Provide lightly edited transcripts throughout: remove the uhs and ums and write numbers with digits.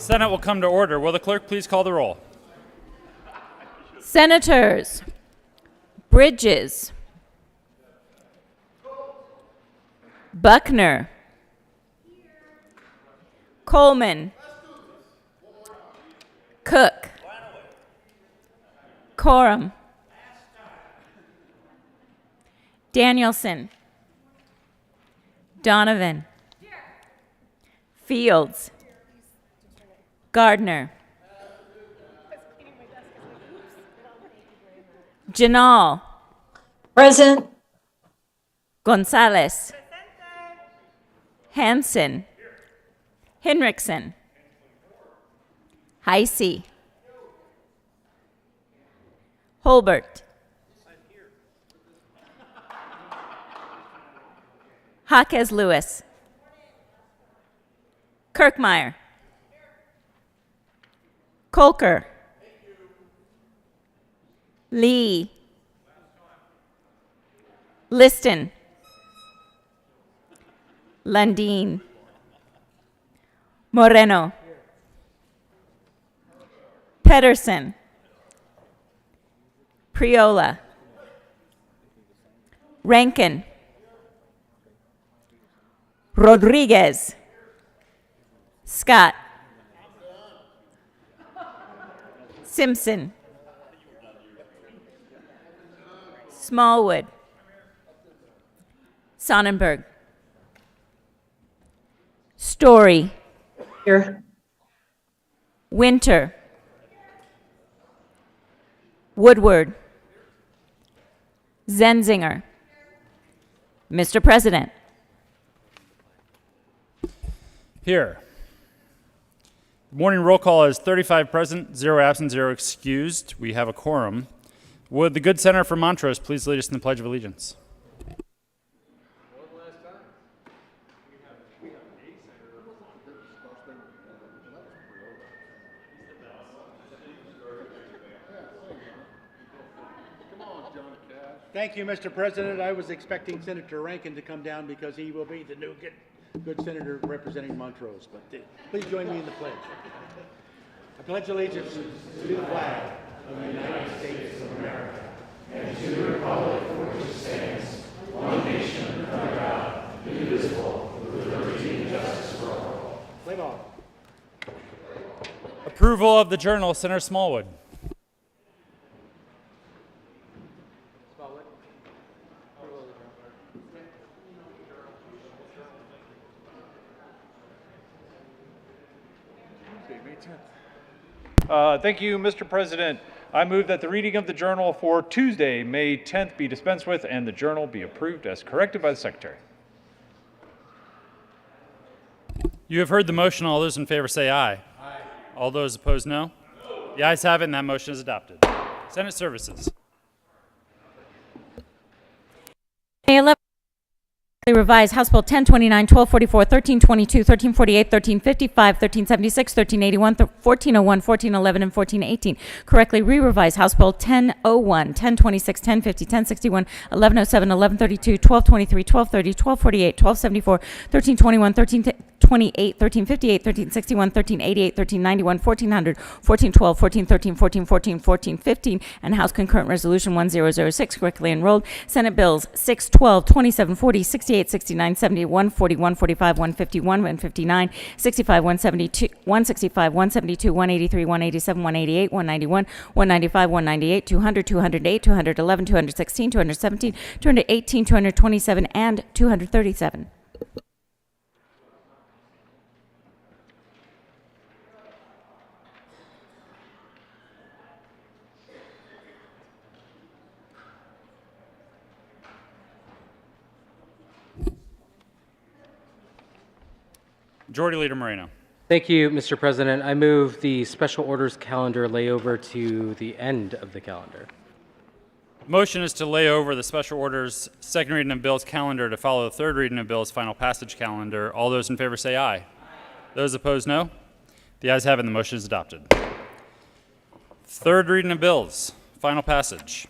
Senate will come to order. Will the clerk please call the roll? Senators Bridges, Buckner, Coleman, Cook, Coram, Danielson, Donovan, Fields, Gardner, Janal, Present. Gonzalez, Hanson, Henriksen, Heisey, Holbert, Jaquez Lewis, Kirkmeyer, Kolker, Lee, Liston, Lundin, Moreno, Pedersen, Priola, Rankin, Rodriguez, Scott, Simpson, Smallwood, Sonnenberg, Story, Here. Winter, Woodward, Zenzinger. Mr. President. Here. Morning roll call is 35 present, 0 absent, 0 excused. We have a quorum. Would the good senator from Montrose please lead us in the Pledge of Allegiance? Thank you, Mr. President. I was expecting Senator Rankin to come down because he will be the new good senator representing Montrose. But please join me in the pledge. I pledge allegiance to the flag of the United States of America and to the republic for which it stands, one nation under God, indivisible, with liberty and justice for all. Play ball. Approval of the journal, Senator Smallwood. Thank you, Mr. President. I move that the reading of the journal for Tuesday, May 10th be dispensed with and the journal be approved as corrected by the Secretary. You have heard the motion. All those in favor say aye. Aye. All those opposed, no. The ayes have it, and that motion is adopted. Senate Services. May 11. Revised House Bill 1029, 1244, 1322, 1348, 1355, 1376, 1381, 1401, 1411, and 1418. Correctly re-revised House Bill 1001, 1026, 1050, 1061, 1107, 1132, 1223, 1230, 1248, 1274, 1321, 1328, 1358, 1361, 1388, 1391, 1400, 1412, 1413, 1414, 1415, and House Concurrent Resolution 1006 correctly enrolled. Senate Bills 612, 2740, 68, 69, 70, 141, 45, 151, 159, 65, 172, 165, 172, 183, 187, 188, 191, 195, 198, 200, 208, 211, 216, 217, 218, 227, and 237. Majority Leader Moreno. Thank you, Mr. President. I move the special orders calendar layover to the end of the calendar. Motion is to lay over the special orders second reading of bills calendar to follow the third reading of bills final passage calendar. All those in favor say aye. Aye. Those opposed, no. The ayes have it, and the motion is adopted. Third reading of bills, final passage.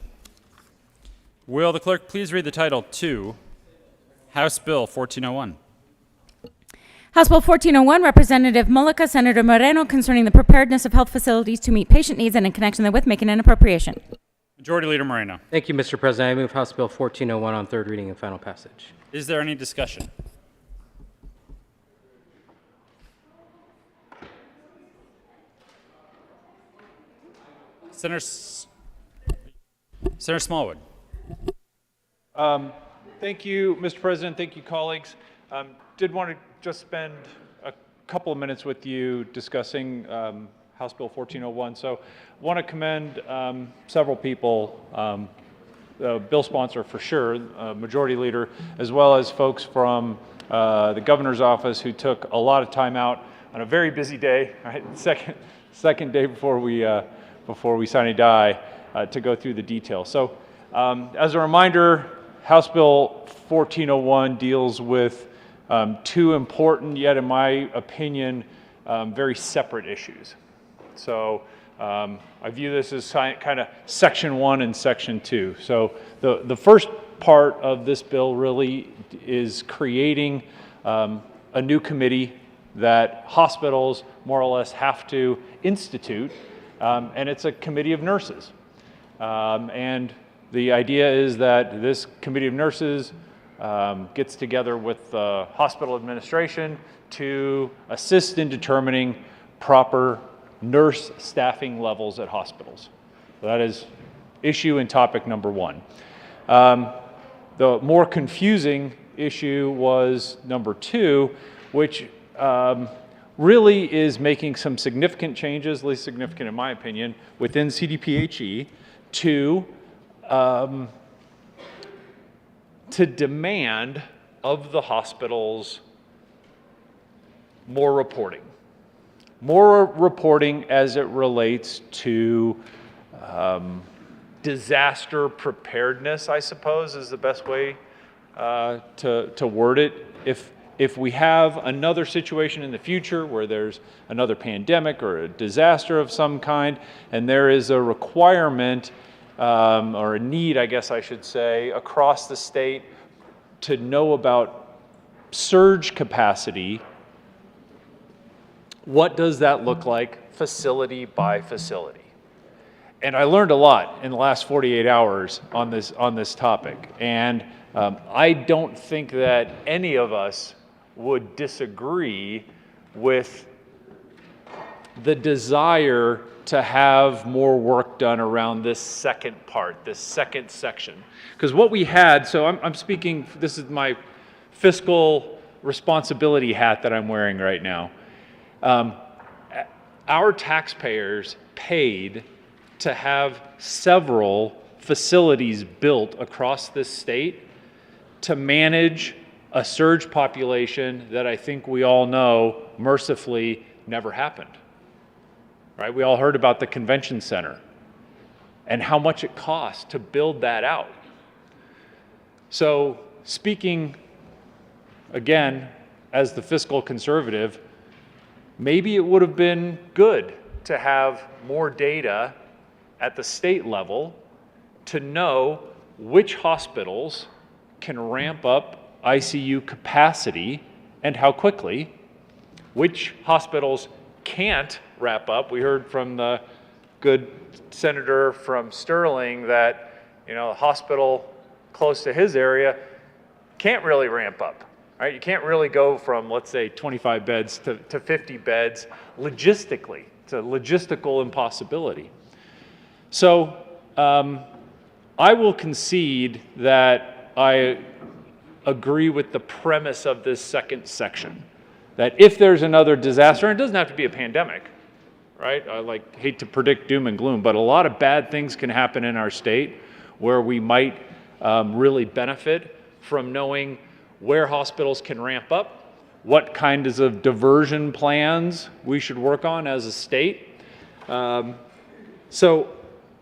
Will the clerk please read the title to House Bill 1401? House Bill 1401, Representative Mullica, Senator Moreno, concerning the preparedness of health facilities to meet patient needs and in connection therewith making an appropriation. Majority Leader Moreno. Thank you, Mr. President. I move House Bill 1401 on third reading and final passage. Is there any discussion? Senator Smallwood. Thank you, Mr. President. Thank you, colleagues. Did want to just spend a couple of minutes with you discussing House Bill 1401. So want to commend several people, the bill sponsor for sure, Majority Leader, as well as folks from the governor's office who took a lot of time out on a very busy day, right? Second day before we sign a die, to go through the details. So as a reminder, House Bill 1401 deals with two important, yet in my opinion, very separate issues. So I view this as kind of Section 1 and Section 2. So the first part of this bill really is creating a new committee that hospitals more or less have to institute, and it's a committee of nurses. And the idea is that this committee of nurses gets together with the hospital administration to assist in determining proper nurse staffing levels at hospitals. So that is issue and topic number one. The more confusing issue was number two, which really is making some significant changes, at least significant in my opinion, within CDPHE to demand of the hospitals more reporting. More reporting as it relates to disaster preparedness, I suppose, is the best way to word it. If we have another situation in the future where there's another pandemic or a disaster of some kind, and there is a requirement or a need, I guess I should say, across the state to know about surge capacity, what does that look like facility by facility? And I learned a lot in the last 48 hours on this topic. And I don't think that any of us would disagree with the desire to have more work done around this second part, this second section. Because what we had, so I'm speaking, this is my fiscal responsibility hat that I'm wearing right now. Our taxpayers paid to have several facilities built across this state to manage a surge population that I think we all know mercifully never happened. Right? We all heard about the convention center and how much it cost to build that out. So speaking again as the fiscal conservative, maybe it would have been good to have more data at the state level to know which hospitals can ramp up ICU capacity and how quickly, which hospitals can't wrap up. We heard from the good senator from Sterling that, a hospital close to his area can't really ramp up. Right? You can't really go from, let's say, 25 beds to 50 beds logistically. It's a logistical impossibility. So I will concede that I agree with the premise of this second section, that if there's another disaster, and it doesn't have to be a pandemic, right? I hate to predict doom and gloom, but a lot of bad things can happen in our state where we might really benefit from knowing where hospitals can ramp up, what kinds of diversion plans we should work on as a state. So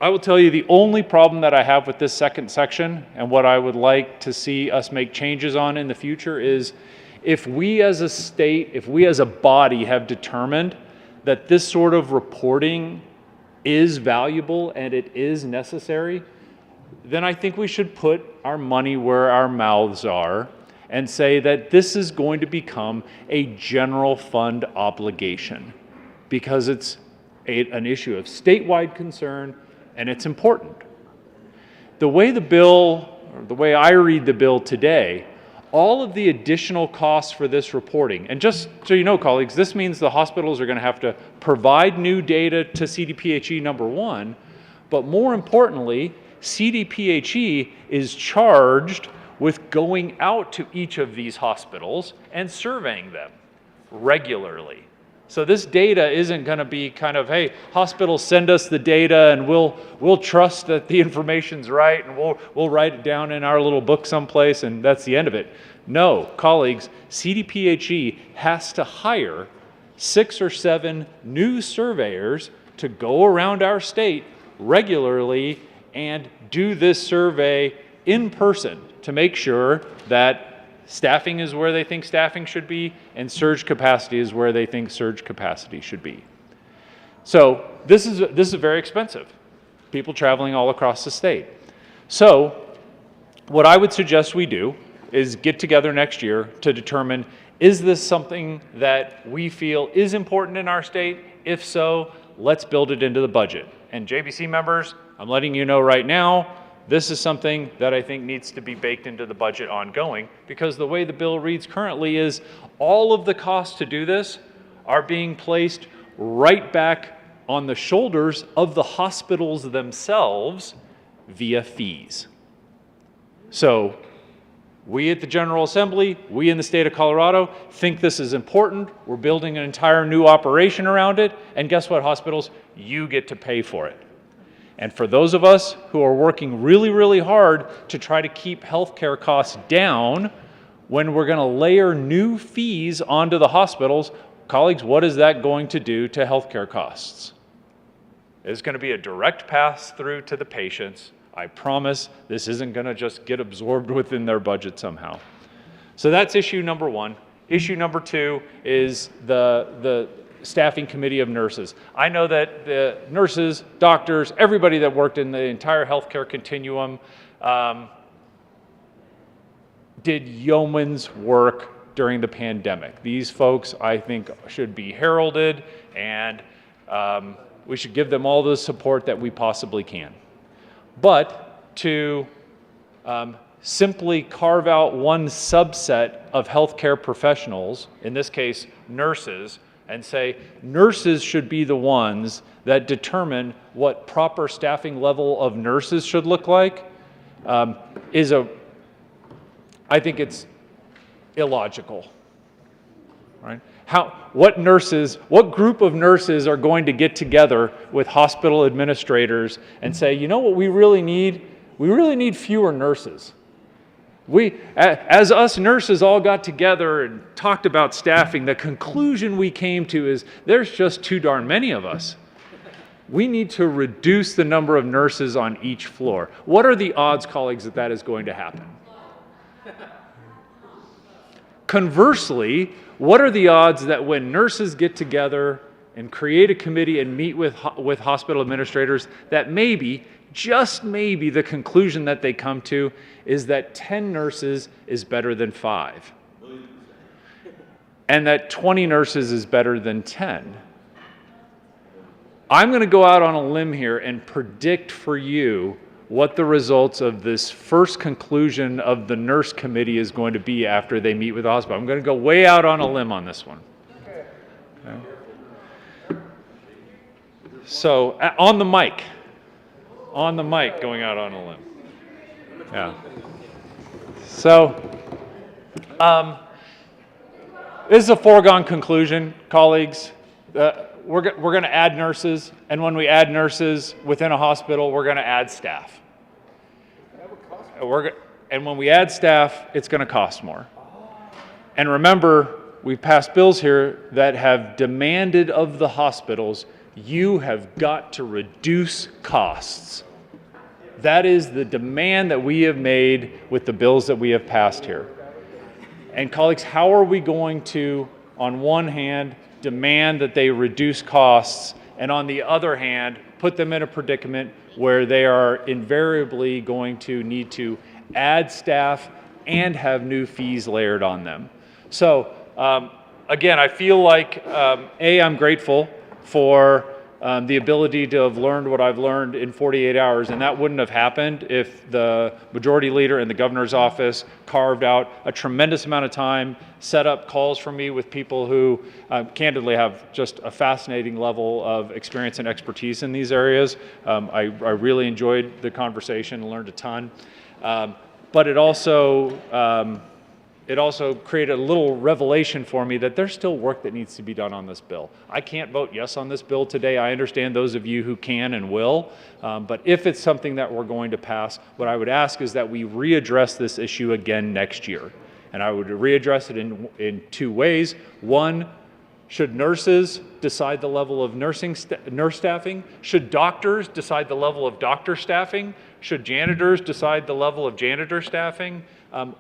I will tell you the only problem that I have with this second section and what I would like to see us make changes on in the future is if we as a state, if we as a body have determined that this sort of reporting is valuable and it is necessary, then I think we should put our money where our mouths are and say that this is going to become a general fund obligation because it's an issue of statewide concern and it's important. The way the bill, or the way I read the bill today, all of the additional costs for this reporting, and just so you know, colleagues, this means the hospitals are going to have to provide new data to CDPHE, number one, but more importantly, CDPHE is charged with going out to each of these hospitals and surveying them regularly. So this data isn't going to be kind of, hey, hospitals send us the data and we'll trust that the information's right and we'll write it down in our little book someplace and that's the end of it. No, colleagues, CDPHE has to hire 6 or 7 new surveyors to go around our state regularly and do this survey in person to make sure that staffing is where they think staffing should be, and surge capacity is where they think surge capacity should be. So this is very expensive. People traveling all across the state. So what I would suggest we do is get together next year to determine, is this something that we feel is important in our state? If so, let's build it into the budget. And JBC members, I'm letting you know right now, this is something that I think needs to be baked into the budget ongoing, because the way the bill reads currently is all of the costs to do this are being placed right back on the shoulders of the hospitals themselves via fees. So we at the General Assembly, we in the state of Colorado think this is important. We're building an entire new operation around it. And guess what, hospitals? You get to pay for it. And for those of us who are working really, really hard to try to keep healthcare costs down, when we're going to layer new fees onto the hospitals, colleagues, what is that going to do to healthcare costs? It's going to be a direct pass through to the patients. I promise this isn't going to just get absorbed within their budget somehow. So that's issue number one. Issue number two is the staffing committee of nurses. I know that the nurses, doctors, everybody that worked in the entire healthcare continuum did yeoman's work during the pandemic. These folks, I think, should be heralded, and we should give them all the support that we possibly can. But to simply carve out one subset of healthcare professionals, in this case nurses, and say nurses should be the ones that determine what proper staffing level of nurses should look like, I think it's illogical, right? What group of nurses are going to get together with hospital administrators and say, you know what we really need? We really need fewer nurses. As us nurses all got together and talked about staffing, the conclusion we came to is there's just too darn many of us. We need to reduce the number of nurses on each floor. What are the odds, colleagues, that that is going to happen? Conversely, what are the odds that when nurses get together and create a committee and meet with hospital administrators, that maybe, just maybe, the conclusion that they come to is that 10 nurses is better than 5, and that 20 nurses is better than 10. I'm going to go out on a limb here and predict for you what the results of this first conclusion of the nurse committee is going to be after they meet with the hospital. I'm going to go way out on a limb on this one. Okay. So, on the mic, going out on a limb. Yeah. So, this is a foregone conclusion, colleagues. We're going to add nurses, and when we add nurses within a hospital, we're going to add staff. And when we add staff, it's going to cost more. And remember, we've passed bills here that have demanded of the hospitals, you have got to reduce costs. That is the demand that we have made with the bills that we have passed here. And colleagues, how are we going to, on one hand, demand that they reduce costs, and on the other hand, put them in a predicament where they are invariably going to need to add staff and have new fees layered on them. So again, I feel like, I'm grateful for the ability to have learned what I've learned in 48 hours, and that wouldn't have happened if the majority leader in the governor's office carved out a tremendous amount of time, set up calls for me with people who candidly have just a fascinating level of experience and expertise in these areas. I really enjoyed the conversation and learned a ton. But it also created a little revelation for me that there's still work that needs to be done on this bill. I can't vote yes on this bill today. I understand those of you who can and will. But if it's something that we're going to pass, what I would ask is that we readdress this issue again next year. And I would readdress it in two ways. One, should nurses decide the level of nurse staffing? Should doctors decide the level of doctor staffing? Should janitors decide the level of janitor staffing?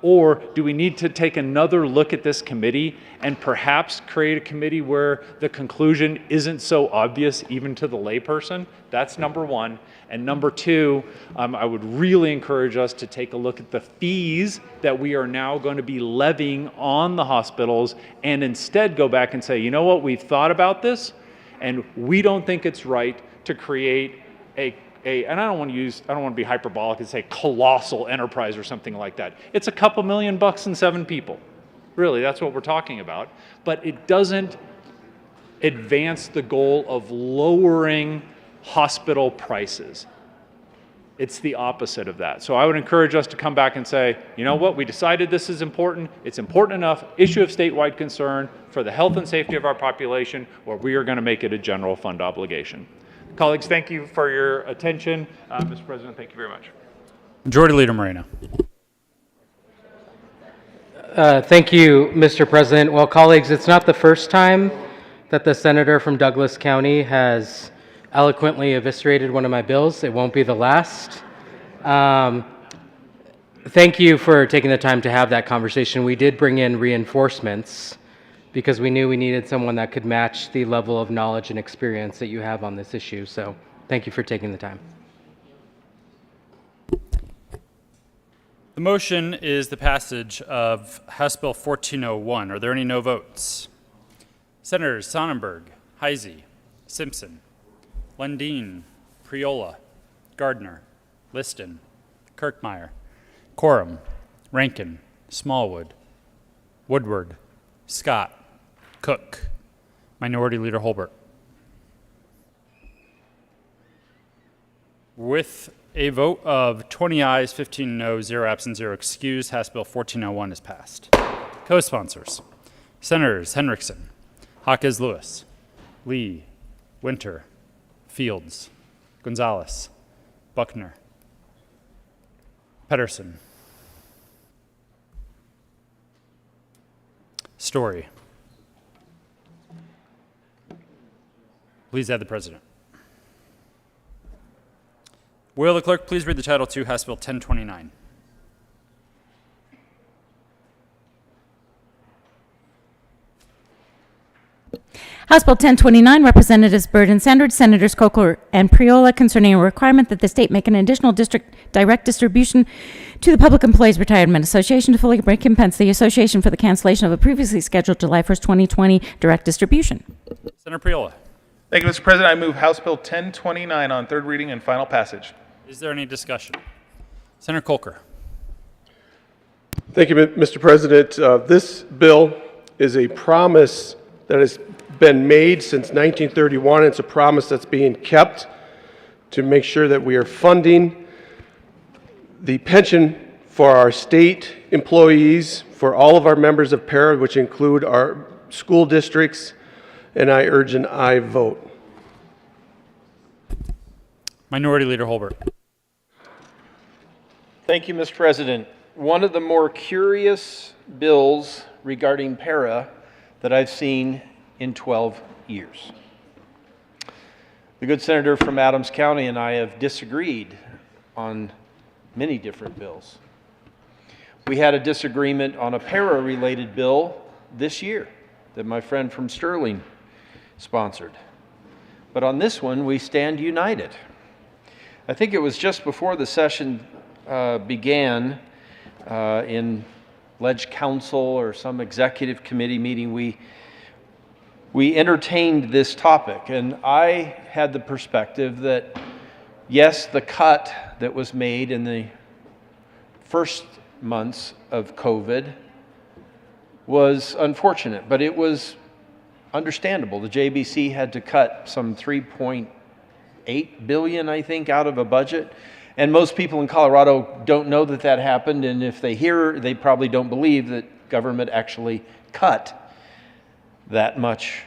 Or do we need to take another look at this committee and perhaps create a committee where the conclusion isn't so obvious even to the layperson? That's number one. And number two, I would really encourage us to take a look at the fees that we are now going to be levying on the hospitals and instead go back and say, you know what, we've thought about this and we don't think it's right to create and I don't want to be hyperbolic and say colossal enterprise or something like that. It's a couple $1 million and 7 people. Really, that's what we're talking about. But it doesn't advance the goal of lowering hospital prices. It's the opposite of that. So I would encourage us to come back and say, you know what, we decided this is important. It's important enough, issue of statewide concern for the health and safety of our population, or we are going to make it a general fund obligation. Colleagues, thank you for your attention. Mr. President, thank you very much. Majority Leader Moreno. Thank you, Mr. President. Well, colleagues, it's not the first time that the senator from Douglas County has eloquently eviscerated one of my bills. It won't be the last. Thank you for taking the time to have that conversation. We did bring in reinforcements because we knew we needed someone that could match the level of knowledge and experience that you have on this issue. So thank you for taking the time. The motion is the passage of House Bill 1401. Are there any no votes? Senators Sonnenberg, Heisey, Simpson, Lundin, Priola, Gardner, Liston, Kirkmeyer, Quorum, Rankin, Smallwood, Woodward, Scott, Cook. Minority Leader Holbert. With a vote of 20 ayes, 15 no, 0 absent, 0 excused, House Bill 1401 is passed. Co-sponsors, Senators Henriksen, Jaquez Lewis, Lee, Winter, Fields, Gonzalez, Buckner, Pedersen, Story. Please add the president. Will the clerk please read the title to House Bill 1029? House Bill 1029, Representatives Byrd and Sandridge, Senators Coker and Priola, concerning a requirement that the state make an additional district direct distribution to the Public Employees Retirement Association to fully recompense the association for the cancellation of a previously scheduled July 1st, 2020 direct distribution. Senator Priola. Thank you, Mr. President. I move House Bill 1029 on third reading and final passage. Is there any discussion? Senator Colker. Thank you, Mr. President. This bill is a promise that has been made since 1931. It's a promise that's being kept to make sure that we are funding the pension for our state employees, for all of our members of PARA, which include our school districts, and I urge an aye vote. Minority Leader Holbert. Thank you, Mr. President. One of the more curious bills regarding PARA that I've seen in 12 years. The good senator from Adams County and I have disagreed on many different bills. We had a disagreement on a PARA-related bill this year that my friend from Sterling sponsored. But on this one, we stand united. I think it was just before the session began in Ledge Council or some executive committee meeting, we entertained this topic, and I had the perspective that, yes, the cut that was made in the first months of COVID was unfortunate, but it was understandable. The JBC had to cut some $3.8 billion, I think, out of a budget. And most people in Colorado don't know that that happened, and if they hear, they probably don't believe that government actually cut that much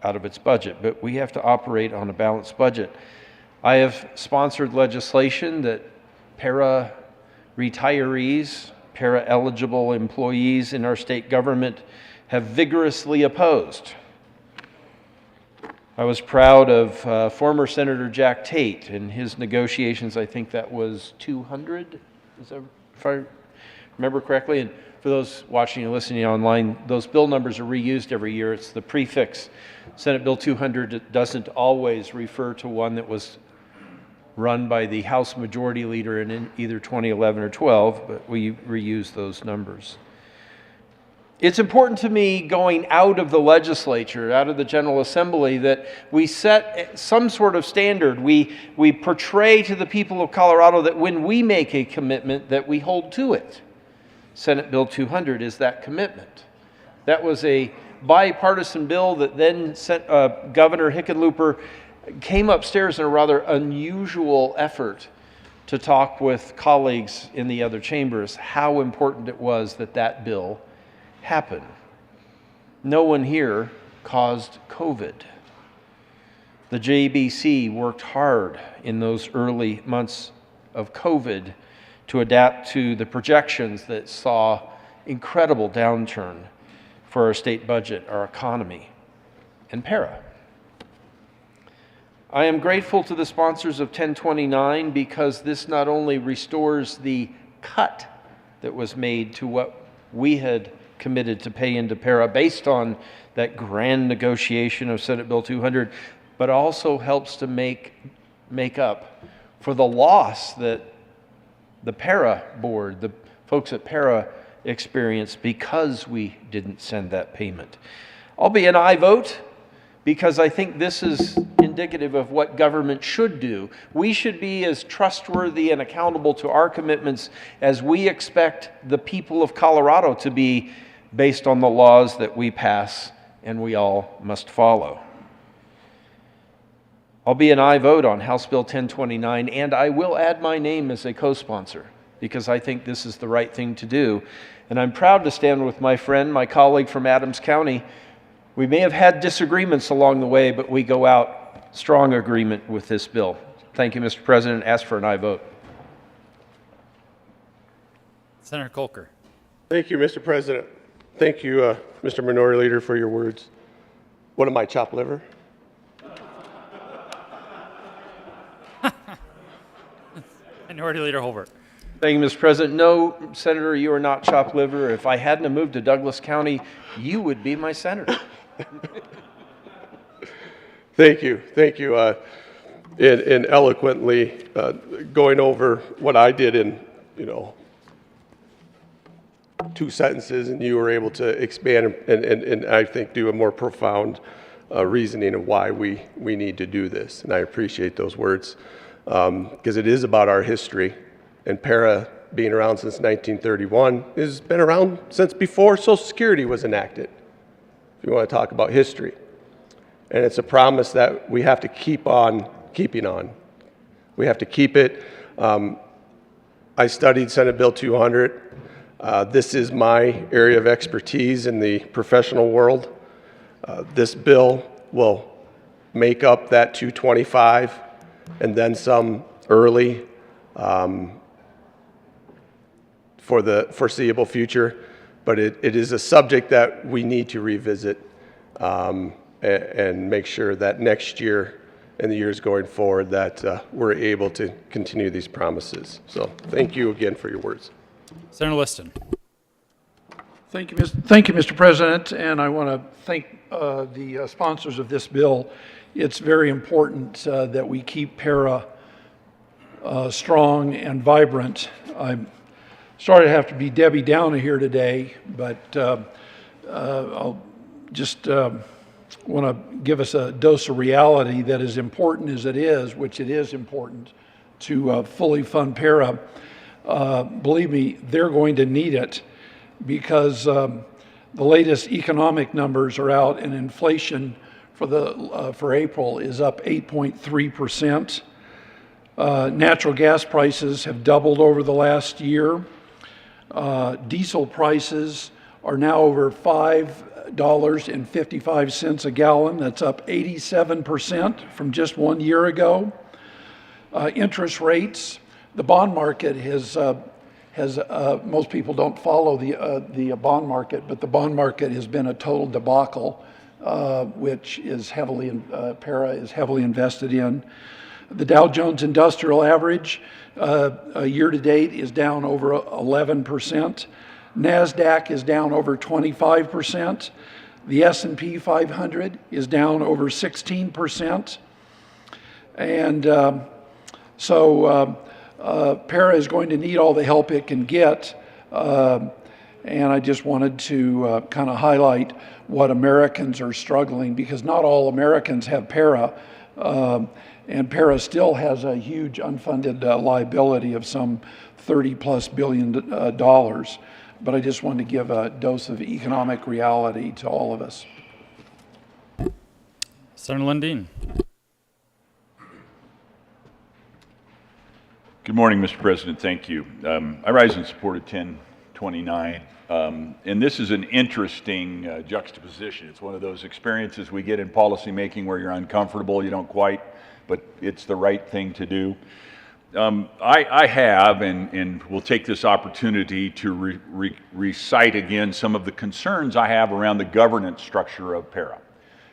out of its budget. But we have to operate on a balanced budget. I have sponsored legislation that para-retirees, para-eligible employees in our state government have vigorously opposed. I was proud of former Senator Jack Tate and his negotiations. I think that was 200, if I remember correctly. And for those watching and listening online, those bill numbers are reused every year. It's the prefix. Senate Bill 200 doesn't always refer to one that was run by the House Majority Leader in either 2011 or 12, but we reuse those numbers. It's important to me, going out of the legislature, out of the General Assembly, that we set some sort of standard. We portray to the people of Colorado that when we make a commitment, that we hold to it. Senate Bill 200 is that commitment. That was a bipartisan bill that then Governor Hickenlooper came upstairs in a rather unusual effort to talk with colleagues in the other chambers how important it was that that bill happen. No one here caused COVID. The JBC worked hard in those early months of COVID to adapt to the projections that saw incredible downturn for our state budget, our economy, and para. I am grateful to the sponsors of 1029 because this not only restores the cut that was made to what we had committed to pay into para based on that grand negotiation of Senate Bill 200, but also helps to make up for the loss that the para board, the folks at para, experienced because we didn't send that payment. I'll be an aye vote because I think this is indicative of what government should do. We should be as trustworthy and accountable to our commitments as we expect the people of Colorado to be, based on the laws that we pass and we all must follow. I'll be an aye vote on House Bill 1029, and I will add my name as a co-sponsor because I think this is the right thing to do. And I'm proud to stand with my friend, my colleague from Adams County. We may have had disagreements along the way, but we go out strong agreement with this bill. Thank you, Mr. President. Ask for an aye vote. Senator Kolker. Thank you, Mr. President. Thank you, Mr. Minority Leader, for your words. What am I, chopped liver? Minority Leader Holbert. Thank you, Mr. President. No, Senator, you are not chopped liver. If I hadn't have moved to Douglas County, you would be my senator. Thank you. Thank you. In eloquently going over what I did in, 2 sentences, and you were able to expand and I think do a more profound reasoning of why we need to do this. And I appreciate those words because it is about our history. And para being around since 1931 has been around since before Social Security was enacted, if you want to talk about history. And it's a promise that we have to keep on keeping on. We have to keep it. I studied Senate Bill 200. This is my area of expertise in the professional world. This bill will make up that 225 and then some early for the foreseeable future, but it is a subject that we need to revisit and make sure that next year and the years going forward that we're able to continue these promises. So thank you again for your words. Senator Liston. Thank you, Mr. President, and I want to thank the sponsors of this bill. It's very important that we keep para strong and vibrant. sorry to have to be Debbie Downer here today, but I'll just want to give us a dose of reality that as important as it is, which it is important, to fully fund para. Believe me, they're going to need it because the latest economic numbers are out, and inflation for April is up 8.3%. Natural gas prices have doubled over the last year. Diesel prices are now over $5.55 a gallon. That's up 87% from just 1 year ago. Interest rates, the bond market has most people don't follow the bond market, but the bond market has been a total debacle, which is para is heavily invested in. The Dow Jones Industrial Average year to date is down over 11%. NASDAQ is down over 25%. The S&P 500 is down over 16%. And para is going to need all the help it can get. And I just wanted to kind of highlight what Americans are struggling, because not all Americans have para. And para still has a huge unfunded liability of some $30+ billion. But I just wanted to give a dose of economic reality to all of us. Senator Lundin. Good morning, Mr. President. Thank you. I rise in support of 1029. And this is an interesting juxtaposition. It's one of those experiences we get in policymaking where you're uncomfortable, you don't quite, but it's the right thing to do. I have, and will take this opportunity to recite again some of the concerns I have around the governance structure of para.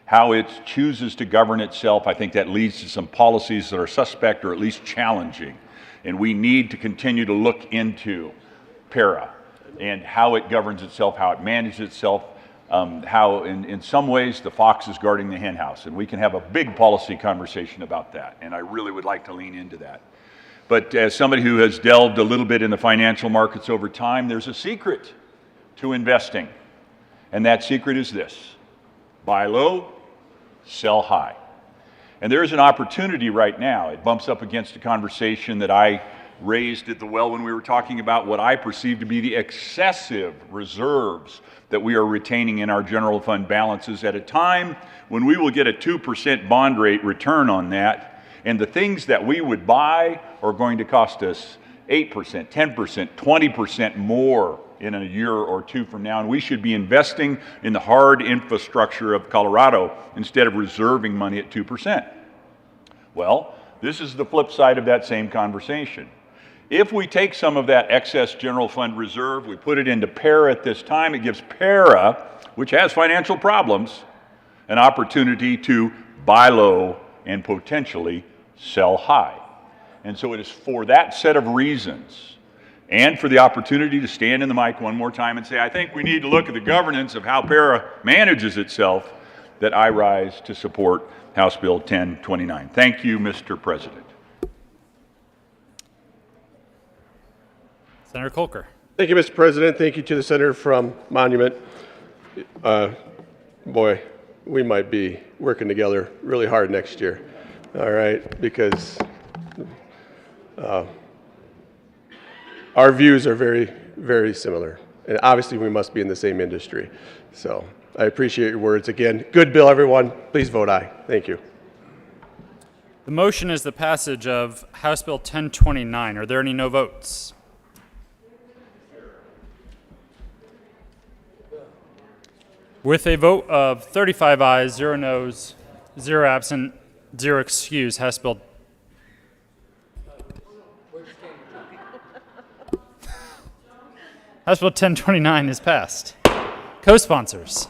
How it chooses to govern itself, I think that leads to some policies that are suspect or at least challenging. And we need to continue to look into para and how it governs itself, how it manages itself, how in some ways the fox is guarding the hen house. And we can have a big policy conversation about that. And I really would like to lean into that. But as somebody who has delved a little bit in the financial markets over time, there's a secret to investing. And that secret is this: buy low, sell high. And there is an opportunity right now. It bumps up against a conversation that I raised at the well when we were talking about what I perceive to be the excessive reserves that we are retaining in our general fund balances at a time when we will get a 2% bond rate return on that. And the things that we would buy are going to cost us 8%, 10%, 20% more in a year or two from now. And we should be investing in the hard infrastructure of Colorado instead of reserving money at 2%. Well, this is the flip side of that same conversation. If we take some of that excess general fund reserve, we put it into para at this time, it gives para, which has financial problems, an opportunity to buy low and potentially sell high. And so it is for that set of reasons, and for the opportunity to stand in the mic one more time and say, I think we need to look at the governance of how para manages itself, that I rise to support House Bill 1029. Thank you, Mr. President. Senator Kolker. Thank you, Mr. President. Thank you to the senator from Monument. Boy, we might be working together really hard next year, all right, because our views are very, very similar. And obviously, we must be in the same industry. So I appreciate your words. Again, good bill, everyone. Please vote aye. Thank you. The motion is the passage of House Bill 1029. Are there any no votes? With a vote of 35 ayes, 0 noes, 0 absent, 0 excused, House Bill House Bill 1029 is passed. Co-sponsors: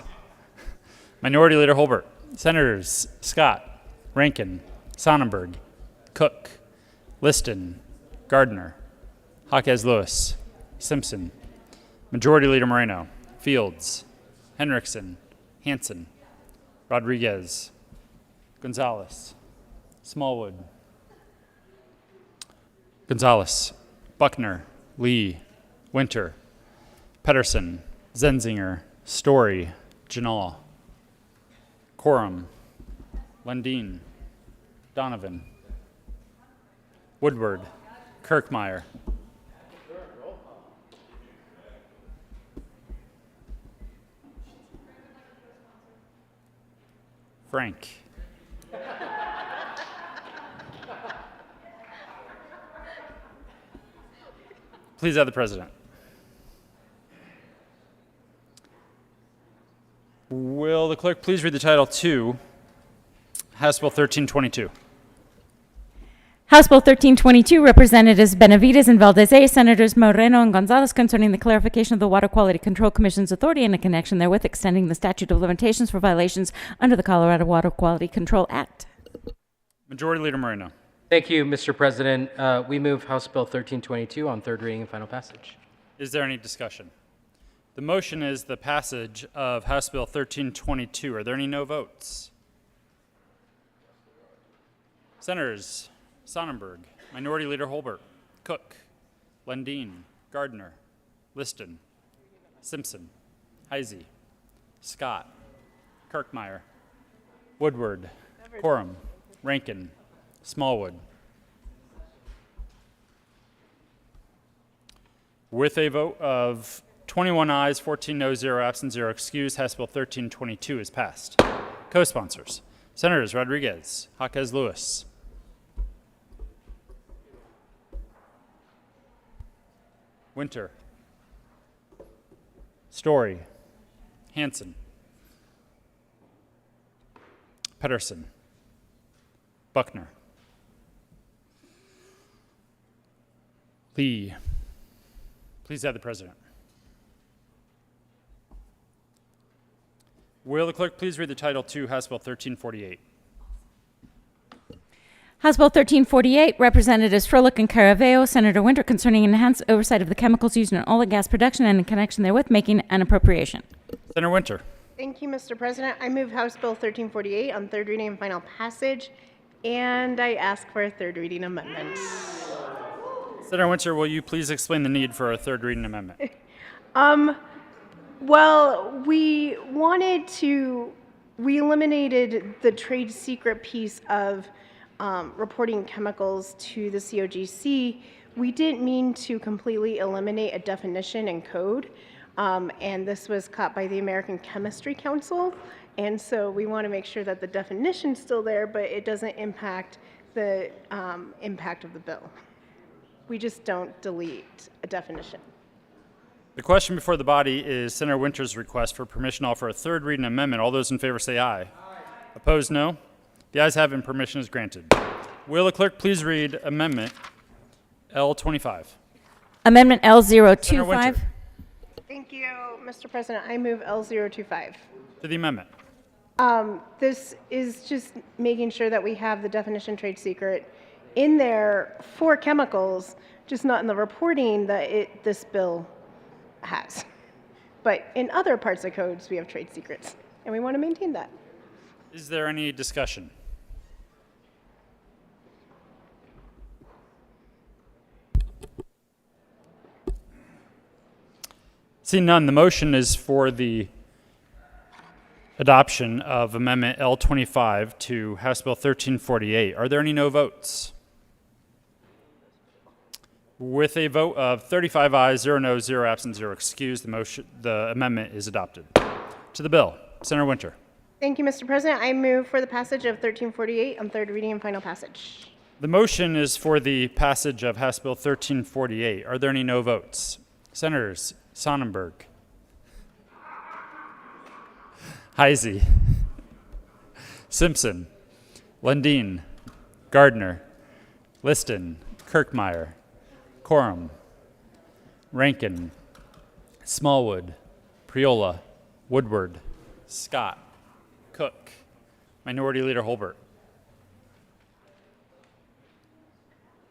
Minority Leader Holbert, Senators Scott, Rankin, Sonnenberg, Cook, Liston, Gardner, Jaquez Lewis, Simpson, Majority Leader Moreno, Fields, Henriksen, Hansen, Rodriguez, Gonzalez, Smallwood, Gonzalez, Buckner, Lee, Winter, Pedersen, Zenzinger, Story, Janal, Quorum, Lundin, Donovan, Woodward, Kirkmeyer, Frank, please have the president. Will the clerk please read the title to House Bill 1322? House Bill 1322, Representatives Benavides and Valdez, Senators Moreno and Gonzalez, concerning the clarification of the Water Quality Control Commission's authority and in connection therewith extending the statute of limitations for violations under the Colorado Water Quality Control Act. Majority Leader Moreno. Thank you, Mr. President. We move House Bill 1322 on third reading and final passage. Is there any discussion? The motion is the passage of House Bill 1322. Are there any no votes? Senators Sonnenberg, Minority Leader Holbert, Cook, Lundin, Gardner, Liston, Simpson, Heisey, Scott, Kirkmeyer, Woodward, Quorum, Rankin, Smallwood. With a vote of 21 ayes, 14 noes, 0 absent, 0 excused, House Bill 1322 is passed. Co-sponsors, Senators Rodriguez, Jaquez Lewis, Winter, Story, Hanson, Pedersen, Buckner, Lee. Please have the president. Will the clerk please read the title to House Bill 1348? House Bill 1348, Representatives Froelich and Caraveo, Senator Winter, concerning enhanced oversight of the chemicals used in oil and gas production and in connection therewith making an appropriation. Senator Winter. Thank you, Mr. President. I move House Bill 1348 on third reading and final passage, and I ask for a third reading amendment. Senator Winter, will you please explain the need for a third reading amendment? Well, we eliminated the trade secret piece of reporting chemicals to the COGC. We didn't mean to completely eliminate a definition in code, and this was caught by the American Chemistry Council, and so we want to make sure that the definition's still there, but it doesn't impact the impact of the bill. We just don't delete a definition. The question before the body is Senator Winter's request for permission to offer a third reading amendment. All those in favor say aye. Aye. Opposed, no. The ayes have it and permission is granted. Will the clerk please read Amendment L25? Amendment Senator L025. Winter. Thank you, Mr. President. I move L025. To the amendment. This is just making sure that we have the definition trade secret in there for chemicals, just not in the reporting that this bill has. But in other parts of codes, we have trade secrets, and we want to maintain that. Is there any discussion? Seeing none, the motion is for the adoption of Amendment L25 to House Bill 1348. Are there any no votes? With a vote of 35 ayes, 0 noes, 0 absent, 0 excused, the amendment is adopted. To the bill, Senator Winter. Thank you, Mr. President. I move for the passage of 1348 on third reading and final passage. The motion is for the passage of House Bill 1348. Are there any no votes? Senators Sonnenberg, Heisey, Simpson, Lundin, Gardner, Liston, Kirkmeyer, Quorum, Rankin, Smallwood, Priola, Woodward, Scott, Cook, Minority Leader Holbert.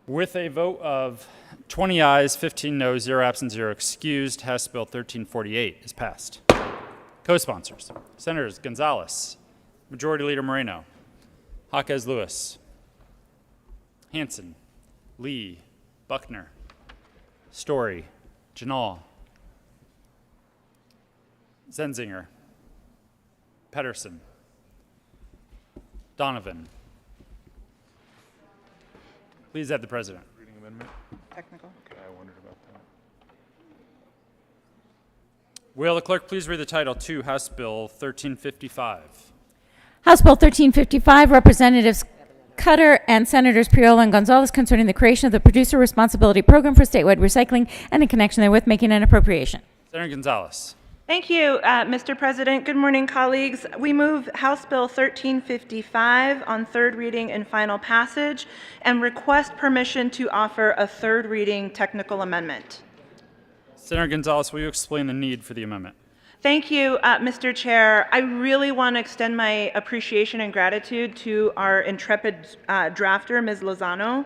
With a vote of 20 ayes, 15 noes, 0 absent, 0 excused, House Bill 1348 is passed. Co-sponsors, Senators Gonzalez, Majority Leader Moreno, Jaquez Lewis, Hanson, Lee, Buckner, Story, Janal, Zenzinger, Pedersen, Donovan. Please have the president. Reading amendment? Technical. Okay, I wondered about that. Will the clerk please read the title to House Bill 1355? House Bill 1355, Representatives Cutter and Senators Priola and Gonzalez concerning the creation of the Producer Responsibility Program for statewide recycling and in connection therewith making an appropriation. Senator Gonzalez. Thank you, Mr. President. Good morning, colleagues. We move House Bill 1355 on third reading and final passage and request permission to offer a third reading technical amendment. Senator Gonzalez, will you explain the need for the amendment? Thank you, Mr. Chair. I really want to extend my appreciation and gratitude to our intrepid drafter, Ms. Lozano.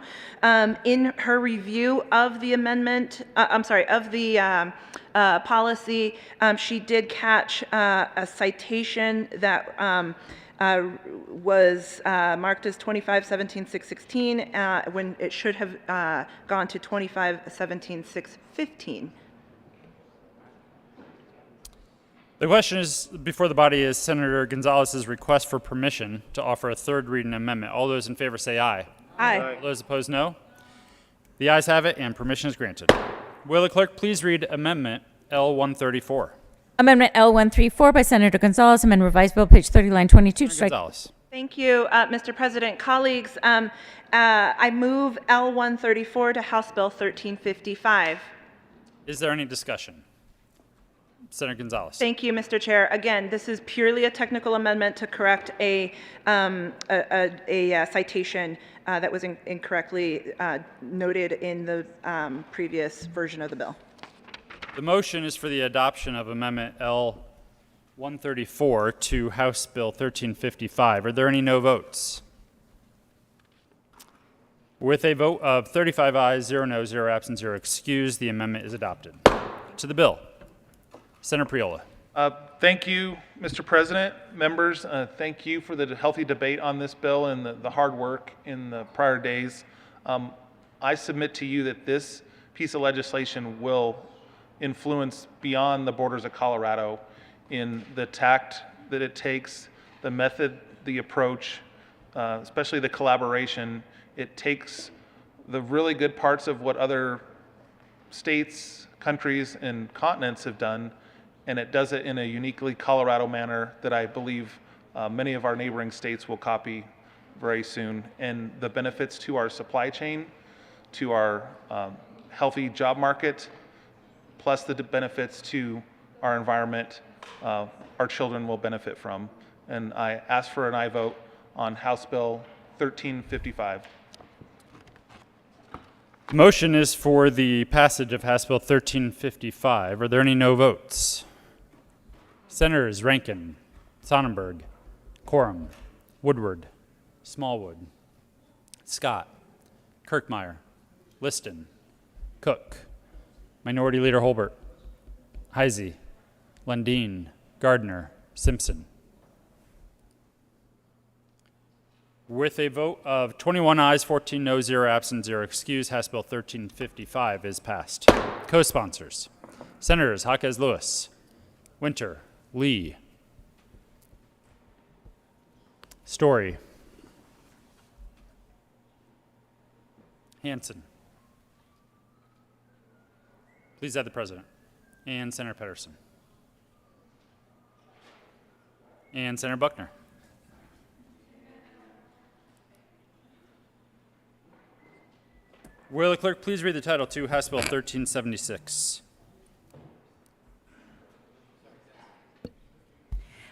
In her review of the amendment, of the policy, she did catch a citation that was marked as 25-17-616 when it should have gone to 25-17-615. The question is before the body is Senator Gonzalez's request for permission to offer a third reading amendment. All those in favor say aye. Aye. All those opposed, no. The ayes have it, and permission is granted. Will the clerk please read Amendment L134? Amendment L134 by Senator Gonzalez, amend revised bill, page 30, line 22, Senator strike. Gonzalez. Thank you, Mr. President. Colleagues, I move L134 to House Bill 1355. Is there any discussion? Senator Gonzalez. Thank you, Mr. Chair. Again, this is purely a technical amendment to correct a citation that was incorrectly noted in the previous version of the bill. The motion is for the adoption of Amendment L134 to House Bill 1355. Are there any no votes? With a vote of 35 ayes, 0 no, 0 absent, 0 excused, the amendment is adopted. To the bill. Senator Priola. Thank you, Mr. President, members. Thank you for the healthy debate on this bill and the hard work in the prior days. I submit to you that this piece of legislation will influence beyond the borders of Colorado in the tact that it takes, the method, the approach, especially the collaboration. It takes the really good parts of what other states, countries, and continents have done, and it does it in a uniquely Colorado manner that I believe many of our neighboring states will copy very soon. And the benefits to our supply chain, to our healthy job market, plus the benefits to our environment, our children will benefit from. And I ask for an aye vote on House Bill 1355. The motion is for the passage of House Bill 1355. Are there any no votes? Senators Rankin, Sonnenberg, Quorum, Woodward, Smallwood, Scott, Kirkmeyer, Liston, Cook, Minority Leader Holbert, Heisey, Lundeen, Gardner, Simpson. With a vote of 21 ayes, 14 no, 0 absent, 0 excused, House Bill 1355 is passed. Co-sponsors, Senators Jaquez Lewis, Winter, Lee, Story, Hansen. Please add the president. And Senator Pedersen. And Senator Buckner. Will the clerk please read the title to House Bill 1376?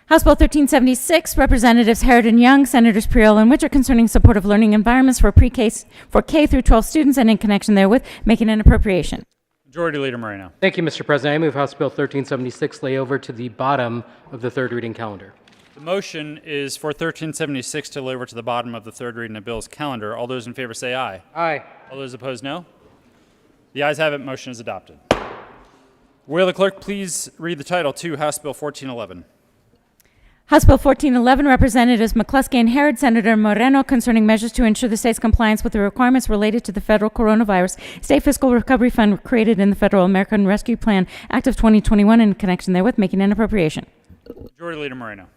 House Bill 1376, Representatives Harrod and Young, Senators Priola and Winter concerning supportive learning environments for K through 12 students and in connection therewith making an appropriation. Majority Leader Moreno. Thank you, Mr. President. I move House Bill 1376 lay over to the bottom of the third reading calendar. The motion is for 1376 to lay over to the bottom of the third reading of bill's calendar. All those in favor say aye. Aye. All those opposed, no. The ayes have it. Motion is adopted. Will the clerk please read the title to House Bill 1411? House Bill 1411, Representatives McCluskey and Harrod, Senator Moreno, concerning measures to ensure the state's compliance with the requirements related to the federal coronavirus state fiscal recovery fund created in the Federal American Rescue Plan Act of 2021 in connection therewith, making an appropriation. Majority Leader Moreno.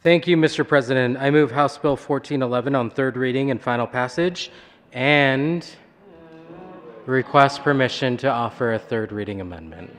Thank you, Mr. President. I move House Bill 1411 on third reading and final passage and request permission to offer a third reading amendment.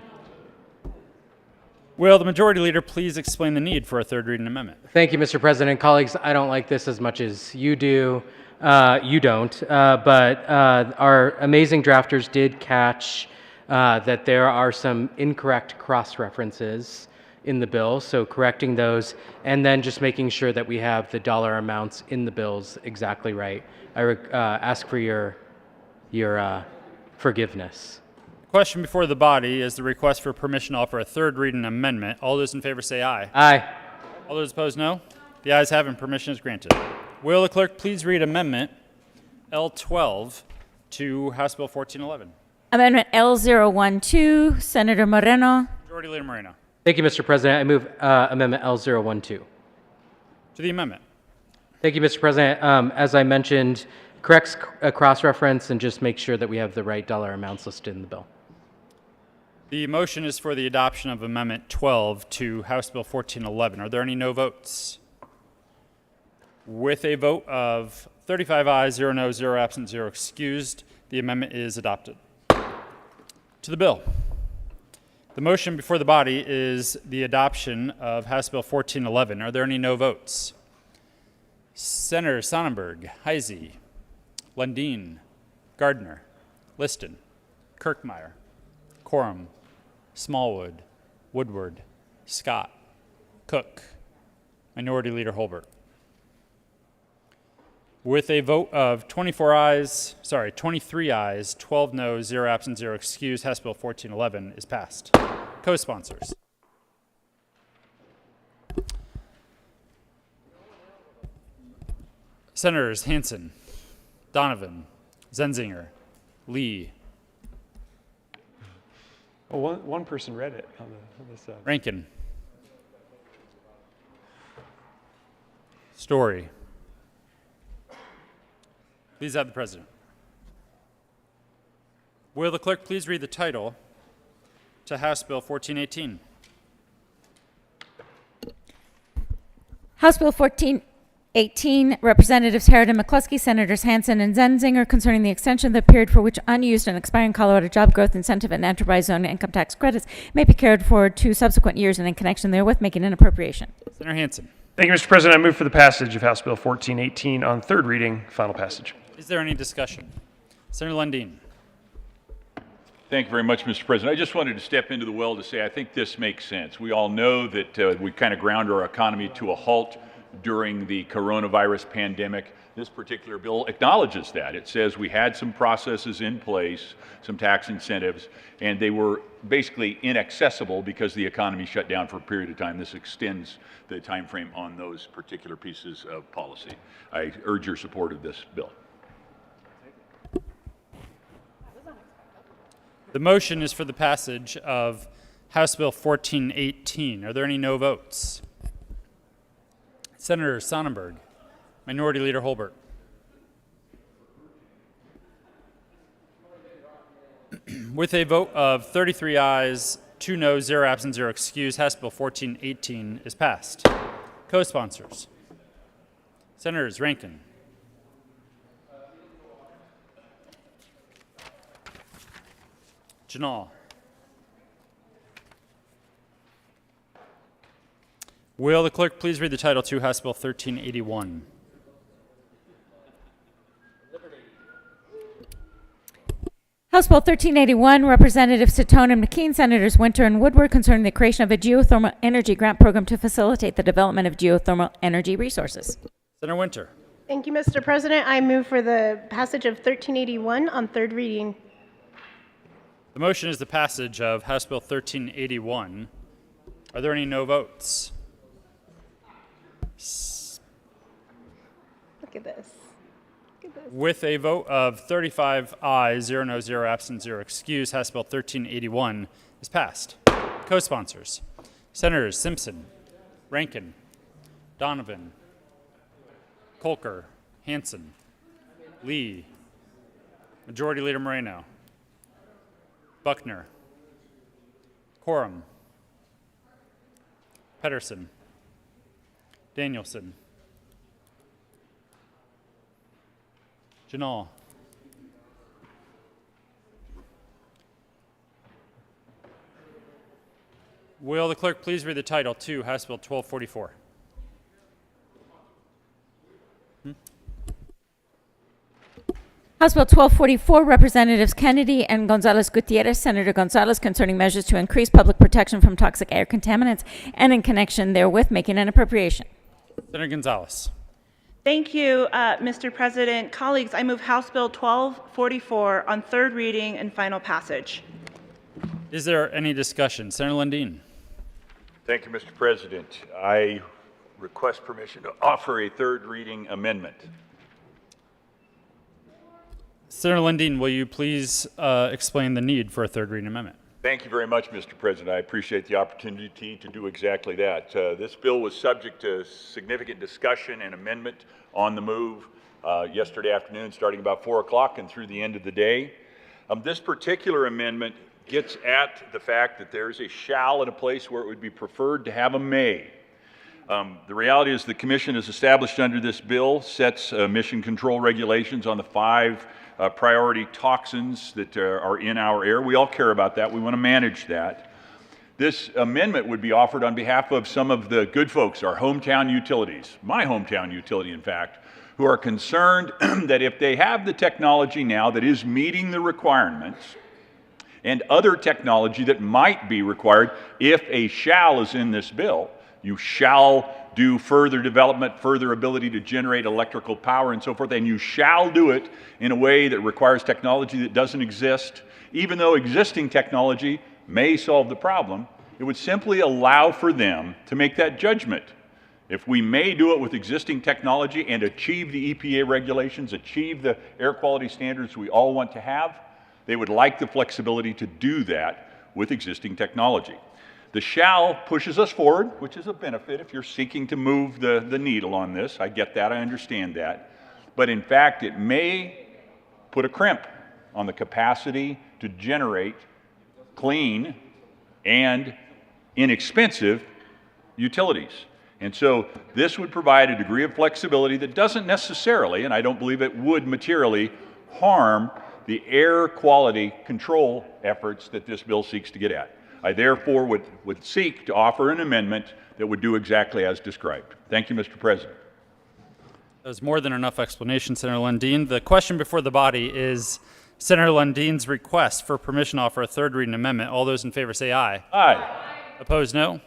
Will the Majority Leader please explain the need for a third reading amendment? Thank you, Mr. President. Colleagues, I don't like this as much as you do. You don't. But our amazing drafters did catch that there are some incorrect cross-references in the bill, so correcting those, and then just making sure that we have the dollar amounts in the bills exactly right. I ask for your forgiveness. The question before the body is the request for permission to offer a third reading amendment. All those in favor say aye. Aye. All those opposed, no. The ayes have it and permission is granted. Will the clerk please read Amendment L12 to House Bill 1411? Amendment L012, Senator Moreno. Majority Leader Moreno. Thank you, Mr. President. I move Amendment L012. To the amendment. Thank you, Mr. President. As I mentioned, corrects a cross-reference and just make sure that we have the right dollar amounts listed in the bill. The motion is for the adoption of Amendment 12 to House Bill 1411. Are there any no votes? With a vote of 35 ayes, 0 no, 0 absent, 0 excused, the amendment is adopted. To the bill. The motion before the body is the adoption of House Bill 1411. Are there any no votes? Senator Sonnenberg, Heisey, Lundin, Gardner, Liston, Kirkmeyer, Quorum, Smallwood, Woodward, Scott, Cook, Minority Leader Holbert. With a vote of 23 ayes, 12 no, 0 absent, 0 excused, House Bill 1411 is passed. Co-sponsors. Senators Hansen, Donovan, Zenzinger, Lee, Well, one person read it on this side. Rankin, Story. Please have the president. Will the clerk please read the title to House Bill 1418? House Bill 1418, Representatives Harrod and McCluskey, Senators Hansen and Zenzinger, concerning the extension of the period for which unused and expiring Colorado job growth incentive and enterprise zone income tax credits may be carried forward to subsequent years and in connection therewith making an appropriation. Senator Hansen. Thank you, Mr. President. I move for the passage of House Bill 1418 on third reading, final passage. Is there any discussion? Senator Lundin. Thank you very much, Mr. President. I just wanted to step into the well to say I think this makes sense. We all know that we kind of ground our economy to a halt during the coronavirus pandemic. This particular bill acknowledges that. It says we had some processes in place, some tax incentives, and they were basically inaccessible because the economy shut down for a period of time. This extends the time frame on those particular pieces of policy. I urge your support of this bill. The motion is for the passage of House Bill 1418. Are there any no votes? Senator Sonnenberg, Minority Leader Holbert. With a vote of 33 ayes, 2 no, 0 absent, 0 excused, House Bill 1418 is passed. Co-sponsors. Senators Rankin, Janal, will the clerk please read the title to House Bill 1381? House Bill 1381, Representatives Satone and McKean, Senators Winter and Woodward, concerning the creation of a geothermal energy grant program to facilitate the development of geothermal energy resources. Senator Winter. Thank you, Mr. President. I move for the passage of 1381 on third reading. The motion is the passage of House Bill 1381. Are there any no votes? Look at this. With a vote of 35 ayes, 0 no, 0 absent, 0 excused, House Bill 1381 is passed. Co-sponsors. Senators Simpson, Rankin, Donovan, Colker, Hanson, Lee, Majority Leader Moreno, Buckner, Quorum, Pedersen, Danielson, Janal, will the clerk please read the title to House Bill 1244? House Bill 1244, Representatives Kennedy and Gonzalez Gutierrez, Senator Gonzalez, concerning measures to increase public protection from toxic air contaminants and in connection therewith making an appropriation. Senator Gonzalez. Thank you, Mr. President. Colleagues, I move House Bill 1244 on third reading and final passage. Is there any discussion? Senator Lundin. Thank you, Mr. President. I request permission to offer a third reading amendment. Senator Lundin, will you please explain the need for a third reading amendment? Thank you very much, Mr. President. I appreciate the opportunity to do exactly that. This bill was subject to significant discussion and amendment on the move yesterday afternoon, starting about 4 o'clock and through the end of the day. This particular amendment gets at the fact that there's a shall in a place where it would be preferred to have a may. The reality is the commission is established under this bill, sets emission control regulations on the 5 priority toxins that are in our air. We all care about that. We want to manage that. This amendment would be offered on behalf of some of the good folks, our hometown utilities, my hometown utility, in fact, who are concerned that if they have the technology now that is meeting the requirements and other technology that might be required, if a shall is in this bill, you shall do further development, further ability to generate electrical power and so forth, and you shall do it in a way that requires technology that doesn't exist. Even though existing technology may solve the problem, it would simply allow for them to make that judgment. If we may do it with existing technology and achieve the EPA regulations, achieve the air quality standards we all want to have, they would like the flexibility to do that with existing technology. The shall pushes us forward, which is a benefit if you're seeking to move the needle on this. I get that, I understand that. But in fact, it may put a crimp on the capacity to generate clean and inexpensive utilities. And so this would provide a degree of flexibility that doesn't necessarily, and I don't believe it would materially, harm the air quality control efforts that this bill seeks to get at. I therefore would seek to offer an amendment that would do exactly as described. Thank you, Mr. President. That was more than enough explanation, Senator Lundin. The question before the body is Senator Lundin's request for permission to offer a third reading amendment. All those in favor say aye. Aye. Opposed, no.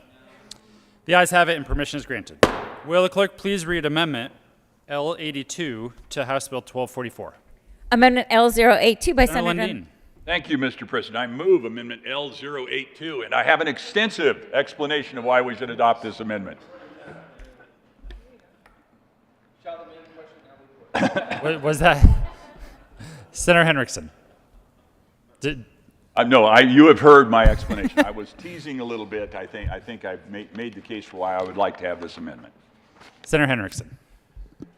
The ayes have it and permission is granted. Will the clerk please read Amendment L82 to House Bill 1244? Amendment L082 by Senator Senator Lundin. Thank you, Mr. President. I move Amendment L082, and I have an extensive explanation of why we should adopt this amendment. Was that Senator Henriksen? No, you have heard my explanation. I was teasing a little bit. I think I've made the case for why I would like to have this amendment. Senator Henriksen.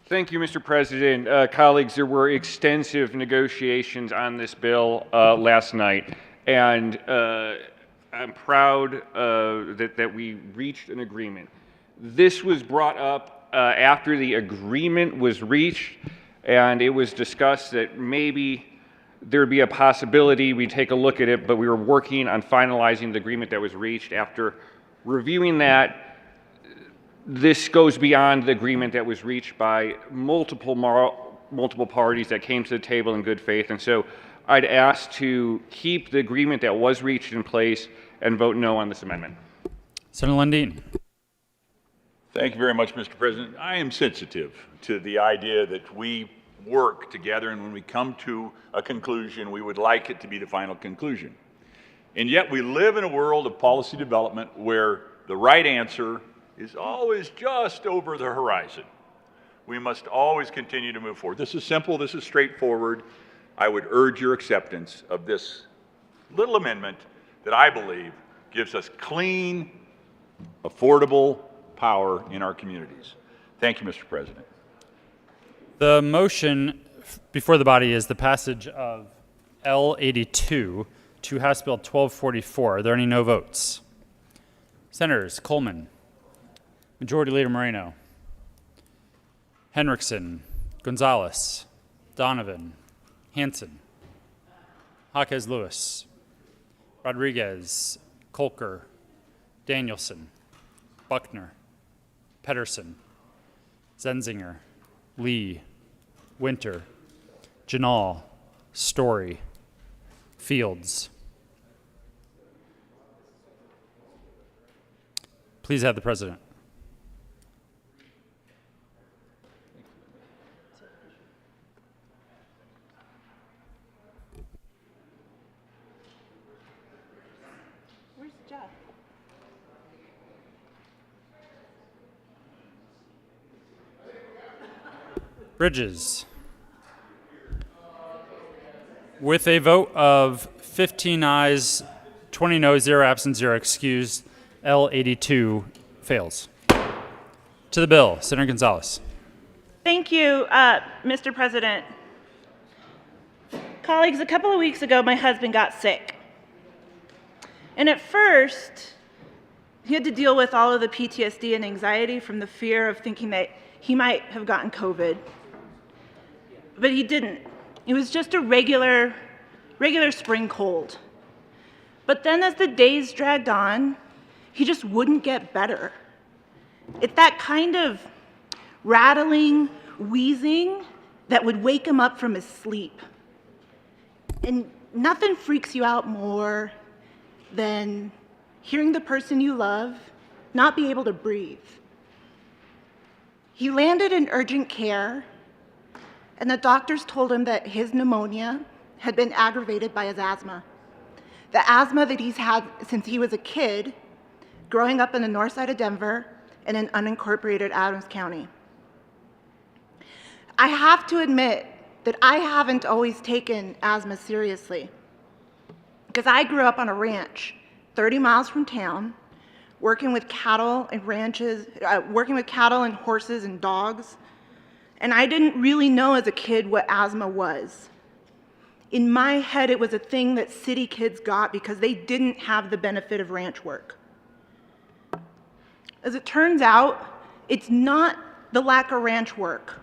Thank you, Mr. President. Colleagues, there were extensive negotiations on this bill last night, and I'm proud that we reached an agreement. This was brought up after the agreement was reached, and it was discussed that maybe there'd be a possibility we take a look at it, but we were working on finalizing the agreement that was reached. After reviewing that, this goes beyond the agreement that was reached by multiple parties that came to the table in good faith. And so I'd ask to keep the agreement that was reached in place and vote no on this amendment. Senator Lundin. Thank you very much, Mr. President. I am sensitive to the idea that we work together, and when we come to a conclusion, we would like it to be the final conclusion. And yet we live in a world of policy development where the right answer is always just over the horizon. We must always continue to move forward. This is simple, this is straightforward. I would urge your acceptance of this little amendment that I believe gives us clean, affordable power in our communities. Thank you, Mr. President. The motion before the body is the passage of L82 to House Bill 1244. Are there any no votes? Senators Coleman, Majority Leader Moreno, Henriksen, Gonzalez, Donovan, Hanson, Jaquez Lewis, Rodriguez, Kolker, Danielson, Buckner, Pedersen, Zenzinger, Lee, Winter, Janal, Story, Fields. Please have the president. Where's Jeff? Bridges. With a vote of 15 ayes, 20 noes, 0 absent, 0 excused, L82 fails. To the bill, Senator Gonzalez. Thank you, Mr. President. Colleagues, a couple of weeks ago, my husband got sick. And at first, he had to deal with all of the PTSD and anxiety from the fear of thinking that he might have gotten COVID. But he didn't. It was just a regular spring cold. But then as the days dragged on, he just wouldn't get better. It's that kind of rattling, wheezing that would wake him up from his sleep. And nothing freaks you out more than hearing the person you love not be able to breathe. He landed in urgent care, and the doctors told him that his pneumonia had been aggravated by his asthma. The asthma that he's had since he was a kid, growing up in the north side of Denver and in unincorporated Adams County. I have to admit that I haven't always taken asthma seriously, because I grew up on a ranch 30 miles from town, working with cattle and horses and dogs, and I didn't really know as a kid what asthma was. In my head, it was a thing that city kids got because they didn't have the benefit of ranch work. As it turns out, it's not the lack of ranch work.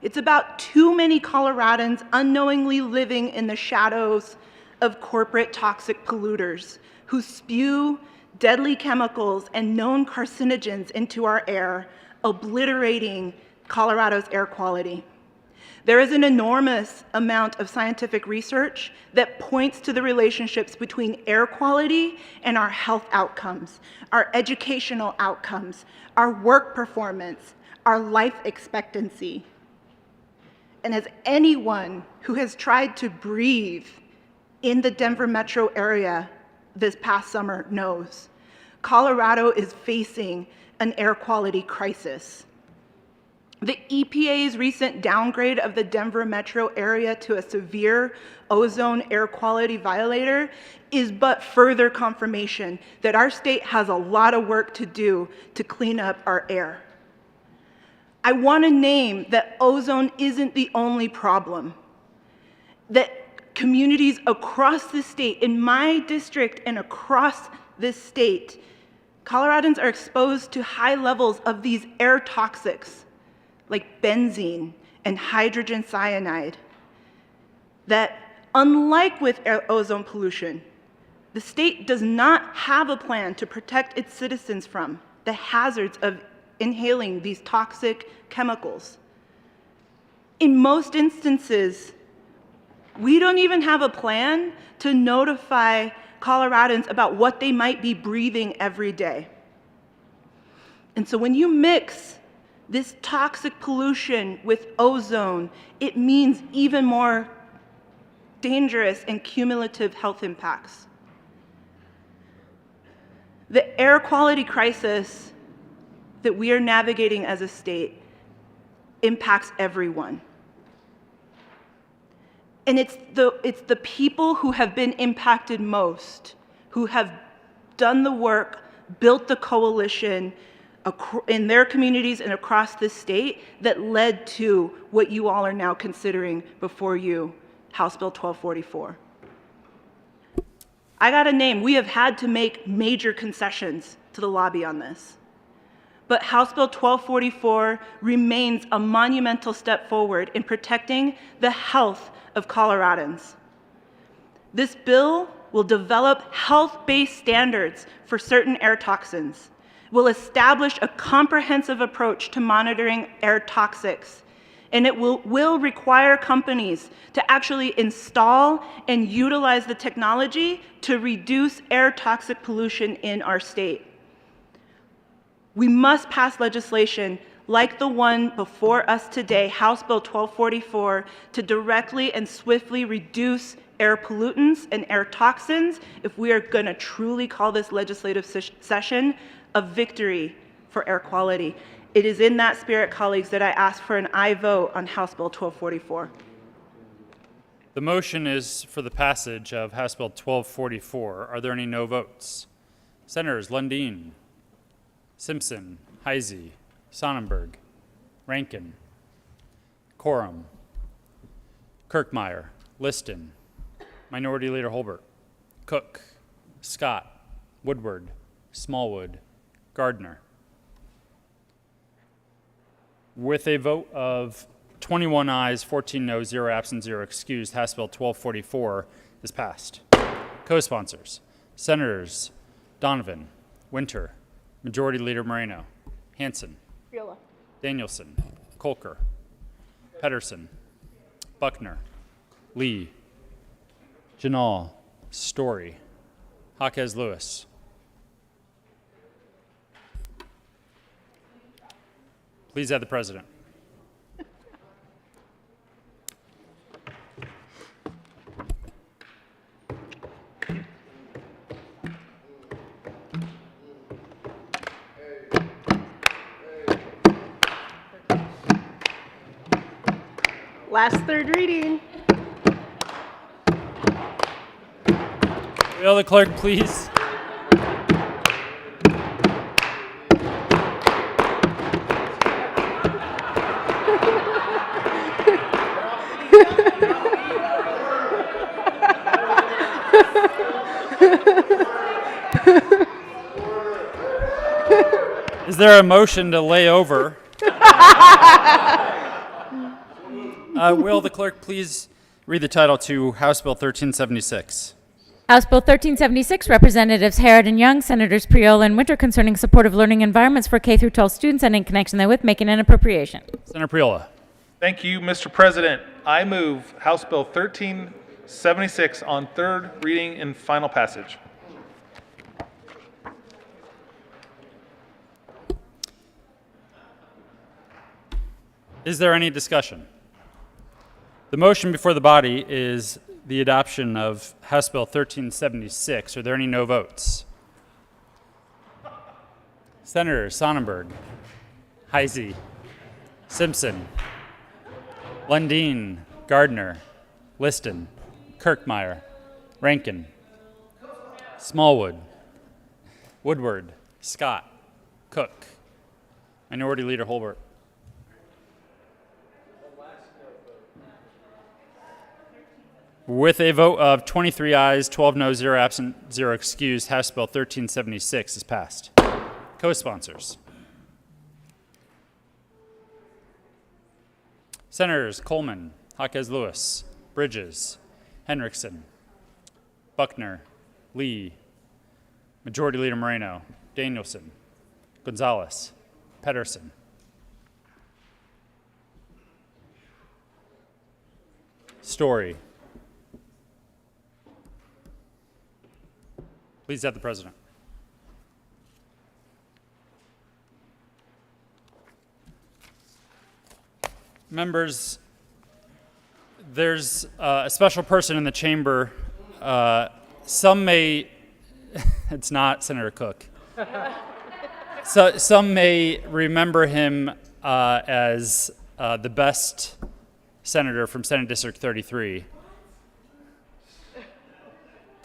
It's about too many Coloradans unknowingly living in the shadows of corporate toxic polluters who spew deadly chemicals and known carcinogens into our air, obliterating Colorado's air quality. There is an enormous amount of scientific research that points to the relationships between air quality and our health outcomes, our educational outcomes, our work performance, our life expectancy. And as anyone who has tried to breathe in the Denver metro area this past summer knows, Colorado is facing an air quality crisis. The EPA's recent downgrade of the Denver metro area to a severe ozone air quality violator is but further confirmation that our state has a lot of work to do to clean up our air. I want to name that ozone isn't the only problem, that communities across the state, in my district and across this state, Coloradans are exposed to high levels of these air toxics like benzene and hydrogen cyanide, that unlike with ozone pollution, the state does not have a plan to protect its citizens from the hazards of inhaling these toxic chemicals. In most instances, we don't even have a plan to notify Coloradans about what they might be breathing every day. And so when you mix this toxic pollution with ozone, it means even more dangerous and cumulative health impacts. The air quality crisis that we are navigating as a state impacts everyone. And it's the people who have been impacted most, who have done the work, built the coalition, in their communities and across this state that led to what you all are now considering before you, House Bill 1244. I got a name. We have had to make major concessions to the lobby on this. But House Bill 1244 remains a monumental step forward in protecting the health of Coloradans. This bill will develop health-based standards for certain air toxins, will establish a comprehensive approach to monitoring air toxics, and it will require companies to actually install and utilize the technology to reduce air toxic pollution in our state. We must pass legislation like the one before us today, House Bill 1244, to directly and swiftly reduce air pollutants and air toxins if we are going to truly call this legislative session a victory for air quality. It is in that spirit, colleagues, that I ask for an aye vote on House Bill 1244. The motion is for the passage of House Bill 1244. Are there any no votes? Senators Lundin, Simpson, Heisey, Sonnenberg, Rankin, Corum, Kirkmeyer, Liston, Minority Leader Holbert, Cook, Scott, Woodward, Smallwood, Gardner. With a vote of 21 ayes, 14 no, 0 absent, 0 excused, House Bill 1244 is passed. Co-sponsors, Senators Donovan, Winter, Majority Leader Moreno, Hansen, Danielson, Kolker, Pedersen, Buckner, Lee, Janal, Story, Jaquez Lewis. Please add the president. Last third reading. Will the clerk please? Is there a motion to lay over? Will the clerk please read the title to House Bill 1376? House Bill 1376, Representatives Harrod and Young, Senators Priola and Winter, concerning supportive learning environments for K through 12 students and in connection therewith making an appropriation. Senator Priola. Thank you, Mr. President. I move House Bill 1376 on third reading and final passage. Is there any discussion? The motion before the body is the adoption of House Bill 1376. Are there any no votes? Senators Sonnenberg, Heisey, Simpson, Lundin, Gardner, Liston, Kirkmeyer, Rankin, Smallwood, Woodward, Scott, Cook, Minority Leader Holbert. With a vote of 23 ayes, 12 no, 0 absent, 0 excused, House Bill 1376 is passed. Co-sponsors. Senators Coleman, Jaquez Lewis, Bridges, Henriksen, Buckner, Lee, Majority Leader Moreno, Danielson, Gonzalez, Pedersen. Story. Please add the president. Members, there's a special person in the chamber. Some may, it's not Senator Cook. So some may remember him as the best senator from Senate District 33.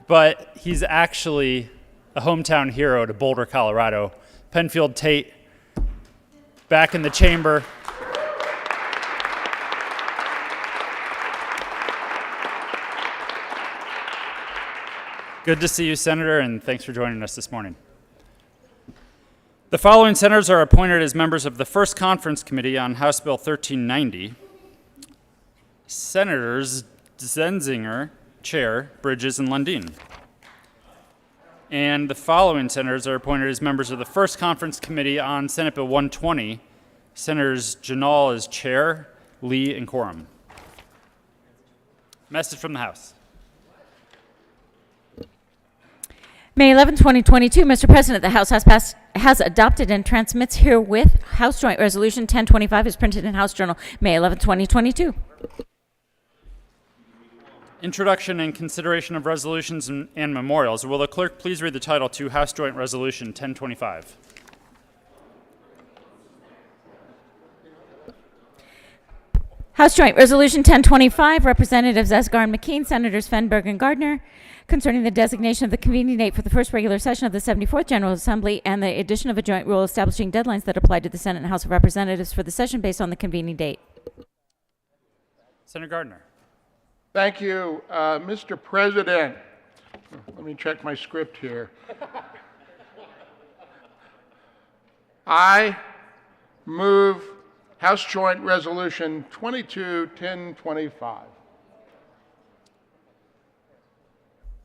But he's actually a hometown hero to Boulder, Colorado. Penfield Tate back in the chamber. Good to see you, Senator, and thanks for joining us this morning. The following senators are appointed as members of the First Conference Committee on House Bill 1390. Senators Zenzinger, Chair, Bridges, and Lundin. And the following senators are appointed as members of the First Conference Committee on Senate Bill 120. Senators Janal as Chair, Lee, and Corum. Message from the House. May 11, 2022, Mr. President, the House has adopted and transmits herewith House Joint Resolution 1025 is printed in House Journal, May 11, 2022. Introduction and consideration of resolutions and memorials. Will the clerk please read the title to House Joint Resolution 1025? House Joint Resolution 1025, Representatives Esgar and McKean, Senators Fenberg and Gardner, concerning the designation of the convening date for the first regular session of the 74th General Assembly and the addition of a joint rule establishing deadlines that apply to the Senate and House of Representatives for the session based on the convening date. Senator Gardner. Thank you, Mr. President. Let me check my script here. I move House Joint Resolution 22-1025.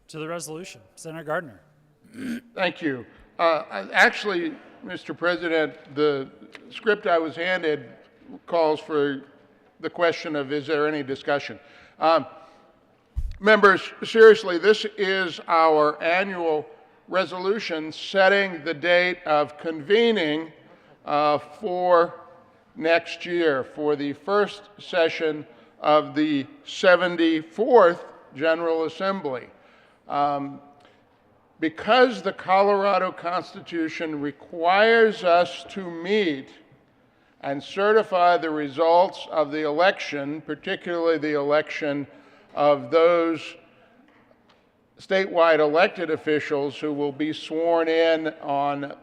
To the resolution, Senator Gardner. Thank you. Actually, Mr. President, the script I was handed calls for the question of is there any discussion? Members, seriously, this is our annual resolution setting the date of convening for next year, for the first session of the 74th General Assembly. Because the Colorado Constitution requires us to meet and certify the results of the election, particularly the election of those statewide elected officials who will be sworn in on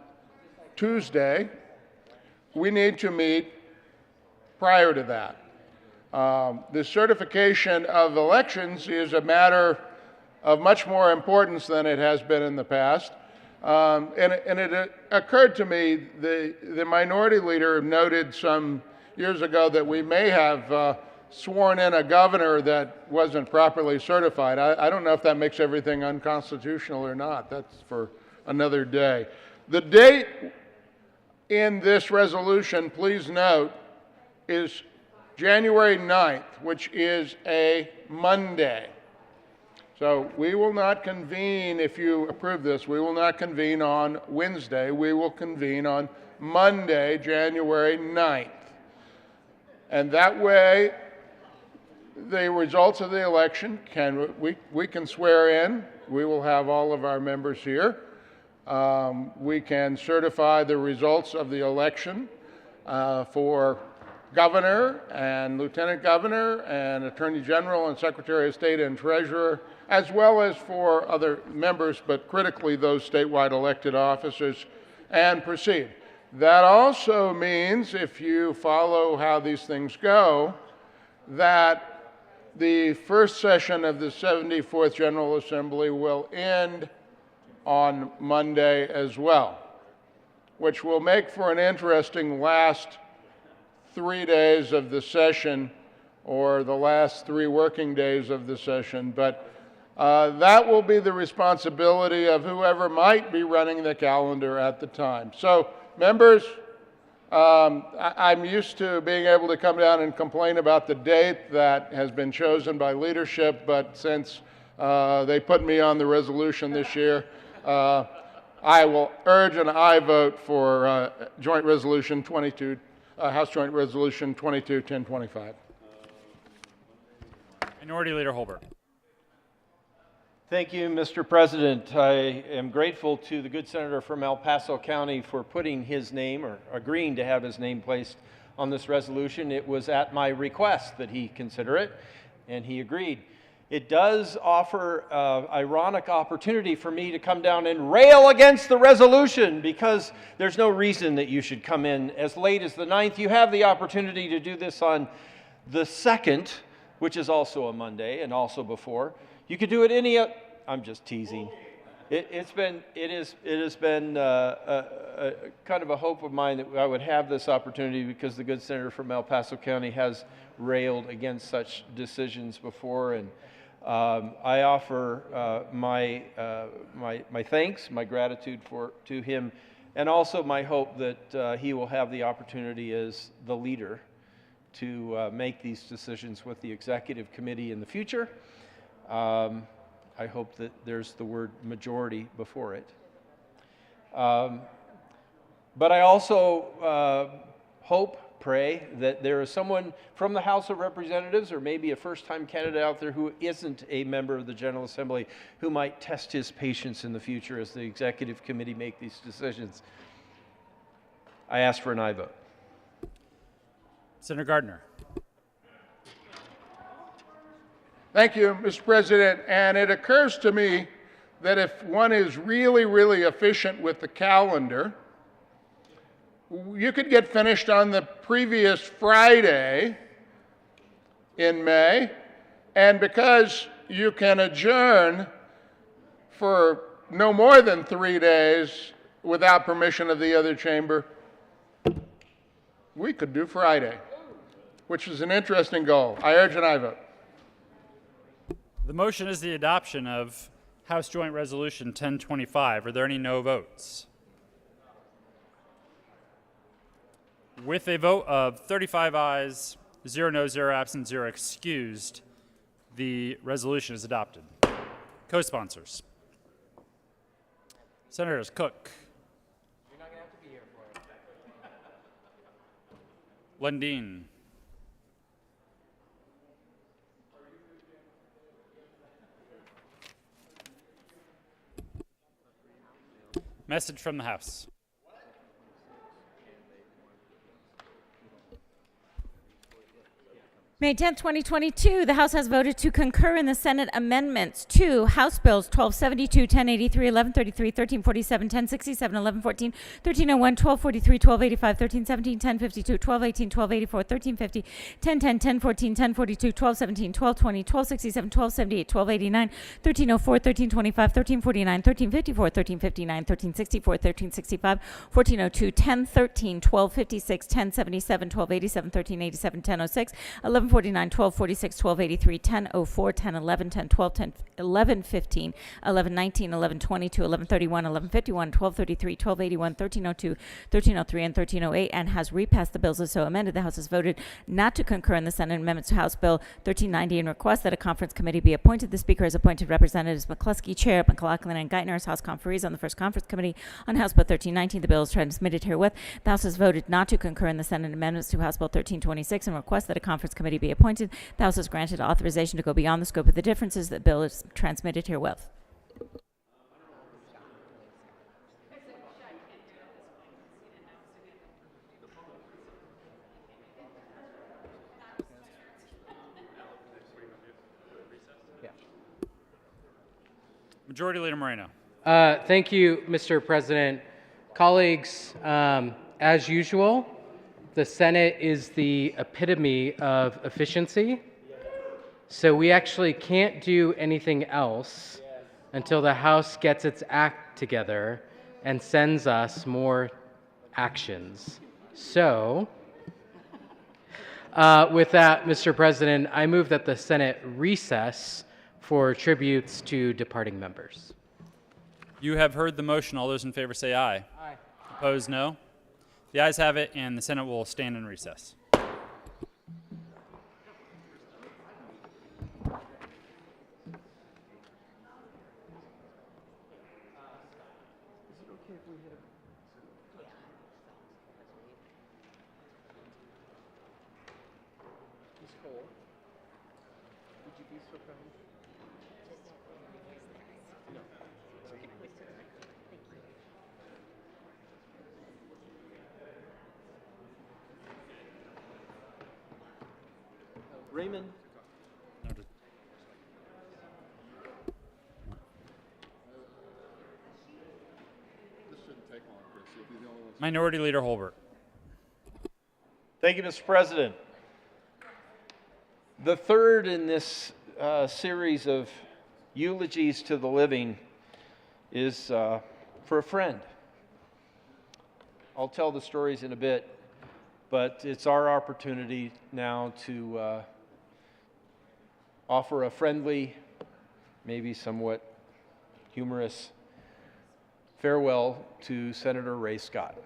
Tuesday, we need to meet prior to that. The certification of elections is a matter of much more importance than it has been in the past. And it occurred to me, the minority leader noted some years ago that we may have sworn in a governor that wasn't properly certified. I don't know if that makes everything unconstitutional or not. That's for another day. The date in this resolution, please note, is January 9th, which is a Monday. So we will not convene, if you approve this, we will not convene on Wednesday. We will convene on Monday, January 9th. And that way, the results of the election, we can swear in. We will have all of our members here. We can certify the results of the election for governor and lieutenant governor and attorney general and secretary of state and treasurer, as well as for other members, but critically those statewide elected officers, and proceed. That also means, if you follow how these things go, that the first session of the 74th General Assembly will end on Monday as well, which will make for an interesting last 3 days of the session, or the last 3 working days of the session. But that will be the responsibility of whoever might be running the calendar at the time. So, members, I'm used to being able to come down and complain about the date that has been chosen by leadership, but since they put me on the resolution this year, I will urge an aye vote for Joint Resolution 22, House Joint Resolution 22-1025. Minority Leader Holbert. Thank you, Mr. President. I am grateful to the good senator from El Paso County for putting his name, or agreeing to have his name placed on this resolution. It was at my request that he consider it, and he agreed. it does offer an ironic opportunity for me to come down and rail against the resolution, because there's no reason that you should come in as late as the 9th. You have the opportunity to do this on the 2nd, which is also a Monday and also before. You could do it I'm just teasing. It has been kind of a hope of mine that I would have this opportunity, because the good senator from El Paso County has railed against such decisions before, and I offer my thanks, my gratitude to him, and also my hope that he will have the opportunity as the leader to make these decisions with the executive committee in the future. I hope that there's the word majority before it. But I also pray that there is someone from the House of Representatives, or maybe a first-time candidate out there who isn't a member of the General Assembly, who might test his patience in the future as the executive committee make these decisions. I ask for an aye vote. Senator Gardner. Thank you, Mr. President. And it occurs to me that if one is really, really efficient with the calendar, you could get finished on the previous Friday in May, and because you can adjourn for no more than 3 days without permission of the other chamber, we could do Friday, which is an interesting goal. I urge an aye vote. The motion is the adoption of House Joint Resolution 1025. Are there any no votes? With a vote of 35 ayes, 0 no, 0 absent, 0 excused, the resolution is adopted. Co-sponsors. Senators Cook. You're not going to have to be here for it. Lundin. Message from the House. May 10th, 2022, the House has voted to concur in the Senate amendments to House Bills 1272, 1083, 1133, 1347, 1067, 1114, 1301, 1243, 1285, 1317, 1052, 1218, 1284, 1350, 1010, 1014, 1042, 1217, 1220, 1267, 1278, 1289, 1304, 1325, 1349, 1354, 1359, 1364, 1365, 1402, 1013, 1256, 1077, 1287, 1387, 1006, 1149, 1246, 1283, 1004, 1011, 1012, 1115, 1119, 1122, 1131, 1151, 1233, 1281, 1302, 1303, and 1308, and has repassed the bills as so amended. The House has voted not to concur in the Senate amendments to House Bill 1390 and request that a conference committee be appointed. The Speaker has appointed Representatives McCluskey, Chair, McLaughlin, and Geithner as House conferees on the first conference committee on House Bill 1319. The bill is transmitted herewith. The House has voted not to concur in the Senate amendments to House Bill 1326 and request that a conference committee be appointed. The House has granted authorization to go beyond the scope of the differences. The bill is transmitted herewith. Majority Leader Moreno. Thank you, Mr. President. Colleagues, as usual, the Senate is the epitome of efficiency. So we actually can't do anything else until the House gets its act together and sends us more actions. So, with that, Mr. President, I move that the Senate recess for tributes to departing members. You have heard the motion. All those in favor say aye. Aye. Opposed, no. The ayes have it, and the Senate will stand in recess. Raymond. Minority Leader Holbert. Thank you, Mr. President. The third in this series of eulogies to the living is for a friend. I'll tell the stories in a bit, but it's our opportunity now to offer a friendly, maybe somewhat humorous farewell to Senator Ray Scott.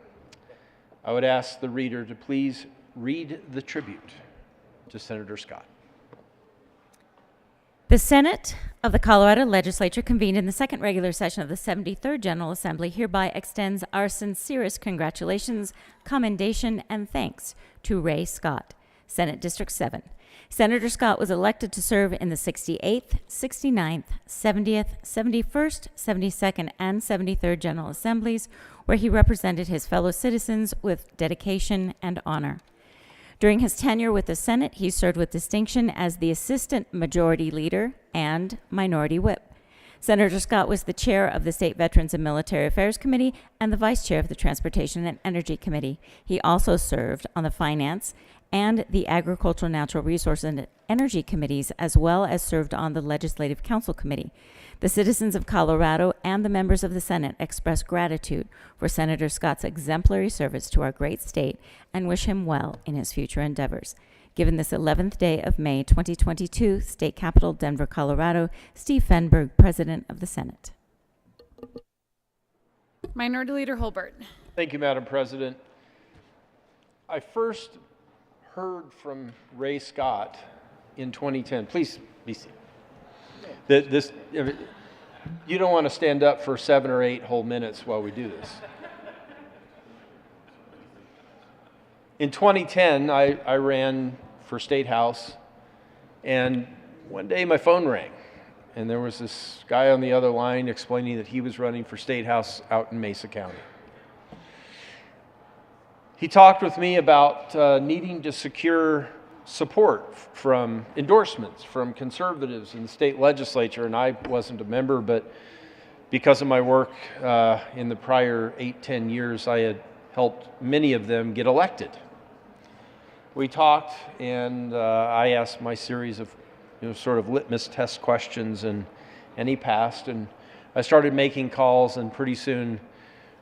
I would ask the reader to please read the tribute to Senator Scott. The Senate of the Colorado Legislature convened in the second regular session of the 73rd General Assembly hereby extends our sincerest congratulations, commendation, and thanks to Ray Scott, Senate District 7. Senator Scott was elected to serve in the 68th, 69th, 70th, 71st, 72nd, and 73rd General Assemblies, where he represented his fellow citizens with dedication and honor. During his tenure with the Senate, he served with distinction as the Assistant Majority Leader and Minority Whip. Senator Scott was the chair of the State Veterans and Military Affairs Committee and the vice chair of the Transportation and Energy Committee. He also served on the Finance and the Agricultural, Natural Resources and Energy Committees, as well as served on the Legislative Council Committee. The citizens of Colorado and the members of the Senate express gratitude for Senator Scott's exemplary service to our great state and wish him well in his future endeavors. Given this 11th day of May 2022, State Capitol, Denver, Colorado, Steve Fenberg, President of the Senate. Minority Leader Holbert. Thank you, Madam President. I first heard from Ray Scott in 2010. Please be seated. You don't want to stand up for 7 or 8 whole minutes while we do this. In 2010, I ran for State House, and one day my phone rang, and there was this guy on the other line explaining that he was running for State House out in Mesa County. He talked with me about needing to secure support from endorsements from conservatives in the state legislature, and I wasn't a member, but because of my work in the prior 8-10 years, I had helped many of them get elected. We talked, and I asked my series of sort of litmus test questions, and he passed, and I started making calls, and pretty soon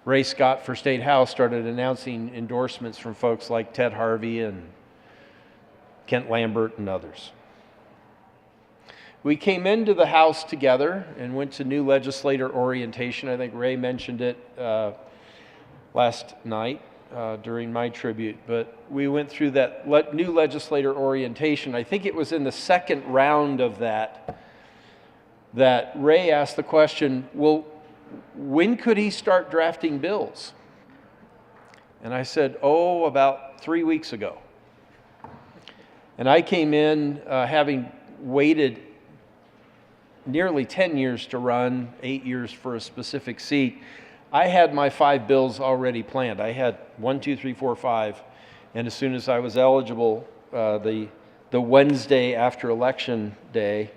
Ray Scott for State House started announcing endorsements from folks like Ted Harvey and Kent Lambert and others. We came into the House together and went to new legislator orientation. I think Ray mentioned it last night during my tribute, but we went through that new legislator orientation. I think it was in the second round of that Ray asked the question, well, when could he start drafting bills? And I said, about 3 weeks ago. And I came in having waited nearly 10 years to run, 8 years for a specific seat. I had my 5 bills already planned. I had 1, 2, 3, 4, 5. And as soon as I was eligible, the Wednesday after Election Day,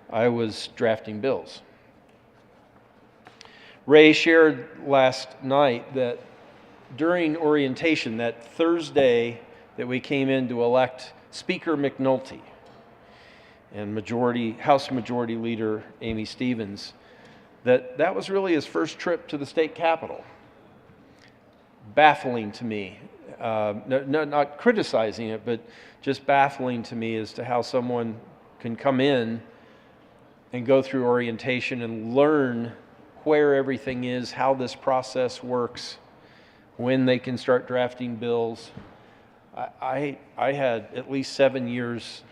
I was drafting bills. Ray shared last night that during orientation, that Thursday that we came in to elect Speaker McNulty and House Majority Leader Amy Stevens, that was really his first trip to the state capitol. Baffling to me, not criticizing it, but just baffling to me as to how someone can come in and go through orientation and learn where everything is, how this process works, when they can start drafting bills. I had at least 7 years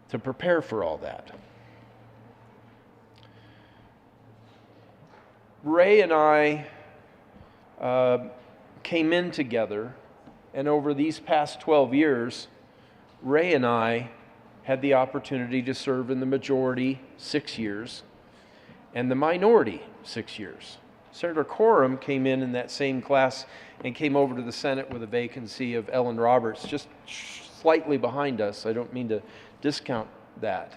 to prepare for all that. Ray and I came in together, and over these past 12 years, Ray and I had the opportunity to serve in the majority 6 years and the minority 6 years. Senator Coram came in that same class and came over to the Senate with a vacancy of Ellen Roberts, just slightly behind us. I don't mean to discount that.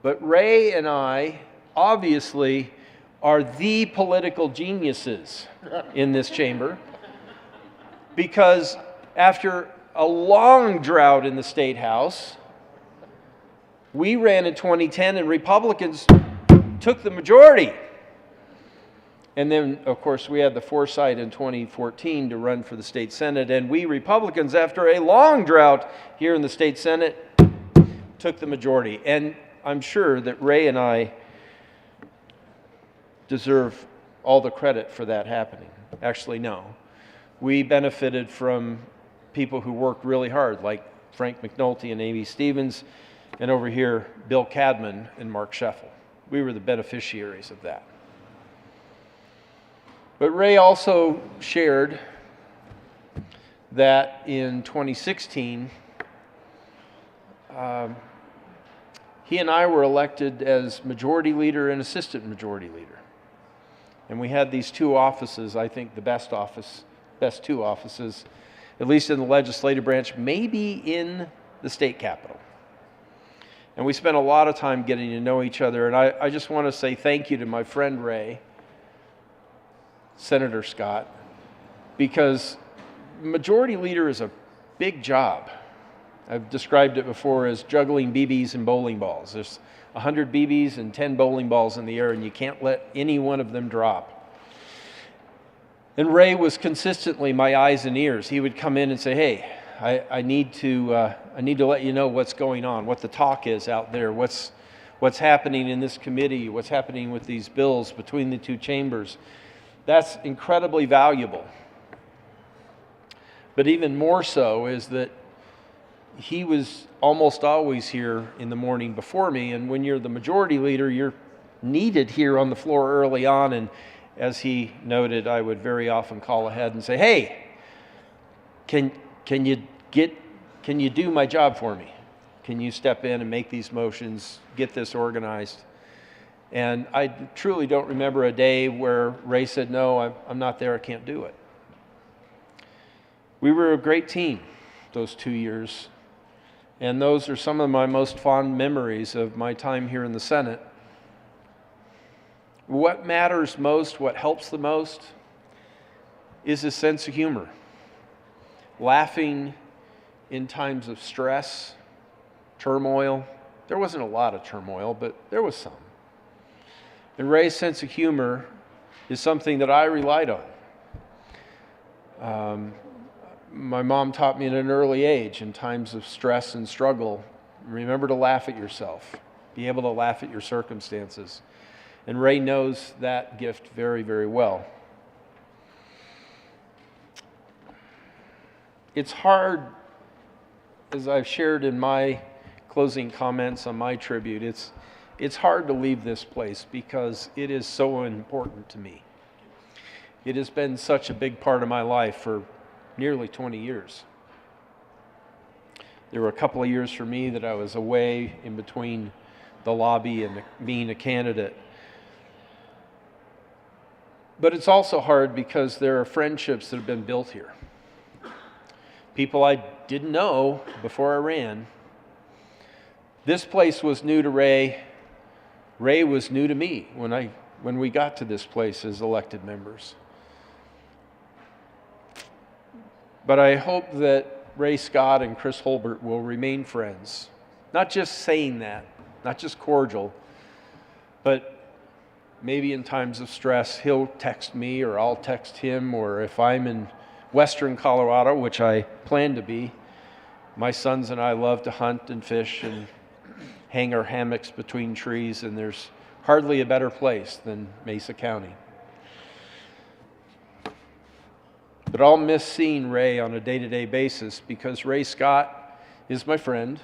But Ray and I, obviously, are the political geniuses in this chamber, because after a long drought in the State House, we ran in 2010 and Republicans took the majority. And then, of course, we had the foresight in 2014 to run for the state Senate, and we Republicans, after a long drought here in the state Senate, took the majority. And I'm sure that Ray and I deserve all the credit for that happening. Actually, no. We benefited from people who worked really hard, like Frank McNulty and Amy Stevens, and over here, Bill Cadman and Mark Scheffel. We were the beneficiaries of that. But Ray also shared that in 2016, he and I were elected as majority leader and assistant majority leader. And we had these two offices, I think the best two offices, at least in the legislative branch, maybe in the state capitol. And we spent a lot of time getting to know each other. And I just want to say thank you to my friend Ray, Senator Scott, because majority leader is a big job. I've described it before as juggling BBs and bowling balls. There's 100 BBs and 10 bowling balls in the air, and you can't let any one of them drop. And Ray was consistently my eyes and ears. He would come in and say, hey, I need to let you know what's going on, what the talk is out there, what's happening in this committee, what's happening with these bills between the two chambers. That's incredibly valuable. But even more so is that he was almost always here in the morning before me, and when you're the majority leader, you're needed here on the floor early on, and as he noted, I would very often call ahead and say, hey, can you do my job for me? Can you step in and make these motions, get this organized? And I truly don't remember a day where Ray said, no, I'm not there, I can't do it. We were a great team those 2 years. And those are some of my most fond memories of my time here in the Senate. What matters most, what helps the most, is a sense of humor. Laughing in times of stress, turmoil. There wasn't a lot of turmoil, but there was some. And Ray's sense of humor is something that I relied on. My mom taught me at an early age, in times of stress and struggle, remember to laugh at yourself. Be able to laugh at your circumstances. And Ray knows that gift very, very well. It's hard, as I've shared in my closing comments on my tribute, it's hard to leave this place because it is so important to me. It has been such a big part of my life for nearly 20 years. There were a couple of years for me that I was away in between the lobby and being a candidate. But it's also hard because there are friendships that have been built here. People I didn't know before I ran. This place was new to Ray. Ray was new to me when we got to this place as elected members. But I hope that Ray Scott and Chris Holbert will remain friends. Not just saying that, not just cordial, but maybe in times of stress, he'll text me or I'll text him, or if I'm in western Colorado, which I plan to be, my sons and I love to hunt and fish and hang our hammocks between trees, and there's hardly a better place than Mesa County. But I'll miss seeing Ray on a day-to-day basis because Ray Scott is my friend.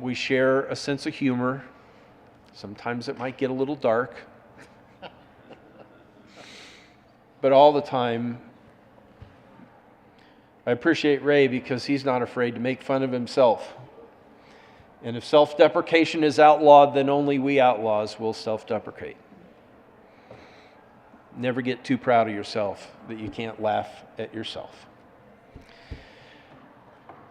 We share a sense of humor. Sometimes it might get a little dark. But all the time, I appreciate Ray because he's not afraid to make fun of himself. And if self-deprecation is outlawed, then only we outlaws will self-deprecate. Never get too proud of yourself that you can't laugh at yourself.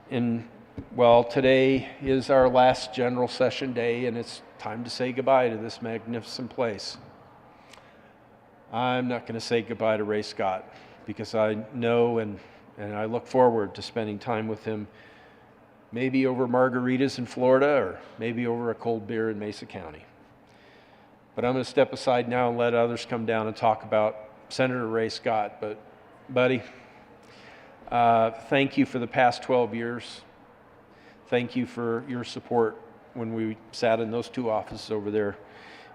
And, well, today is our last general session day, and it's time to say goodbye to this magnificent place. I'm not going to say goodbye to Ray Scott, because I know and I look forward to spending time with him, maybe over margaritas in Florida or maybe over a cold beer in Mesa County. But I'm going to step aside now and let others come down and talk about Senator Ray Scott. But, buddy, thank you for the past 12 years. Thank you for your support when we sat in those two offices over there.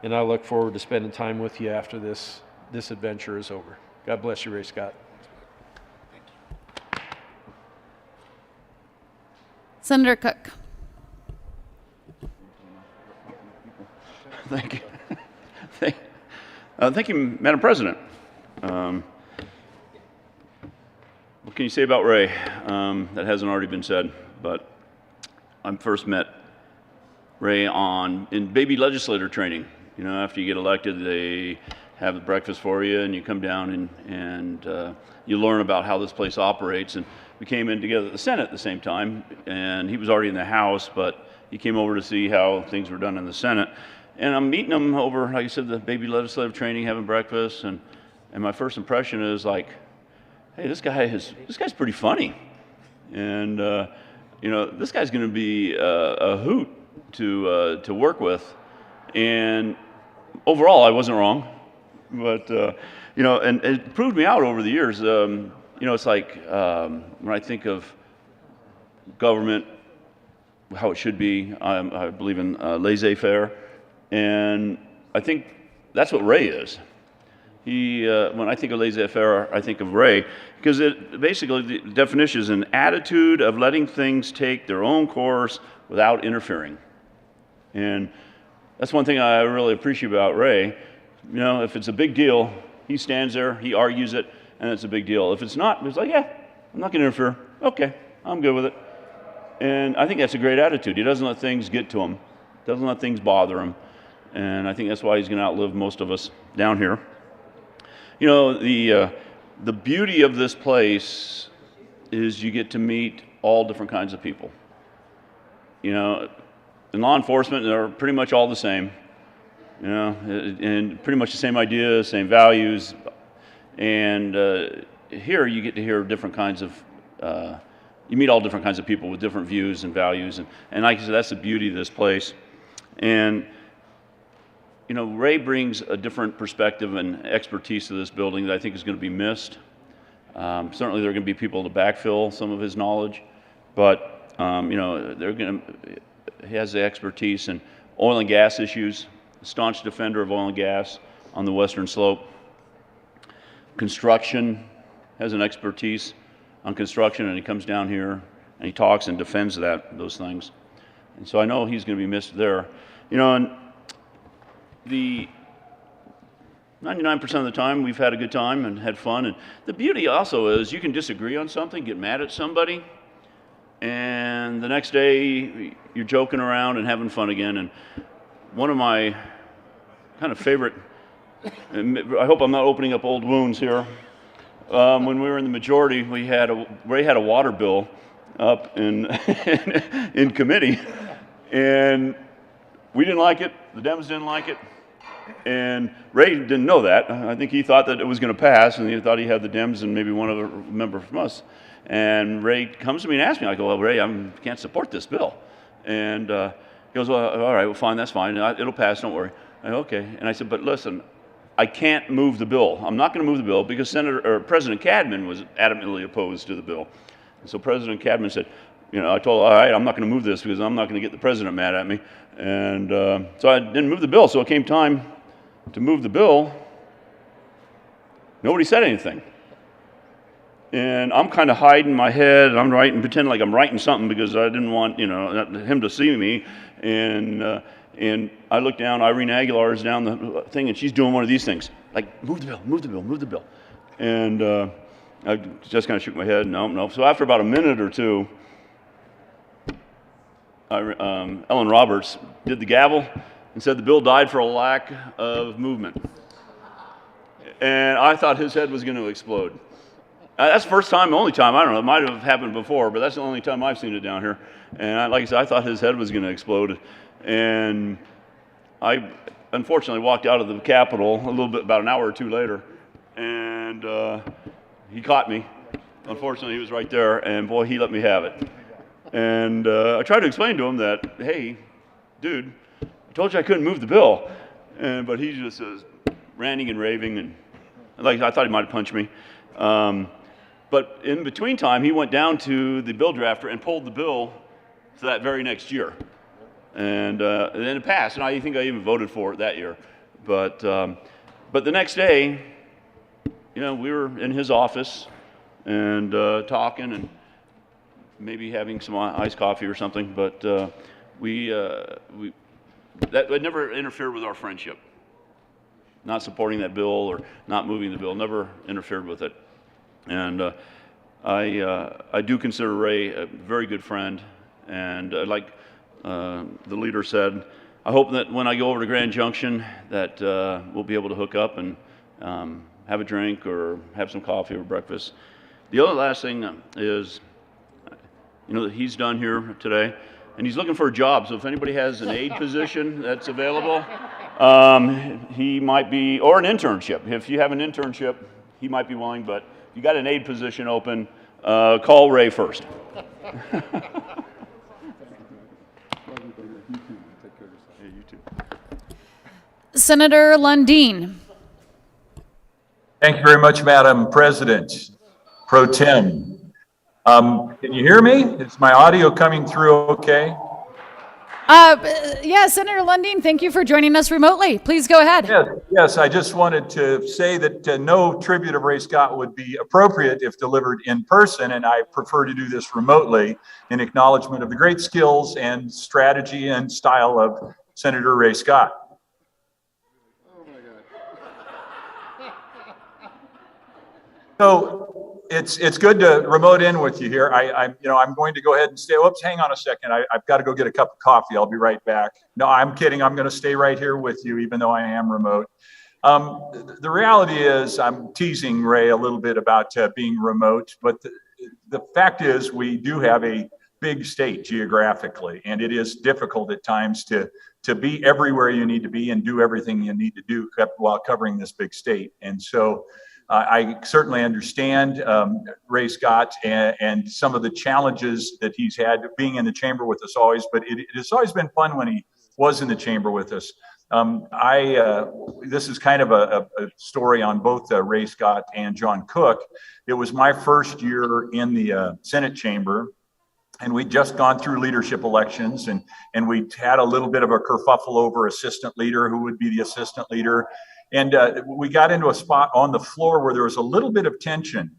And I look forward to spending time with you after this adventure is over. God bless you, Ray Scott. Senator Cook. Thank you. Thank you, Madam President. What can you say about Ray that hasn't already been said? But I first met Ray in baby legislator training. You know, after you get elected, they have breakfast for you, and you come down and you learn about how this place operates. And we came in together at the Senate at the same time, and he was already in the House, but he came over to see how things were done in the Senate. And I'm meeting him over, like you said, the baby legislative training, having breakfast, and my first impression is like, hey, this guy's pretty funny, and you know, this guy's going to be a hoot to work with. And overall, I wasn't wrong, but you know, and it proved me out over the years. You know, it's like when I think of government, how it should be, I believe in laissez-faire. And I think that's what Ray is. When I think of laissez-faire, I think of Ray, because basically the definition is an attitude of letting things take their own course without interfering. And that's one thing I really appreciate about Ray. You know, if it's a big deal, he stands there, he argues it, and it's a big deal. If it's not, it's like, yeah, I'm not going to interfere. Okay, I'm good with it. And I think that's a great attitude. He doesn't let things get to him, doesn't let things bother him. And I think that's why he's going to outlive most of us down here. You know, the beauty of this place is you get to meet all different kinds of people. You know, in law enforcement, they're pretty much all the same. You know, and pretty much the same ideas, same values. And here you get to hear different kinds of, you meet all different kinds of people with different views and values. And like I said, that's the beauty of this place. And you know, Ray brings a different perspective and expertise to this building that I think is going to be missed. Certainly there are going to be people to backfill some of his knowledge, but you know, he has the expertise in oil and gas issues, a staunch defender of oil and gas on the Western Slope. Construction, has an expertise on construction, and he comes down here and he talks and defends those things. And so I know he's going to be missed there. You know, and the 99% of the time we've had a good time and had fun. And the beauty also is you can disagree on something, get mad at somebody, and the next day you're joking around and having fun again. And one of my kind of favorite, I hope I'm not opening up old wounds here. When we were in the majority, Ray had a water bill up in in committee, and we didn't like it. The Dems didn't like it. And Ray didn't know that. I think he thought that it was going to pass, and he thought he had the Dems and maybe one other member from us. And Ray comes to me and asks me, I go, well, Ray, I can't support this bill. And he goes, well, all right, well, fine, that's fine. It'll pass, don't worry. I go, okay. And I said, but listen, I can't move the bill. I'm not going to move the bill because President Cadman was adamantly opposed to the bill. And so President Cadman said, you know, I told him, all right, I'm not going to move this because I'm not going to get the president mad at me. And so I didn't move the bill. So it came time to move the bill. Nobody said anything. And I'm kind of hiding my head. I'm writing, pretending like I'm writing something because I didn't want, you know, him to see me. And I look down, Irene Aguilar is down the thing, and she's doing one of these things, like, move the bill, move the bill, move the bill. And I just kind of shook my head, no. So after about a minute or two, Ellen Roberts did the gavel and said the bill died for a lack of movement. And I thought his head was going to explode. That's the first time, the only time, I don't know, it might have happened before, but that's the only time I've seen it down here. And like I said, I thought his head was going to explode. And I unfortunately walked out of the Capitol a little bit, about an hour or two later, and he caught me. Unfortunately, he was right there, and boy, he let me have it. And I tried to explain to him that, hey, dude, I told you I couldn't move the bill. But he just was ranting and raving, and like I thought he might have punched me. But in between time, he went down to the bill drafter and pulled the bill for that very next year. And then it passed, and I think I even voted for it that year. But the next day, we were in his office and talking and maybe having some iced coffee or something. But that would never interfere with our friendship. Not supporting that bill or not moving the bill never interfered with it. And I do consider Ray a very good friend. And like the leader said, I hope that when I go over to Grand Junction that we'll be able to hook up and have a drink or have some coffee or breakfast. The other last thing is, that he's done here today, and he's looking for a job. So if anybody has an aide position that's available, he might be, or an internship. If you have an internship, he might be willing, but if you got an aide position open, call Ray first. Senator Lundin. Thank you very much, Madam President Pro Tem. Can you hear me? Is my audio coming through okay? Yeah, Senator Lundin, thank you for joining us remotely. Please go ahead. Yes, I just wanted to say that no tribute of Ray Scott would be appropriate if delivered in person, and I prefer to do this remotely in acknowledgement of the great skills and strategy and style of Senator Ray Scott. So it's good to remote in with you here. I'm going to go ahead and stay. Oops, hang on a second. I've got to go get a cup of coffee. I'll be right back. No, I'm kidding. I'm going to stay right here with you, even though I am remote. The reality is, I'm teasing Ray a little bit about being remote, but the fact is, we do have a big state geographically, and it is difficult at times to be everywhere you need to be and do everything you need to do while covering this big state. And so I certainly understand Ray Scott and some of the challenges that he's had being in the chamber with us always, but it has always been fun when he was in the chamber with us. This is kind of a story on both Ray Scott and John Cook. It was my first year in the Senate chamber, and we'd just gone through leadership elections, and we had a little bit of a kerfuffle over assistant leader, who would be the assistant leader. And we got into a spot on the floor where there was a little bit of tension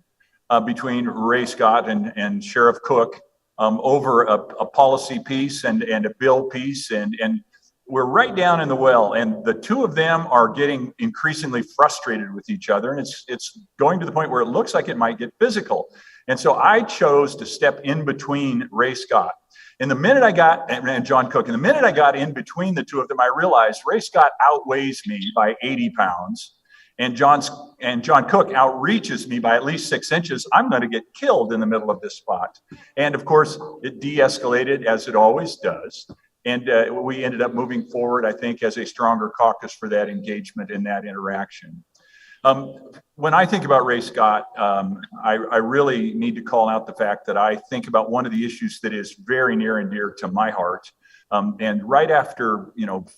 between Ray Scott and Sheriff Cook over a policy piece and a bill piece. And we're right down in the well. And the two of them are getting increasingly frustrated with each other. And it's going to the point where it looks like it might get physical. And so I chose to step in between Ray Scott. And the minute I got, and John Cook, and the minute I got in between the two of them, I realized Ray Scott outweighs me by 80 pounds, and John Cook outreaches me by at least 6 inches. I'm going to get killed in the middle of this spot. And of course, it de-escalated, as it always does. And we ended up moving forward, I think, as a stronger caucus for that engagement in that interaction. When I think about Ray Scott, I really need to call out the fact that I think about one of the issues that is very near and dear to my heart. And right after,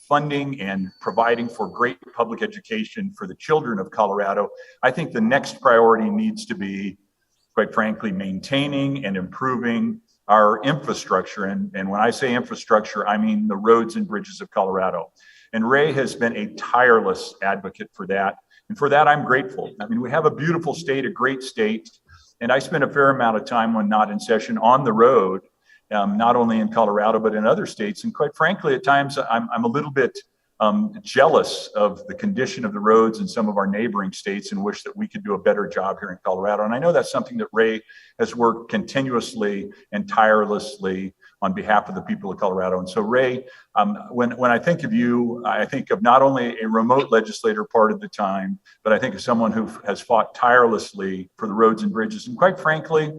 funding and providing for great public education for the children of Colorado, I think the next priority needs to be, quite frankly, maintaining and improving our infrastructure. And when I say infrastructure, I mean the roads and bridges of Colorado. And Ray has been a tireless advocate for that. And for that, I'm grateful. I mean, we have a beautiful state, a great state. And I spend a fair amount of time when not in session on the road, not only in Colorado, but in other states. And quite frankly, at times I'm a little bit jealous of the condition of the roads in some of our neighboring states and wish that we could do a better job here in Colorado. And I know that's something that Ray has worked continuously and tirelessly on behalf of the people of Colorado. And so Ray, when I think of you, I think of not only a remote legislator part of the time, but I think of someone who has fought tirelessly for the roads and bridges. And quite frankly,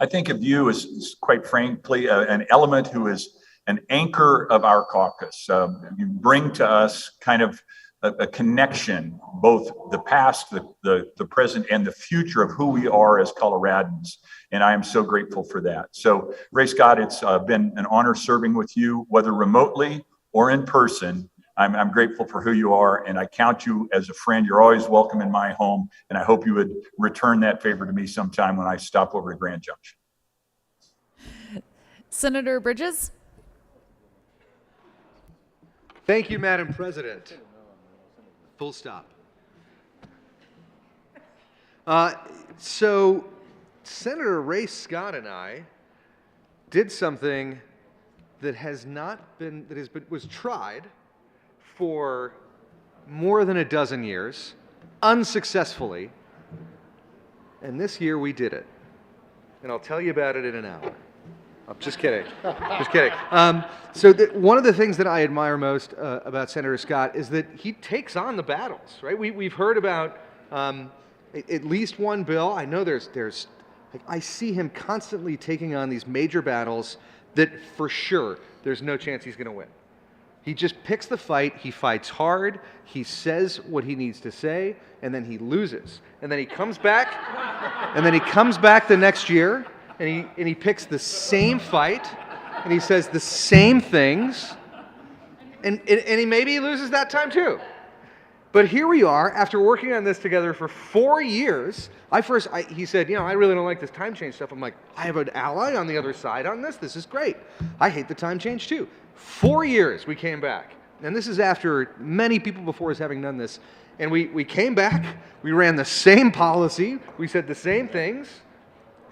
I think of you as quite frankly, an element who is an anchor of our caucus. You bring to us kind of a connection, both the past, the present, and the future of who we are as Coloradans. And I am so grateful for that. So, Ray Scott, it's been an honor serving with you, whether remotely or in person. I'm grateful for who you are, and I count you as a friend. You're always welcome in my home, and I hope you would return that favor to me sometime when I stop over to Grand Junction. Senator Bridges? Thank you, Madam President. Full stop. So Senator Ray Scott and I did something that was tried for more than a dozen years, unsuccessfully, and this year we did it. And I'll tell you about it in an hour. I'm just kidding. Just kidding. One of the things that I admire most about Senator Scott is that he takes on the battles, right? We've heard about at least one bill. I know I see him constantly taking on these major battles that for sure there's no chance he's going to win. He just picks the fight, he fights hard, he says what he needs to say, and then he loses. And then he comes back, the next year, and he picks the same fight, and he says the same things, and maybe he loses that time too. But here we are, after working on this together for 4 years. He said, I really don't like this time change stuff. I'm like, I have an ally on the other side on this. This is great. I hate the time change too. 4 years we came back. And this is after many people before us having done this. And we came back, we ran the same policy, we said the same things,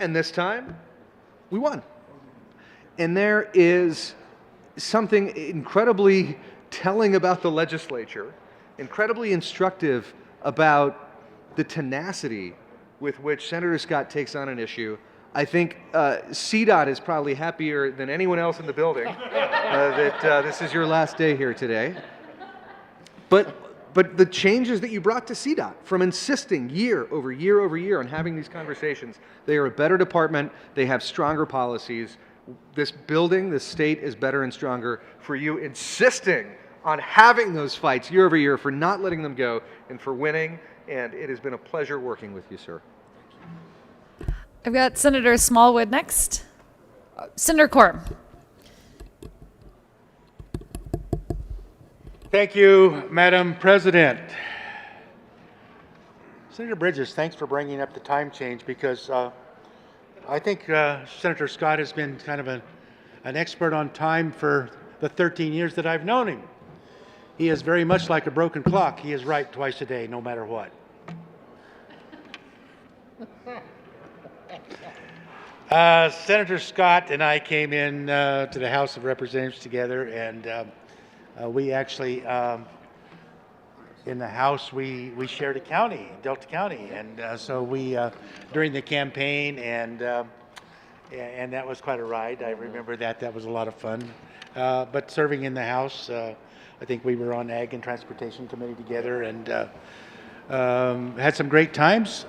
and this time we won. And there is something incredibly telling about the legislature, incredibly instructive about the tenacity with which Senator Scott takes on an issue. I think CDOT is probably happier than anyone else in the building that this is your last day here today. But the changes that you brought to CDOT, from insisting year over year over year on having these conversations, they are a better department, they have stronger policies. This building, this state is better and stronger for you insisting on having those fights year over year, for not letting them go, and for winning. And it has been a pleasure working with you, sir. I've got Senator Smallwood next. Senator Korb. Thank you, Madam President. Senator Bridges, thanks for bringing up the time change, because I think Senator Scott has been kind of an expert on time for the 13 years that I've known him. He is very much like a broken clock. He is right twice a day, no matter what. Senator Scott and I came in to the House of Representatives together, and we actually, in the House, we shared a county, Delta County, and so we, during the campaign, and that was quite a ride. I remember that. That was a lot of fun. But serving in the House, I think we were on Ag and Transportation Committee together, and had some great times.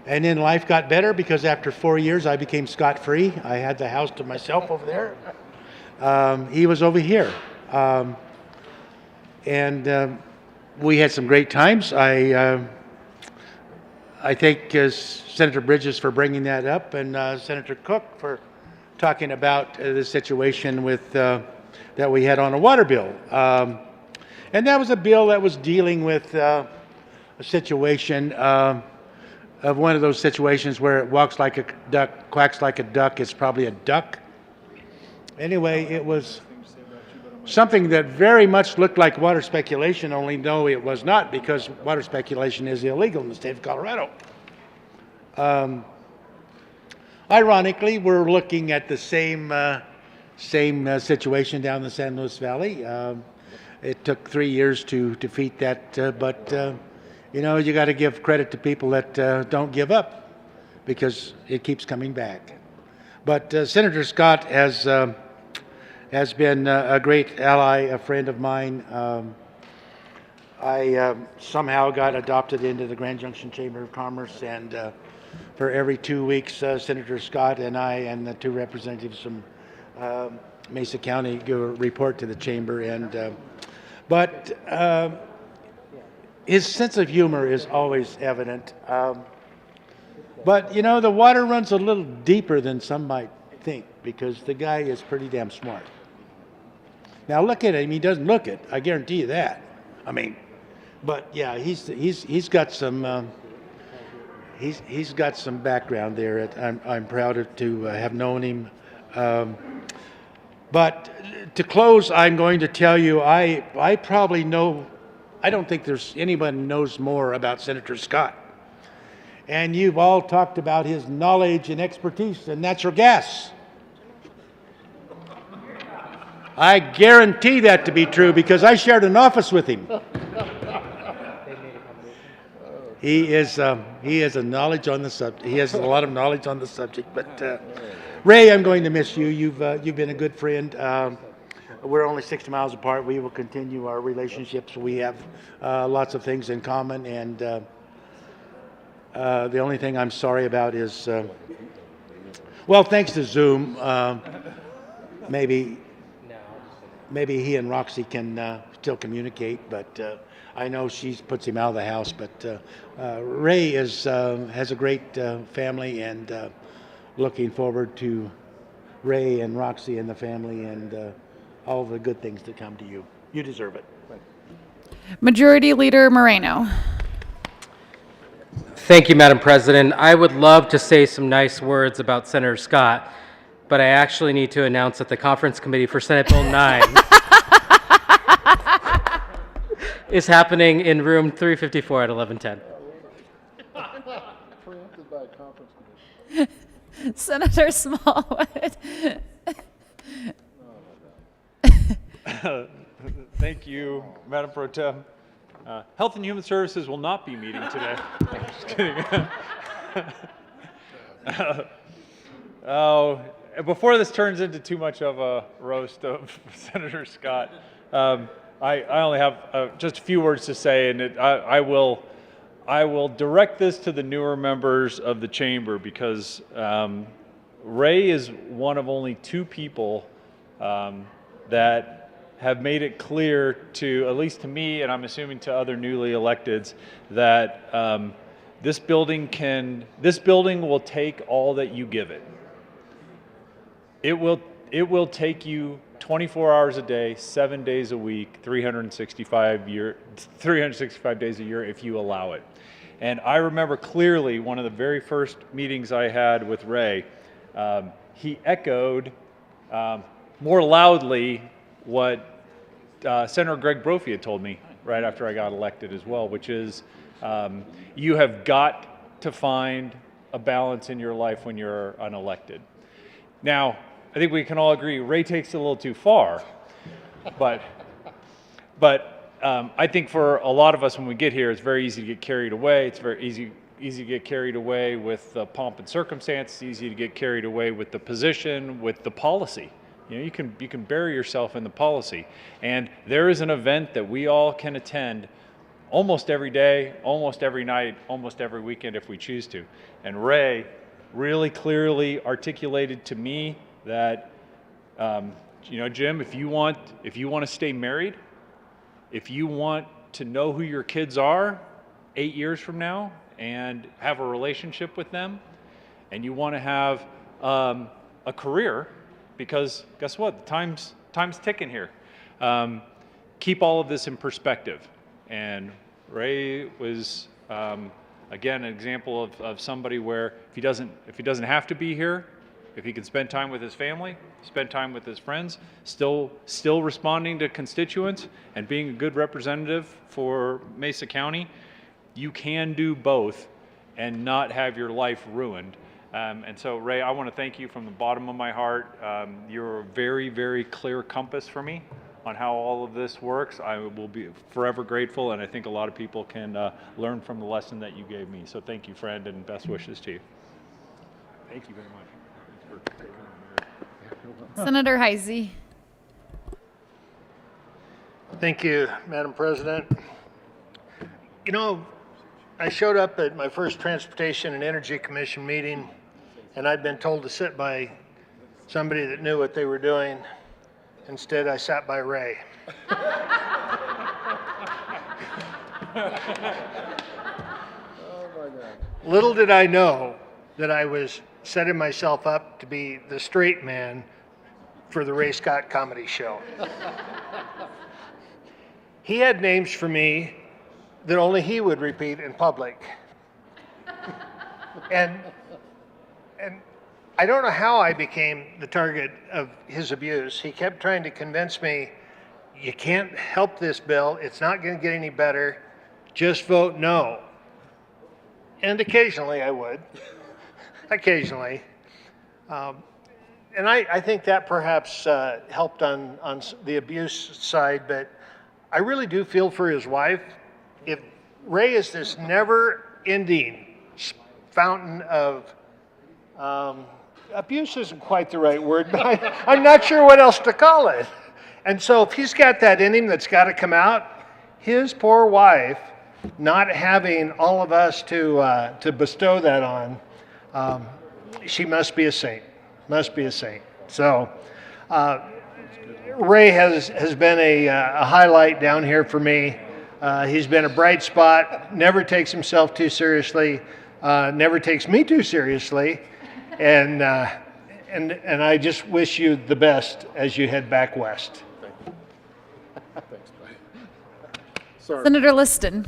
And then life got better, because after 4 years I became scot-free. I had the house to myself over there. He was over here. And we had some great times. I thank Senator Bridges for bringing that up, and Senator Cook for talking about the situation with that we had on a water bill. And that was a bill that was dealing with a situation of one of those situations where it walks like a duck, quacks like a duck. It's probably a duck. Anyway, it was something that very much looked like water speculation, only no, it was not, because water speculation is illegal in the state of Colorado. Ironically, we're looking at the same situation down the San Luis Valley. It took 3 years to defeat that, but you know, you got to give credit to people that don't give up, because it keeps coming back. But Senator Scott has been a great ally, a friend of mine. I somehow got adopted into the Grand Junction Chamber of Commerce, and for every 2 weeks, Senator Scott and I and the two representatives from Mesa County, give a report to the chamber. But his sense of humor is always evident. But, you know, the water runs a little deeper than some might think because the guy is pretty damn smart. Now, look at him. He doesn't look it. I guarantee you that. I mean, but yeah, he's got some he's got some background there. I'm proud to have known him. But to close, I'm going to tell you I probably know. I don't think there's anyone who knows more about Senator Scott. And you've all talked about his knowledge and expertise in natural gas. I guarantee that to be true because I shared an office with him. He is a knowledge on the subject. He has a lot of knowledge on the subject. But Ray, I'm going to miss you. You've been a good friend. We're only 60 miles apart. We will continue our relationships. We have lots of things in common, and the only thing I'm sorry about is, well, thanks to Zoom, maybe he and Roxy can still communicate, but I know she puts him out of the house. But Ray has a great family, and looking forward to Ray and Roxy and the family and all the good things that come to you. You deserve it. Majority Leader Moreno. Thank you, Madam President. I would love to say some nice words about Senator Scott, but I actually need to announce that the Conference Committee for Senate Bill 9 is happening in room 354 at 11:10. Senator Smallwood. Thank you, Madam Pro Tem. Health and Human Services will not be meeting today. Just kidding. Before this turns into too much of a roast of Senator Scott, I only have just a few words to say, and I will direct this to the newer members of the chamber because Ray is one of only two people that have made it clear to, at least to me, and I'm assuming to other newly electeds, that this building will take all that you give it. It will take you 24 hours a day, 7 days a week, 365 days a year if you allow it. And I remember clearly one of the very first meetings I had with Ray, he echoed more loudly what Senator Greg Brophy had told me right after I got elected as well, which is you have got to find a balance in your life when you're unelected. Now, I think we can all agree Ray takes it a little too far, but I think for a lot of us when we get here, it's very easy to get carried away. It's very easy to get carried away with the pomp and circumstance. It's easy to get carried away with the position, with the policy. You know, you can bury yourself in the policy. And there is an event that we all can attend almost every day, almost every night, almost every weekend if we choose to. And Ray really clearly articulated to me that, you know, Jim, if you want to stay married, if you want to know who your kids are 8 years from now and have a relationship with them, and you want to have a career, because guess what? Time's ticking here. Keep all of this in perspective. And Ray was, again, an example of somebody where if he doesn't have to be here, if he can spend time with his family, spend time with his friends, still responding to constituents and being a good representative for Mesa County, you can do both and not have your life ruined. And so, Ray, I want to thank you from the bottom of my heart. You're a very, very clear compass for me on how all of this works. I will be forever grateful, and I think a lot of people can learn from the lesson that you gave me. So thank you, friend, and best wishes to you. Thank you very much. Senator Heisey. Thank you, Madam President. You know, I showed up at my first Transportation and Energy Commission meeting, and I'd been told to sit by somebody that knew what they were doing. Instead, I sat by Ray. Little did I know that I was setting myself up to be the straight man for the Ray Scott comedy show. He had names for me that only he would repeat in public. And I don't know how I became the target of his abuse. He kept trying to convince me, you can't help this bill, it's not going to get any better, just vote no. And occasionally I would, occasionally. And I think that perhaps helped on the abuse side, but I really do feel for his wife. If Ray is this never-ending fountain of abuse isn't quite the right word, but I'm not sure what else to call it. And so if he's got that in him that's got to come out, his poor wife, not having all of us to bestow that on, she must be a saint, must be a saint. So Ray has been a highlight down here for me. He's been a bright spot, never takes himself too seriously, never takes me too seriously, and I just wish you the best as you head back west. Thanks, buddy. Sorry. Senator Liston.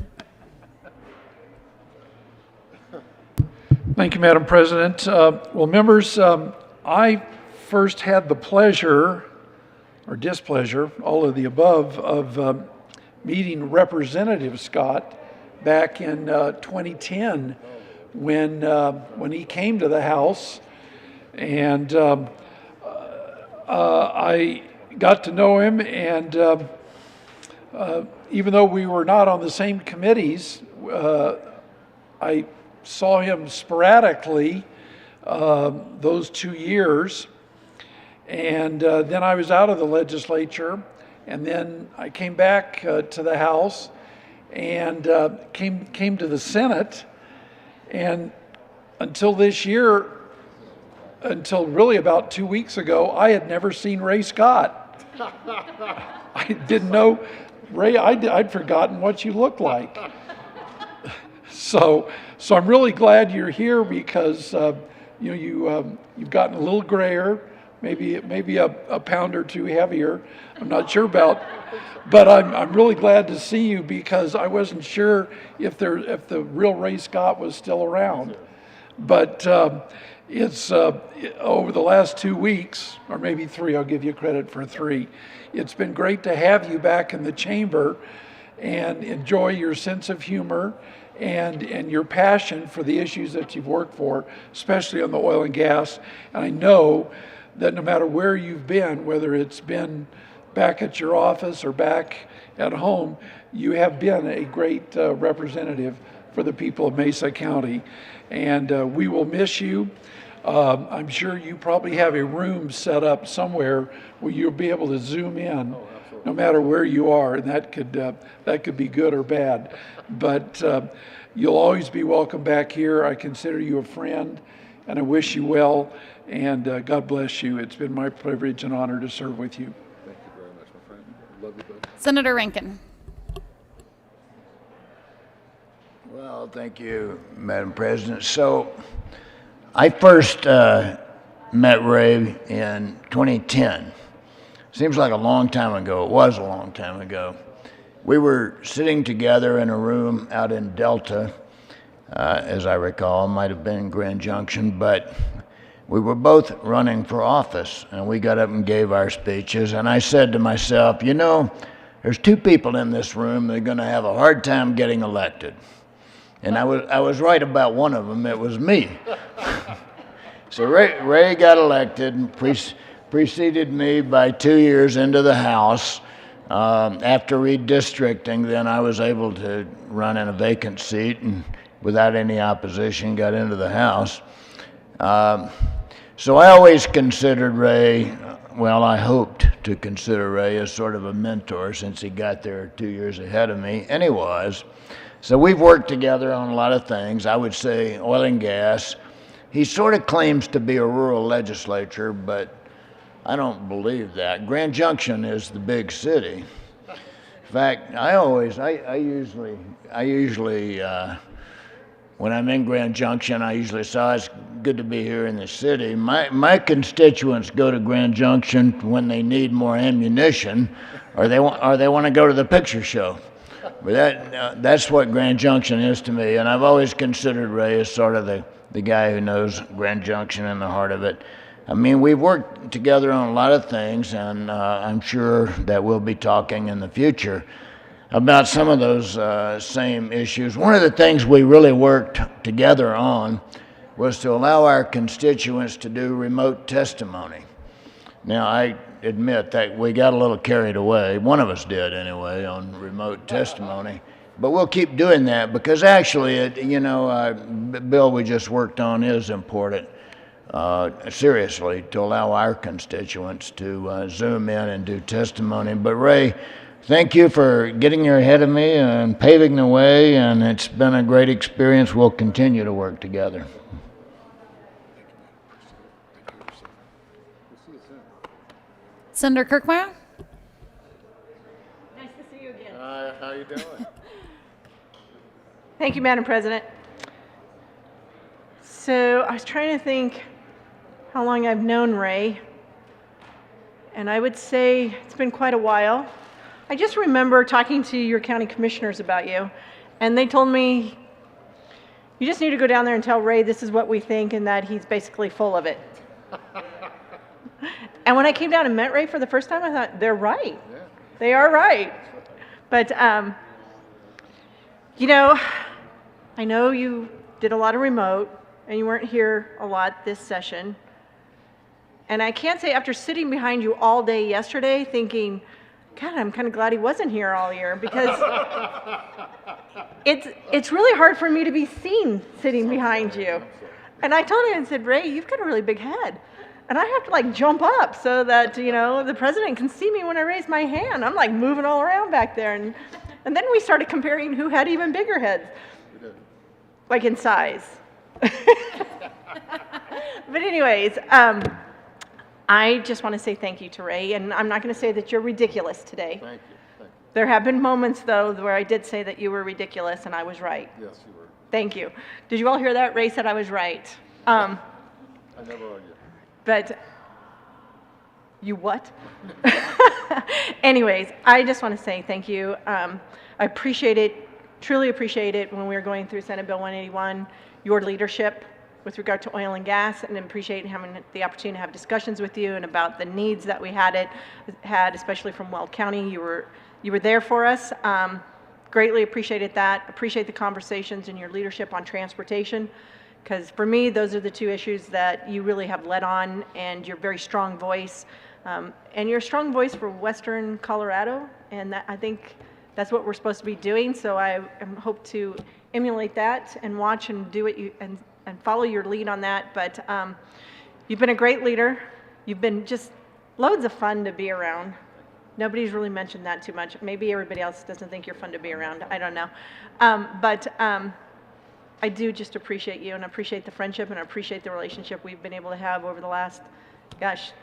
Thank you, Madam President. Well, members, I first had the pleasure or displeasure, all of the above, of meeting Representative Scott back in 2010 when he came to the House, and I got to know him, and even though we were not on the same committees, I saw him sporadically those 2 years, and then I was out of the legislature, and then I came back to the House and came to the Senate, and until this year, until really about 2 weeks ago, I had never seen Ray Scott. I didn't know, Ray, I'd forgotten what you looked like. So I'm really glad you're here because you've gotten a little grayer, maybe a pound or two heavier. I'm not sure about, but I'm really glad to see you because I wasn't sure if the real Ray Scott was still around. But it's over the last 2 weeks, or maybe 3. I'll give you credit for 3. It's been great to have you back in the chamber and enjoy your sense of humor and your passion for the issues that you've worked for, especially on the oil and gas. And I know that no matter where you've been, whether it's been back at your office or back at home, you have been a great representative for the people of Mesa County. And we will miss you. I'm sure you probably have a room set up somewhere where you'll be able to zoom in no matter where you are, and that could be good or bad. But you'll always be welcome back here. I consider you a friend, and I wish you well, and God bless you. It's been my privilege and honor to serve with you. Thank you very much, my friend. Love you both. Senator Rankin. Well, thank you, Madam President. So I first met Ray in 2010. Seems like a long time ago. It was a long time ago. We were sitting together in a room out in Delta, as I recall. It might have been in Grand Junction, but we were both running for office, and we got up and gave our speeches, and I said to myself, you know, there's 2 people in this room that are going to have a hard time getting elected. And I was right about one of them. It was me. So Ray got elected and preceded me by 2 years into the House. After redistricting, then I was able to run in a vacant seat and without any opposition got into the House. So I always considered Ray, well, I hoped to consider Ray as sort of a mentor since he got there 2 years ahead of me, and he was. So we've worked together on a lot of things. I would say oil and gas. He sort of claims to be a rural legislature, but I don't believe that. Grand Junction is the big city. In fact, I usually, when I'm in Grand Junction, I usually say, oh, it's good to be here in the city. My constituents go to Grand Junction when they need more ammunition, or they want to go to the picture show. But that's what Grand Junction is to me, and I've always considered Ray as sort of the guy who knows Grand Junction in the heart of it. I mean, we've worked together on a lot of things, and I'm sure that we'll be talking in the future about some of those same issues. One of the things we really worked together on was to allow our constituents to do remote testimony. Now, I admit that we got a little carried away. One of us did, anyway, on remote testimony. But we'll keep doing that because actually, the bill we just worked on is important. Seriously, to allow our constituents to zoom in and do testimony. But Ray, thank you for getting here ahead of me and paving the way, and it's been a great experience. We'll continue to work together. Senator Kirkmeyer? Nice to see you again. How you doing? Thank you, Madam President. So I was trying to think how long I've known Ray, and I would say it's been quite a while. I just remember talking to your county commissioners about you, and they told me, you just need to go down there and tell Ray this is what we think and that he's basically full of it. And when I came down and met Ray for the first time, I thought, they're right. Yeah. They are right. But, I know you did a lot of remote, and you weren't here a lot this session. And I can't say after sitting behind you all day yesterday thinking, God, I'm kind of glad he wasn't here all year, because it's really hard for me to be seen sitting behind you. And I told him and said, Ray, you've got a really big head. And I have to like jump up so that, the president can see me when I raise my hand. I'm like moving all around back there. And then we started comparing who had even bigger heads, like in size. But anyways, I just want to say thank you to Ray, and I'm not going to say that you're ridiculous today. Thank you. There have been moments, though, where I did say that you were ridiculous, and I was right. Yes, you were. Thank you. Did you all hear that? Ray said I was right. I never argue. But you what? Anyways, I just want to say thank you. I appreciate it, truly appreciate it when we were going through Senate Bill 181, your leadership with regard to oil and gas, and appreciate having the opportunity to have discussions with you and about the needs that we had, especially from Weld County. You were there for us. Greatly appreciated that. Appreciate the conversations and your leadership on transportation, because for me, those are the two issues that you really have led on, and you're a very strong voice. And you're a strong voice for Western Colorado, and I think that's what we're supposed to be doing. So I hope to emulate that and watch and do it and follow your lead on that. But you've been a great leader. You've been just loads of fun to be around. Nobody's really mentioned that too much. Maybe everybody else doesn't think you're fun to be around. I don't know. But I do just appreciate you, and appreciate the friendship, and appreciate the relationship we've been able to have over the last,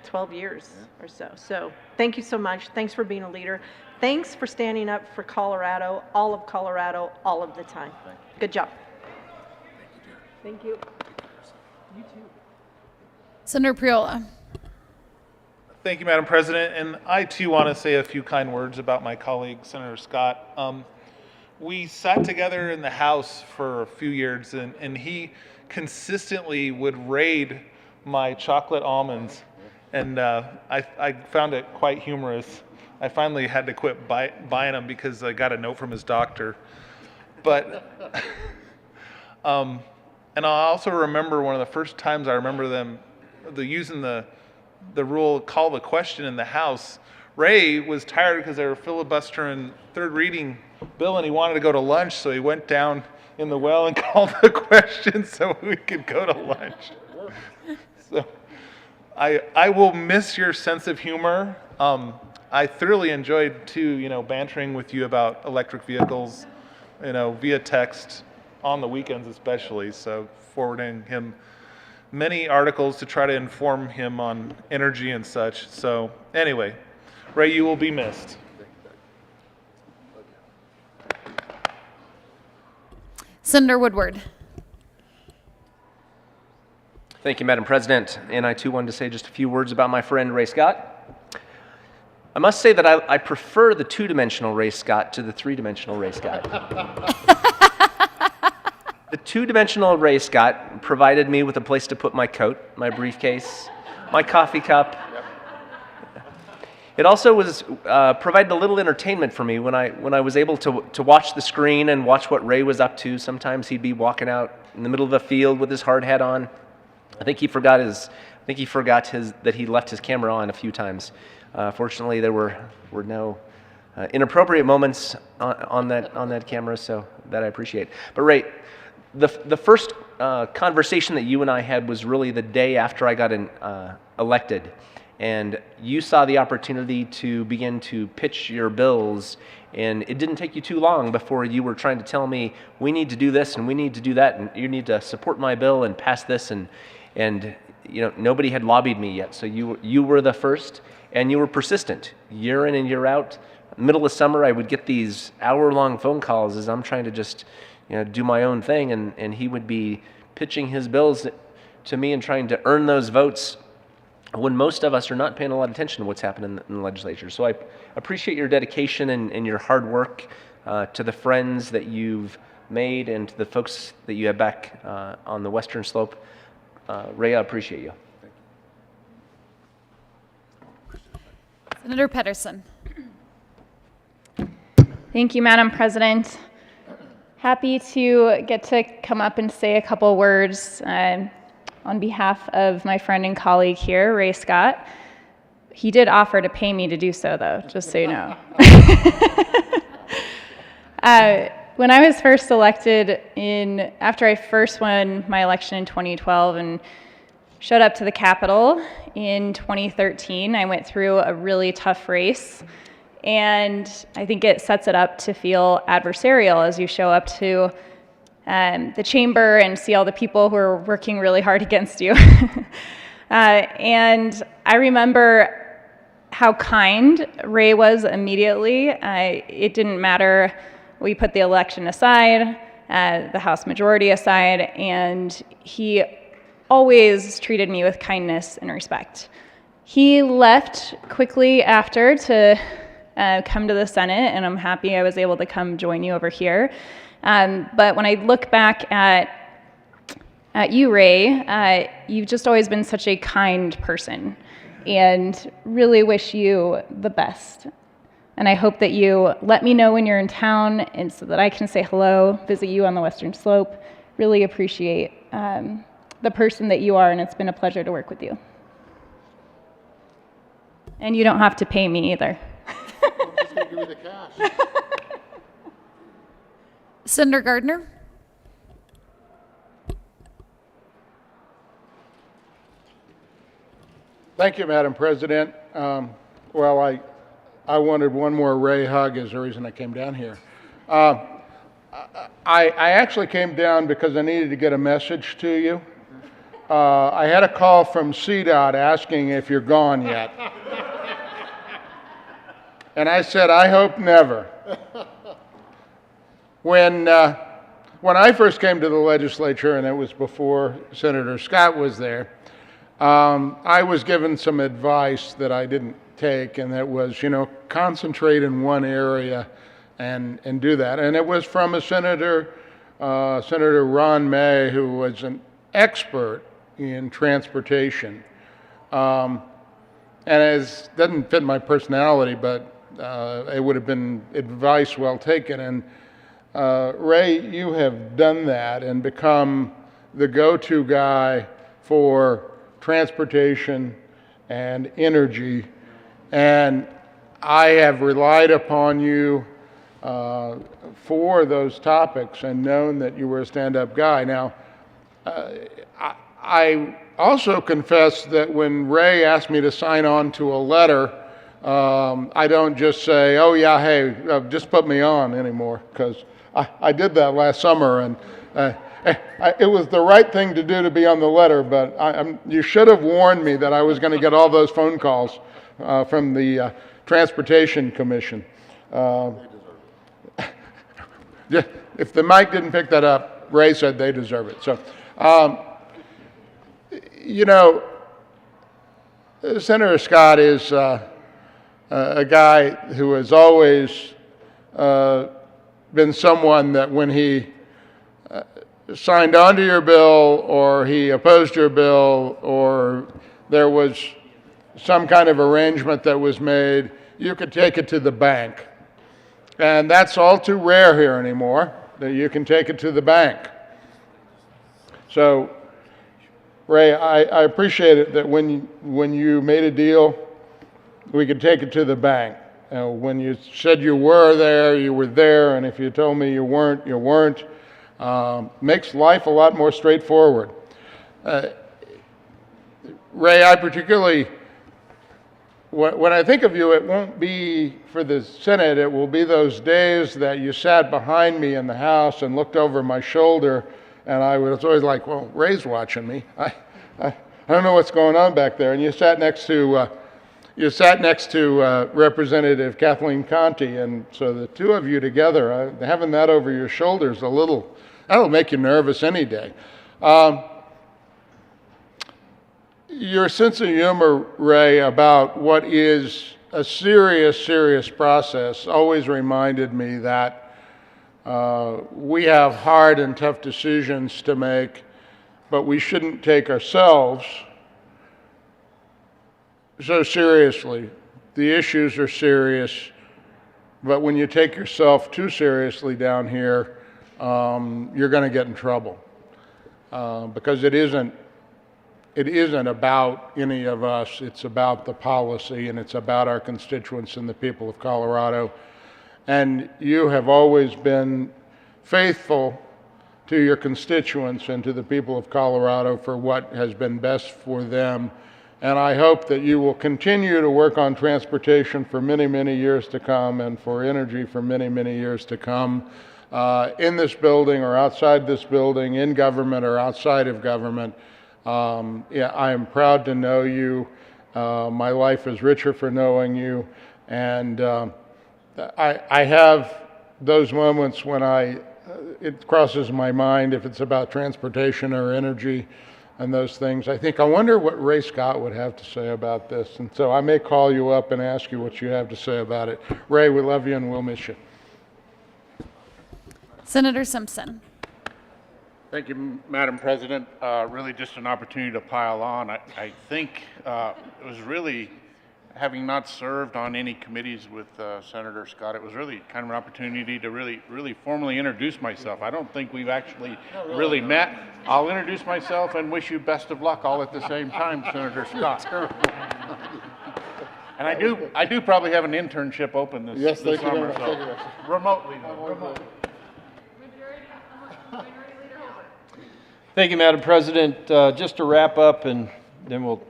12 years or so. So thank you so much. Thanks for being a leader. Thanks for standing up for Colorado, all of the time. Good job. Thank you. You too. Senator Priola. Thank you, Madam President. And I, too, want to say a few kind words about my colleague, Senator Scott. We sat together in the House for a few years, and he consistently would raid my chocolate almonds. And I found it quite humorous. I finally had to quit buying them because I got a note from his doctor. But, and I also remember one of the first times I remember them using the rule call the question in the House. Ray was tired because they were filibustering third reading bill, and he wanted to go to lunch, so he went down in the well and called the question so we could go to lunch. So I will miss your sense of humor. I thoroughly enjoyed, too, bantering with you about electric vehicles, via text on the weekends especially. So forwarding him many articles to try to inform him on energy and such. So anyway, Ray, you will be missed. Senator Woodward. Thank you, Madam President. And I too wanted to say just a few words about my friend Ray Scott. I must say that I prefer the two-dimensional Ray Scott to the three-dimensional Ray Scott. The two-dimensional Ray Scott provided me with a place to put my coat, my briefcase, my coffee cup. It also was provided a little entertainment for me when I was able to watch the screen and watch what Ray was up to. Sometimes he'd be walking out in the middle of the field with his hard hat on. I think he forgot that he left his camera on a few times. Fortunately, there were no inappropriate moments on that camera, so that I appreciate. But Ray, the first conversation that you and I had was really the day after I got elected, and you saw the opportunity to begin to pitch your bills, and it didn't take you too long before you were trying to tell me, we need to do this and we need to do that, and you need to support my bill and pass this, and you know, nobody had lobbied me yet, so you were the first, and you were persistent. Year in and year out, middle of summer, I would get these hour-long phone calls as I'm trying to just, you know, do my own thing, and he would be pitching his bills to me and trying to earn those votes when most of us are not paying a lot of attention to what's happening in the legislature. So I appreciate your dedication and your hard work to the friends that you've made and to the folks that you have back on the Western Slope. Ray, I appreciate you. Senator Pedersen. Thank you, Madam President. Happy to get to come up and say a couple words on behalf of my friend and colleague here, Ray Scott. He did offer to pay me to do so, though, just so you know. When I was first elected after I first won my election in 2012 and showed up to the Capitol in 2013, I went through a really tough race. And I think it sets it up to feel adversarial as you show up to the chamber and see all the people who are working really hard against you. And I remember how kind Ray was immediately. It didn't matter. We put the election aside, the House majority aside, and he always treated me with kindness and respect. He left quickly after to come to the Senate, and I'm happy I was able to come join you over here. But when I look back at you, Ray, you've just always been such a kind person, and really wish you the best. And I hope that you let me know when you're in town, and so that I can say hello, visit you on the Western Slope. Really appreciate the person that you are, and it's been a pleasure to work with you. And you don't have to pay me either. Give me the cash. Senator Gardner. Thank you, Madam President. Well, I wanted one more Ray hug is the reason I came down here. I actually came down because I needed to get a message to you. I had a call from CDOT asking if you're gone yet. And I said, I hope never. When I first came to the legislature, and it was before Senator Scott was there, I was given some advice that I didn't take, and that was, you know, concentrate in one area and do that. And it was from a Senator Ron May, who was an expert in transportation. And it doesn't fit my personality, but it would have been advice well taken. And Ray, you have done that and become the go-to guy for transportation and energy. And I have relied upon you for those topics and known that you were a stand-up guy. Now, I also confess that when Ray asked me to sign on to a letter, I don't just say, oh yeah, hey, just put me on anymore, because I did that last summer, and it was the right thing to do to be on the letter, but you should have warned me that I was going to get all those phone calls from the Transportation Commission. If the mic didn't pick that up, Ray said they deserve it. So, you know, Senator Scott is a guy who has always been someone that when he signed onto your bill or he opposed your bill or there was some kind of arrangement that was made, you could take it to the bank. And that's all too rare here anymore, that you can take it to the bank. So, Ray, I appreciate it that when you made a deal, we could take it to the bank. When you said you were there, you were there, and if you told me you weren't, you weren't. Makes life a lot more straightforward. Ray, I particularly, when I think of you, it won't be for the Senate, it will be those days that you sat behind me in the House and looked over my shoulder, and I was always like, well, Ray's watching me. I don't know what's going on back there. And you sat next to Representative Kathleen Conti, and so the two of you together, having that over your shoulders that'll make you nervous any day. Your sense of humor, Ray, about what is a serious, serious process always reminded me that we have hard and tough decisions to make, but we shouldn't take ourselves so seriously. The issues are serious, but when you take yourself too seriously down here, you're going to get in trouble because it isn't about any of us. It's about the policy, and it's about our constituents and the people of Colorado. And you have always been faithful to your constituents and to the people of Colorado for what has been best for them. And I hope that you will continue to work on transportation for many, many years to come and for energy for many, many years to come in this building or outside this building, in government or outside of government. Yeah, I am proud to know you. My life is richer for knowing you. And I have those moments when it crosses my mind if it's about transportation or energy and those things. I think, I wonder what Ray Scott would have to say about this. And so I may call you up and ask you what you have to say about it. Ray, we love you and we'll miss you. Senator Simpson. Thank you, Madam President. Really just an opportunity to pile on. I think it was really, having not served on any committees with Senator Scott, it was really kind of an opportunity to really formally introduce myself. I don't think we've actually really met. I'll introduce myself and wish you best of luck all at the same time, Senator Scott. And I do probably have an internship open this summer, so remotely. Thank you, Madam President. Just to wrap up, and then we'll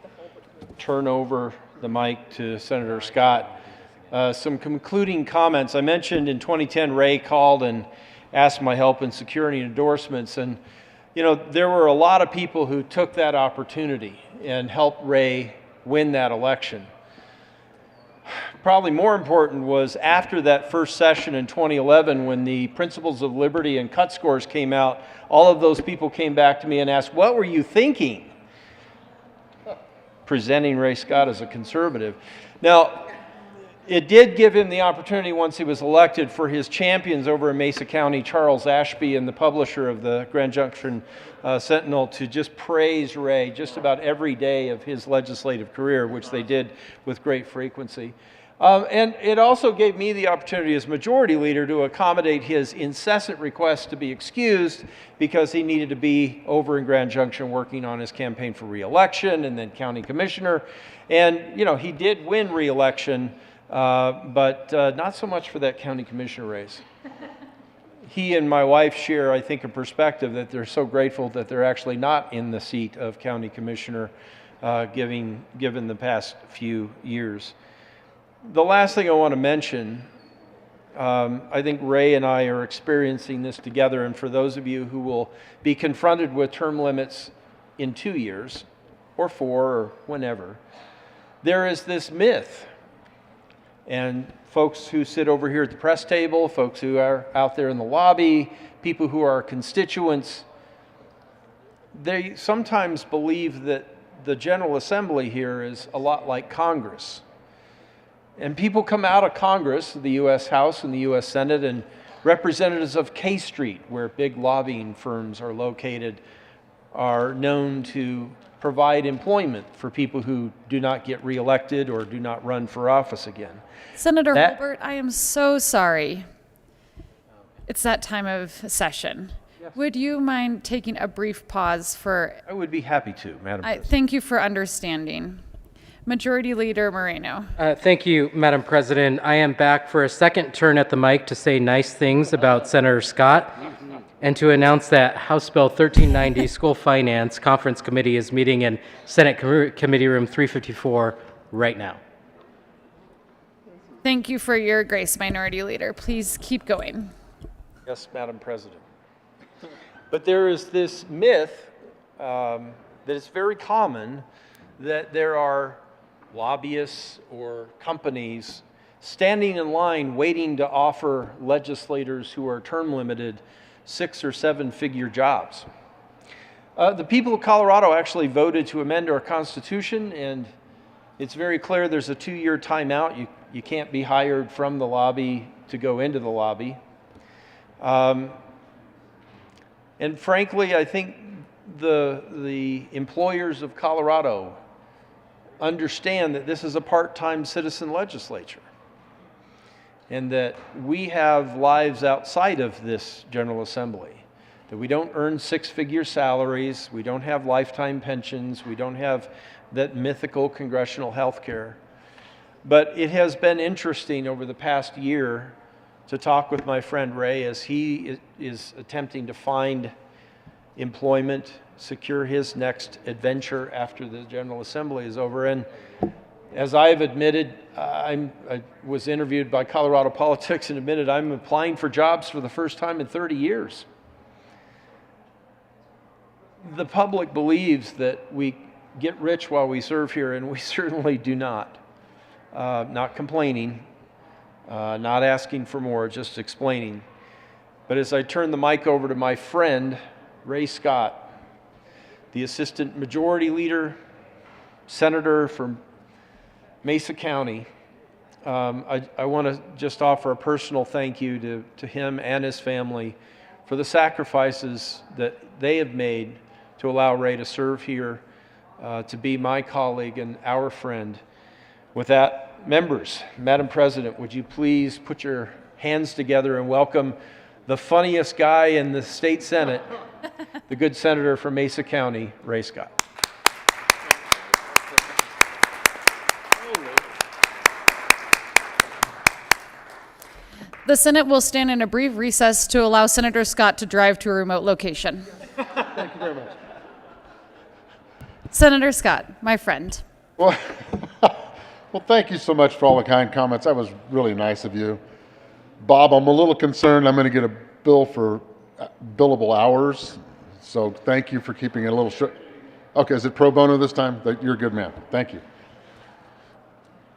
turn over the mic to Senator Scott. Some concluding comments. I mentioned in 2010, Ray called and asked my help in securing endorsements. And, you know, there were a lot of people who took that opportunity and helped Ray win that election. Probably more important was after that first session in 2011, when the Principles of Liberty and cut scores came out, all of those people came back to me and asked, what were you thinking? Presenting Ray Scott as a conservative. Now, it did give him the opportunity once he was elected for his champions over in Mesa County, Charles Ashby and the publisher of the Grand Junction Sentinel, to just praise Ray just about every day of his legislative career, which they did with great frequency. And it also gave me the opportunity as majority leader to accommodate his incessant request to be excused because he needed to be over in Grand Junction working on his campaign for re-election and then county commissioner. And, you know, he did win re-election, but not so much for that county commissioner race. He and my wife share, I think, a perspective that they're so grateful that they're actually not in the seat of county commissioner given the past few years. The last thing I want to mention, I think Ray and I are experiencing this together, and for those of you who will be confronted with term limits in 2 years, or 4, or whenever, there is this myth. And folks who sit over here at the press table, folks who are out there in the lobby, people who are constituents, they sometimes believe that the General Assembly here is a lot like Congress. And people come out of Congress, the U.S. House and the U.S. Senate, and representatives of K Street, where big lobbying firms are located, are known to provide employment for people who do not get reelected or do not run for office again. Senator Holbert, I am so sorry. It's that time of session. Would you mind taking a brief pause for... I would be happy to, Madam President. Thank you for understanding. Majority Leader Moreno. Thank you, Madam President. I am back for a second turn at the mic to say nice things about Senator Scott and to announce that House Bill 1390 School Finance Conference Committee is meeting in Senate Committee Room 354 right now. Thank you for your grace, Minority Leader. Please keep going. Yes, Madam President. But there is this myth that it's very common that there are lobbyists or companies standing in line waiting to offer legislators who are term limited 6 or 7 figure jobs. The people of Colorado actually voted to amend our Constitution, and it's very clear there's a 2-year timeout. You can't be hired from the lobby to go into the lobby. And frankly, I think the employers of Colorado understand that this is a part-time citizen legislature and that we have lives outside of this General Assembly, that we don't earn 6-figure salaries, we don't have lifetime pensions, we don't have that mythical congressional health care. But it has been interesting over the past year to talk with my friend Ray as he is attempting to find employment, secure his next adventure after the General Assembly is over. And as I've admitted, I was interviewed by Colorado Politics and admitted I'm applying for jobs for the first time in 30 years. The public believes that we get rich while we serve here, and we certainly do not. Not complaining, not asking for more, just explaining. But as I turn the mic over to my friend, Ray Scott, the Assistant Majority Leader, Senator from Mesa County, I want to just offer a personal thank you to him and his family for the sacrifices that they have made to allow Ray to serve here, to be my colleague and our friend. With that, members, Madam President, would you please put your hands together and welcome the funniest guy in the state Senate, the good senator from Mesa County, Ray Scott. The Senate will stand in a brief recess to allow Senator Scott to drive to a remote location. Thank you very much. Senator Scott, my friend. Well, thank you so much for all the kind comments. That was really nice of you. Bob, I'm a little concerned I'm going to get a bill for billable hours, so thank you for keeping it a little short. Okay, is it pro bono this time? You're a good man. Thank you.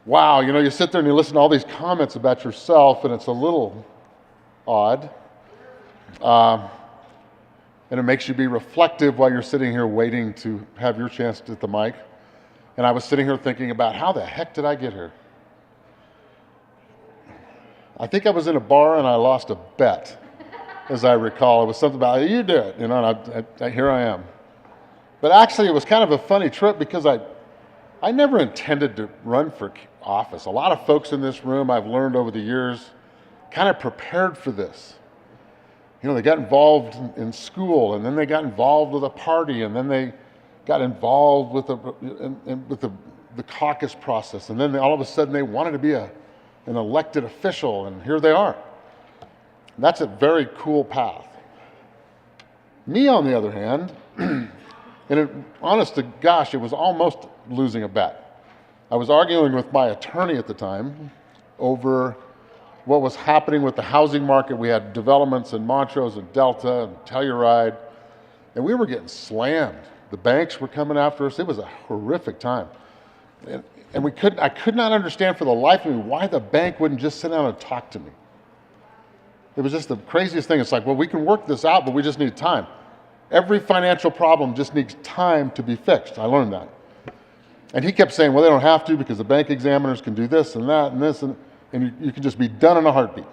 Wow, you sit there and you listen to all these comments about yourself, and it's a little odd. And it makes you be reflective while you're sitting here waiting to have your chance at the mic. And I was sitting here thinking about how the heck did I get here? I think I was in a bar and I lost a bet, as I recall. It was something about, you do it, and here I am. But actually, it was kind of a funny trip because I never intended to run for office. A lot of folks in this room, I've learned over the years, kind of prepared for this. They got involved in school, and then they got involved with a party, and then they got involved with the caucus process, and then all of a sudden they wanted to be an elected official, and here they are. And that's a very cool path. Me, on the other hand, honest to gosh, it was almost losing a bet. I was arguing with my attorney at the time over what was happening with the housing market. We had developments in Montrose and Delta and Telluride, and we were getting slammed. The banks were coming after us. It was a horrific time. And I could not understand for the life of me why the bank wouldn't just sit down and talk to me. It was just the craziest thing. It's like, well, we can work this out, but we just need time. Every financial problem just needs time to be fixed. I learned that. And he kept saying, well, they don't have to because the bank examiners can do this and that and this, and you can just be done in a heartbeat.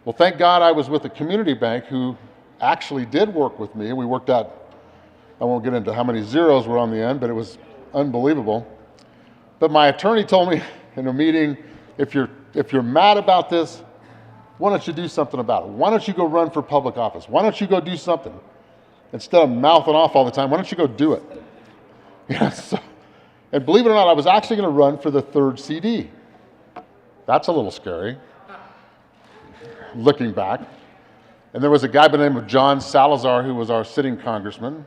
Well, thank God I was with a community bank who actually did work with me. We worked out, I won't get into how many zeros were on the end, but it was unbelievable. But my attorney told me in a meeting, if you're mad about this, why don't you do something about it? Why don't you go run for public office? Why don't you go do something? Instead of mouthing off all the time, why don't you go do it? And believe it or not, I was actually going to run for the 3rd CD. That's a little scary, looking back. And there was a guy by the name of John Salazar who was our sitting congressman.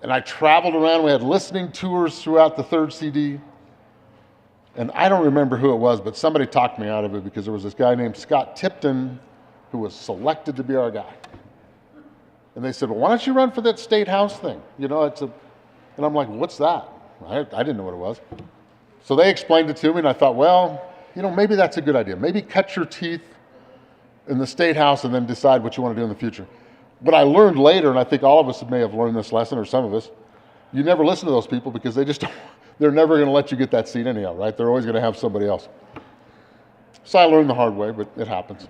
And I traveled around. We had listening tours throughout the 3rd CD. And I don't remember who it was, but somebody talked me out of it because there was this guy named Scott Tipton who was selected to be our guy. And they said, well, why don't you run for that state house thing? And I'm like, what's that? I didn't know what it was. So they explained it to me, and I thought, well, maybe that's a good idea. Maybe cut your teeth in the state house and then decide what you want to do in the future. But I learned later, and I think all of us may have learned this lesson, or some of us, you never listen to those people because they're never going to let you get that seat anyhow, right? They're always going to have somebody else. So I learned the hard way, but it happens.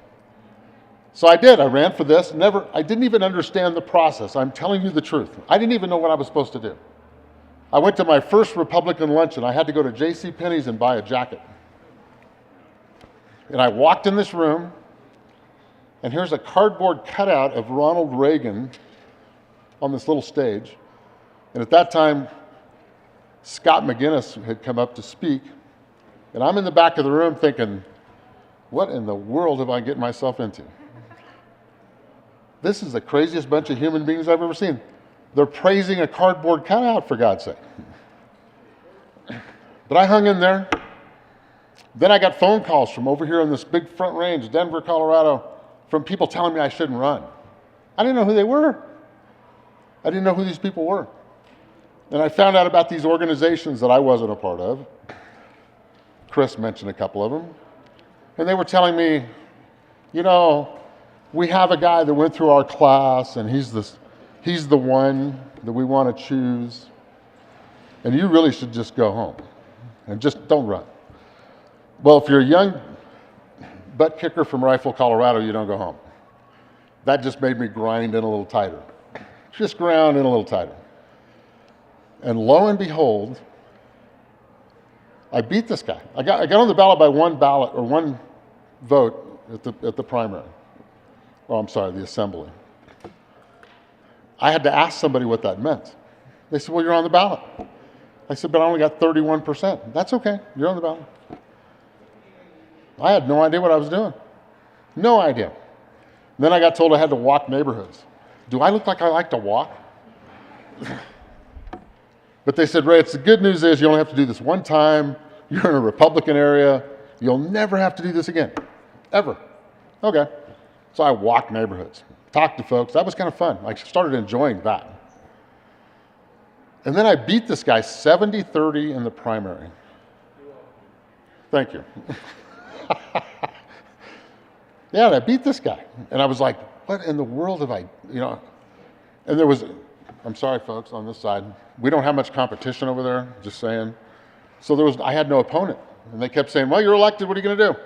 So I did. I ran for this. I didn't even understand the process. I'm telling you the truth. I didn't even know what I was supposed to do. I went to my first Republican luncheon. I had to go to JCPenney's and buy a jacket. And I walked in this room, and here's a cardboard cutout of Ronald Reagan on this little stage. And at that time, Scott McGinnis had come up to speak. And I'm in the back of the room thinking, what in the world have I gotten myself into? This is the craziest bunch of human beings I've ever seen. They're praising a cardboard cutout, for God's sake. But I hung in there. Then I got phone calls from over here in this big Front Range, Denver, Colorado, from people telling me I shouldn't run. I didn't know who they were. I didn't know who these people were. And I found out about these organizations that I wasn't a part of. Chris mentioned a couple of them. And they were telling me, we have a guy that went through our class, and he's the one that we want to choose. And you really should just go home and just don't run. Well, if you're a young butt kicker from Rifle, Colorado, you don't go home. That just made me grind in a little tighter. Just ground in a little tighter. And lo and behold, I beat this guy. I got on the ballot by one vote at the primary. Oh, I'm sorry, the assembly. I had to ask somebody what that meant. They said, well, you're on the ballot. I said, but I only got 31%. That's okay, you're on the ballot. I had no idea what I was doing. No idea. Then I got told I had to walk neighborhoods. Do I look like I like to walk? But they said, Ray, the good news is you only have to do this one time. You're in a Republican area. You'll never have to do this again, ever. Okay. So I walked neighborhoods, talked to folks. That was kind of fun. I started enjoying that. And then I beat this guy 70-30 in the primary. Thank you. Yeah, and I beat this guy. And I was like, what in the world have I, and there was, I'm sorry, folks, on this side, we don't have much competition over there, just saying. So I had no opponent. And they kept saying, well, you're elected, what are you going to do?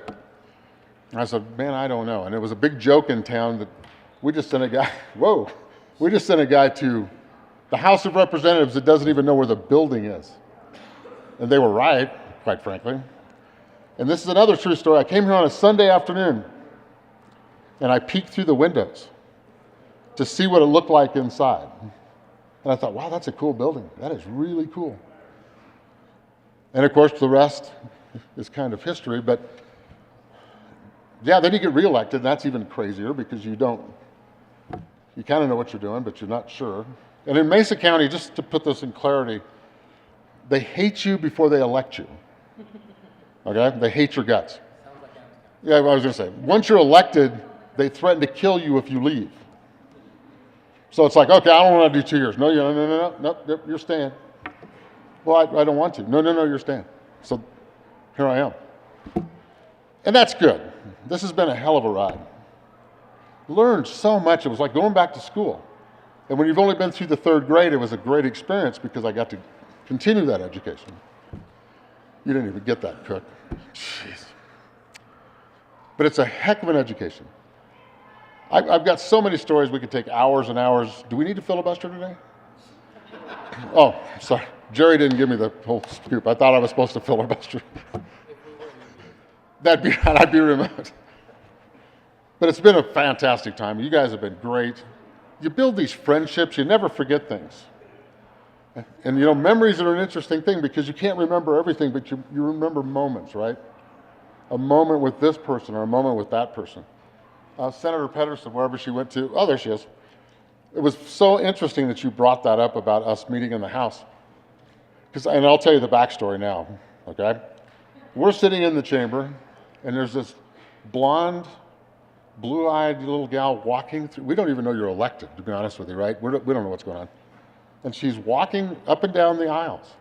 And I said, man, I don't know. And it was a big joke in town that we just sent a guy to the House of Representatives that doesn't even know where the building is. And they were right, quite frankly. And this is another true story. I came here on a Sunday afternoon, and I peeked through the windows to see what it looked like inside. And I thought, wow, that's a cool building. That is really cool. And of course, the rest is kind of history, but yeah, then you get reelected, and that's even crazier because you kind of know what you're doing, but you're not sure. And in Mesa County, just to put this in clarity, they hate you before they elect you. Okay? They hate your guts. Yeah, I was going to say, once you're elected, they threaten to kill you if you leave. So it's like, okay, I don't want to do 2 years. No, no, you're staying. Well, I don't want to. No, you're staying. So here I am. And that's good. This has been a hell of a ride. Learned so much. It was like going back to school. And when you've only been through the 3rd grade, it was a great experience because I got to continue that education. You didn't even get that, Cook. Jeez. But it's a heck of an education. I've got so many stories we could take hours and hours. Do we need to filibuster today? Oh, sorry. Jerry didn't give me the whole scoop. I thought I was supposed to filibuster. I'd be remote. But it's been a fantastic time. You guys have been great. You build these friendships. You never forget things. And, memories are an interesting thing because you can't remember everything, but you remember moments, right? A moment with this person or a moment with that person. Senator Pedersen, wherever she went to, oh, there she is. It was so interesting that you brought that up about us meeting in the House. And I'll tell you the backstory now, okay? We're sitting in the chamber, and there's this blonde, blue-eyed little gal walking through. We don't even know you're elected, to be honest with you, right? We don't know what's going on. And she's walking up and down the aisles.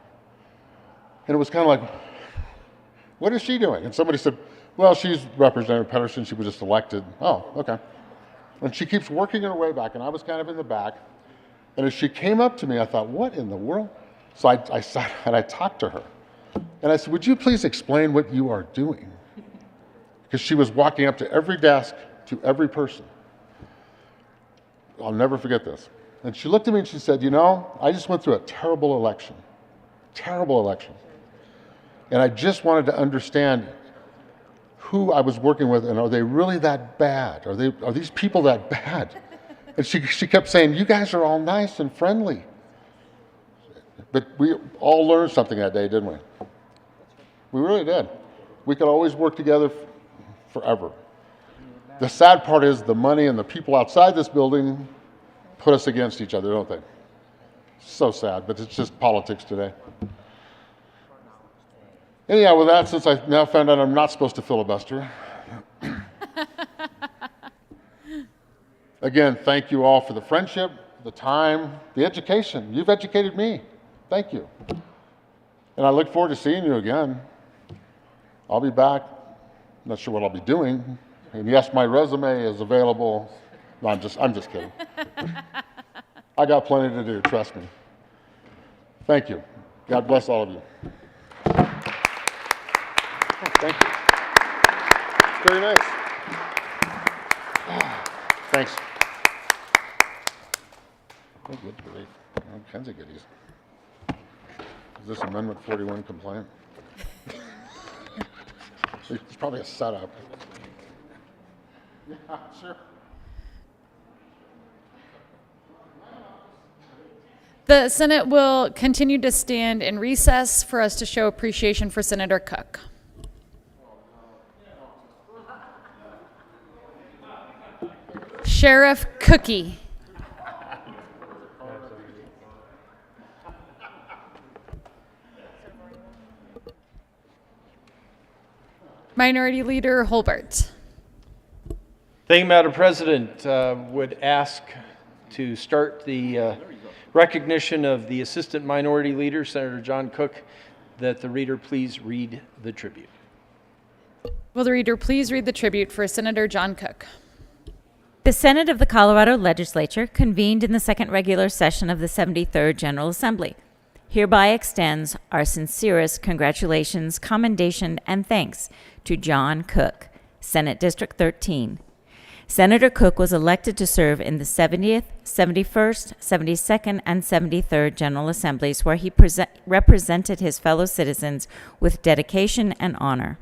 And it was kind of like, what is she doing? And somebody said, well, she's Representative Pedersen. She was just elected. Oh, okay. And she keeps working her way back, and I was kind of in the back. And as she came up to me, I thought, what in the world? So I sat and I talked to her. And I said, would you please explain what you are doing? Because she was walking up to every desk, to every person. I'll never forget this. And she looked at me and she said, I just went through a terrible election. Terrible election. And I just wanted to understand who I was working with, and are they really that bad? Are these people that bad? And she kept saying, you guys are all nice and friendly. But we all learned something that day, didn't we? We really did. We could always work together forever. The sad part is the money and the people outside this building put us against each other, don't they? So sad, but it's just politics today. Anyhow, with that, since I now found out I'm not supposed to filibuster, again, thank you all for the friendship, the time, the education. You've educated me. Thank you. And I look forward to seeing you again. I'll be back. Not sure what I'll be doing. And yes, my resume is available. No, I'm just kidding. I got plenty to do, trust me. Thank you. God bless all of you. Thank you. Very nice. Thanks. Oh, good grief. All kinds of goodies. Is this Amendment 41 compliant? It's probably a setup. Yeah, sure. The Senate will continue to stand in recess for us to show appreciation for Senator Cook. Sheriff Cookie. Minority Leader Holbert. Thank you, Madam President. Would ask to start the recognition of the Assistant Minority Leader, Senator John Cook, that the reader please read the tribute. Will the reader please read the tribute for Senator John Cook? The Senate of the Colorado Legislature convened in the second regular session of the 73rd General Assembly. Hereby extends our sincerest congratulations, commendation, and thanks to John Cook, Senate District 13. Senator Cook was elected to serve in the 70th, 71st, 72nd, and 73rd General Assemblies, where he represented his fellow citizens with dedication and honor.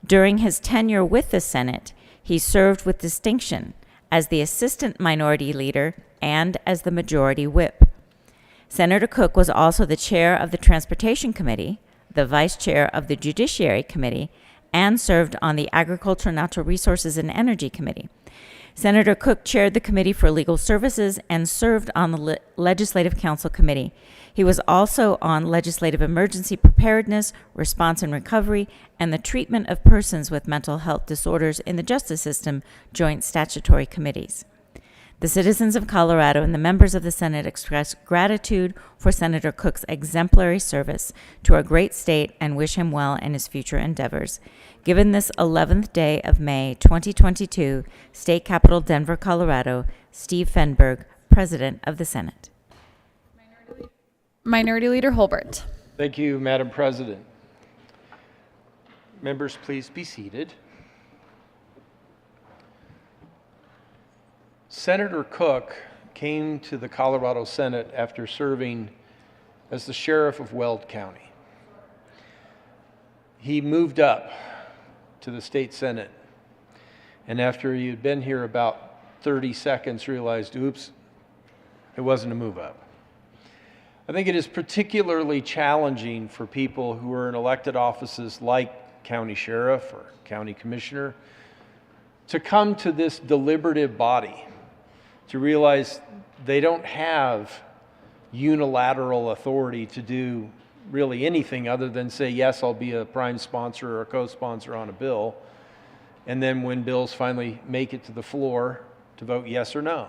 During his tenure with the Senate, he served with distinction as the Assistant Minority Leader and as the Majority Whip. Senator Cook was also the chair of the Transportation Committee, the vice chair of the Judiciary Committee, and served on the Agriculture, Natural Resources, and Energy Committee. Senator Cook chaired the Committee for Legal Services and served on the Legislative Council Committee. He was also on Legislative Emergency Preparedness, Response and Recovery, and the Treatment of Persons with Mental Health Disorders in the Justice System Joint Statutory Committees. The citizens of Colorado and the members of the Senate express gratitude for Senator Cook's exemplary service to our great state and wish him well in his future endeavors. Given this 11th day of May 2022, State Capital Denver, Colorado, Steve Fenberg, President of the Senate. Minority Leader Holbert. Thank you, Madam President. Members, please be seated. Senator Cook came to the Colorado Senate after serving as the sheriff of Weld County. He moved up to the state Senate, and after he had been here about 30 seconds, realized, oops, it wasn't a move up. I think it is particularly challenging for people who are in elected offices like county sheriff or county commissioner to come to this deliberative body, to realize they don't have unilateral authority to do really anything other than say, yes, I'll be a prime sponsor or a co-sponsor on a bill, and then when bills finally make it to the floor, to vote yes or no.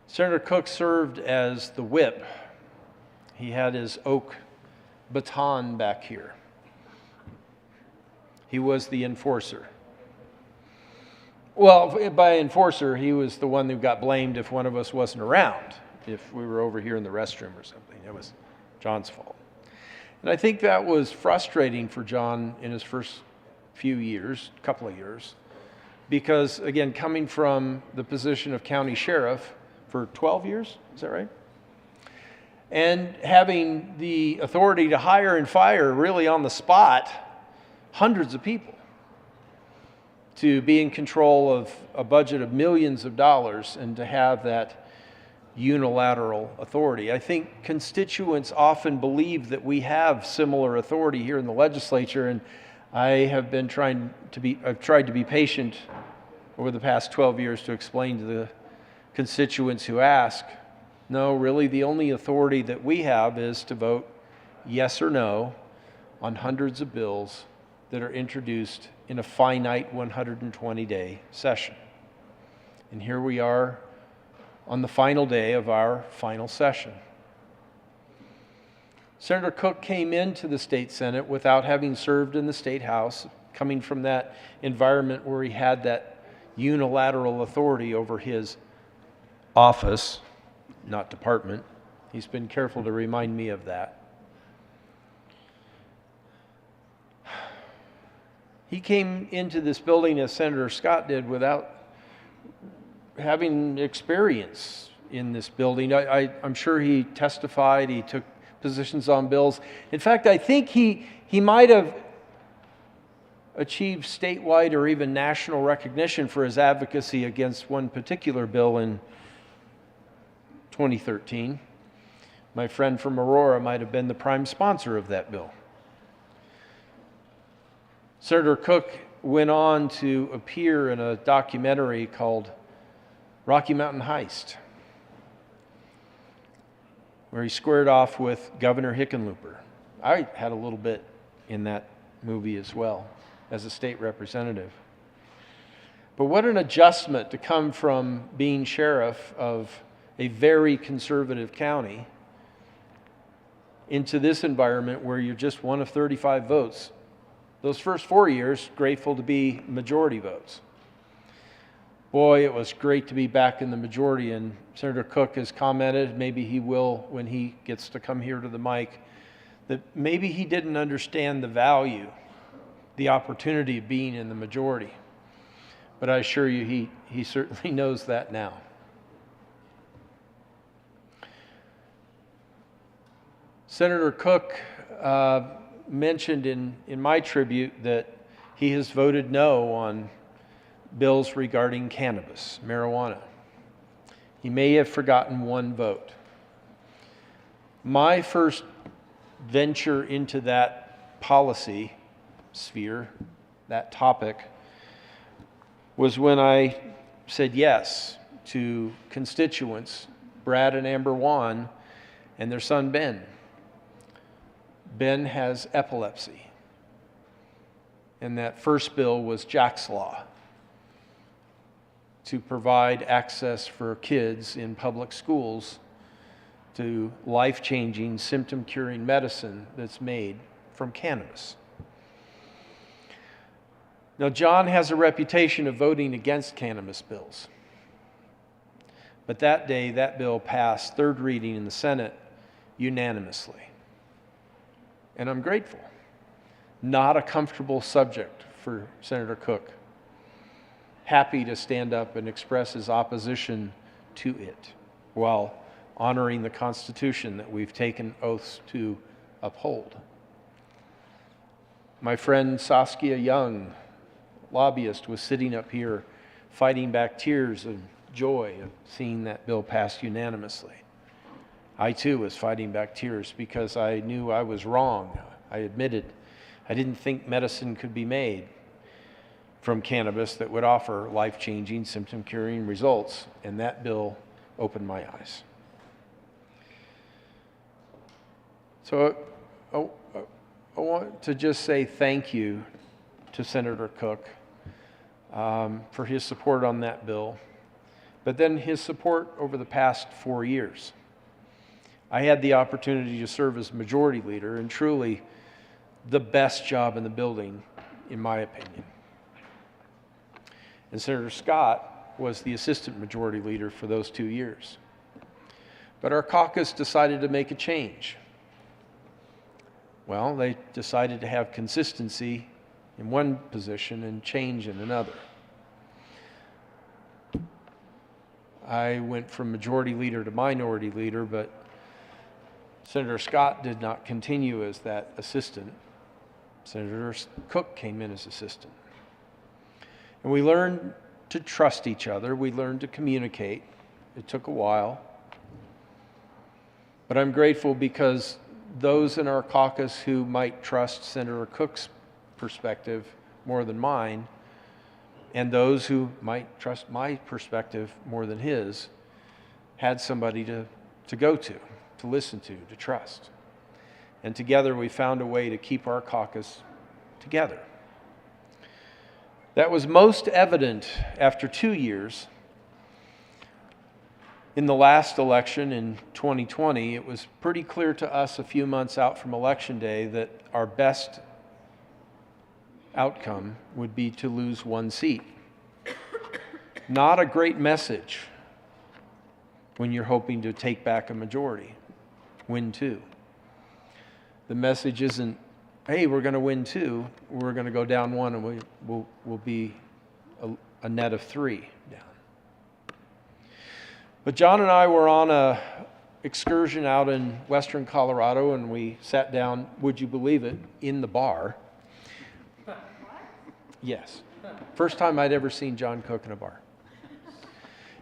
Senator Cook served as the whip. He had his oak baton back here. He was the enforcer. Well, by enforcer, he was the one who got blamed if one of us wasn't around, if we were over here in the restroom or something. It was John's fault. And I think that was frustrating for John in his first few years, couple of years, because, again, coming from the position of county sheriff for 12 years, is that right? And having the authority to hire and fire really on the spot hundreds of people, to be in control of a budget of millions of dollars and to have that unilateral authority. I think constituents often believe that we have similar authority here in the legislature, and I have been I've tried to be patient over the past 12 years to explain to the constituents who ask, no, really the only authority that we have is to vote yes or no on hundreds of bills that are introduced in a finite 120-day session. And here we are on the final day of our final session. Senator Cook came into the state Senate without having served in the state House, coming from that environment where he had that unilateral authority over his office, not department. He's been careful to remind me of that. He came into this building, as Senator Scott did, without having experience in this building. I'm sure he testified, he took positions on bills. In fact, I think he might have achieved statewide or even national recognition for his advocacy against one particular bill in 2013. My friend from Aurora might have been the prime sponsor of that bill. Senator Cook went on to appear in a documentary called Rocky Mountain Heist, where he squared off with Governor Hickenlooper. I had a little bit in that movie as well as a state representative. But what an adjustment to come from being sheriff of a very conservative county into this environment where you're just one of 35 votes. Those first 4 years, grateful to be majority votes. Boy, it was great to be back in the majority, and Senator Cook has commented, maybe he will when he gets to come here to the mic, that maybe he didn't understand the value, the opportunity of being in the majority. But I assure you, he certainly knows that now. Senator Cook mentioned in my tribute that he has voted no on bills regarding cannabis, marijuana. He may have forgotten one vote. My first venture into that policy sphere, that topic, was when I said yes to constituents, Brad and Amber Wan, and their son Ben. Ben has epilepsy. And that first bill was Jack's Law, to provide access for kids in public schools to life-changing, symptom-curing medicine that's made from cannabis. Now, John has a reputation of voting against cannabis bills. But that day, that bill passed third reading in the Senate unanimously. And I'm grateful. Not a comfortable subject for Senator Cook. Happy to stand up and express his opposition to it while honoring the Constitution that we've taken oaths to uphold. My friend Saskia Young, lobbyist, was sitting up here fighting back tears of joy of seeing that bill passed unanimously. I too was fighting back tears because I knew I was wrong. I admitted I didn't think medicine could be made from cannabis that would offer life-changing, symptom-curing results, and that bill opened my eyes. So I want to just say thank you to Senator Cook for his support on that bill, but then his support over the past 4 years. I had the opportunity to serve as majority leader, and truly the best job in the building, in my opinion. And Senator Scott was the assistant majority leader for those 2 years. But our caucus decided to make a change. Well, they decided to have consistency in one position and change in another. I went from majority leader to minority leader, but Senator Scott did not continue as that assistant. Senator Cook came in as assistant. And we learned to trust each other. We learned to communicate. It took a while. But I'm grateful because those in our caucus who might trust Senator Cook's perspective more than mine, and those who might trust my perspective more than his, had somebody to go to listen to trust. And together we found a way to keep our caucus together. That was most evident after 2 years. In the last election in 2020, it was pretty clear to us a few months out from Election Day that our best outcome would be to lose 1 seat. Not a great message when you're hoping to take back a majority, win 2. The message isn't, hey, we're going to win 2, we're going to go down 1 and we'll be a net of 3 down. But John and I were on a excursion out in western Colorado, and we sat down, would you believe it, in the bar. Yes. First time I'd ever seen John Cook in a bar.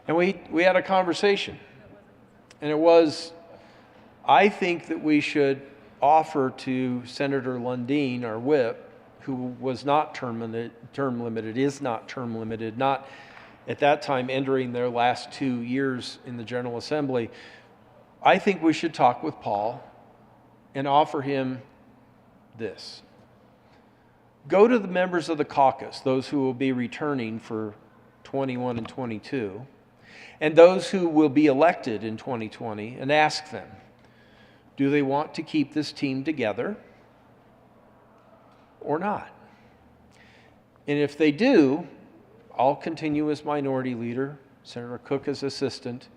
And we had a conversation. And it was, I think that we should offer to Senator Lundeen, our whip, who was not term limited, is not term limited, not at that time entering their last 2 years in the General Assembly, I think we should talk with Paul and offer him this. Go to the members of the caucus, those who will be returning for 21 and 22, and those who will be elected in 2020, and ask them, do they want to keep this team together or not? And if they do, I'll continue as minority leader, Senator Cook as assistant,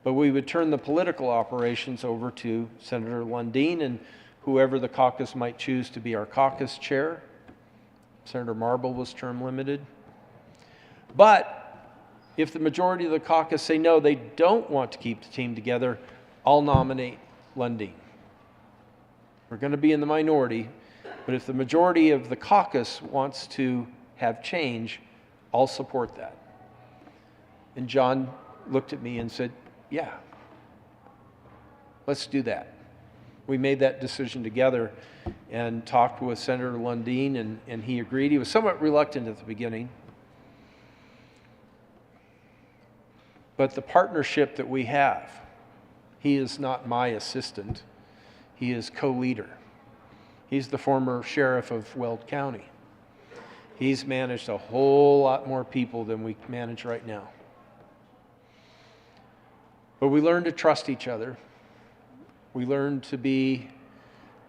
but we would turn the political operations over to Senator Lundeen and whoever the caucus might choose to be our caucus chair. Senator Marble was term limited. But if the majority of the caucus say no, they don't want to keep the team together, I'll nominate Lundeen. We're going to be in the minority, but if the majority of the caucus wants to have change, I'll support that. And John looked at me and said, yeah, let's do that. We made that decision together and talked with Senator Lundeen, and he agreed. He was somewhat reluctant at the beginning. but the partnership that we have. He is not my assistant. He is co-leader. He's the former sheriff of Weld County. He's managed a whole lot more people than we manage right now. But we learned to trust each other. We learned to be,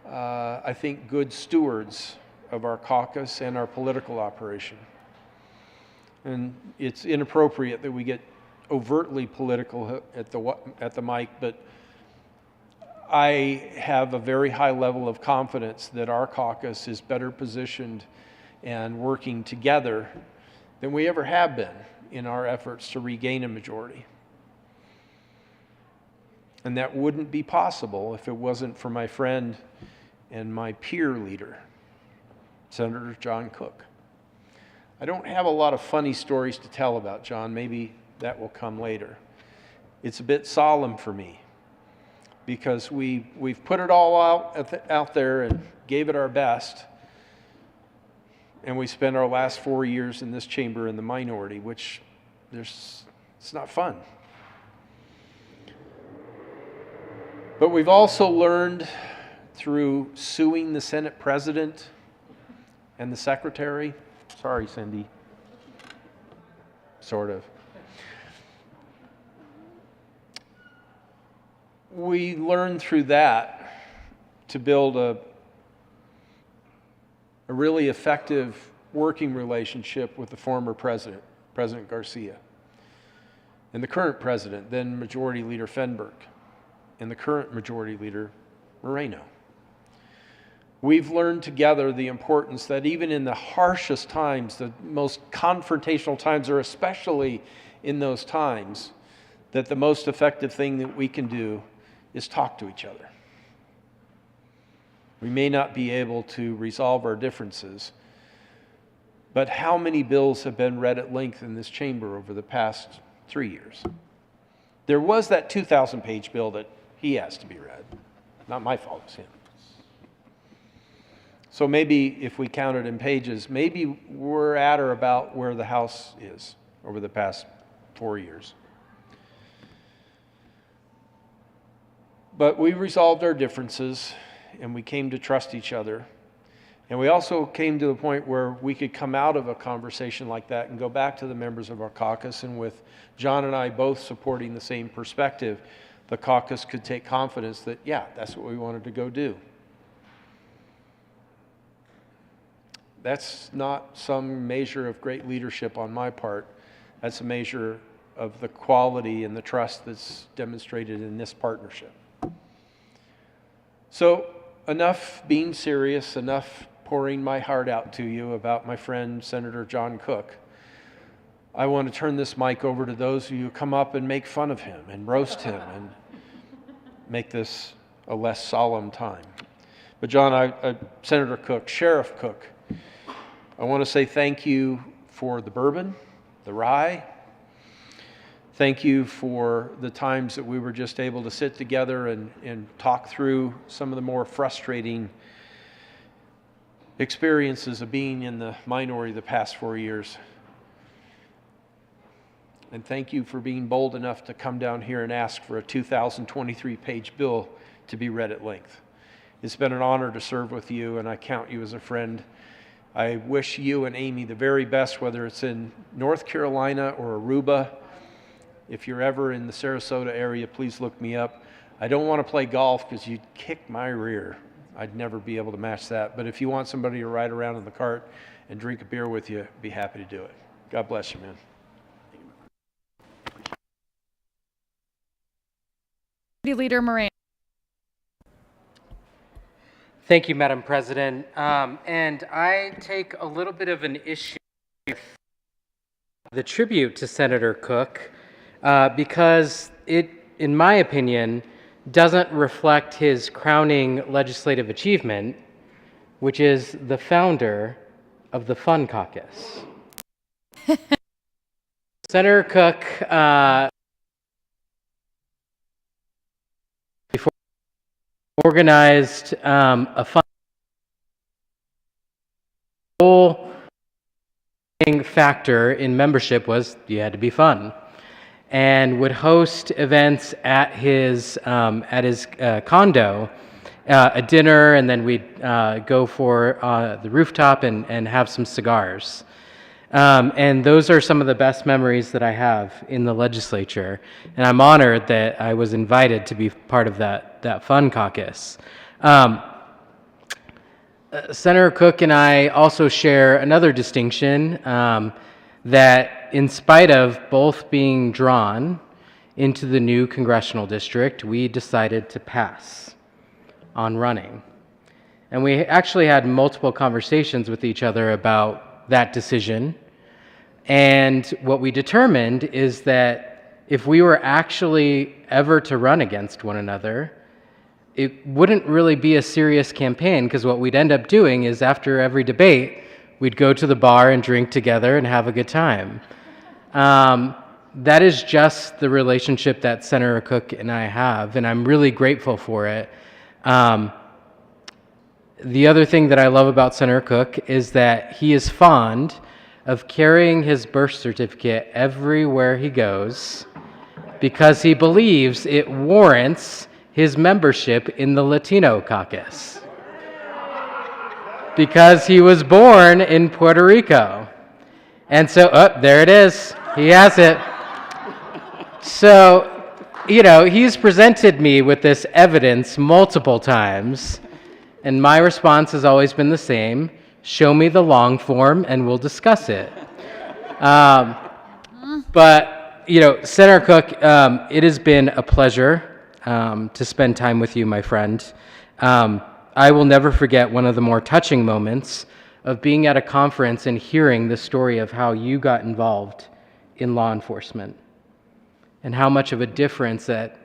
I think, good stewards of our caucus and our political operation. And it's inappropriate that we get overtly political at the mic, but I have a very high level of confidence that our caucus is better positioned and working together than we ever have been in our efforts to regain a majority. And that wouldn't be possible if it wasn't for my friend and my peer leader, Senator John Cook. I don't have a lot of funny stories to tell about John. Maybe that will come later. It's a bit solemn for me because we've put it all out there and gave it our best, and we spent our last 4 years in this chamber in the minority, which it's not fun. But we've also learned through suing the Senate President and the Secretary. Sorry, Cindy. Sort of. We learned through that to build a really effective working relationship with the former president, President Garcia, and the current president, then Majority Leader Fenberg, and the current Majority Leader Moreno. We've learned together the importance that even in the harshest times, the most confrontational times, or especially in those times, that the most effective thing that we can do is talk to each other. We may not be able to resolve our differences, but how many bills have been read at length in this chamber over the past 3 years? There was that 2,000-page bill that he asked to be read. Not my fault, it was him. So maybe if we count it in pages, maybe we're at or about where the House is over the past 4 years. But we resolved our differences, and we came to trust each other. And we also came to a point where we could come out of a conversation like that and go back to the members of our caucus, and with John and I both supporting the same perspective, the caucus could take confidence that, yeah, that's what we wanted to go do. That's not some measure of great leadership on my part. That's a measure of the quality and the trust that's demonstrated in this partnership. So enough being serious, enough pouring my heart out to you about my friend Senator John Cook. I want to turn this mic over to those of you who come up and make fun of him and roast him and make this a less solemn time. But John, Senator Cook, Sheriff Cook, I want to say thank you for the bourbon, the rye. Thank you for the times that we were just able to sit together and talk through some of the more frustrating experiences of being in the minority the past 4 years. And thank you for being bold enough to come down here and ask for a 2,023-page bill to be read at length. It's been an honor to serve with you, and I count you as a friend. I wish you and Amy the very best, whether it's in North Carolina or Aruba. If you're ever in the Sarasota area, please look me up. I don't want to play golf because you'd kick my rear. I'd never be able to match that. But if you want somebody to ride around in the cart and drink a beer with you, I'd be happy to do it. God bless you, man. Leader Moreno. Thank you, Madam President. And I take a little bit of an issue with the tribute to Senator Cook because it, in my opinion, doesn't reflect his crowning legislative achievement, which is the founder of the Fun Caucus. Senator Cook before organized a fun whole factor in membership was you had to be fun. and would host events at his condo, a dinner, and then we'd go for the rooftop and have some cigars. And those are some of the best memories that I have in the legislature. And I'm honored that I was invited to be part of that fun caucus. Senator Cook and I also share another distinction, that in spite of both being drawn into the new congressional district, we decided to pass on running. And we actually had multiple conversations with each other about that decision. And what we determined is that if we were actually ever to run against one another, it wouldn't really be a serious campaign, because what we'd end up doing is after every debate, we'd go to the bar and drink together and have a good time. That is just the relationship that Senator Cook and I have, and I'm really grateful for it. The other thing that I love about Senator Cook is that he is fond of carrying his birth certificate everywhere he goes because he believes it warrants his membership in the Latino caucus. Because he was born in Puerto Rico. And so, there it is. He has it. So, he's presented me with this evidence multiple times, and my response has always been the same: show me the long form and we'll discuss it. But, Senator Cook, it has been a pleasure to spend time with you, my friend. I will never forget one of the more touching moments of being at a conference and hearing the story of how you got involved in law enforcement and how much of a difference that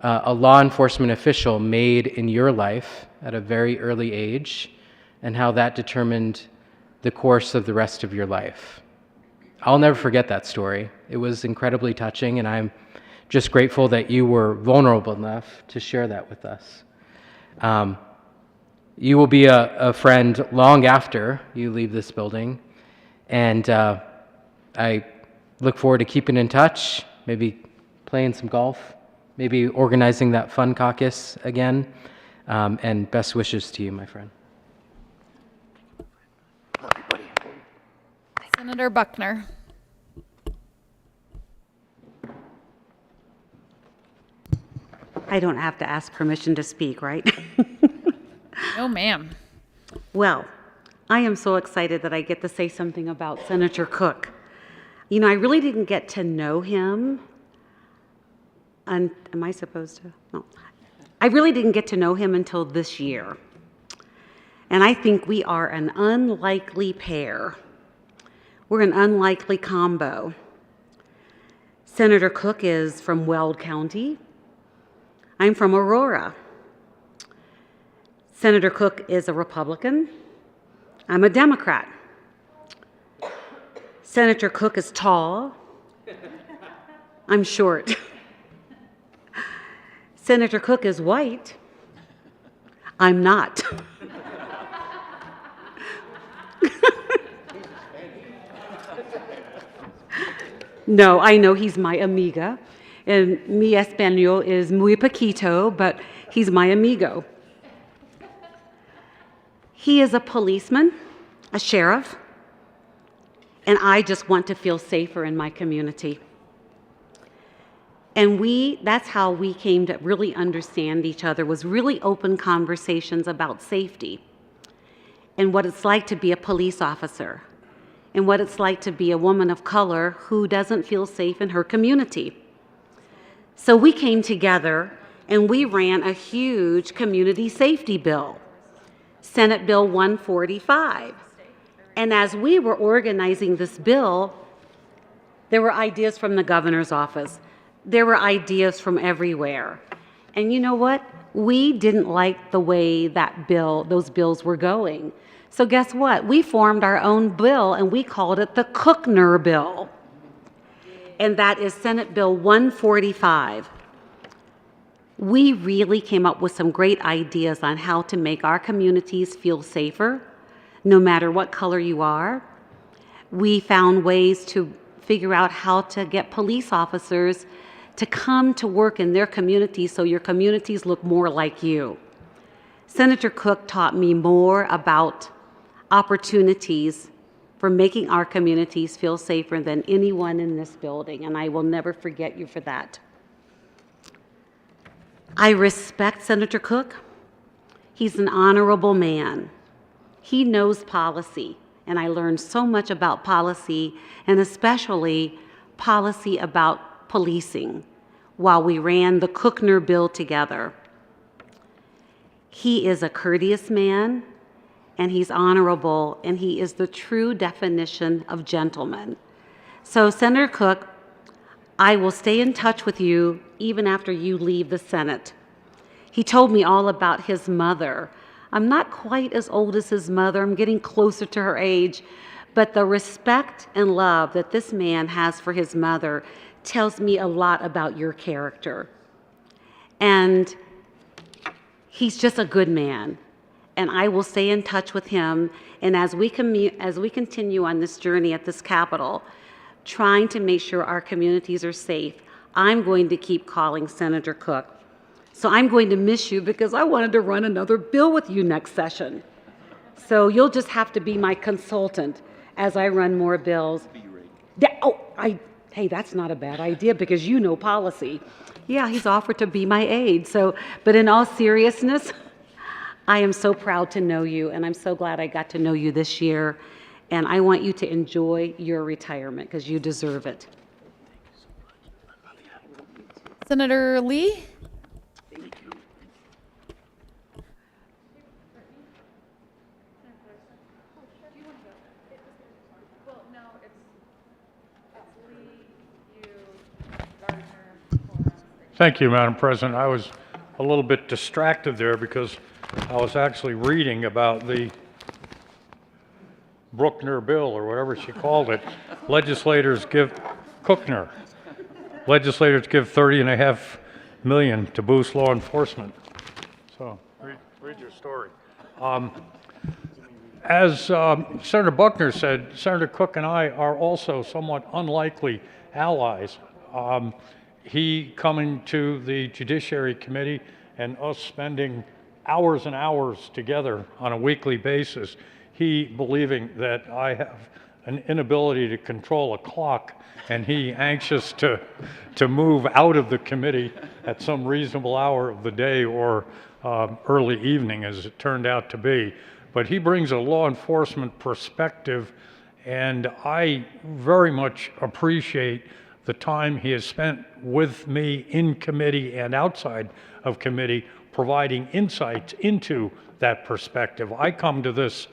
a law enforcement official made in your life at a very early age, and how that determined the course of the rest of your life. I'll never forget that story. It was incredibly touching, and I'm just grateful that you were vulnerable enough to share that with us. You will be a friend long after you leave this building, and I look forward to keeping in touch, maybe playing some golf, maybe organizing that fun caucus again, and best wishes to you, my friend. Senator Buckner. I don't have to ask permission to speak, right? No, ma'am. Well, I am so excited that I get to say something about Senator Cook. I really didn't get to know him. Am I supposed to? No. I really didn't get to know him until this year. And I think we are an unlikely pair. We're an unlikely combo. Senator Cook is from Weld County. I'm from Aurora. Senator Cook is a Republican. I'm a Democrat. Senator Cook is tall. I'm short. Senator Cook is white. I'm not. No, I know he's my amiga, and mi español is muy poquito, but he's my amigo. He is a policeman, a sheriff, and I just want to feel safer in my community. And that's how we came to really understand each other, was really open conversations about safety and what it's like to be a police officer and what it's like to be a woman of color who doesn't feel safe in her community. So we came together and we ran a huge community safety bill, Senate Bill 145. And as we were organizing this bill, there were ideas from the governor's office. There were ideas from everywhere. And you know what? We didn't like the way those bills were going. So guess what? We formed our own bill and we called it the Cookner Bill. And that is Senate Bill 145. We really came up with some great ideas on how to make our communities feel safer, no matter what color you are. We found ways to figure out how to get police officers to come to work in their communities so your communities look more like you. Senator Cook taught me more about opportunities for making our communities feel safer than anyone in this building, and I will never forget you for that. I respect Senator Cook. He's an honorable man. He knows policy, and I learned so much about policy, and especially policy about policing, while we ran the Cookner bill together. He is a courteous man, and he's honorable, and he is the true definition of gentleman. So, Senator Cook, I will stay in touch with you even after you leave the Senate. He told me all about his mother. I'm not quite as old as his mother. I'm getting closer to her age. But the respect and love that this man has for his mother tells me a lot about your character. And he's just a good man. And I will stay in touch with him. And as we continue on this journey at this Capitol, trying to make sure our communities are safe, I'm going to keep calling Senator Cook. So I'm going to miss you because I wanted to run another bill with you next session. So you'll just have to be my consultant as I run more bills. Hey, that's not a bad idea because you know policy. Yeah, he's offered to be my aide. But in all seriousness, I am so proud to know you, and I'm so glad I got to know you this year. And I want you to enjoy your retirement because you deserve it. Senator Lee? Thank you, Madam President. I was a little bit distracted there because I was actually reading about the Brookner bill, or whatever she called it. Legislators give Cookner. Legislators give $30.5 million to boost law enforcement. So read your story. As Senator Buckner said, Senator Cook and I are also somewhat unlikely allies. He coming to the Judiciary Committee and us spending hours and hours together on a weekly basis, he believing that I have an inability to control a clock and he anxious to move out of the committee at some reasonable hour of the day or early evening, as it turned out to be. But he brings a law enforcement perspective, and I very much appreciate the time he has spent with me in committee and outside of committee, providing insights into that perspective. I come to this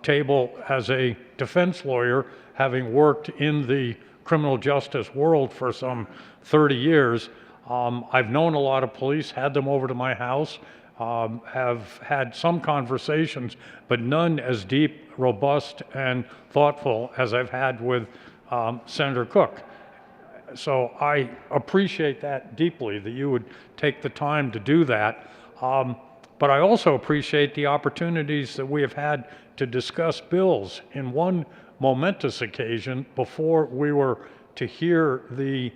table as a defense lawyer, having worked in the criminal justice world for some 30 years. I've known a lot of police, had them over to my house, have had some conversations, but none as deep, robust, and thoughtful as I've had with Senator Cook. So I appreciate that deeply, that you would take the time to do that. But I also appreciate the opportunities that we have had to discuss bills. In one momentous occasion, before we were to hear the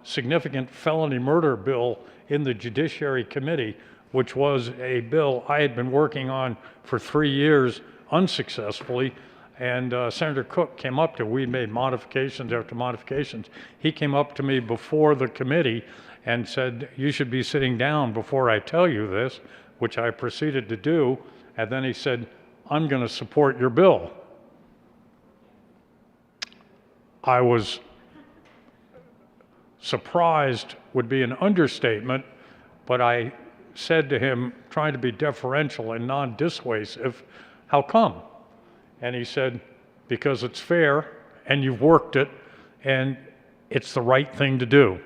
significant felony murder bill in the Judiciary Committee, which was a bill I had been working on for 3 years unsuccessfully, and Senator Cook came up to, we made modifications after modifications. He came up to me before the committee and said, "You should be sitting down before I tell you this," which I proceeded to do. And then he said, "I'm going to support your bill." I was surprised, would be an understatement, but I said to him, trying to be deferential and non-dissuasive, "How come?" And he said, "Because it's fair, and you've worked it, and it's the right thing to do."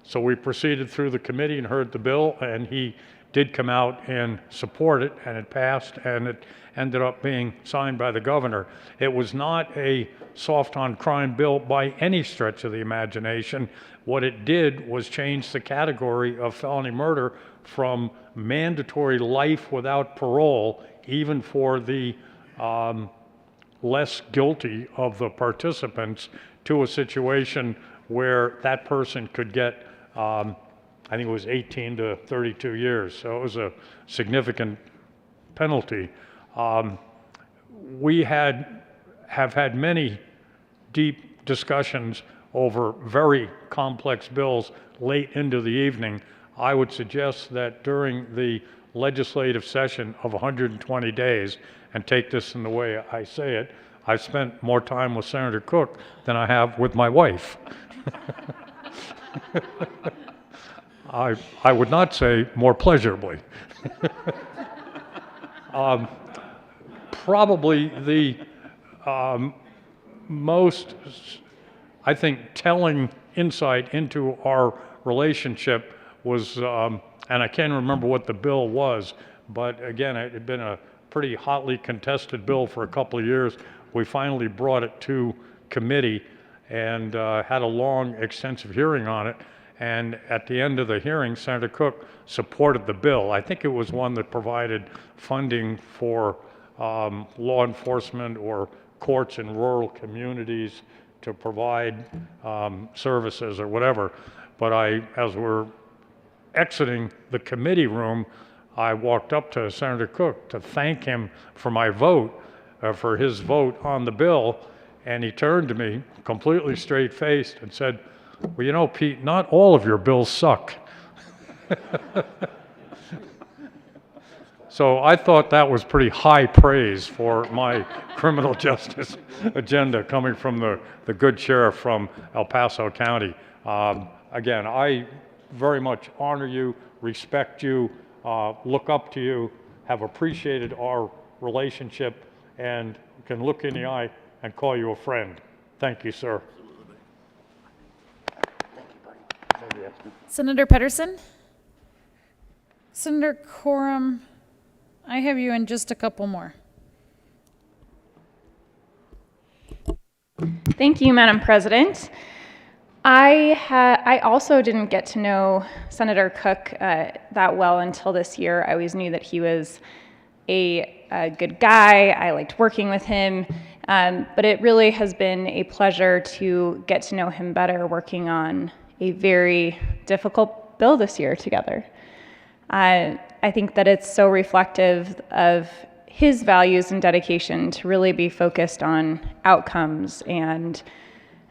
So we proceeded through the committee and heard the bill, and he did come out and support it, and it passed, and it ended up being signed by the governor. It was not a soft on crime bill by any stretch of the imagination. What it did was change the category of felony murder from mandatory life without parole, even for the less guilty of the participants to a situation where that person could get, I think it was 18 to 32 years. So it was a significant penalty. We have had many deep discussions over very complex bills late into the evening. I would suggest that during the legislative session of 120 days, and take this in the way I say it, I've spent more time with Senator Cook than I have with my wife. I would not say more pleasurably. Probably the most, I think, telling insight into our relationship was, and I can't remember what the bill was, but again, it had been a pretty hotly contested bill for a couple of years. We finally brought it to committee and had a long, extensive hearing on it. And at the end of the hearing, Senator Cook supported the bill. I think it was one that provided funding for law enforcement or courts in rural communities to provide services or whatever. But as we're exiting the committee room, I walked up to Senator Cook to thank him for my vote, for his vote on the bill, and he turned to me, completely straight-faced, and said, "Well, you know, Pete, not all of your bills suck." So I thought that was pretty high praise for my criminal justice agenda coming from the good sheriff from El Paso County. Again, I very much honor you, respect you, look up to you, have appreciated our relationship, and can look in the eye and call you a friend. Thank you, sir. Senator Pedersen? Senator Coram, I have you in just a couple more. Thank you, Madam President. I also didn't get to know Senator Cook that well until this year. I always knew that he was a good guy. I liked working with him. But it really has been a pleasure to get to know him better working on a very difficult bill this year together. I think that it's so reflective of his values and dedication to really be focused on outcomes. And,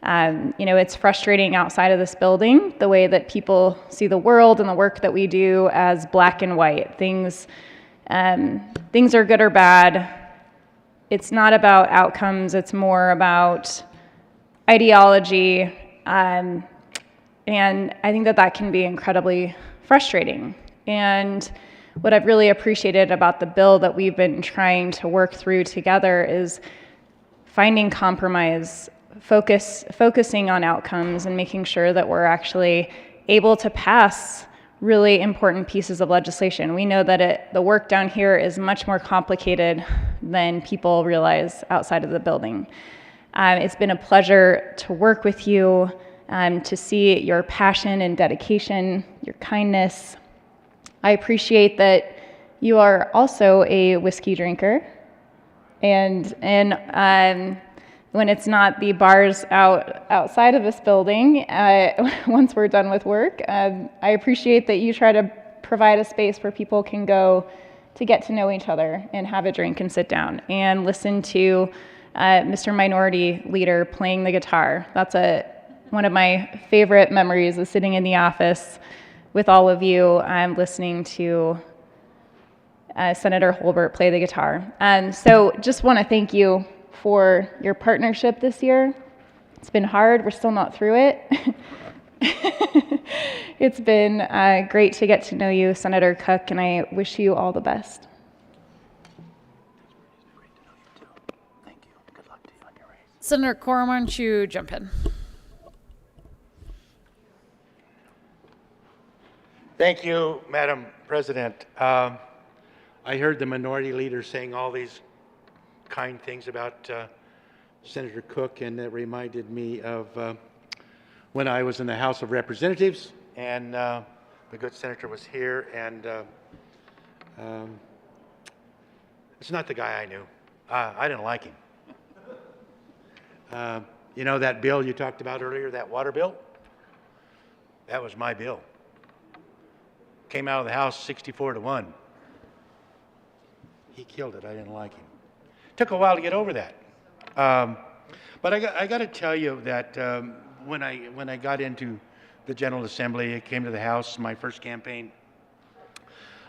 it's frustrating outside of this building, the way that people see the world and the work that we do as black and white. Things are good or bad. It's not about outcomes, it's more about ideology. And I think that can be incredibly frustrating. And what I've really appreciated about the bill that we've been trying to work through together is finding compromise, focusing on outcomes, and making sure that we're actually able to pass really important pieces of legislation. We know that the work down here is much more complicated than people realize outside of the building. It's been a pleasure to work with you, to see your passion and dedication, your kindness. I appreciate that you are also a whiskey drinker, and when it's not the bars outside of this building, once we're done with work, I appreciate that you try to provide a space where people can go to get to know each other and have a drink and sit down and listen to Mr. Minority Leader playing the guitar. That's one of my favorite memories, is sitting in the office with all of you, listening to Senator Holbert play the guitar. So just want to thank you for your partnership this year. It's been hard. We're still not through it. It's been great to get to know you, Senator Cook, and I wish you all the best. Senator Coram, why don't you jump in? Thank you, Madam President. I heard the minority leader saying all these kind things about Senator Cook, and it reminded me of when I was in the House of Representatives, and the good senator was here, and it's not the guy I knew. I didn't like him. You know that bill you talked about earlier, that water bill? That was my bill. Came out of the House 64-1. He killed it. I didn't like him. Took a while to get over that. But I got to tell you that when I got into the General Assembly, I came to the House, my first campaign.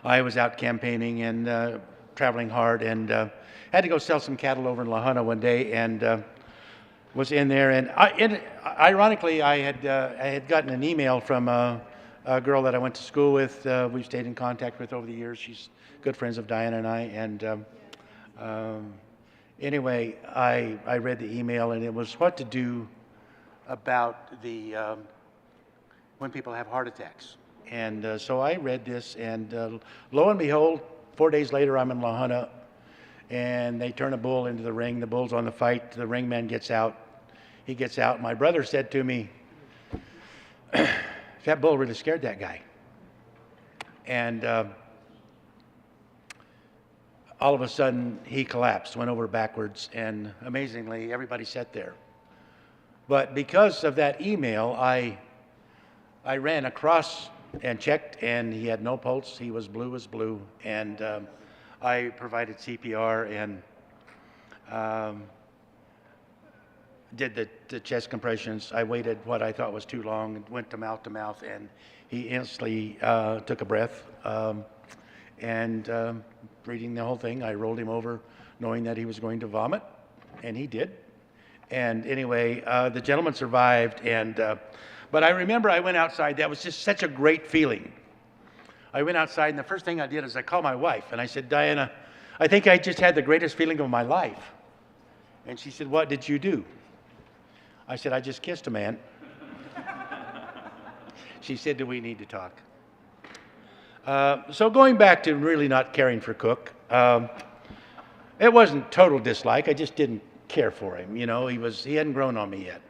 I was out campaigning and traveling hard, and had to go sell some cattle over in La Junta one day, and was in there. And ironically, I had gotten an email from a girl that I went to school with. We've stayed in contact with over the years. She's good friends of Diana and I. And anyway, I read the email, and it was what to do about the when people have heart attacks. And so I read this, and lo and behold, 4 days later, I'm in La Junta, and they turn a bull into the ring. The bull's on the fight. The ringman gets out. He gets out. My brother said to me, that bull really scared that guy. And all of a sudden, he collapsed, went over backwards, and amazingly, everybody sat there. But because of that email, I ran across and checked, and he had no pulse. He was blue as blue, and I provided CPR and did the chest compressions. I waited what I thought was too long and went to mouth, and he instantly took a breath. And reading the whole thing, I rolled him over knowing that he was going to vomit, and he did. And anyway, the gentleman survived, and but I remember I went outside. That was just such a great feeling. I went outside, and the first thing I did is I called my wife, and I said, Diana, I think I just had the greatest feeling of my life. And she said, what did you do? I said, I just kissed a man. She said, do we need to talk? So going back to really not caring for Cook, it wasn't total dislike. I just didn't care for him. You know, he hadn't grown on me yet.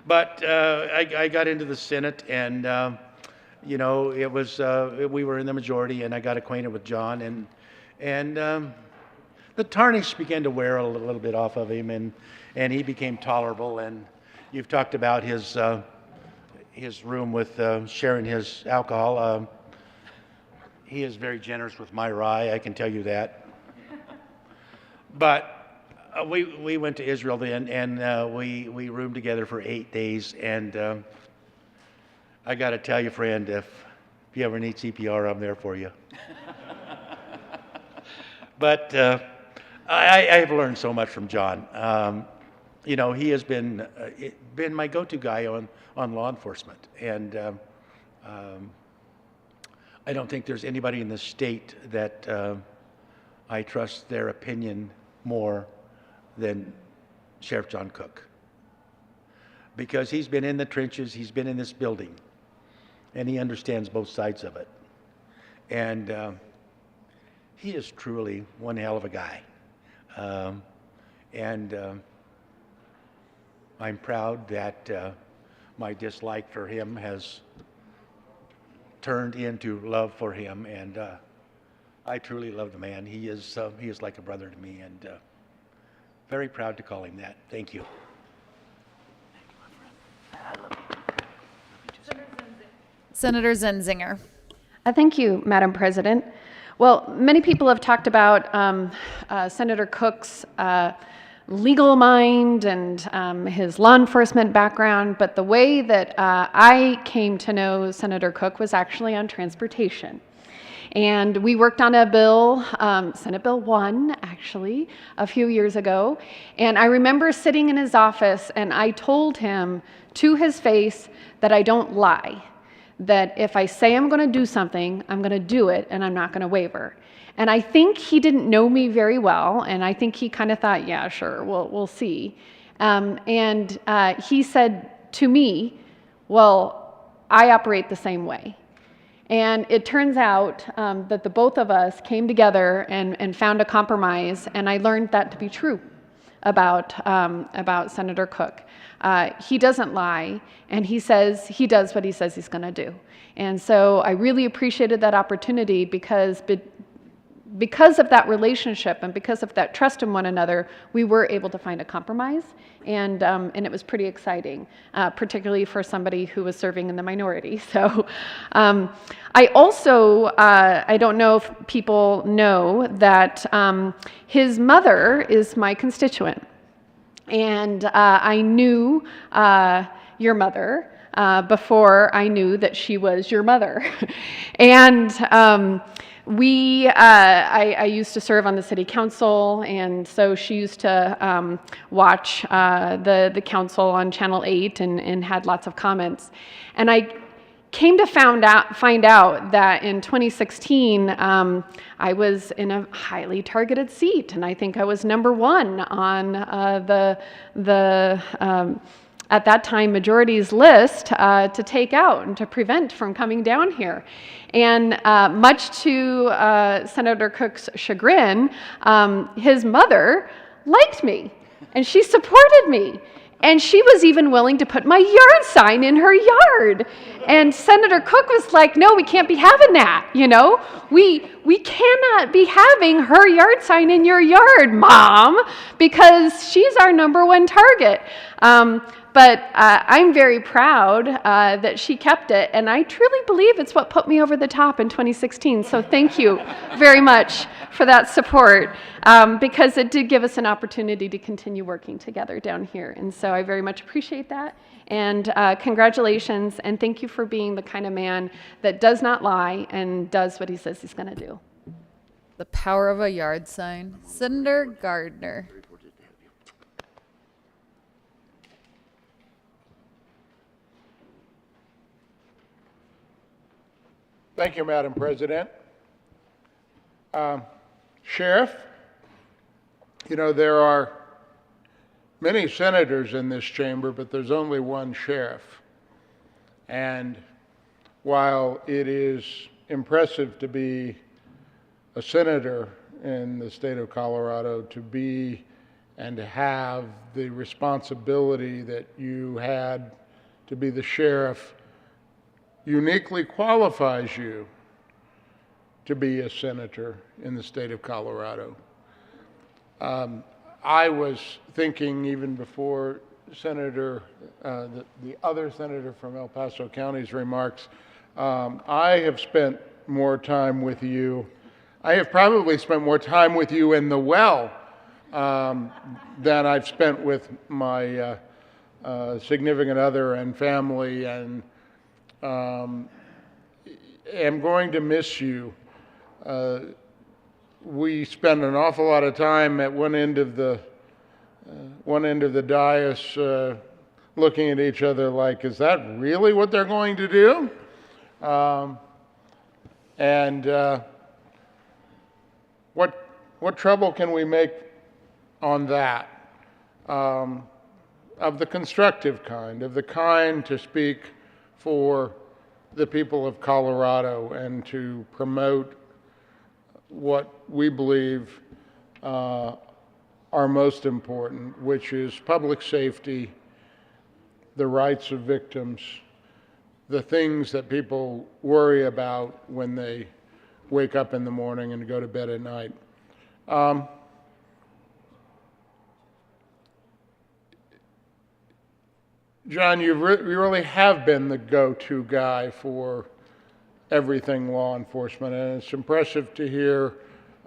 But I got into the Senate, and you know, it was we were in the majority, and I got acquainted with John, and the tarnish began to wear a little bit off of him, and he became tolerable. And you've talked about his room with sharing his alcohol. He is very generous with my rye, I can tell you that. But we went to Israel then, and we roomed together for 8 days. And I got to tell you, friend, if you ever need CPR, I'm there for you. But I've learned so much from John. You know, he has been my go-to guy on law enforcement, and I don't think there's anybody in the state that I trust their opinion more than Sheriff John Cook, because he's been in the trenches, he's been in this building, and he understands both sides of it. And he is truly one hell of a guy. I'm proud that my dislike for him has turned into love for him, and I truly love the man. He is like a brother to me, and very proud to call him that. Thank you. Senator Zenzinger. Thank you, Madam President. Well, many people have talked about Senator Cook's legal mind and his law enforcement background, but the way that I came to know Senator Cook was actually on transportation. And we worked on a bill, Senate Bill 1, actually, a few years ago. And I remember sitting in his office, and I told him to his face that I don't lie, that if I say I'm going to do something, I'm going to do it, and I'm not going to waver. And I think he didn't know me very well, and I think he kind of thought, yeah, sure, we'll see. And he said to me, well, I operate the same way. And it turns out that the both of us came together and found a compromise, and I learned that to be true about Senator Cook. He doesn't lie, and he does what he says he's going to do. And so I really appreciated that opportunity, because because of that relationship and because of that trust in one another, we were able to find a compromise, and it was pretty exciting, particularly for somebody who was serving in the minority. So I also, I don't know if people know that his mother is my constituent, and I knew your mother before I knew that she was your mother. And I used to serve on the city council, and so she used to watch the council on Channel 8 and had lots of comments. And I came to find out that in 2016, I was in a highly targeted seat, and I think I was #1 on at that time, majority's list to take out and to prevent from coming down here. And much to Senator Cook's chagrin, his mother liked me, and she supported me. And she was even willing to put my yard sign in her yard. And Senator Cook was like, no, we can't be having that, you know? We cannot be having her yard sign in your yard, Mom, because she's our #1 target. But I'm very proud that she kept it, and I truly believe it's what put me over the top in 2016. So thank you very much for that support, because it did give us an opportunity to continue working together down here. And so I very much appreciate that. And congratulations, and thank you for being the kind of man that does not lie and does what he says he's going to do. The power of a yard sign. Senator Gardner. Thank you, Madam President. Sheriff, you know, there are many senators in this chamber, but there's only one sheriff. And while it is impressive to be a senator in the state of Colorado, to be and to have the responsibility that you had to be the sheriff uniquely qualifies you to be a senator in the state of Colorado. I was thinking even before Senator, the other senator from El Paso County's remarks, I have spent more time with you. I have probably spent more time with you in the well than I've spent with my significant other and family, and am going to miss you. We spend an awful lot of time at one end of the dais looking at each other like, is that really what they're going to do? What trouble can we make on that? Of the constructive kind, of the kind to speak for the people of Colorado and to promote what we believe are most important, which is public safety, the rights of victims, the things that people worry about when they wake up in the morning and go to bed at night. John, you really have been the go-to guy for everything law enforcement, and it's impressive to hear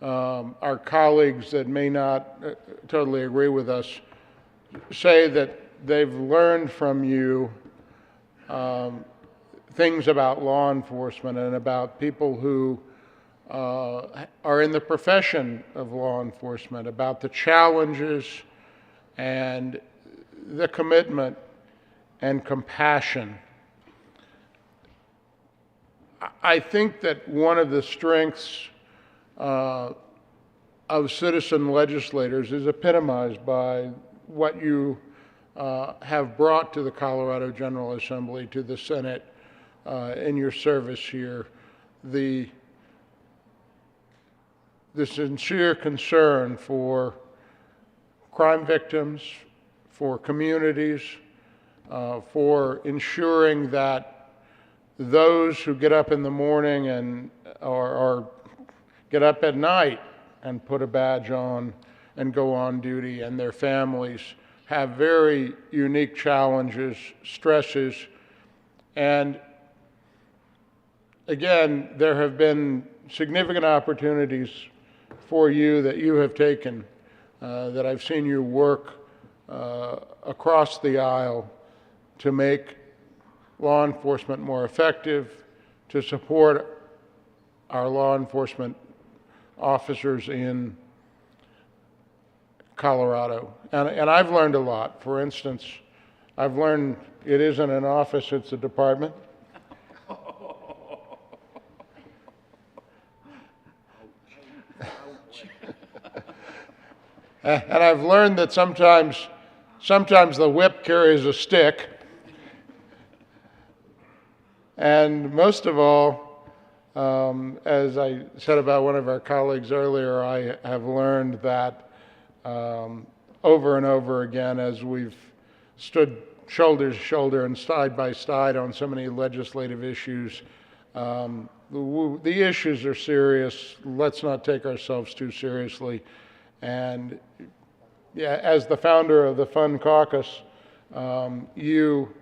our colleagues that may not totally agree with us say that they've learned from you things about law enforcement and about people who are in the profession of law enforcement, about the challenges and the commitment and compassion. I think that one of the strengths of citizen legislators is epitomized by what you have brought to the Colorado General Assembly, to the Senate, in your service here. The sincere concern for crime victims, for communities, for ensuring that those who get up in the morning and are get up at night and put a badge on and go on duty, and their families have very unique challenges, stresses, and again, there have been significant opportunities for you that you have taken, that I've seen you work across the aisle to make law enforcement more effective, to support our law enforcement officers in Colorado. And I've learned a lot. For instance, I've learned it isn't an office, it's a department. And I've learned that sometimes the whip carries a stick. And most of all, as I said about one of our colleagues earlier, I have learned that over and over again, as we've stood shoulder to shoulder and side by side on so many legislative issues, the issues are serious. Let's not take ourselves too seriously. And yeah, as the founder of the Fun Caucus, you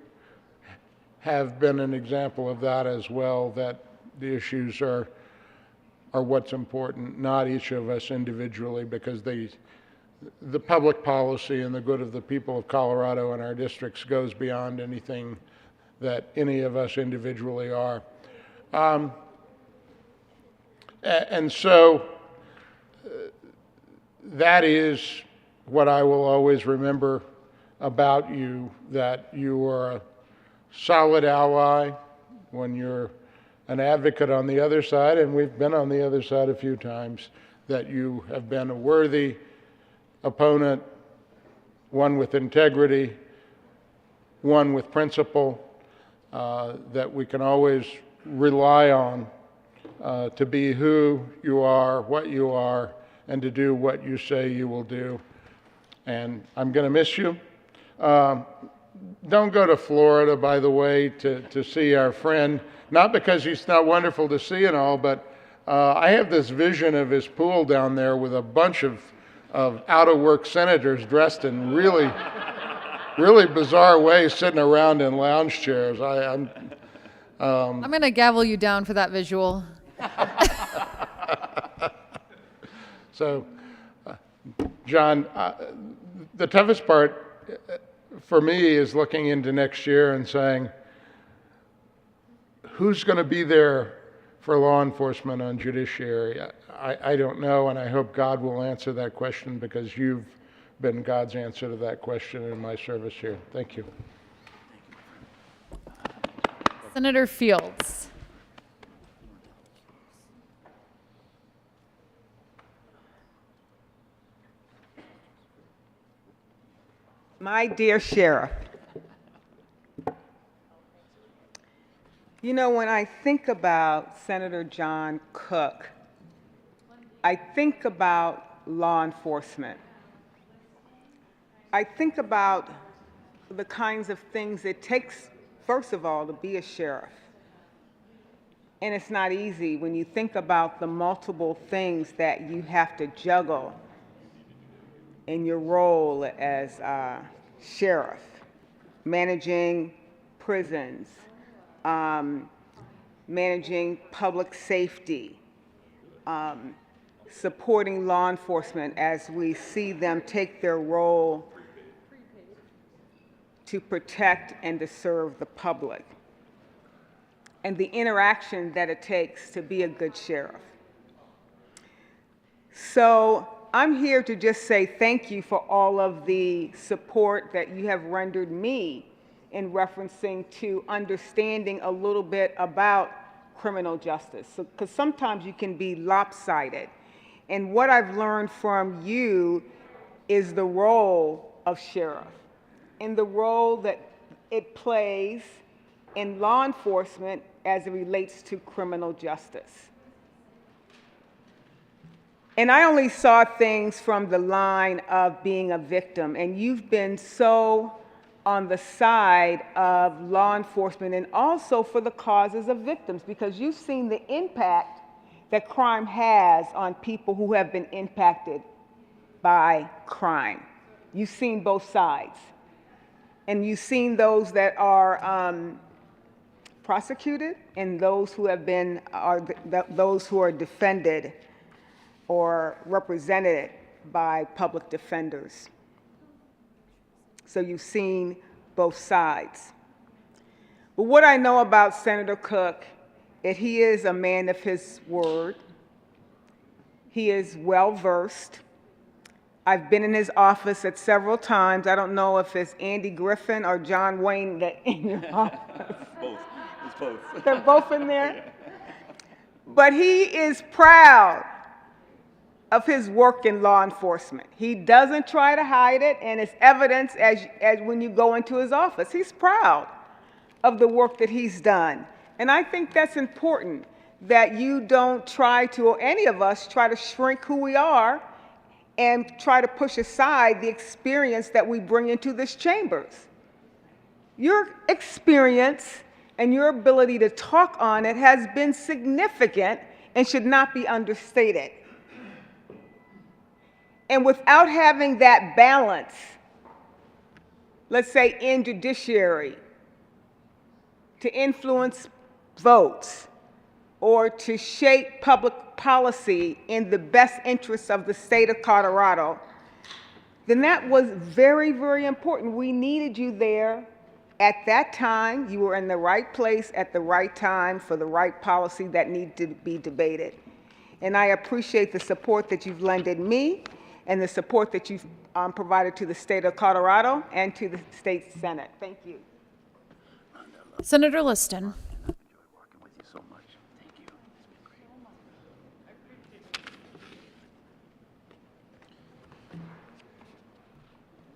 have been an example of that as well, that the issues are what's important, not each of us individually, because the public policy and the good of the people of Colorado and our districts goes beyond anything that any of us individually are. And so that is what I will always remember about you, that you are a solid ally when you're an advocate on the other side, and we've been on the other side a few times, that you have been a worthy opponent, one with integrity, one with principle, that we can always rely on to be who you are, what you are, and to do what you say you will do. And I'm going to miss you. Don't go to Florida, by the way, to see our friend, not because he's not wonderful to see and all, but I have this vision of his pool down there with a bunch of out-of-work senators dressed in really bizarre ways, sitting around in lounge chairs. I'm going to gavel you down for that visual. So, John, the toughest part for me is looking into next year and saying, who's going to be there for law enforcement on judiciary? I don't know, and I hope God will answer that question, because you've been God's answer to that question in my service here. Thank you. Senator Fields. My dear Sheriff, you know, when I think about Senator John Cook, I think about law enforcement. I think about the kinds of things it takes, first of all, to be a sheriff. And it's not easy when you think about the multiple things that you have to juggle in your role as sheriff, managing prisons, managing public safety, supporting law enforcement as we see them take their role to protect and to serve the public, and the interaction that it takes to be a good sheriff. So I'm here to just say thank you for all of the support that you have rendered me in referencing to understanding a little bit about criminal justice, because sometimes you can be lopsided. And what I've learned from you is the role of sheriff and the role that it plays in law enforcement as it relates to criminal justice. And I only saw things from the line of being a victim, and you've been so on the side of law enforcement and also for the causes of victims, because you've seen the impact that crime has on people who have been impacted by crime. You've seen both sides. And you've seen those that are prosecuted and those who have been, those who are defended or represented by public defenders. So you've seen both sides. But what I know about Senator Cook is he is a man of his word. He is well-versed. I've been in his office at several times. I don't know if it's Andy Griffin or John Wayne that in your office. Both. It's both. They're both in there. But he is proud of his work in law enforcement. He doesn't try to hide it, and it's evidence as when you go into his office. He's proud of the work that he's done. And I think that's important, that you don't try to, or any of us, try to shrink who we are and try to push aside the experience that we bring into this chambers. Your experience and your ability to talk on it has been significant and should not be understated. And without having that balance, let's say in judiciary, to influence votes or to shape public policy in the best interests of the state of Colorado, then that was very, very important. We needed you there at that time. You were in the right place at the right time for the right policy that needed to be debated. And I appreciate the support that you've lended me and the support that you've provided to the state of Colorado and to the state Senate. Thank you. Senator Liston.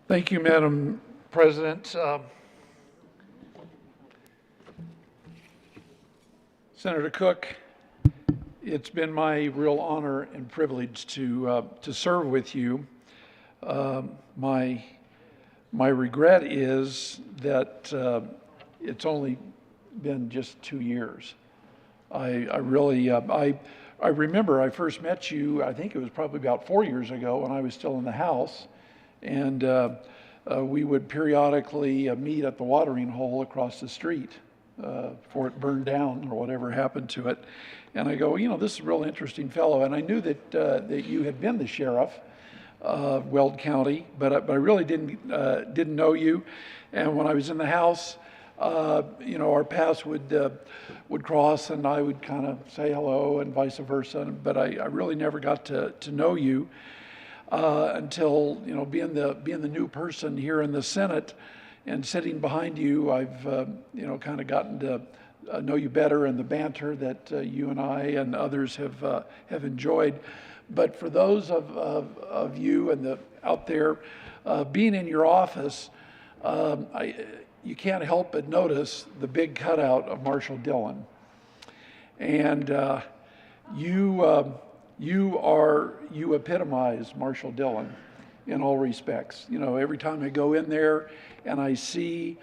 Thank you, Madam President. Senator Cook, it's been my real honor and privilege to serve with you. My regret is that it's only been just 2 years. I remember I first met you, I think it was probably about 4 years ago when I was still in the House, and we would periodically meet at the watering hole across the street before it burned down or whatever happened to it. And I go, you know, this is a real interesting fellow. And I knew that you had been the sheriff of Weld County, but I really didn't know you. And when I was in the House, you know, our paths would cross, and I would kind of say hello and vice versa. But I really never got to know you until, you know, being the new person here in the Senate and sitting behind you, I've you know, kind of gotten to know you better, and the banter that you and I and others have enjoyed. But for those of you and out there being in your office, you can't help but notice the big cutout of Marshall Dillon. And you epitomize Marshall Dillon in all respects. You know, every time I go in there and I see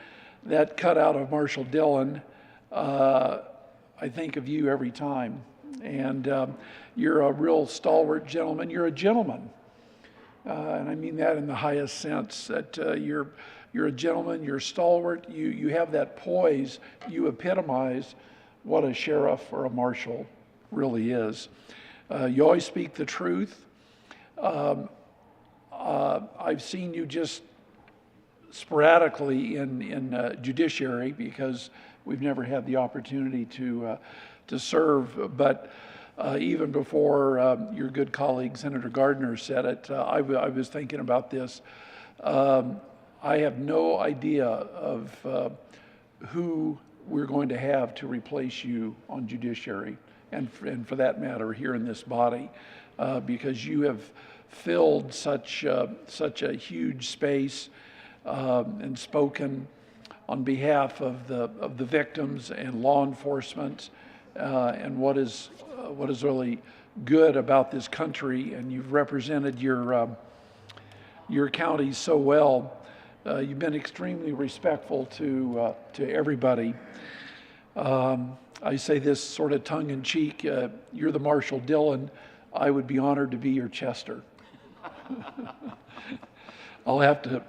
that cutout of Marshall Dillon, I think of you every time. And you're a real stalwart gentleman. You're a gentleman. And I mean that in the highest sense, that you're a gentleman, you're stalwart, you have that poise, you epitomize what a sheriff or a marshal really is. You always speak the truth. I've seen you just sporadically in judiciary because we've never had the opportunity to serve, but even before your good colleague Senator Gardner said it, I was thinking about this. I have no idea of who we're going to have to replace you on judiciary, and for that matter here in this body, because you have filled such a huge space and spoken on behalf of the victims and law enforcement, and what is really good about this country, and you've represented your county so well. You've been extremely respectful to everybody. I say this sort of tongue in cheek. You're the Marshall Dillon. I would be honored to be your Chester. I'll have to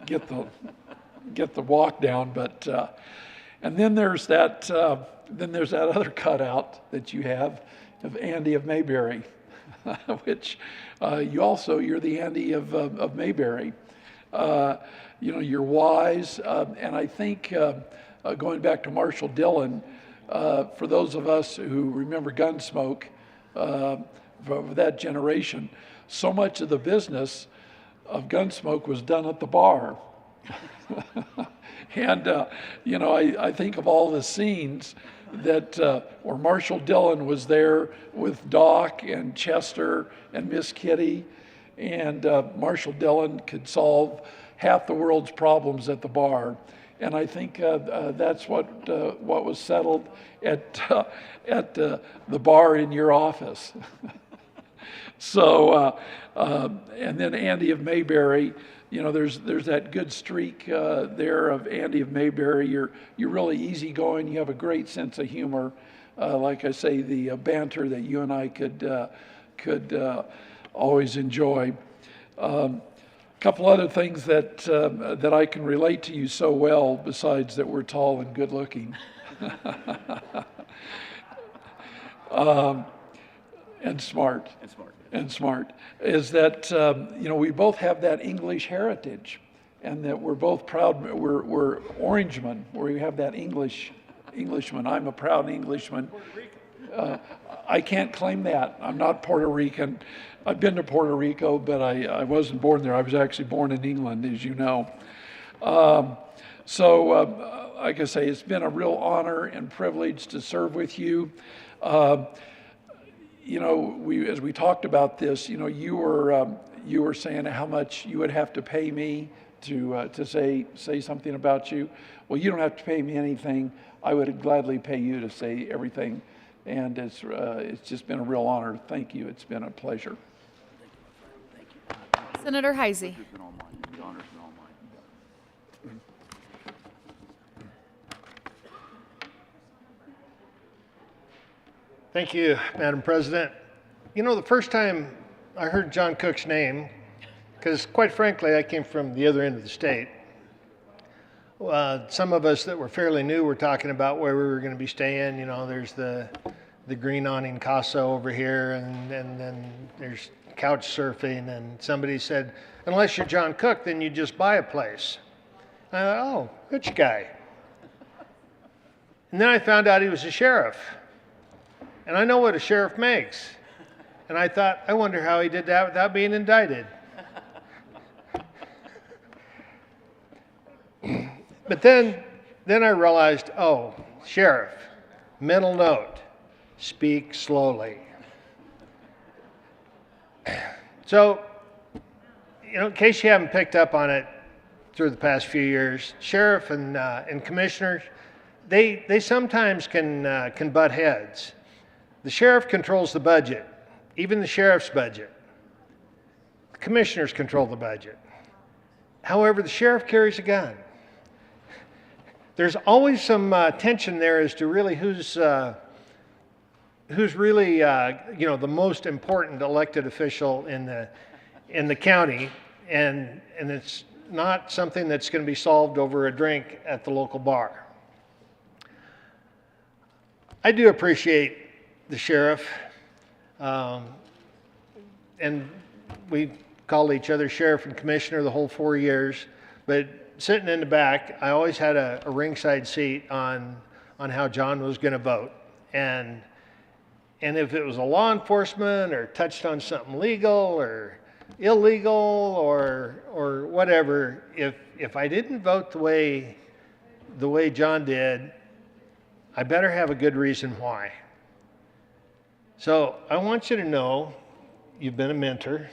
get the walk down, but and then there's that other cutout that you have of Andy of Mayberry, which you're the Andy of Mayberry. You're wise, and I think going back to Marshall Dillon, for those of us who remember Gunsmoke, of that generation, so much of the business of Gunsmoke was done at the bar. And, I think of all the scenes that where Marshall Dillon was there with Doc and Chester and Miss Kitty, and Marshall Dillon could solve half the world's problems at the bar. And I think that's what was settled at the bar in your office. So, and then Andy of Mayberry, there's that good streak there of Andy of Mayberry. You're really easygoing. You have a great sense of humor. Like I say, the banter that you and I could always enjoy. A couple other things that I can relate to you so well, besides that we're tall and good looking. And smart. Is that we both have that English heritage, and that we're both proud. We're Orangemen, where we have that Englishman. I'm a proud Englishman. I can't claim that. I'm not Puerto Rican. I've been to Puerto Rico, but I wasn't born there. I was actually born in England, as you know. Like I say, it's been a real honor and privilege to serve with you. As we talked about this, you were saying how much you would have to pay me to say something about you. Well, you don't have to pay me anything. I would gladly pay you to say everything, and it's just been a real honor. Thank you. It's been a pleasure. Senator Heisey. Thank you, Madam President. The first time I heard John Cook's name, because quite frankly, I came from the other end of the state. Some of us that were fairly new were talking about where we were going to be staying. There's the green awning casa over here, and then there's couch surfing, and somebody said, unless you're John Cook, then you just buy a place. I thought, oh, rich guy. And then I found out he was a sheriff. And I know what a sheriff makes. And I thought, I wonder how he did that without being indicted. But then I realized, oh, sheriff, mental note, speak slowly. So, in case you haven't picked up on it through the past few years, sheriff and commissioners, they sometimes can butt heads. The sheriff controls the budget, even the sheriff's budget. The commissioners control the budget. However, the sheriff carries a gun. There's always some tension there as to really who's really the most important elected official in the county, and it's not something that's going to be solved over a drink at the local bar. I do appreciate the sheriff, and we called each other sheriff and commissioner the whole 4 years, but sitting in the back, I always had a ringside seat on how John was going to vote. And if it was a law enforcement or touched on something legal or illegal or whatever, if I didn't vote the way John did, I better have a good reason why. So I want you to know you've been a mentor.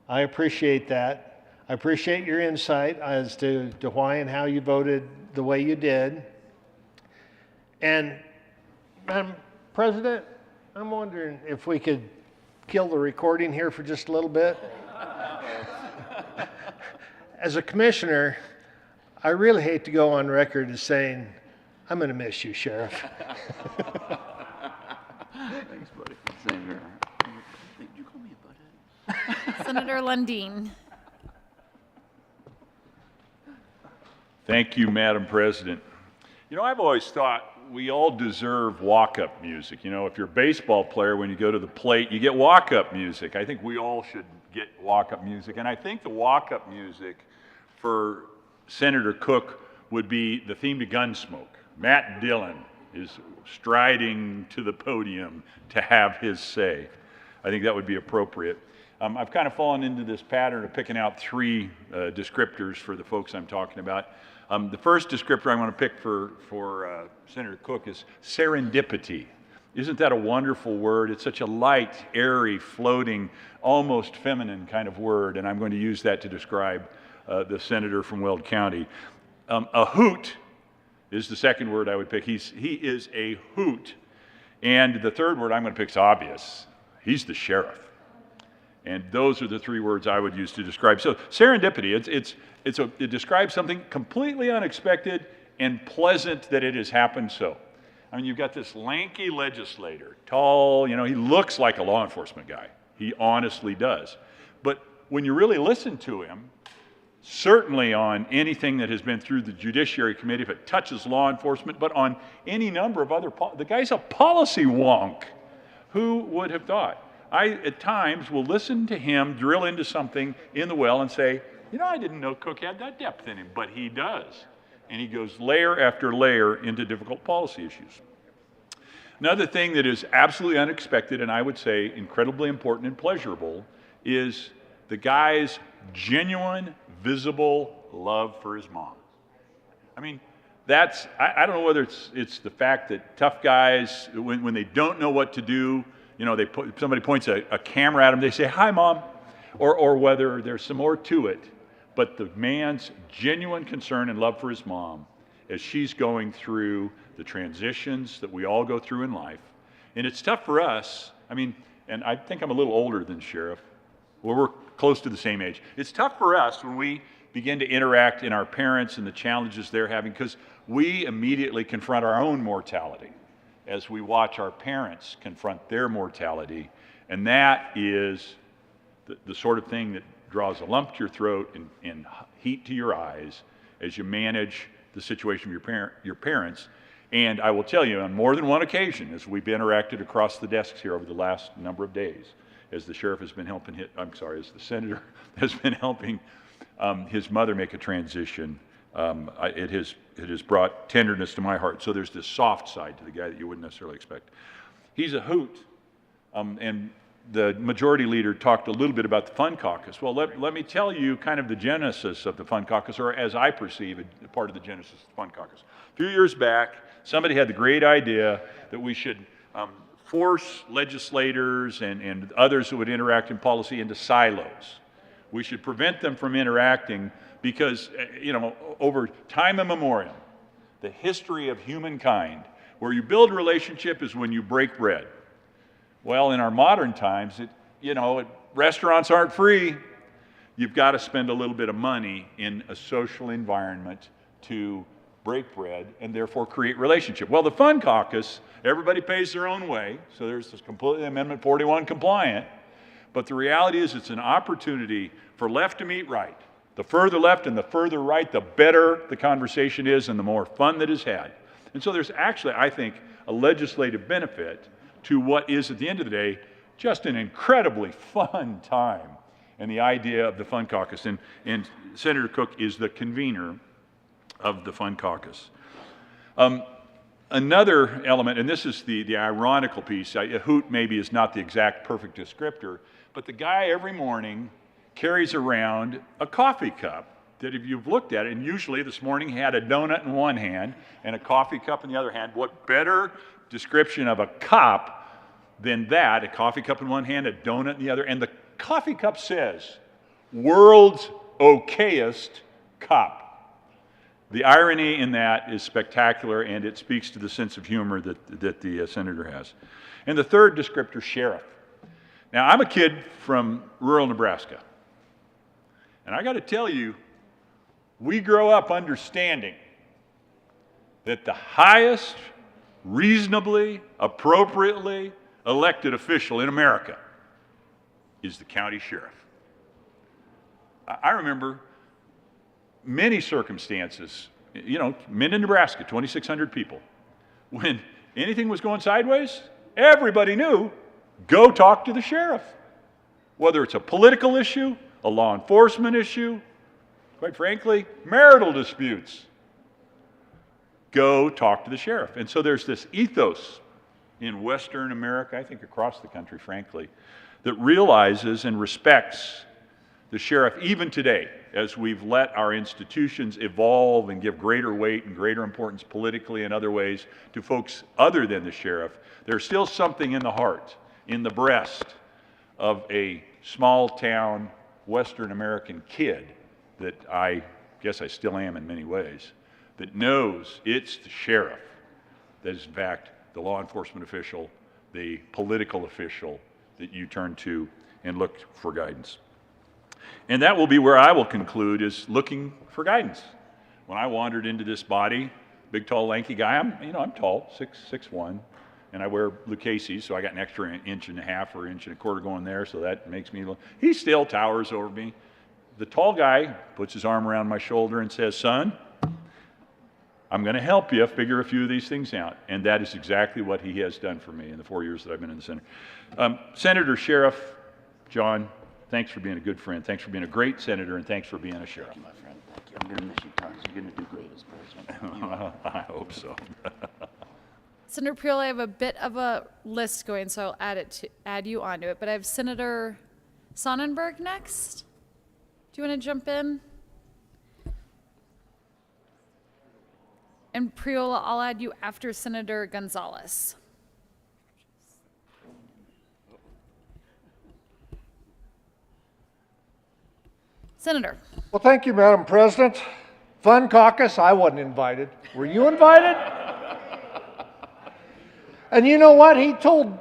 I appreciate that. I appreciate your insight as to why and how you voted the way you did. And Madam President, I'm wondering if we could kill the recording here for just a little bit. As a commissioner, I really hate to go on record as saying I'm going to miss you, Sheriff. Thanks, buddy. Same here. Did you call me a butthead? Senator Lundin. Thank you, Madam President. You know, I've always thought we all deserve walk-up music. You know, if you're a baseball player, when you go to the plate, you get walk-up music. I think we all should get walk-up music. And I think the walk-up music for Senator Cook would be the theme to Gunsmoke. Matt Dillon is striding to the podium to have his say. I think that would be appropriate. I've kind of fallen into this pattern of picking out three descriptors for the folks I'm talking about. The first descriptor I'm going to pick for Senator Cook is serendipity. Isn't that a wonderful word? It's such a light, airy, floating, almost feminine kind of word, and I'm going to use that to describe the senator from Weld County. A hoot is the second word I would pick. He is a hoot. And the third word I'm going to pick is obvious. He's the sheriff. And those are the three words I would use to describe. So serendipity, it describes something completely unexpected and pleasant that it has happened so. I mean, you've got this lanky legislator, tall, you know, he looks like a law enforcement guy. He honestly does. But when you really listen to him, certainly on anything that has been through the Judiciary Committee, if it touches law enforcement, but on any number of other, the guy's a policy wonk. Who would have thought? I, at times, will listen to him drill into something in the well and say, you know, I didn't know Cook had that depth in him, but he does. And he goes layer after layer into difficult policy issues. Another thing that is absolutely unexpected, and I would say incredibly important and pleasurable, is the guy's genuine, visible love for his mom. I mean, that's, I don't know whether it's the fact that tough guys, when they don't know what to do, you know, somebody points a camera at them, they say, hi, Mom, or whether there's some more to it. But the man's genuine concern and love for his mom as she's going through the transitions that we all go through in life. And it's tough for us. I mean, and I think I'm a little older than Sheriff. Well, we're close to the same age. It's tough for us when we begin to interact in our parents and the challenges they're having, because we immediately confront our own mortality as we watch our parents confront their mortality. And that is the sort of thing that draws a lump to your throat and heat to your eyes as you manage the situation of your parents. And I will tell you, on more than one occasion, as we've interacted across the desks here over the last number of days, as the sheriff has been helping, as the senator has been helping his mother make a transition, it has brought tenderness to my heart. So there's this soft side to the guy that you wouldn't necessarily expect. He's a hoot, and the majority leader talked a little bit about the Fun Caucus. Well, let me tell you kind of the genesis of the Fun Caucus, or as I perceive it, part of the genesis of the Fun Caucus. A few years back, somebody had the great idea that we should force legislators and others who would interact in policy into silos. We should prevent them from interacting because, you know, over time immemorial, the history of humankind, where you build a relationship is when you break bread. Well, in our modern times, restaurants aren't free. You've got to spend a little bit of money in a social environment to break bread and therefore create relationship. Well, the Fun Caucus, everybody pays their own way, so there's this completely Amendment 41 compliant, but the reality is it's an opportunity for left to meet right. The further left and the further right, the better the conversation is and the more fun that is had. And so there's actually, I think, a legislative benefit to what is, at the end of the day, just an incredibly fun time. And the idea of the Fun Caucus, and Senator Cook is the convener of the Fun Caucus. Another element, and this is the ironical piece, a hoot maybe is not the exact perfect descriptor, but the guy every morning carries around a coffee cup that, if you've looked at it, and usually this morning he had a donut in one hand and a coffee cup in the other hand. What better description of a cup than that? A coffee cup in one hand, a donut in the other, and the coffee cup says, "World's okayest cup." The irony in that is spectacular, and it speaks to the sense of humor that the senator has. And the third descriptor, sheriff. Now, I'm a kid from rural Nebraska, and I got to tell you, we grow up understanding that the highest reasonably, appropriately elected official in America is the county sheriff. I remember many circumstances, you know, Minden, Nebraska, 2,600 people. When anything was going sideways, everybody knew, go talk to the sheriff. Whether it's a political issue, a law enforcement issue, quite frankly, marital disputes, go talk to the sheriff. And so there's this ethos in Western America, I think across the country, frankly, that realizes and respects the sheriff even today, as we've let our institutions evolve and give greater weight and greater importance politically and other ways to folks other than the sheriff. There's still something in the heart, in the breast of a small town Western American kid that I guess I still am in many ways, that knows it's the sheriff that is in fact the law enforcement official, the political official that you turn to and look for guidance. And that will be where I will conclude, is looking for guidance. When I wandered into this body, big, tall, lanky guy, I'm tall, 6'1", and I wear Lucchese's, so I got an extra inch and a half or inch and a quarter going there, so that makes me look, he still towers over me. The tall guy puts his arm around my shoulder and says, son, I'm going to help you figure a few of these things out. And that is exactly what he has done for me in the 4 years that I've been in the Senate. Senator, Sheriff, John, thanks for being a good friend. Thanks for being a great senator, and thanks for being a sheriff. Thank you, my friend. Thank you. I'm going to miss you tons. You're going to do great as president. I hope so. Senator Priol, I have a bit of a list going, so I'll add you onto it. But I have Senator Sonnenberg next. Do you want to jump in? And Priola, I'll add you after Senator Gonzalez. Senator. Well, thank you, Madam President. Fun caucus, I wasn't invited. Were you invited? And you know what? He told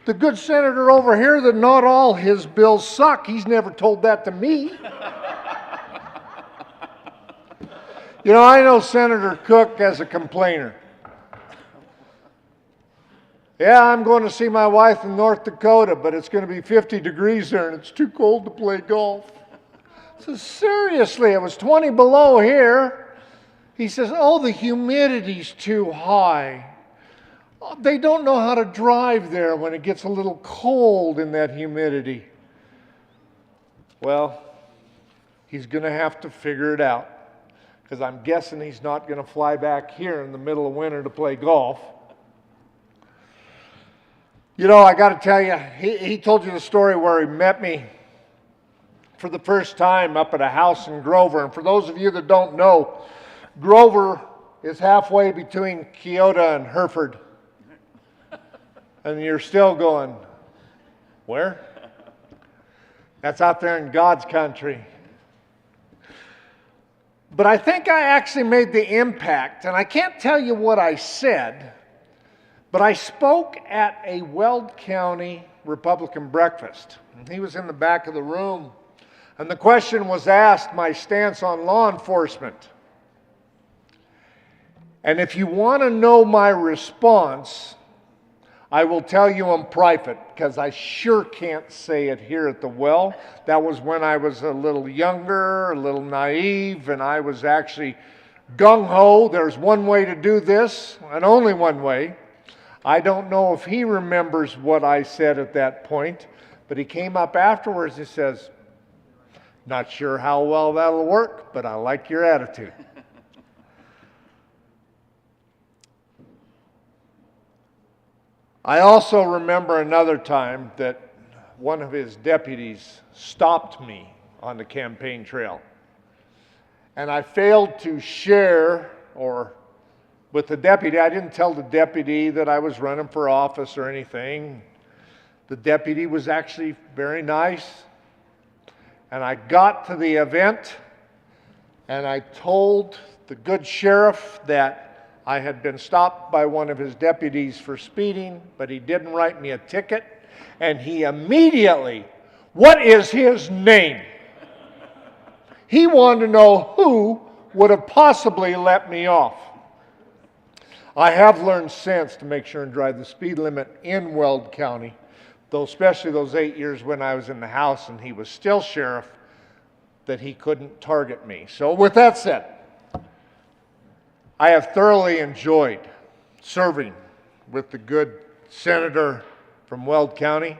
the good senator over here that not all his bills suck. He's never told that to me. You know, I know Senator Cook as a complainer. Yeah, I'm going to see my wife in North Dakota, but it's going to be 50 degrees there and it's too cold to play golf. So seriously, it was 20 below here. He says, oh, the humidity's too high. Oh, they don't know how to drive there when it gets a little cold in that humidity. Well, he's going to have to figure it out, because I'm guessing he's not going to fly back here in the middle of winter to play golf. You know, I got to tell you, he told you the story where he met me for the first time up at a house in Grover. And for those of you that don't know, Grover is halfway between Keota and Hereford. And you're still going, where? That's out there in God's country. But I think I actually made the impact, and I can't tell you what I said, but I spoke at a Weld County Republican breakfast. And he was in the back of the room, and the question was asked, my stance on law enforcement. And if you want to know my response, I will tell you in private, because I sure can't say it here at the well. That was when I was a little younger, a little naive, and I was actually gung-ho. There's one way to do this, and only one way. I don't know if he remembers what I said at that point, but he came up afterwards and says, not sure how well that'll work, but I like your attitude. I also remember another time that one of his deputies stopped me on the campaign trail. And I failed to share with the deputy. I didn't tell the deputy that I was running for office or anything. The deputy was actually very nice. And I got to the event and I told the good sheriff that I had been stopped by one of his deputies for speeding, but he didn't write me a ticket. And he immediately, what is his name? He wanted to know who would have possibly let me off. I have learned since to make sure and drive the speed limit in Weld County, though especially those 8 years when I was in the House and he was still sheriff, that he couldn't target me. So with that said, I have thoroughly enjoyed serving with the good senator from Weld County.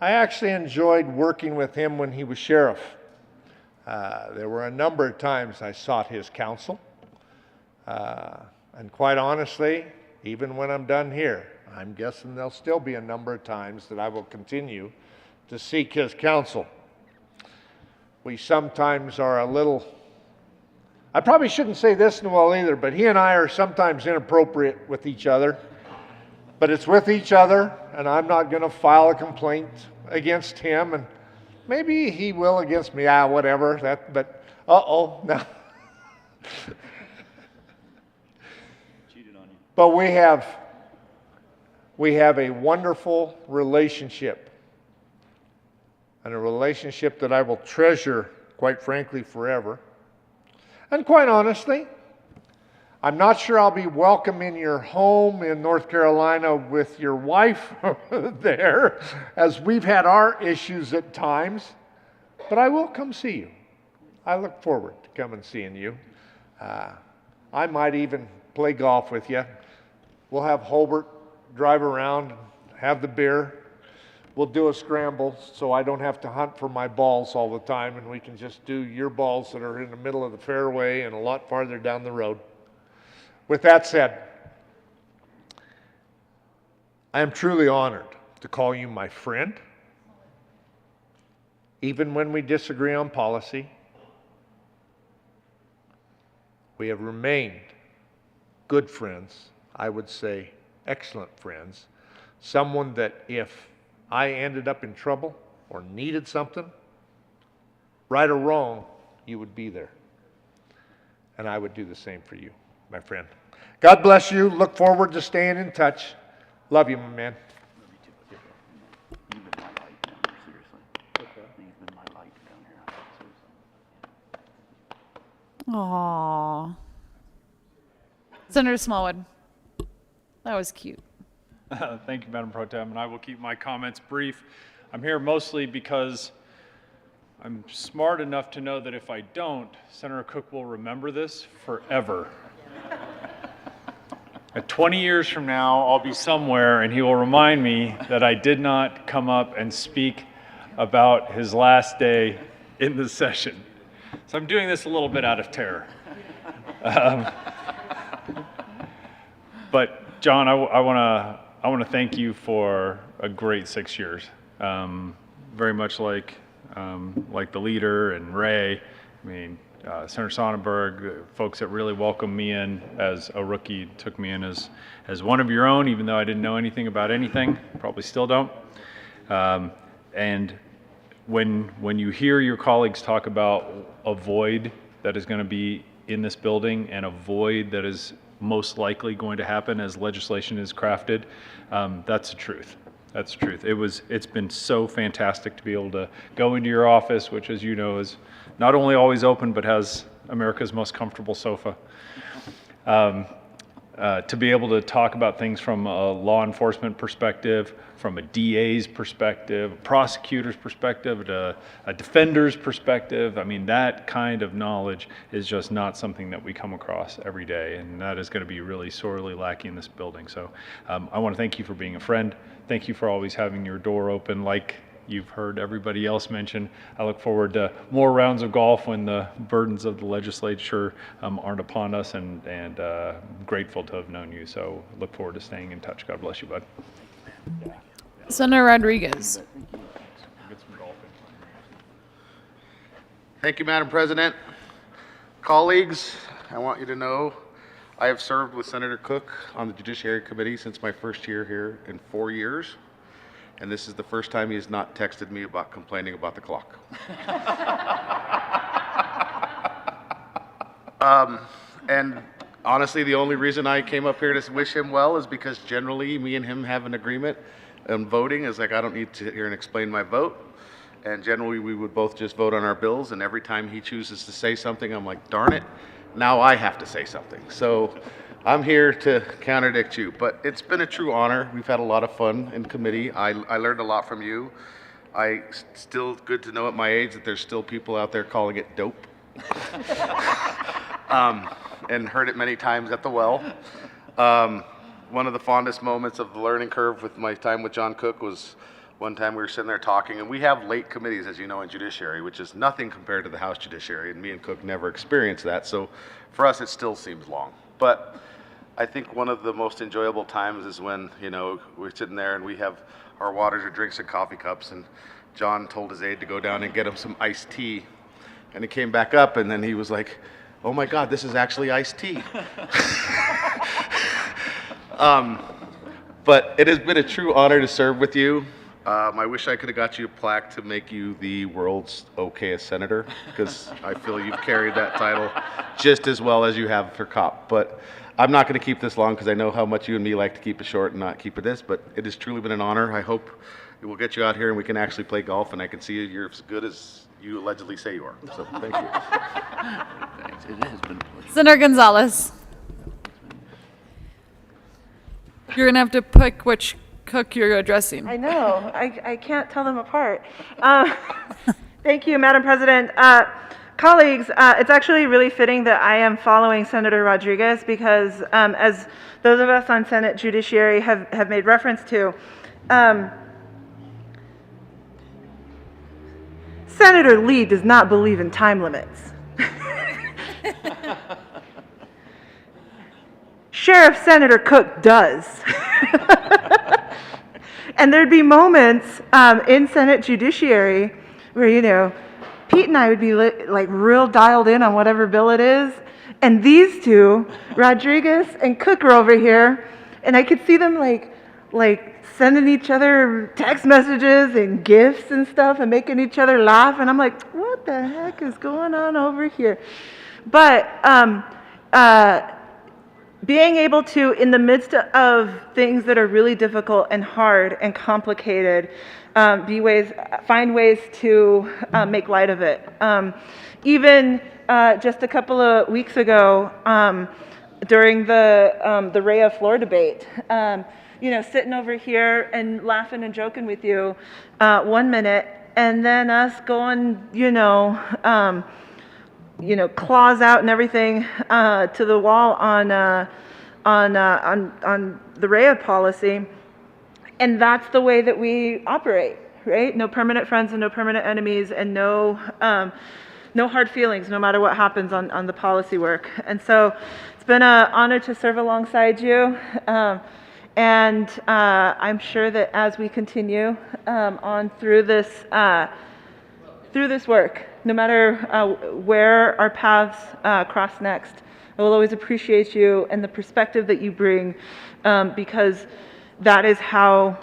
I actually enjoyed working with him when he was sheriff. There were a number of times I sought his counsel. And quite honestly, even when I'm done here, I'm guessing there'll still be a number of times that I will continue to seek his counsel. We sometimes are a little, I probably shouldn't say this, Noel, either, but he and I are sometimes inappropriate with each other. But it's with each other, and I'm not going to file a complaint against him, and maybe he will against me, whatever. But no. But we have a wonderful relationship, and a relationship that I will treasure, quite frankly, forever. And quite honestly, I'm not sure I'll be welcome in your home in North Carolina with your wife there, as we've had our issues at times, but I will come see you. I look forward to coming seeing you. I might even play golf with you. We'll have Holbert drive around, have the beer. We'll do a scramble so I don't have to hunt for my balls all the time, and we can just do your balls that are in the middle of the fairway and a lot farther down the road. With that said, I am truly honored to call you my friend, even when we disagree on policy. We have remained good friends, I would say excellent friends, someone that if I ended up in trouble or needed something, right or wrong, you would be there. And I would do the same for you, my friend. God bless you. Look forward to staying in touch. Love you, my man. You've been my light down here, seriously. You've been my light down here, seriously. Aww. Senator Smallwood. That was cute. Thank you, Madam Pro Tem, and I will keep my comments brief. I'm here mostly because I'm smart enough to know that if I don't, Senator Cook will remember this forever. At 20 years from now, I'll be somewhere and he will remind me that I did not come up and speak about his last day in the session. So I'm doing this a little bit out of terror. But John, I want to thank you for a great 6 years. Very much like the leader and Ray. I mean, Senator Sonnenberg, folks that really welcomed me in as a rookie, took me in as one of your own, even though I didn't know anything about anything. Probably still don't. And when you hear your colleagues talk about a void that is going to be in this building and a void that is most likely going to happen as legislation is crafted, that's the truth. That's the truth. It's been so fantastic to be able to go into your office, which, as you know, is not only always open, but has America's most comfortable sofa. To be able to talk about things from a law enforcement perspective, from a DA's perspective, a prosecutor's perspective, a defender's perspective. I mean, that kind of knowledge is just not something that we come across every day, and that is going to be really sorely lacking in this building. So I want to thank you for being a friend. Thank you for always having your door open, like you've heard everybody else mention. I look forward to more rounds of golf when the burdens of the legislature aren't upon us, and grateful to have known you. So look forward to staying in touch. God bless you, bud. Senator Rodriguez. Thank you, Madam President. Colleagues, I want you to know I have served with Senator Cook on the Judiciary Committee since my first year here in 4 years. And this is the first time he has not texted me about complaining about the clock. And honestly, the only reason I came up here to wish him well is because generally me and him have an agreement on voting. Is like, I don't need to sit here and explain my vote. And generally we would both just vote on our bills, and every time he chooses to say something, I'm like, darn it, now I have to say something. So I'm here to contradict you, but it's been a true honor. We've had a lot of fun in committee. I learned a lot from you. Still good to know at my age that there's still people out there calling it dope. And heard it many times at the well. One of the fondest moments of the learning curve with my time with John Cook was one time we were sitting there talking, and we have late committees, as you know, in judiciary, which is nothing compared to the House Judiciary, and me and Cook never experienced that. So for us, it still seems long. But I think one of the most enjoyable times is when, you know, we're sitting there and we have our waters or drinks in coffee cups, and John told his aide to go down and get him some iced tea. And he came back up, and then he was like, "Oh my God, this is actually iced tea." But it has been a true honor to serve with you. I wish I could have got you a plaque to make you the world's okayest senator, because I feel you've carried that title just as well as you have for COP. But I'm not going to keep this long because I know how much you and me like to keep it short and not keep it this, but it has truly been an honor. I hope it will get you out here and we can actually play golf, and I can see you're as good as you allegedly say you are. So thank you. Thanks. It has been a pleasure. Senator Gonzalez. You're going to have to pick which Cook you're addressing. I know. I can't tell them apart. Thank you, Madam President. Colleagues, it's actually really fitting that I am following Senator Rodriguez because as those of us on Senate Judiciary have made reference to, Senator Lee does not believe in time limits. Sheriff Senator Cook does. And there'd be moments in Senate Judiciary where, you know, Pete and I would be like real dialed in on whatever bill it is. And these two, Rodriguez and Cook, are over here. And I could see them like sending each other text messages and gifts and stuff and making each other laugh. And I'm like, what the heck is going on over here? But being able to, in the midst of things that are really difficult and hard and complicated, find ways to make light of it. Even just a couple of weeks ago, during the Rhea floor debate, you know, sitting over here and laughing and joking with you 1 minute, and then us going, claws out and everything to the wall on the Rhea policy, and that's the way that we operate, right? No permanent friends and no permanent enemies, and no hard feelings, no matter what happens on the policy work. And so it's been an honor to serve alongside you, and I'm sure that as we continue on through this work, no matter where our paths cross next, I will always appreciate you and the perspective that you bring, because that is how,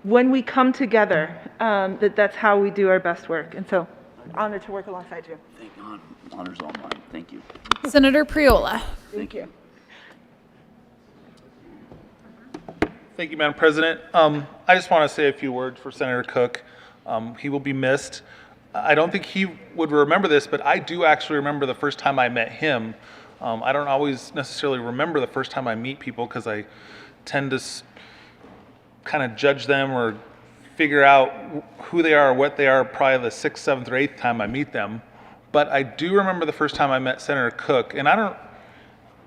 when we come together, that's how we do our best work. And so, honored to work alongside you. Thank God. Honor's all mine. Thank you. Senator Priola. Thank you. Thank you, Madam President. I just want to say a few words for Senator Cook. He will be missed. I don't think he would remember this, but I do actually remember the first time I met him. I don't always necessarily remember the first time I meet people because I tend to kind of judge them or figure out who they are or what they are probably the 6th, 7th, or 8th time I meet them. But I do remember the first time I met Senator Cook. And I don't,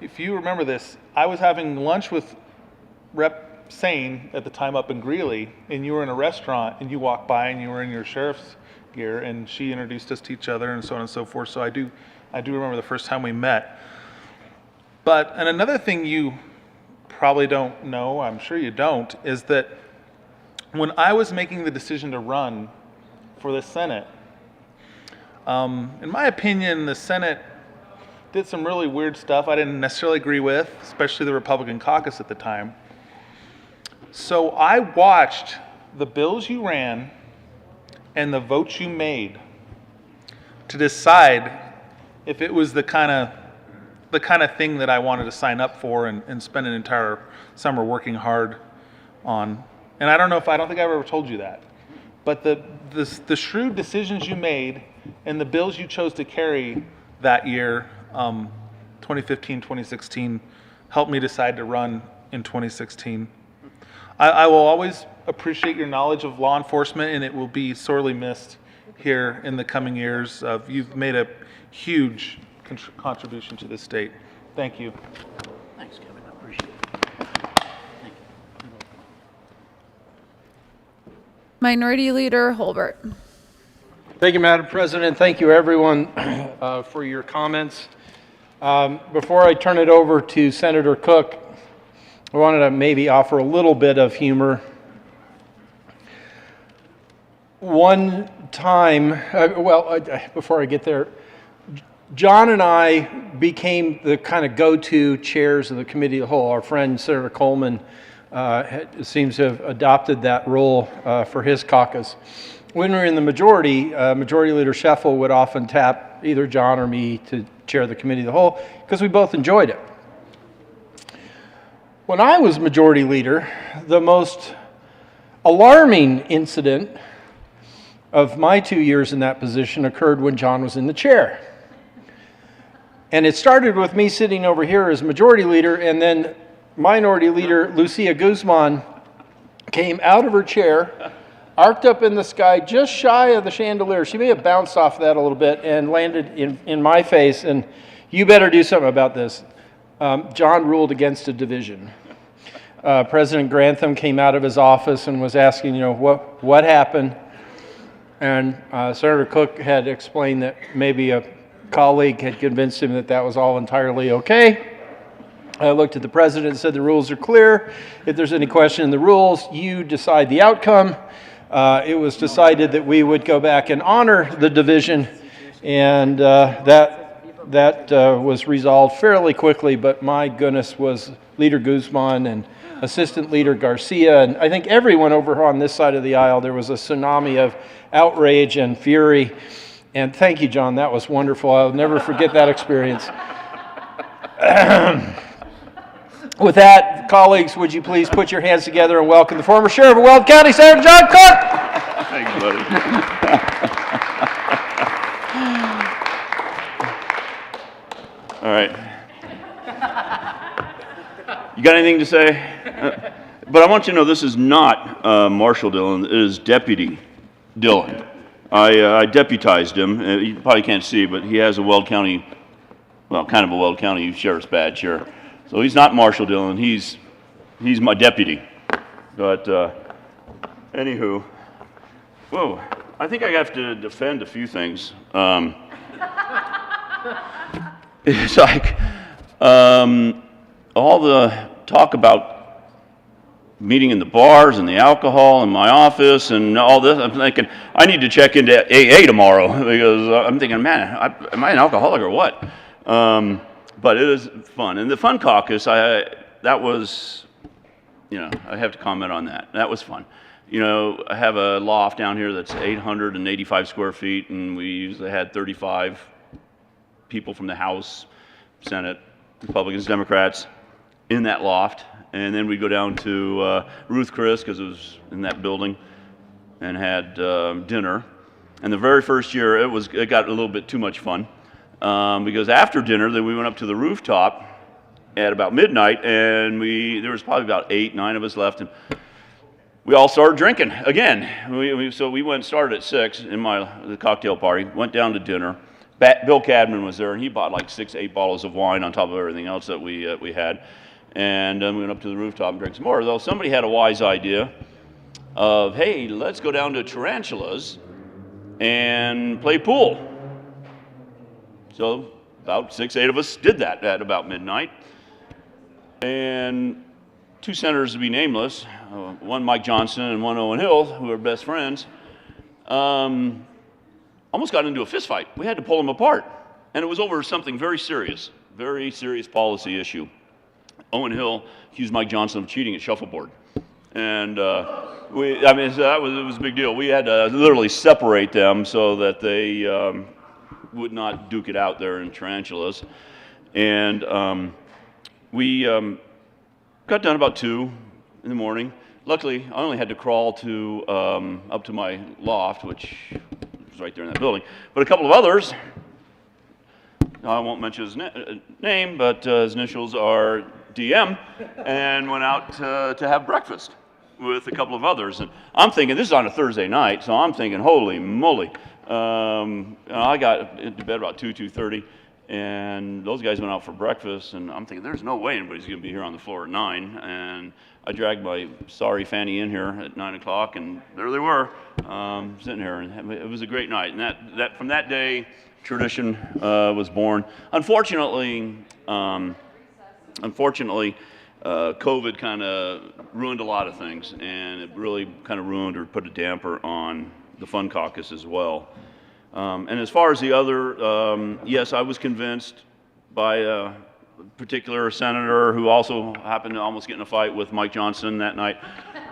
if you remember this, I was having lunch with Rep. Sane at the time up in Greeley, and you were in a restaurant, and you walked by, and you were in your sheriff's gear, and she introduced us to each other, and so on and so forth. So I do remember the first time we met. And another thing you probably don't know, I'm sure you don't, is that when I was making the decision to run for the Senate, in my opinion, the Senate did some really weird stuff I didn't necessarily agree with, especially the Republican caucus at the time. So I watched the bills you ran and the votes you made to decide if it was the kind of thing that I wanted to sign up for and spend an entire summer working hard on. And I don't think I've ever told you that. But the shrewd decisions you made and the bills you chose to carry that year, 2015, 2016 helped me decide to run in 2016. I will always appreciate your knowledge of law enforcement, and it will be sorely missed here in the coming years. You've made a huge contribution to this state. Thank you. Thanks, Kevin. I appreciate it. Minority Leader Holbert. Thank you, Madam President. Thank you, everyone, for your comments. Before I turn it over to Senator Cook, I wanted to maybe offer a little bit of humor. One time, before I get there, John and I became the kind of go-to chairs of the committee of the whole. Our friend Senator Coleman seems to have adopted that role for his caucus. When we were in the majority, Majority Leader Scheffel would often tap either John or me to chair the committee of the whole because we both enjoyed it. When I was Majority Leader, the most alarming incident of my 2 years in that position occurred when John was in the chair. And it started with me sitting over here as Majority Leader, and then Minority Leader Lucia Guzman came out of her chair, arced up in the sky just shy of the chandelier. She may have bounced off that a little bit and landed in my face, and you better do something about this. John ruled against a division. President Grantham came out of his office and was asking, what happened? And Senator Cook had explained that maybe a colleague had convinced him that that was all entirely okay. I looked at the president and said, the rules are clear. If there's any question in the rules, you decide the outcome. It was decided that we would go back and honor the division, and that was resolved fairly quickly, but my goodness, was Leader Guzman and Assistant Leader Garcia, and I think everyone over on this side of the aisle, there was a tsunami of outrage and fury. And thank you, John, that was wonderful. I'll never forget that experience. With that, colleagues, would you please put your hands together and welcome the former Sheriff of Weld County, Senator John Cook. Thanks, buddy. All right. You got anything to say? But I want you to know this is not Marshal Dillon. It is Deputy Dillon. I deputized him. You probably can't see, but he has a Weld County, well, kind of a Weld County Sheriff's badge here. So he's not Marshal Dillon. He's my deputy. But anywho, whoa, I think I have to defend a few things. It's like all the talk about meeting in the bars and the alcohol in my office and all this. I'm thinking I need to check into AA tomorrow because I'm thinking, man, am I an alcoholic or what? But it is fun. And the Fun Caucus, that was, I have to comment on that. That was fun. I have a loft down here that's 885 square feet, and we usually had 35 people from the House, Senate, Republicans, Democrats in that loft. And then we go down to Ruth Chris, because it was in that building, and had dinner. And the very first year, it got a little bit too much fun. Because after dinner, then we went up to the rooftop at about midnight, and there was probably about 8, 9 of us left, and we all started drinking again. So we started at 6 in the cocktail party, went down to dinner. Bill Cadman was there, and he bought like 6, 8 bottles of wine on top of everything else that we had, and then we went up to the rooftop and drank some more. Though somebody had a wise idea of, hey, let's go down to Tarantulas and play pool. So about 6, 8 of us did that at about midnight. And 2 senators to be nameless, one Mike Johnson and one Owen Hill, who are best friends, almost got into a fist fight. We had to pull them apart. And it was over something very serious policy issue. Owen Hill accused Mike Johnson of cheating at shuffleboard. And it was a big deal. We had to literally separate them so that they would not duke it out there in Tarantulas. And we got done about 2 in the morning. Luckily, I only had to crawl up to my loft, which was right there in that building. But a couple of others, I won't mention his name, but his initials are DM, and went out to have breakfast with a couple of others. And I'm thinking, this is on a Thursday night, so I'm thinking, holy moly. I got into bed about 2:30, and those guys went out for breakfast, and I'm thinking, there's no way anybody's going to be here on the floor at 9. And I dragged my sorry Fanny in here at 9 o'clock, and there they were, sitting here. And it was a great night. And that from that day, tradition was born. Unfortunately, COVID kind of ruined a lot of things, and it really kind of ruined or put a damper on the Fun Caucus as well. And as far as the other, yes, I was convinced by a particular senator who also happened to almost get in a fight with Mike Johnson that night,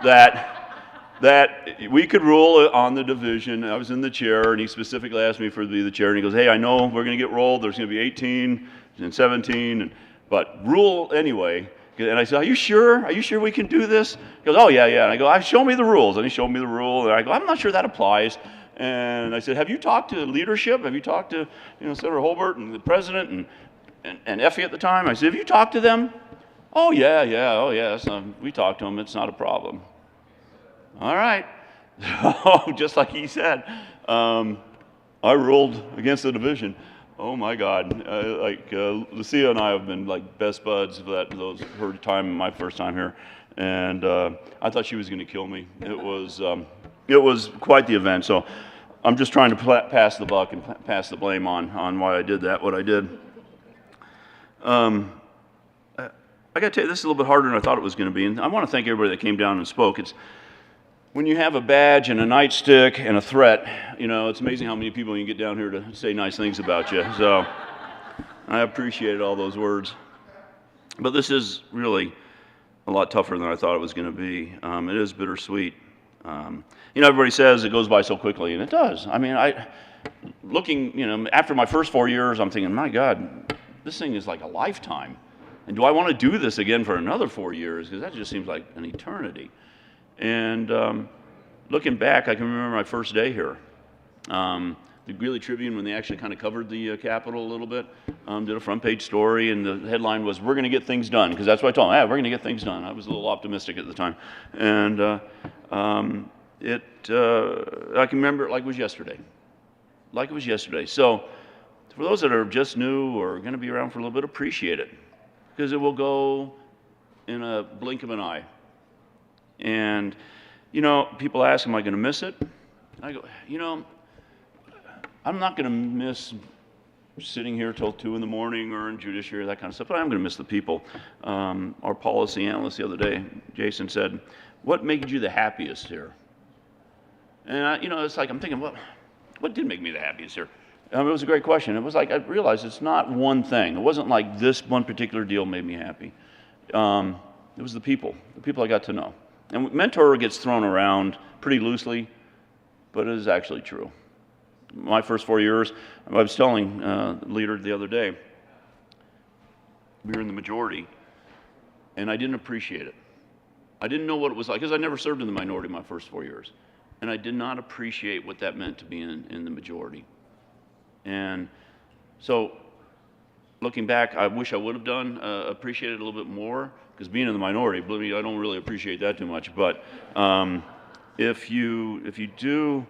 that we could rule on the division. I was in the chair, and he specifically asked me to be the chair, and he goes, hey, I know we're going to get rolled. There's going to be 18 and 17, but rule anyway. And I said, are you sure? Are you sure we can do this? He goes, oh, yeah. And I go, show me the rules. And he showed me the rule. And I go, I'm not sure that applies. And I said, have you talked to leadership? Have you talked to Senator Holbert and the president and Effie at the time? I said, have you talked to them? Oh, yeah. Oh, yes. We talked to them. It's not a problem. All right. Just like he said, I ruled against the division. Oh my God! Lucia and I have been like best buds for her time, my first time here, and I thought she was going to kill me. It was quite the event. So I'm just trying to pass the buck and pass the blame on why I did what I did. I got to tell you, this is a little bit harder than I thought it was going to be, and I want to thank everybody that came down and spoke. It's when you have a badge and a nightstick and a threat, it's amazing how many people you can get down here to say nice things about you. So I appreciated all those words. But this is really a lot tougher than I thought it was going to be. It is bittersweet. Everybody says it goes by so quickly, and it does. I mean, after my first 4 years, I'm thinking, my God, this thing is like a lifetime. And do I want to do this again for another 4 years? Because that just seems like an eternity. And looking back, I can remember my first day here. The Greeley Tribune, when they actually kind of covered the Capitol a little bit, did a front page story, and the headline was, we're going to get things done, because that's what I told them, we're going to get things done. I was a little optimistic at the time. And I can remember it like it was yesterday. Like it was yesterday. So for those that are just new or going to be around for a little bit, appreciate it, because it will go in a blink of an eye. And, people ask, am I going to miss it? I go, I'm not going to miss sitting here till 2 in the morning or in judiciary, that kind of stuff, but I'm going to miss the people. Our policy analyst the other day, Jason, said, what made you the happiest here? And, it's like I'm thinking, what did make me the happiest here? It was a great question. It was like I realized it's not one thing. It wasn't like this one particular deal made me happy. It was the people I got to know. And mentor gets thrown around pretty loosely, but it is actually true. My first 4 years, I was telling the leader the other day, we were in the majority, and I didn't appreciate it. I didn't know what it was like, because I never served in the minority my first 4 years. And I did not appreciate what that meant to be in the majority. And so, looking back, I wish I would have appreciated it a little bit more, because being in the minority, believe me, I don't really appreciate that too much. But if you do,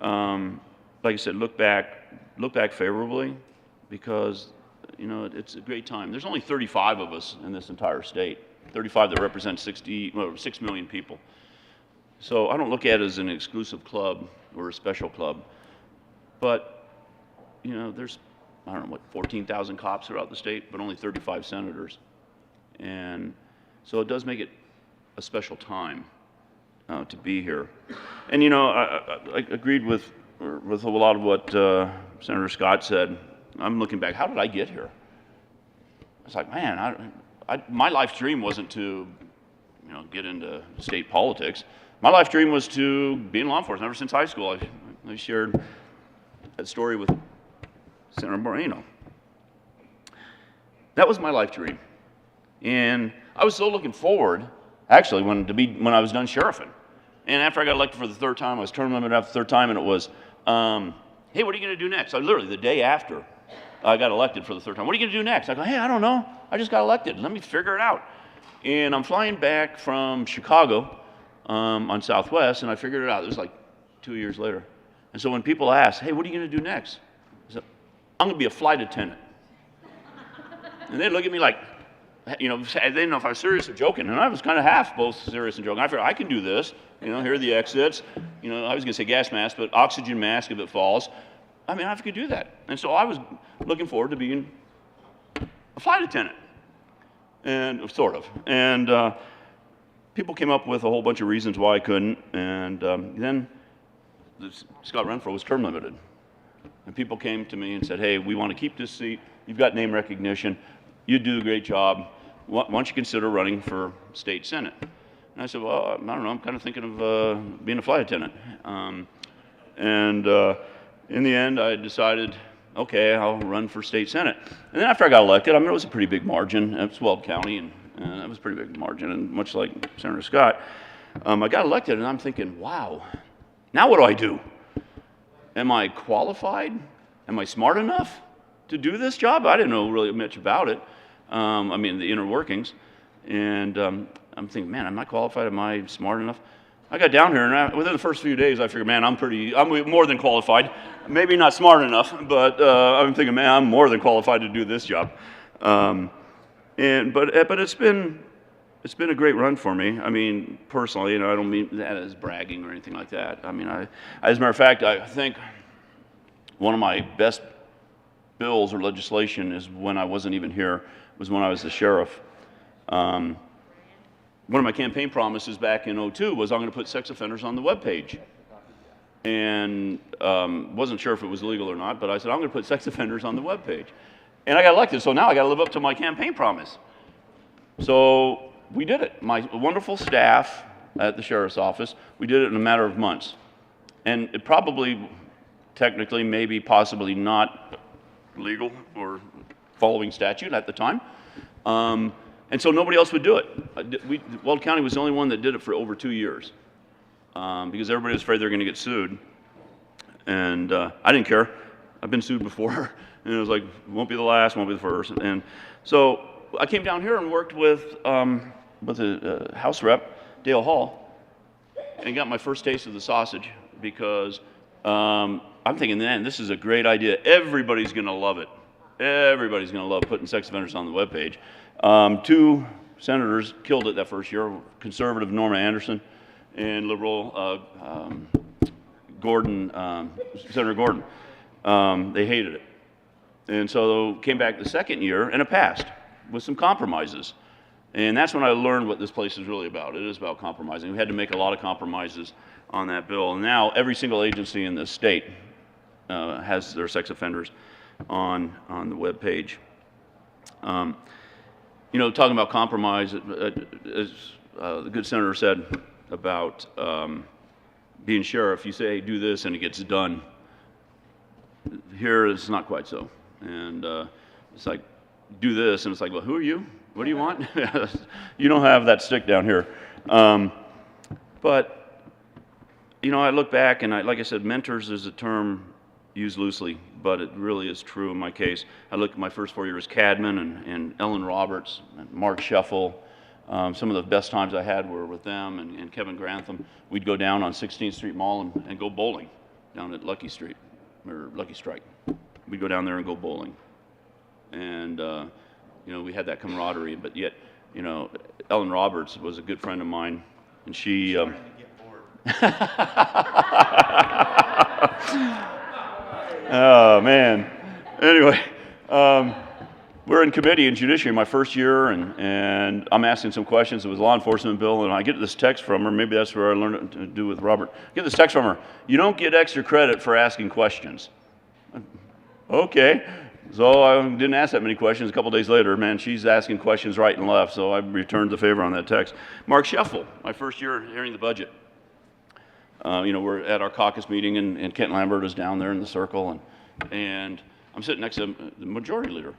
like I said, look back favorably, because it's a great time. There's only 35 of us in this entire state, 35 that represent 6 million people. So I don't look at it as an exclusive club or a special club, but there's 14,000 cops throughout the state, but only 35 senators. And so it does make it a special time to be here. And I agreed with a lot of what Senator Scott said. I'm looking back, how did I get here? It's like, man, my life dream wasn't to get into state politics. My life dream was to be in law enforcement. Ever since high school, I shared that story with Senator Moreno. That was my life dream. And I was so looking forward, actually, when I was done sheriffing. And after I got elected for the third time, I was term limited after the third time, and it was, hey, what are you going to do next? Literally, the day after, I got elected for the third time. What are you going to do next? I go, hey, I don't know. I just got elected. Let me figure it out. And I'm flying back from Chicago on Southwest, and I figured it out. It was like 2 years later. And so when people ask, hey, what are you going to do next? I said, I'm going to be a flight attendant. And they look at me like, you know, they didn't know if I was serious or joking. And I was kind of half both serious and joking. I figured, I can do this. You know, here are the exits. You know, I was going to say gas mask, but oxygen mask if it falls. I mean, I could do that. And so I was looking forward to being a flight attendant. And sort of. And people came up with a whole bunch of reasons why I couldn't. And then Scott Renfro was term limited. And people came to me and said, hey, we want to keep this seat. You've got name recognition. You do a great job. Why don't you consider running for state senate? And I said, well, I don't know. I'm kind of thinking of being a flight attendant. In the end, I decided, okay, I'll run for state senate. And then after I got elected, I mean, it was a pretty big margin. It was Weld County, and that was a pretty big margin. And much like Senator Scott, I got elected, and I'm thinking, wow, now what do I do? Am I qualified? Am I smart enough to do this job? I didn't know really much about it. I mean, the inner workings. And I'm thinking, man, am I qualified? Am I smart enough? I got down here, and within the first few days, I figured, man, I'm more than qualified. Maybe not smart enough, but I'm thinking, man, I'm more than qualified to do this job. But it's been a great run for me. I mean, personally, you know, I don't mean that as bragging or anything like that. I mean, as a matter of fact, I think one of my best bills or legislation is when I wasn't even here, was when I was the sheriff. One of my campaign promises back in '02 was I'm going to put sex offenders on the webpage. And wasn't sure if it was legal or not, but I said, I'm going to put sex offenders on the webpage. And I got elected, so now I got to live up to my campaign promise. So we did it. My wonderful staff at the sheriff's office, we did it in a matter of months. And it probably, technically, maybe possibly not legal or following statute at the time. And so nobody else would do it. Weld County was the only one that did it for over 2 years because everybody was afraid they were going to get sued. And I didn't care. I've been sued before. And it was like, won't be the last, won't be the first. And so I came down here and worked with the House Rep, Dale Hall, and got my first taste of the sausage because I'm thinking, man, this is a great idea. Everybody's going to love it. Everybody's going to love putting sex offenders on the webpage. 2 senators killed it that first year, conservative Norma Anderson and liberal Senator Gordon. They hated it. And so came back the second year, and it passed with some compromises. And that's when I learned what this place is really about. It is about compromising. We had to make a lot of compromises on that bill. And now every single agency in the state has their sex offenders on the web page. You know, talking about compromise, as the good senator said about being sheriff, you say, hey, do this, and it gets done. Here, it's not quite so. And it's like, do this, and it's like, well, who are you? What do you want? You don't have that stick down here. But, you know, I look back, and like I said, mentors is a term used loosely, but it really is true in my case. I look at my first 4 years, Cadman and Ellen Roberts and Mark Scheffel. Some of the best times I had were with them and Kevin Grantham. We'd go down on 16th Street Mall and go bowling down at Lucky Street, or Lucky Strike. We'd go down there and go bowling. And, you know, we had that camaraderie, but yet, you know, Ellen Roberts was a good friend of mine, and she... Oh, man. Anyway, we're in committee in judiciary my first year, and I'm asking some questions. It was a law enforcement bill, and I get this text from her. Maybe that's where I learned it to do with Robert. I get this text from her. You don't get extra credit for asking questions. Okay. So I didn't ask that many questions. A couple days later, man, she's asking questions right and left, so I returned the favor on that text. Mark Scheffel, my first year hearing the budget. You know, we're at our caucus meeting, and Kent Lambert is down there in the circle, and I'm sitting next to the majority leader.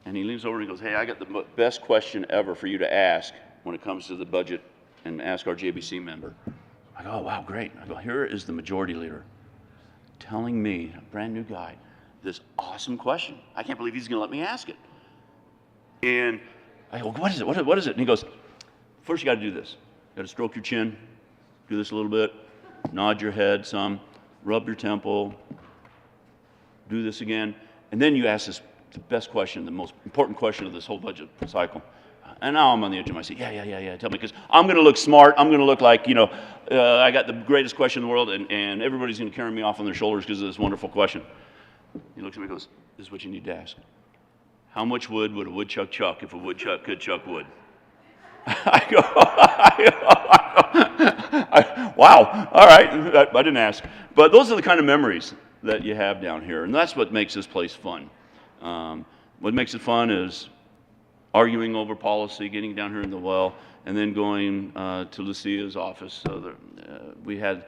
And he leans over and he goes, hey, I got the best question ever for you to ask when it comes to the budget, and ask our JBC member. I go, oh, wow, great. I go, here is the majority leader telling me, a brand new guy, this awesome question. I can't believe he's going to let me ask it. And I go, what is it? What is it? And he goes, first you got to do this. You got to stroke your chin, do this a little bit, nod your head some, rub your temple, do this again. And then you ask this, the best question, the most important question of this whole budget cycle. And now I'm on the edge of my seat. Yeah. Tell me, because I'm going to look smart. I'm going to look like, I got the greatest question in the world, and everybody's going to carry me off on their shoulders because of this wonderful question. He looks at me and goes, this is what you need to ask. How much wood would a woodchuck chuck if a woodchuck could chuck wood? Wow, all right, I didn't ask. But those are the kind of memories that you have down here, and that's what makes this place fun. What makes it fun is arguing over policy, getting down here in the well, and then going to Lucia's office. We had,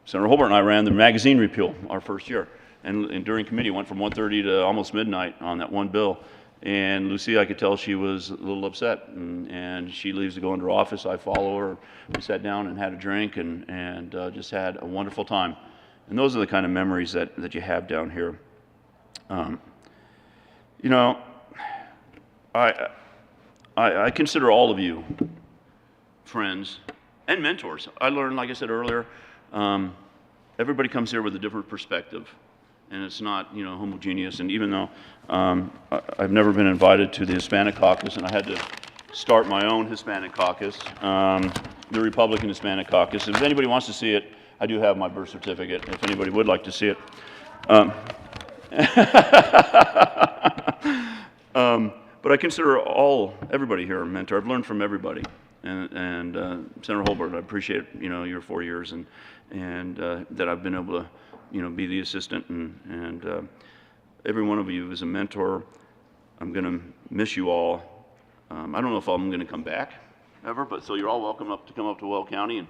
Senator Holbert and I ran the magazine repeal our first year, and during committee went from 1:30 to almost midnight on that one bill. And Lucia, I could tell she was a little upset, and she leaves to go into her office. I follow her. We sat down and had a drink and just had a wonderful time. And those are the kind of memories that you have down here. I consider all of you friends and mentors. I learned, like I said earlier, everybody comes here with a different perspective. And it's not, homogeneous. And even though I've never been invited to the Hispanic Caucus, and I had to start my own Hispanic Caucus, the Republican Hispanic Caucus. If anybody wants to see it, I do have my birth certificate, if anybody would like to see it. But I consider everybody here a mentor. I've learned from everybody. And Senator Holbert, I appreciate, your 4 years and that I've been able to be the assistant, and every one of you is a mentor. I'm going to miss you all. I don't know if I'm going to come back ever, but so you're all welcome to come up to Weld County and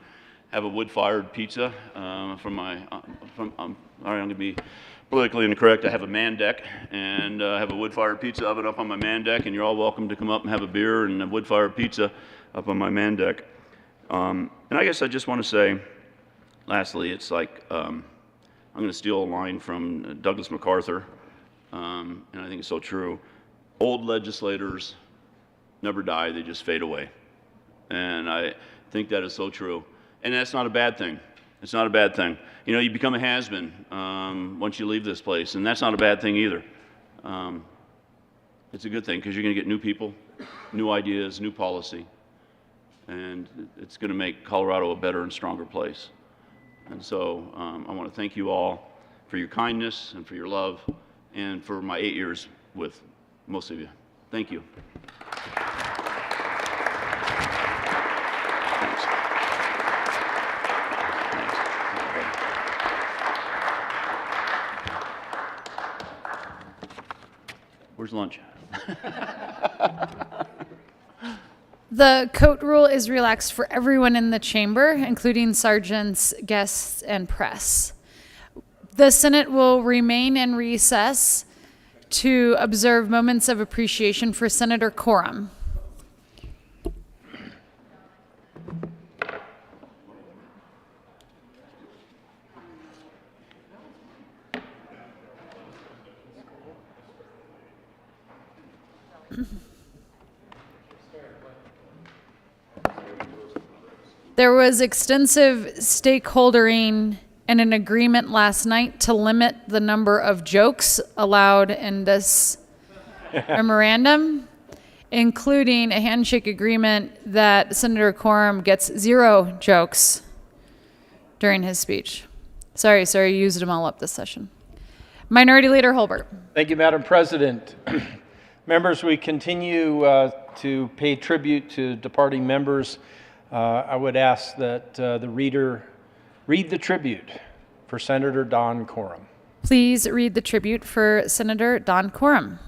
have a wood-fired pizza from my. All right, I'm going to be politically incorrect. I have a man deck, and I have a wood-fired pizza oven up on my man deck, and you're all welcome to come up and have a beer and a wood-fired pizza up on my man deck. And I guess I just want to say, lastly, it's like. I'm going to steal a line from Douglas MacArthur, and I think it's so true. Old legislators never die, they just fade away. And I think that is so true. And that's not a bad thing. It's not a bad thing. You become a has-been once you leave this place, and that's not a bad thing either. It's a good thing because you're going to get new people, new ideas, new policy, and it's going to make Colorado a better and stronger place. And so I want to thank you all for your kindness and for your love and for my 8 years with most of you. Thank you. Thanks. Where's lunch? The coat rule is relaxed for everyone in the chamber, including sergeants, guests, and press. The Senate will remain in recess to observe moments of appreciation for Senator Coram. There was extensive stakeholdering and an agreement last night to limit the number of jokes allowed in this memorandum, including a handshake agreement that Senator Coram gets 0 jokes during his speech. Sorry, sir, you used them all up this session. Minority Leader Holbert. Thank you, Madam President. Members, we continue to pay tribute to departing members. I would ask that the reader read the tribute for Senator Don Coram. Please read the tribute for Senator Don Coram.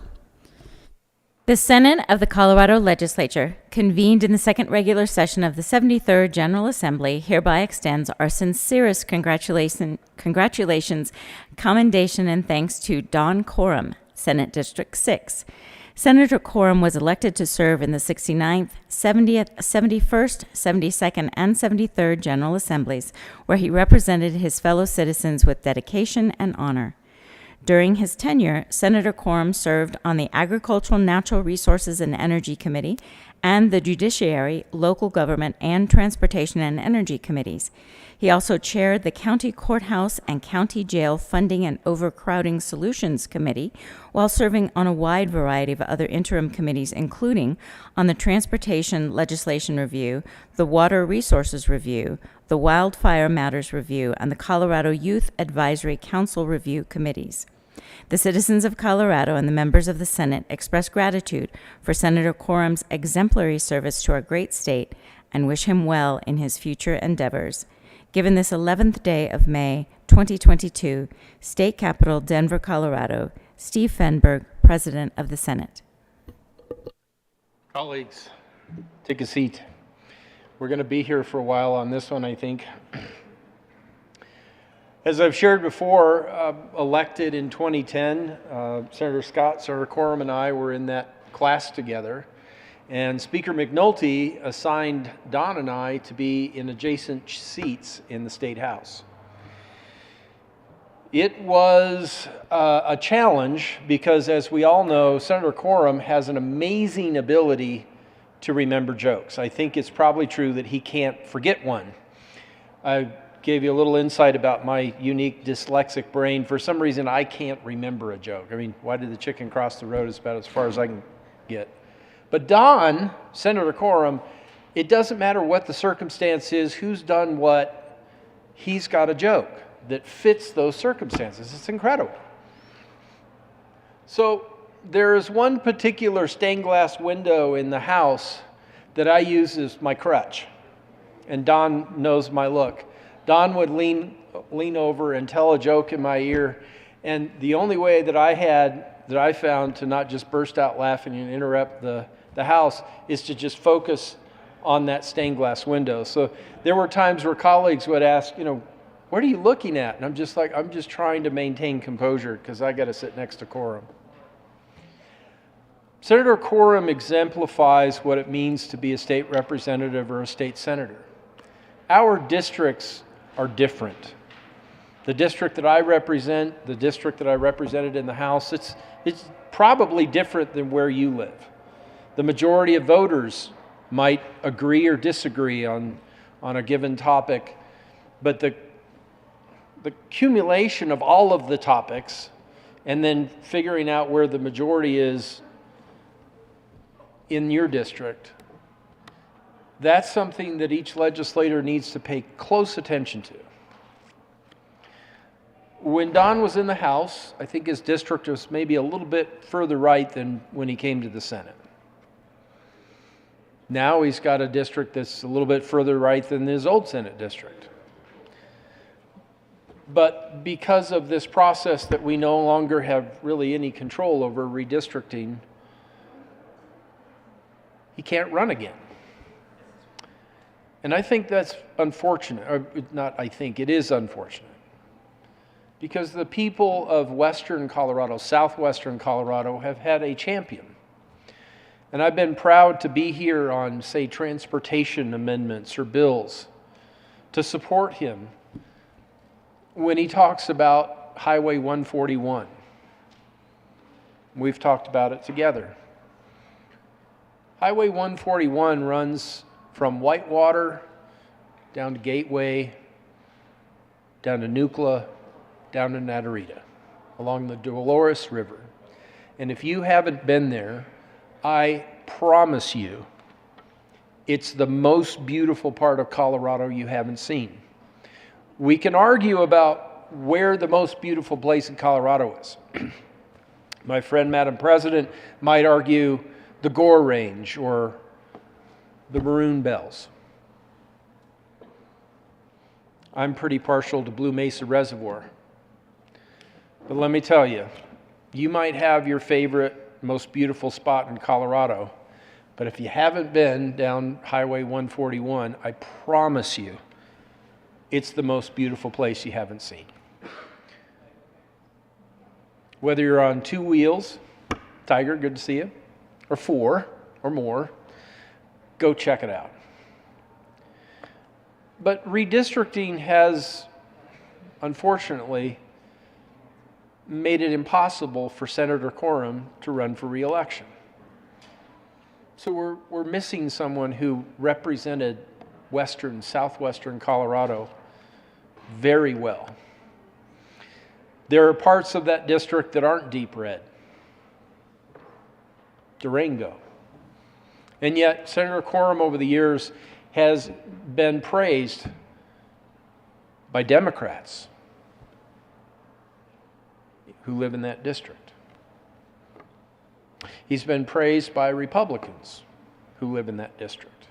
The Senate of the Colorado Legislature, convened in the second regular session of the 73rd General Assembly, hereby extends our sincerest congratulations, commendation, and thanks to Don Coram, Senate District 6. Senator Coram was elected to serve in the 69th, 70th, 71st, 72nd, and 73rd General Assemblies, where he represented his fellow citizens with dedication and honor. During his tenure, Senator Quorum served on the Agricultural, Natural Resources, and Energy Committee and the Judiciary, Local Government, and Transportation and Energy Committees. He also chaired the County Courthouse and County Jail Funding and Overcrowding Solutions Committee, while serving on a wide variety of other interim committees, including on the Transportation Legislation Review, the Water Resources Review, the Wildfire Matters Review, and the Colorado Youth Advisory Council Review committees. The citizens of Colorado and the members of the Senate express gratitude for Senator Quorum's exemplary service to our great state and wish him well in his future endeavors. Given this 11th day of May, 2022, State Capitol, Denver, Colorado, Steve Fenberg, President of the Senate. Colleagues, take a seat. We're going to be here for a while on this one, I think. As I've shared before, elected in 2010, Senator Scott, Senator Quorum, and I were in that class together. And Speaker McNulty assigned Don and I to be in adjacent seats in the State House. It was a challenge because, as we all know, Senator Quorum has an amazing ability to remember jokes. I think it's probably true that he can't forget one. I gave you a little insight about my unique dyslexic brain. For some reason, I can't remember a joke. I mean, why did the chicken cross the road is about as far as I can get. But Don, Senator Quorum, it doesn't matter what the circumstance is, who's done what, he's got a joke that fits those circumstances. It's incredible. So there is one particular stained glass window in the house that I use as my crutch. And Don knows my look. Don would lean over and tell a joke in my ear. And the only way that I found to not just burst out laughing and interrupt the house is to just focus on that stained glass window. So there were times where colleagues would ask, what are you looking at? And I'm just like, I'm just trying to maintain composure because I got to sit next to Quorum. Senator Quorum exemplifies what it means to be a state representative or a state senator. Our districts are different. The district that I represent, the district that I represented in the House, it's probably different than where you live. The majority of voters might agree or disagree on a given topic, but the accumulation of all of the topics and then figuring out where the majority is in your district, that's something that each legislator needs to pay close attention to. When Don was in the House, I think his district was maybe a little bit further right than when he came to the Senate. Now he's got a district that's a little bit further right than his old Senate district. But because of this process that we no longer have really any control over redistricting, he can't run again. And I think that's unfortunate, or not I think, it is unfortunate. Because the people of Western Colorado, Southwestern Colorado, have had a champion. And I've been proud to be here on, say, transportation amendments or bills to support him when he talks about Highway 141. We've talked about it together. Highway 141 runs from Whitewater down to Gateway, down to Nucla, down to Natarita, along the Dolores River. And if you haven't been there, I promise you, it's the most beautiful part of Colorado you haven't seen. We can argue about where the most beautiful place in Colorado is. My friend, Madam President, might argue the Gore Range or the Maroon Bells. I'm pretty partial to Blue Mesa Reservoir. But let me tell you, you might have your favorite, most beautiful spot in Colorado, but if you haven't been down Highway 141, I promise you, it's the most beautiful place you haven't seen. Whether you're on 2 wheels, Tiger, good to see you, or 4 or more, go check it out. But redistricting has, unfortunately, made it impossible for Senator Quorum to run for re-election. So we're missing someone who represented western, southwestern Colorado very well. There are parts of that district that aren't deep red. Durango. And yet, Senator Quorum over the years has been praised by Democrats who live in that district. He's been praised by Republicans who live in that district.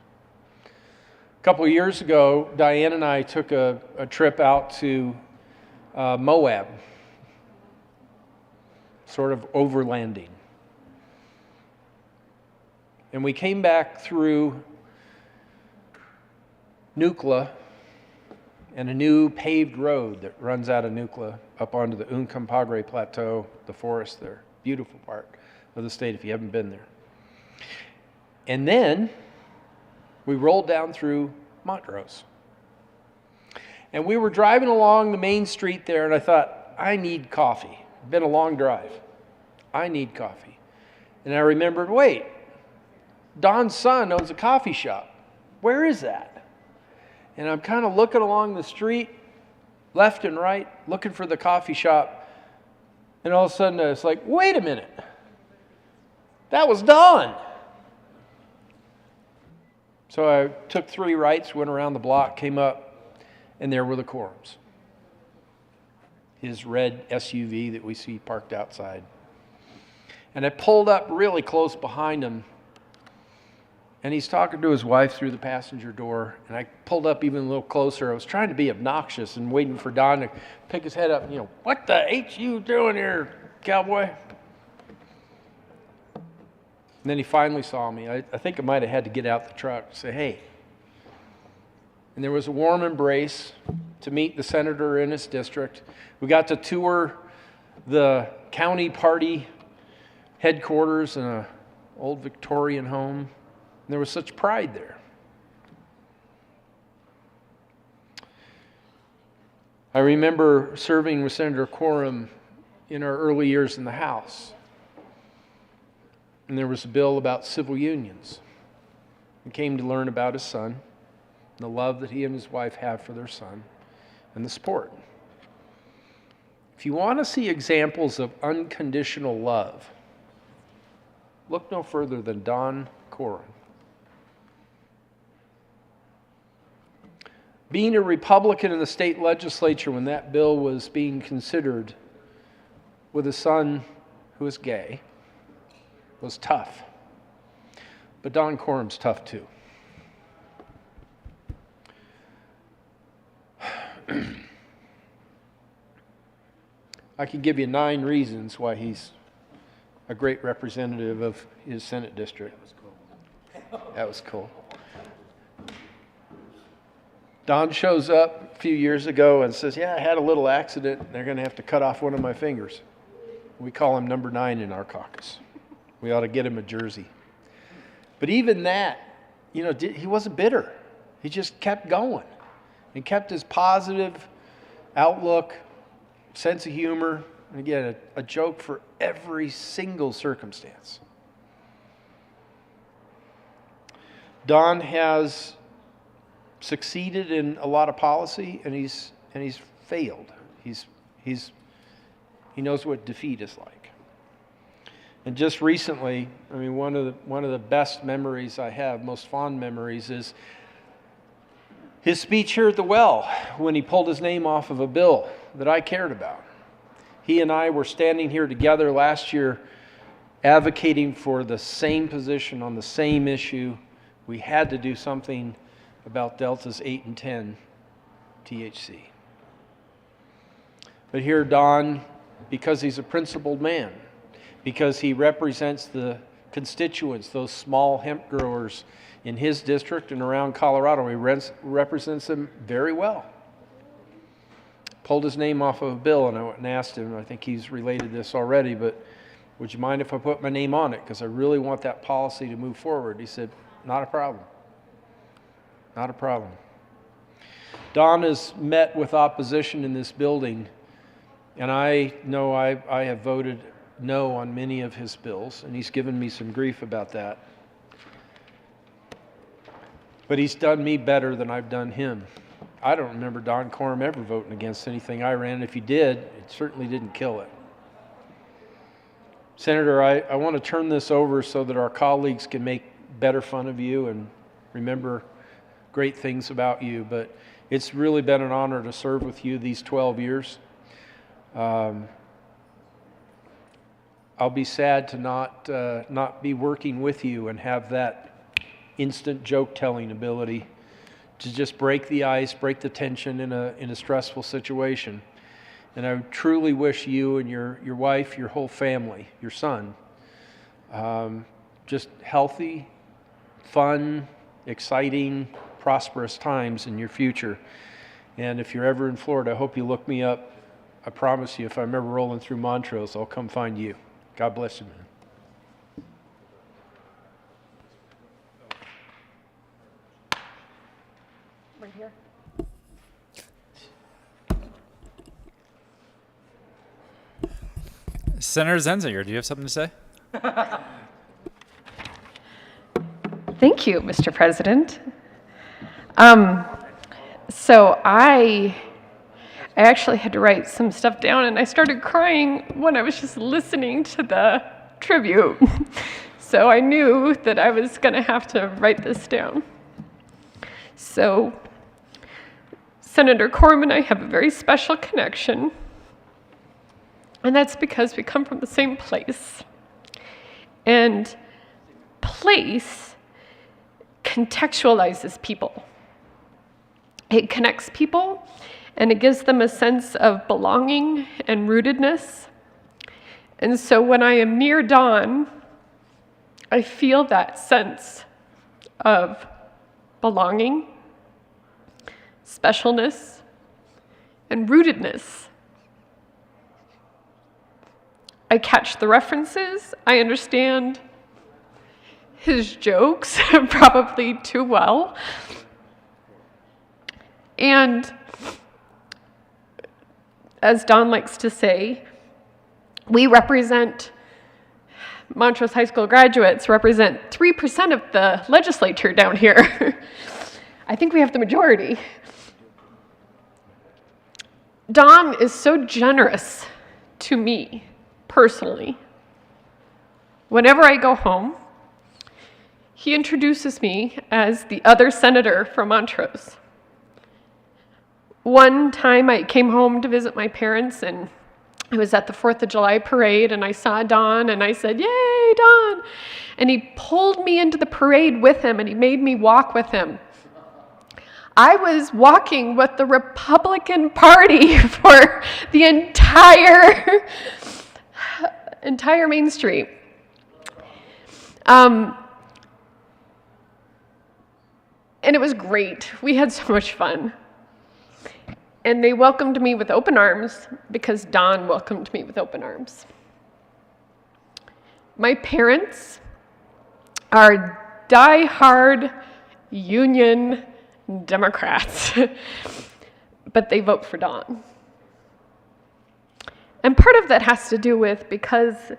A couple of years ago, Diane and I took a trip out to Moab, sort of overlanding. And we came back through Nucla and a new paved road that runs out of Nucla up onto the Uncompahgre Plateau, the forest there. Beautiful part of the state if you haven't been there. And then we rolled down through Montrose. And we were driving along the main street there, and I thought, I need coffee. It's been a long drive. I need coffee. And I remembered, wait, Don's son owns a coffee shop. Where is that? And I'm kind of looking along the street, left and right, looking for the coffee shop. And all of a sudden, it's like, wait a minute. That was Don. So I took 3 rights, went around the block, came up, and there were the Quorums. His red SUV that we see parked outside. And I pulled up really close behind him, and he's talking to his wife through the passenger door, and I pulled up even a little closer. I was trying to be obnoxious and waiting for Don to pick his head up and, what the H you doing here, cowboy? And then he finally saw me. I think I might have had to get out the truck and say, hey. And there was a warm embrace to meet the senator in his district. We got to tour the county party headquarters in an old Victorian home. And there was such pride there. I remember serving with Senator Quorum in our early years in the House. And there was a bill about civil unions. We came to learn about his son, and the love that he and his wife have for their son, and the support. If you want to see examples of unconditional love, look no further than Don Quorum. Being a Republican in the state legislature when that bill was being considered with a son who is gay was tough. But Don Quorum's tough too. I could give you 9 reasons why he's a great representative of his Senate district. That was cool. Don shows up a few years ago and says, yeah, I had a little accident. They're going to have to cut off one of my fingers. We call him number 9 in our caucus. We ought to get him a jersey. But even that, he wasn't bitter. He just kept going and kept his positive outlook, sense of humor, and again, a joke for every single circumstance. Don has succeeded in a lot of policy, and he's failed. He knows what defeat is like. And just recently, one of the best memories I have, most fond memories, is his speech here at the well when he pulled his name off of a bill that I cared about. He and I were standing here together last year advocating for the same position on the same issue. We had to do something about Delta's 8 and 10 THC. But here Don, because he's a principled man, because he represents the constituents, those small hemp growers in his district and around Colorado, he represents them very well. Pulled his name off of a bill, and I went and asked him, I think he's related this already, but would you mind if I put my name on it? Because I really want that policy to move forward. He said, not a problem. Not a problem. Don has met with opposition in this building And I know I have voted no on many of his bills, and he's given me some grief about that. But he's done me better than I've done him. I don't remember Don Corum ever voting against anything I ran. If he did, it certainly didn't kill it. Senator, I want to turn this over so that our colleagues can make better fun of you and remember great things about you. But it's really been an honor to serve with you these 12 years. I'll be sad to not be working with you and have that instant joke-telling ability to just break the ice, break the tension in a stressful situation. And I truly wish you and your wife, your whole family, your son, just healthy, fun, exciting, prosperous times in your future. And if you're ever in Florida, I hope you look me up. I promise you, if I'm ever rolling through Montrose, I'll come find you. God bless you, man. Right here. Senator Zenzinger, do you have something to say? Thank you, Mr. President. So I actually had to write some stuff down, and I started crying when I was just listening to the tribute. So I knew that I was going to have to write this down. So Senator Corum and I have a very special connection, and that's because we come from the same place. And place contextualizes people. It connects people, and it gives them a sense of belonging and rootedness. And so when I am near Don, I feel that sense of belonging, specialness, and rootedness. I catch the references. I understand his jokes probably too well. And as Don likes to say, we represent, Montrose High School graduates represent 3% of the legislature down here. I think we have the majority. Don is so generous to me personally. Whenever I go home, he introduces me as the other senator from Montrose. One time I came home to visit my parents, and I was at the 4th of July parade, and I saw Don, and I said, "Yay, Don!" And he pulled me into the parade with him, and he made me walk with him. I was walking with the Republican Party for the entire Main Street. And it was great. We had so much fun. And they welcomed me with open arms because Don welcomed me with open arms. My parents are die-hard Union Democrats, but they vote for Don. And part of that has to do with because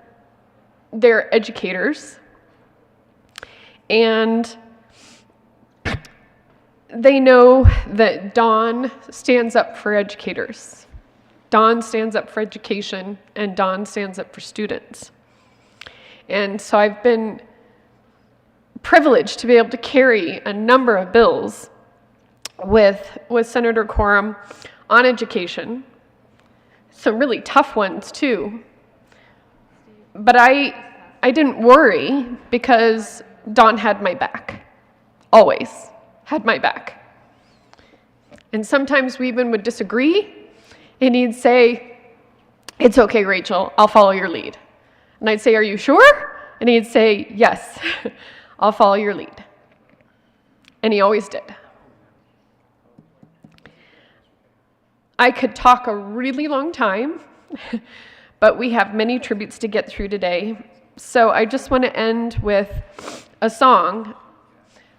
they're educators, and they know that Don stands up for educators. Don stands up for education, and Don stands up for students. And so I've been privileged to be able to carry a number of bills with Senator Corum on education, some really tough ones too. But I didn't worry because Don had my back, always had my back. And sometimes we even would disagree, and he'd say, "It's okay, Rachel, I'll follow your lead." And I'd say, "Are you sure?" And he'd say, "Yes, I'll follow your lead." And he always did. I could talk a really long time, but we have many tributes to get through today. So I just want to end with a song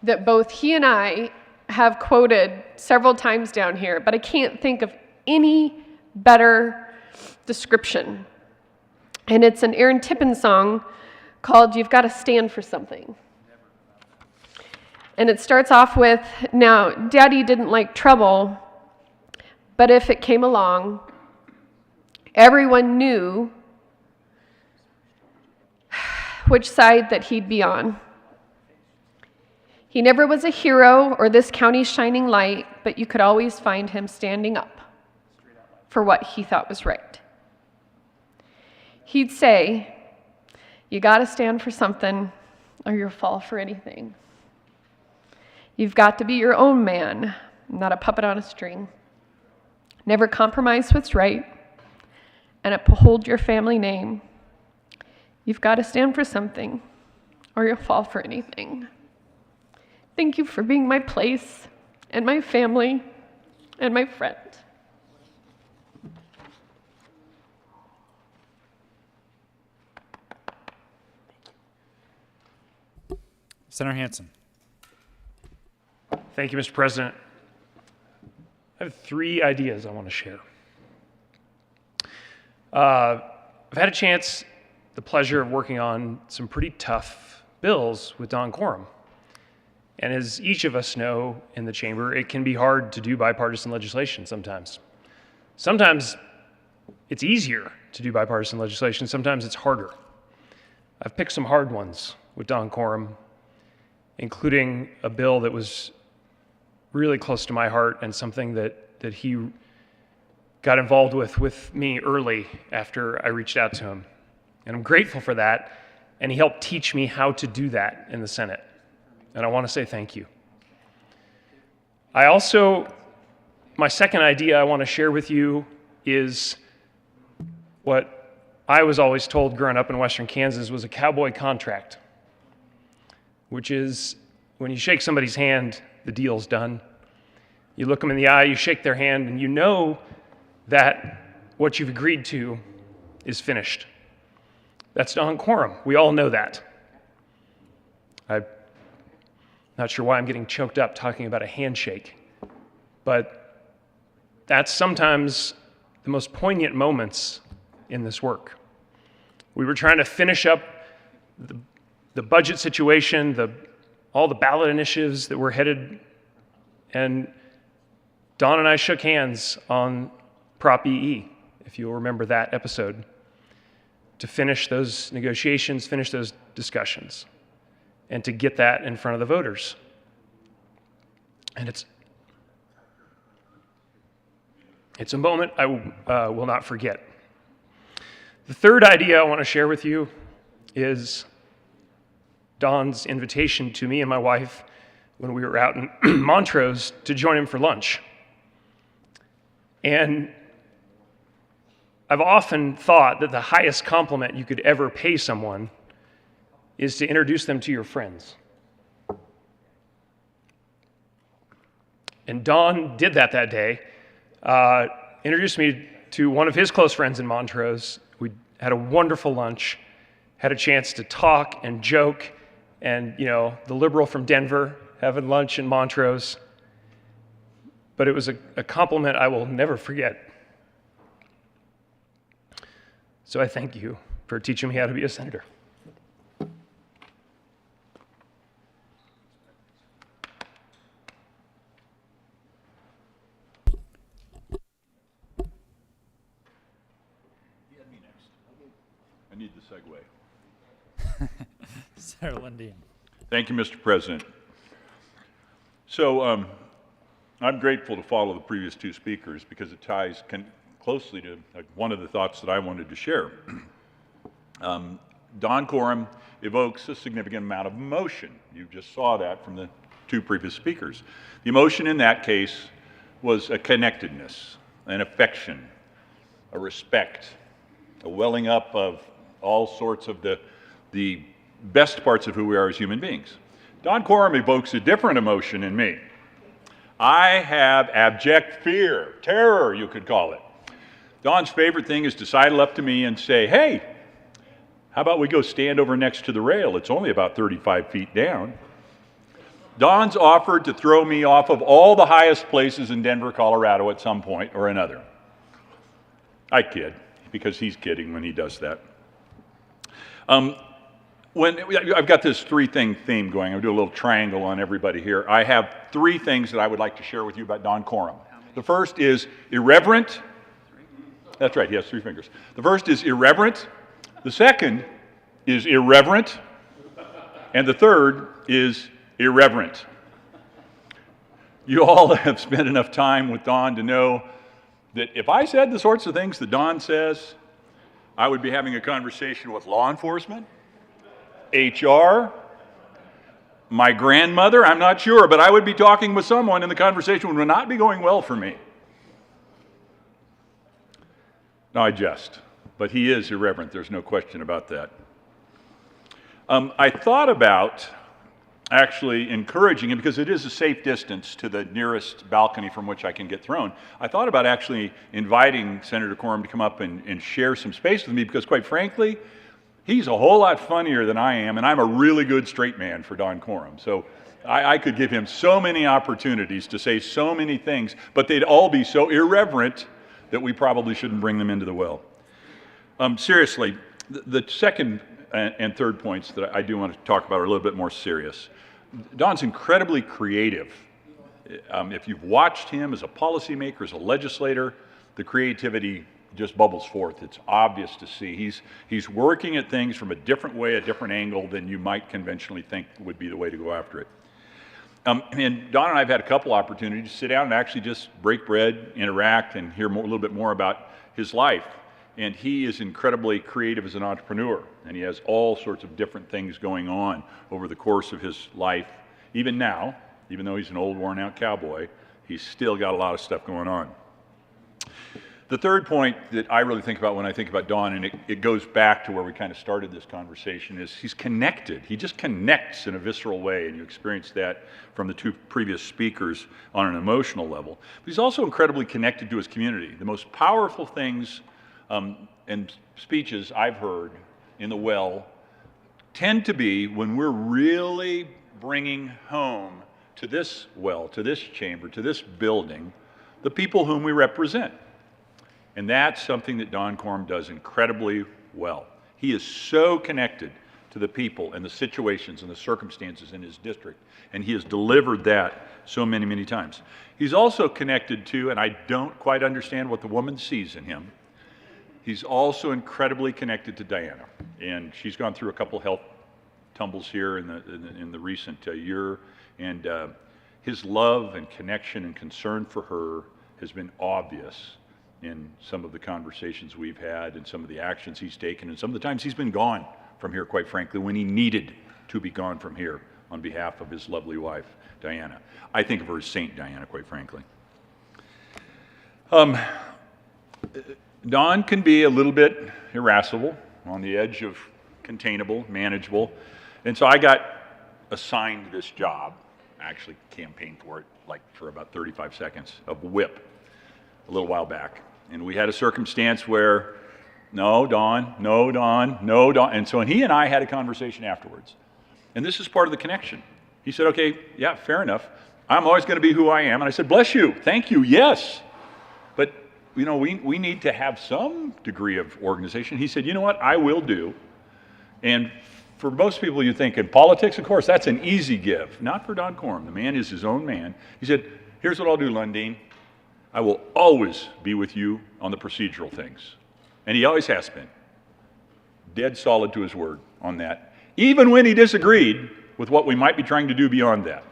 that both he and I have quoted several times down here, but I can't think of any better description. And it's an Aaron Tippin song called You've Got to Stand for Something. And it starts off with, now, Daddy didn't like trouble, but if it came along, everyone knew which side that he'd be on. He never was a hero or this county's shining light, but you could always find him standing up for what he thought was right. He'd say, you gotta stand for something or you'll fall for anything. You've got to be your own man, not a puppet on a string. Never compromise what's right and uphold your family name. You've got to stand for something or you'll fall for anything. Thank you for being my place and my family and my friend. Senator Hansen. Thank you, Mr. President. I have 3 ideas I want to share. I've had a chance, the pleasure of working on some pretty tough bills with Don Quorum. And as each of us know in the chamber, it can be hard to do bipartisan legislation sometimes. Sometimes it's easier to do bipartisan legislation, sometimes it's harder. I've picked some hard ones with Don Quorum, including a bill that was really close to my heart and something that he got involved with me early after I reached out to him. And I'm grateful for that, and he helped teach me how to do that in the Senate. And I want to say thank you. My second idea I want to share with you is what I was always told growing up in Western Kansas was a cowboy contract, which is when you shake somebody's hand, the deal's done. You look them in the eye, you shake their hand, and you know that what you've agreed to is finished. That's Don Quorum. We all know that. I'm not sure why I'm getting choked up talking about a handshake, but that's sometimes the most poignant moments in this work. We were trying to finish up the budget situation, all the ballot initiatives that were headed, and Don and I shook hands on Prop EE, if you'll remember that episode, to finish those negotiations, finish those discussions, and to get that in front of the voters. And it's a moment I will not forget. The third idea I want to share with you is Don's invitation to me and my wife when we were out in Montrose to join him for lunch. And I've often thought that the highest compliment you could ever pay someone is to introduce them to your friends. And Don did that day, introduced me to one of his close friends in Montrose. We had a wonderful lunch, had a chance to talk and joke, and the liberal from Denver having lunch in Montrose. But it was a compliment I will never forget. So I thank you for teaching me how to be a senator. I need the segue. Senator Lundin. Thank you, Mr. President. So I'm grateful to follow the previous 2 speakers because it ties closely to one of the thoughts that I wanted to share. Don Quorum evokes a significant amount of emotion. You just saw that from the 2 previous speakers. The emotion in that case was a connectedness, an affection, a respect, a welling up of all sorts of the best parts of who we are as human beings. Don Quorum evokes a different emotion in me. I have abject fear, terror, you could call it. Don's favorite thing is to sidle up to me and say, hey, how about we go stand over next to the rail? It's only about 35 feet down. Don's offered to throw me off of all the highest places in Denver, Colorado at some point or another. I kid. because he's kidding when he does that. I've got this three-thing theme going. I'll do a little triangle on everybody here. I have three things that I would like to share with you about Don Coram. The first is irreverent. That's right, he has three fingers. The first is irreverent. The second is irreverent. And the third is irreverent. You all have spent enough time with Don to know that if I said the sorts of things that Don says, I would be having a conversation with law enforcement, HR, my grandmother, I'm not sure, but I would be talking with someone and the conversation would not be going well for me. No, I jest, but he is irreverent, there's no question about that. I thought about actually encouraging him, because it is a safe distance to the nearest balcony from which I can get thrown. I thought about actually inviting Senator Coram to come up and share some space with me, because quite frankly, he's a whole lot funnier than I am, and I'm a really good straight man for Don Coram. So I could give him so many opportunities to say so many things, but they'd all be so irreverent that we probably shouldn't bring them into the well. Seriously, the second and third points that I do want to talk about are a little bit more serious. Don's incredibly creative. If you've watched him as a policymaker, as a legislator, the creativity just bubbles forth. It's obvious to see. He's working at things from a different way, a different angle than you might conventionally think would be the way to go after it. And Don and I have had a couple opportunities to sit down and actually just break bread, interact, and hear a little bit more about his life. And he is incredibly creative as an entrepreneur, and he has all sorts of different things going on over the course of his life. Even now, even though he's an old, worn-out cowboy, he's still got a lot of stuff going on. The third point that I really think about when I think about Don, and it goes back to where we kind of started this conversation, is he's connected. He just connects in a visceral way, and you experience that from the two previous speakers on an emotional level. But he's also incredibly connected to his community. The most powerful things and speeches I've heard in the well tend to be when we're really bringing home to this well, to this chamber, to this building, the people whom we represent. And that's something that Don Coram does incredibly well. He is so connected to the people and the situations and the circumstances in his district, and he has delivered that so many, many times. He's also connected to, and I don't quite understand what the woman sees in him, he's also incredibly connected to Diana, and she's gone through a couple health tumbles here in the recent year, and his love and connection and concern for her has been obvious in some of the conversations we've had and some of the actions he's taken and some of the times he's been gone from here, quite frankly, when he needed to be gone from here on behalf of his lovely wife, Diana. I think of her as Saint Diana, quite frankly. Don can be a little bit irascible, on the edge of containable, manageable. And so I got assigned this job, I actually campaigned for it like for about 35 seconds, of whip a little while back. And we had a circumstance where, no, Don, no, Don, no, Don. And so he and I had a conversation afterwards. And this is part of the connection. He said, okay, yeah, fair enough. I'm always going to be who I am. And I said, bless you, thank you, yes. But you know, we need to have some degree of organization. He said, you know what, I will do. And for most people, you think in politics, of course, that's an easy give. Not for Don Coram. The man is his own man. He said, here's what I'll do, Lundeen. I will always be with you on the procedural things. And he always has been. Dead solid to his word on that. Even when he disagreed with what we might be trying to do beyond that.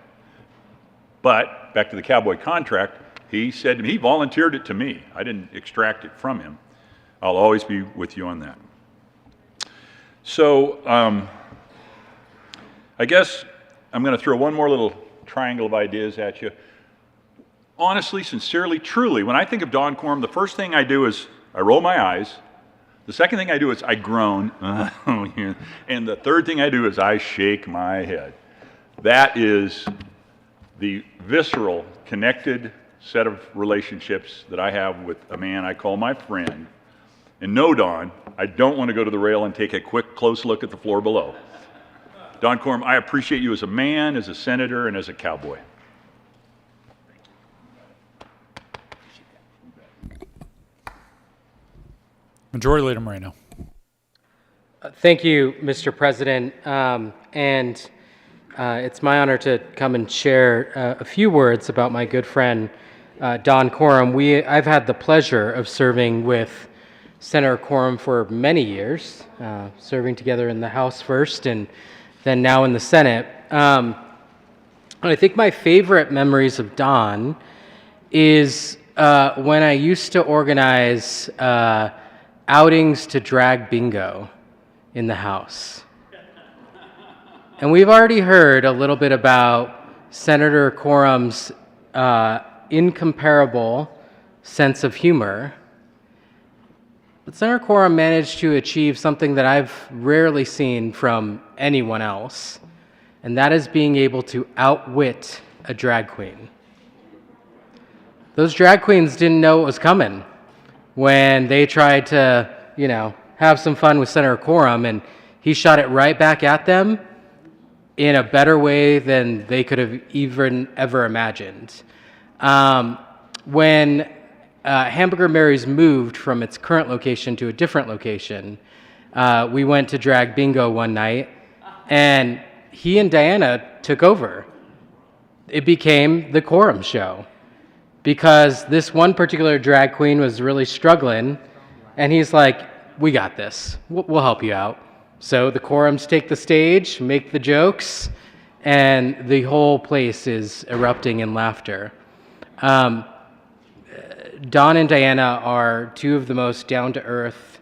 But, back to the cowboy contract, he said to me, he volunteered it to me. I didn't extract it from him. I'll always be with you on that. So, I guess I'm going to throw one more little triangle of ideas at you. Honestly, sincerely, truly, when I think of Don Coram, the first thing I do is I roll my eyes. The second thing I do is I groan. And the third thing I do is I shake my head. That is the visceral, connected set of relationships that I have with a man I call my friend. And no, Don, I don't want to go to the rail and take a quick, close look at the floor below. Don Coram, I appreciate you as a man, as a senator, and as a cowboy. Majority Leader Moreno. Thank you, Mr. President. It's my honor to come and share a few words about my good friend, Don Coram. I've had the pleasure of serving with Senator Coram for many years, serving together in the House first and then now in the Senate. I think my favorite memories of Don is when I used to organize outings to drag bingo in the House. And we've already heard a little bit about Senator Coram's incomparable sense of humor. But Senator Coram managed to achieve something that I've rarely seen from anyone else, and that is being able to outwit a drag queen. Those drag queens didn't know what was coming when they tried to, have some fun with Senator Coram, and he shot it right back at them in a better way than they could have even ever imagined. When Hamburger Mary's moved from its current location to a different location, we went to drag bingo one night, and he and Diana took over. It became the Coram show because this one particular drag queen was really struggling, and he's like, we got this. We'll help you out. So the Corams take the stage, make the jokes, and the whole place is erupting in laughter. Don and Diana are two of the most down-to-earth,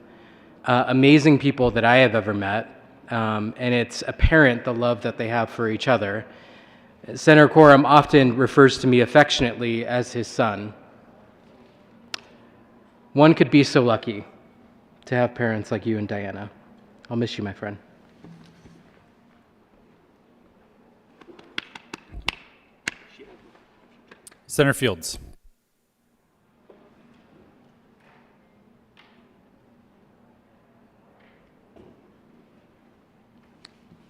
amazing people that I have ever met, and it's apparent the love that they have for each other. Senator Coram often refers to me affectionately as his son. One could be so lucky to have parents like you and Diana. I'll miss you, my friend. Senator Fields.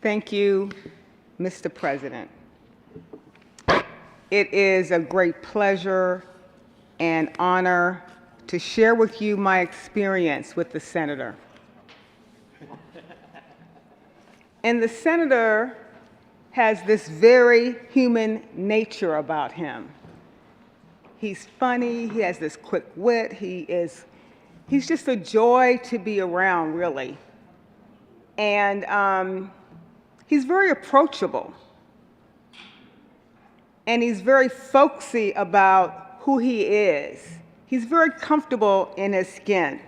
Thank you, Mr. President. It is a great pleasure and honor to share with you my experience with the senator. And the senator has this very human nature about him. He's funny, he has this quick wit, he's just a joy to be around, really. And he's very approachable. And he's very folksy about who he is. He's very comfortable in his skin.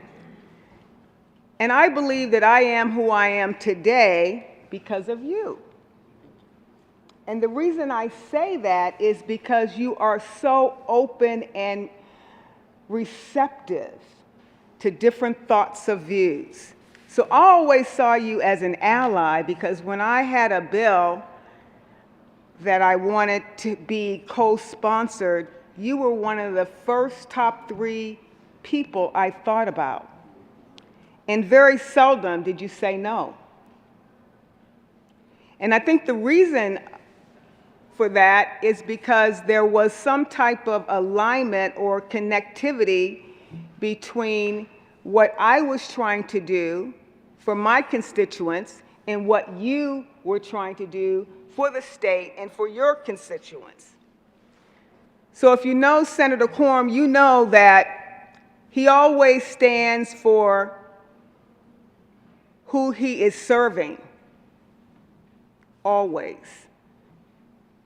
And I believe that I am who I am today because of you. And the reason I say that is because you are so open and receptive to different thoughts of views. So I always saw you as an ally because when I had a bill that I wanted to be co-sponsored, you were one of the first top 3 people I thought about. And very seldom did you say no. And I think the reason for that is because there was some type of alignment or connectivity between what I was trying to do for my constituents and what you were trying to do for the state and for your constituents. So if you know Senator Coram, you know that he always stands for who he is serving, always.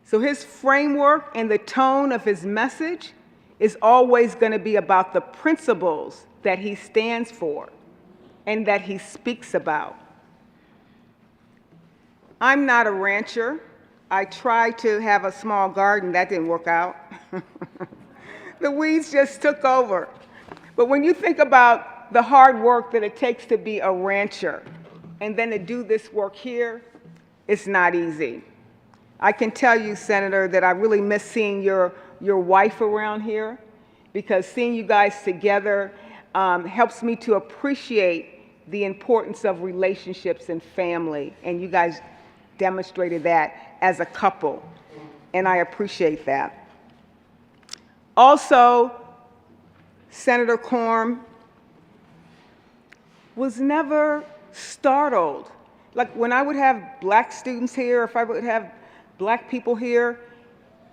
So his framework and the tone of his message is always going to be about the principles that he stands for and that he speaks about. I'm not a rancher. I tried to have a small garden. That didn't work out. The weeds just took over. But when you think about the hard work that it takes to be a rancher and then to do this work here, it's not easy. I can tell you, Senator, that I really miss seeing your wife around here because seeing you guys together helps me to appreciate the importance of relationships and family, and you guys demonstrated that as a couple, and I appreciate that. Also, Senator Coram, was never startled. Like when I would have black students here, if I would have black people here,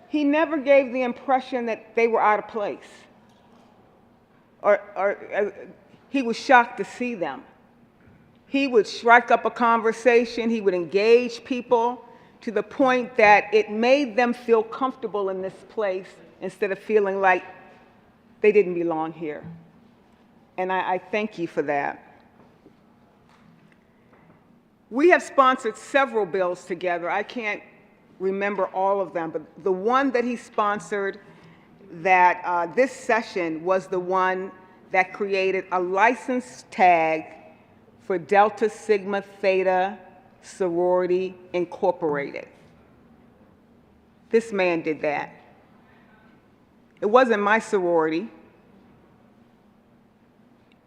he never gave the impression that they were out of place. Or he was shocked to see them. He would strike up a conversation, he would engage people to the point that it made them feel comfortable in this place instead of feeling like they didn't belong here. And I thank you for that. We have sponsored several bills together. I can't remember all of them, but the one that he sponsored that this session was the one that created a license tag for Delta Sigma Theta Sorority Incorporated. This man did that. It wasn't my sorority.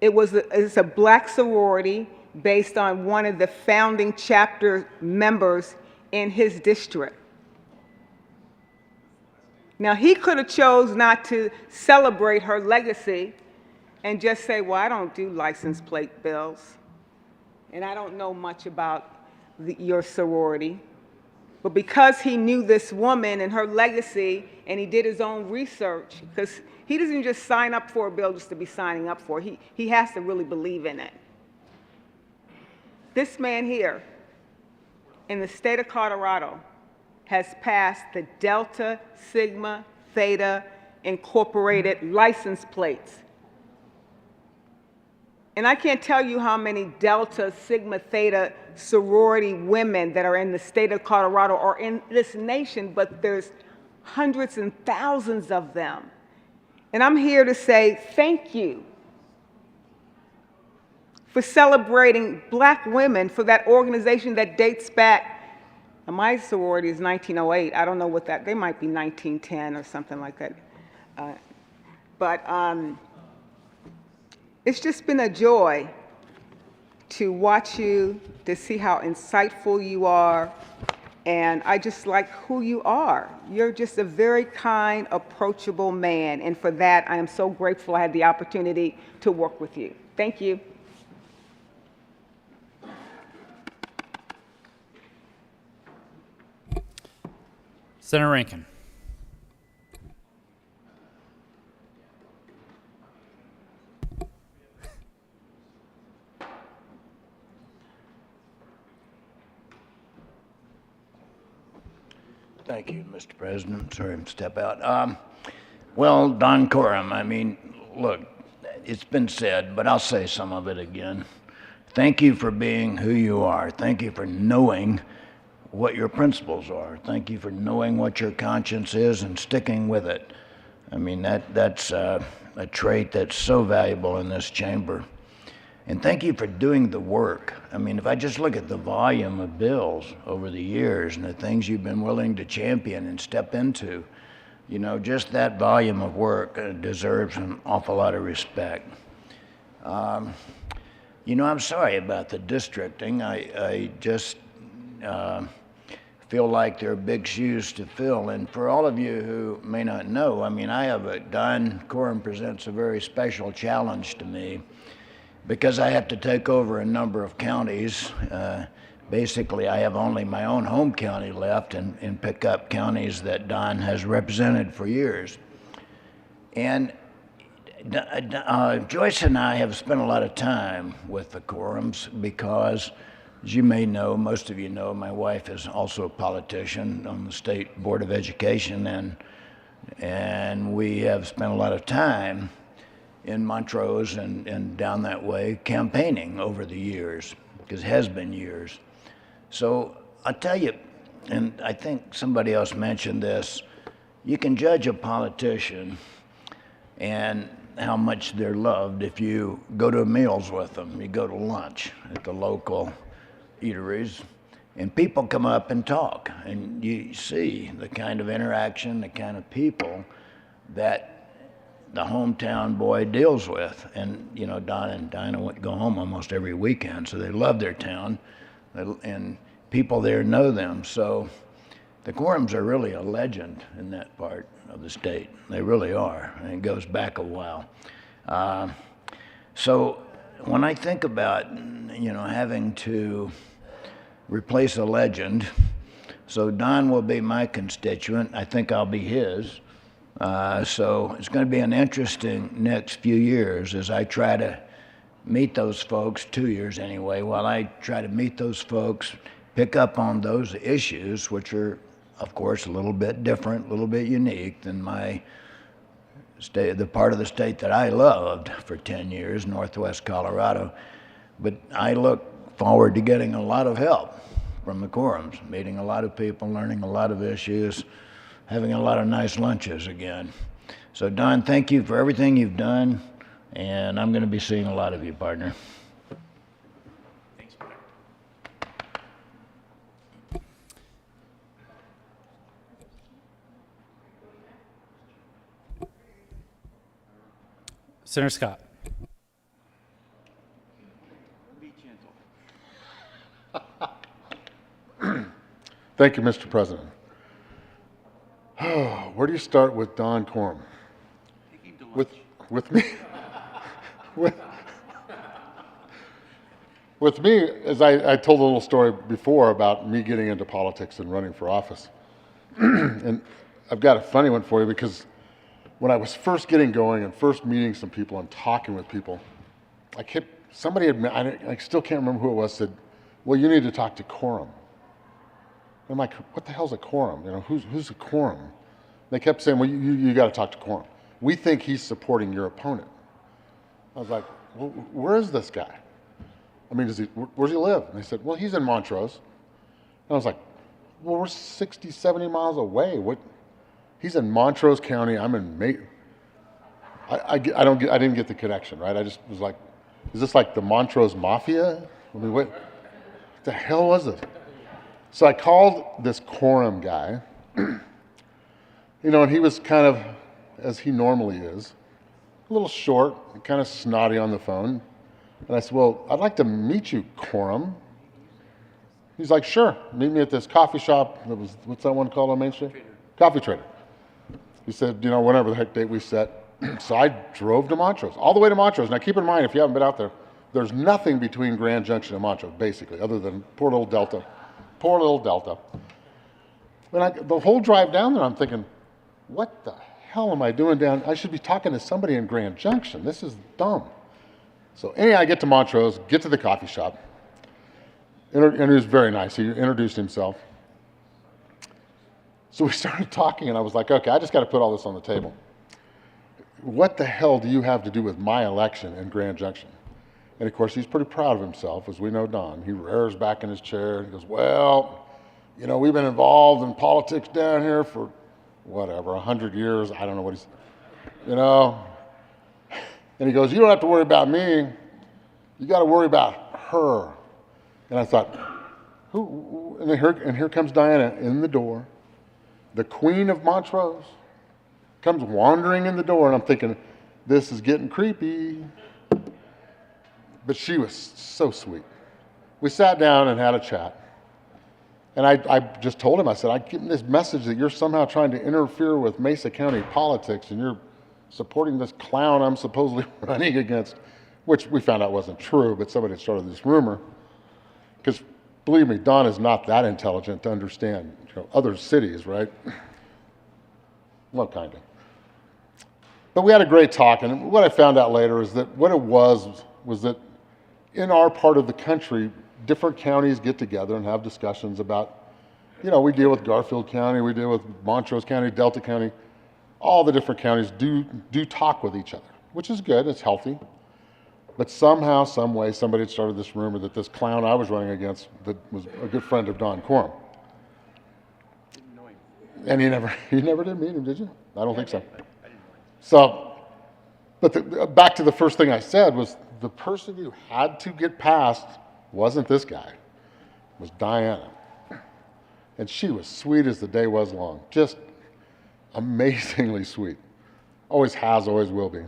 It's a black sorority based on one of the founding chapter members in his district. Now, he could have chose not to celebrate her legacy and just say, well, I don't do license plate bills, and I don't know much about your sorority. But because he knew this woman and her legacy, and he did his own research, because he doesn't just sign up for a bill just to be signing up for it. He has to really believe in it. This man here in the state of Colorado has passed the Delta Sigma Theta Incorporated license plates. And I can't tell you how many Delta Sigma Theta sorority women that are in the state of Colorado or in this nation, but there's hundreds and thousands of them. And I'm here to say thank you for celebrating black women, for that organization that dates back, and my sorority is 1908. I don't know what that, they might be 1910 or something like that. It's just been a joy to watch you, to see how insightful you are, and I just like who you are. You're just a very kind, approachable man, and for that, I am so grateful I had the opportunity to work with you. Thank you. Senator Rankin. Thank you, Mr. President. Sorry to step out. Well, Don Coram, I mean, look, it's been said, but I'll say some of it again. Thank you for being who you are. Thank you for knowing what your principles are. Thank you for knowing what your conscience is and sticking with it. I mean, that's a trait that's so valuable in this chamber. And thank you for doing the work. I mean, if I just look at the volume of bills over the years and the things you've been willing to champion and step into, you know, just that volume of work deserves an awful lot of respect. You know, I'm sorry about the districting. I just feel like there are big shoes to fill. And for all of you who may not know, I mean, Don Coram presents a very special challenge to me, because I have to take over a number of counties. Basically, I have only my own home county left and pick up counties that Don has represented for years. And Joyce and I have spent a lot of time with the Corums because, as you may know, most of you know, my wife is also a politician on the State Board of Education, and we have spent a lot of time in Montrose and down that way campaigning over the years, because it has been years. So I'll tell you, and I think somebody else mentioned this, you can judge a politician and how much they're loved if you go to meals with them. You go to lunch at the local eateries, and people come up and talk, and you see the kind of interaction, the kind of people that the hometown boy deals with. And, you know, Don and Dinah go home almost every weekend, so they love their town, and people there know them. So the Corums are really a legend in that part of the state. They really are, and it goes back a while. So when I think about, having to replace a legend, so Don will be my constituent. I think I'll be his. So it's going to be an interesting next few years as I try to meet those folks, 2 years anyway, while I try to meet those folks, pick up on those issues, which are, of course, a little bit different, a little bit unique than my state, the part of the state that I loved for 10 years, Northwest Colorado. But I look forward to getting a lot of help from the quorums, meeting a lot of people, learning a lot of issues, having a lot of nice lunches again. So Don, thank you for everything you've done, and I'm going to be seeing a lot of you, partner. Senator Scott. Thank you, Mr. President. Where do you start with Don Corum? With me, with me, as I told a little story before about me getting into politics and running for office. And I've got a funny one for you, because when I was first getting going and first meeting some people and talking with people, somebody had, I still can't remember who it was, said, well, you need to talk to Corum. I'm like, what the hell's a quorum? Who's a quorum? They kept saying, well, you got to talk to Corum. We think he's supporting your opponent. I was like, well, where is this guy? I mean, where does he live? And they said, well, he's in Montrose. And I was like, well, we're 60, 70 miles away. He's in Montrose County. I'm in I didn't get the connection, right? I just was like, is this like the Montrose Mafia? I mean, what the hell was it? So I called this Corum guy, and he was kind of, as he normally is, a little short, kind of snotty on the phone. And I said, well, I'd like to meet you, Corum. He's like, sure, meet me at this coffee shop. What's that one called on Main Street? Coffee Trader. He said, whenever the heck date we set. So I drove to Montrose, all the way to Montrose. Now keep in mind, if you haven't been out there, there's nothing between Grand Junction and Montrose, basically, other than poor little Delta. Poor little Delta. And the whole drive down there, I'm thinking, what the hell am I doing down? I should be talking to somebody in Grand Junction. This is dumb. So anyway, I get to Montrose, get to the coffee shop, and he was very nice. He introduced himself. So we started talking, and I was like, okay, I just got to put all this on the table. What the hell do you have to do with my election in Grand Junction? And of course, he's pretty proud of himself, as we know Don. He rears back in his chair and he goes, well, we've been involved in politics down here for whatever, 100 years. I don't know what And he goes, you don't have to worry about me. You got to worry about her. And I thought, who? And here comes Diana in the door. The Queen of Montrose comes wandering in the door, and I'm thinking, this is getting creepy. But she was so sweet. We sat down and had a chat. And I just told him, I said, I get this message that you're somehow trying to interfere with Mesa County politics and you're supporting this clown I'm supposedly running against, which we found out wasn't true, but somebody had started this rumor. Because believe me, Don is not that intelligent to understand other cities, right? Well, kind of. But we had a great talk, and what I found out later is that what it was that in our part of the country, different counties get together and have discussions about, we deal with Garfield County, we deal with Montrose County, Delta County. All the different counties do talk with each other, which is good, it's healthy. But somehow, some way, somebody had started this rumor that this clown I was running against that was a good friend of Don Corum. And you never did meet him, did you? I don't think so. So, but back to the first thing I said was the person you had to get past wasn't this guy, it was Diana. And she was sweet as the day was long, just amazingly sweet. Always has, always will be.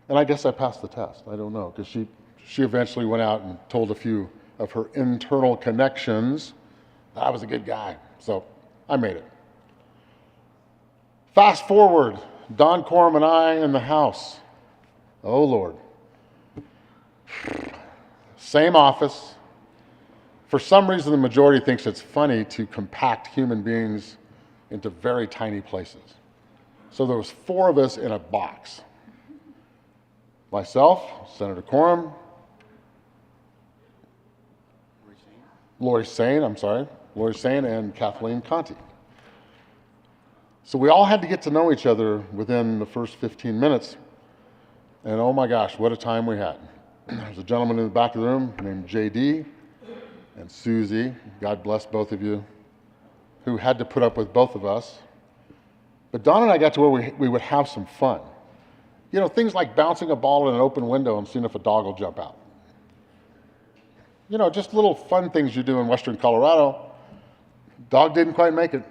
And I guess I passed the test. I don't know, because she eventually went out and told a few of her internal connections that I was a good guy. So I made it. Fast forward, Don Corum and I in the House. Oh, Lord. Same office. For some reason, the majority thinks it's funny to compact human beings into very tiny places. So there was 4 of us in a box. Myself, Senator Quorum, Lori Sane, and Kathleen Conti. So we all had to get to know each other within the first 15 minutes. And oh my gosh, what a time we had. There's a gentleman in the back of the room named JD and Susie, God bless both of you, who had to put up with both of us. But Don and I got to where we would have some fun. You know, things like bouncing a ball in an open window and seeing if a dog will jump out. You know, just little fun things you do in western Colorado. Dog didn't quite make it.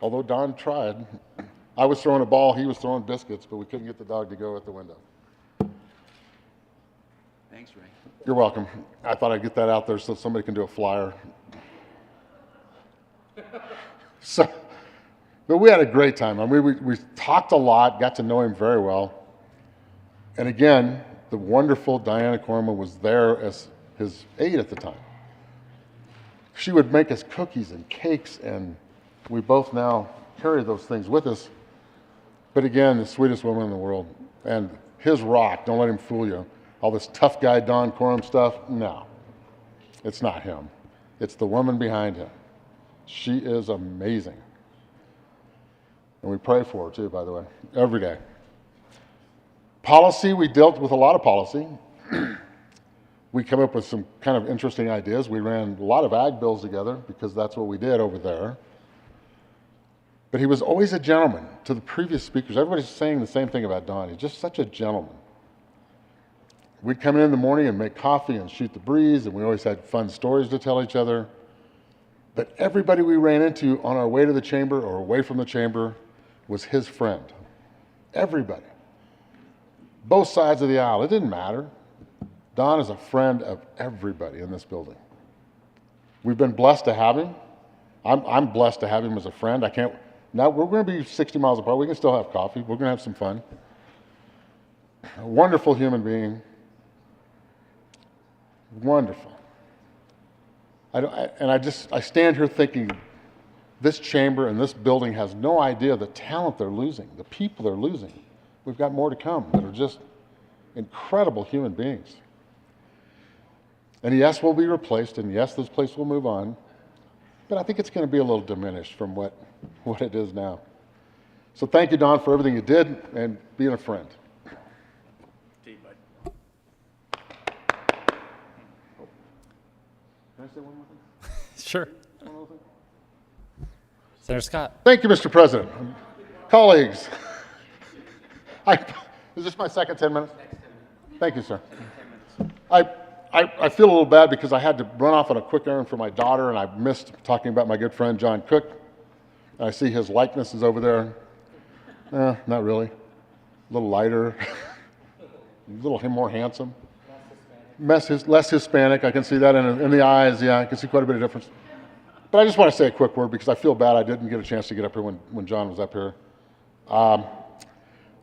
Although Don tried. I was throwing a ball, he was throwing biscuits, but we couldn't get the dog to go at the window. Thanks, Ray. You're welcome. I thought I'd get that out there so somebody can do a flyer. But we had a great time. I mean, we talked a lot, got to know him very well. And again, the wonderful Diana Corman was there as his aide at the time. She would make us cookies and cakes, and we both now carry those things with us. But again, the sweetest woman in the world. And his rock, don't let him fool you. All this tough guy Don Quorum stuff, no. It's not him. It's the woman behind him. She is amazing. And we pray for her too, by the way, every day. Policy, we dealt with a lot of policy. We come up with some kind of interesting ideas. We ran a lot of ag bills together because that's what we did over there. But he was always a gentleman. To the previous speakers, everybody's saying the same thing about Don. He's just such a gentleman. We'd come in the morning and make coffee and shoot the breeze, and we always had fun stories to tell each other. But everybody we ran into on our way to the chamber or away from the chamber was his friend. Everybody. Both sides of the aisle. It didn't matter. Don is a friend of everybody in this building. We've been blessed to have him. I'm blessed to have him as a friend. Now we're going to be 60 miles apart. We can still have coffee. We're going to have some fun. A wonderful human being. Wonderful. I stand here thinking this chamber and this building has no idea the talent they're losing, the people they're losing. We've got more to come that are just incredible human beings. And yes, we'll be replaced, and yes, this place will move on, but I think it's going to be a little diminished from what it is now. So thank you, Don, for everything you did and being a friend. See you, bud. Can I say one more thing? Sure. Senator Scott. Thank you, Mr. President. Colleagues, is this my second 10 minutes? Thank you, sir. I feel a little bad because I had to run off on a quick errand for my daughter, and I missed talking about my good friend John Cook. I see his likeness is over there. Not really. A little lighter, a little more handsome. Less Hispanic. I can see that in the eyes. Yeah, I can see quite a bit of difference. But I just want to say a quick word because I feel bad I didn't get a chance to get up here when John was up here.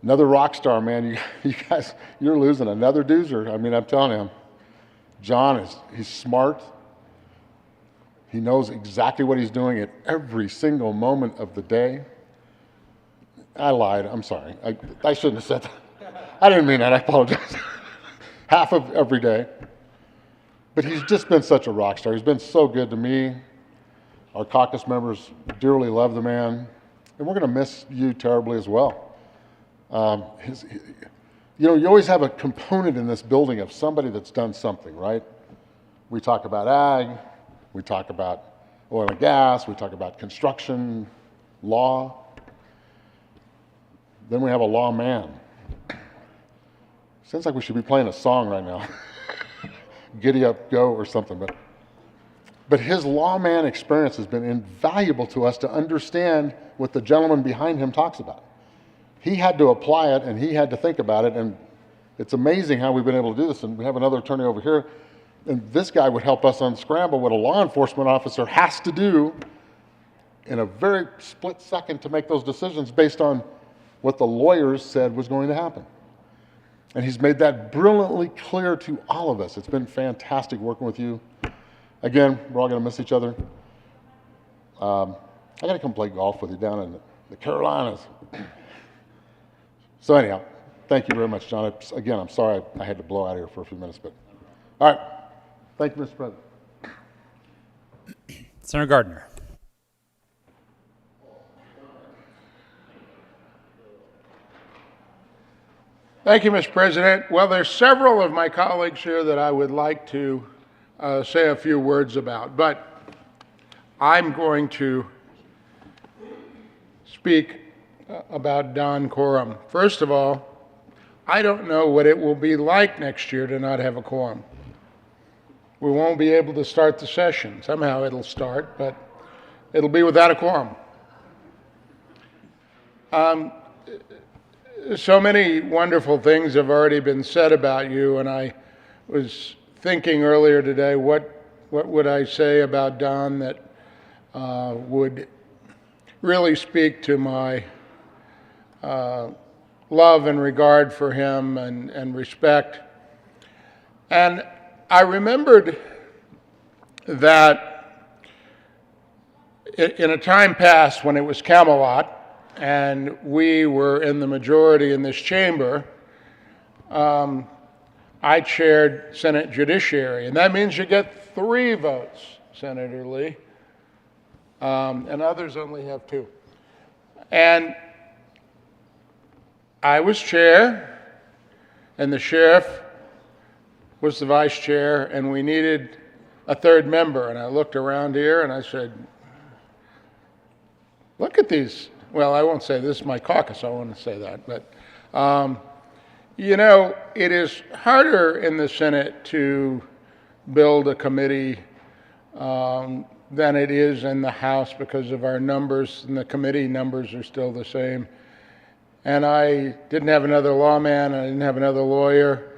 Another rock star, man. You guys, you're losing another doozer. I mean, I'm telling you. John he's smart. He knows exactly what he's doing at every single moment of the day. I lied. I'm sorry. I shouldn't have said that. I didn't mean that. I apologize. Half of every day. But he's just been such a rock star. He's been so good to me. Our caucus members dearly love the man. And we're going to miss you terribly as well. You always have a component in this building of somebody that's done something, right? We talk about ag, we talk about oil and gas, we talk about construction, law. Then we have a lawman. Sounds like we should be playing a song right now. Giddy up, go, or something. But his lawman experience has been invaluable to us to understand what the gentleman behind him talks about. He had to apply it, and he had to think about it, and it's amazing how we've been able to do this. And we have another attorney over here, and this guy would help us unscramble what a law enforcement officer has to do in a very split second to make those decisions based on what the lawyers said was going to happen. And he's made that brilliantly clear to all of us. It's been fantastic working with you. Again, we're all going to miss each other. I got to come play golf with you down in the Carolinas. So anyhow, thank you very much, John. Again, I'm sorry I had to blow out of here for a few minutes, but all right. Thank you, Mr. President. Senator Gardner. Thank you, Mr. President. Well, there's several of my colleagues here that I would like to say a few words about, but I'm going to speak about Don Coram. First of all, I don't know what it will be like next year to not have a quorum. We won't be able to start the session. Somehow it'll start, but it'll be without a quorum. So many wonderful things have already been said about you, and I was thinking earlier today, what would I say about Don that would really speak to my love and regard for him and respect. And I remembered that in a time past when it was Camelot and we were in the majority in this chamber, I chaired Senate Judiciary, and that means you get 3 votes, Senator Lee, and others only have 2. And I was chair, and the sheriff was the vice chair, and we needed a 3rd member. And I looked around here and I said, look at these. Well, I won't say this is my caucus, I want to say that. But, you know, it is harder in the Senate to build a committee than it is in the House because of our numbers, and the committee numbers are still the same. And I didn't have another lawman, I didn't have another lawyer.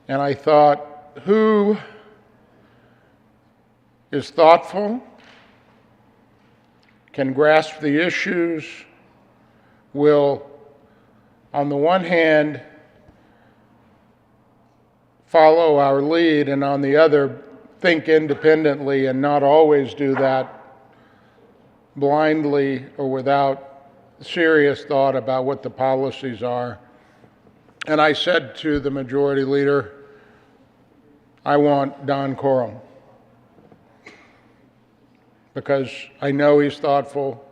And I thought, who is thoughtful, can grasp the issues, will, on the one hand, follow our lead, and on the other, think independently and not always do that blindly or without serious thought about what the policies are. And I said to the majority leader, I want Don Coram, because I know he's thoughtful,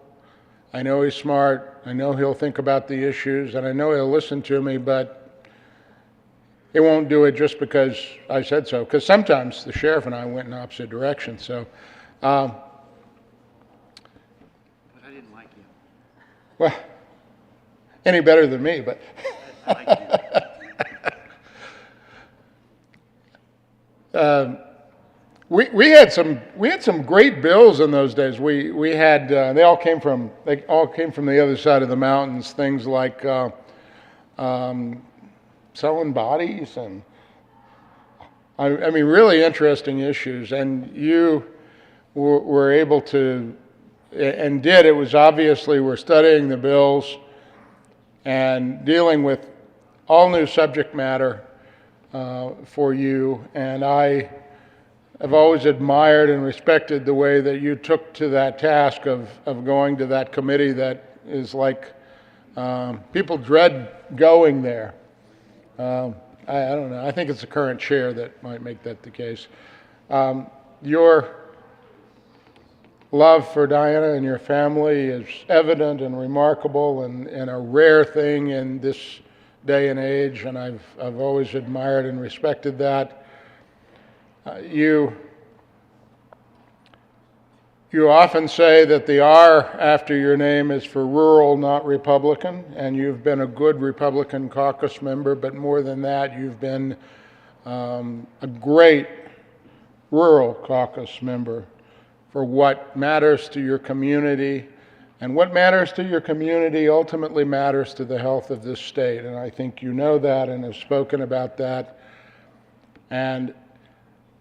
I know he's smart, I know he'll think about the issues, and I know he'll listen to me, but he won't do it just because I said so, because sometimes the sheriff and I went in opposite directions. So, But I didn't like you. well, any better than me, but we had some great bills in those days. We had they all came from the other side of the mountains. Things like selling bodies, and I mean really interesting issues. And you were able to and did. It was obviously we're studying the bills and dealing with all new subject matter for you, and I have always admired and respected the way that you took to that task of going to that committee that is like, people dread going there. I don't know, I think it's the current chair that might make that the case. Your love for Diana and your family is evident and remarkable and a rare thing in this day and age, and I've always admired and respected that. You often say that the R after your name is for rural, not Republican, and you've been a good Republican caucus member, but more than that, you've been a great rural caucus member for what matters to your community. And what matters to your community ultimately matters to the health of this state. And I think you know that and have spoken about that. And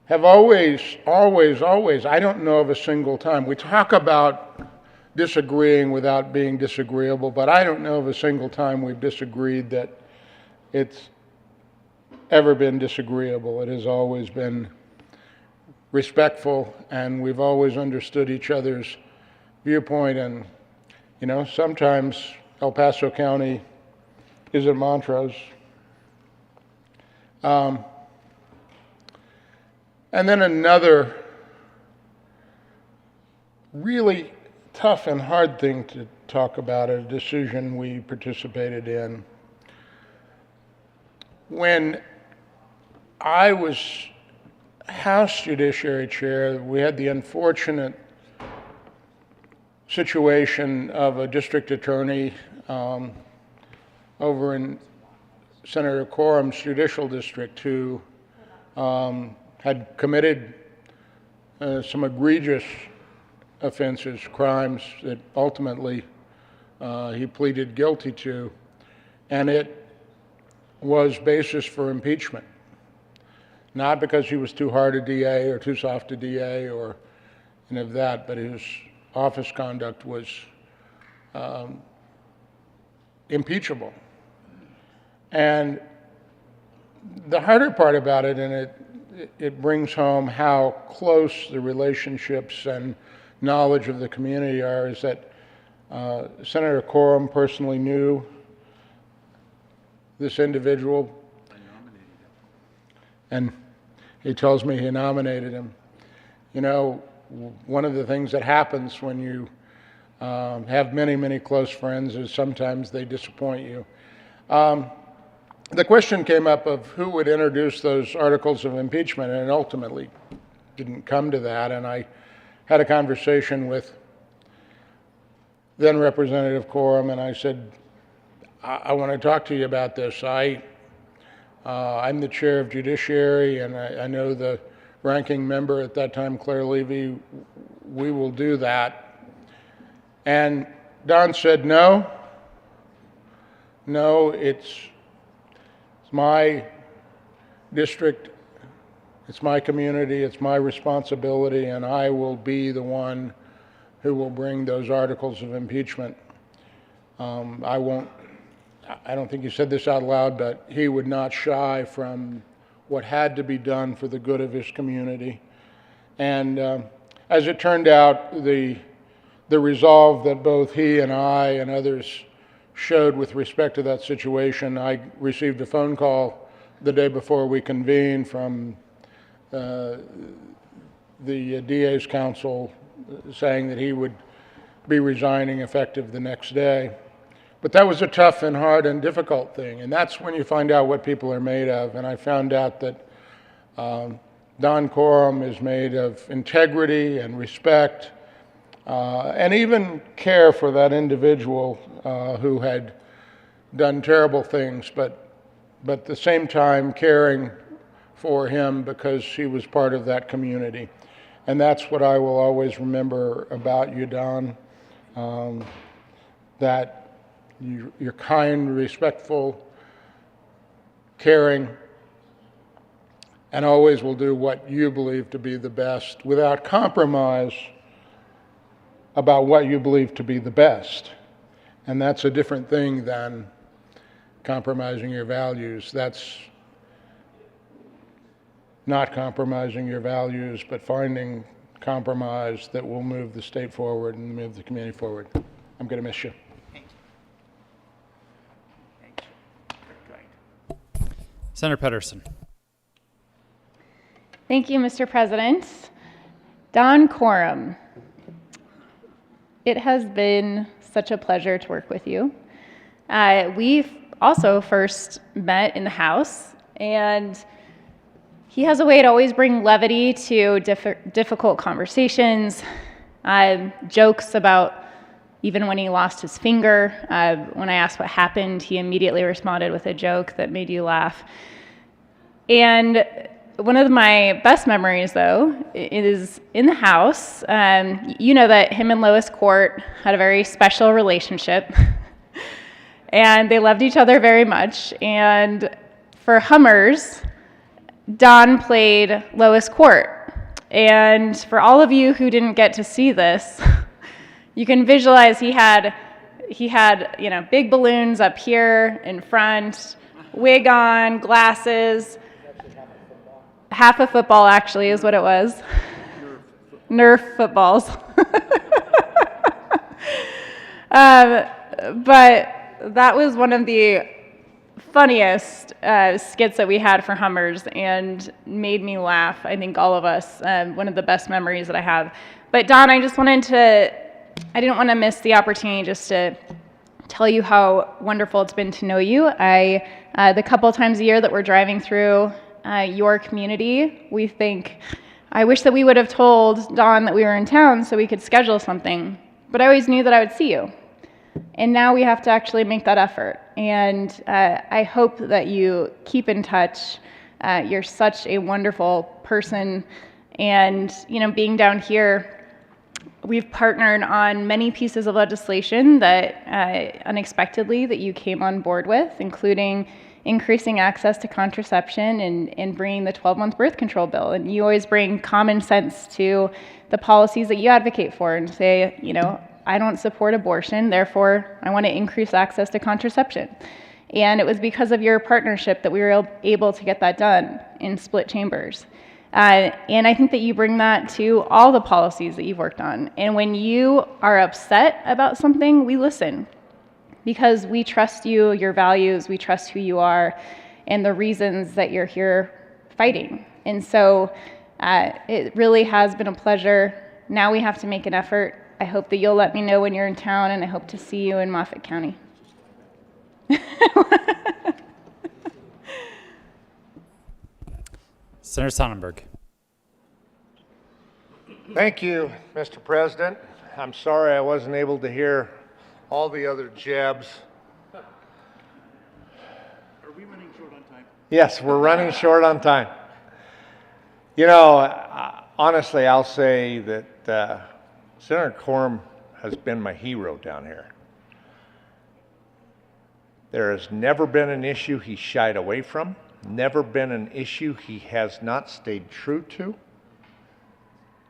have always, I don't know of a single time. We talk about disagreeing without being disagreeable, but I don't know of a single time we've disagreed that it's ever been disagreeable. It has always been respectful, and we've always understood each other's viewpoint. And, you know, sometimes El Paso County isn't Montrose. And then another really tough and hard thing to talk about, a decision we participated in. When I was House Judiciary Chair, we had the unfortunate situation of a district attorney over in Senator Corum's judicial district who had committed some egregious offenses, crimes that ultimately he pleaded guilty to, and it was basis for impeachment. Not because he was too hard a DA or too soft a DA or any of that, but his office conduct was impeachable. And the harder part about it, and it brings home how close the relationships and knowledge of the community are, is that Senator Corum personally knew this individual, and he tells me he nominated him. You know, one of the things that happens when you have many, many close friends is sometimes they disappoint you. The question came up of who would introduce those articles of impeachment, and it ultimately didn't come to that. And I had a conversation with then Representative Corum, and I said, I want to talk to you about this. I'm the chair of Judiciary, and I know the ranking member at that time, Claire Levy. We will do that. And Don said, no, it's my district, it's my community, it's my responsibility, and I will be the one who will bring those articles of impeachment. I don't think he said this out loud, but he would not shy from what had to be done for the good of his community. And as it turned out, the resolve that both he and I and others showed with respect to that situation, I received a phone call the day before we convened from the DA's counsel saying that he would be resigning effective the next day. But that was a tough and hard and difficult thing, and that's when you find out what people are made of. And I found out that Don Corum is made of integrity and respect, and even care for that individual who had done terrible things, but at the same time caring for him because he was part of that community. And that's what I will always remember about you, Don, that you're kind, respectful, caring, and always will do what you believe to be the best without compromise about what you believe to be the best. And that's a different thing than compromising your values. That's not compromising your values, but finding compromise that will move the state forward and move the community forward. I'm going to miss you. Senator Pedersen. Thank you, Mr. President. Don Corum, it has been such a pleasure to work with you. We've also first met in the House, and he has a way to always bring levity to difficult conversations, jokes about even when he lost his finger. When I asked what happened, he immediately responded with a joke that made you laugh. And one of my best memories, though, is in the House. You know that him and Lois Court had a very special relationship, and they loved each other very much. And for Hummers, Don played Lois Court. And for all of you who didn't get to see this, you can visualize he had big balloons up here in front, wig on, glasses. Half a football, actually, is what it was. Nerf footballs. But that was one of the funniest skits that we had for Hummers and made me laugh. I think all of us, one of the best memories that I have. But Don, I didn't want to miss the opportunity just to tell you how wonderful it's been to know you. The couple times a year that we're driving through your community, I wish that we would have told Don that we were in town so we could schedule something, but I always knew that I would see you. And now we have to actually make that effort. And I hope that you keep in touch. You're such a wonderful person. And, being down here, we've partnered on many pieces of legislation that unexpectedly that you came on board with, including increasing access to contraception and bringing the 12-month birth control bill. And you always bring common sense to the policies that you advocate for and say, I don't support abortion, therefore I want to increase access to contraception. And it was because of your partnership that we were able to get that done in split chambers. And I think that you bring that to all the policies that you've worked on. And when you are upset about something, we listen. Because we trust you, your values, we trust who you are, and the reasons that you're here fighting. And so it really has been a pleasure. Now we have to make an effort. I hope that you'll let me know when you're in town, and I hope to see you in Moffat County. Senator Sonnenberg. Thank you, Mr. President. I'm sorry I wasn't able to hear all the other jabs. Are we running short on time? Yes, we're running short on time. Honestly, I'll say that Senator Coram has been my hero down here. There has never been an issue he shied away from, never been an issue he has not stayed true to,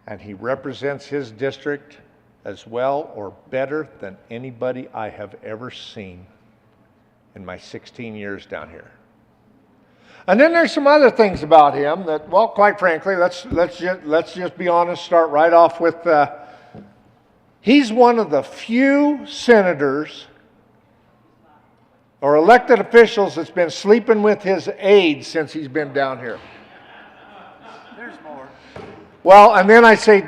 and he represents his district as well or better than anybody I have ever seen in my 16 years down here. And then there's some other things about him that, well, quite frankly, let's just be honest, start right off with, he's one of the few senators or elected officials that's been sleeping with his aides since he's been down here. There's more. Well, and then I say,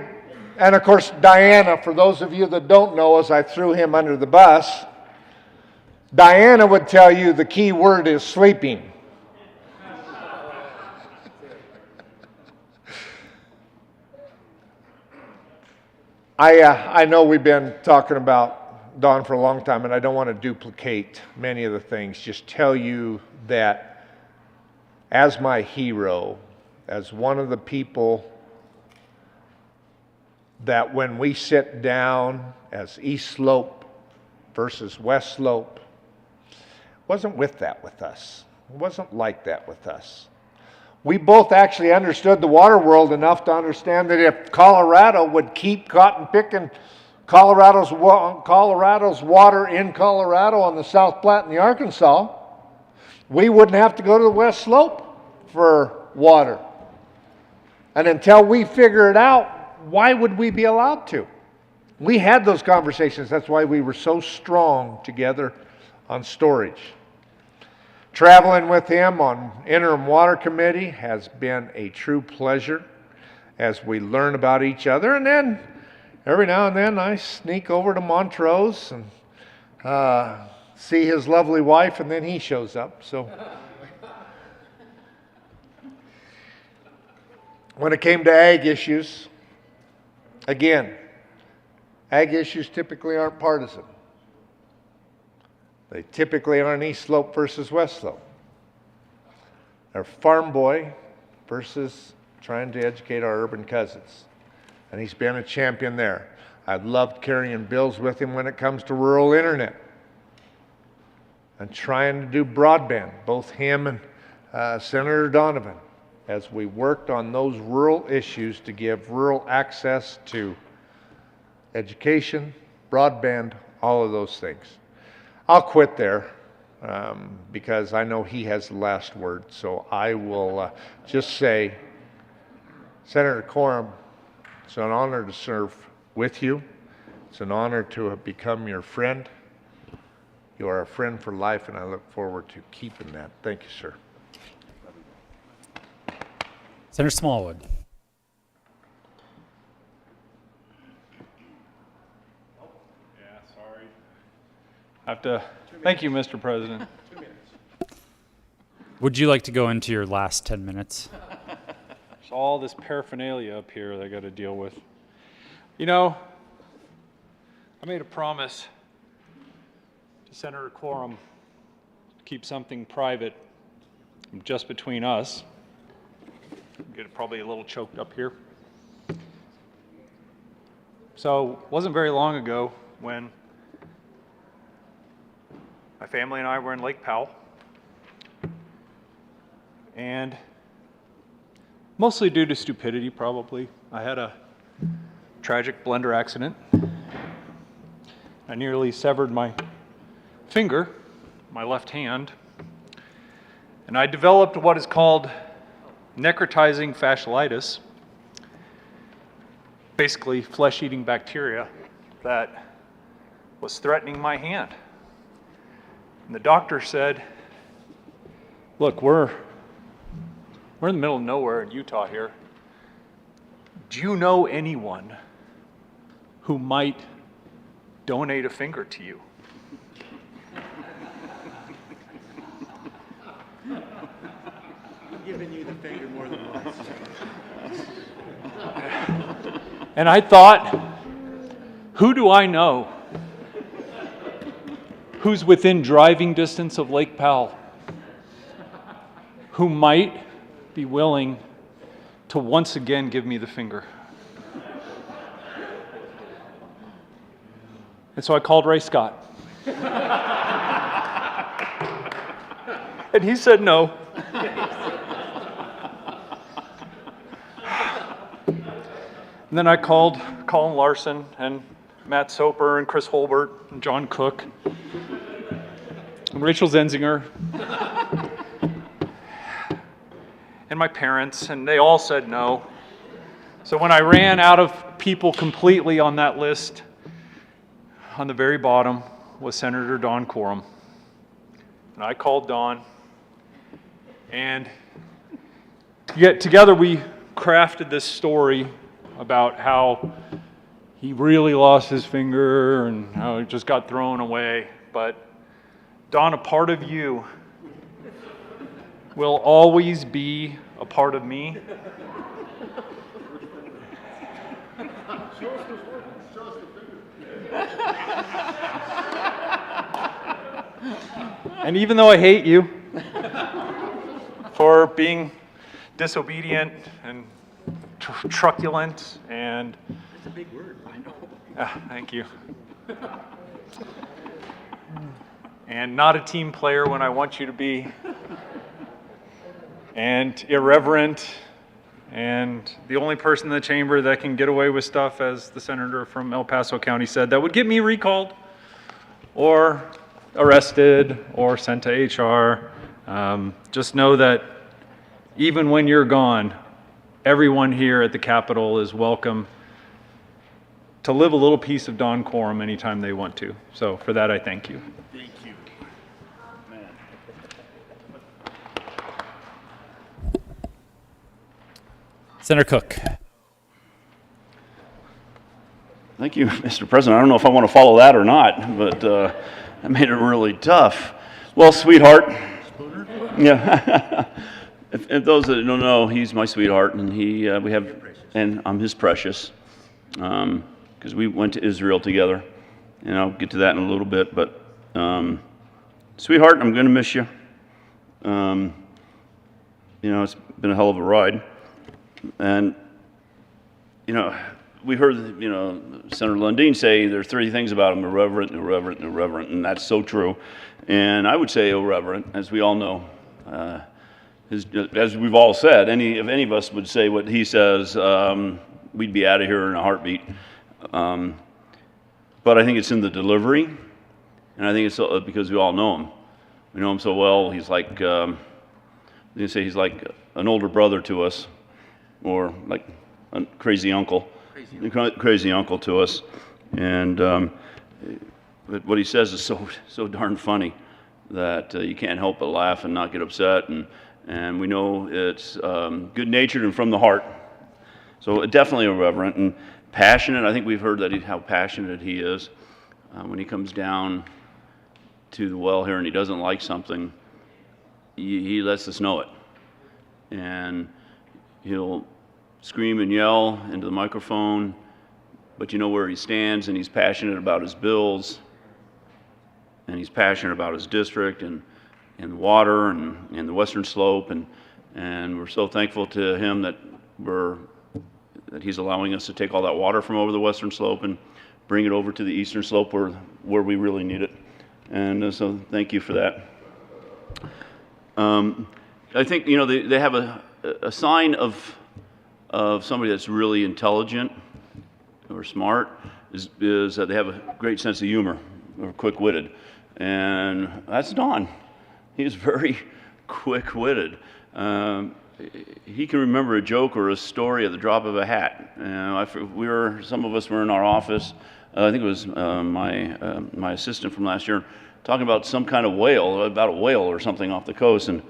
and of course, Diana, for those of you that don't know, as I threw him under the bus, Diana would tell you the key word is sleeping. I know we've been talking about Don for a long time, and I don't want to duplicate many of the things. Just tell you that as my hero, as one of the people that when we sit down as East Slope versus West Slope, wasn't with that with us. It wasn't like that with us. We both actually understood the water world enough to understand that if Colorado would keep cotton picking Colorado's water in Colorado on the South Platte and the Arkansas, we wouldn't have to go to the West Slope for water. And until we figure it out, why would we be allowed to? We had those conversations. That's why we were so strong together on storage. Traveling with him on Interim Water Committee has been a true pleasure as we learn about each other. And then every now and then I sneak over to Montrose and see his lovely wife, and then he shows up. So when it came to ag issues, again, ag issues typically aren't partisan. They typically aren't East Slope versus West Slope. They're farm boy versus trying to educate our urban cousins. And he's been a champion there. I've loved carrying bills with him when it comes to rural internet and trying to do broadband, both him and Senator Donovan, as we worked on those rural issues to give rural access to education, broadband, all of those things. I'll quit there. because I know he has the last word. So I will just say, Senator Quorum, it's an honor to serve with you. It's an honor to have become your friend. You are a friend for life, and I look forward to keeping that. Thank you, sir. Senator Smallwood. Thank you, Mr. President. Would you like to go into your last 10 minutes? There's all this paraphernalia up here that I got to deal with. You know, I made a promise to Senator Quorum to keep something private just between us. Get probably a little choked up here. So, it wasn't very long ago when my family and I were in Lake Powell, and mostly due to stupidity, probably, I had a tragic blender accident. I nearly severed my finger, my left hand, and I developed what is called necrotizing fasciitis, basically flesh-eating bacteria that was threatening my hand. And the doctor said, look, we're in the middle of nowhere in Utah here. Do you know anyone who might donate a finger to you? I'm giving you the finger more than once. And I thought, who do I know who's within driving distance of Lake Powell who might be willing to once again give me the finger? And so I called Ray Scott. And he said no. And then I called Colin Larson and Matt Soper and Chris Holbert and John Cook and Rachel Zenzinger and my parents, and they all said no. So when I ran out of people completely on that list, on the very bottom was Senator Don Quorum. And I called Don, and together we crafted this story about how he really lost his finger and how it just got thrown away. But Don, a part of you will always be a part of me. And even though I hate you for being disobedient and truculent and... It's a big word, I know. Thank you. And not a team player when I want you to be. And irreverent. And the only person in the chamber that can get away with stuff, as the senator from El Paso County said, that would get me recalled or arrested or sent to HR. Just know that even when you're gone, everyone here at the Capitol is welcome to live a little piece of Don Quorum anytime they want to. So for that, I thank you. Thank you. Senator Cook. Thank you, Mr. President. I don't know if I want to follow that or not, but that made it really tough. Well, sweetheart. Yeah. If those that don't know, he's my sweetheart, and and I'm his precious, because we went to Israel together, and I'll get to that in a little bit. But sweetheart, I'm going to miss you. It's been a hell of a ride, and we heard Senator Lundeen say there are 3 things about him: irreverent, irreverent, irreverent, and that's so true. And I would say irreverent, as we all know. As we've all said, if any of us would say what he says, we'd be out of here in a heartbeat. But I think it's in the delivery, and I think it's because we all know him. We know him so well. He's like, they say he's like an older brother to us, or like a crazy uncle. Crazy uncle to us. And but what he says is so darn funny that you can't help but laugh and not get upset. And we know it's good-natured and from the heart. So definitely irreverent and passionate. I think we've heard that how passionate he is. When he comes down to the well here and he doesn't like something, he lets us know it. And he'll scream and yell into the microphone, but you know where he stands, and he's passionate about his bills, and he's passionate about his district and water and the Western Slope, and we're so thankful to him that he's allowing us to take all that water from over the Western Slope and bring it over to the Eastern Slope where we really need it. And so thank you for that. I think, you know, they have a sign of somebody that's really intelligent or smart is that they have a great sense of humor or quick-witted. And that's Don. He's very quick-witted. He can remember a joke or a story at the drop of a hat. Some of us were in our office. I think it was my assistant from last year talking about some kind of whale, about a whale or something off the coast, and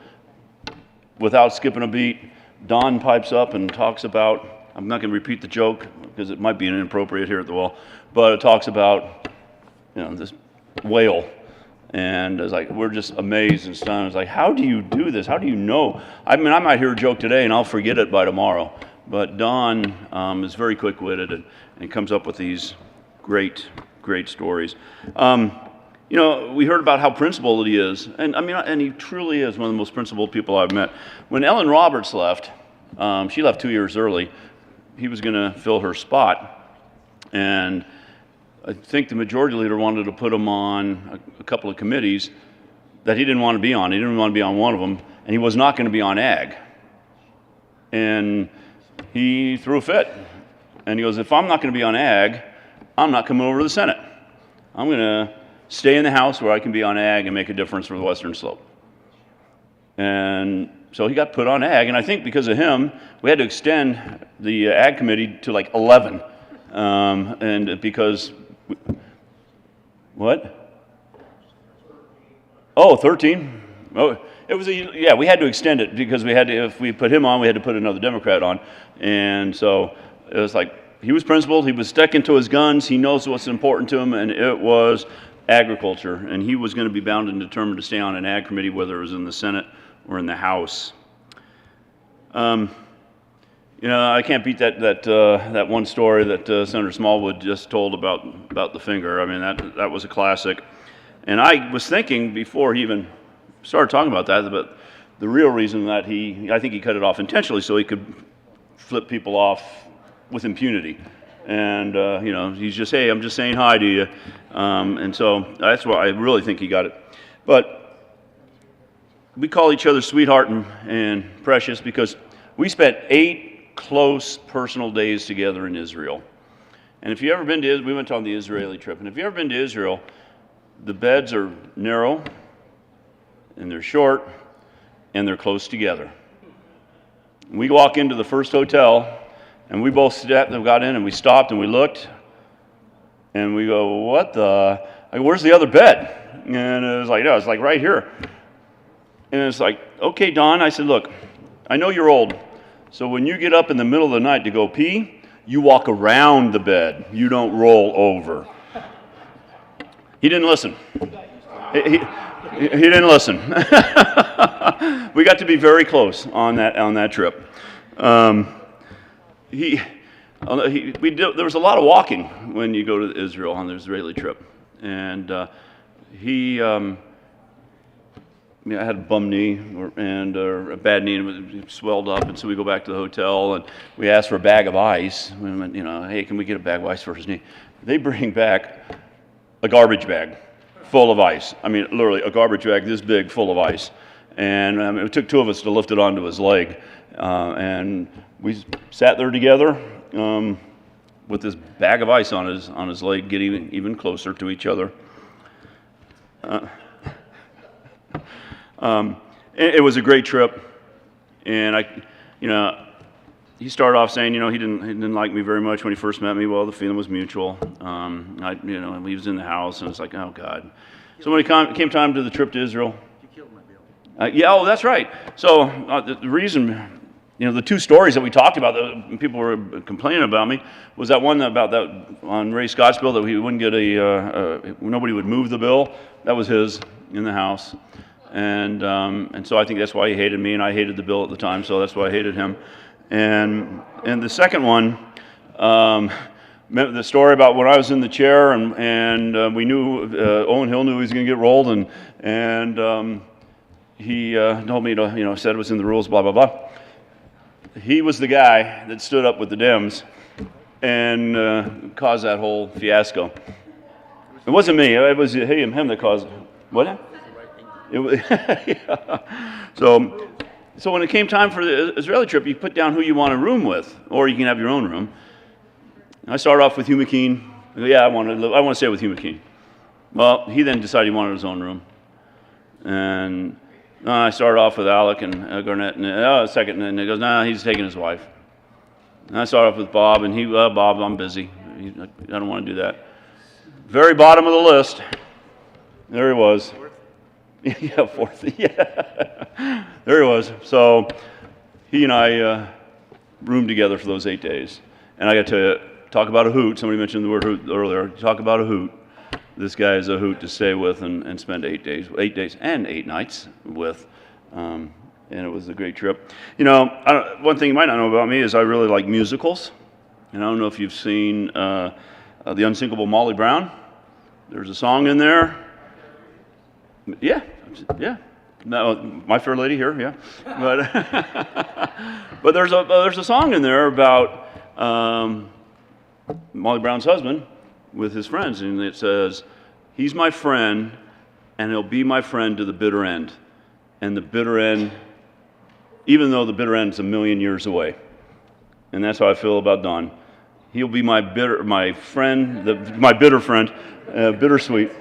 without skipping a beat, Don pipes up and talks about, I'm not going to repeat the joke because it might be inappropriate here at the well, but it talks about, you know, this whale. And it's like, we're just amazed and stunned. It's like, how do you do this? How do you know? I mean, I might hear a joke today and I'll forget it by tomorrow. But Don is very quick-witted and comes up with these great stories. You know, we heard about how principled he is. And I mean, and he truly is one of the most principled people I've met. When Ellen Roberts left, she left 2 years early. He was going to fill her spot. And I think the majority leader wanted to put him on a couple of committees that he didn't want to be on. He didn't want to be on one of them, and he was not going to be on ag. And he threw a fit. And he goes, if I'm not going to be on ag, I'm not coming over to the Senate. I'm going to stay in the House where I can be on ag and make a difference for the Western Slope. And so he got put on ag, and I think because of him, we had to extend the ag committee to like 11. And because, what? Oh, 13. Oh, it was yeah, we had to extend it because we had to, if we put him on, we had to put another Democrat on. And so it was like, he was principled, he was sticking to his guns, he knows what's important to him, and it was agriculture. And he was going to be bound and determined to stay on an ag committee, whether it was in the Senate or in the House. You know, I can't beat that one story that Senator Smallwood just told about the finger. I mean, that was a classic. And I was thinking before he even started talking about that, but the real reason that I think he cut it off intentionally so he could flip people off with impunity. And, you know, he's just, hey, I'm just saying hi to you. And so that's why I really think he got it. But we call each other sweetheart and precious because we spent 8 close personal days together in Israel. And if you've ever been to, we went on the Israeli trip, and if you've ever been to Israel, the beds are narrow, and they're short, and they're close together. We walk into the first hotel, and we both got in, and we stopped, and we looked, and we go, what the, where's the other bed? And it was like, no, it's like right here. And it's like, okay, Don, I said, look, I know you're old, so when you get up in the middle of the night to go pee, you walk around the bed. You don't roll over. He didn't listen. He didn't listen. We got to be very close on that trip. There was a lot of walking when you go to Israel on the Israeli trip, and I had a bum knee and a bad knee, and it swelled up, and so we go back to the hotel, and we asked for a bag of ice. We went, you know, hey, can we get a bag of ice for his knee? They bring back a garbage bag full of ice. I mean, literally a garbage bag this big full of ice. And it took 2 of us to lift it onto his leg. And we sat there together with this bag of ice on his leg, getting even closer to each other. It was a great trip, and he started off saying, he didn't like me very much when he first met me. Well, the feeling was mutual. He was in the house, and it's like, oh God. So when it came time to the trip to Israel, yeah, that's right. So the reason, the two stories that we talked about that people were complaining about me was that one about that on Ray Scott's bill that we wouldn't get nobody would move the bill. That was his in the House, and so I think that's why he hated me, and I hated the bill at the time, so that's why I hated him. And the second one, the story about when I was in the chair and we knew Owen Hill knew he was going to get rolled, and he told me to, said it was in the rules, blah, blah, blah. He was the guy that stood up with the Dems and caused that whole fiasco. It wasn't me. It was him that caused it. What? It was, yeah. So when it came time for the Israeli trip, you put down who you want a room with, or you can have your own room. I started off with Hugh McKean. I want to stay with Hugh McKean. Well, he then decided he wanted his own room. And I started off with Alec and Garnett, and second, and he goes, nah, he's taking his wife. And I started off with Bob, and Bob, I'm busy. I don't want to do that. Very bottom of the list, there he was. Yeah, fourth, yeah. There he was. So he and I roomed together for those 8 days. And I got to talk about a hoot. Somebody mentioned the word hoot earlier. Talk about a hoot. This guy is a hoot to stay with and spend 8 days and 8 nights with. And it was a great trip. One thing you might not know about me is I really like musicals. And I don't know if you've seen The Unsinkable Molly Brown. There's a song in there. Yeah. No, My Fair Lady here, yeah. But there's a song in there about Molly Brown's husband with his friends, and it says, he's my friend, and he'll be my friend to the bitter end. And the bitter end, even though the bitter end is a million years away. And that's how I feel about Don. He'll be my bitter friend, bittersweet.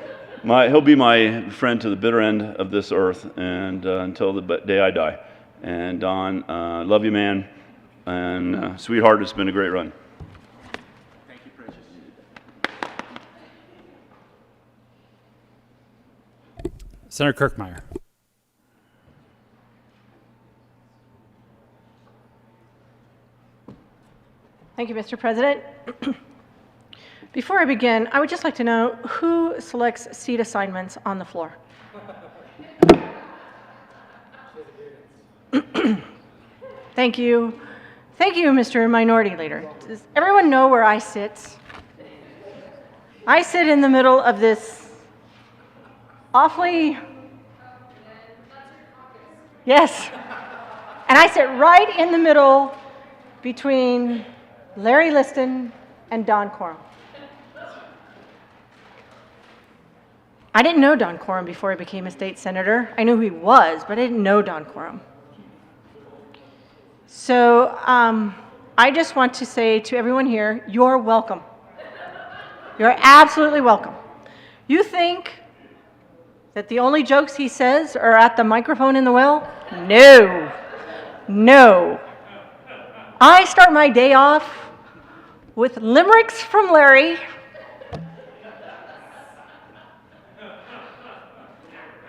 He'll be my friend to the bitter end of this earth, and until the day I die. And Don, love you, man, and sweetheart, it's been a great run. Thank you, Precious. Senator Kirkmeyer. Thank you, Mr. President. Before I begin, I would just like to know who selects seat assignments on the floor. Thank you. Thank you, Mr. Minority Leader. Does everyone know where I sit? I sit in the middle of this awfully... Yes. And I sit right in the middle between Larry Liston and Don Coram. I didn't know Don Coram before he became a state senator. I knew who he was, but I didn't know Don Coram. So I just want to say to everyone here, you're welcome. You're absolutely welcome. You think that the only jokes he says are at the microphone in the well? No. No. I start my day off with limericks from Larry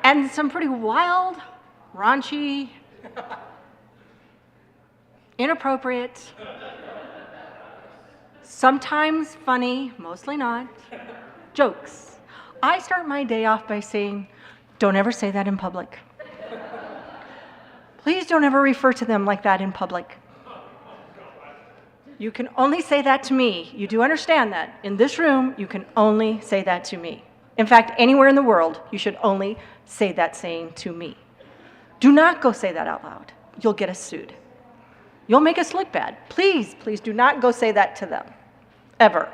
and some pretty wild, raunchy, inappropriate, sometimes funny, mostly not, jokes. I start my day off by saying, don't ever say that in public. Please don't ever refer to them like that in public. You can only say that to me. You do understand that. In this room, you can only say that to me. In fact, anywhere in the world, you should only say that saying to me. Do not go say that out loud. You'll get us sued. You'll make us look bad. Please, please do not go say that to them. Ever.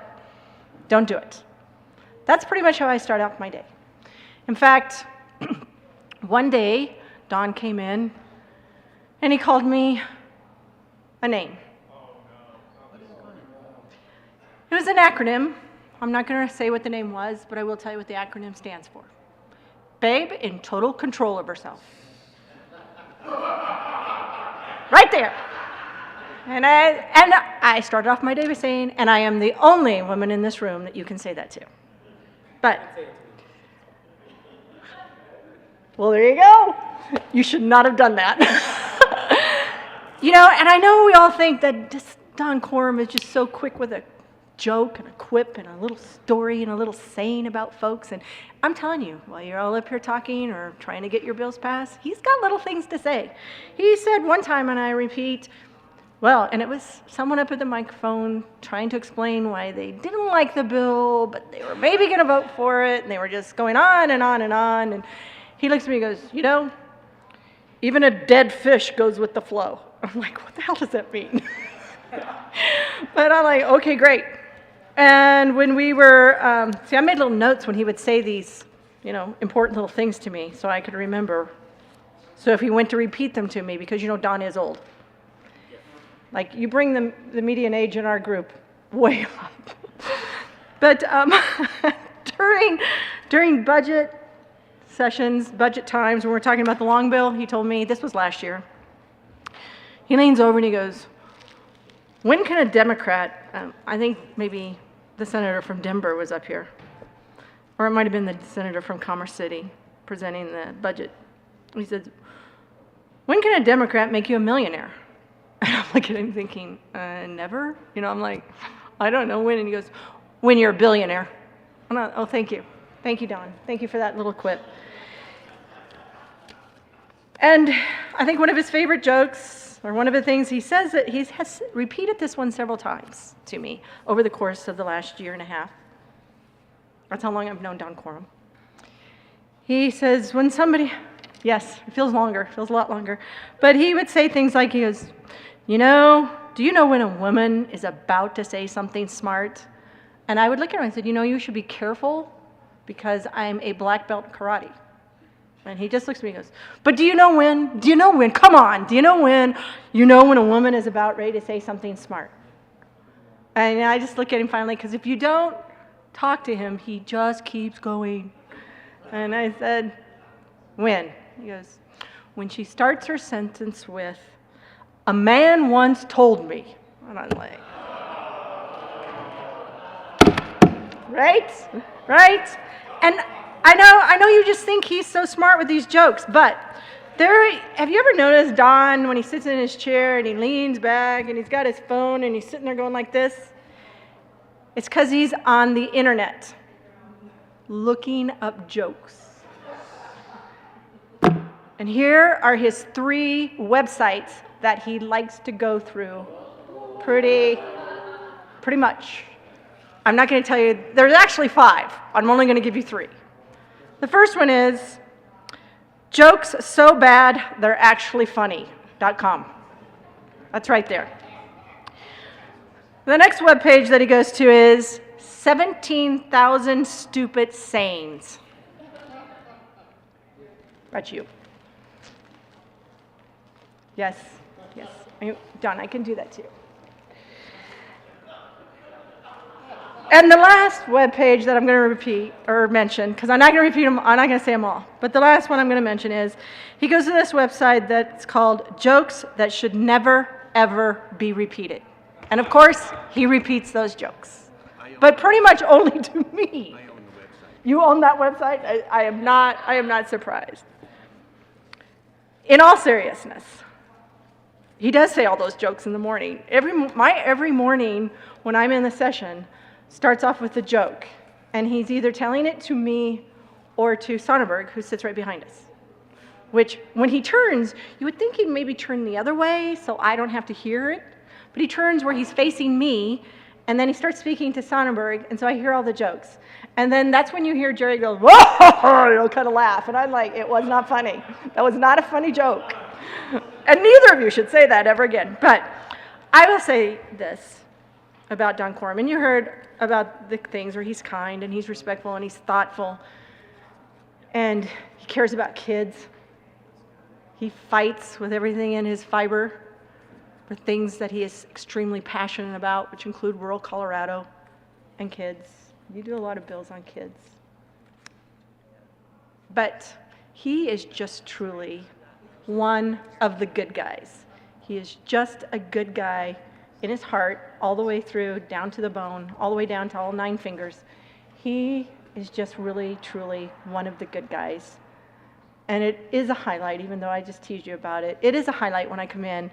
Don't do it. That's pretty much how I start out my day. In fact, one day, Don came in and he called me a name. It was an acronym. I'm not going to say what the name was, but I will tell you what the acronym stands for. Babe in total control of herself. there. And I started off my day by saying, and I am the only woman in this room that you can say that to. But, well, there you go. You should not have done that. You know, and I know we all think that Don Quorum is just so quick with a joke and a quip and a little story and a little saying about folks. And I'm telling you, while you're all up here talking or trying to get your bills passed, he's got little things to say. He said one time, and I repeat, well, and it was someone up at the microphone trying to explain why they didn't like the bill, but they were maybe going to vote for it, and they were just going on and on and on. And he looks at me and goes, you know, even a dead fish goes with the flow. I'm like, what the hell does that mean? But I'm like, okay, great. And when we were, see, I made little notes when he would say these, you know, important little things to me so I could remember. So if he went to repeat them to me, because, you know, Don is old. Like, you bring the median age in our group way up. But during budget sessions, budget times, when we're talking about the long bill, he told me, this was last year, he leans over and he goes, when can a Democrat, I think maybe the senator from Denver was up here, or it might have been the senator from Commerce City presenting the budget. He said, when can a Democrat make you a millionaire? And I'm looking at him thinking, never? You know, I'm like, I don't know when. And he goes, when you're a billionaire. I'm not, oh, thank you. Thank you, Don. Thank you for that little quip. And I think one of his favorite jokes, or one of the things he says, that he has repeated this one several times to me over the course of the last year and a half. That's how long I've known Don Quorum. He says, when somebody, yes, it feels longer, it feels a lot longer, but he would say things like, he goes, you know, do you know when a woman is about to say something smart? And I would look at him and I said, you know, you should be careful because I'm a black belt in karate. And he just looks at me and goes, but do you know when? Do you know when? Come on. Do you know when? You know when a woman is about ready to say something smart. And I just look at him finally, because if you don't talk to him, he just keeps going. And I said, when? He goes, when she starts her sentence with, a man once told me. And I'm like, right? Right? And I know you just think he's so smart with these jokes, but have you ever noticed Don when he sits in his chair and he leans back and he's got his phone and he's sitting there going like this? It's because he's on the internet looking up jokes. And here are his 3 websites that he likes to go through pretty much. I'm not going to tell you, there's actually 5. I'm only going to give you 3. The first one is jokes so bad they're actually funny.com. That's right there. The next webpage that he goes to is 17,000 stupid sayings. That's you. Yes, yes. Don, I can do that too. And the last webpage that I'm going to repeat or mention, because I'm not going to repeat them, I'm not going to say them all, but the last one I'm going to mention is, he goes to this website that's called Jokes That Should Never, Ever Be Repeated. And of course, he repeats those jokes, but pretty much only to me. You own that website? I am not surprised. In all seriousness, he does say all those jokes in the morning. Every morning when I'm in the session starts off with a joke, and he's either telling it to me or to Sonnenberg, who sits right behind us. Which, when he turns, you would think he'd maybe turn the other way so I don't have to hear it, but he turns where he's facing me, and then he starts speaking to Sonnenberg, and so I hear all the jokes. And then that's when you hear Jerry go, whoa, kind of laugh, and I'm like, it was not funny. That was not a funny joke. And neither of you should say that ever again. But I will say this about Don Quorum, and you heard about the things where he's kind and he's respectful and he's thoughtful and he cares about kids. He fights with everything in his fiber for things that he is extremely passionate about, which include rural Colorado and kids. You do a lot of bills on kids. But he is just truly one of the good guys. He is just a good guy in his heart, all the way through, down to the bone, all the way down to all 9 fingers. He is just really, truly one of the good guys. And it is a highlight, even though I just teased you about it. It is a highlight when I come in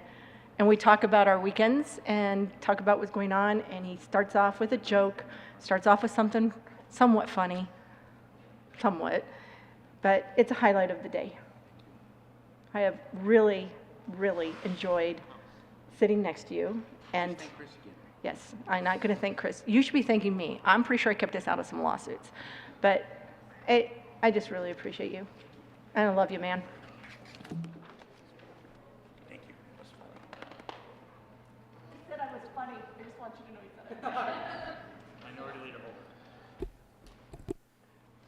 and we talk about our weekends and talk about what's going on, and he starts off with a joke, starts off with something somewhat funny, but it's a highlight of the day. I have really, really enjoyed sitting next to you. And yes, I'm not going to thank Chris. You should be thanking me. I'm pretty sure I kept us out of some lawsuits. But I just really appreciate you. And I love you, man. Thank you. He said I was funny. I just want you to know he said it. Minority Leader Holder.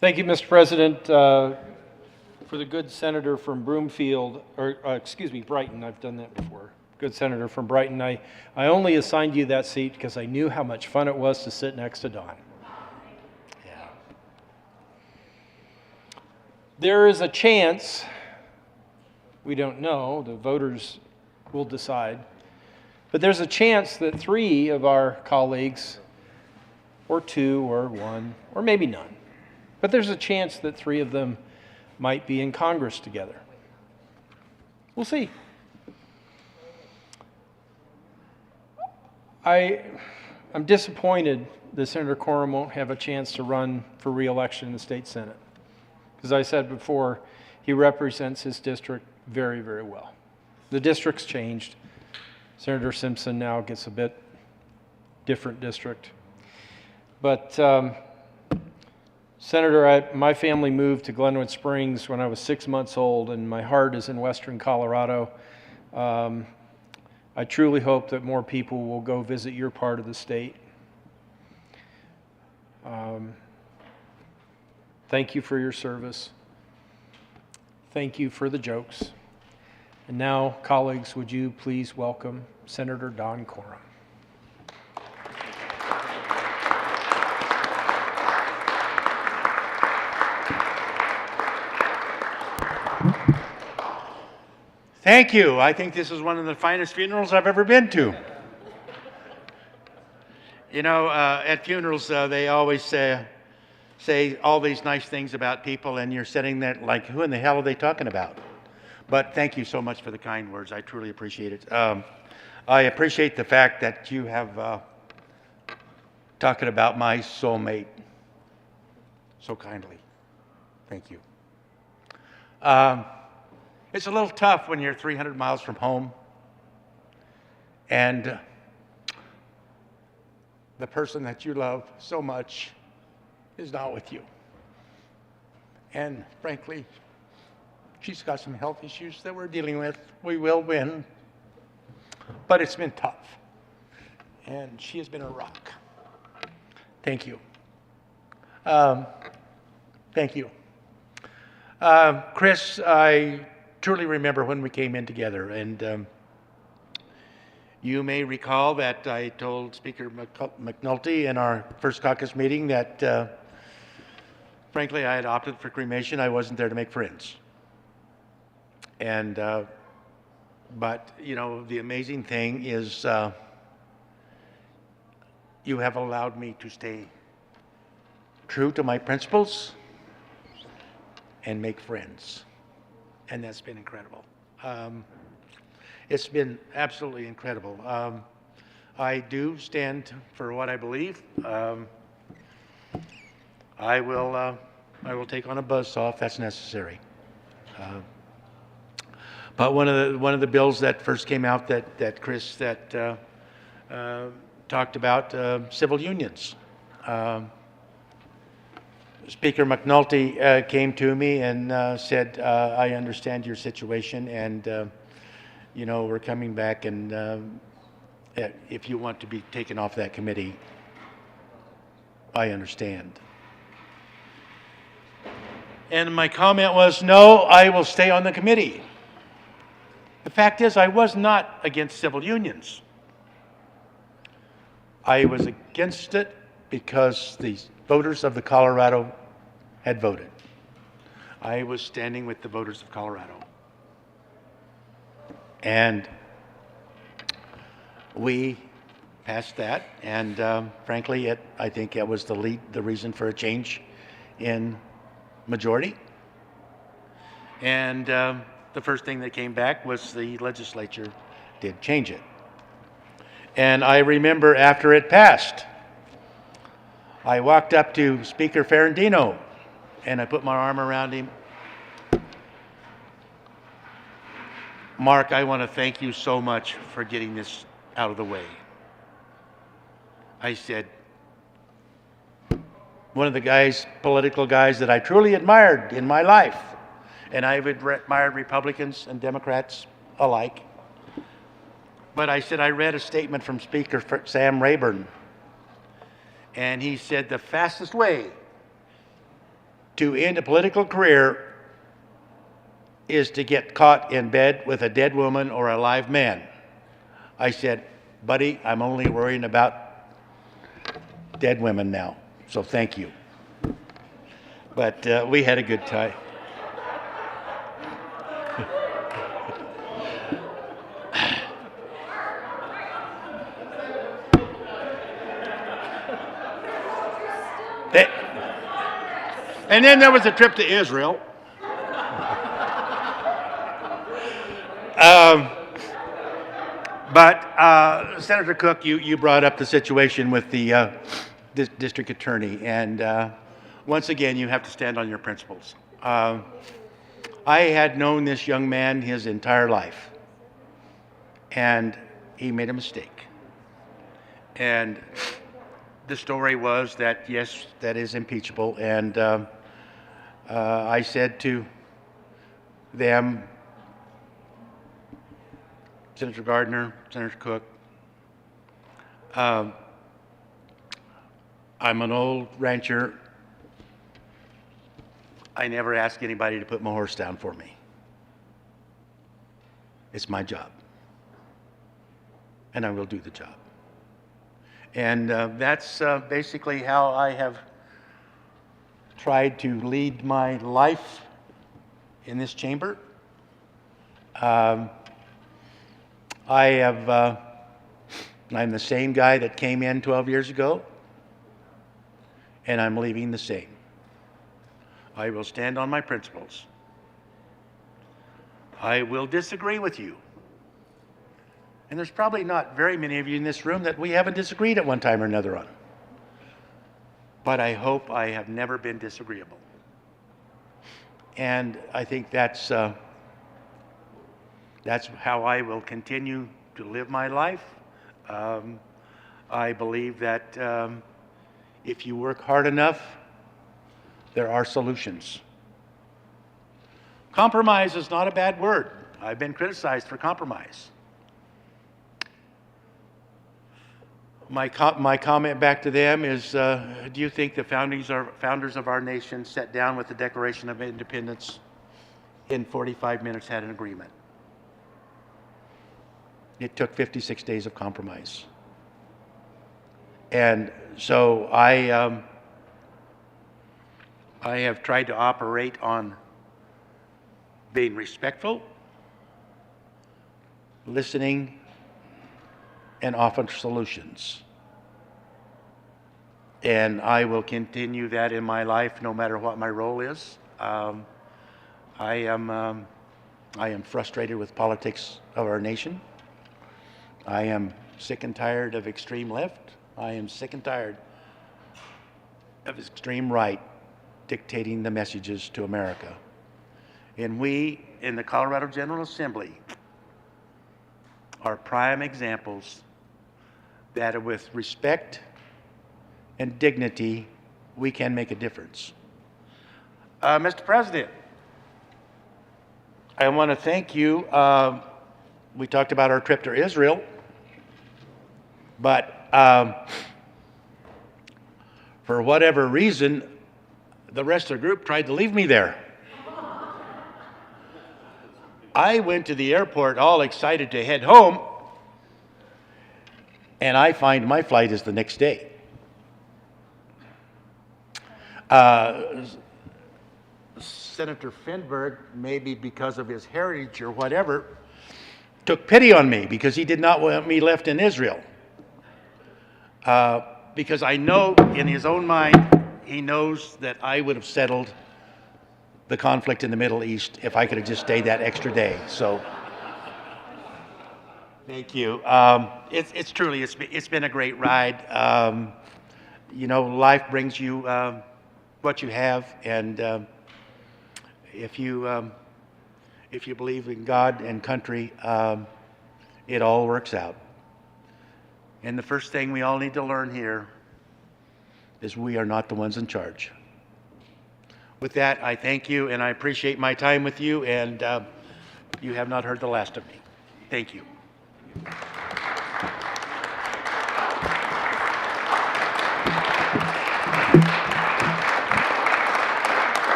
Thank you, Mr. President. For the good senator from Broomfield, or excuse me, Brighton, I've done that before. Good senator from Brighton, I only assigned you that seat because I knew how much fun it was to sit next to Don. Yeah. There is a chance, we don't know, the voters will decide, but there's a chance that 3 of our colleagues, or 2, or 1, or maybe none, but there's a chance that 3 of them might be in Congress together. We'll see. I'm disappointed that Senator Corum won't have a chance to run for re-election in the state Senate. As I said before, he represents his district very, very well. The district's changed. Senator Simpson now gets a bit different district. But Senator, my family moved to Glenwood Springs when I was 6 months old, and my heart is in western Colorado. I truly hope that more people will go visit your part of the state. Thank you for your service. Thank you for the jokes. And now, colleagues, would you please welcome Senator Don Corum. Thank you. I think this is one of the finest funerals I've ever been to. You know, at funerals, they always say all these nice things about people, and you're sitting there like, who in the hell are they talking about? But thank you so much for the kind words. I truly appreciate it. I appreciate the fact that you have talking about my soulmate so kindly. Thank you. It's a little tough when you're 300 miles from home and the person that you love so much is not with you. And frankly, she's got some health issues that we're dealing with. We will win, but it's been tough. And she has been a rock. Thank you. Thank you. Chris, I truly remember when we came in together, and you may recall that I told Speaker McNulty in our first caucus meeting that frankly I had opted for cremation. I wasn't there to make friends. And but you know, the amazing thing is you have allowed me to stay true to my principles and make friends. And that's been incredible. It's been absolutely incredible. I do stand for what I believe. I will take on a buzzsaw if that's necessary. But one of the bills that first came out that Chris talked about civil unions. Speaker McNulty came to me and said, I understand your situation, and you know, we're coming back, and if you want to be taken off that committee, I understand. And my comment was, no, I will stay on the committee. The fact is, I was not against civil unions. I was against it because the voters of the Colorado had voted. I was standing with the voters of Colorado. And we passed that, and frankly, I think it was the reason for a change in majority. And the first thing that came back was the legislature did change it. And I remember after it passed, I walked up to Speaker Ferrandino and I put my arm around him. Mark, I want to thank you so much for getting this out of the way. I said, one of the guys, political guys that I truly admired in my life, and I've admired Republicans and Democrats alike. But I said, I read a statement from Speaker Sam Rayburn, and he said the fastest way to end a political career is to get caught in bed with a dead woman or a live man. I said, buddy, I'm only worrying about dead women now, so thank you. But we had a good time. And then there was a trip to Israel. But Senator Cook, you brought up the situation with the district attorney, and once again, you have to stand on your principles. I had known this young man his entire life, and he made a mistake. And the story was that, yes, that is impeachable, and I said to them, Senator Gardner, Senator Cook, I'm an old rancher. I never ask anybody to put my horse down for me. It's my job, and I will do the job. And that's basically how I have tried to lead my life in this chamber. I'm the same guy that came in 12 years ago, and I'm leaving the same. I will stand on my principles. I will disagree with you. And there's probably not very many of you in this room that we haven't disagreed at one time or another on. But I hope I have never been disagreeable. And I think that's how I will continue to live my life. I believe that if you work hard enough, there are solutions. Compromise is not a bad word. I've been criticized for compromise. My comment back to them is, do you think the founders of our nation sat down with the Declaration of Independence in 45 minutes, had an agreement? It took 56 days of compromise. And so I have tried to operate on being respectful, listening, and offer solutions. And I will continue that in my life no matter what my role is. I am frustrated with politics of our nation. I am sick and tired of extreme left. I am sick and tired of extreme right dictating the messages to America. And we in the Colorado General Assembly are prime examples that with respect and dignity, we can make a difference. Mr. President, I want to thank you. We talked about our trip to Israel, but for whatever reason, the rest of the group tried to leave me there. I went to the airport all excited to head home, and I find my flight is the next day. Senator Finberg, maybe because of his heritage or whatever, took pity on me because he did not want me left in Israel. Because I know in his own mind, he knows that I would have settled the conflict in the Middle East if I could have just stayed that extra day. So, thank you. It's truly, it's been a great ride. You know, life brings you what you have, and if you believe in God and country, it all works out. And the first thing we all need to learn here is we are not the ones in charge. With that, I thank you, and I appreciate my time with you, and you have not heard the last of me. Thank you.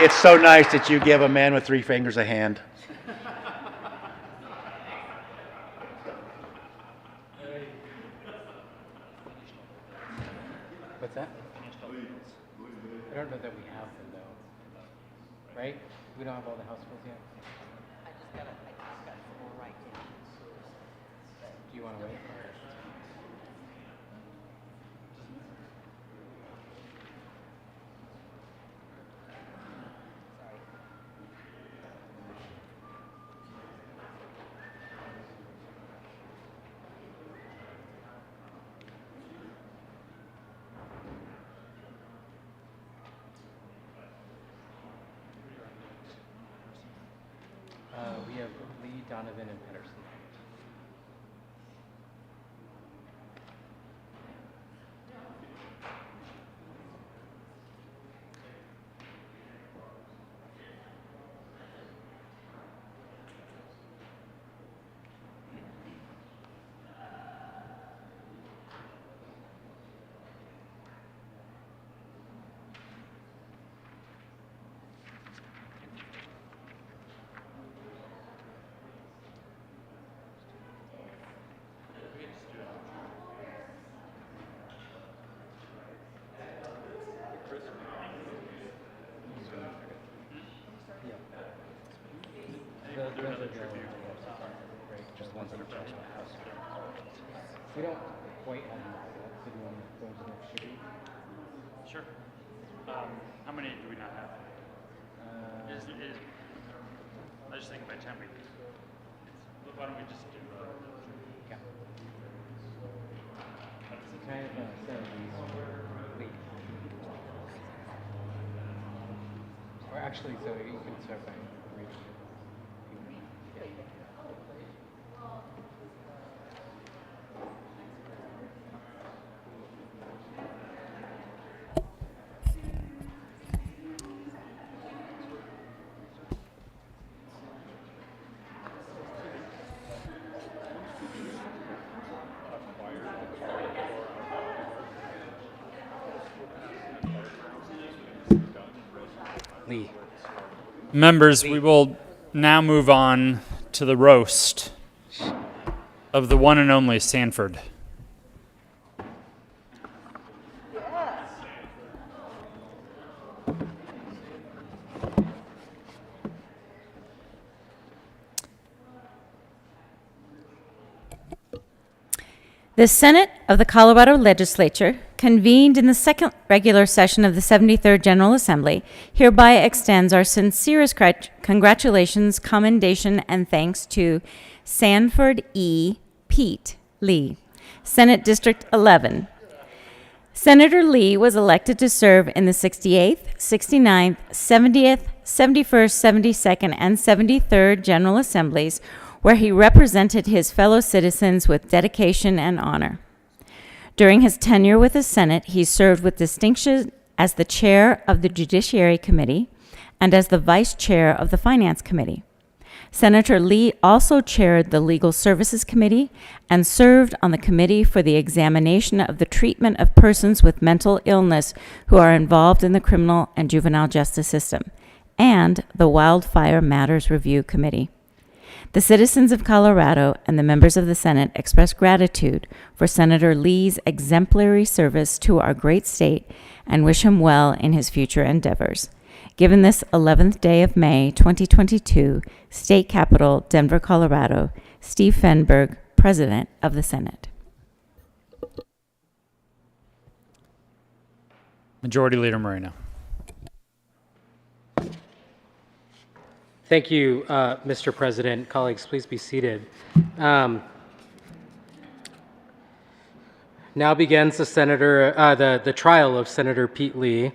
It's so nice that you give a man with 3 fingers a hand. What's that? I don't know that we have them though. Right? We don't have all the house rules yet? I just got four right now. Do you want to wait? We have Lee, Donovan, and Pedersen. Just the ones that are close to the house. We don't quite have enough. Did you want to go into the next street? Sure. How many do we not have? I just think by time why don't we just do? Yeah. Kind of Lee. Or actually, so you can start by reading. Lee. Members, we will now move on to the roast of the one and only Sanford. The Senate of the Colorado Legislature, convened in the second regular session of the 73rd General Assembly, hereby extends our sincerest congratulations, commendation, and thanks to Sanford E. Pete Lee, Senate District 11. Senator Lee was elected to serve in the 68th, 69th, 70th, 71st, 72nd, and 73rd General Assemblies, where he represented his fellow citizens with dedication and honor. During his tenure with the Senate, he served with distinction as the chair of the Judiciary Committee and as the vice chair of the Finance Committee. Senator Lee also chaired the Legal Services Committee and served on the Committee for the Examination of the Treatment of Persons with Mental Illness who are involved in the criminal and juvenile justice system, and the Wildfire Matters Review Committee. The citizens of Colorado and the members of the Senate express gratitude for Senator Lee's exemplary service to our great state and wish him well in his future endeavors. given this 11th day of May, 2022, State Capitol, Denver, Colorado, Steve Fenberg, President of the Senate. Majority Leader Moreno. Thank you, Mr. President. Colleagues, please be seated. Now begins the trial of Senator Pete Lee.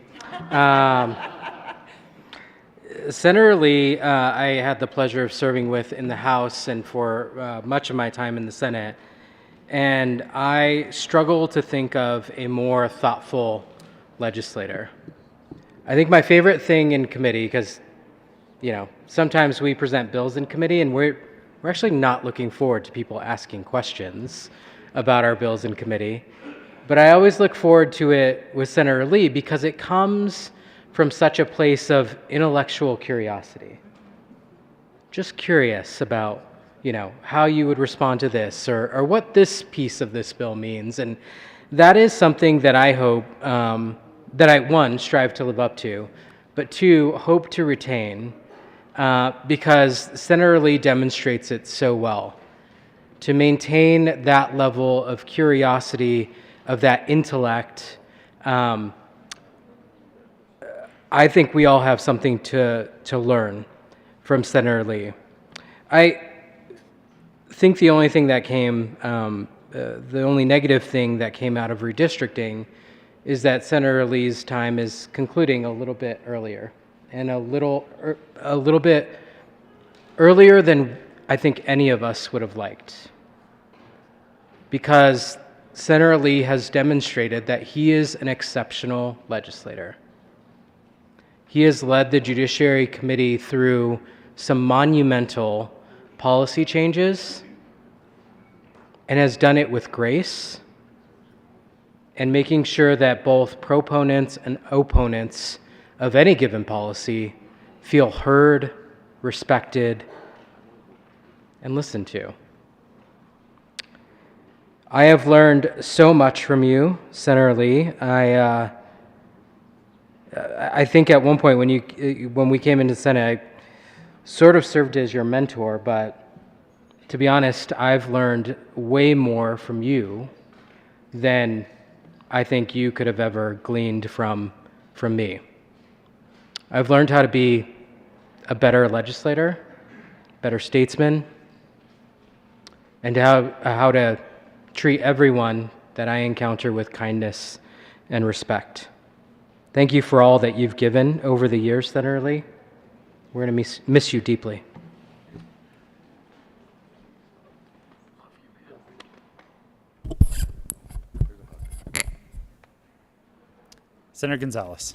Senator Lee, I had the pleasure of serving with in the House and for much of my time in the Senate, and I struggle to think of a more thoughtful legislator. I think my favorite thing in committee, because sometimes we present bills in committee and we're actually not looking forward to people asking questions about our bills in committee, but I always look forward to it with Senator Lee because it comes from such a place of intellectual curiosity. Just curious about, how you would respond to this or what this piece of this bill means. And that is something that I hope, that I, one, strive to live up to, but two, hope to retain because Senator Lee demonstrates it so well. To maintain that level of curiosity, of that intellect, I think we all have something to learn from Senator Lee. I think the only thing that came, the only negative thing that came out of redistricting is that Senator Lee's time is concluding a little bit earlier, and a little bit earlier than I think any of us would have liked. Because Senator Lee has demonstrated that he is an exceptional legislator. He has led the Judiciary Committee through some monumental policy changes and has done it with grace and making sure that both proponents and opponents of any given policy feel heard, respected, and listened to. I have learned so much from you, Senator Lee. I think at one point when we came into the Senate, I sort of served as your mentor, but to be honest, I've learned way more from you than I think you could have ever gleaned from me. I've learned how to be a better legislator, better statesman, and how to treat everyone that I encounter with kindness and respect. Thank you for all that you've given over the years, Senator Lee. We're going to miss you deeply. Senator Gonzalez.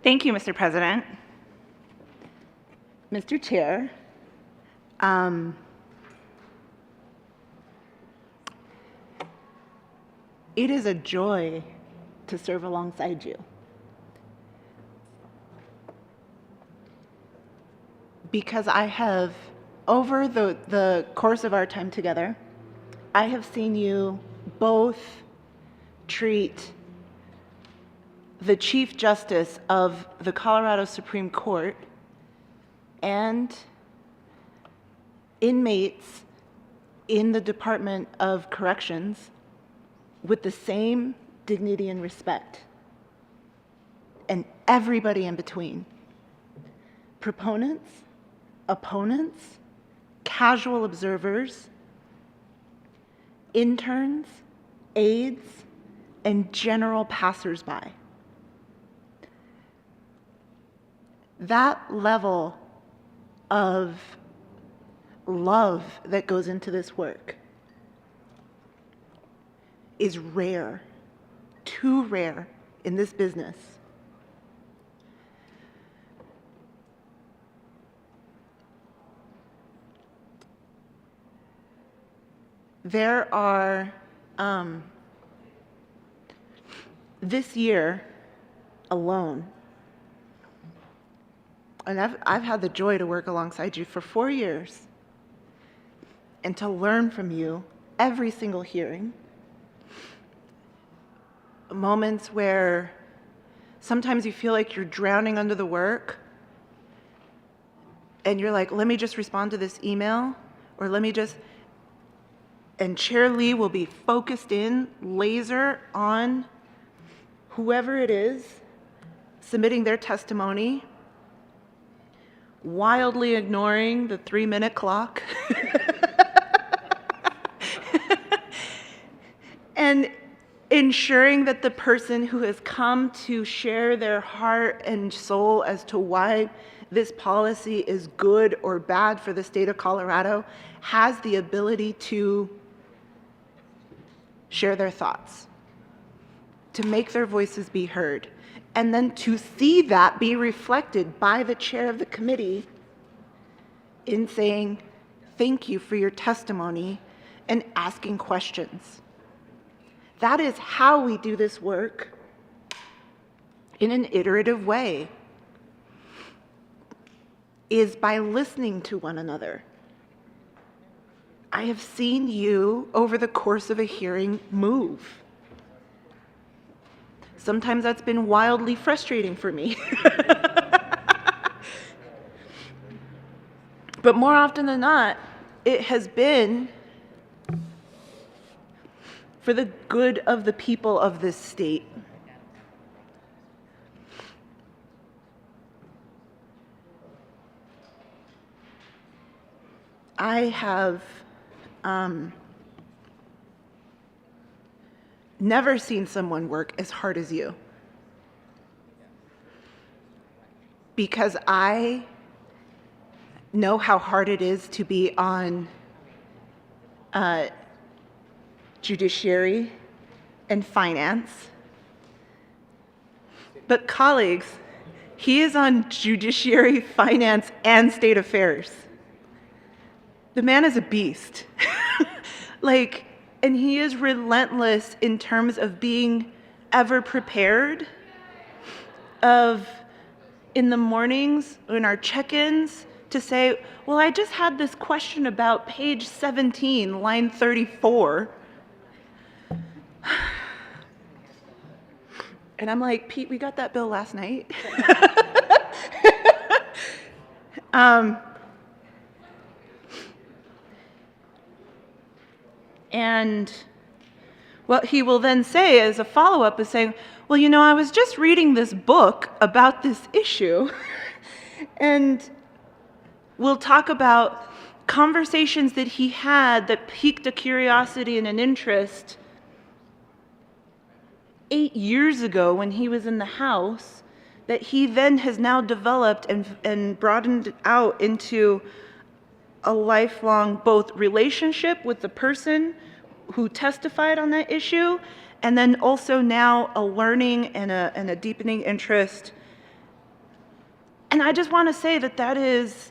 Thank you, Mr. President. Mr. Chair, it is a joy to serve alongside you. Because I have, over the course of our time together, I have seen you both treat the Chief Justice of the Colorado Supreme Court and inmates in the Department of Corrections with the same dignity and respect, and everybody in between. Proponents, opponents, casual observers, interns, aides, and general passersby. That level of love that goes into this work is rare, too rare in this business. There are, this year alone, and I've had the joy to work alongside you for 4 years. and to learn from you every single hearing. Moments where sometimes you feel like you're drowning under the work and you're like, let me just respond to this email, or let me just, and Chair Lee will be focused in, laser on whoever it is submitting their testimony, wildly ignoring the 3-minute clock. And ensuring that the person who has come to share their heart and soul as to why this policy is good or bad for the state of Colorado has the ability to share their thoughts, to make their voices be heard, and then to see that be reflected by the chair of the committee in saying, thank you for your testimony, and asking questions. That is how we do this work in an iterative way, is by listening to one another. I have seen you over the course of a hearing move. Sometimes that's been wildly frustrating for me. But more often than not, it has been for the good of the people of this state. I have never seen someone work as hard as you, because I know how hard it is to be on judiciary and finance. But colleagues, he is on judiciary, finance, and state affairs. The man is a beast. And he is relentless in terms of being ever prepared, of in the mornings in our check-ins to say, well, I just had this question about page 17, line 34. And I'm like, Pete, we got that bill last night. And what he will then say as a follow-up is saying, well, you know, I was just reading this book about this issue, and we'll talk about conversations that he had that piqued a curiosity and an interest 8 years ago when he was in the House, that he then has now developed and broadened out into a lifelong both relationship with the person who testified on that issue, and then also now a learning and a deepening interest. And I just want to say that that is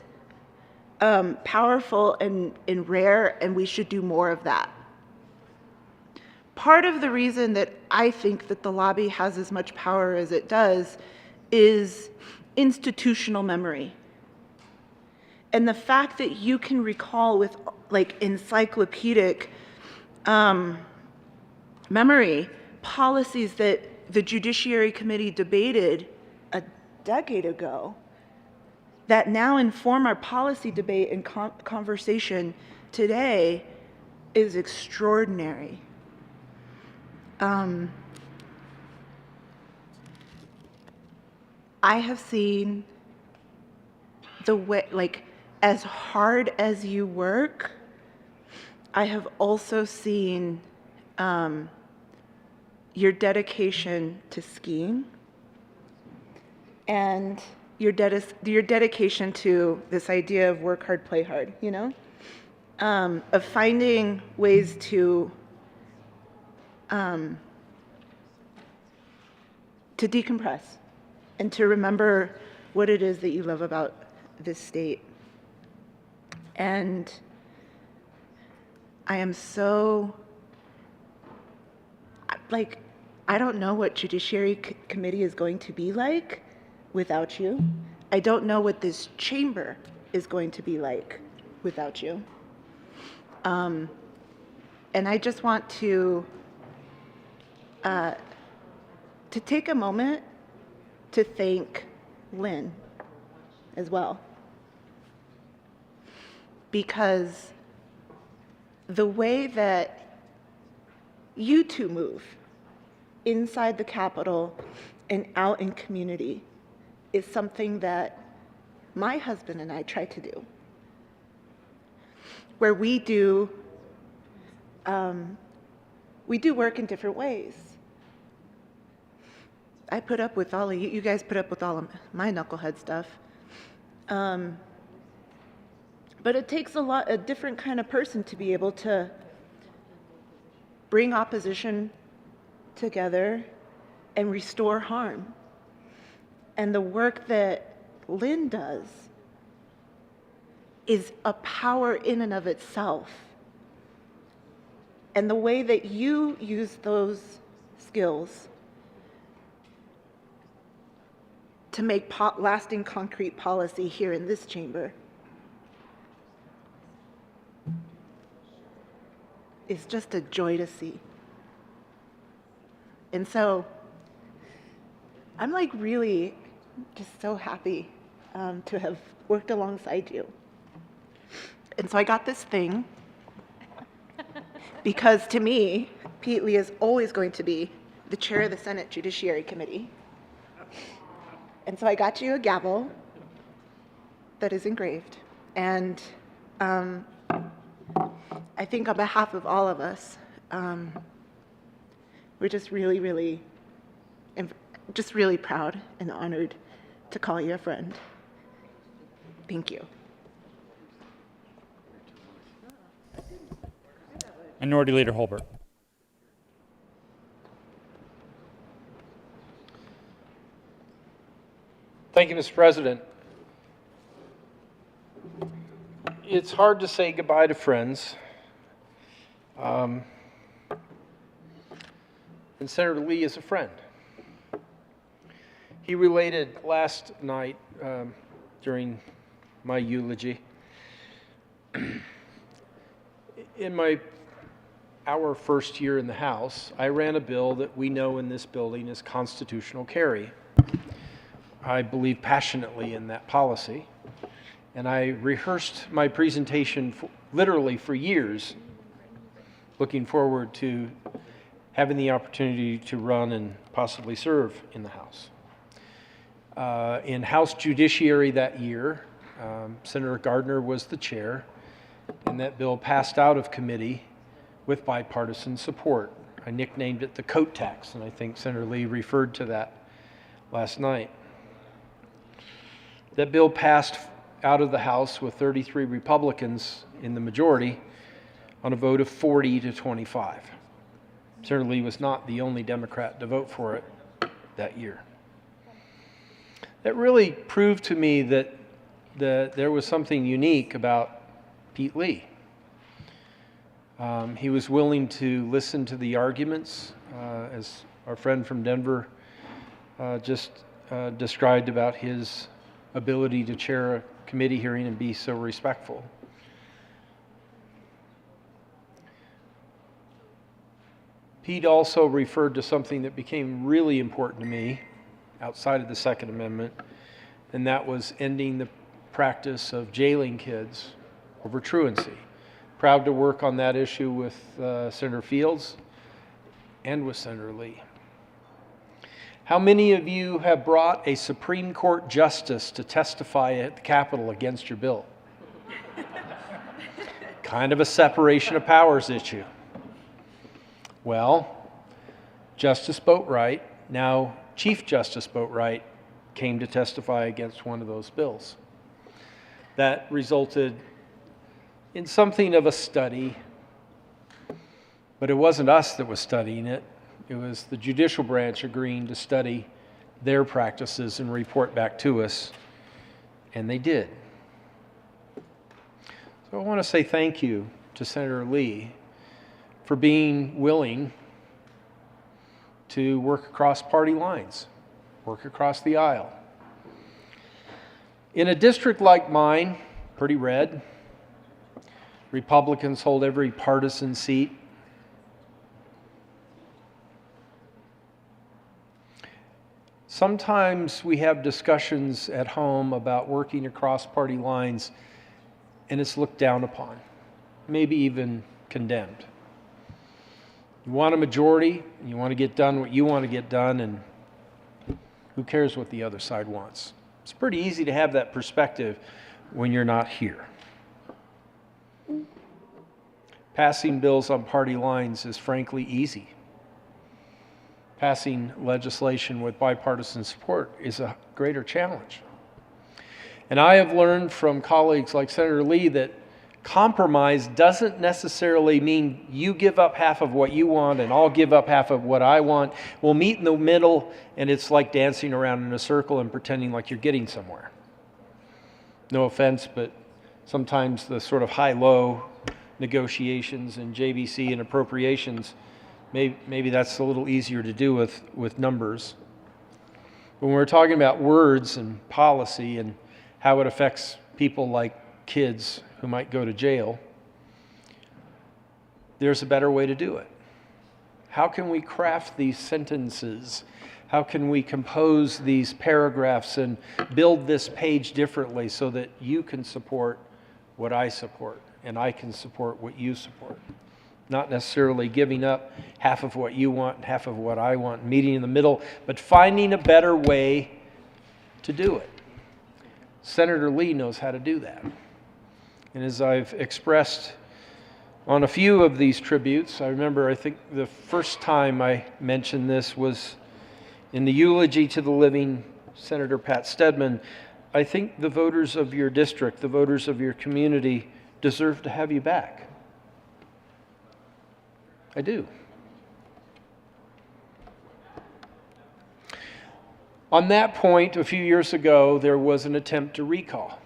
powerful and rare, and we should do more of that. Part of the reason that I think that the lobby has as much power as it does is institutional memory. And the fact that you can recall with encyclopedic memory policies that the Judiciary Committee debated a decade ago that now inform our policy debate and conversation today is extraordinary. I have seen the way, as hard as you work, I have also seen your dedication to skiing and your dedication to this idea of work hard, play hard, you know? Of finding ways to decompress and to remember what it is that you love about this state. And I am so, I don't know what Judiciary Committee is going to be like without you. I don't know what this chamber is going to be like without you. And I just want to take a moment to thank Lynn as well. Because the way that you two move inside the Capitol and out in community is something that my husband and I try to do. Where we do work in different ways. I put up with all of you guys put up with all of my knucklehead stuff. But it takes a different kind of person to be able to bring opposition together and restore harm. And the work that Lynn does is a power in and of itself. And the way that you use those skills to make lasting concrete policy here in this chamber is just a joy to see. And so I'm like really just so happy to have worked alongside you. And so I got this thing because to me, Pete Lee is always going to be the chair of the Senate Judiciary Committee. And so I got you a gavel that is engraved. And I think on behalf of all of us, we're just really proud and honored to call you a friend. Thank you. Minority Leader Holbert. Thank you, Mr. President. It's hard to say goodbye to friends. And Senator Lee is a friend. He related last night during my eulogy. In our first year in the House, I ran a bill that we know in this building is constitutional carry. I believe passionately in that policy, and I rehearsed my presentation literally for years, looking forward to having the opportunity to run and possibly serve in the House. In House Judiciary that year, Senator Gardner was the chair, and that bill passed out of committee with bipartisan support. I nicknamed it the coat tax, and I think Senator Lee referred to that last night. That bill passed out of the House with 33 Republicans in the majority on a vote of 40 to 25. Senator Lee was not the only Democrat to vote for it that year. That really proved to me that there was something unique about Pete Lee. He was willing to listen to the arguments, as our friend from Denver just described about his ability to chair a committee hearing and be so respectful. Pete also referred to something that became really important to me outside of the Second Amendment, and that was ending the practice of jailing kids over truancy. Proud to work on that issue with Senator Fields and with Senator Lee. How many of you have brought a Supreme Court justice to testify at the Capitol against your bill? Kind of a separation of powers issue. Well, Justice Boatwright, now Chief Justice Boatwright, came to testify against one of those bills. That resulted in something of a study, but it wasn't us that was studying it. It was the judicial branch agreeing to study their practices and report back to us, and they did. So I want to say thank you to Senator Lee for being willing to work across party lines, work across the aisle. In a district like mine, pretty red, Republicans hold every partisan seat. Sometimes we have discussions at home about working across party lines, and it's looked down upon, maybe even condemned. You want a majority, you want to get done what you want to get done, and who cares what the other side wants? It's pretty easy to have that perspective when you're not here. Passing bills on party lines is frankly easy. Passing legislation with bipartisan support is a greater challenge. And I have learned from colleagues like Senator Lee that compromise doesn't necessarily mean you give up half of what you want and I'll give up half of what I want. We'll meet in the middle, and it's like dancing around in a circle and pretending like you're getting somewhere. No offense, but sometimes the sort of high-low negotiations and JBC and appropriations, maybe that's a little easier to do with numbers. When we're talking about words and policy and how it affects people like kids who might go to jail, there's a better way to do it. How can we craft these sentences? How can we compose these paragraphs and build this page differently so that you can support what I support and I can support what you support? Not necessarily giving up half of what you want and half of what I want, meeting in the middle, but finding a better way to do it. Senator Lee knows how to do that. And as I've expressed on a few of these tributes, I think the first time I mentioned this was in the eulogy to the living Senator Pat Stedman. I think the voters of your district, the voters of your community, deserve to have you back. I do. On that point, a few years ago, there was an attempt to recall.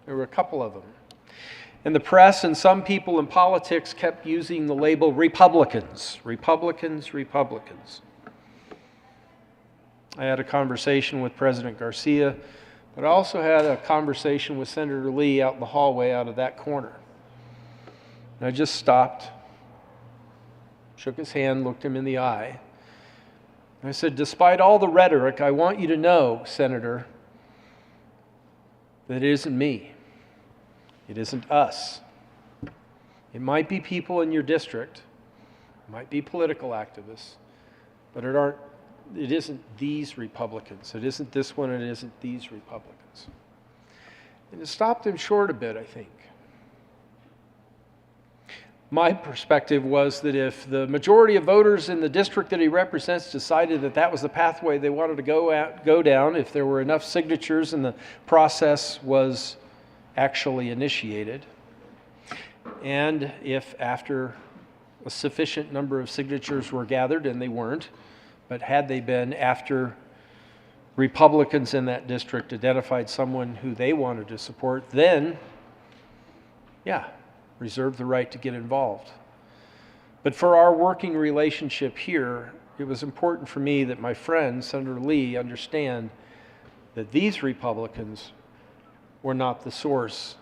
There were a couple of them. And the press and some people in politics kept using the label Republicans. Republicans, Republicans. I had a conversation with President Garcia, but I also had a conversation with Senator Lee out in the hallway out of that corner. And I just stopped, shook his hand, looked him in the eye. And I said, despite all the rhetoric, I want you to know, Senator, that it isn't me. It isn't us. It might be people in your district, it might be political activists, but it isn't these Republicans. It isn't this one, and it isn't these Republicans. And it stopped him short a bit, I think. My perspective was that if the majority of voters in the district that he represents decided that that was the pathway they wanted to go down, if there were enough signatures and the process was actually initiated, and if after a sufficient number of signatures were gathered, and they weren't, but had they been after Republicans in that district identified someone who they wanted to support, then, yeah, reserve the right to get involved. But for our working relationship here, it was important for me that my friend, Senator Lee, understand that these Republicans were not the source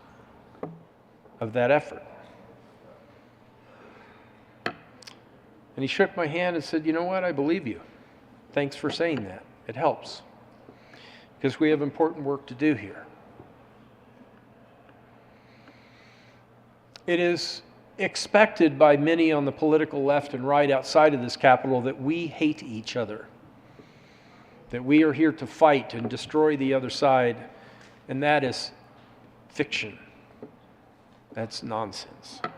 of that effort. And he shook my hand and said, you know what, I believe you. Thanks for saying that. It helps. Because we have important work to do here. It is expected by many on the political left and right outside of this Capitol that we hate each other, that we are here to fight and destroy the other side, and that is fiction. That's nonsense. At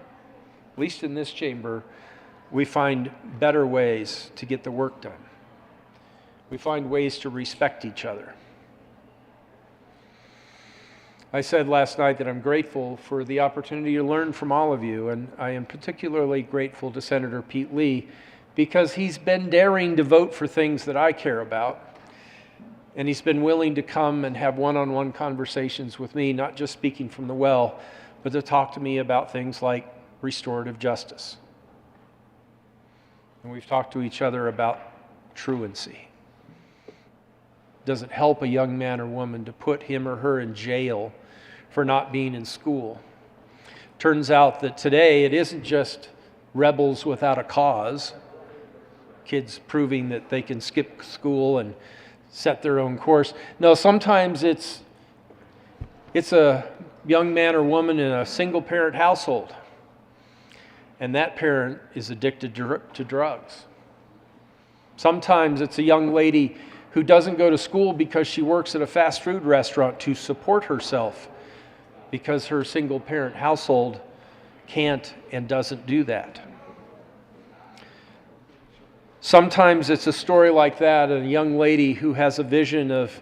least in this chamber, we find better ways to get the work done. We find ways to respect each other. I said last night that I'm grateful for the opportunity to learn from all of you, and I am particularly grateful to Senator Pete Lee because he's been daring to vote for things that I care about, and he's been willing to come and have one-on-one conversations with me, not just speaking from the well, but to talk to me about things like restorative justice. And we've talked to each other about truancy. Does it help a young man or woman to put him or her in jail for not being in school? Turns out that today it isn't just rebels without a cause, kids proving that they can skip school and set their own course. No, sometimes it's a young man or woman in a single parent household, and that parent is addicted to drugs. Sometimes it's a young lady who doesn't go to school because she works at a fast food restaurant to support herself because her single parent household can't and doesn't do that. Sometimes it's a story like that, a young lady who has a vision of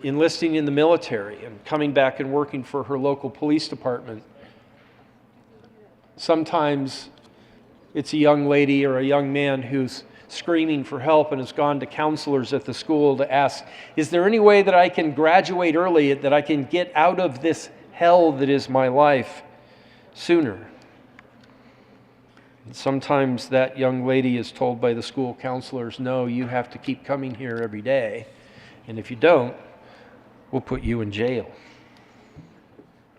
enlisting in the military and coming back and working for her local police department. Sometimes it's a young lady or a young man who's screaming for help and has gone to counselors at the school to ask, is there any way that I can graduate early, that I can get out of this hell that is my life sooner? And sometimes that young lady is told by the school counselors, no, you have to keep coming here every day, and if you don't, we'll put you in jail.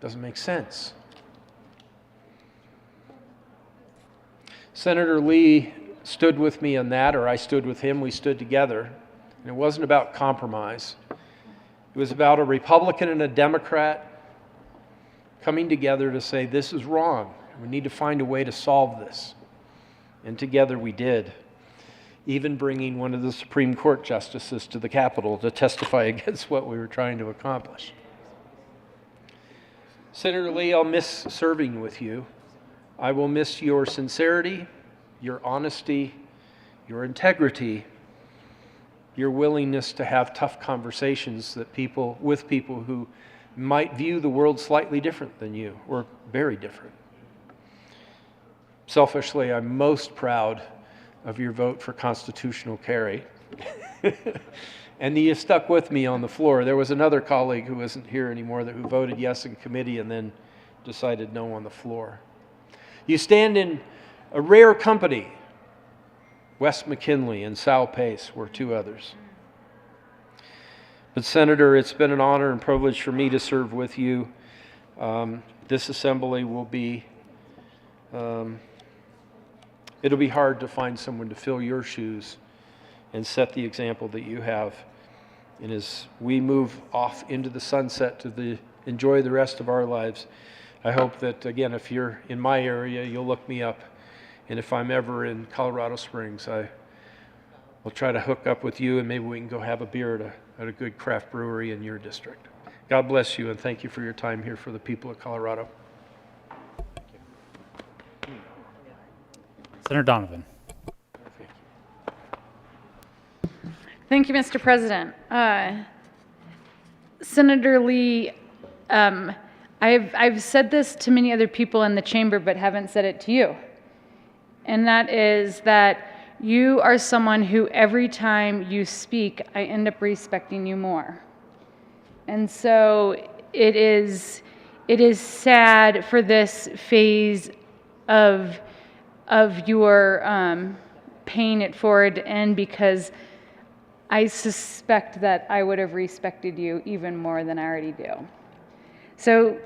Doesn't make sense. Senator Lee stood with me on that, or I stood with him, we stood together. And it wasn't about compromise. It was about a Republican and a Democrat coming together to say, this is wrong. We need to find a way to solve this. And together we did. Even bringing one of the Supreme Court justices to the Capitol to testify against what we were trying to accomplish. Senator Lee, I'll miss serving with you. I will miss your sincerity, your honesty, your integrity, your willingness to have tough conversations with people who might view the world slightly different than you, or very different. Selfishly, I'm most proud of your vote for constitutional carry. And you stuck with me on the floor. There was another colleague who isn't here anymore who voted yes in committee and then decided no on the floor. You stand in a rare company. Wes McKinley and Sal Pace were two others. But Senator, it's been an honor and privilege for me to serve with you. This assembly will be, it'll be hard to find someone to fill your shoes and set the example that you have. And as we move off into the sunset to enjoy the rest of our lives, I hope that, again, if you're in my area, you'll look me up. And if I'm ever in Colorado Springs, I will try to hook up with you and maybe we can go have a beer at a good craft brewery in your district. God bless you and thank you for your time here for the people of Colorado. Senator Donovan. Thank you, Mr. President. Senator Lee, I've said this to many other people in the chamber, but haven't said it to you. And that is that you are someone who every time you speak, I end up respecting you more. And so it is sad for this phase of your paying it forward to end, because I suspect that I would have respected you even more than I already do. So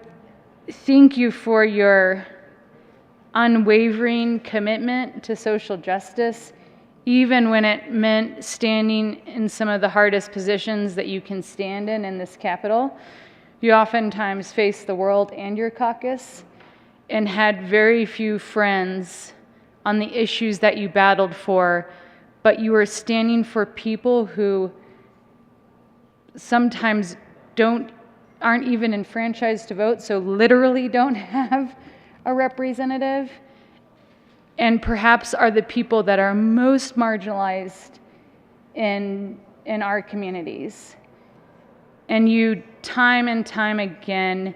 thank you for your unwavering commitment to social justice, even when it meant standing in some of the hardest positions that you can stand in this Capitol. You oftentimes faced the world and your caucus and had very few friends on the issues that you battled for, but you were standing for people who sometimes aren't even enfranchised to vote, so literally don't have a representative, and perhaps are the people that are most marginalized in our communities. And you, time and time again,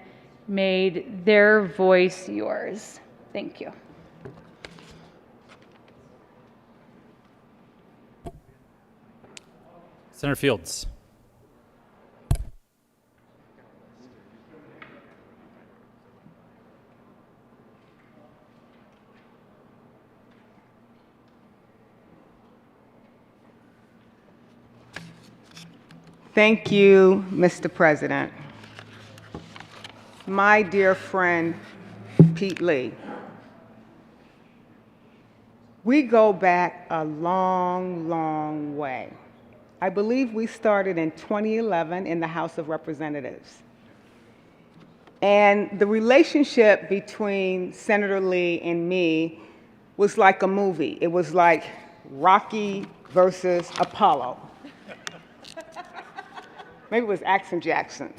made their voice yours. Thank you. Senator Fields. Thank you, Mr. President. My dear friend, Pete Lee. We go back a long, long way. I believe we started in 2011 in the House of Representatives. And the relationship between Senator Lee and me was like a movie. It was like Rocky versus Apollo. Maybe it was Action Jackson.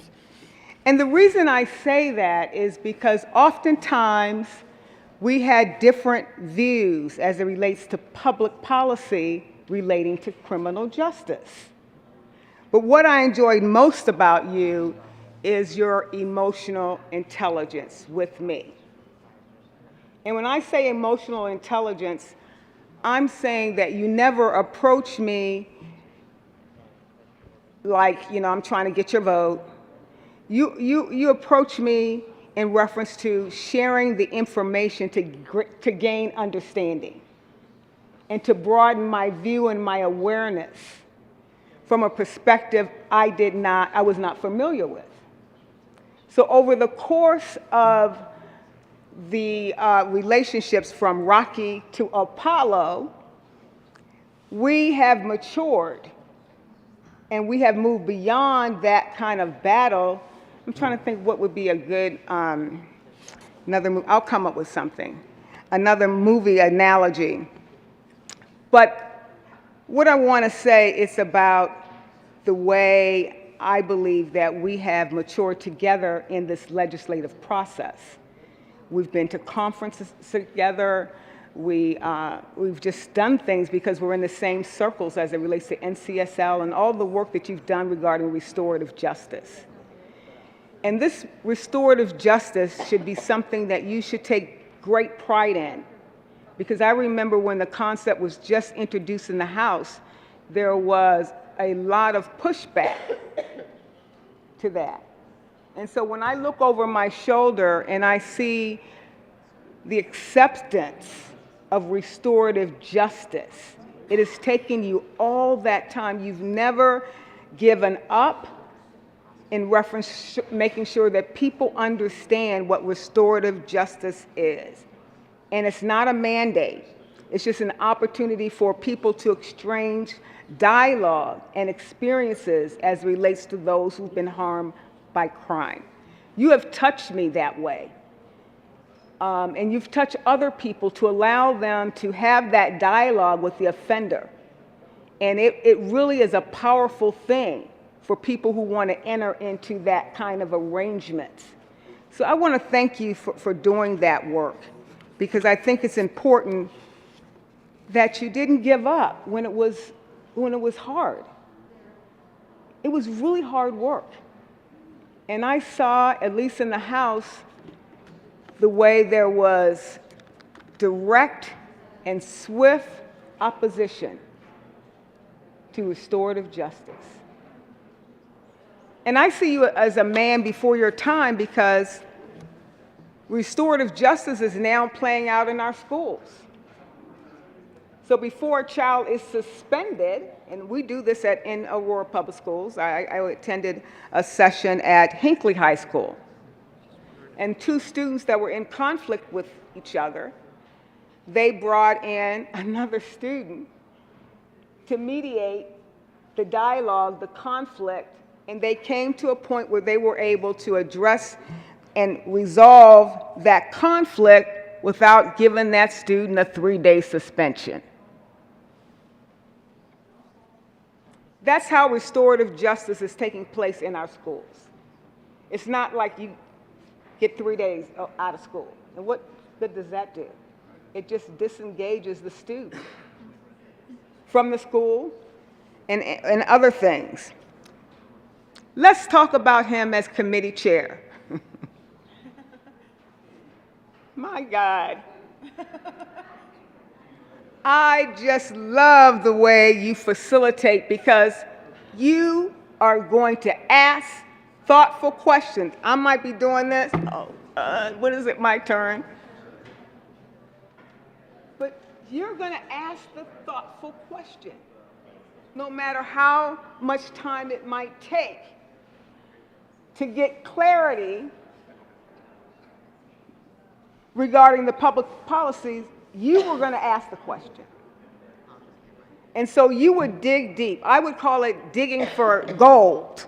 And the reason I say that is because oftentimes we had different views as it relates to public policy relating to criminal justice. But what I enjoyed most about you is your emotional intelligence with me. And when I say emotional intelligence, I'm saying that you never approach me like, I'm trying to get your vote. You approach me in reference to sharing the information to gain understanding and to broaden my view and my awareness from a perspective I was not familiar with. So over the course of the relationships from Rocky to Apollo, we have matured and we have moved beyond that kind of battle. I'm trying to think what would be a good, I'll come up with something, another movie analogy. But what I want to say is about the way I believe that we have matured together in this legislative process. We've been to conferences together. We've just done things because we're in the same circles as it relates to NCSL and all the work that you've done regarding restorative justice. And this restorative justice should be something that you should take great pride in. Because I remember when the concept was just introduced in the House, there was a lot of pushback to that. And so when I look over my shoulder and I see the acceptance of restorative justice, it has taken you all that time. You've never given up in reference to making sure that people understand what restorative justice is. And it's not a mandate. It's just an opportunity for people to exchange dialogue and experiences as relates to those who've been harmed by crime. You have touched me that way. And you've touched other people to allow them to have that dialogue with the offender. And it really is a powerful thing for people who want to enter into that kind of arrangement. So I want to thank you for doing that work, because I think it's important that you didn't give up when it was hard. It was really hard work. And I saw, at least in the House, the way there was direct and swift opposition to restorative justice. And I see you as a man before your time, because restorative justice is now playing out in our schools. So before a child is suspended, and we do this in Aurora Public Schools, I attended a session at Hinckley High School, and two students that were in conflict with each other, they brought in another student to mediate the dialogue, the conflict, and they came to a point where they were able to address and resolve that conflict without giving that student a 3-day suspension. That's how restorative justice is taking place in our schools. It's not like you get 3 days out of school. And what good does that do? It just disengages the student from the school and other things. Let's talk about him as committee chair. My God. I just love the way you facilitate, because you are going to ask thoughtful questions. I might be doing this. What is it, my turn? But you're going to ask the thoughtful question, no matter how much time it might take to get clarity regarding the public policies, you were going to ask the question. And so you would dig deep. I would call it digging for gold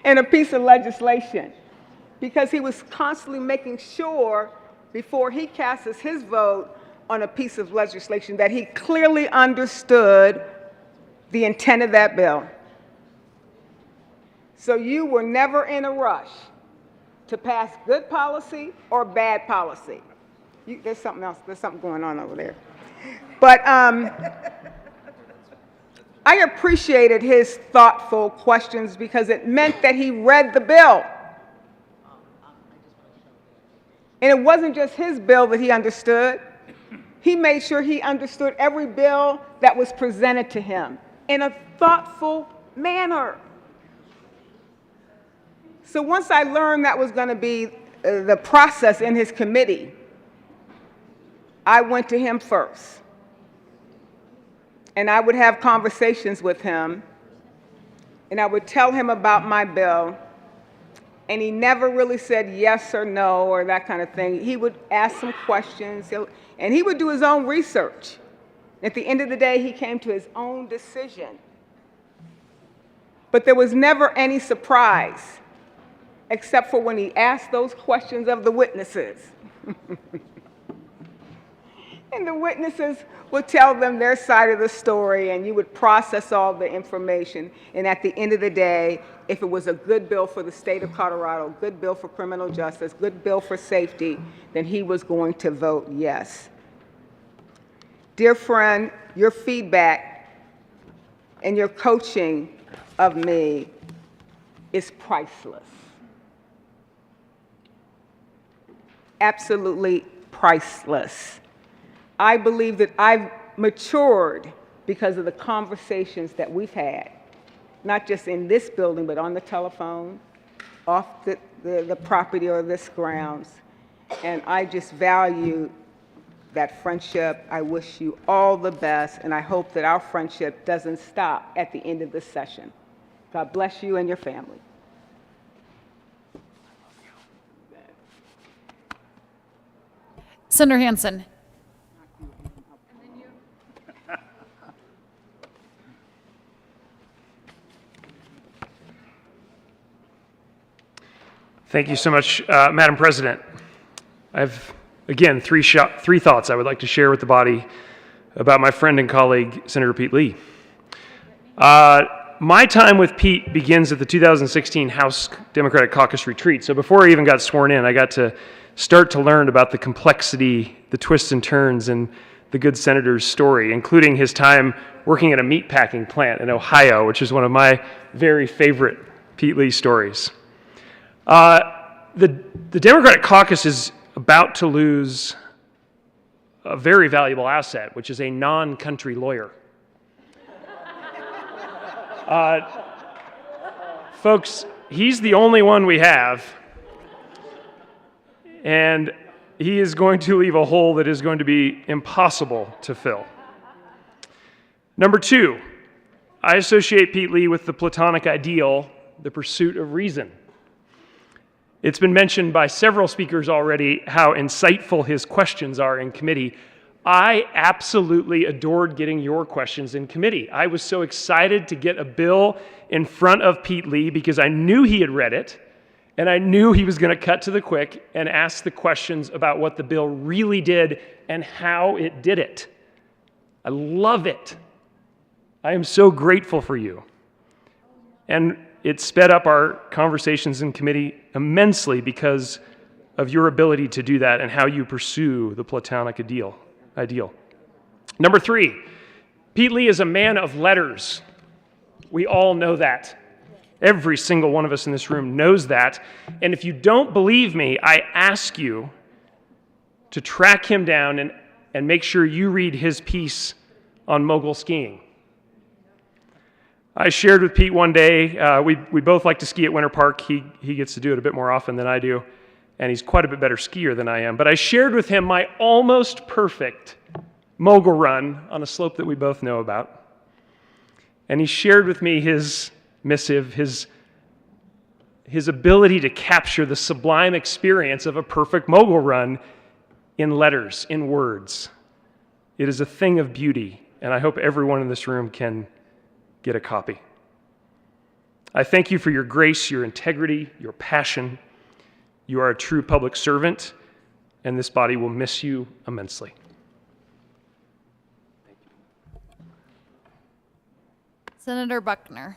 in a piece of legislation, because he was constantly making sure before he casts his vote on a piece of legislation that he clearly understood the intent of that bill. So you were never in a rush to pass good policy or bad policy. There's something else, there's something going on over there. But I appreciated his thoughtful questions because it meant that he read the bill. And it wasn't just his bill that he understood. He made sure he understood every bill that was presented to him in a thoughtful manner. So once I learned that was going to be the process in his committee, I went to him first. And I would have conversations with him, and I would tell him about my bill, and he never really said yes or no or that kind of thing. He would ask some questions, and he would do his own research. At the end of the day, he came to his own decision. But there was never any surprise, except for when he asked those questions of the witnesses. And the witnesses would tell them their side of the story, and you would process all the information. And at the end of the day, if it was a good bill for the state of Colorado, good bill for criminal justice, good bill for safety, then he was going to vote yes. Dear friend, your feedback and your coaching of me is priceless. Absolutely priceless. I believe that I've matured because of the conversations that we've had, not just in this building, but on the telephone, off the property or this grounds. And I just value that friendship. I wish you all the best, and I hope that our friendship doesn't stop at the end of this session. God bless you and your family. Senator Hansen. Thank you so much, Madam President. I have, again, three thoughts I would like to share with the body about my friend and colleague, Senator Pete Lee. My time with Pete begins at the 2016 House Democratic Caucus retreat. So before I even got sworn in, I got to start to learn about the complexity, the twists and turns in the good senator's story, including his time working at a meatpacking plant in Ohio, which is one of my very favorite Pete Lee stories. The Democratic caucus is about to lose a very valuable asset, which is a non-country lawyer. Folks, he's the only one we have, and he is going to leave a hole that is going to be impossible to fill. Number two, I associate Pete Lee with the Platonic ideal, the pursuit of reason. It's been mentioned by several speakers already how insightful his questions are in committee. I absolutely adored getting your questions in committee. I was so excited to get a bill in front of Pete Lee because I knew he had read it, and I knew he was going to cut to the quick and ask the questions about what the bill really did and how it did it. I love it. I am so grateful for you. And it sped up our conversations in committee immensely because of your ability to do that and how you pursue the Platonic ideal. Number three, Pete Lee is a man of letters. We all know that. Every single one of us in this room knows that. And if you don't believe me, I ask you to track him down and make sure you read his piece on mogul skiing. I shared with Pete one day, we both like to ski at Winter Park. He gets to do it a bit more often than I do, and he's quite a bit better skier than I am. But I shared with him my almost perfect mogul run on a slope that we both know about. And he shared with me his missive, his his ability to capture the sublime experience of a perfect mogul run in letters, in words. It is a thing of beauty, and I hope everyone in this room can get a copy. I thank you for your grace, your integrity, your passion. You are a true public servant, and this body will miss you immensely. Senator Buckner.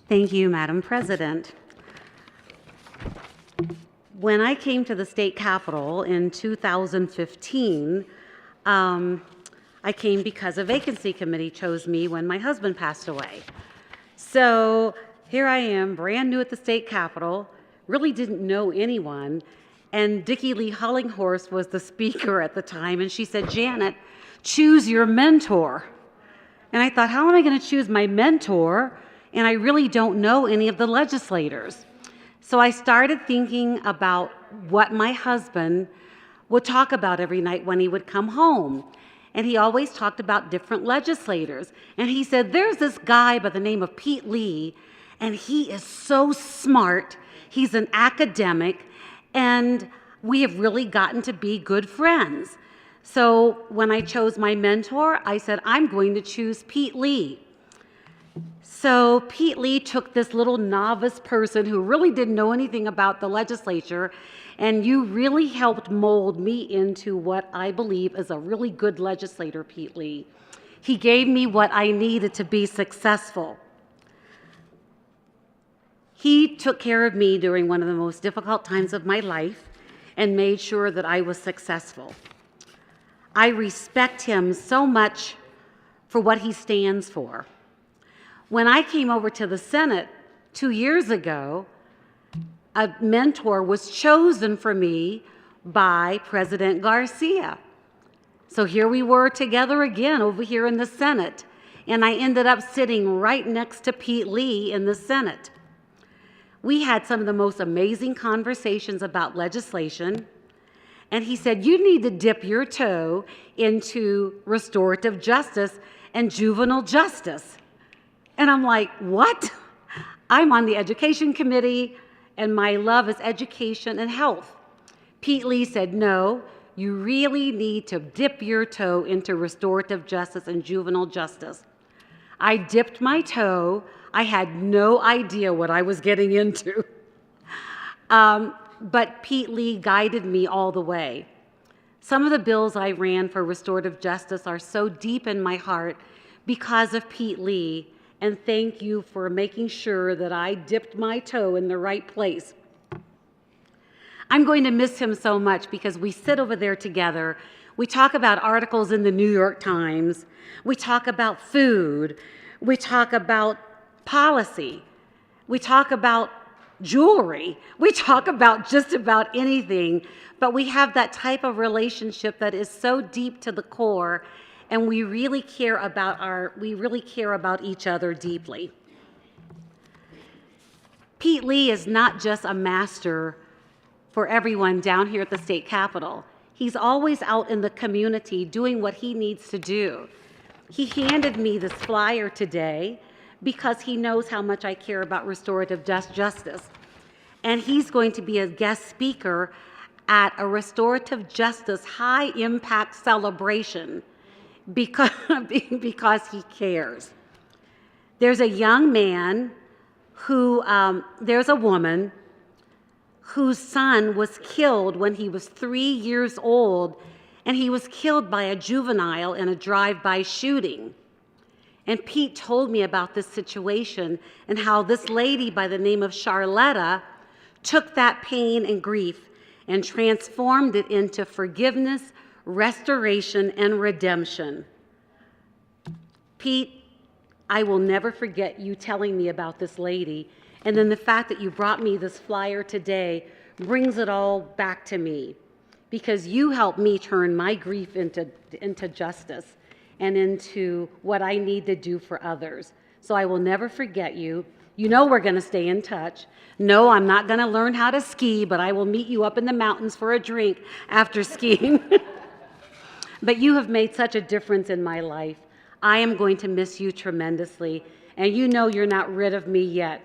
Thank you, Madam President. When I came to the state capitol in 2015, I came because a vacancy committee chose me when my husband passed away. So here I am, brand new at the state capitol, really didn't know anyone, and Dickie Lee Hollinghorst was the speaker at the time, and she said, "Janet, choose your mentor." And I thought, how am I going to choose my mentor? And I really don't know any of the legislators. So I started thinking about what my husband would talk about every night when he would come home. And he always talked about different legislators. And he said, there's this guy by the name of Pete Lee, and he is so smart. He's an academic, and we have really gotten to be good friends. So when I chose my mentor, I said, I'm going to choose Pete Lee. So Pete Lee took this little novice person who really didn't know anything about the legislature, and you really helped mold me into what I believe is a really good legislator, Pete Lee. He gave me what I needed to be successful. He took care of me during one of the most difficult times of my life and made sure that I was successful. I respect him so much for what he stands for. When I came over to the Senate 2 years ago, a mentor was chosen for me by President Garcia. So here we were together again over here in the Senate, and I ended up sitting right next to Pete Lee in the Senate. We had some of the most amazing conversations about legislation, and he said, you need to dip your toe into restorative justice and juvenile justice. And I'm like, what? I'm on the education committee, and my love is education and health. Pete Lee said, no, you really need to dip your toe into restorative justice and juvenile justice. I dipped my toe. I had no idea what I was getting into. But Pete Lee guided me all the way. Some of the bills I ran for restorative justice are so deep in my heart because of Pete Lee. And thank you for making sure that I dipped my toe in the right place. I'm going to miss him so much because we sit over there together. We talk about articles in the New York Times. We talk about food. We talk about policy. We talk about jewelry. We talk about just about anything. But we have that type of relationship that is so deep to the core, and we really care about each other deeply. Pete Lee is not just a master for everyone down here at the state capitol. He's always out in the community doing what he needs to do. He handed me this flyer today because he knows how much I care about restorative justice. And he's going to be a guest speaker at a restorative justice high impact celebration because he cares. There's a young man there's a woman whose son was killed when he was 3 years old, and he was killed by a juvenile in a drive-by shooting. And Pete told me about this situation and how this lady by the name of Charletta took that pain and grief and transformed it into forgiveness, restoration, and redemption. Pete, I will never forget you telling me about this lady, and then the fact that you brought me this flyer today brings it all back to me, because you helped me turn my grief into justice and into what I need to do for others. So I will never forget you. You know we're going to stay in touch. No, I'm not going to learn how to ski, but I will meet you up in the mountains for a drink after skiing. But you have made such a difference in my life. I am going to miss you tremendously, And you know you're not rid of me yet.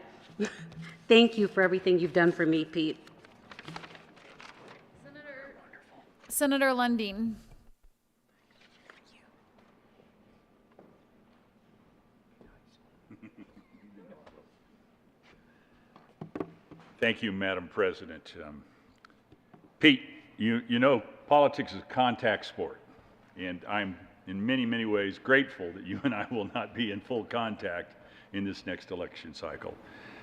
Thank you for everything you've done for me, Pete. Senator Lundin. Thank you, Madam President. Pete, you know politics is a contact sport, and I'm in many, many ways grateful that you and I will not be in full contact in this next election cycle.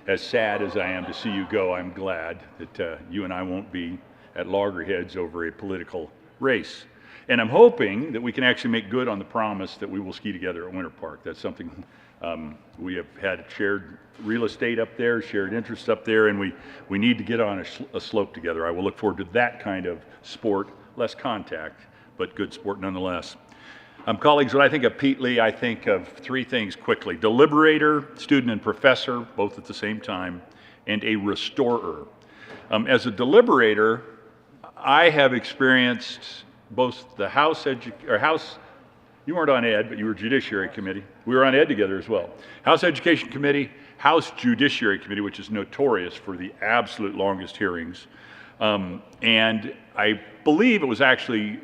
As sad as I am to see you go, I'm glad that you and I won't be at loggerheads over a political race. And I'm hoping that we can actually make good on the promise that we will ski together at Winter Park. That's something we have had shared real estate up there, shared interests up there, and we need to get on a slope together. I will look forward to that kind of sport, less contact, but good sport nonetheless. Colleagues, when I think of Pete Lee, I think of three things quickly: deliberator, student and professor, both at the same time, and a restorer. As a deliberator, I have experienced both the House, you weren't on Ed, but you were Judiciary Committee. We were on Ed together as well. House Education Committee, House Judiciary Committee, which is notorious for the absolute longest hearings. And I believe it was actually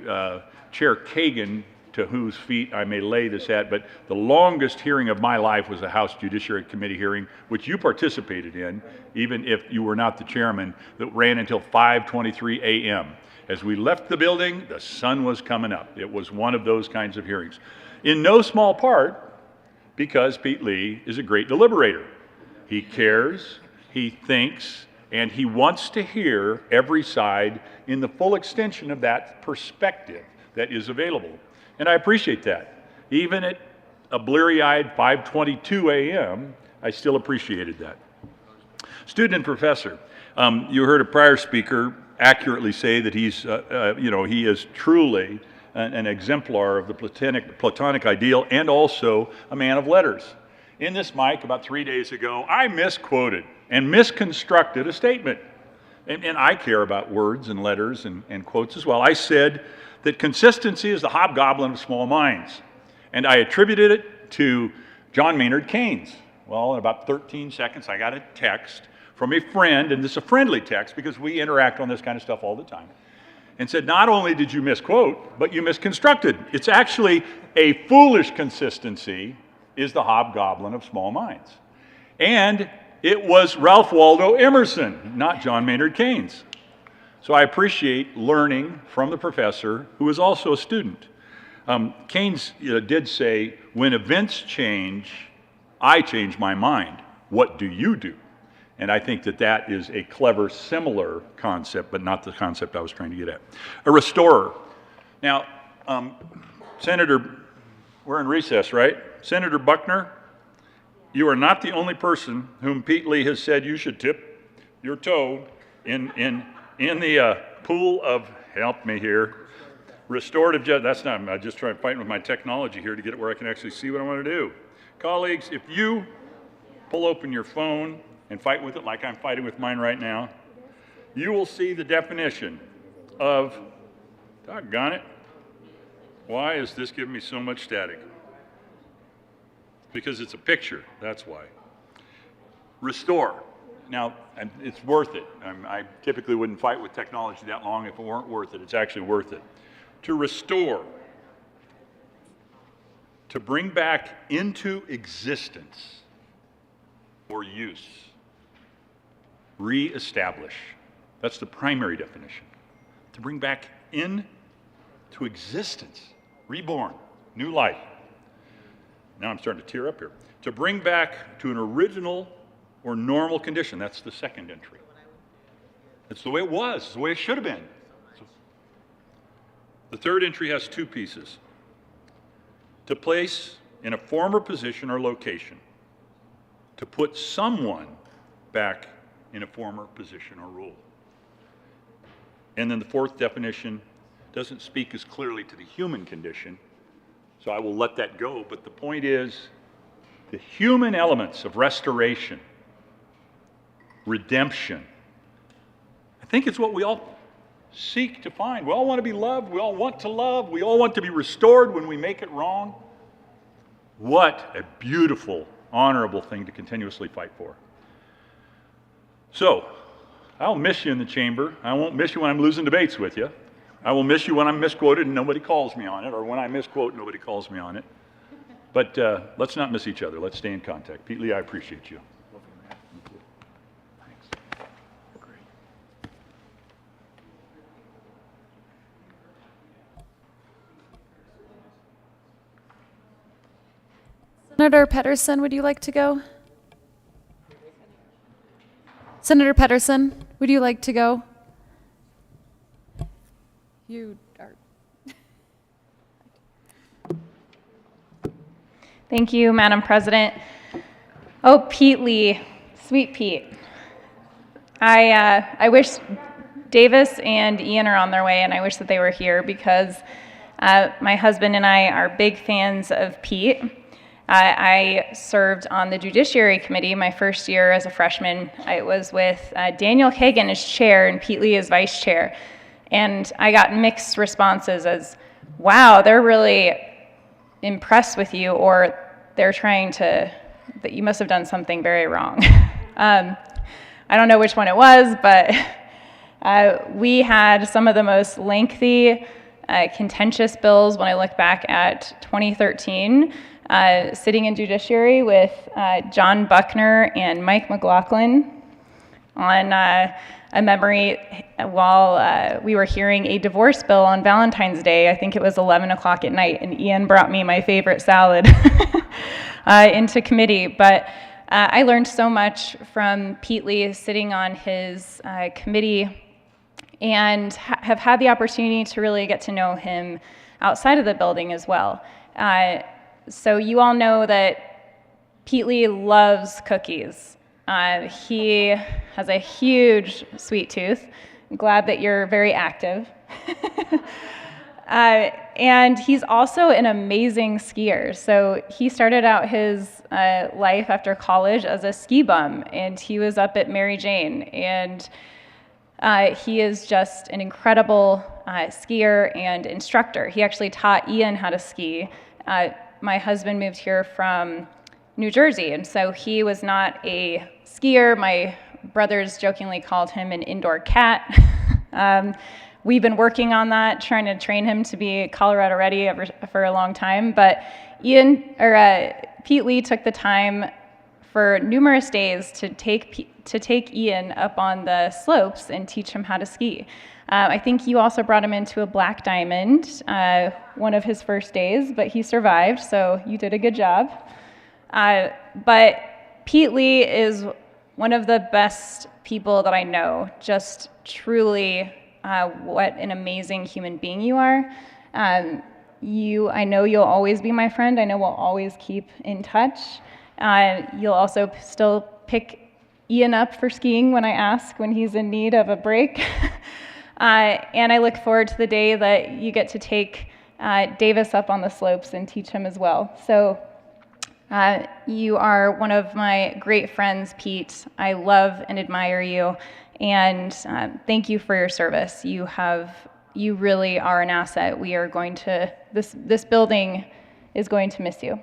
Chair Kagan to whose feet I may lay this at, but the longest hearing of my life was a House Judiciary Committee hearing, which you participated in, even if you were not the chairman, that ran until 5:23 a.m. As we left the building, the sun was coming up. It was one of those kinds of hearings. In no small part because Pete Lee is a great deliberator. He cares, he thinks, and he wants to hear every side in the full extension of that perspective that is available. And I appreciate that. Even at a bleary-eyed 5:22 a.m., I still appreciated that. Student and professor. You heard a prior speaker accurately say that he's, he is truly an exemplar of the Platonic ideal and also a man of letters. In this mic about 3 days ago, I misquoted and misconstructed a statement. And I care about words and letters and quotes as well. I said that consistency is the hobgoblin of small minds. And I attributed it to John Maynard Keynes. Well, in about 13 seconds, I got a text from a friend, and this is a friendly text because we interact on this kind of stuff all the time, and said, not only did you misquote, but you misconstructed. It's actually a foolish consistency is the hobgoblin of small minds. And it was Ralph Waldo Emerson, not John Maynard Keynes. So I appreciate learning from the professor who is also a student. Keynes did say, when events change, I change my mind. What do you do? And I think that that is a clever, similar concept, but not the concept I was trying to get at. A restorer. Now, Senator, we're in recess, right? Senator Buckner, you are not the only person whom Pete Lee has said you should tip your toe in the pool of, help me here, restorative justice. That's not, I'm just trying to fight with my technology here to get it where I can actually see what I want to do. Colleagues, if you pull open your phone and fight with it like I'm fighting with mine right now, you will see the definition of, doggone it, why is this giving me so much static? Because it's a picture, that's why. Restore. Now, it's worth it. I typically wouldn't fight with technology that long if it weren't worth it. It's actually worth it. To restore. To bring back into existence or use. Re-establish. That's the primary definition. To bring back into existence. Reborn. New life. Now I'm starting to tear up here. To bring back to an original or normal condition. That's the second entry. It's the way it was. It's the way it should have been. The third entry has two pieces. To place in a former position or location. To put someone back in a former position or role. And then the fourth definition doesn't speak as clearly to the human condition, so I will let that go. But the point is, the human elements of restoration, redemption, I think it's what we all seek to find. We all want to be loved. We all want to love. We all want to be restored when we make it wrong. What a beautiful honorable thing to continuously fight for. So, I'll miss you in the chamber. I won't miss you when I'm losing debates with you. I will miss you when I'm misquoted and nobody calls me on it, or when I misquote and nobody calls me on it. But let's not miss each other. Let's stay in contact. Pete Lee, I appreciate you. Senator Pedersen, would you like to go? Senator Pedersen, would you like to go? You are. Thank you, Madam President. Oh, Pete Lee, sweet Pete. I wish Davis and Ian are on their way, and I wish that they were here because my husband and I are big fans of Pete. I served on the Judiciary Committee my first year as a freshman. I was with Daniel Kagan as chair and Pete Lee as vice chair. And I got mixed responses as, wow, they're really impressed with you, or they're trying to, that you must have done something very wrong. I don't know which one it was, but we had some of the most lengthy, contentious bills when I look back at 2013. Sitting in Judiciary with John Buckner and Mike McLaughlin on a memory while we were hearing a divorce bill on Valentine's Day. I think it was 11 o'clock at night, and Ian brought me my favorite salad into committee. But I learned so much from Pete Lee sitting on his committee, and have had the opportunity to really get to know him outside of the building as well. So you all know that Pete Lee loves cookies. He has a huge sweet tooth. I'm glad that you're very active. And he's also an amazing skier. So he started out his life after college as a ski bum, and he was up at Mary Jane. And he is just an incredible skier and instructor. He actually taught Ian how to ski. My husband moved here from New Jersey, and so he was not a skier. My brothers jokingly called him an indoor cat. We've been working on that, trying to train him to be Colorado ready for a long time. But Pete Lee took the time for numerous days to take Ian up on the slopes and teach him how to ski. I think you also brought him into a black diamond one of his first days, but he survived, so you did a good job. But Pete Lee is one of the best people that I know. Just truly, what an amazing human being you are. I know you'll always be my friend. I know we'll always keep in touch. You'll also still pick Ian up for skiing when I ask when he's in need of a break. And I look forward to the day that you get to take Davis up on the slopes and teach him as well. So you are one of my great friends, Pete. I love and admire you, and thank you for your service. You really are an asset. We are going to, this building is going to miss you,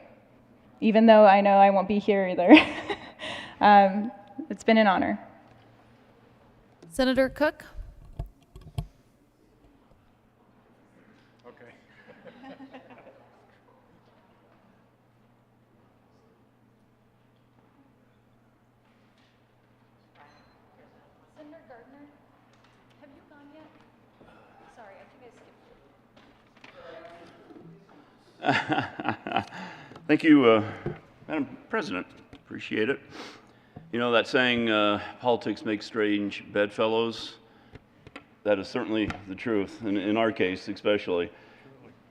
even though I know I won't be here either. It's been an honor. Senator Cook? Thank you, Madam President. Appreciate it. You know that saying, politics makes strange bedfellows? That is certainly the truth, in our case especially.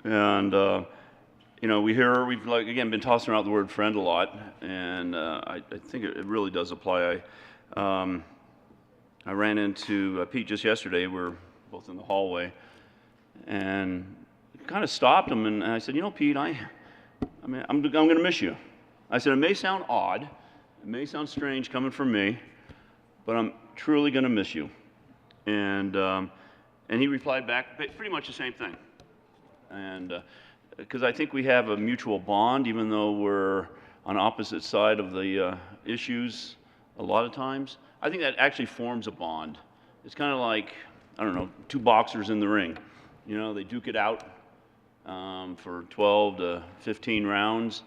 And, you know, we've again been tossing around the word friend a lot, and I think it really does apply. I ran into Pete just yesterday. We're both in the hallway, and kind of stopped him, and I said, you know, Pete, I'm going to miss you. I said, it may sound odd, it may sound strange coming from me, but I'm truly going to miss you. And he replied back pretty much the same thing. And because I think we have a mutual bond, even though we're on opposite side of the issues a lot of times. I think that actually forms a bond. It's kind of like, I don't know, two boxers in the ring. You know, they duke it out for 12 to 15 rounds,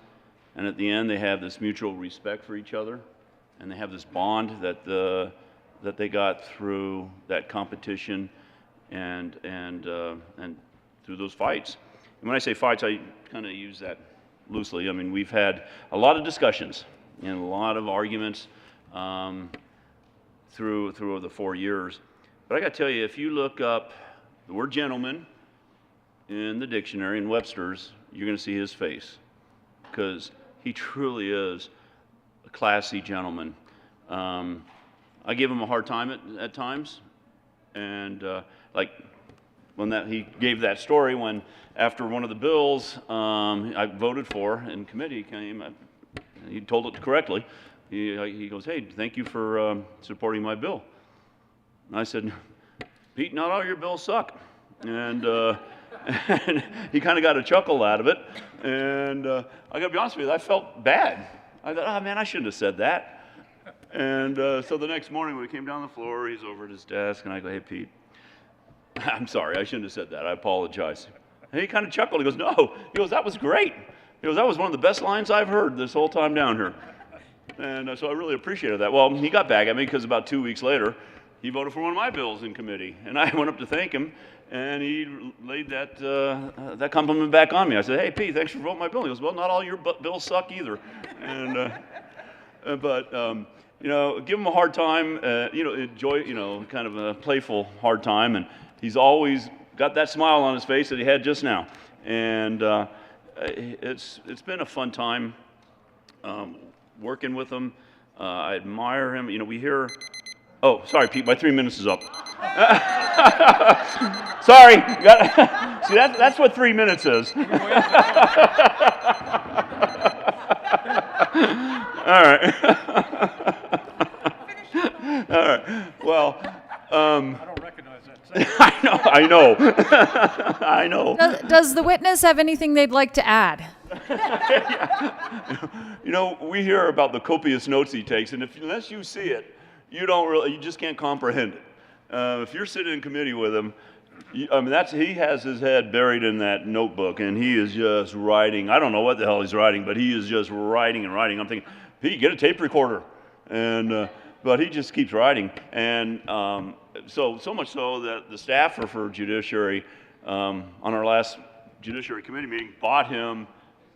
and at the end they have this mutual respect for each other, and they have this bond that they got through that competition and through those fights. And when I say fights, I kind of use that loosely. I mean, we've had a lot of discussions and a lot of arguments through the 4 years. But I got to tell you, if you look up the word gentleman in the dictionary in Webster's, you're going to see his face, because he truly is a classy gentleman. I give him a hard time at times, and like when he gave that story when after one of the bills I voted for in committee came, he told it correctly. He goes, "Hey, thank you for supporting my bill." And I said, "Pete, not all your bills suck." And, and he kind of got a chuckle out of it. And I got to be honest with you, I felt bad. I thought, oh man, I shouldn't have said that. And so the next morning when we came down the floor, he's over at his desk, and I go, "Hey, Pete, I'm sorry, I shouldn't have said that. I apologize." And he kind of chuckled. He goes, "No." He goes, "That was great." He goes, "That was one of the best lines I've heard this whole time down here." And so I really appreciated that. Well, he got back at me because about 2 weeks later, he voted for one of my bills in committee. And I went up to thank him, and he laid that compliment back on me. I said, "Hey, Pete, thanks for voting my bill." He goes, "Well, not all your bills suck either." And, but you know, give him a hard time, you know, enjoy, you know, kind of a playful hard time. And he's always got that smile on his face that he had just now. And it's been a fun time working with him. I admire him. You know, we hear, oh, sorry, Pete, my 3 minutes is up. Sorry. See, that's what 3 minutes is. All right. All right. Well, I don't recognize that. I know. I know. Does the witness have anything they'd like to add? You know, we hear about the copious notes he takes, and unless you see it, you just can't comprehend it. If you're sitting in committee with him, I mean, he has his head buried in that notebook, and he is just writing. I don't know what the hell he's writing, but he is just writing and writing. I'm thinking, Pete, get a tape recorder, and but he just keeps writing, and so much so that the staffer for Judiciary on our last Judiciary Committee meeting bought him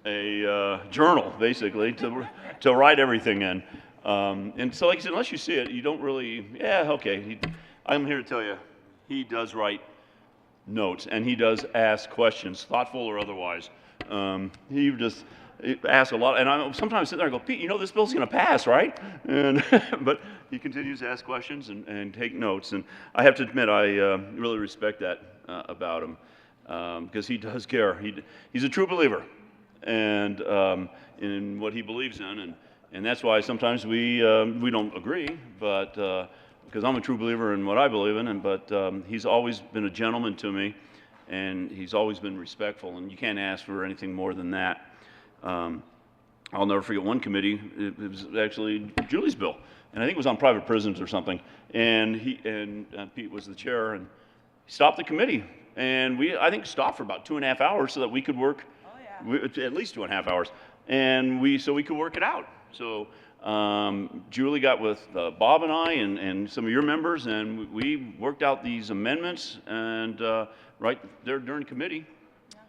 a journal, basically, to write everything in. And so, like I said, unless you see it, you don't really, yeah, okay. I'm here to tell you, he does write notes, and he does ask questions, thoughtful or otherwise. He just asks a lot, and I sometimes sit there and go, "Pete, you know this bill's going to pass, right?" And but he continues to ask questions and take notes, and I have to admit, I really respect that about him, because he does care. He's a true believer, and in what he believes in, and that's why sometimes we don't agree, but because I'm a true believer in what I believe in, but he's always been a gentleman to me, and he's always been respectful, and you can't ask for anything more than that. I'll never forget one committee. It was actually Julie's bill, and I think it was on private prisons or something. And Pete was the chair, and he stopped the committee, and I think stopped for about 2.5 hours so that we could work. At least 2.5 hours, and so we could work it out. So Julie got with Bob and I and some of your members, and we worked out these amendments, and right there during committee,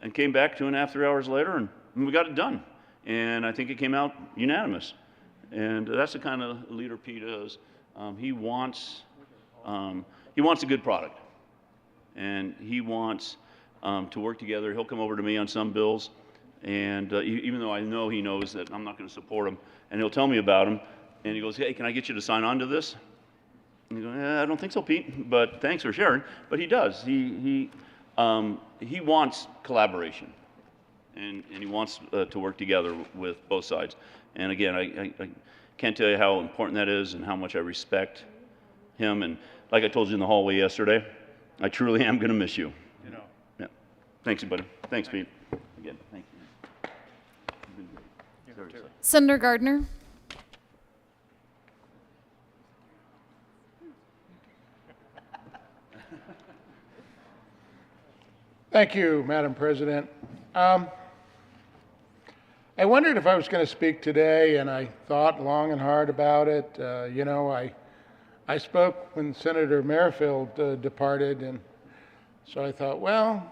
and came back 2.5, 3 hours later, and we got it done. And I think it came out unanimous. And that's the kind of leader Pete is. He wants a good product, and he wants to work together. He'll come over to me on some bills. And even though I know he knows that I'm not going to support him, and he'll tell me about him, and he goes, "Hey, can I get you to sign on to this?" And you go, "I don't think so, Pete, but thanks for sharing." But he does. He wants collaboration, and he wants to work together with both sides. And again, I can't tell you how important that is and how much I respect him. And like I told you in the hallway yesterday, I truly am going to miss you. You know. Yeah. Thanks, buddy. Thanks, Pete. Again, thank you. Senator Gardner. Thank you, Madam President. I wondered if I was going to speak today, and I thought long and hard about it. I spoke when Senator Merrifield departed, and so I thought, well,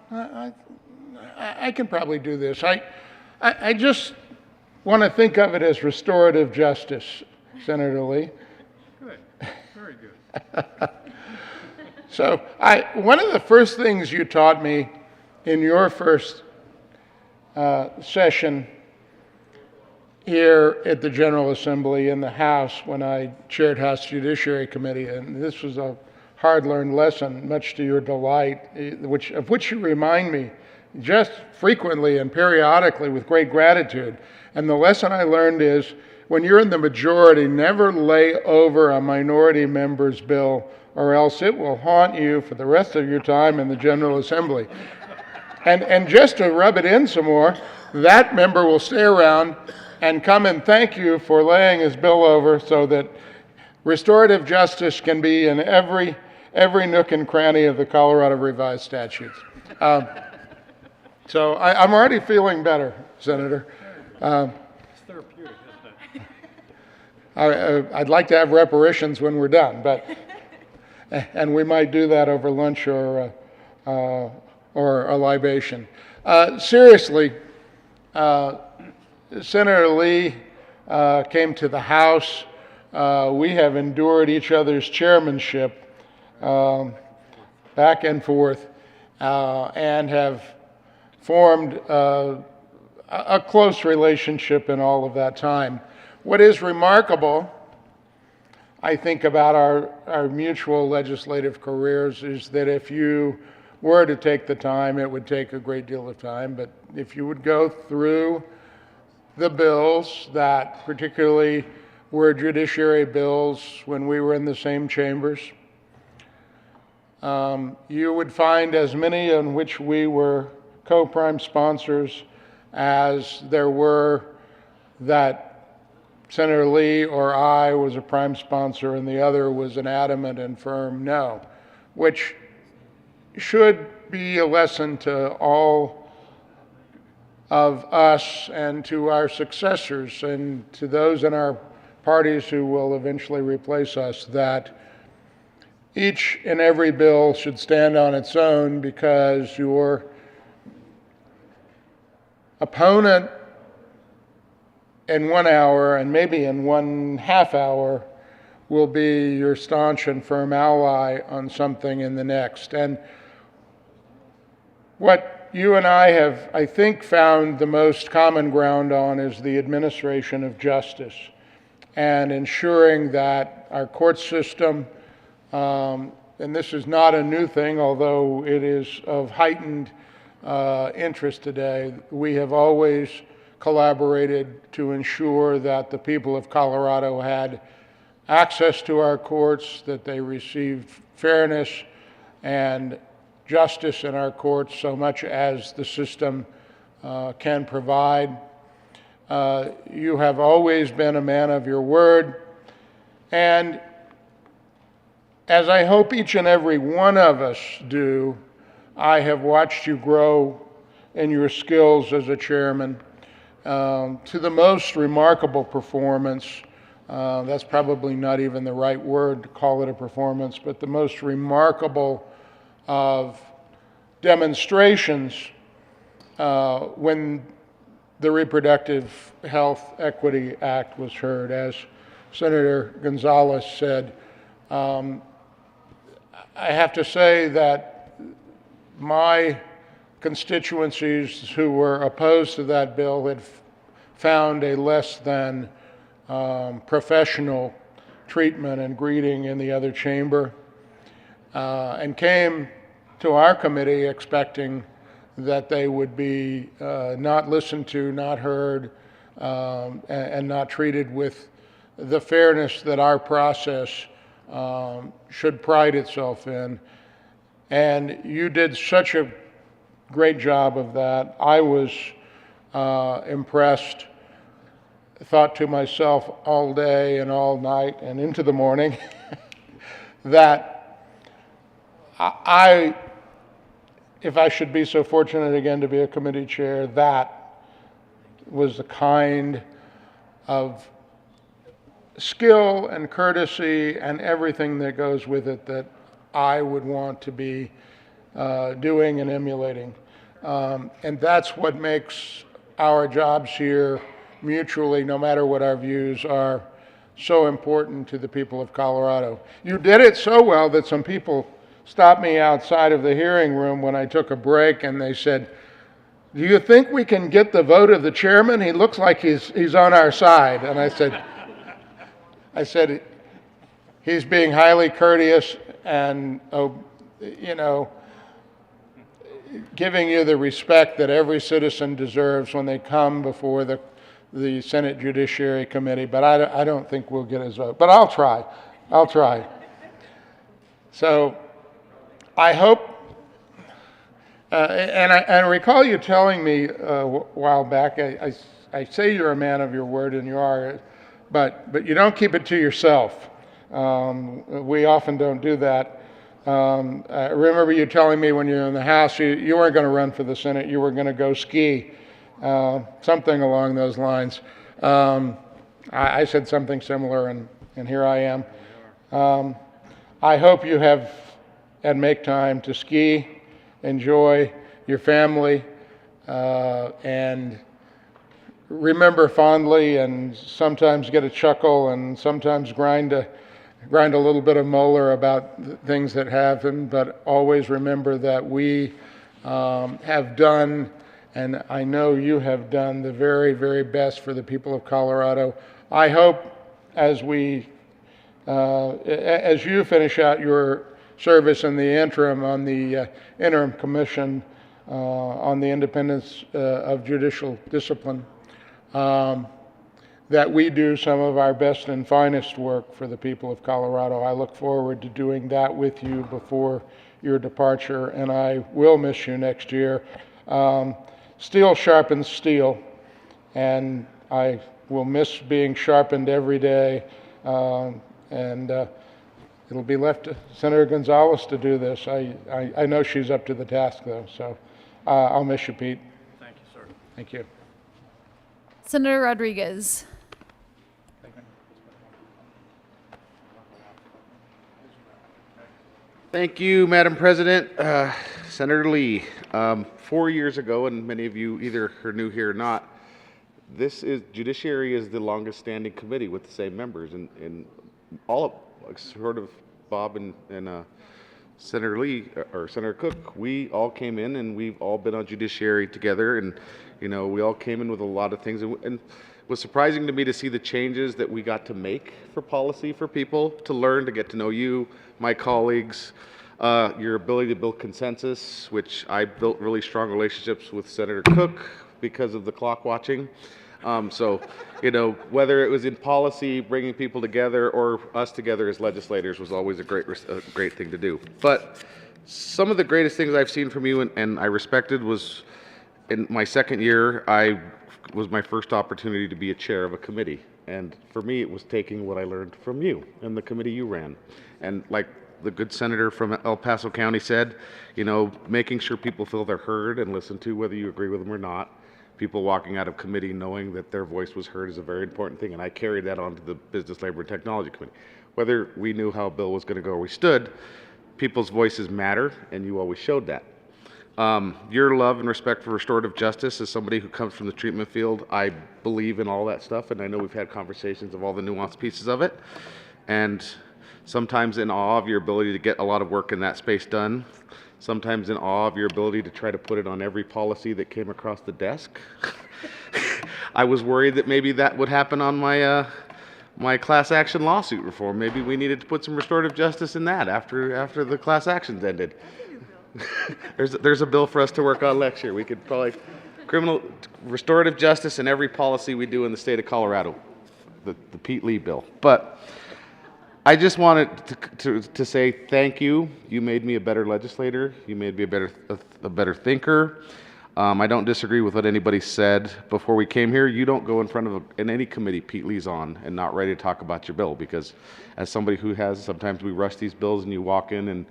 I can probably do this. I just want to think of it as restorative justice, Senator Lee. Good, very good. So one of the first things you taught me in your first session here at the General Assembly in the House when I chaired House Judiciary Committee, and this was a hard-learned lesson, much to your delight, of which you remind me just frequently and periodically with great gratitude. And the lesson I learned is, when you're in the majority, never lay over a minority member's bill, or else it will haunt you for the rest of your time in the General Assembly. And just to rub it in some more, that member will stay around and come and thank you for laying his bill over so that restorative justice can be in every nook and cranny of the Colorado Revised Statutes. So I'm already feeling better, Senator. It's therapeutic, isn't it? I'd like to have reparations when we're done, and we might do that over lunch or a libation. Seriously, Senator Lee came to the House. We have endured each other's chairmanship back and forth and have formed a close relationship in all of that time. What is remarkable, I think, about our mutual legislative careers is that if you were to take the time, it would take a great deal of time, but if you would go through the bills that particularly were judiciary bills when we were in the same chambers, you would find as many in which we were co-prime sponsors as there were that Senator Lee or I was a prime sponsor and the other was an adamant and firm no, which should be a lesson to all of us and to our successors and to those in our parties who will eventually replace us, that each and every bill should stand on its own, because your opponent in 1 hour and maybe in 1/2 hour will be your staunch and firm ally on something in the next. And what you and I have, I think, found the most common ground on is the administration of justice and ensuring that our court system, and this is not a new thing, although it is of heightened interest today, we have always collaborated to ensure that the people of Colorado had access to our courts, that they received fairness and justice in our courts so much as the system can provide. You have always been a man of your word, and as I hope each and every one of us do, I have watched you grow in your skills as a chairman to the most remarkable performance. That's probably not even the right word to call it a performance, but the most remarkable of demonstrations when the Reproductive Health Equity Act was heard. As Senator Gonzalez said, I have to say that my constituencies who were opposed to that bill had found a less than professional treatment and greeting in the other chamber, and came to our committee expecting that they would be not listened to, not heard, and not treated with the fairness that our process should pride itself in. And you did such a great job of that. I was impressed thought to myself all day and all night and into the morning that if I should be so fortunate again to be a committee chair, that was the kind of skill and courtesy and everything that goes with it that I would want to be doing and emulating. And that's what makes our jobs here mutually, no matter what our views are, so important to the people of Colorado. You did it so well that some people stopped me outside of the hearing room when I took a break and they said, "Do you think we can get the vote of the chairman? He looks like he's on our side." And I said, he's being highly courteous and, giving you the respect that every citizen deserves when they come before the Senate Judiciary Committee, but I don't think we'll get his vote. But I'll try. So I hope, and I recall you telling me a while back, I say you're a man of your word, and you are, but you don't keep it to yourself. We often don't do that. I remember you telling me when you were in the House, you weren't going to run for the Senate, you were going to go ski, something along those lines. I said something similar, and here I am. I hope you have and make time to ski, enjoy your family, and remember fondly and sometimes get a chuckle and sometimes grind a little bit of molar about things that happened, but always remember that we have done, and I know you have done, the very, very best for the people of Colorado. I hope as you finish out your service in the interim on the interim commission on the independence of judicial discipline, that we do some of our best and finest work for the people of Colorado. I look forward to doing that with you before your departure, and I will miss you next year. Steel sharpens steel, and I will miss being sharpened every day, and it'll be left to Senator Gonzalez to do this. I know she's up to the task, though, so I'll miss you, Pete. Thank you, sir. Thank you. Senator Rodriguez. Thank you, Madam President. Senator Lee, 4 years ago, and many of you either are new here or not, Judiciary is the longest standing committee with the same members, and all of, sort of Bob and Senator Lee, or Senator Cook, we all came in and we've all been on Judiciary together, and we all came in with a lot of things, and it was surprising to me to see the changes that we got to make for policy for people, to learn, to get to know you, my colleagues, your ability to build consensus, which I built really strong relationships with Senator Cook because of the clock watching. So, whether it was in policy, bringing people together, or us together as legislators was always a great thing to do. But some of the greatest things I've seen from you and I respected was in my second year, was my first opportunity to be a chair of a committee. And for me, it was taking what I learned from you and the committee you ran. And like the good senator from El Paso County said, making sure people feel they're heard and listened to, whether you agree with them or not. People walking out of committee knowing that their voice was heard is a very important thing. And I carried that on to the Business, Labor, and Technology Committee. Whether we knew how a bill was going to go or we stood, people's voices matter, and you always showed that. Your love and respect for restorative justice, as somebody who comes from the treatment field, I believe in all that stuff, and I know we've had conversations of all the nuanced pieces of it, and sometimes in awe of your ability to get a lot of work in that space done, sometimes in awe of your ability to try to put it on every policy that came across the desk. I was worried that maybe that would happen on my class action lawsuit reform. Maybe we needed to put some restorative justice in that after the class actions ended. There's a bill for us to work on next year. We could probably restorative justice in every policy we do in the state of Colorado, the Pete Lee bill. But I just wanted to say thank you. You made me a better legislator. You made me a better thinker. I don't disagree with what anybody said before we came here. You don't go in front of in any committee Pete Lee's on and not ready to talk about your bill, because as somebody who has, sometimes we rush these bills and you walk in and,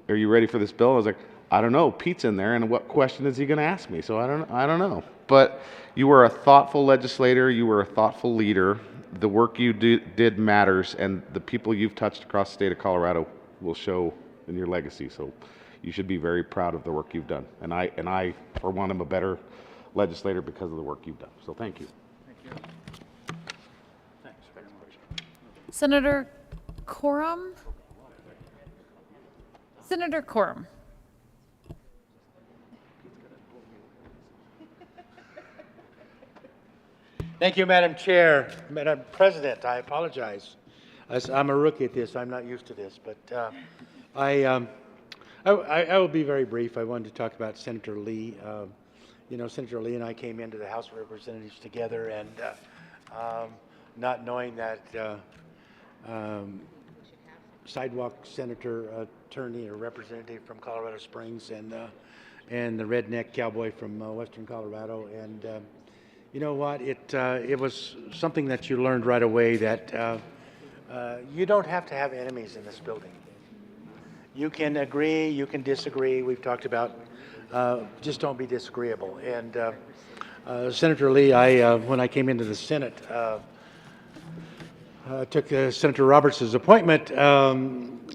are you ready for this bill? I was like, I don't know. Pete's in there, and what question is he going to ask me? So I don't know. But you were a thoughtful legislator. You were a thoughtful leader. The work you did matters, and the people you've touched across the state of Colorado will show in your legacy. So you should be very proud of the work you've done. And I, for one, am a better legislator because of the work you've done. So thank you. Thank you. Thanks. Senator Corum? Senator Corum. Thank you, Madam Chair. Madam President, I apologize. I'm a rookie at this. I'm not used to this, but I will be very brief. I wanted to talk about Senator Lee. You know, Senator Lee and I came into the House of Representatives together, and not knowing that sidewalk senator, attorney, or representative from Colorado Springs, and the redneck cowboy from Western Colorado, and you know what? It was something that you learned right away, that you don't have to have enemies in this building. You can agree, you can disagree. We've talked about just don't be disagreeable. And Senator Lee, when I came into the Senate, took Senator Roberts' appointment.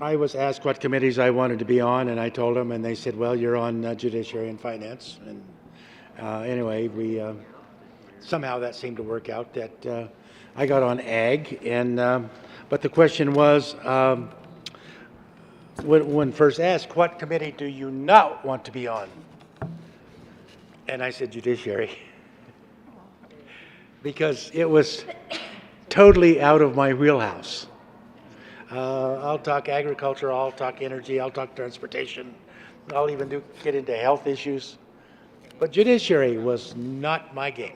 I was asked what committees I wanted to be on, and I told them, and they said, well, you're on Judiciary and Finance. And anyway, we somehow that seemed to work out, that I got on Ag. And but the question was, when first asked, what committee do you not want to be on? And I said Judiciary, because it was totally out of my wheelhouse. I'll talk agriculture, I'll talk energy, I'll talk transportation, I'll even get into health issues. But Judiciary was not my game.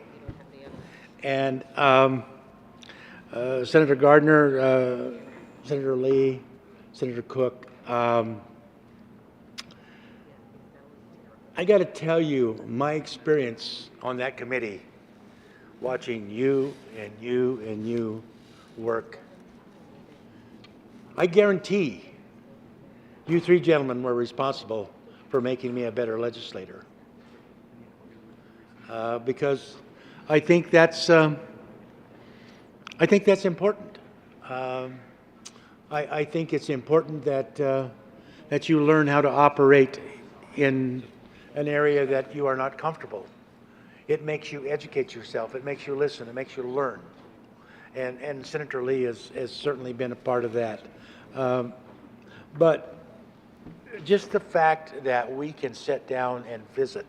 And Senator Gardner, Senator Lee, Senator Cook, I got to tell you, my experience on that committee, watching you and you and you work, I guarantee you three gentlemen were responsible for making me a better legislator. Because I think that's important. I think it's important that you learn how to operate in an area that you are not comfortable. It makes you educate yourself. It makes you listen. It makes you learn. And Senator Lee has certainly been a part of that. But just the fact that we can sit down and visit.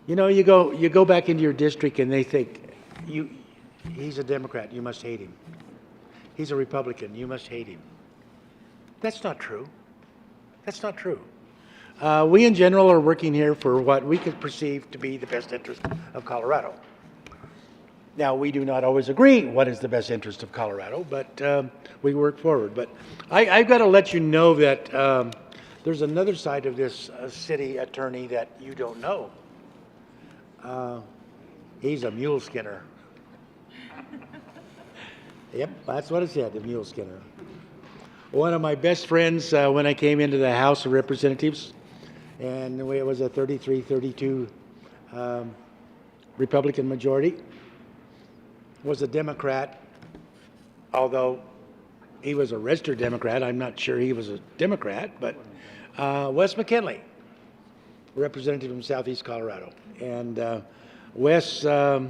You know, you go back into your district and they think, he's a Democrat, you must hate him. He's a Republican, you must hate him. That's not true. That's not true. We in general are working here for what we could perceive to be the best interest of Colorado. Now, we do not always agree what is the best interest of Colorado, but we work forward. But I've got to let you know that there's another side of this city attorney that you don't know. He's a mule skinner. Yep, that's what it said, the mule skinner. One of my best friends when I came into the House of Representatives, and it was a 33-32 Republican majority, was a Democrat, although he was a registered Democrat. I'm not sure he was a Democrat, but Wes McKinley, representative from Southeast Colorado. And Wes, I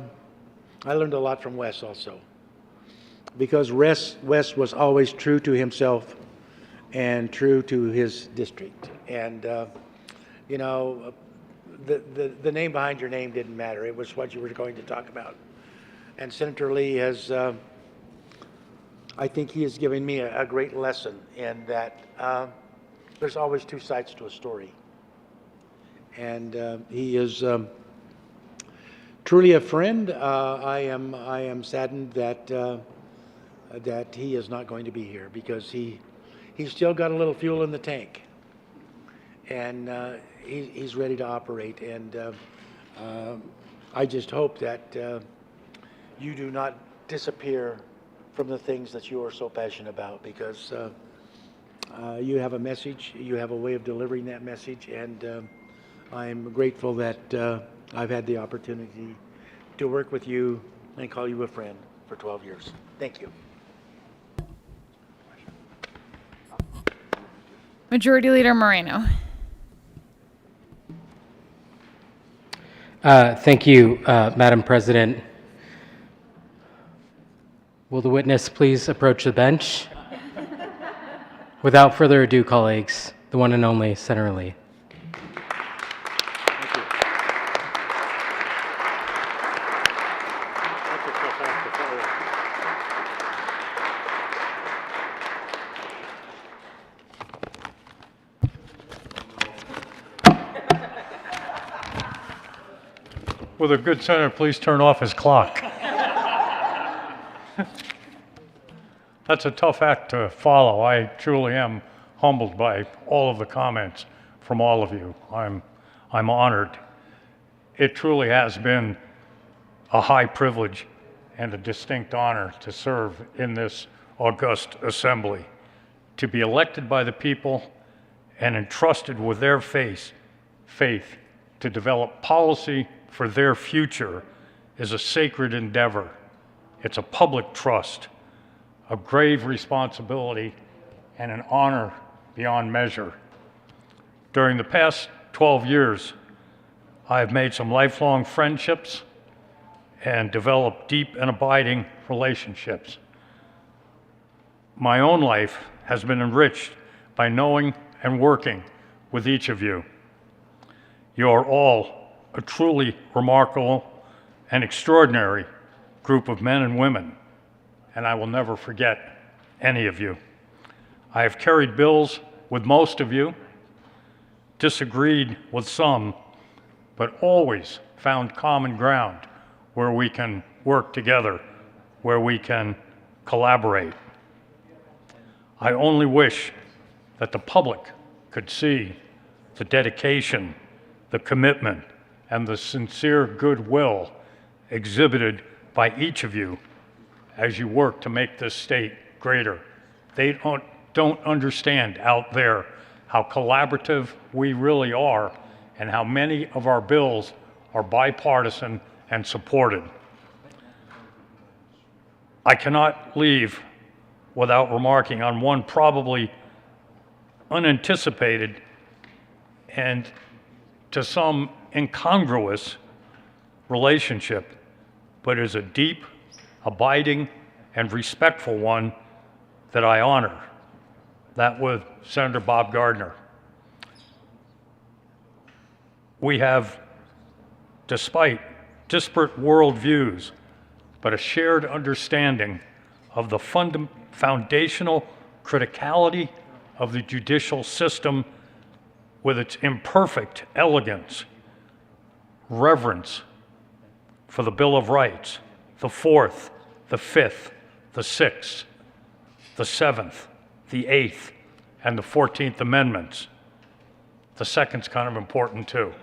learned a lot from Wes also, because Wes was always true to himself and true to his district. And, you know, the name behind your name didn't matter. It was what you were going to talk about. And Senator Lee has, I think he has given me a great lesson in that there's always two sides to a story. And he is truly a friend. I am saddened that that he is not going to be here, because he's still got a little fuel in the tank. and he's ready to operate. And I just hope that you do not disappear from the things that you are so passionate about, because you have a message, you have a way of delivering that message, and I'm grateful that I've had the opportunity to work with you and call you a friend for 12 years. Thank you. Majority Leader Moreno. Thank you, Madam President. Will the witness please approach the bench? Without further ado, colleagues, the one and only Senator Lee. Will the good senator please turn off his clock? That's a tough act to follow. I truly am humbled by all of the comments from all of you. I'm honored. It truly has been a high privilege and a distinct honor to serve in this august assembly, to be elected by the people and entrusted with their faith to develop policy for their future is a sacred endeavor. It's a public trust, a grave responsibility, and an honor beyond measure. During the past 12 years, I have made some lifelong friendships and developed deep and abiding relationships. My own life has been enriched by knowing and working with each of you. You are all a truly remarkable and extraordinary group of men and women, and I will never forget any of you. I have carried bills with most of you, disagreed with some, but always found common ground where we can work together, where we can collaborate. I only wish that the public could see the dedication, the commitment, and the sincere goodwill exhibited by each of you as you work to make this state greater. They don't understand out there how collaborative we really are and how many of our bills are bipartisan and supported. I cannot leave without remarking on one probably unanticipated and to some incongruous relationship, but is a deep, abiding, and respectful one that I honor, that with Senator Bob Gardner. We have, despite disparate worldviews, but a shared understanding of the foundational criticality of the judicial system with its imperfect elegance, reverence for the Bill of Rights, the Fourth, the Fifth, the Sixth, the Seventh, the Eighth, and the 14th Amendments. The second's kind of important too.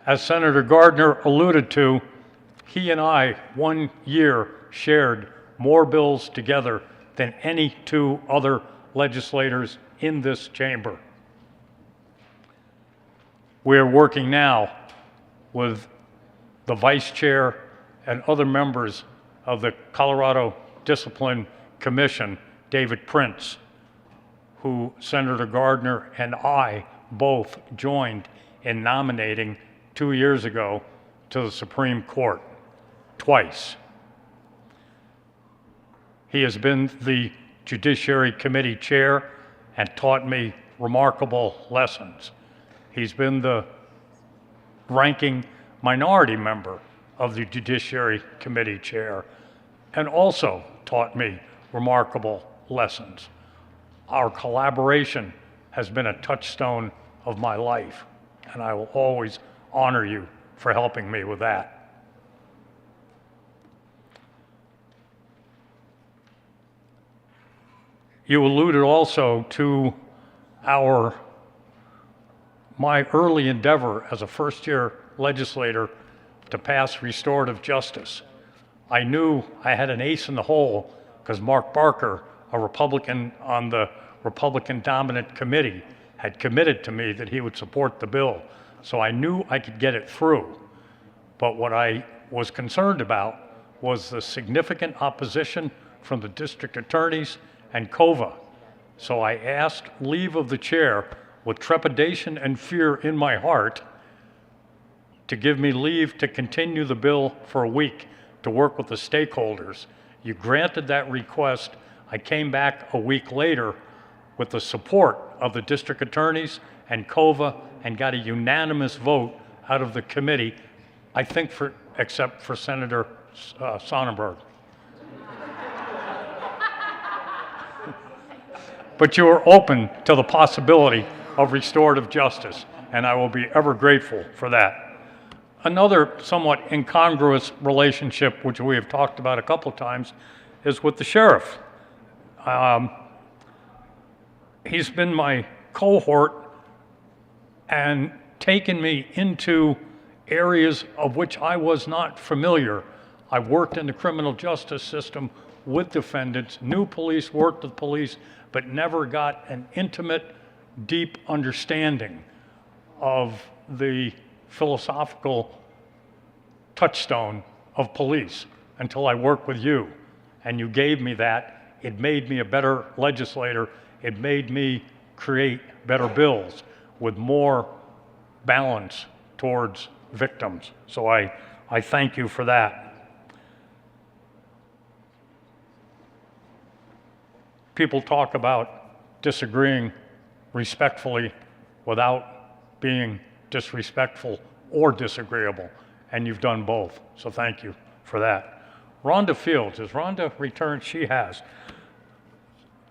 As Senator Gardner alluded to, he and I, 1 year, shared more bills together than any two other legislators in this chamber. We are working now with the vice chair and other members of the Colorado Discipline Commission, David Prince, who Senator Gardner and I both joined in nominating 2 years ago to the Supreme Court, twice. He has been the Judiciary Committee chair and taught me remarkable lessons. He's been the ranking minority member of the Judiciary Committee chair and also taught me remarkable lessons. Our collaboration has been a touchstone of my life, and I will always honor you for helping me with that. You alluded also to my early endeavor as a first-year legislator to pass restorative justice. I knew I had an ace in the hole because Mark Barker, a Republican on the Republican-dominant committee, had committed to me that he would support the bill. So I knew I could get it through. But what I was concerned about was the significant opposition from the district attorneys and COVA. So I asked leave of the chair with trepidation and fear in my heart to give me leave to continue the bill for a week to work with the stakeholders. You granted that request. I came back a week later with the support of the district attorneys and COVA and got a unanimous vote out of the committee, I think except for Senator Sonnenberg. But you are open to the possibility of restorative justice, and I will be ever grateful for that. Another somewhat incongruous relationship, which we have talked about a couple of times, is with the sheriff. He's been my cohort and taken me into areas of which I was not familiar. I worked in the criminal justice system with defendants, knew police, worked with police, but never got an intimate, deep understanding of the philosophical touchstone of police until I worked with you. And you gave me that. It made me a better legislator. It made me create better bills with more balance towards victims. So I thank you for that. People talk about disagreeing respectfully without being disrespectful or disagreeable, and you've done both, so thank you for that. Rhonda Fields, has Rhonda returned? She has.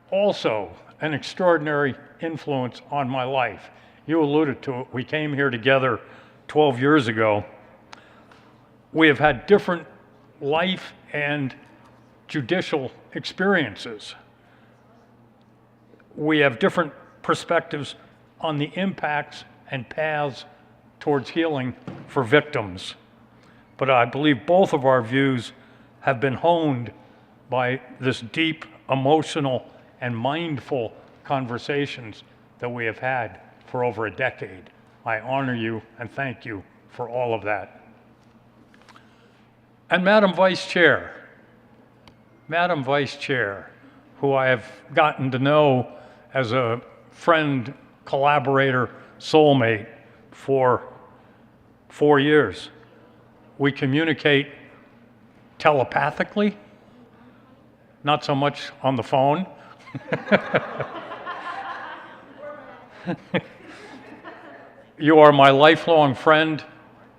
Also, an extraordinary influence on my life. You alluded to it. We came here together 12 years ago. We have had different life and judicial experiences. We have different perspectives on the impacts and paths towards healing for victims. But I believe both of our views have been honed by this deep, emotional, and mindful conversations that we have had for over a decade. I honor you and thank you for all of that. And Madam Vice Chair, who I have gotten to know as a friend, collaborator, soulmate for 4 years. We communicate telepathically, not so much on the phone. You are my lifelong friend,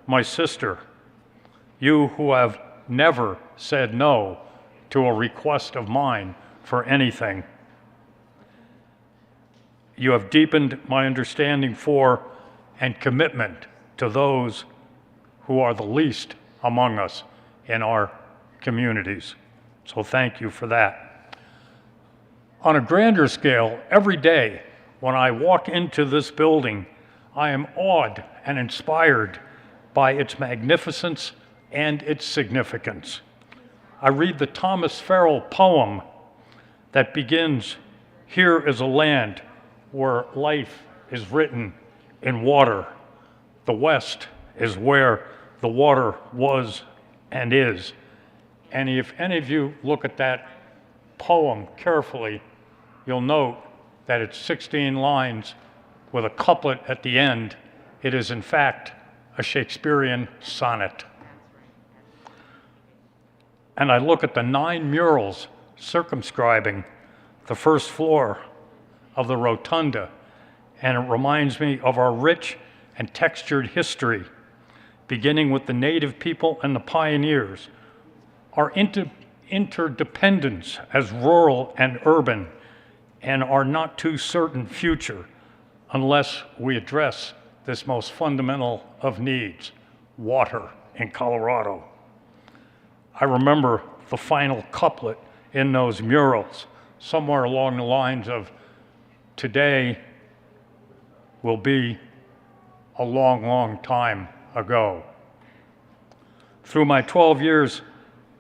my sister. You who have never said no to a request of mine for anything. You have deepened my understanding for and commitment to those who are the least among us in our communities. So thank you for that. On a grander scale, every day when I walk into this building, I am awed and inspired by its magnificence and its significance. I read the Thomas Farrell poem that begins, "Here is a land where life is written in water. The West is where the water was and is." And if any of you look at that poem carefully, you'll note that it's 16 lines with a couplet at the end. It is, in fact, a Shakespearean sonnet. And I look at the 9 murals circumscribing the first floor of the rotunda, and it reminds me of our rich and textured history, beginning with the native people and the pioneers, our interdependence as rural and urban, and our not too certain future unless we address this most fundamental of needs, water in Colorado. I remember the final couplet in those murals, somewhere along the lines of today will be a long, long time ago. Through my 12 years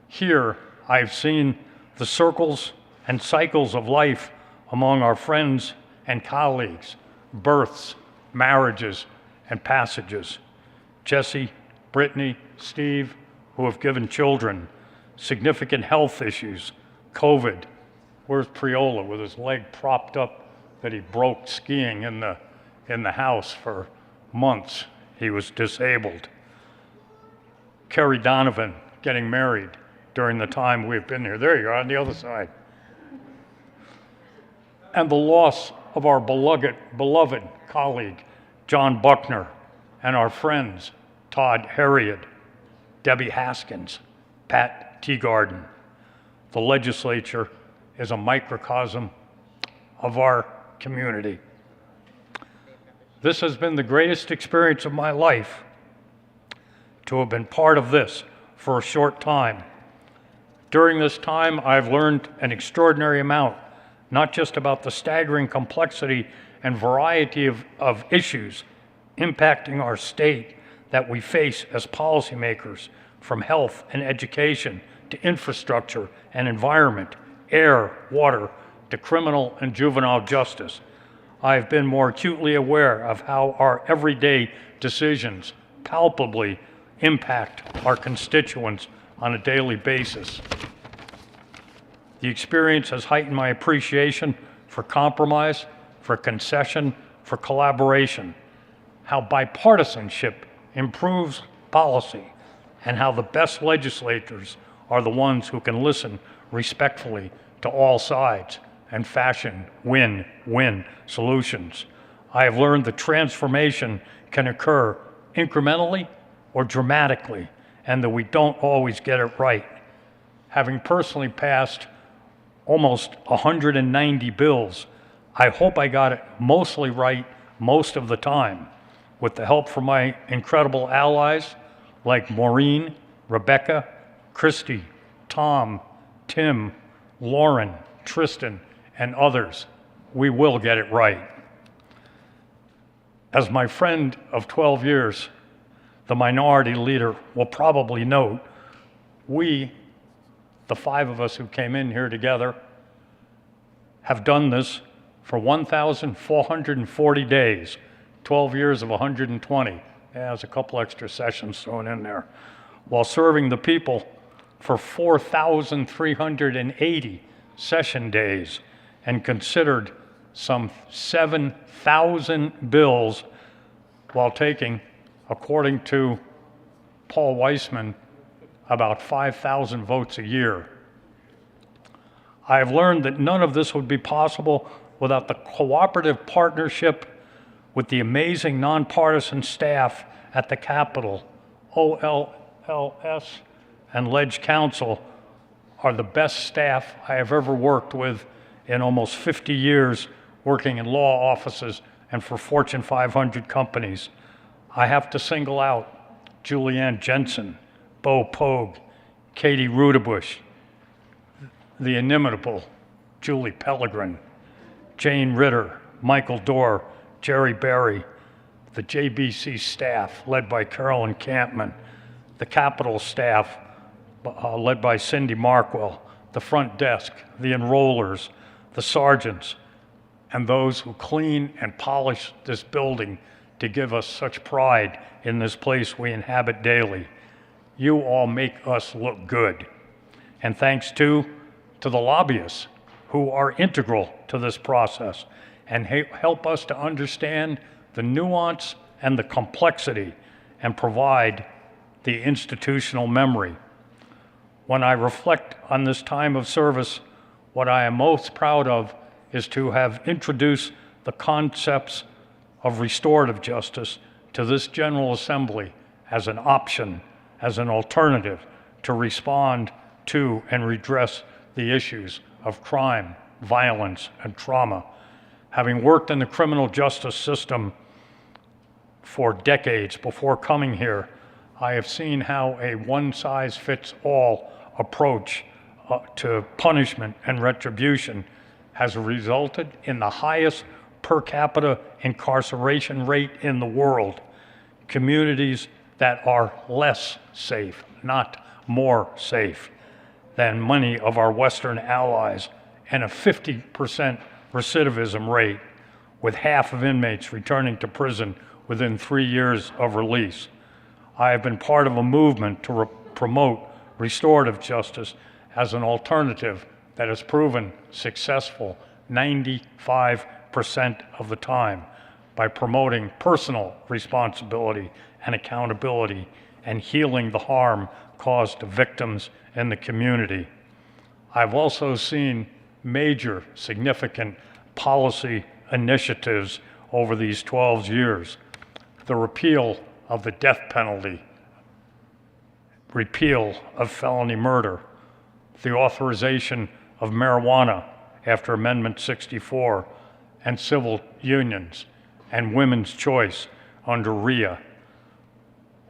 here, I've seen the circles and cycles of life among our friends and colleagues, births, marriages, and passages. Jesse, Brittany, Steve, who have given children, significant health issues, COVID. Where's Priola with his leg propped up that he broke skiing in the house for months? He was disabled. Kerry Donovan getting married during the time we've been here. There you are on the other side. And the loss of our beloved colleague, John Buckner, and our friends, Todd Harriet, Debbie Haskins, Pat Teagarden. The legislature is a microcosm of our community. This has been the greatest experience of my life, to have been part of this for a short time. During this time, I've learned an extraordinary amount, not just about the staggering complexity and variety of issues impacting our state that we face as policymakers, from health and education to infrastructure and environment, air, water, to criminal and juvenile justice. I've been more acutely aware of how our everyday decisions palpably impact our constituents on a daily basis. The experience has heightened my appreciation for compromise, for concession, for collaboration, how bipartisanship improves policy, and how the best legislators are the ones who can listen respectfully to all sides and fashion win-win solutions. I have learned that transformation can occur incrementally or dramatically, and that we don't always get it right. Having personally passed almost 190 bills, I hope I got it mostly right most of the time, with the help from my incredible allies like Maureen, Rebecca, Christy, Tom, Tim, Lauren, Tristan, and others. We will get it right. As my friend of 12 years, the minority leader, will probably note, we, the 5 of us who came in here together, have done this for 1,440 days, 12 years of 120. Yeah, there's a couple extra sessions thrown in there. While serving the people for 4,380 session days and considered some 7,000 bills, while taking, according to Paul Weissman, about 5,000 votes a year. I have learned that none of this would be possible without the cooperative partnership with the amazing nonpartisan staff at the Capitol. OLLS and Ledge Council are the best staff I have ever worked with in almost 50 years working in law offices and for Fortune 500 companies. I have to single out Julianne Jensen, Bo Pogue, Katie Rudebush, the inimitable Julie Pellegrin, Jane Ritter, Michael Dorr, Jerry Berry, the JBC staff led by Carolyn Campman, the Capitol staff led by Cindy Markwell, the front desk, the enrollers, the sergeants, and those who clean and polish this building to give us such pride in this place we inhabit daily. You all make us look good. And thanks to the lobbyists who are integral to this process and help us to understand the nuance and the complexity and provide the institutional memory. When I reflect on this time of service, what I am most proud of is to have introduced the concepts of restorative justice to this General Assembly as an option, as an alternative to respond to and redress the issues of crime, violence, and trauma. Having worked in the criminal justice system for decades before coming here, I have seen how a one-size-fits-all approach to punishment and retribution has resulted in the highest per capita incarceration rate in the world. Communities that are less safe, not more safe, than many of our Western allies, and a 50% recidivism rate, with half of inmates returning to prison within 3 years of release. I have been part of a movement to promote restorative justice as an alternative that has proven successful 95% of the time by promoting personal responsibility and accountability and healing the harm caused to victims in the community. I've also seen major significant policy initiatives over these 12 years. The repeal of the death penalty, repeal of felony murder, the authorization of marijuana after Amendment 64, and civil unions and women's choice under RIA.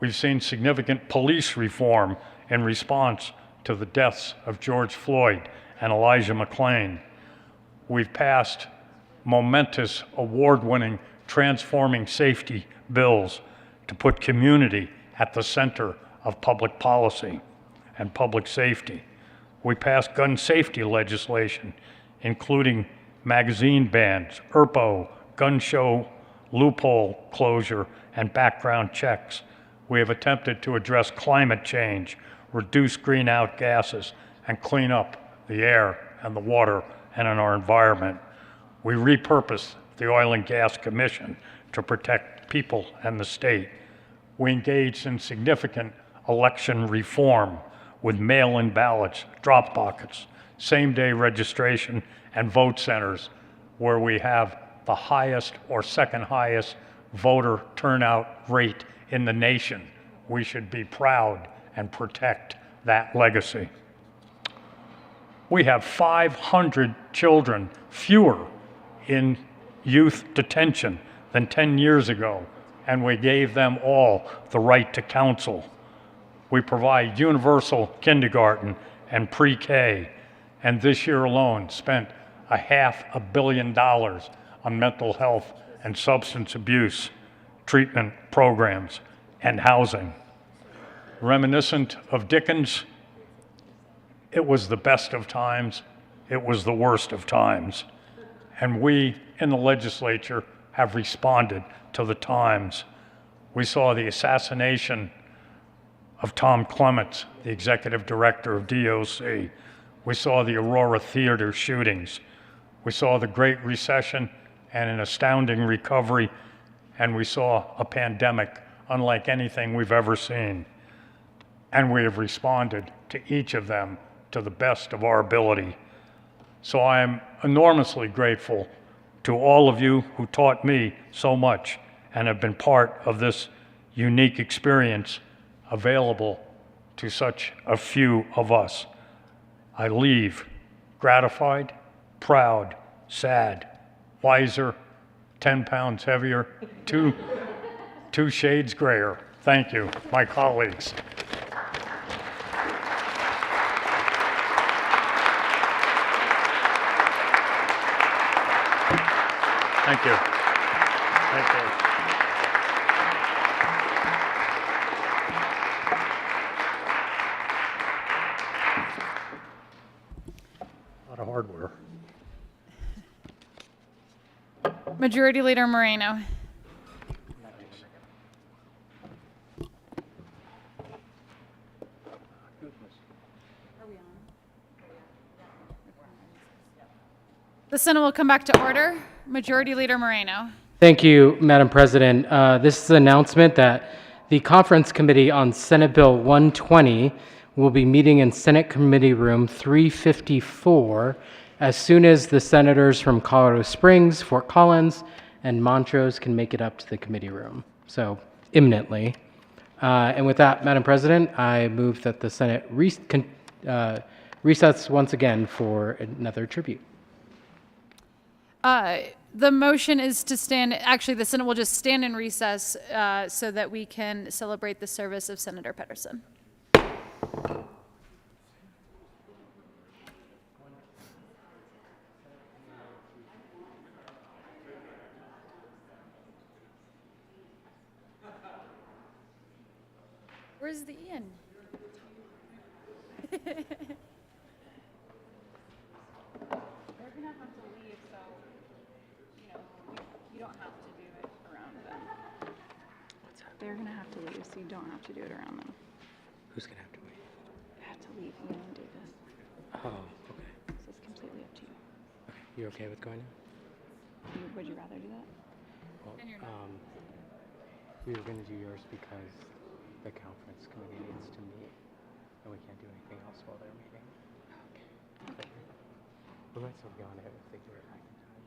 We've seen significant police reform in response to the deaths of George Floyd and Elijah McClain. We've passed momentous, award-winning, transforming safety bills to put community at the center of public policy and public safety. We passed gun safety legislation, including magazine bans, ERPO, gun show loophole closure, and background checks. We have attempted to address climate change, reduce greenhouse gases, and clean up the air and the water and in our environment. We repurposed the Oil and Gas Commission to protect people and the state. We engaged in significant election reform with mail-in ballots, drop boxes, same-day registration, and vote centers, where we have the highest or second highest voter turnout rate in the nation. We should be proud and protect that legacy. We have 500 children fewer in youth detention than 10 years ago, and we gave them all the right to counsel. We provide universal kindergarten and pre-K, and this year alone spent $500 million on mental health and substance abuse treatment programs and housing. Reminiscent of Dickens, it was the best of times, it was the worst of times. And we in the legislature have responded to the times. We saw the assassination of Tom Clements, the executive director of DOC. We saw the Aurora Theater shootings. We saw the Great Recession and an astounding recovery, and we saw a pandemic unlike anything we've ever seen. And we have responded to each of them to the best of our ability. So I am enormously grateful to all of you who taught me so much and have been part of this unique experience available to such a few of us. I leave gratified, proud, sad, wiser, 10 pounds heavier, two shades grayer. Thank you, my colleagues. Thank you. Thank you. A lot of hardware. Majority Leader Moreno. The Senate will come back to order. Majority Leader Moreno. Thank you, Madam President. This is an announcement that the Conference Committee on Senate Bill 120 will be meeting in Senate Committee Room 354 as soon as the senators from Colorado Springs, Fort Collins, and Montrose can make it up to the committee room, so imminently. And with that, Madam President, I move that the Senate recess once again for another tribute. The motion is to stand, actually the Senate will just stand in recess so that we can celebrate the service of Senator Pedersen. Where's the Ian? They're gonna have to leave, so, you know, you don't have to do it around them. They're gonna have to leave, so you don't have to do it around them. Who's going to have to wait? They have to leave, Ian and Davis. Oh, okay. So it's completely up to you. Okay. You okay with going now? Would you rather do that? Well, we were going to do yours because the conference committee needs to meet, and we can't do anything else while they're meeting. Okay. We might still be on it if they do it back in time.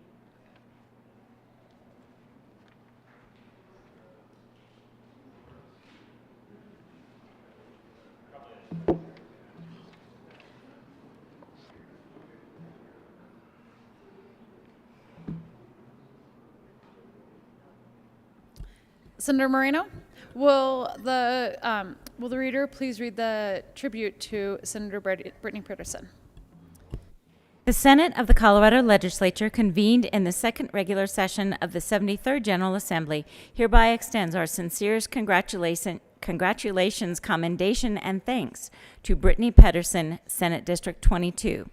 Senator Moreno, will the reader please read the tribute to Senator Brittany Peterson? The Senate of the Colorado Legislature, convened in the second regular session of the 73rd General Assembly, hereby extends our sincerest congratulations, commendation, and thanks to Brittany Peterson, Senate District 22.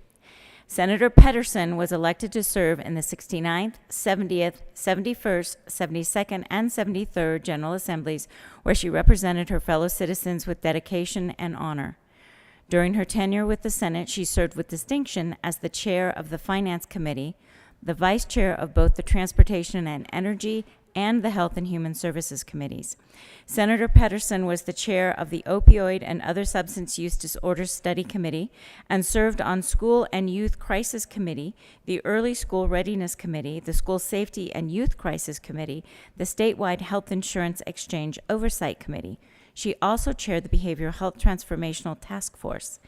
Senator Peterson was elected to serve in the 69th, 70th, 71st, 72nd, and 73rd General Assemblies, where she represented her fellow citizens with dedication and honor. During her tenure with the Senate, she served with distinction as the chair of the Finance Committee, the vice chair of both the Transportation and Energy and the Health and Human Services Committees. Senator Peterson was the chair of the Opioid and Other Substance Use Disorders Study Committee and served on School and Youth Crisis Committee, the Early School Readiness Committee, the School Safety and Youth Crisis Committee, the Statewide Health Insurance Exchange Oversight Committee. She also chaired the Behavioral Health Transformational Task Force.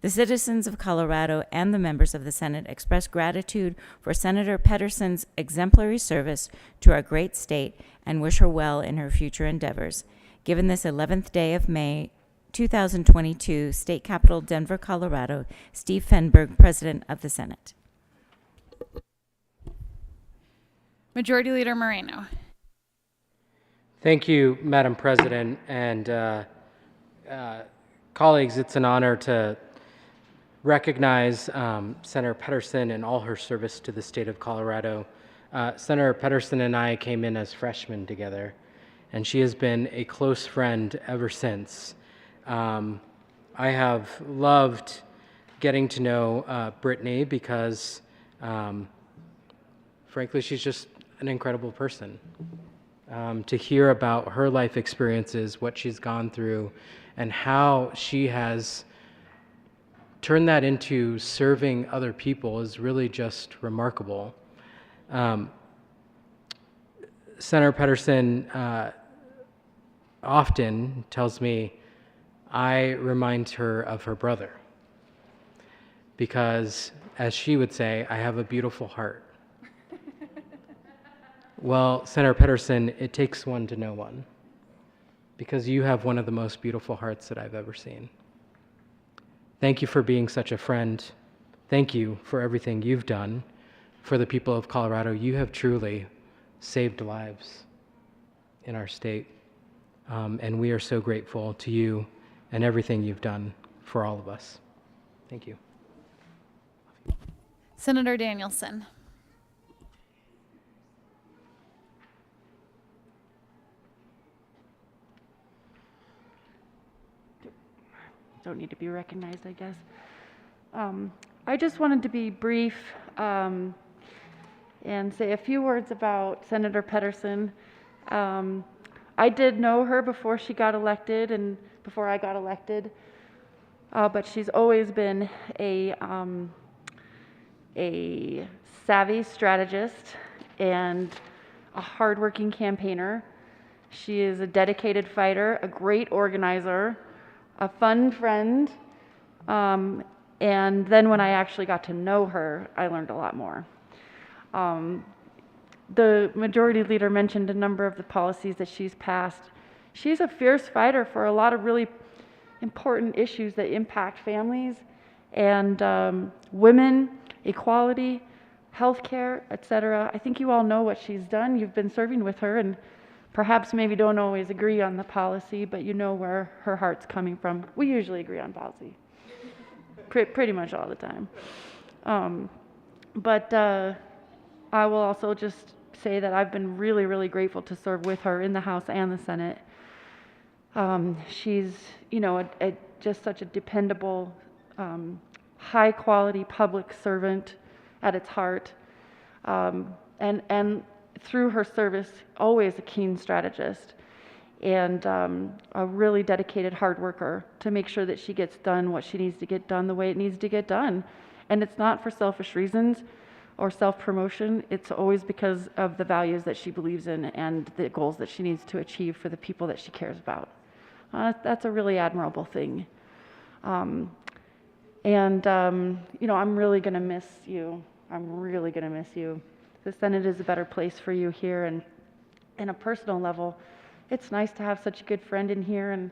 The citizens of Colorado and the members of the Senate express gratitude for Senator Peterson's exemplary service to our great state and wish her well in her future endeavors. Given this 11th day of May, 2022, State Capitol, Denver, Colorado, Steve Fenberg, President of the Senate. Majority Leader Moreno. Thank you, Madam President, and colleagues. It's an honor to recognize Senator Peterson and all her service to the state of Colorado. Senator Peterson and I came in as freshmen together, and she has been a close friend ever since. I have loved getting to know Brittany because, frankly, she's just an incredible person. To hear about her life experiences, what she's gone through, and how she has turned that into serving other people is really just remarkable. Senator Peterson often tells me I remind her of her brother because, as she would say, I have a beautiful heart. Well, Senator Peterson, it takes one to know one because you have one of the most beautiful hearts that I've ever seen. Thank you for being such a friend. Thank you for everything you've done for the people of Colorado. You have truly saved lives in our state, and we are so grateful to you and everything you've done for all of us. Thank you. Senator Danielson. Don't need to be recognized, I guess. I just wanted to be brief and say a few words about Senator Peterson. I did know her before she got elected and before I got elected, but she's always been a savvy strategist and a hardworking campaigner. She is a dedicated fighter, a great organizer, a fun friend, and then when I actually got to know her, I learned a lot more. The majority leader mentioned a number of the policies that she's passed. She's a fierce fighter for a lot of really important issues that impact families and women, equality, healthcare, etc. I think you all know what she's done. You've been serving with her, and perhaps maybe don't always agree on the policy, but you know where her heart's coming from. We usually agree on policy, pretty much all the time. But I will also just say that I've been really, really grateful to serve with her in the House and the Senate. She's, you know, just such a dependable, high-quality public servant at its heart, and through her service, always a keen strategist and a really dedicated hard worker to make sure that she gets done what she needs to get done the way it needs to get done. And it's not for selfish reasons or self-promotion. It's always because of the values that she believes in and the goals that she needs to achieve for the people that she cares about. That's a really admirable thing. You know, I'm really going to miss you. I'm really going to miss you. The Senate is a better place for you here, and in a personal level, it's nice to have such a good friend in here, and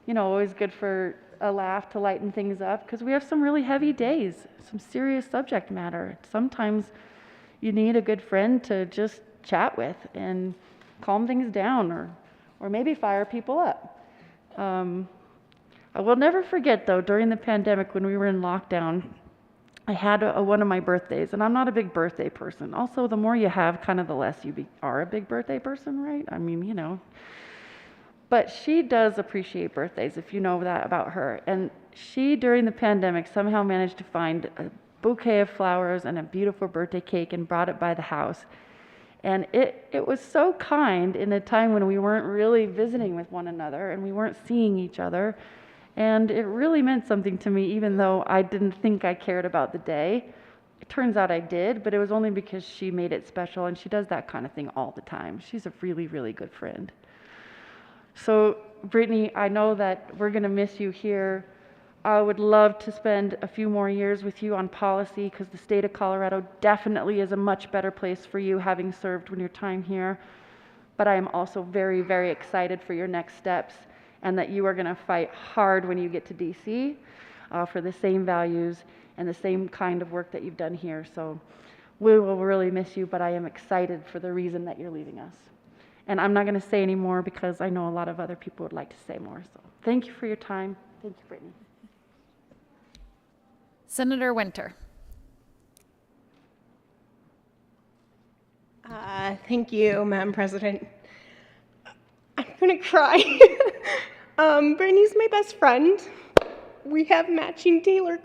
you know, always good for a laugh to lighten things up, because we have some really heavy days, some serious subject matter. Sometimes you need a good friend to just chat with and calm things down, or maybe fire people up. I will never forget, though, during the pandemic when we were in lockdown, I had one of my birthdays, and I'm not a big birthday person. Also, the more you have, kind of the less you are a big birthday person, right? I mean, you know. But she does appreciate birthdays, if you know that about her. And she, during the pandemic, somehow managed to find a bouquet of flowers and a beautiful birthday cake and brought it by the house. And it was so kind in a time when we weren't really visiting with one another and we weren't seeing each other. And it really meant something to me, even though I didn't think I cared about the day. It turns out I did, but it was only because she made it special, and she does that kind of thing all the time. She's a really, really good friend. So, Brittany, I know that we're going to miss you here. I would love to spend a few more years with you on policy, because the state of Colorado definitely is a much better place for you, having served when your time here. But I am also very, very excited for your next steps, and that you are going to fight hard when you get to DC for the same values and the same kind of work that you've done here. So we will really miss you, but I am excited for the reason that you're leaving us. And I'm not going to say any more because I know a lot of other people would like to say more. So thank you for your time. Thank you, Brittany. Senator Winter. Thank you, Madam President. I'm going to cry. Brittany's my best friend. We have matching Taylor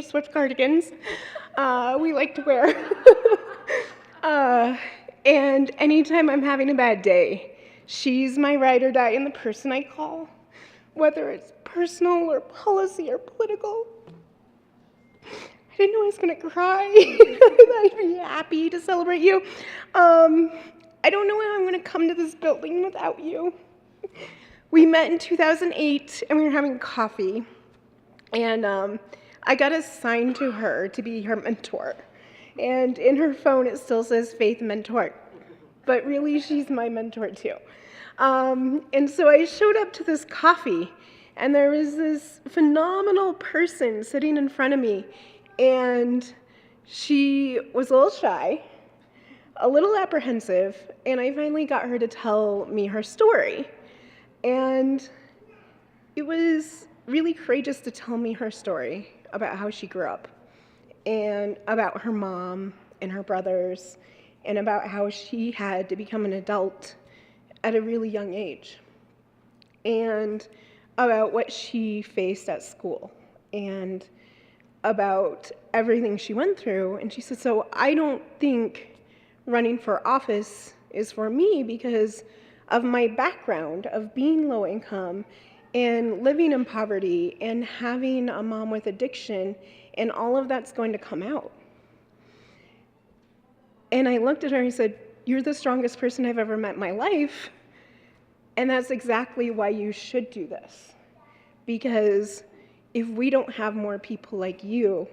Swift cardigans we like to wear. And anytime I'm having a bad day, she's my ride or die and the person I call, whether it's personal or policy or political. I didn't know I was going to cry. I'd be happy to celebrate you. I don't know how I'm going to come to this building without you. We met in 2008, and we were having coffee, and I got assigned to her to be her mentor. And in her phone, it still says Faith Mentor, but really, she's my mentor, too. And so I showed up to this coffee, and there was this phenomenal person sitting in front of me, and she was a little shy, a little apprehensive, and I finally got her to tell me her story. And it was really courageous to tell me her story about how she grew up, and about her mom and her brothers, and about how she had to become an adult at a really young age, and about what she faced at school, and about everything she went through. And she said, so I don't think running for office is for me because of my background of being low income and living in poverty and having a mom with addiction, and all of that's going to come out. And I looked at her and I said, you're the strongest person I've ever met in my life, and that's exactly why you should do this. Because if we don't have more people like you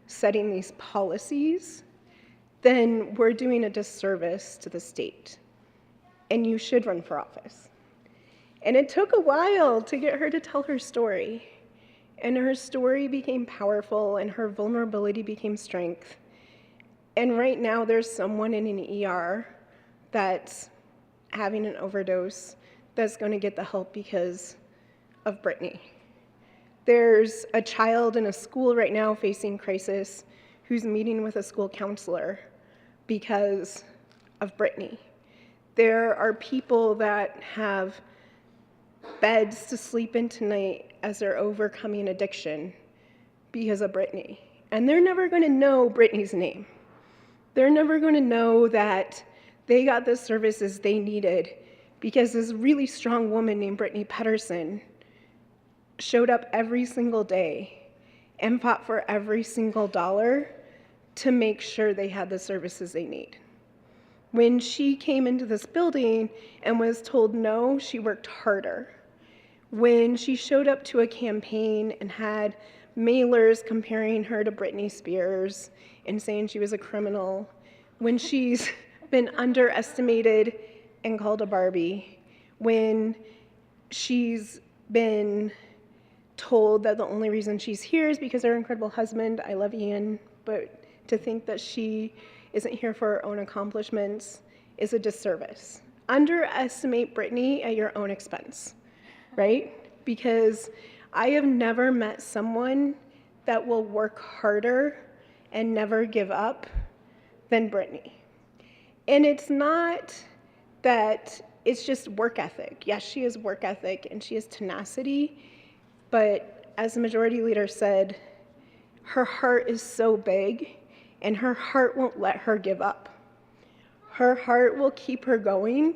setting these policies, then we're doing a disservice to the state, and you should run for office. And it took a while to get her to tell her story, and her story became powerful, and her vulnerability became strength. And right now there's someone in an ER that's having an overdose that's going to get the help because of Brittany. There's a child in a school right now facing crisis who's meeting with a school counselor because of Brittany. There are people that have beds to sleep in tonight as they're overcoming addiction because of Brittany. And they're never going to know Brittany's name. They're never going to know that they got the services they needed because this really strong woman named Brittany Pedersen showed up every single day and fought for every single dollar to make sure they had the services they need. When she came into this building and was told no, she worked harder. When she showed up to a campaign and had mailers comparing her to Britney Spears and saying she was a criminal, when she's been underestimated and called a Barbie, when she's been told that the only reason she's here is because her incredible husband, I love Ian, but to think that she isn't here for her own accomplishments is a disservice. Underestimate Brittany at your own expense, right? Because I have never met someone that will work harder and never give up than Brittany. And it's not that it's just work ethic. Yes, she has work ethic and she has tenacity, but as the majority leader said, her heart is so big and her heart won't let her give up. Her heart will keep her going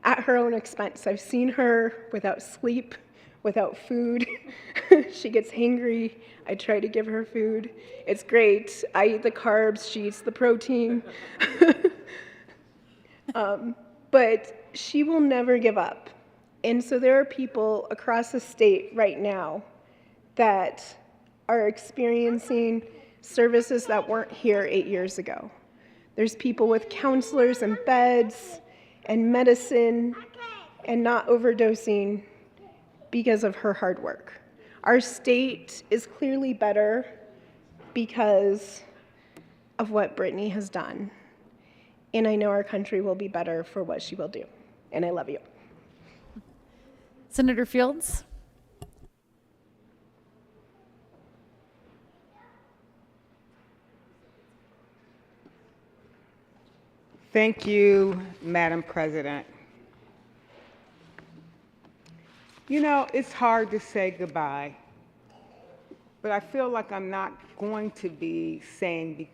at her own expense. I've seen her without sleep, without food. She gets hangry. I try to give her food. It's great. I eat the carbs, she eats the protein. But she will never give up. And so there are people across the state right now that are experiencing services that weren't here 8 years ago. There's people with counselors and beds and medicine and not overdosing because of her hard work. Our state is clearly better because of what Brittany has done. And I know our country will be better for what she will do. And I love you. Senator Fields? Thank you, Madam President. You know, it's hard to say goodbye, but I feel like I'm not going to be saying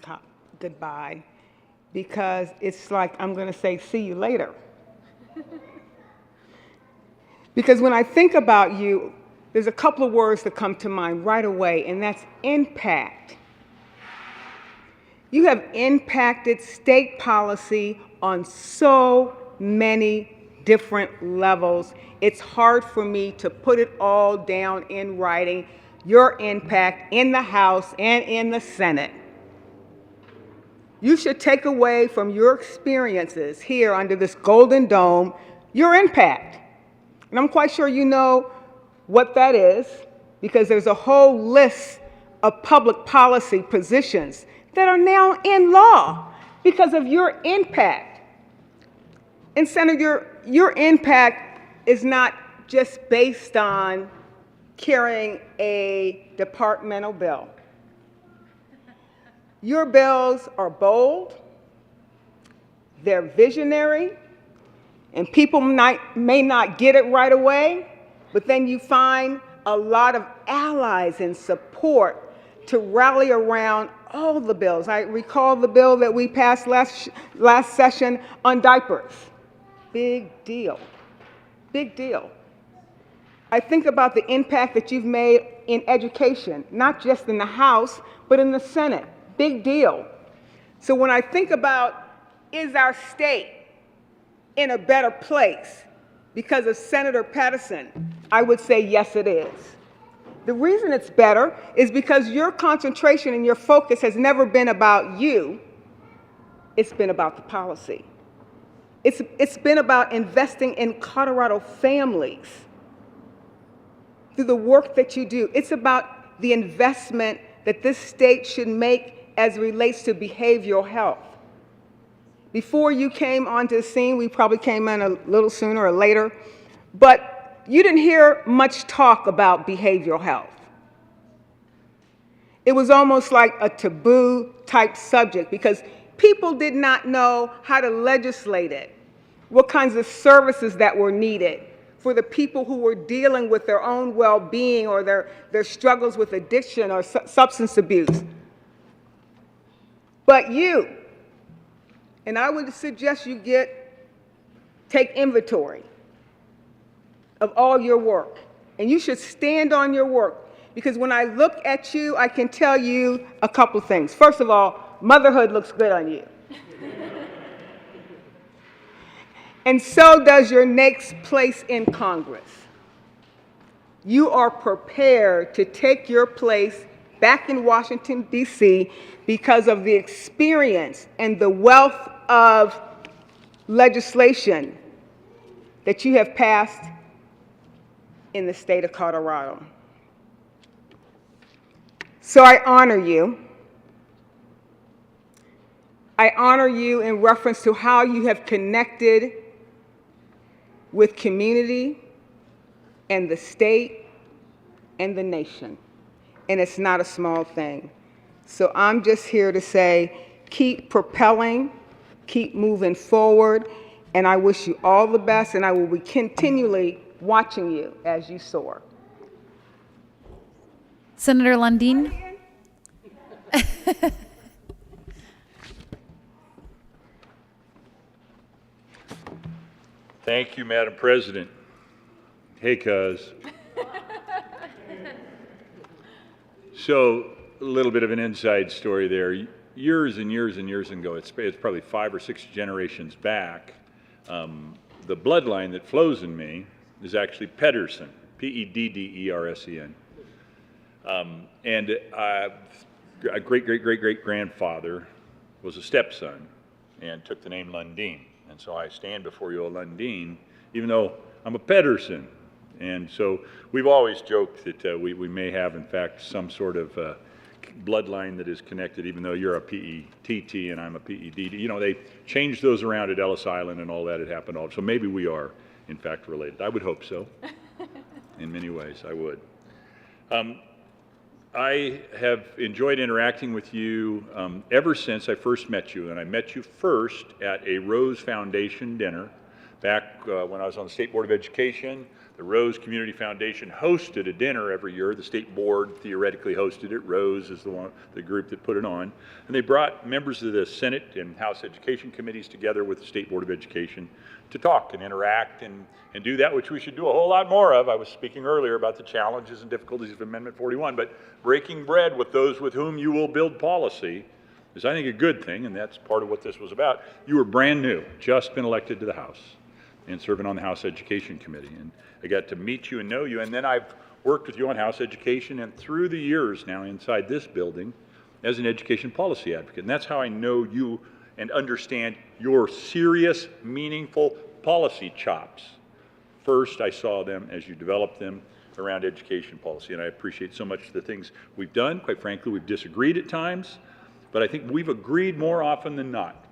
goodbye because it's like I'm going to say, see you later. Because when I think about you, there's a couple of words that come to mind right away, and that's impact. You have impacted state policy on so many different levels. It's hard for me to put it all down in writing, your impact in the House and in the Senate. You should take away from your experiences here under this Golden Dome your impact. And I'm quite sure you know what that is because there's a whole list of public policy positions that are now in law because of your impact. And Senator, your impact is not just based on carrying a departmental bill. Your bills are bold, they're visionary, and people may not get it right away, but then you find a lot of allies and support to rally around all the bills. I recall the bill that we passed last session on diapers. Big deal. Big deal. I think about the impact that you've made in education, not just in the House, but in the Senate. Big deal. So when I think about, is our state in a better place because of Senator Pedersen, I would say yes, it is. The reason it's better is because your concentration and your focus has never been about you. It's been about the policy. It's been about investing in Colorado families through the work that you do. It's about the investment that this state should make as it relates to behavioral health. Before you came onto the scene, we probably came in a little sooner or later, but you didn't hear much talk about behavioral health. It was almost like a taboo type subject because people did not know how to legislate it, what kinds of services that were needed for the people who were dealing with their own well-being or their struggles with addiction or substance abuse. But you, and I would suggest you take inventory of all your work, and you should stand on your work. Because when I look at you, I can tell you a couple things. First of all, motherhood looks good on you. And so does your next place in Congress. You are prepared to take your place back in Washington, D.C. because of the experience and the wealth of legislation that you have passed in the state of Colorado. So I honor you. I honor you in reference to how you have connected with community and the state and the nation. And it's not a small thing. So I'm just here to say, keep propelling, keep moving forward, and I wish you all the best, and I will be continually watching you as you soar. Senator Lundin. Thank you, Madam President. Hey, cuz. So, a little bit of an inside story there. Years and years and years ago, it's probably 5 or 6 generations back, the bloodline that flows in me is actually Pedersen, P-E-D-D-E-R-S-E-N. And a great-great-great-great-grandfather was a stepson and took the name Lundin. And so I stand before you, a Lundin, even though I'm a Pedersen. And so we've always joked that we may have, in fact, some sort of bloodline that is connected, even though you're a P-E-T-T and I'm a P-E-D-D. You know, they changed those around at Ellis Island and all that had happened. So maybe we are, in fact, related. I would hope so. In many ways, I would. I have enjoyed interacting with you ever since I first met you, and I met you first at a Rose Foundation dinner back when I was on the State Board of Education. The Rose Community Foundation hosted a dinner every year. The state board theoretically hosted it. Rose is the group that put it on. And they brought members of the Senate and House Education Committees together with the State Board of Education to talk and interact and do that which we should do a whole lot more of. I was speaking earlier about the challenges and difficulties of Amendment 41, but breaking bread with those with whom you will build policy is, I think, a good thing, and that's part of what this was about. You were brand new, just been elected to the House and serving on the House Education Committee. And I got to meet you and know you, and then I've worked with you on House Education and through the years now inside this building as an education policy advocate. And that's how I know you and understand your serious, meaningful policy chops. First, I saw them as you developed them around education policy, and I appreciate so much the things we've done. Quite frankly, we've disagreed at times, but I think we've agreed more often than not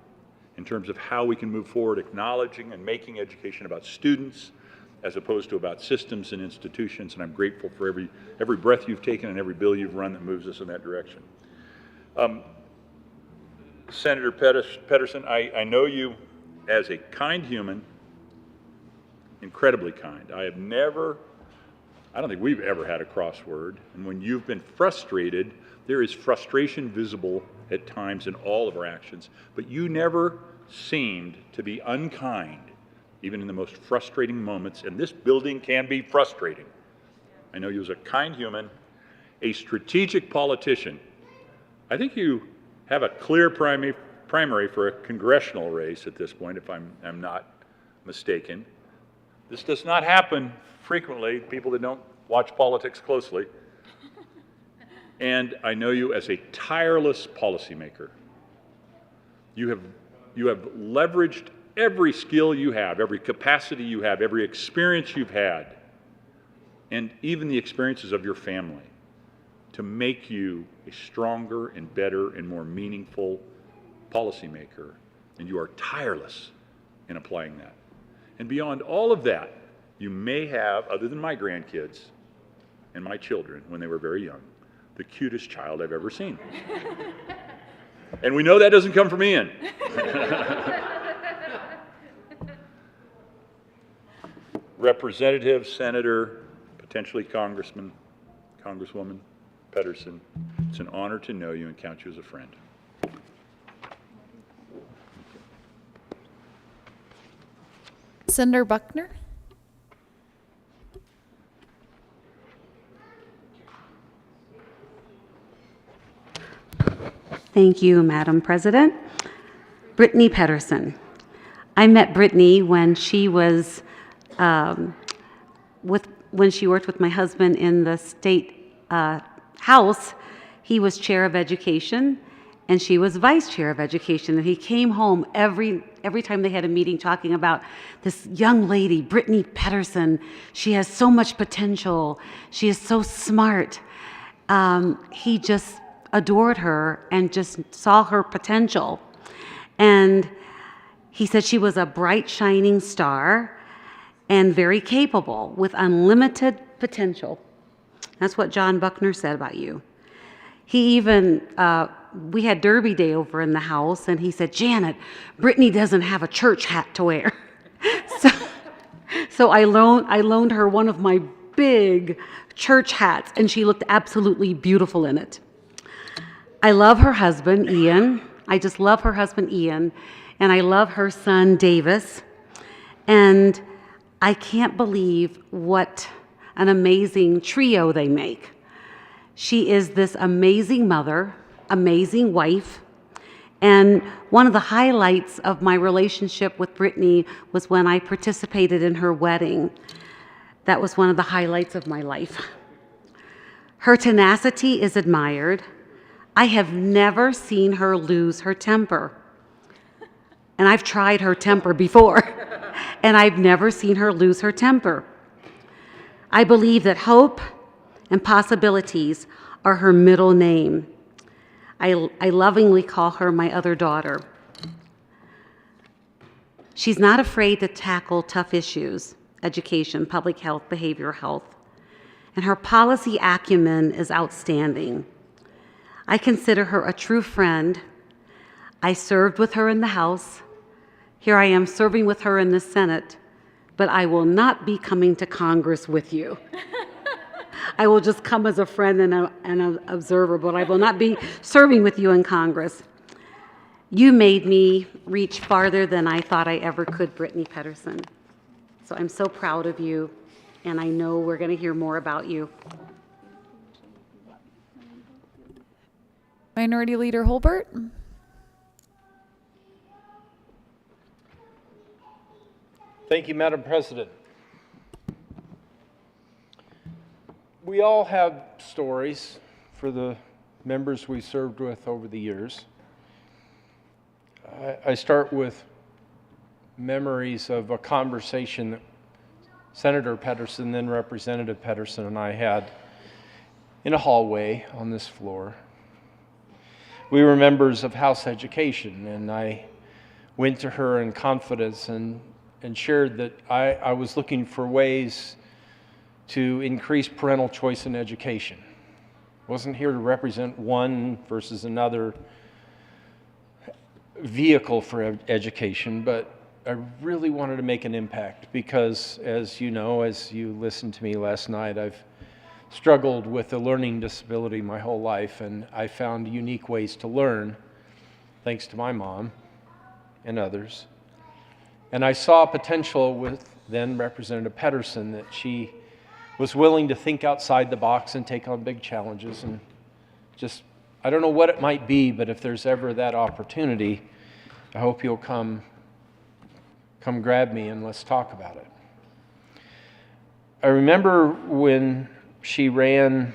in terms of how we can move forward, acknowledging and making education about students as opposed to about systems and institutions, and I'm grateful for every breath you've taken and every bill you've run that moves us in that direction. Senator Pedersen, I know you as a kind human, incredibly kind. I don't think we've ever had a crossword, and when you've been frustrated, there is frustration visible at times in all of our actions, but you never seemed to be unkind, even in the most frustrating moments, and this building can be frustrating. I know you as a kind human, a strategic politician. I think you have a clear primary for a congressional race at this point, if I'm not mistaken. This does not happen frequently, people that don't watch politics closely. And I know you as a tireless policymaker. You have leveraged every skill you have, every capacity you have, every experience you've had, and even the experiences of your family to make you a stronger and better and more meaningful policymaker and you are tireless in applying that. And beyond all of that, you may have, other than my grandkids and my children when they were very young, the cutest child I've ever seen. And we know that doesn't come from Ian. Representative, Senator, potentially Congressman, Congresswoman Pedersen, it's an honor to know you and count you as a friend. Senator Buckner? Thank you, Madam President. Brittany Pedersen. I met Brittany when she was when she worked with my husband in the state house. He was chair of education, and she was vice chair of education. And he came home every time they had a meeting talking about this young lady, Brittany Pedersen. She has so much potential. She is so smart. He just adored her and just saw her potential. And he said she was a bright, shining star and very capable with unlimited potential. That's what John Buckner said about you. He even, we had Derby Day over in the house, and he said, Janet, Brittany doesn't have a church hat to wear. So I loaned her one of my big church hats, and she looked absolutely beautiful in it. I love her husband, Ian. I just love her husband, Ian, and I love her son, Davis. And I can't believe what an amazing trio they make. She is this amazing mother, amazing wife, and one of the highlights of my relationship with Brittany was when I participated in her wedding. That was one of the highlights of my life. Her tenacity is admired. I have never seen her lose her temper. And I've tried her temper before, and I've never seen her lose her temper. I believe that hope and possibilities are her middle name. I lovingly call her my other daughter. She's not afraid to tackle tough issues, education, public health, behavioral health, and her policy acumen is outstanding. I consider her a true friend. I served with her in the House. Here I am serving with her in the Senate, but I will not be coming to Congress with you. I will just come as a friend and an observer, but I will not be serving with you in Congress. You made me reach farther than I thought I ever could, Brittany Pedersen. So I'm so proud of you, and I know we're going to hear more about you. Minority Leader Holbert? Thank you, Madam President. We all have stories for the members we served with over the years. I start with memories of a conversation that Senator Pedersen, then Representative Pedersen, and I had in a hallway on this floor. We were members of House Education, and I went to her in confidence and shared that I was looking for ways to increase parental choice in education. I wasn't here to represent one versus another vehicle for education, but I really wanted to make an impact because, as you know, as you listened to me last night, I've struggled with a learning disability my whole life, and I found unique ways to learn, thanks to my mom and others. And I saw potential with then Representative Pedersen that she was willing to think outside the box and take on big challenges. And just, I don't know what it might be, but if there's ever that opportunity, I hope you'll come grab me and let's talk about it. I remember when she ran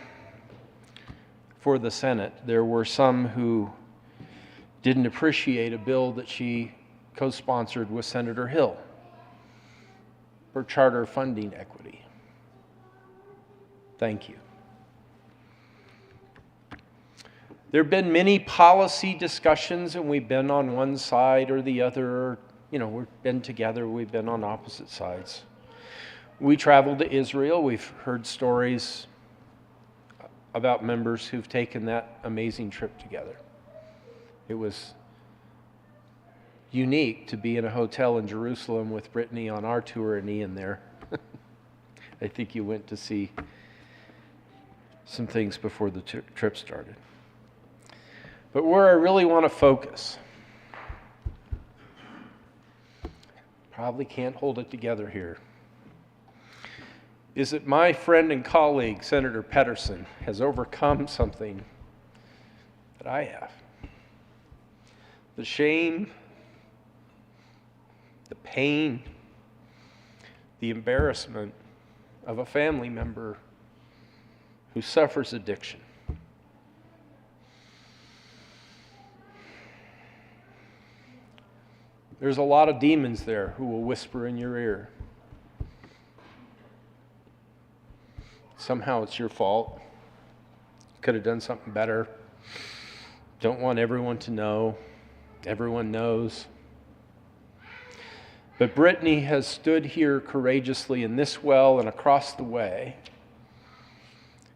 for the Senate, there were some who didn't appreciate a bill that she co-sponsored with Senator Hill for charter funding equity. Thank you. There have been many policy discussions, and we've been on one side or the other. You know, we've been together, we've been on opposite sides. We traveled to Israel. We've heard stories about members who've taken that amazing trip together. It was unique to be in a hotel in Jerusalem with Brittany on our tour and Ian there. I think you went to see some things before the trip started. But where I really want to focus, probably can't hold it together here, is that my friend and colleague, Senator Pedersen, has overcome something that I have. The shame, the pain, the embarrassment of a family member who suffers addiction. There's a lot of demons there who will whisper in your ear. Somehow it's your fault. You could have done something better. Don't want everyone to know. Everyone knows. But Brittany has stood here courageously in this well and across the way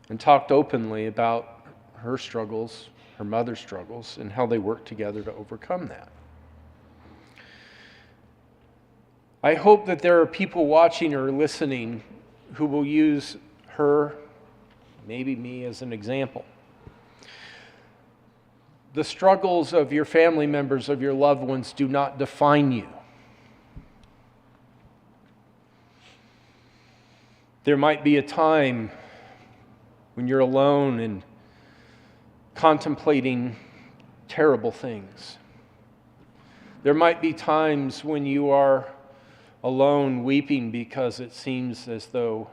and talked openly about her struggles, her mother's struggles, and how they work together to overcome that. I hope that there are people watching or listening who will use her, maybe me, as an example. The struggles of your family members, of your loved ones, do not define you. There might be a time when you're alone and contemplating terrible things. There might be times when you are alone weeping because it seems as though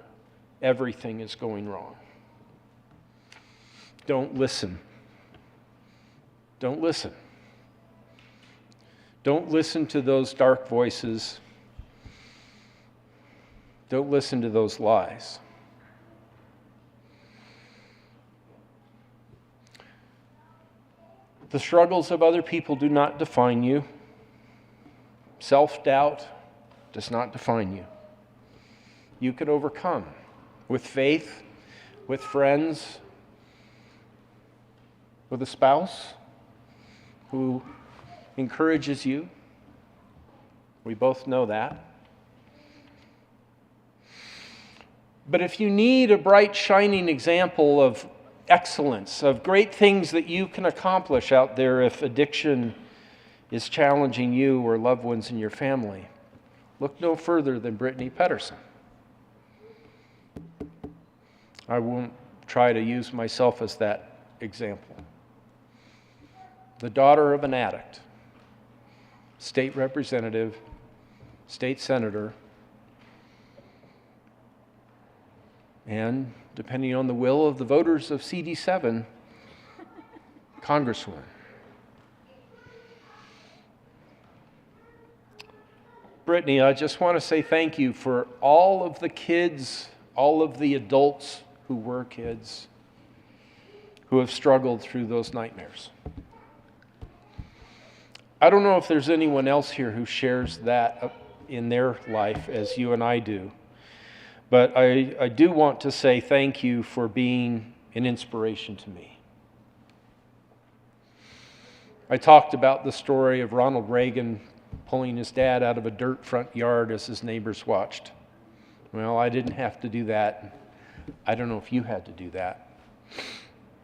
everything is going wrong. Don't listen. Don't listen. Don't listen to those dark voices. Don't listen to those lies. The struggles of other people do not define you. Self-doubt does not define you. You can overcome with faith, with friends, with a spouse who encourages you. We both know that. But if you need a bright, shining example of excellence, of great things that you can accomplish out there if addiction is challenging you or loved ones in your family, look no further than Brittany Pedersen. I won't try to use myself as that example. The daughter of an addict, state representative, state senator, and, depending on the will of the voters of CD7, congresswoman. Brittany, I just want to say thank you for all of the kids, all of the adults who were kids, who have struggled through those nightmares. I don't know if there's anyone else here who shares that in their life as you and I do, but I do want to say thank you for being an inspiration to me. I talked about the story of Ronald Reagan pulling his dad out of a dirt front yard as his neighbors watched. Well, I didn't have to do that. I don't know if you had to do that.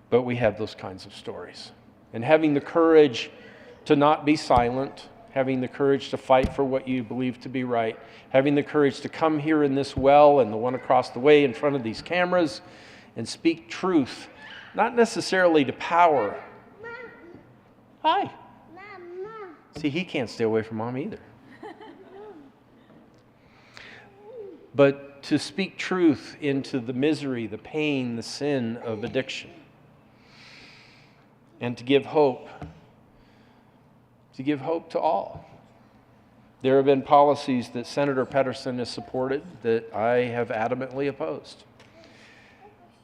But we have those kinds of stories. And having the courage to not be silent, having the courage to fight for what you believe to be right, having the courage to come here in this well and the one across the way in front of these cameras and speak truth, not necessarily to power. Hi. See, he can't stay away from Mom either. But to speak truth into the misery, the pain, the sin of addiction. And to give hope. To give hope to all. There have been policies that Senator Pedersen has supported that I have adamantly opposed.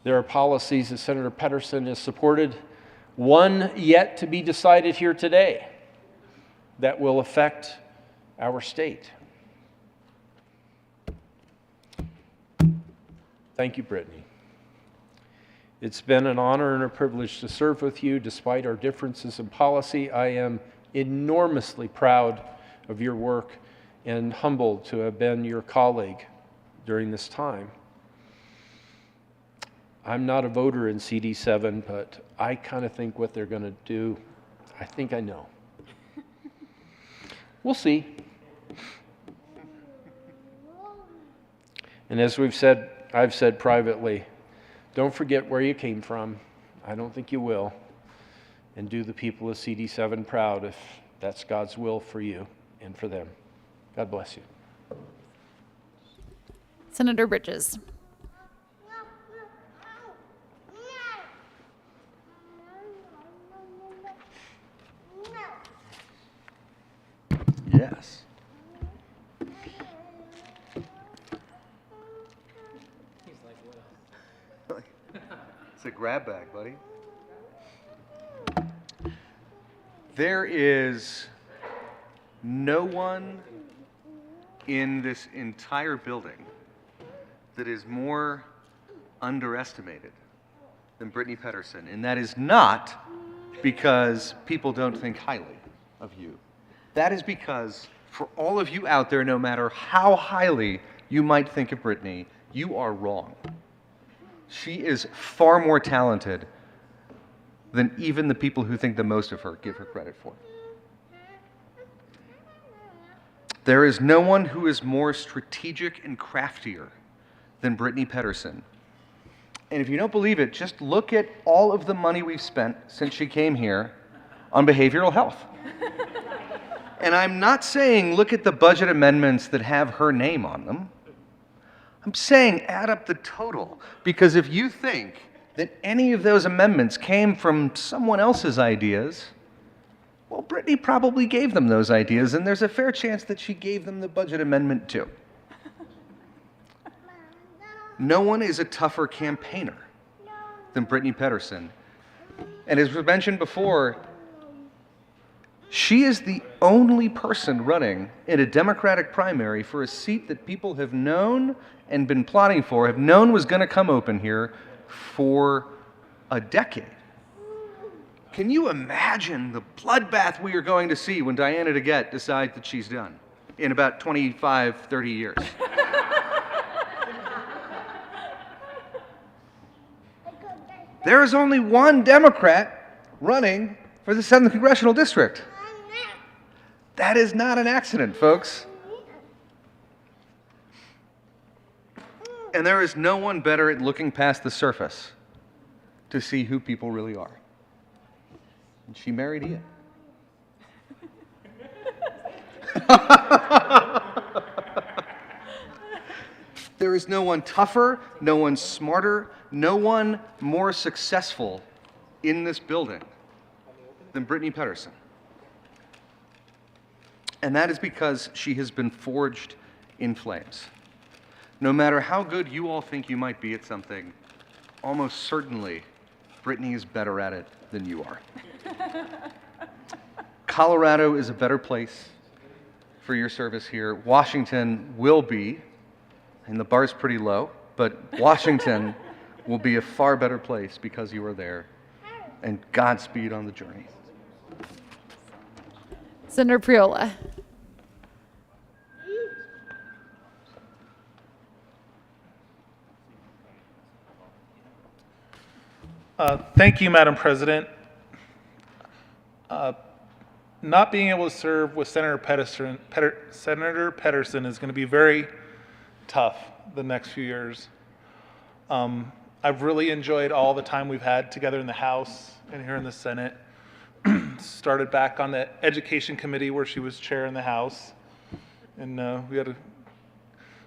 There are policies that Senator Pedersen has supported one yet to be decided here today that will affect our state. Thank you, Brittany. It's been an honor and a privilege to serve with you despite our differences in policy. I am enormously proud of your work and humbled to have been your colleague during this time. I'm not a voter in CD7, but I kind of think what they're going to do, I think I know. We'll see. And as I've said privately, don't forget where you came from. I don't think you will. And do the people of CD7 proud if that's God's will for you and for them. God bless you. Senator Bridges. Yes. It's a grab bag, buddy. There is no one in this entire building that is more underestimated than Brittany Pedersen, and that is not because people don't think highly of you. That is because for all of you out there, no matter how highly you might think of Brittany, you are wrong. She is far more talented than even the people who think the most of her give her credit for. There is no one who is more strategic and craftier than Brittany Pedersen. And if you don't believe it, just look at all of the money we've spent since she came here on behavioral health. And I'm not saying look at the budget amendments that have her name on them. I'm saying add up the total, because if you think that any of those amendments came from someone else's ideas, well, Brittany probably gave them those ideas, and there's a fair chance that she gave them the budget amendment too. No one is a tougher campaigner than Brittany Pedersen. And as was mentioned before, she is the only person running in a Democratic primary for a seat that people have known and been plotting for, have known was going to come open here for a decade. Can you imagine the bloodbath we are going to see when Diana DeGette decides that she's done in about 25, 30 years? There is only one Democrat running for the 7th Congressional District. That is not an accident, folks. And there is no one better at looking past the surface to see who people really are. And she married Ian. There is no one tougher, no one smarter, no one more successful in this building than Brittany Pedersen. And that is because she has been forged in flames. No matter how good you all think you might be at something, almost certainly Brittany is better at it than you are. Colorado is a better place for your service here. Washington will be, and the bar's pretty low, but Washington will be a far better place because you are there. And Godspeed on the journey. Senator Priola. Thank you, Madam President. Not being able to serve with Senator Pedersen is going to be very tough the next few years. I've really enjoyed all the time we've had together in the House and here in the Senate. Started back on the Education Committee where she was chair in the House. And we had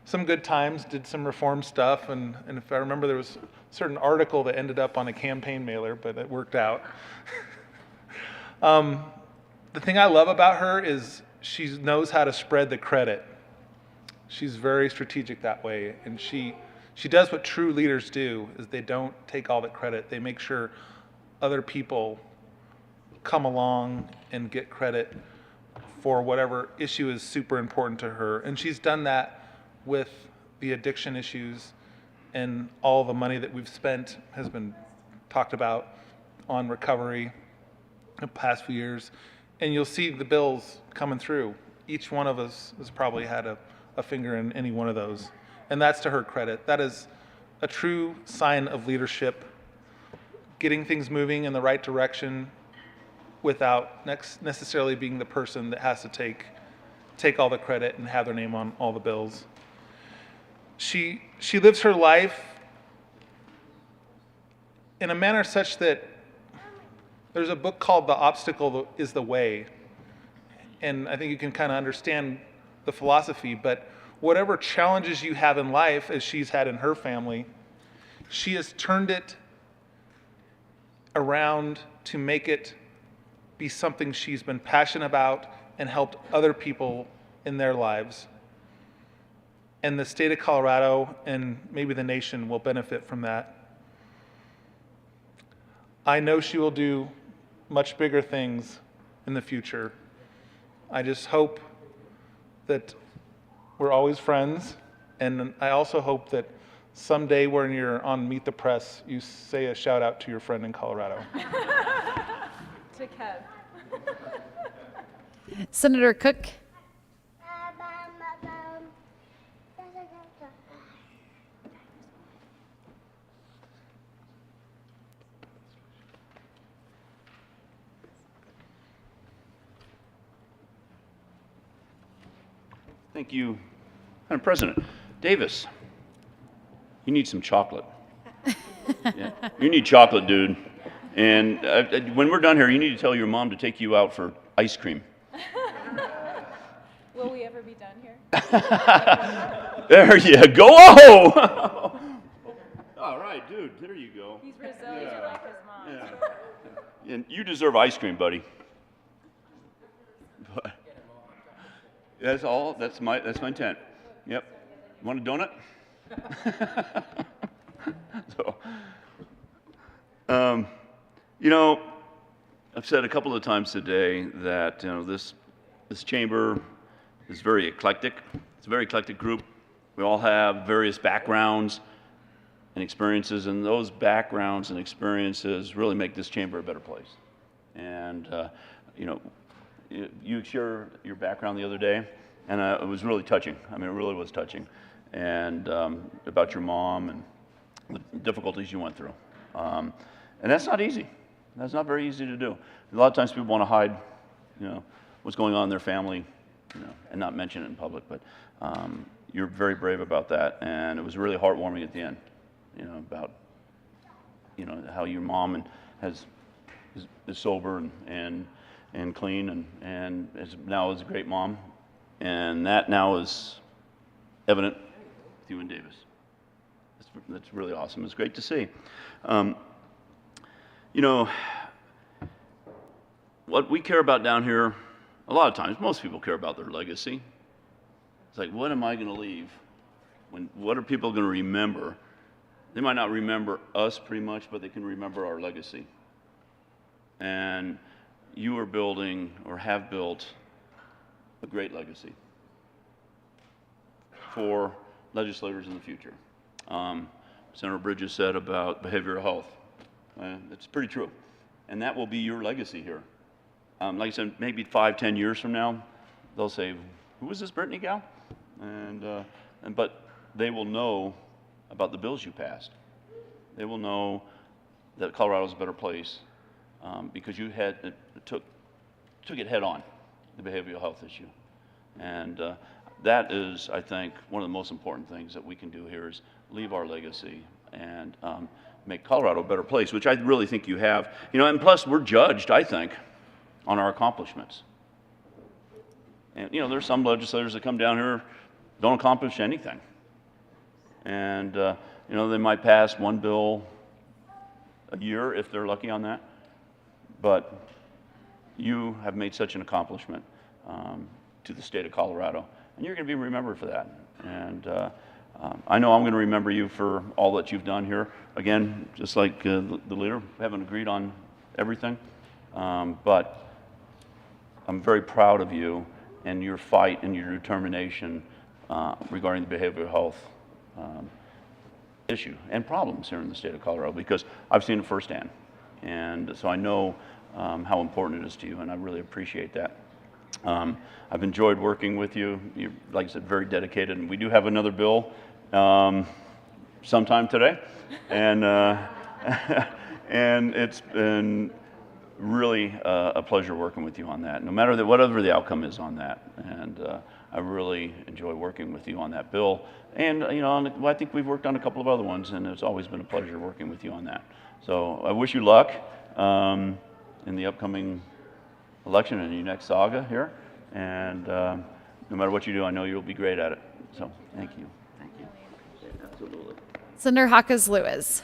some good times, did some reform stuff. And if I remember, there was a certain article that ended up on a campaign mailer, but it worked out. The thing I love about her is she knows how to spread the credit. She's very strategic that way. And she does what true leaders do, is they don't take all the credit. They make sure other people come along and get credit for whatever issue is super important to her. And she's done that with the addiction issues, and all the money that we've spent has been talked about on recovery the past few years. And you'll see the bills coming through. Each one of us has probably had a finger in any one of those. And that's to her credit. That is a true sign of leadership, getting things moving in the right direction without necessarily being the person that has to take all the credit and have their name on all the bills. She lives her life in a manner such that there's a book called The Obstacle is the Way. And I think you can kind of understand the philosophy, but whatever challenges you have in life, as she's had in her family, she has turned it around to make it be something she's been passionate about and helped other people in their lives. And the state of Colorado and maybe the nation will benefit from that. I know she will do much bigger things in the future. I just hope that we're always friends, and I also hope that someday when you're on Meet the Press, you say a shout out to your friend in Colorado. To Kev. Senator Cook. Thank you, Madam President. Davis, you need some chocolate. Yeah. You need chocolate, dude. And when we're done here, you need to tell your mom to take you out for ice cream. Will we ever be done here? There you go. Oh! All right, dude, there you go. He's resilient like his mom. Yeah. And you deserve ice cream, buddy. But that's all. That's my intent. Yep. Want a donut? So, you know, I've said a couple of times today that this chamber is very eclectic. It's a very eclectic group. We all have various backgrounds and experiences, and those backgrounds and experiences really make this chamber a better place. And you shared your background the other day, and it was really touching. I mean, it really was touching, and about your mom and the difficulties you went through. And that's not easy. That's not very easy to do. A lot of times people want to hide, what's going on in their family, and not mention it in public. But you're very brave about that, and it was really heartwarming at the end, about how your mom is sober and clean and now is a great mom, and that now is evident with you and Davis. That's really awesome. It's great to see. What we care about down here, a lot of times, most people care about their legacy. It's like, what am I going to leave? What are people going to remember? They might not remember us pretty much, but they can remember our legacy. And you are building or have built a great legacy for legislators in the future. Senator Bridges said about behavioral health. It's pretty true. And that will be your legacy here. Like I said, maybe 5-10 years from now, they'll say, who was this Brittany gal? But they will know about the bills you passed. They will know that Colorado's a better place because you took it head on, the behavioral health issue. And that is, I think, one of the most important things that we can do here is leave our legacy and make Colorado a better place, which I really think you have. And plus we're judged, I think, on our accomplishments. And there's some legislators that come down here, don't accomplish anything. And they might pass one bill a year if they're lucky on that. But you have made such an accomplishment to the state of Colorado, and you're going to be remembered for that. And I know I'm going to remember you for all that you've done here. Again, just like the leader, we haven't agreed on everything, But I'm very proud of you and your fight and your determination regarding the behavioral health issue and problems here in the state of Colorado, because I've seen it firsthand. And so I know how important it is to you, and I really appreciate that. I've enjoyed working with you. You're, like I said, very dedicated, and we do have another bill sometime today, and and it's been really a pleasure working with you on that, no matter whatever the outcome is on that. And I really enjoy working with you on that bill. And you know, I think we've worked on a couple of other ones, and it's always been a pleasure working with you on that. So I wish you luck in the upcoming election and your next saga here. And no matter what you do, I know you'll be great at it. So thank you. Thank you. Absolutely. Senator Hawkes Lewis.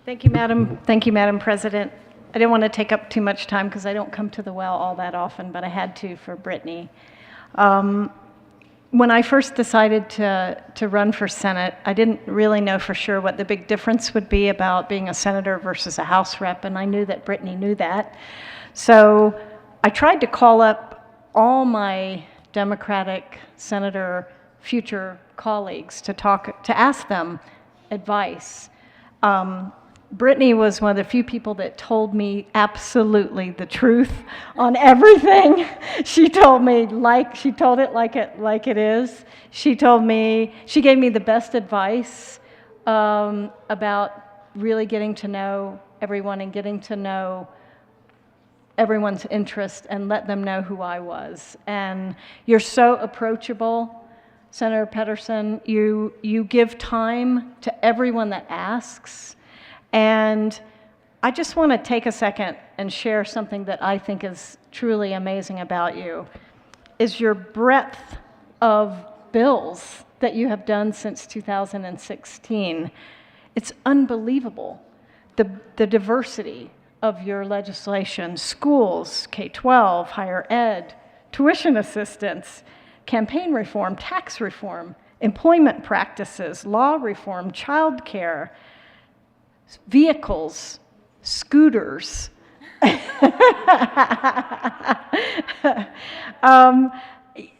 Thank you, Madam President. I didn't want to take up too much time because I don't come to the well all that often, but I had to for Brittany. When I first decided to run for Senate, I didn't really know for sure what the big difference would be about being a senator versus a House rep, and I knew that Brittany knew that. So I tried to call up all my Democratic senator future colleagues to ask them advice. Brittany was one of the few people that told me absolutely the truth on everything. She told me she told it like it is. She gave me the best advice about really getting to know everyone and getting to know everyone's interest and let them know who I was. And you're so approachable, Senator Pettersen. You give time to everyone that asks. And I just want to take a second and share something that I think is truly amazing about you, is your breadth of bills that you have done since 2016. It's unbelievable, the diversity of your legislation: schools, K-12, higher ed, tuition assistance, campaign reform, tax reform, employment practices, law reform, child care, vehicles, scooters.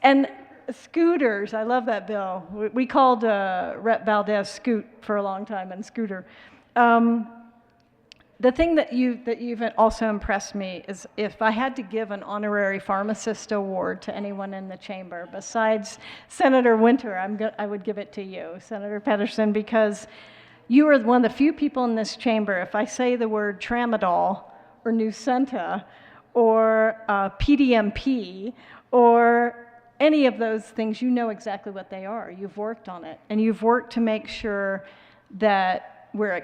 And scooters, I love that bill. We called Rep. Valdez Scoot for a long time, and scooter. The thing that you've also impressed me is, if I had to give an honorary pharmacist award to anyone in the chamber besides Senator Winter, I would give it to you, Senator Pettersen, because you are one of the few people in this chamber, if I say the word tramadol or Nucenta or PDMP or any of those things, you know exactly what they are. You've worked on it, and you've worked to make sure that we're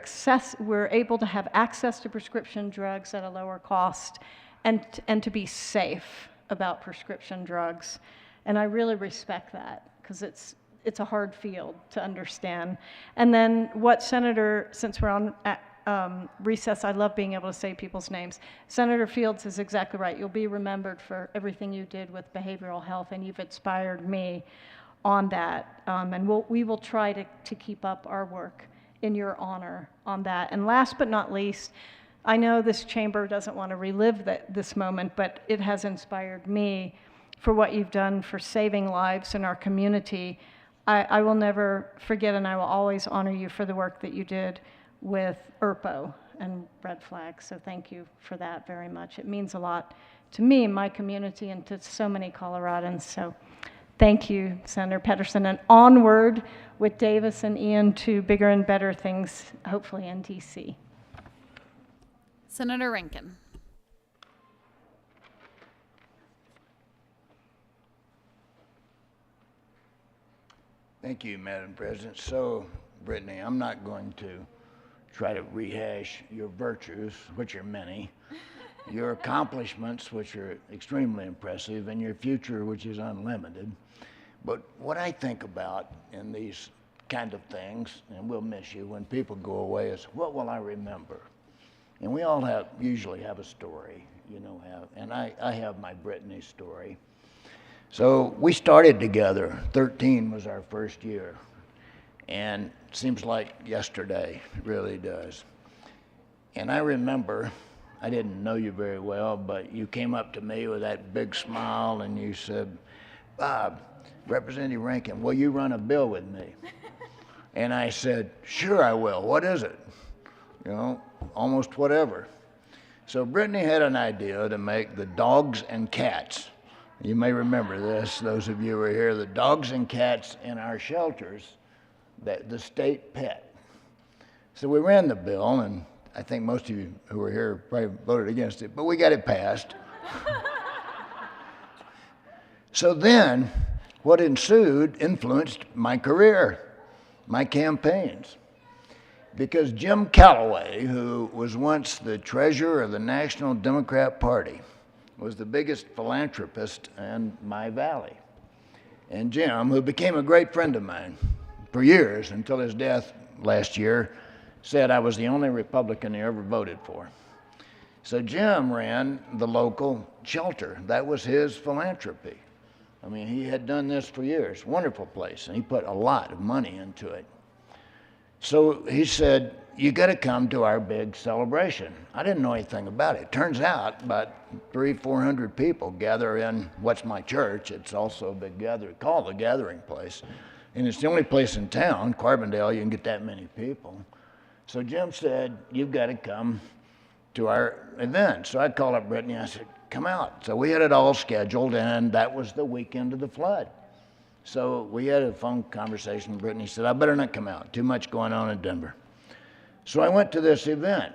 able to have access to prescription drugs at a lower cost and to be safe about prescription drugs. And I really respect that, because it's a hard field to understand. And then since we're on recess, I love being able to say people's names. Senator Fields is exactly right. You'll be remembered for everything you did with behavioral health, and you've inspired me on that. And we will try to keep up our work in your honor on that. And last but not least, I know this chamber doesn't want to relive this moment, but it has inspired me for what you've done for saving lives in our community. I will never forget, and I will always honor you for the work that you did with ERPO and Red Flag. So thank you for that very much. It means a lot to me, my community, and to so many Coloradans. So thank you, Senator Pettersen, and onward with Davis and Ian to bigger and better things, hopefully in DC. Senator Rankin. Thank you, Madam President. So, Brittany, I'm not going to try to rehash your virtues, which are many, your accomplishments, which are extremely impressive, and your future, which is unlimited. But what I think about in these kind of things, and we'll miss you when people go away, is what will I remember? And we all usually have a story, and I have my Brittany story. So we started together. 13 was our first year. And it seems like yesterday, it really does. And I remember, I didn't know you very well, but you came up to me with that big smile and you said, Bob, Representative Rankin, will you run a bill with me? And I said, sure I will. What is it? You know, almost whatever. So Brittany had an idea to make the dogs and cats. You may remember this, those of you who were here, the dogs and cats in our shelters, the state pet. So we ran the bill, and I think most of you who were here probably voted against it, but we got it passed. So then, what ensued influenced my career, my campaigns. Because Jim Calloway, who was once the treasurer of the National Democrat Party, was the biggest philanthropist in my valley. And Jim, who became a great friend of mine for years until his death last year, said I was the only Republican he ever voted for. So Jim ran the local shelter. That was his philanthropy. I mean, he had done this for years. Wonderful place, and he put a lot of money into it. So he said, you got to come to our big celebration. I didn't know anything about it. Turns out about 300-400 people gather in what's my church. It's also a big gathering, called the Gathering Place. And it's the only place in town, Carbondale, you can get that many people. So Jim said, you've got to come to our event. So I called up Brittany, I said, come out. So we had it all scheduled, and that was the weekend of the flood. So we had a phone conversation. Brittany said, I better not come out. Too much going on in Denver. So I went to this event,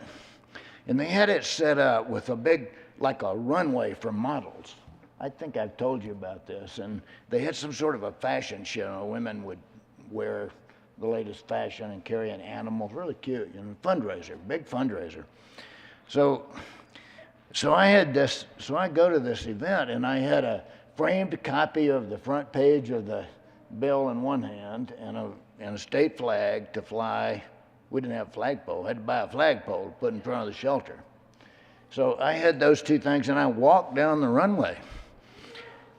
and they had it set up with a big, like a runway for models. I think I've told you about this. And they had some sort of a fashion show. Women would wear the latest fashion and carry an animal. Really cute, you know, fundraiser, big fundraiser. So I had this, so I go to this event, and I had a framed copy of the front page of the bill in one hand and a state flag to fly. We didn't have a flagpole. I had to buy a flagpole to put in front of the shelter. So I had those two things, and I walked down the runway.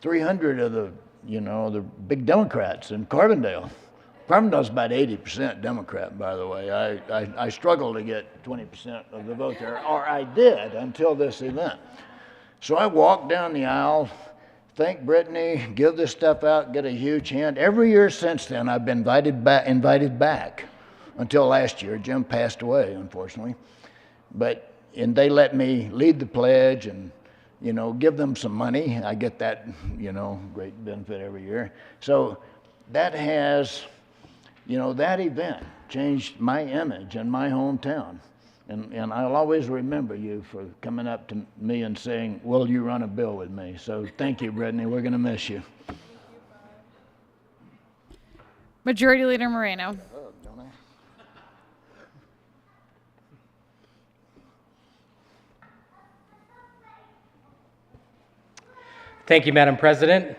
300 of the, you know, the big Democrats in Carbondale. Carbondale's about 80% Democrat, by the way. I struggled to get 20% of the vote there, or I did until this event. So I walked down the aisle, thank Brittany, give this stuff out, get a huge hand. Every year since then, I've been invited back until last year. Jim passed away, unfortunately. And they let me lead the pledge and, you know, give them some money. I get that, you know, great benefit every year. So that has, you know, that event changed my image in my hometown. And I'll always remember you for coming up to me and saying, will you run a bill with me? So thank you, Brittany. We're going to miss you. Majority Leader Moreno. Thank you, Madam President.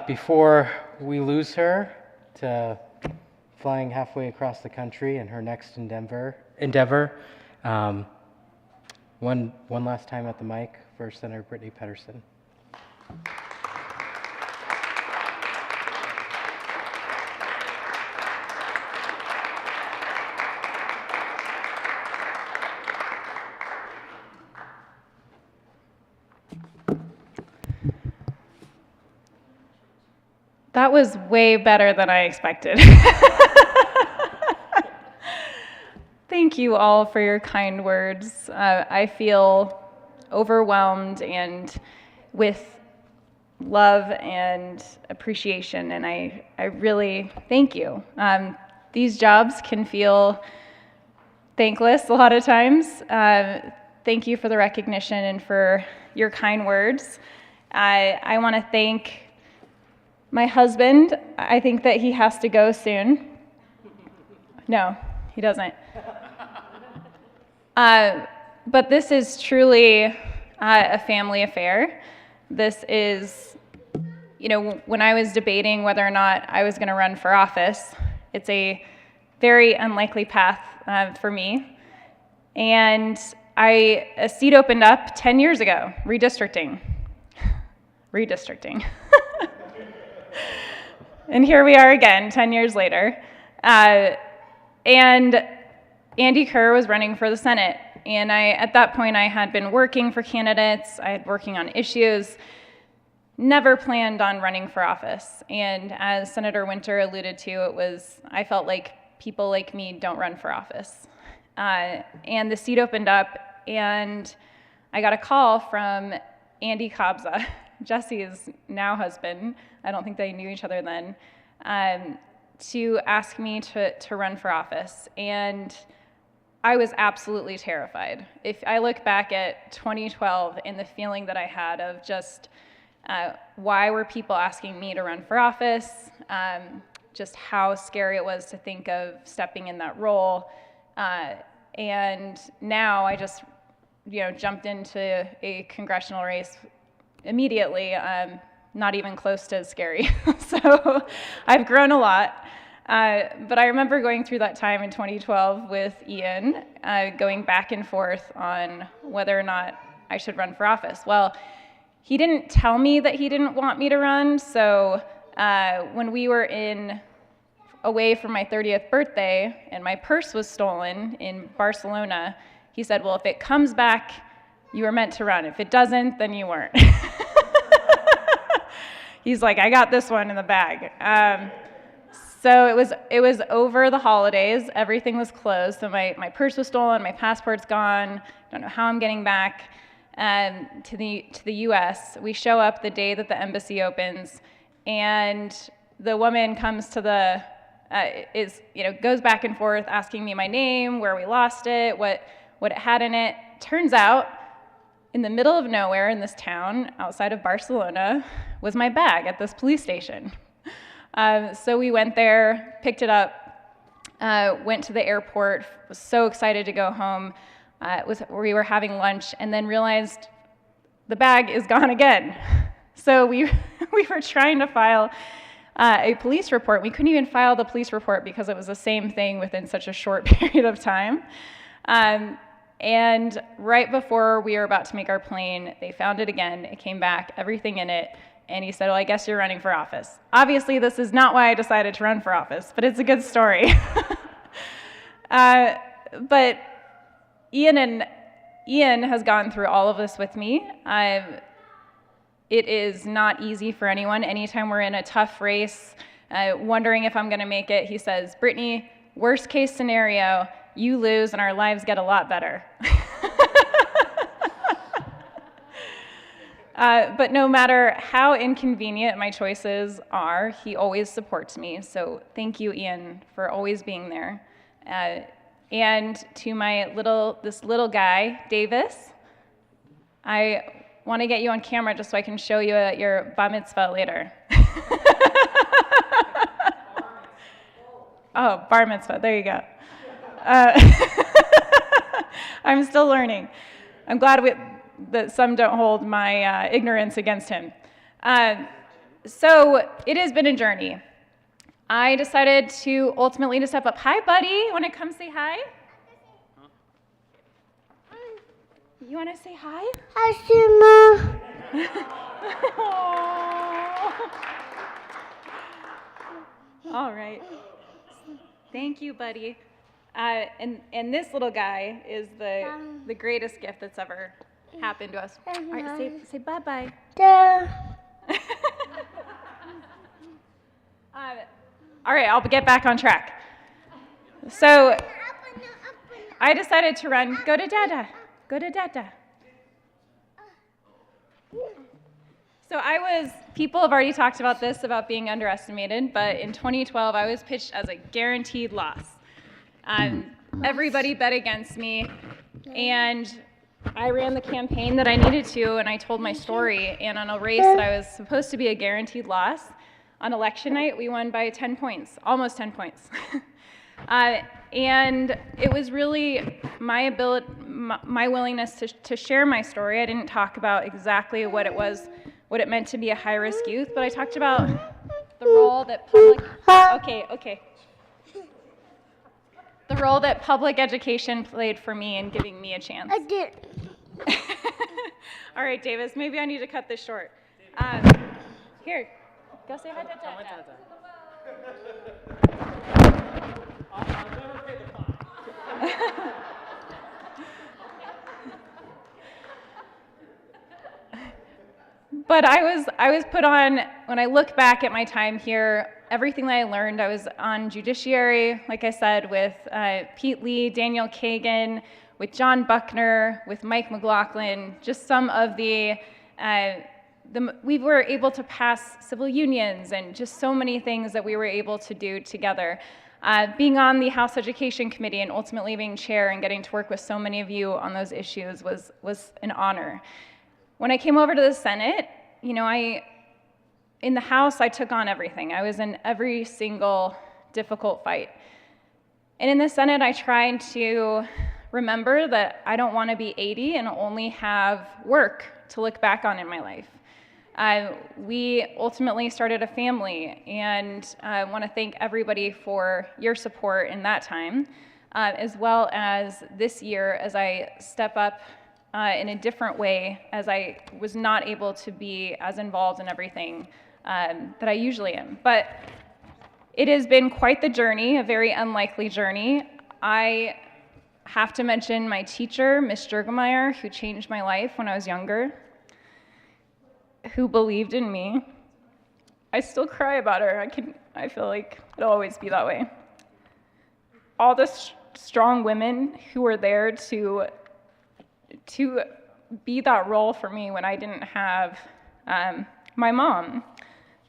Before we lose her to flying halfway across the country in her next endeavor, one last time at the mic for Senator Brittany Pettersen. That was way better than I expected. Thank you all for your kind words. I feel overwhelmed and with love and appreciation, and I really thank you. These jobs can feel thankless a lot of times. Thank you for the recognition and for your kind words. I want to thank my husband. I think that he has to go soon. No, he doesn't. But this is truly a family affair. This is, you know, when I was debating whether or not I was going to run for office, it's a very unlikely path for me. And a seat opened up 10 years ago, redistricting. And here we are again, 10 years later. And Andy Kerr was running for the Senate. And at that point, I had been working for candidates. I had working on issues. Never planned on running for office. And as Senator Winter alluded to, I felt like people like me don't run for office. And the seat opened up, and I got a call from Andy Kabza, Jesse's now husband. I don't think they knew each other then, to ask me to run for office. And I was absolutely terrified. If I look back at 2012 and the feeling that I had of just why were people asking me to run for office, just how scary it was to think of stepping in that role. And now I just jumped into a congressional race immediately, not even close to as scary. So I've grown a lot. But I remember going through that time in 2012 with Ian, going back and forth on whether or not I should run for office. Well, he didn't tell me that he didn't want me to run, so when we were away for my 30th birthday and my purse was stolen in Barcelona, he said, well, if it comes back, you were meant to run. If it doesn't, then you weren't. He's like, I got this one in the bag. So it was over the holidays. Everything was closed. So my purse was stolen. My passport's gone. Don't know how I'm getting back to the U.S. We show up the day that the embassy opens, and the woman comes to goes back and forth asking me my name, where we lost it, what it had in it. Turns out, in the middle of nowhere in this town outside of Barcelona was my bag at this police station. So we went there, picked it up, went to the airport, was so excited to go home. We were having lunch and then realized the bag is gone again. So we were trying to file a police report. We couldn't even file the police report because it was the same thing within such a short period of time. And right before we were about to make our plane, they found it again. It came back, everything in it. And he said, well, I guess you're running for office. Obviously, this is not why I decided to run for office, but it's a good story. But Ian has gone through all of this with me. It is not easy for anyone. Anytime we're in a tough race, wondering if I'm going to make it, he says, Brittany, worst case scenario, you lose and our lives get a lot better. But no matter how inconvenient my choices are, he always supports me. So thank you, Ian, for always being there. And to this little guy, Davis, I want to get you on camera just so I can show you at your bar mitzvah later. Oh, bar mitzvah, there you go. I'm still learning. I'm glad that some don't hold my ignorance against him. So it has been a journey. I decided to ultimately to step up. Hi, buddy. Want to come say hi? You want to say hi? Hi, All right. Thank you, buddy. And this little guy is the greatest gift that's ever happened to us. All right, say bye-bye. All right, I'll get back on track. So I decided to run. Go to Dada. Go to Dada. So people have already talked about this, about being underestimated, but in 2012, I was pitched as a guaranteed loss. Everybody bet against me, and I ran the campaign that I needed to, and I told my story, and on a race that I was supposed to be a guaranteed loss, on election night, we won by 10 points, almost 10 points. And it was really my willingness to share my story. I didn't talk about exactly what it meant to be a high-risk youth, but I talked about the role that the role that public education played for me in giving me a chance. I did. All right, Davis, maybe I need to cut this short. Here, go say hi to Dada. But I was put on, when I look back at my time here, everything that I learned, I was on judiciary, like I said, with Pete Lee, Daniel Kagan, with John Buckner, with Mike McLaughlin, just some of we were able to pass civil unions and just so many things that we were able to do together. Being on the House Education Committee and ultimately being chair and getting to work with so many of you on those issues was an honor. When I came over to the Senate, you know, in the House, I took on everything. I was in every single difficult fight. And in the Senate, I tried to remember that I don't want to be 80 and only have work to look back on in my life. We ultimately started a family, and I want to thank everybody for your support in that time, as well as this year as I step up in a different way, as I was not able to be as involved in everything that I usually am. But it has been quite the journey, a very unlikely journey. I have to mention my teacher, Miss Jurgemeyer, who changed my life when I was younger, who believed in me. I still cry about her. I feel like it'll always be that way. All the strong women who were there to be that role for me when I didn't have my mom,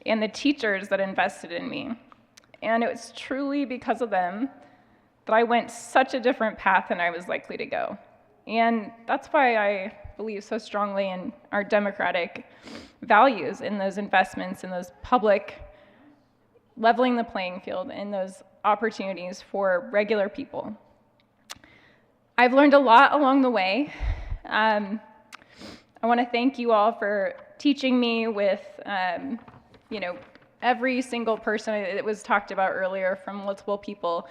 and the teachers that invested in me. And it was truly because of them that I went such a different path than I was likely to go. And that's why I believe so strongly in our democratic values, in those investments, in those public leveling the playing field, in those opportunities for regular people. I've learned a lot along the way. I want to thank you all for teaching me with, you know, every single person that was talked about earlier from multiple people,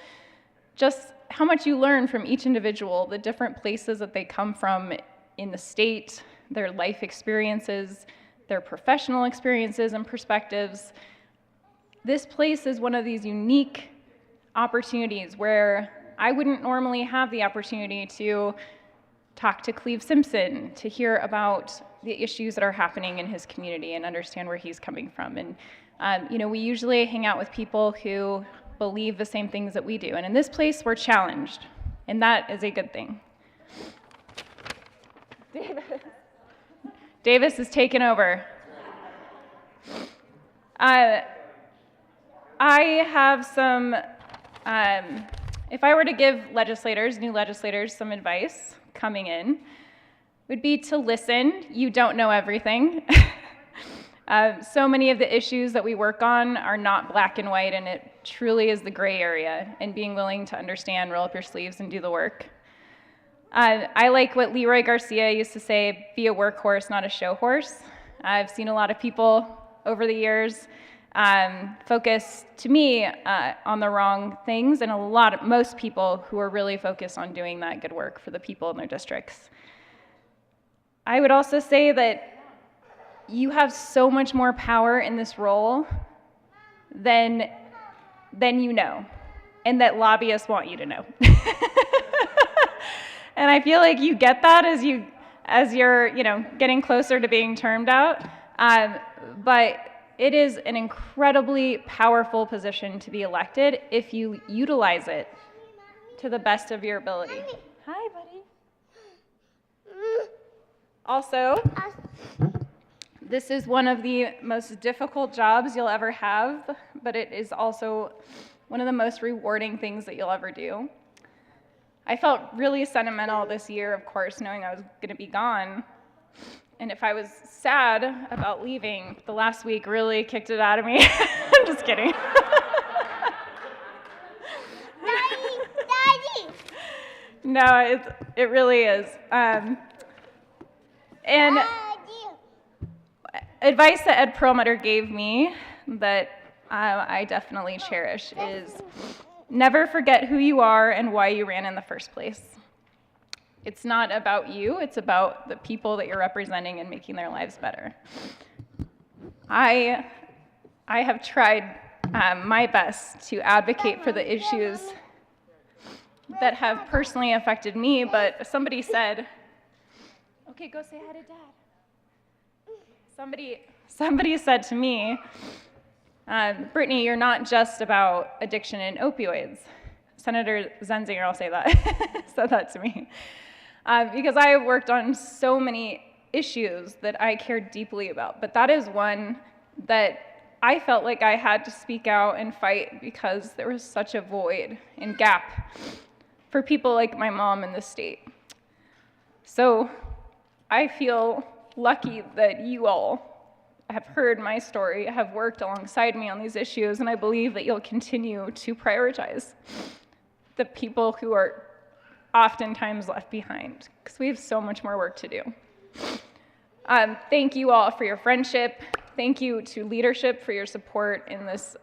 just how much you learn from each individual, the different places that they come from in the state, their life experiences, their professional experiences and perspectives. This place is one of these unique opportunities where I wouldn't normally have the opportunity to talk to Cleve Simpson, to hear about the issues that are happening in his community and understand where he's coming from. And you know, we usually hang out with people who believe the same things that we do. And in this place, we're challenged, and that is a good thing. Davis is taking over. I have some, if I were to give legislators, new legislators, some advice coming in, would be to listen. You don't know everything. So many of the issues that we work on are not black and white, and it truly is the gray area, and being willing to understand, roll up your sleeves, and do the work. I like what Leroy Garcia used to say, be a workhorse, not a show horse. I've seen a lot of people over the years focus, to me, on the wrong things, and most people who are really focused on doing that good work for the people in their districts. I would also say that you have so much more power in this role than you know, and that lobbyists want you to know. And I feel like you get that as you're you know, getting closer to being termed out. But it is an incredibly powerful position to be elected if you utilize it to the best of your ability. Hi, buddy. Also, this is one of the most difficult jobs you'll ever have, but it is also one of the most rewarding things that you'll ever do. I felt really sentimental this year, of course, knowing I was going to be gone. And if I was sad about leaving, the last week really kicked it out of me. I'm just kidding. Daddy! No, it really is. And advice that Ed Perlmutter gave me that I definitely cherish is never forget who you are and why you ran in the first place. It's not about you, it's about the people that you're representing and making their lives better. I have tried my best to advocate for the issues that have personally affected me, but somebody said, okay, go say hi to Dad. Somebody said to me, Brittany, you're not just about addiction and opioids. Senator Zenzinger, I'll say that, said that to me. Because I have worked on so many issues that I care deeply about, but that is one that I felt like I had to speak out and fight because there was such a void and gap for people like my mom in the state. So I feel lucky that you all have heard my story, have worked alongside me on these issues, and I believe that you'll continue to prioritize the people who are oftentimes left behind, because we have so much more work to do. Thank you all for your friendship. Thank you to leadership for your support in this,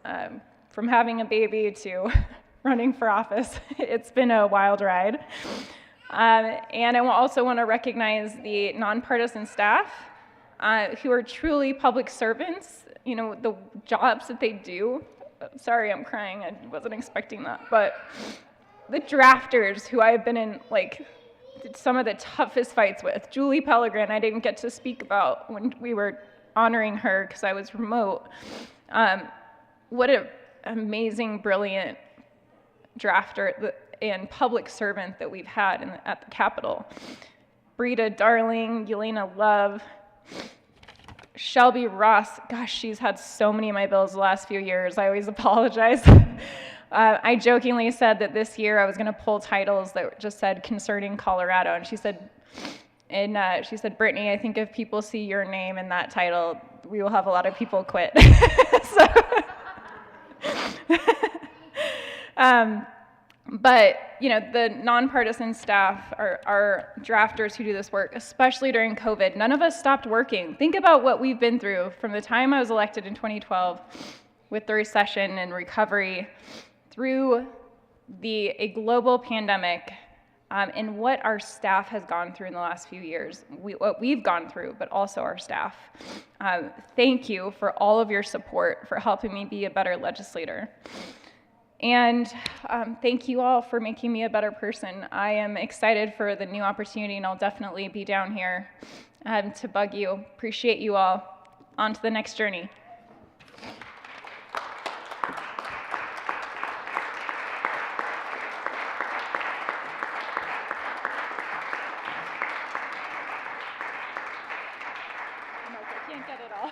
from having a baby to running for office. It's been a wild ride. And I also want to recognize the nonpartisan staff who are truly public servants. You know, the jobs that they do. Sorry, I'm crying. I wasn't expecting that. But the drafters who I've been in, like, some of the toughest fights with. Julie Pellegrin, I didn't get to speak about when we were honoring her because I was remote. What an amazing, brilliant drafter and public servant that we've had at the Capitol. Brita Darling, Yelena Love, Shelby Ross. Gosh, she's had so many of my bills the last few years. I always apologize. I jokingly said that this year I was going to pull titles that just said concerning Colorado, and she said, Brittany, I think if people see your name in that title, we will have a lot of people quit. But, you know, the nonpartisan staff are drafters who do this work, especially during COVID. None of us stopped working. Think about what we've been through from the time I was elected in 2012 with the recession and recovery through a global pandemic, and what our staff has gone through in the last few years, what we've gone through, but also our staff. Thank you for all of your support, for helping me be a better legislator. And thank you all for making me a better person. I am excited for the new opportunity, and I'll definitely be down here to bug you. Appreciate you all. On to the next journey. I can't get it all.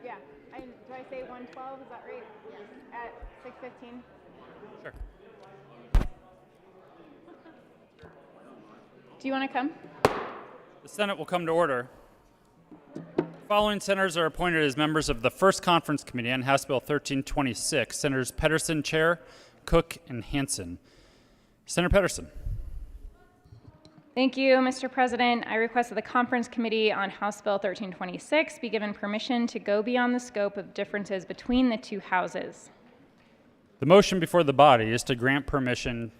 Yeah. Do I say 112? Is that right? Yes. At 6:15? Sure. Do you want to come? The Senate will come to order. The following senators are appointed as members of the First Conference Committee on House Bill 1326. Senators Pedersen, Chair, Cook, and Hansen. Senator Pedersen. Thank you, Mr. President. I request that the Conference Committee on House Bill 1326 be given permission to go beyond the scope of differences between the two houses. The motion before the body is to grant permission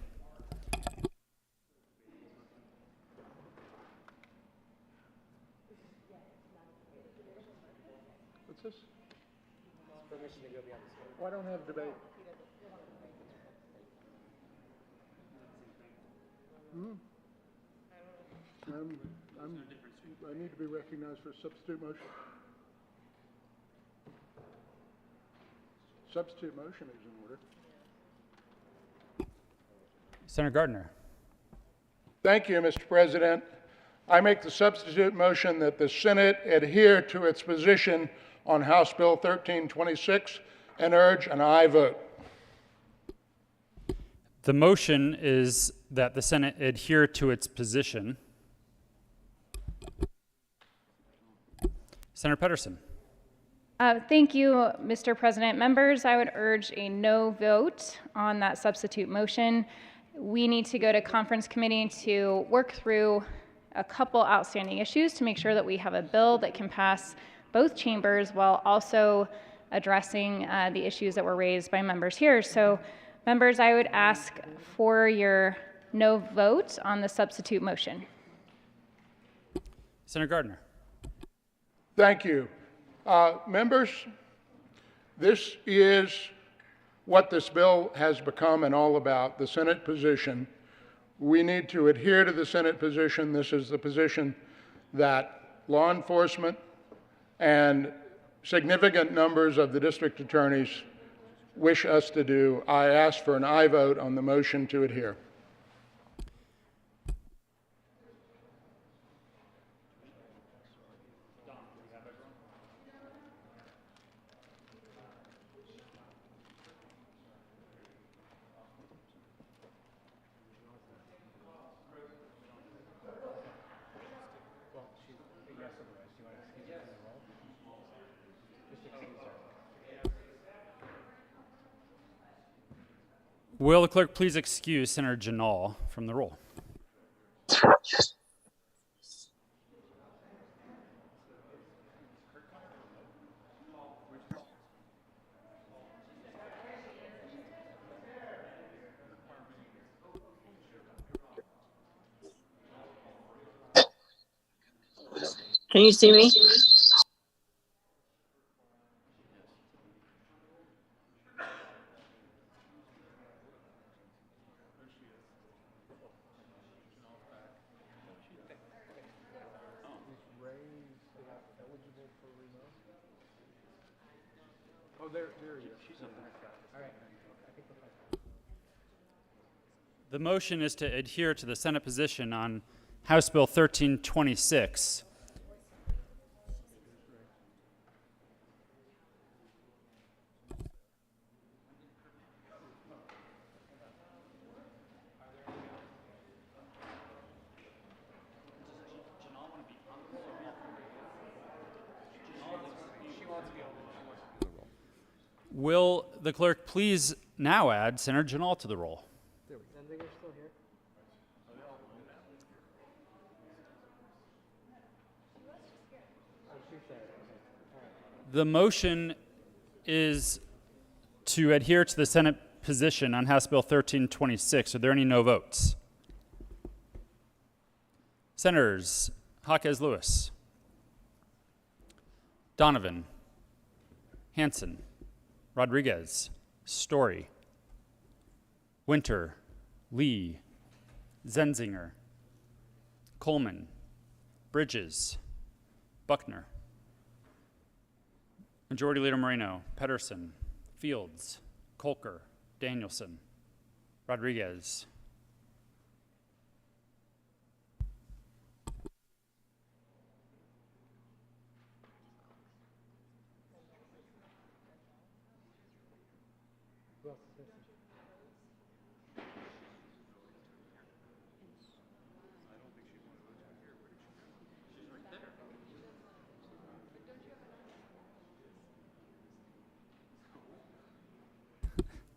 What's this? Permission to go beyond the scope. Why don't have debate? I need to be recognized for a substitute motion. Substitute motion is in order. Senator Gardner. Thank you, Mr. President. I make the substitute motion that the Senate adhere to its position on House Bill 1326 and urge an aye vote. The motion is that the Senate adhere to its position. Senator Pedersen. Thank you, Mr. President. Members, I would urge a no vote on that substitute motion. We need to go to conference committee to work through a couple outstanding issues to make sure that we have a bill that can pass both chambers while also addressing the issues that were raised by members here. So, members, I would ask for your no vote on the substitute motion. Senator Gardner. Thank you. Members, this is what this bill has become and all about, the Senate position. We need to adhere to the Senate position. This is the position that law enforcement and significant numbers of the district attorneys wish us to do. I ask for an aye vote on the motion to adhere. Will the clerk please excuse Senator Janal from the roll? Can you see me? The motion is to adhere to the Senate position on House Bill 1326. Will the clerk please now add Senator Janal to the roll? The motion is to adhere to the Senate position on House Bill 1326. Are there any no votes? Senators Jaquez Lewis, Donovan, Hansen, Rodriguez, Story, Winter, Lee, Zenzinger, Coleman, Bridges, Buckner, Majority Leader Moreno, Pedersen, Fields, Kolker, Danielson, Rodriguez.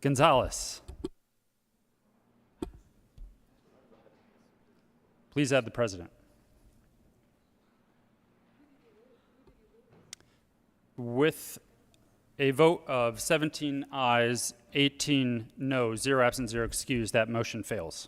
Gonzalez. Please add the president. With a vote of 17 ayes, 18 no, 0 absent, 0 excused, that motion fails.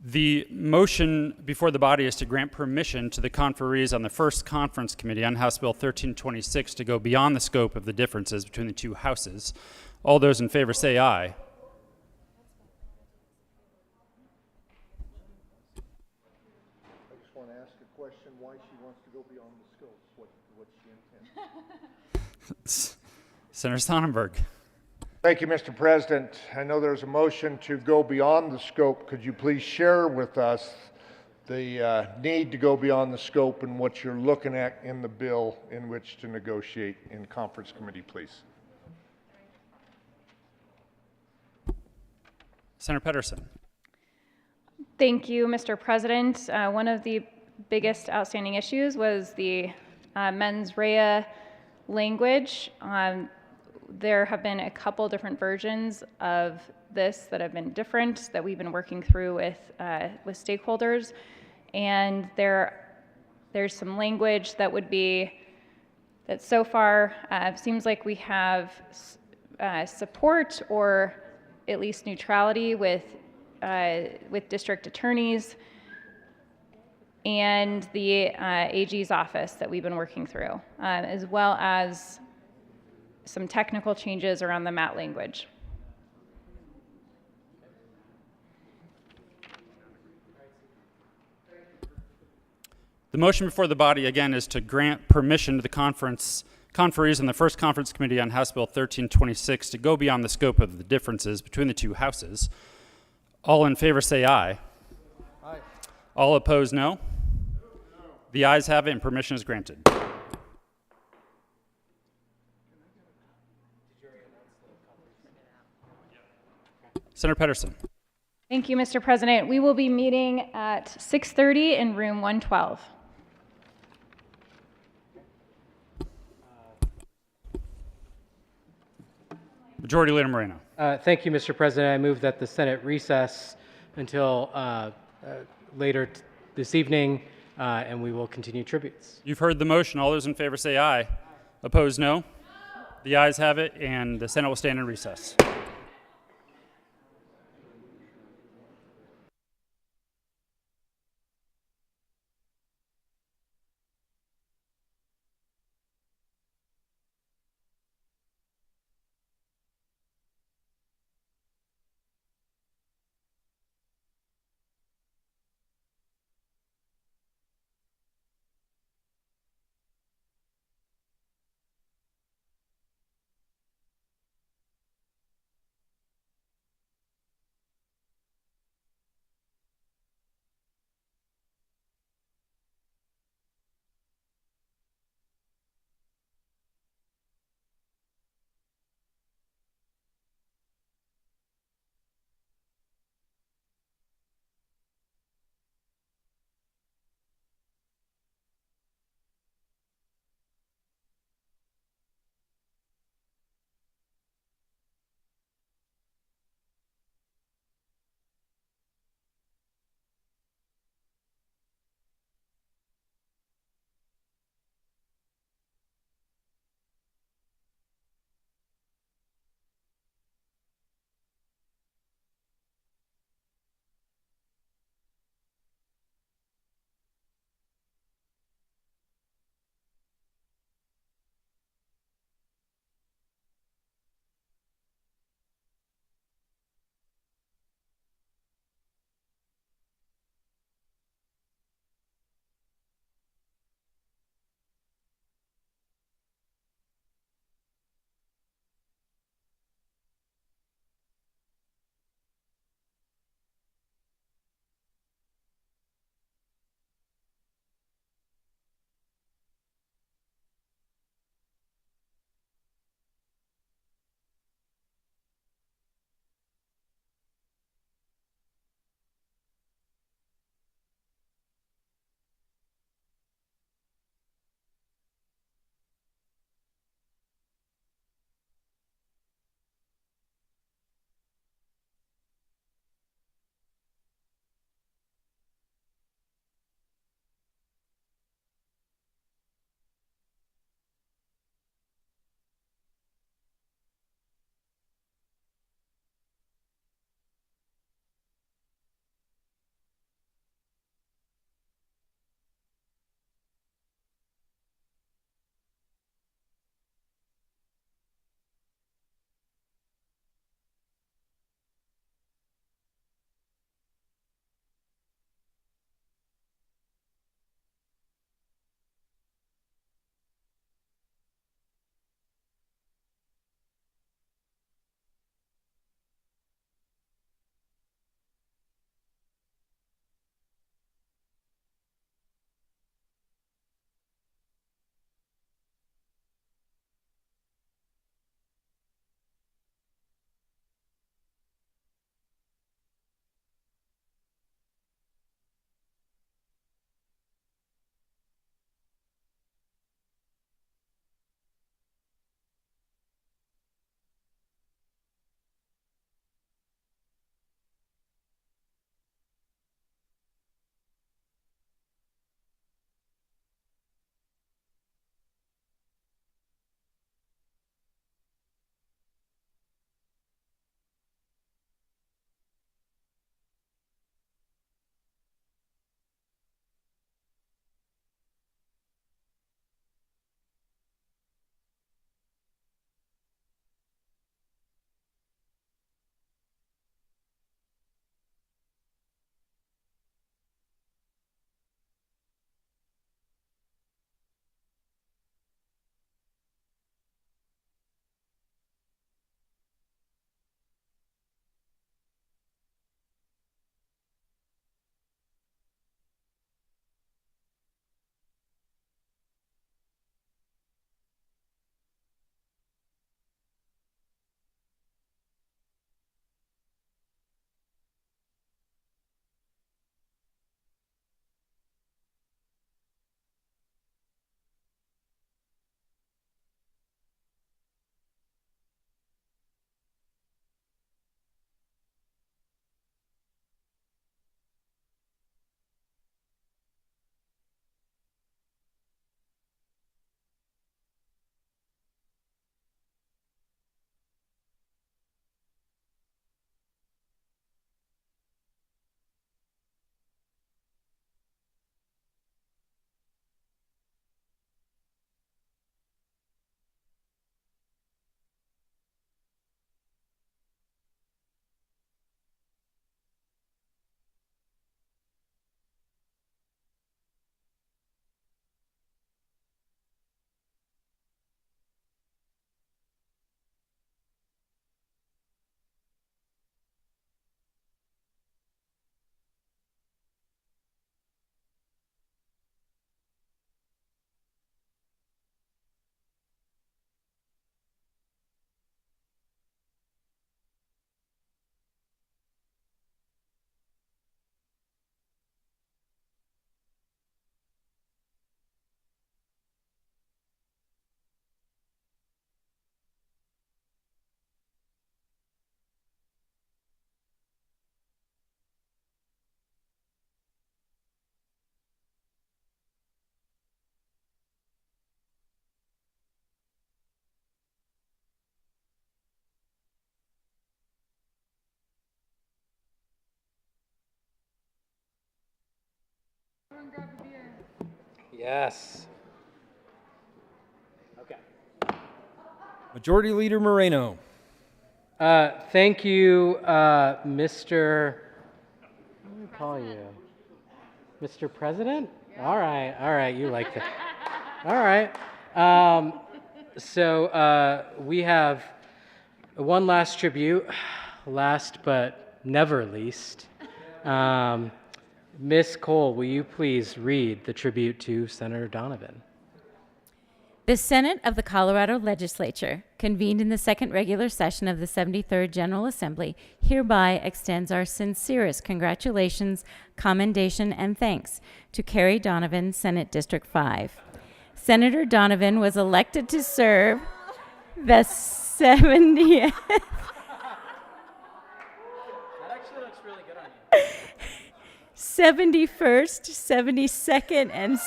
The motion before the body is to grant permission to the conferees on the first conference committee on House Bill 1326 to go beyond the scope of the differences between the two houses. All those in favor say aye. Why she wants to go beyond the scope, what she intends. Senator Sonnenberg. Thank you, Mr. President. I know there's a motion to go beyond the scope. Could you please share with us the need to go beyond the scope and what you're looking at in the bill in which to negotiate in conference committee, please? Senator Pedersen. Thank you, Mr. President. One of the biggest outstanding issues was the mens rea language. There have been a couple different versions of this that have been different that we've been working through with stakeholders, and there's some language that would be that so far seems like we have support or at least neutrality with district attorneys and the AG's office that we've been working through, as well as some technical changes around the MAT language. The motion before the body, again, is to grant permission to the conferees in the first conference committee on House Bill 1326 to go beyond the scope of the differences between the two houses. All in favor say aye. Aye. All opposed, no. The ayes have it and permission is granted. Senator Pedersen. Thank you, Mr. President. We will be meeting at 6:30 in room 112. Majority Leader Moreno. Thank you, Mr. President. I move that the Senate recess until later this evening, and we will continue tributes. You've heard the motion. All those in favor say aye. Opposed, no. The ayes have it, and the Senate will stand in recess. Yes. Okay. Majority Leader Moreno. Thank you, Mr. What do we call you? Mr. President? All right, you like that. All right. So we have one last tribute, last but never least. Miss Cole, will you please read the tribute to Senator Donovan? The Senate of the Colorado Legislature, convened in the second regular session of the 73rd General Assembly, hereby extends our sincerest congratulations, commendation, and thanks to Carrie Donovan, Senate District 5. Senator Donovan was elected to serve the 70th. That actually looks really good on you. 71st, 72nd, and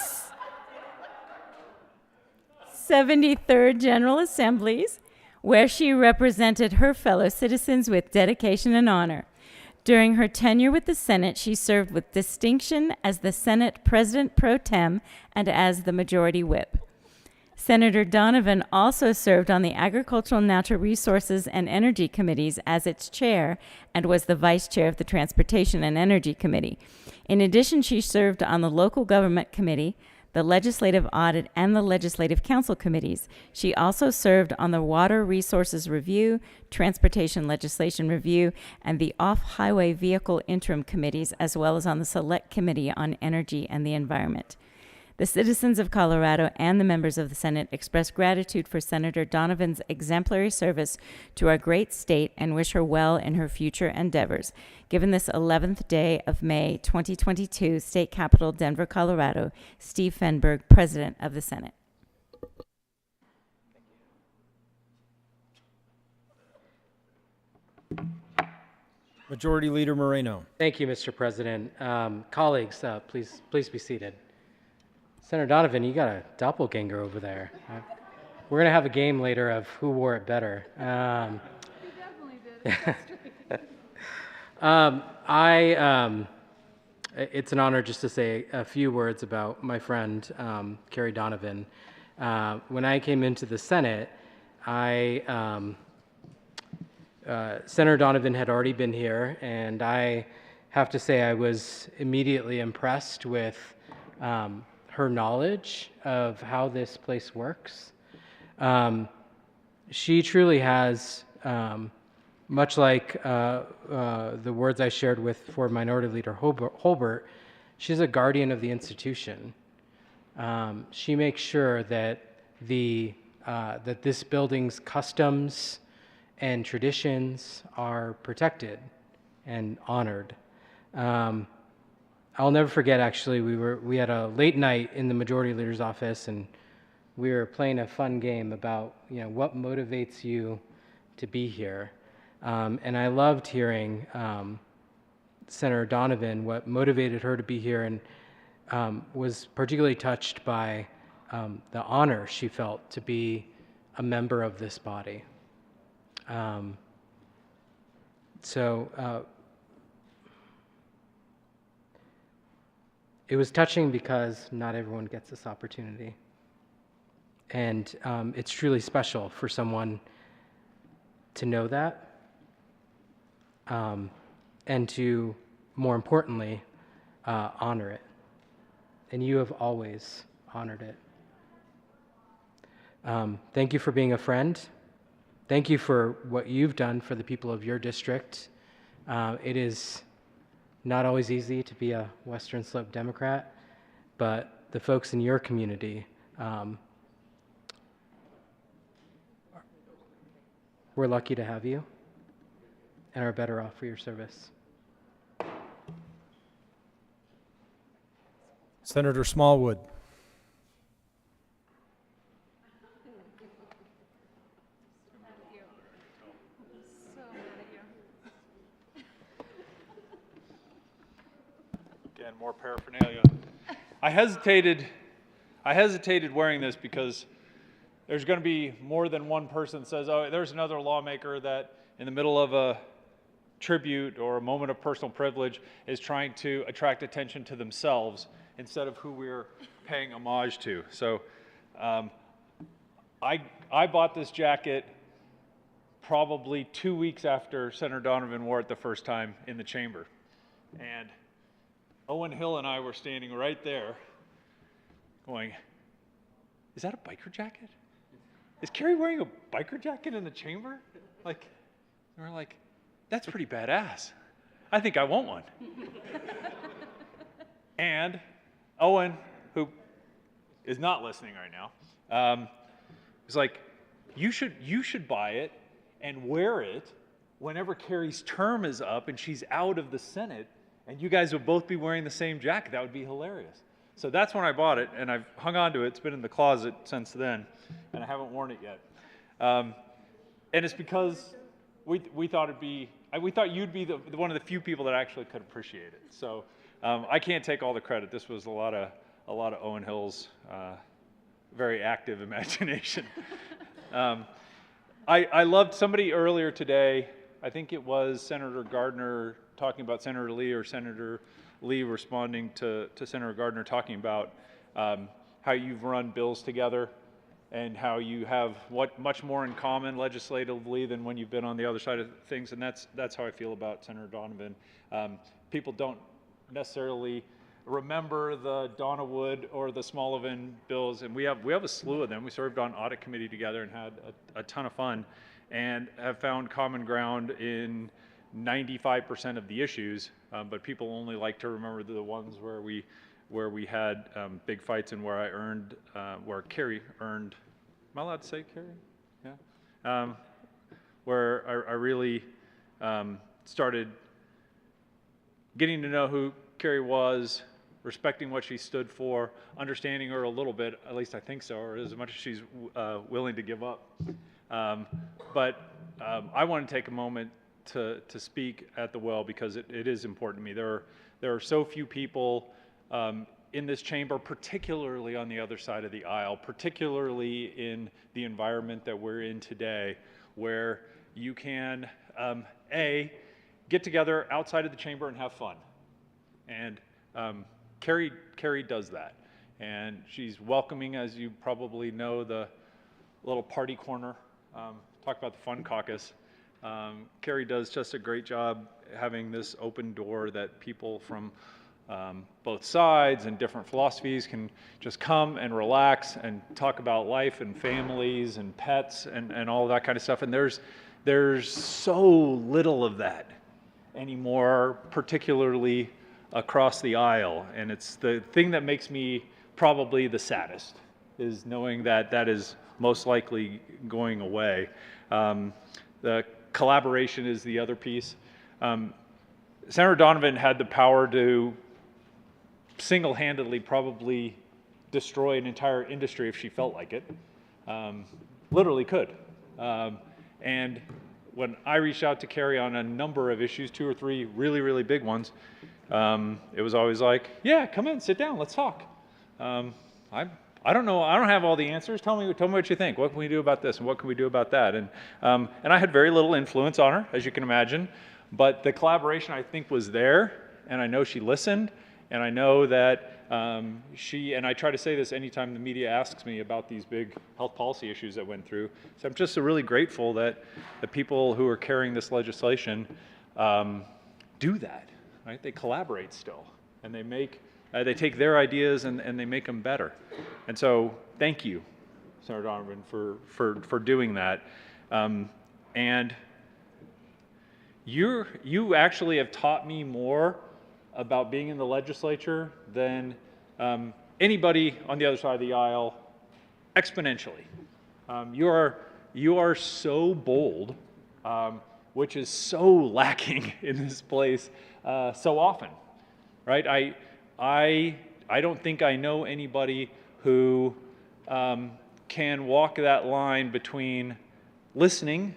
73rd General Assemblies, where she represented her fellow citizens with dedication and honor. During her tenure with the Senate, she served with distinction as the Senate President Pro Tem and as the Majority Whip. Senator Donovan also served on the Agricultural, Natural Resources, and Energy Committees as its chair and was the vice chair of the Transportation and Energy Committee. In addition, she served on the Local Government Committee, the Legislative Audit, and the Legislative Council committees. She also served on the Water Resources Review, Transportation Legislation Review, and the Off-Highway Vehicle Interim Committees, as well as on the Select Committee on Energy and the Environment. The citizens of Colorado and the members of the Senate express gratitude for Senator Donovan's exemplary service to our great state and wish her well in her future endeavors. Given this 11th day of May 2022, State Capitol, Denver, Colorado, Steve Fenberg, President of the Senate. Majority Leader Moreno. Thank you, Mr. President. Colleagues, please be seated. Senator Donovan, you got a doppelganger over there. We're going to have a game later of who wore it better. It's an honor just to say a few words about my friend, Carrie Donovan. When I came into the Senate, Senator Donovan had already been here, and I have to say I was immediately impressed with her knowledge of how this place works. She truly has, much like the words I shared for Minority Leader Holbert, she's a guardian of the institution. She makes sure that that this building's customs and traditions are protected and honored. I'll never forget, actually, we had a late night in the Majority Leader's office, and we were playing a fun game about, what motivates you to be here. And I loved hearing Senator Donovan, what motivated her to be here, and was particularly touched by the honor she felt to be a member of this body. It was touching because not everyone gets this opportunity. And it's truly special for someone to know that and to, more importantly, honor it. And you have always honored it. Thank you for being a friend. Thank you for what you've done for the people of your district. It is not always easy to be a Western Slope Democrat, but the folks in your community, we're lucky to have you and are better off for your service. Senator Smallwood. Again, more paraphernalia. I hesitated wearing this because there's going to be more than one person that says, oh, there's another lawmaker that in the middle of a tribute or a moment of personal privilege is trying to attract attention to themselves instead of who we're paying homage to. So I bought this jacket probably 2 weeks after Senator Donovan wore it the first time in the chamber. And Owen Hill and I were standing right there going, is that a biker jacket? Is Kerry wearing a biker jacket in the chamber? Like, and we're like, that's pretty badass. I think I want one. And Owen, who is not listening right now, was like, you should buy it and wear it whenever Kerry's term is up and she's out of the Senate, and you guys would both be wearing the same jacket. That would be hilarious. So that's when I bought it, and I've hung on to it. It's been in the closet since then, and I haven't worn it yet. And it's because we thought we thought you'd be one of the few people that actually could appreciate it. So I can't take all the credit. This was a lot of Owen Hill's very active imagination. I loved somebody earlier today, I think it was Senator Gardner talking about Senator Lee, or Senator Lee responding to Senator Gardner talking about how you've run bills together and how you have much more in common legislatively than when you've been on the other side of things, and that's how I feel about Senator Donovan. People don't necessarily remember the Donna Wood or the Smallhoven bills, and we have a slew of them. We served on audit committee together and had a ton of fun, and have found common ground in 95% of the issues, but people only like to remember the ones where we had big fights and where Kerry earned. Am I allowed to say Kerry? Yeah. Where I really started getting to know who Kerry was, respecting what she stood for, understanding her a little bit, at least I think so, or as much as she's willing to give up. But I want to take a moment to speak at the well, because it is important to me. There are so few people in this chamber, particularly on the other side of the aisle, particularly in the environment that we're in today, where you can, get together outside of the chamber and have fun. And Kerry does that. And she's welcoming, as you probably know, the little party corner. Talk about the fun caucus. Kerry does just a great job having this open door that people from both sides and different philosophies can just come and relax and talk about life and families and pets and all that kind of stuff. And there's so little of that anymore, particularly across the aisle. And it's the thing that makes me probably the saddest, is knowing that that is most likely going away. The collaboration is the other piece. Senator Donovan had the power to single-handedly probably destroy an entire industry if she felt like it. Literally could. And when I reached out to Kerry on a number of issues, 2 or 3 really, really big ones, it was always like, yeah, come in, sit down, let's talk. I don't know, I don't have all the answers. Tell me what you think. What can we do about this and what can we do about that? And I had very little influence on her, as you can imagine, but the collaboration I think was there, and I know she listened, and I know that and I try to say this anytime the media asks me about these big health policy issues that went through. So I'm just really grateful that the people who are carrying this legislation do that, right? They collaborate still, and they take their ideas and they make them better. And so thank you, Senator Donovan, for doing that. And you actually have taught me more about being in the legislature than anybody on the other side of the aisle, exponentially. You are so bold, which is so lacking in this place so often, right? I don't think I know anybody who can walk that line between listening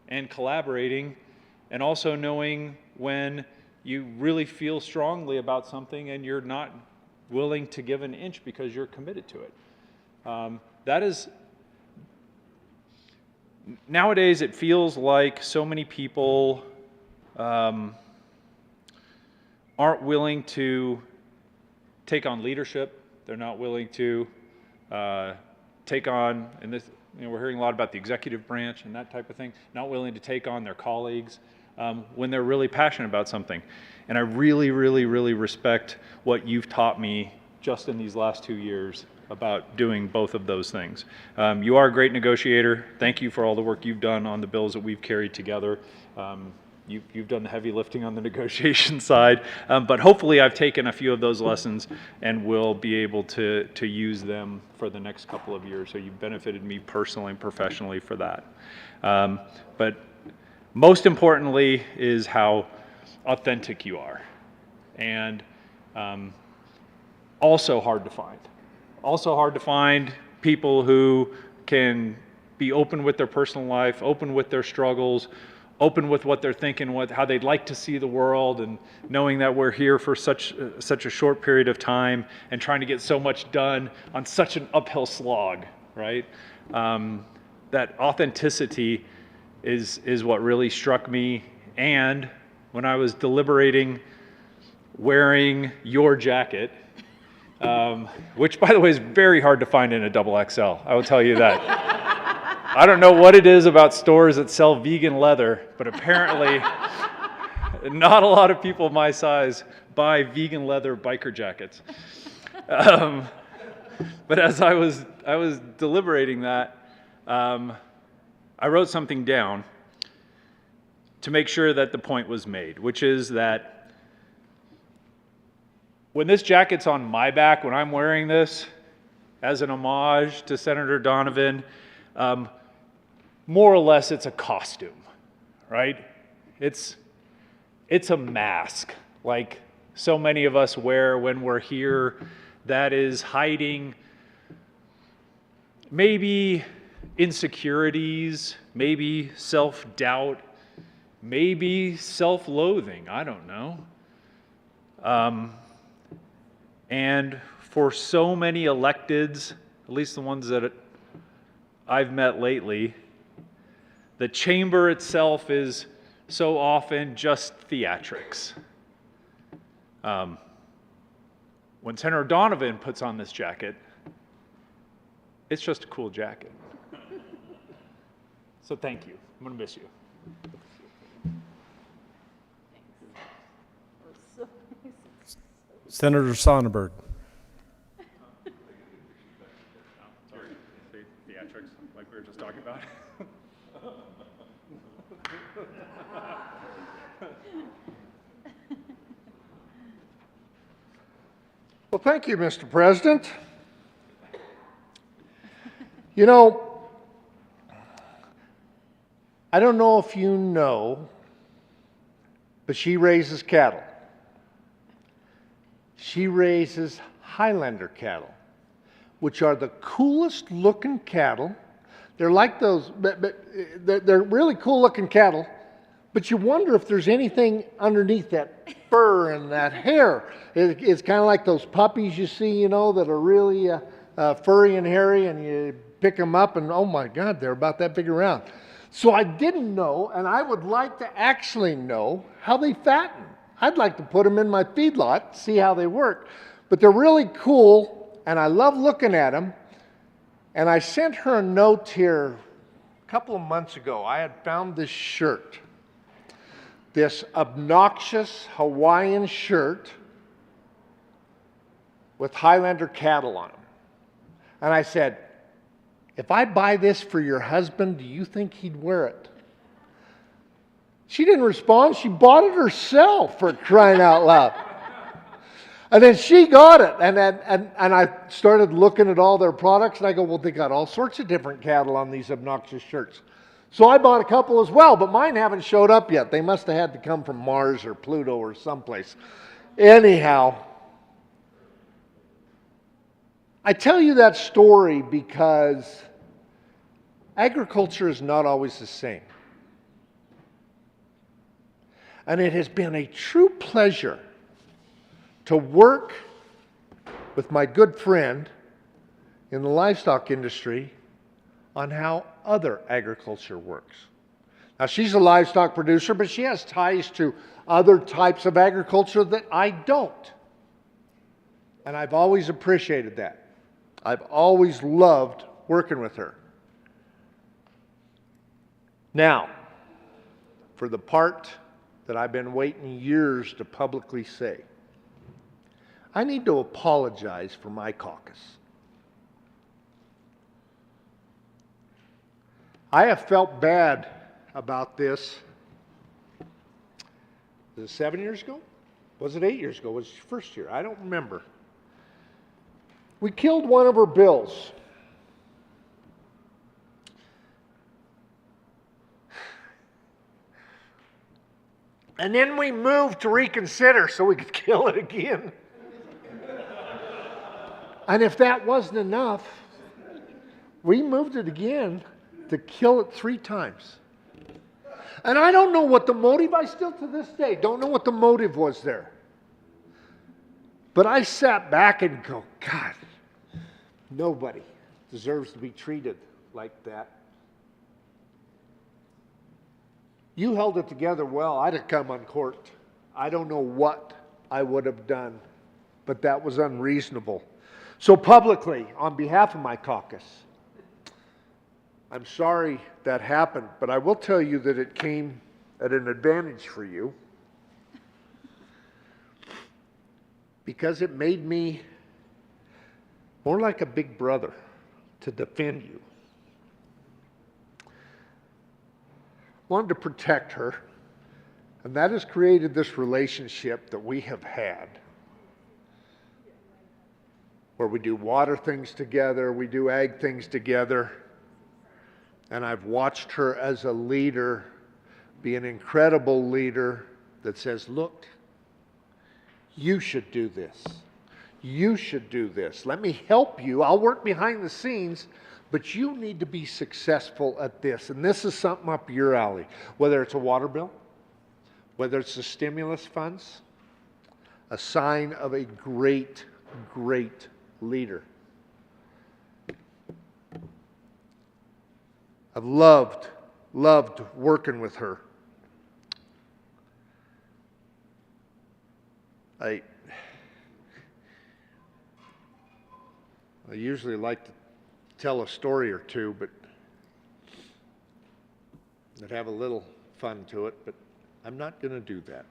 and collaborating, and also knowing when you really feel strongly about something and you're not willing to give an inch because you're committed to it. That is, nowadays it feels like so many people aren't willing to take on leadership. They're not willing to take on, and this, we're hearing a lot about the executive branch and that type of thing, not willing to take on their colleagues when they're really passionate about something. And I really, really, really respect what you've taught me just in these last 2 years about doing both of those things. You are a great negotiator. Thank you for all the work you've done on the bills that we've carried together. You've done the heavy lifting on the negotiation side, but hopefully I've taken a few of those lessons and will be able to use them for the next couple of years. So you've benefited me personally and professionally for that. But most importantly is how authentic you are, and also hard to find. Also hard to find people who can be open with their personal life, open with their struggles, open with what they're thinking, how they'd like to see the world, and knowing that we're here for such a short period of time and trying to get so much done on such an uphill slog, right? That authenticity is what really struck me. And when I was deliberating wearing your jacket, which, by the way, is very hard to find in a XXL. I will tell you that. I don't know what it is about stores that sell vegan leather, but apparently not a lot of people my size buy vegan leather biker jackets. But as I was deliberating that, I wrote something down to make sure that the point was made, which is that when this jacket's on my back, when I'm wearing this as an homage to Senator Donovan, more or less it's a costume, right? It's a mask, like so many of us wear when we're here, that is hiding maybe insecurities, maybe self-doubt, maybe self-loathing, I don't know. And for so many electeds, at least the ones that I've met lately, the chamber itself is so often just theatrics. When Senator Donovan puts on this jacket, it's just a cool jacket. So thank you. I'm going to miss you. Senator Sonnenberg. Theatrics, like we were just talking about. Well, thank you, Mr. President. You know, I don't know if you know, but she raises cattle. She raises Highlander cattle, which are the coolest looking cattle. They're like those, they're really cool looking cattle, but you wonder if there's anything underneath that fur and that hair. It's kind of like those puppies you see, you know, that are really furry and hairy, and you pick them up and oh my God, they're about that big around. So I didn't know, and I would like to actually know how they fatten. I'd like to put them in my feedlot, see how they work. But they're really cool, and I love looking at them. And I sent her a note here a couple of months ago. I had found this shirt, this obnoxious Hawaiian shirt with Highlander cattle on them. And I said, if I buy this for your husband, do you think he'd wear it? She didn't respond. She bought it herself, for crying out loud. And then she got it. And I started looking at all their products, and I go, well, they got all sorts of different cattle on these obnoxious shirts. So I bought a couple as well, but mine haven't showed up yet. They must have had to come from Mars or Pluto or someplace. Anyhow, I tell you that story because agriculture is not always the same. And it has been a true pleasure to work with my good friend in the livestock industry on how other agriculture works. Now, she's a livestock producer, but she has ties to other types of agriculture that I don't. And I've always appreciated that. I've always loved working with her. Now, for the part that I've been waiting years to publicly say, I need to apologize for my caucus. I have felt bad about this. Was it 7 years ago? Was it 8 years ago? Was it your first year? I don't remember. We killed one of her bills. And then we moved to reconsider so we could kill it again. And if that wasn't enough, we moved it again to kill it 3 times. And I don't know what the motive, I still to this day don't know what the motive was there. But I sat back and go, God, nobody deserves to be treated like that. You held it together well. I'd have come on court. I don't know what I would have done, but that was unreasonable. So publicly, on behalf of my caucus, I'm sorry that happened, but I will tell you that it came at an advantage for you because it made me more like a big brother to defend you. Wanted to protect her, and that has created this relationship that we have had where we do water things together, we do ag things together. And I've watched her as a leader be an incredible leader that says, look, you should do this. You should do this. Let me help you. I'll work behind the scenes, but you need to be successful at this. And this is something up your alley, whether it's a water bill, whether it's the stimulus funds, a sign of a great, great leader. I've loved working with her. I usually like to tell a story or two, but that have a little fun to it, but I'm not going to do that.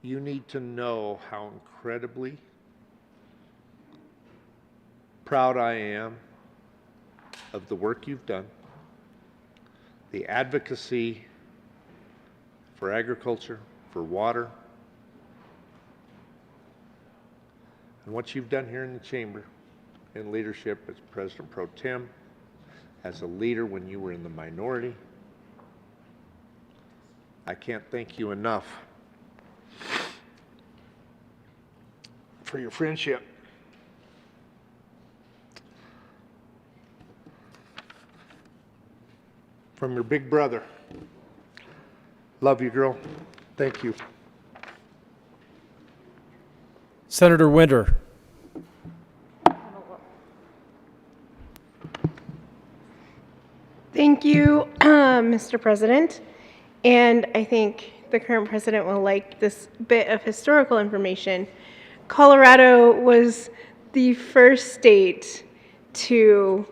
You need to know how incredibly proud I am of the work you've done, the advocacy for agriculture, for water, and what you've done here in the chamber in leadership as President Pro Tem, as a leader when you were in the minority. I can't thank you enough for your friendship. From your big brother. Love you, girl. Thank you. Senator Winter. Thank you, Mr. President. And I think the current president will like this bit of historical information. Colorado was the first state to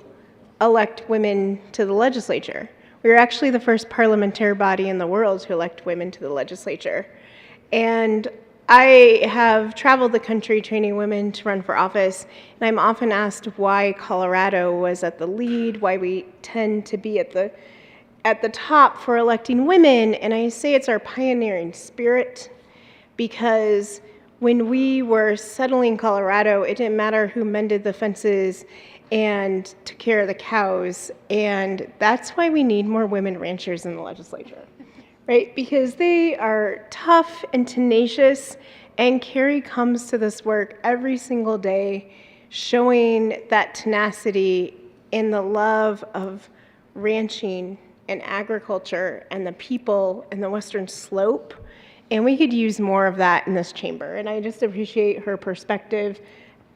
elect women to the legislature. We were actually the first parliamentary body in the world to elect women to the legislature. And I have traveled the country training women to run for office, and I'm often asked why Colorado was at the lead, why we tend to be at the top for electing women, and I say it's our pioneering spirit, because when we were settling Colorado, it didn't matter who mended the fences and took care of the cows, and that's why we need more women ranchers in the legislature, right? Because they are tough and tenacious, and Carrie comes to this work every single day showing that tenacity in the love of ranching and agriculture and the people in the Western Slope, and we could use more of that in this chamber, and I just appreciate her perspective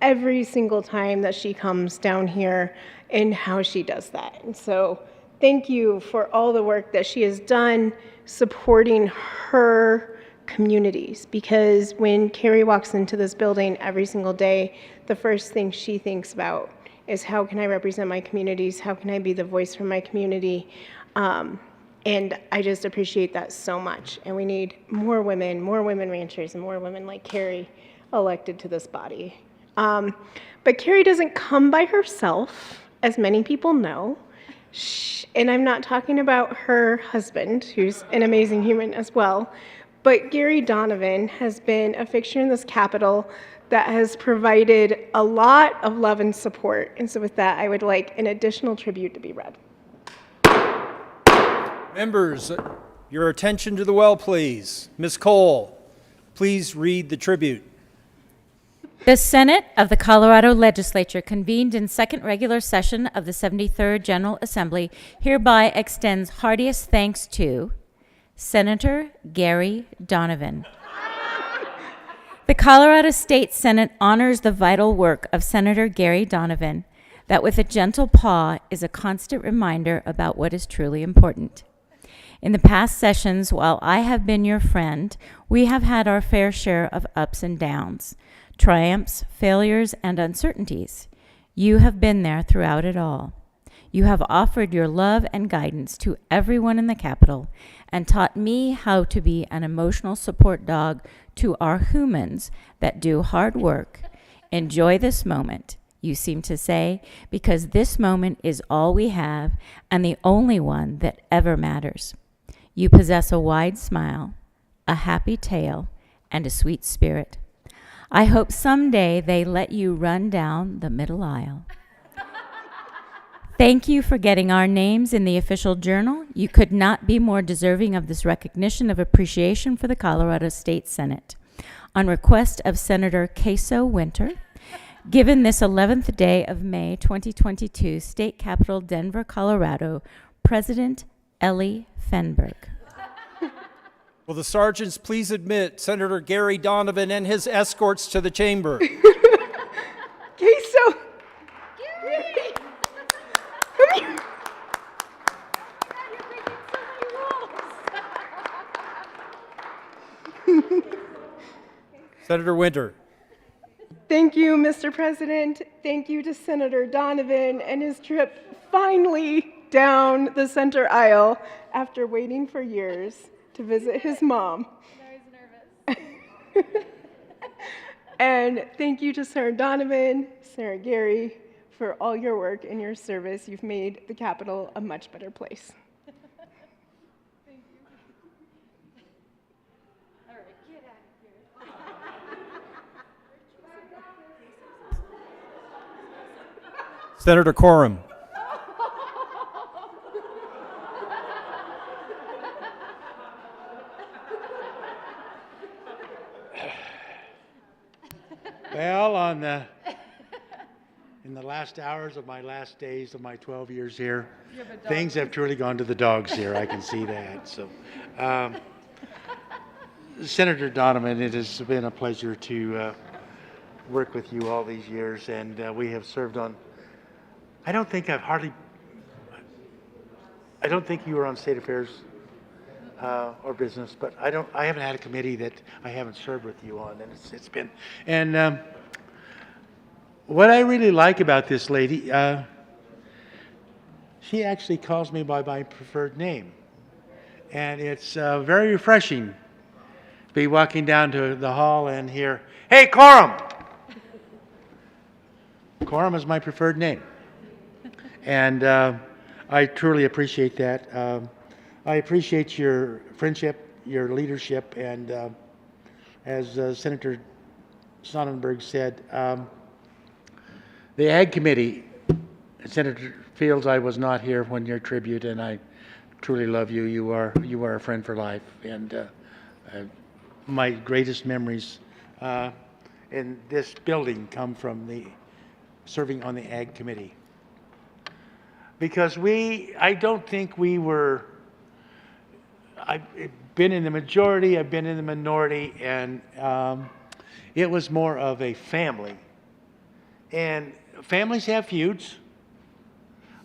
every single time that she comes down here and how she does that. And so thank you for all the work that she has done supporting her communities, because when Carrie walks into this building every single day, the first thing she thinks about is how can I represent my communities? How can I be the voice for my community? And I just appreciate that so much. And we need more women ranchers, and more women like Carrie elected to this body. But Carrie doesn't come by herself, as many people know. And I'm not talking about her husband, who's an amazing human as well, but Gary Donovan has been a fixture in this Capitol that has provided a lot of love and support. And so with that, I would like an additional tribute to be read. Members, your attention to the well, please. Ms. Cole, please read the tribute. The Senate of the Colorado Legislature, convened in second regular session of the 73rd General Assembly, hereby extends heartiest thanks to Senator Gary Donovan. The Colorado State Senate honors the vital work of Senator Gary Donovan, that with a gentle paw is a constant reminder about what is truly important. In the past sessions, while I have been your friend, we have had our fair share of ups and downs, triumphs, failures, and uncertainties. You have been there throughout it all. You have offered your love and guidance to everyone in the Capitol and taught me how to be an emotional support dog to our humans that do hard work. Enjoy this moment, you seem to say, because this moment is all we have and the only one that ever matters. You possess a wide smile, a happy tail, and a sweet spirit. I hope someday they let you run down the middle aisle. Thank you for getting our names in the official journal. You could not be more deserving of this recognition of appreciation for the Colorado State Senate. On request of Senator Queso Winter, given this 11th day of May 2022, State Capitol, Denver, Colorado, President Ellie Fenberg. Will the sergeants please admit Senator Gary Donovan and his escorts to the chamber? Queso! Gary! Come here! Senator Winter. Thank you, Mr. President. Thank you to Senator Donovan and his trip finally down the center aisle after waiting for years to visit his mom. I was nervous. And thank you to Senator Donovan, Senator Gary, for all your work and your service. You've made the Capitol a much better place. Thank you. All right, get out of here. Senator Coram. Well, in the last hours of my last days of my 12 years here, things have truly gone to the dogs here. I can see that. So, Senator Donovan, it has been a pleasure to work with you all these years, and we have served on. I don't think you were on State Affairs or Business, but I haven't had a committee that I haven't served with you on, and it's been. And what I really like about this lady, she actually calls me by my preferred name, and it's very refreshing to be walking down to the hall and hear, "Hey, Coram!" Coram is my preferred name, and I truly appreciate that. I appreciate your friendship, your leadership, and as Senator Sonnenberg said, the Ag Committee, Senator Fields, I was not here when your tribute, and I truly love you. You are a friend for life, and my greatest memories in this building come from serving on the Ag Committee. Because I don't think we were. I've been in the majority, I've been in the minority, and it was more of a family. And families have feuds,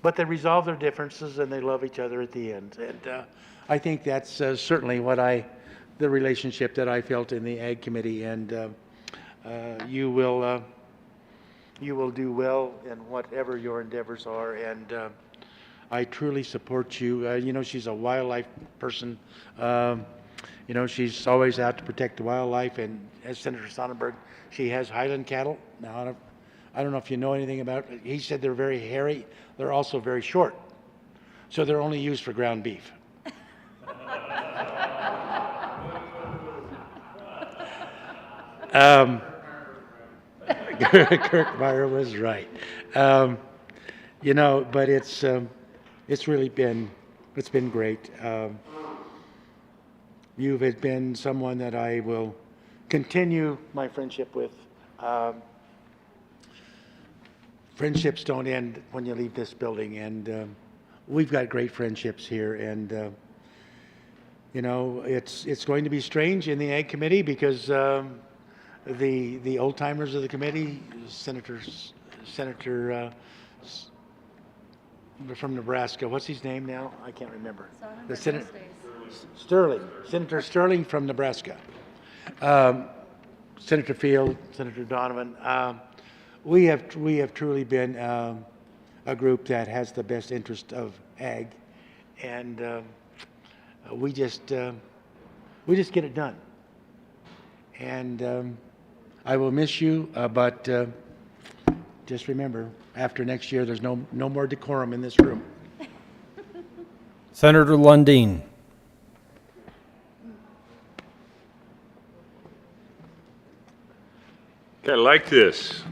but they resolve their differences and they love each other at the end. And I think that's certainly what I the relationship that I felt in the Ag Committee, and you will do well in whatever your endeavors are, and I truly support you. You know, she's a wildlife person. You know, she's always out to protect the wildlife, and as Senator Sonnenberg, she has Highland cattle. Now, I don't know if you know anything about it. He said they're very hairy. They're also very short, so they're only used for ground beef. Kirkmeyer was right. You know, but it's really been great. You have been someone that I will continue my friendship with. Friendships don't end when you leave this building, and we've got great friendships here. And you know, it's going to be strange in the Ag Committee because the old timers of the committee, Senator from Nebraska, what's his name now? I can't remember. Senator Sterling from Nebraska. Senator Field, Senator Donovan. We have truly been a group that has the best interest of ag, and we just get it done. And I will miss you, but just remember, after next year, there's no more decorum in this room. Senator Lundeen. Okay, I like this.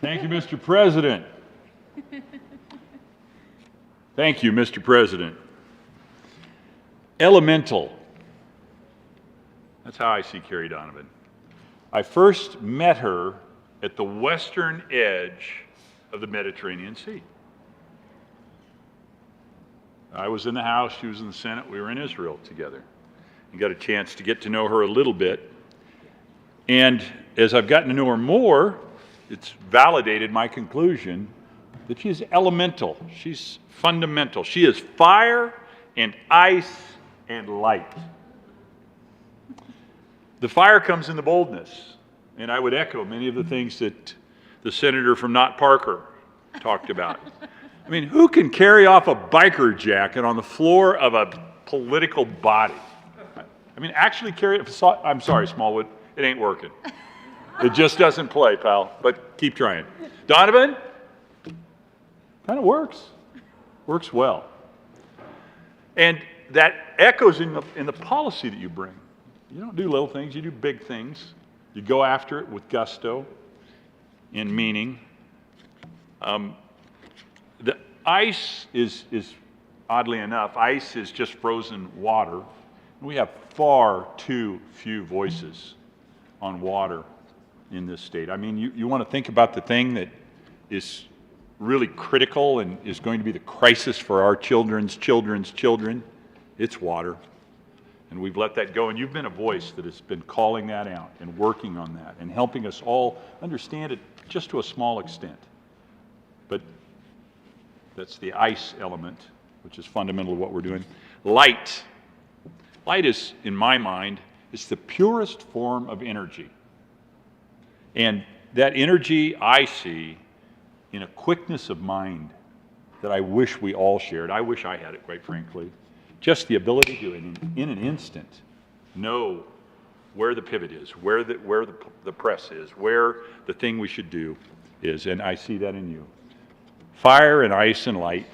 Thank you, Mr. President. Thank you, Mr. President. Elemental. That's how I see Carrie Donovan. I first met her at the western edge of the Mediterranean Sea. I was in the House, she was in the Senate, we were in Israel together. And got a chance to get to know her a little bit. And as I've gotten to know her more, it's validated my conclusion that she is elemental. She's fundamental. She is fire and ice and light. The fire comes in the boldness, and I would echo many of the things that the senator from Not Parker talked about. I mean, who can carry off a biker jacket on the floor of a political body? I mean, actually carry it. I'm sorry, Smallwood, it ain't working. It just doesn't play, pal, but keep trying. Donovan, kind of works well. And that echoes in the policy that you bring. You don't do little things, you do big things. You go after it with gusto and meaning. The ice is, oddly enough, ice is just frozen water. We have far too few voices on water in this state. I mean, you want to think about the thing that is really critical and is going to be the crisis for our children's children. It's water. And we've let that go. And you've been a voice that has been calling that out and working on that and helping us all understand it just to a small extent. But that's the ice element, which is fundamental to what we're doing. Light. Light is, in my mind, is the purest form of energy. And that energy I see in a quickness of mind that I wish we all shared. I wish I had it, quite frankly. Just the ability to, in an instant, know where the pivot is, where the press is, where the thing we should do is, and I see that in you. Fire and ice and light.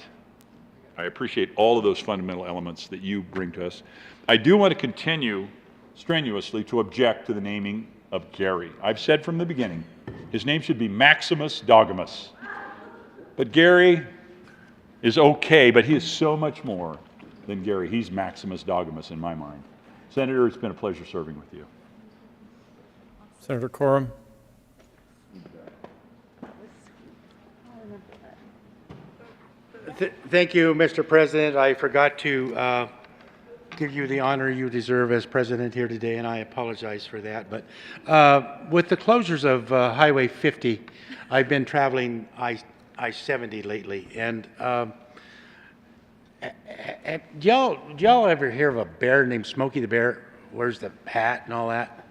I appreciate all of those fundamental elements that you bring to us. I do want to continue strenuously to object to the naming of Gary. I've said from the beginning, his name should be Maximus Dogamus. But Gary is okay, but he is so much more than Gary. He's Maximus Dogamus in my mind. Senator, it's been a pleasure serving with you. Senator Coram. Thank you, Mr. President. I forgot to give you the honor you deserve as president here today, and I apologize for that. But with the closures of Highway 50, I've been traveling I-70 lately, and Did y'all ever hear of a bear named Smokey the Bear? Wears the hat and all that?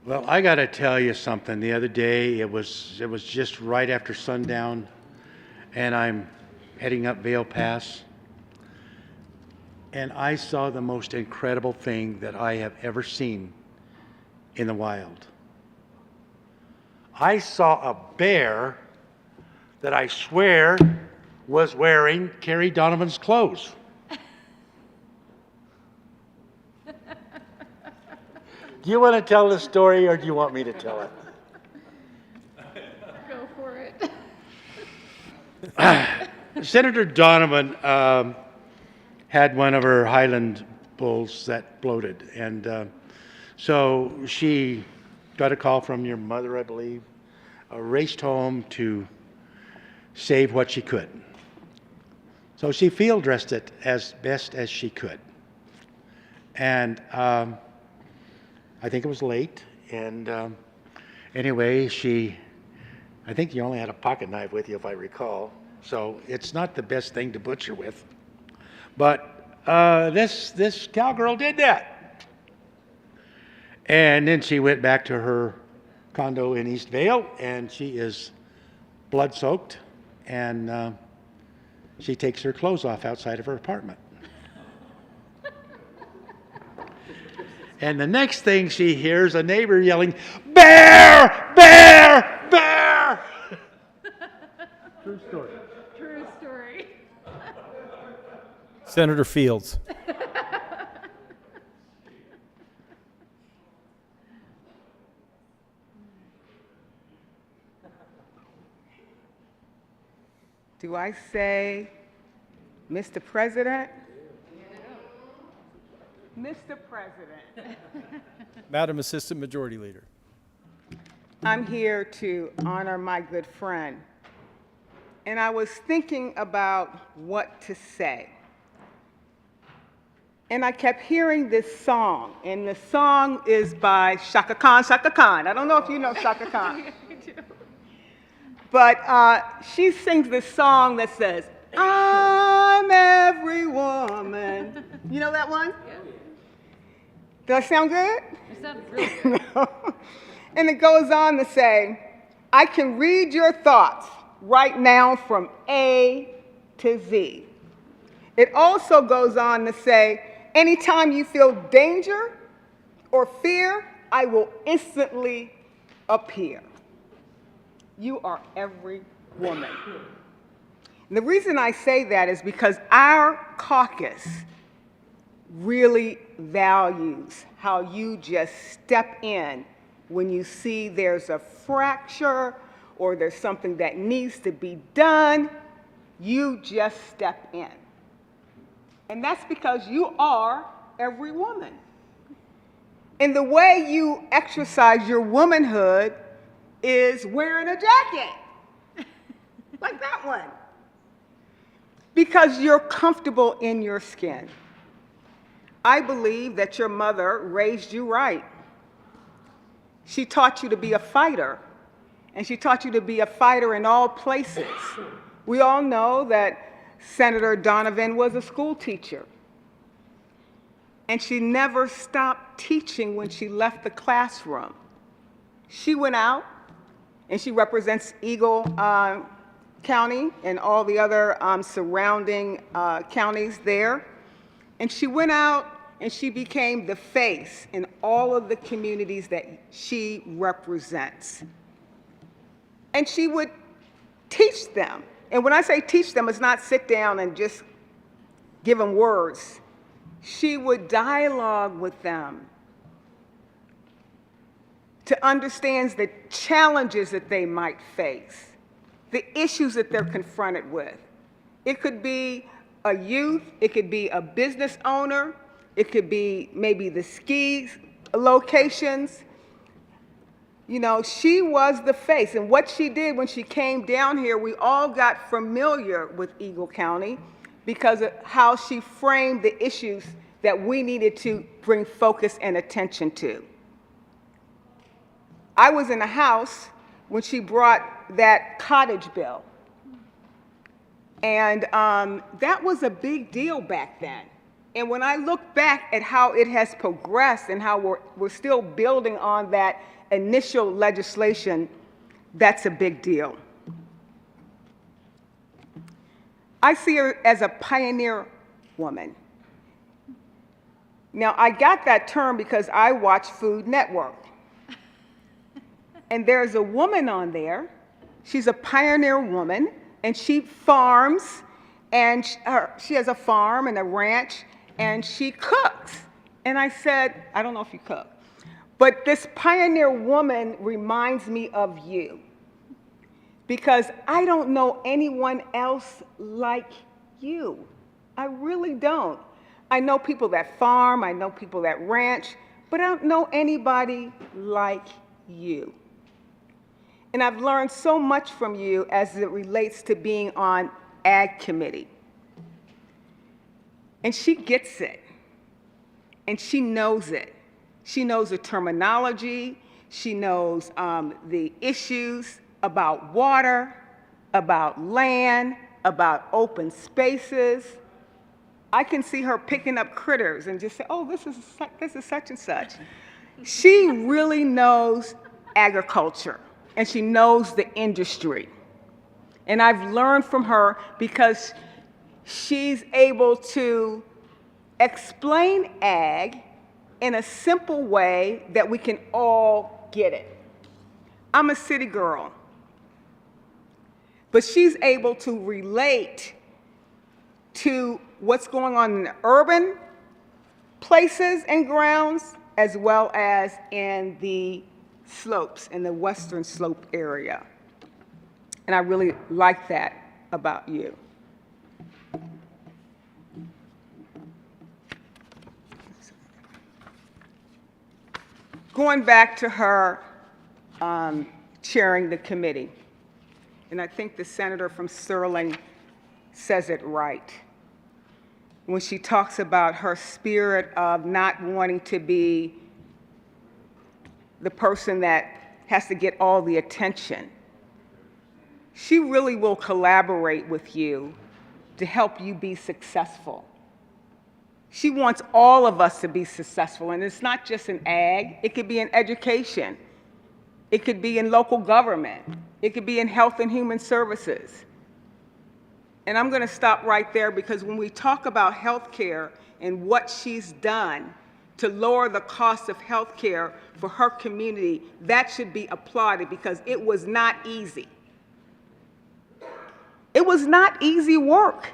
Well, I got to tell you something. The other day, it was just right after sundown, and I'm heading up Vale Pass, and I saw the most incredible thing that I have ever seen in the wild. I saw a bear that I swear was wearing Carrie Donovan's clothes. Do you want to tell the story, or do you want me to tell it? Go for it. Senator Donovan had one of her Highland bulls that bloated, and so she got a call from your mother, I believe, raced home to save what she could. So she field dressed it as best as she could. And I think it was late, and anyway, I think you only had a pocket knife with you, if I recall, so it's not the best thing to butcher with. But this cowgirl did that. And then she went back to her condo in East Vale, and she is blood-soaked, and she takes her clothes off outside of her apartment. And the next thing she hears, a neighbor yelling, "Bear! Bear! Bear!" True story. True story. Senator Fields. Do I say, Mr. President? Mr. President, Madam Assistant Majority Leader. I'm here to honor my good friend. And I was thinking about what to say. And I kept hearing this song, and the song is by Shaka Khan. Shaka Khan. I don't know if you know Shaka Khan. But she sings this song that says, "I'm every woman." You know that one? Yeah. Does that sound good? It sounds really good. No. And it goes on to say, "I can read your thoughts right now from A to Z." It also goes on to say, "Anytime you feel danger or fear, I will instantly appear." You are every woman. And the reason I say that is because our caucus really values how you just step in when you see there's a fracture or there's something that needs to be done. You just step in. And that's because you are every woman. And the way you exercise your womanhood is wearing a jacket, like that one, because you're comfortable in your skin. I believe that your mother raised you right. She taught you to be a fighter, and she taught you to be a fighter in all places. We all know that Senator Donovan was a school teacher, and she never stopped teaching when she left the classroom. She went out, and she represents Eagle County and all the other surrounding counties there. And she went out and she became the face in all of the communities that she represents. And she would teach them. And when I say teach them, it's not sit down and just give them words. She would dialogue with them to understand the challenges that they might face, the issues that they're confronted with. It could be a youth, it could be a business owner, it could be maybe the ski locations. You know, she was the face. And what she did when she came down here, we all got familiar with Eagle County because of how she framed the issues that we needed to bring focus and attention to. I was in the House when she brought that cottage bill. And that was a big deal back then. And when I look back at how it has progressed and how we're still building on that initial legislation, that's a big deal. I see her as a pioneer woman. Now, I got that term because I watch Food Network. And there's a woman on there. She's a pioneer woman, and she farms, and she has a farm and a ranch, and she cooks. And I said, I don't know if you cook, but this pioneer woman reminds me of you, because I don't know anyone else like you. I really don't. I know people that farm, I know people that ranch, but I don't know anybody like you. And I've learned so much from you as it relates to being on Ag Committee. And she gets it, and she knows it. She knows the terminology, she knows the issues about water, about land, about open spaces. I can see her picking up critters and just say, oh, this is such and such. She really knows agriculture, and she knows the industry. And I've learned from her because she's able to explain ag in a simple way that we can all get it. I'm a city girl, but she's able to relate to what's going on in the urban places and grounds, as well as in the slopes, in the western slope area. And I really like that about you. Going back to her chairing the committee, and I think the senator from Sterling says it right when she talks about her spirit of not wanting to be the person that has to get all the attention. She really will collaborate with you to help you be successful. She wants all of us to be successful, and it's not just in ag, it could be in education, it could be in local government, it could be in health and human services. And I'm going to stop right there, because when we talk about health care and what she's done to lower the cost of health care for her community, that should be applauded, because it was not easy. It was not easy work.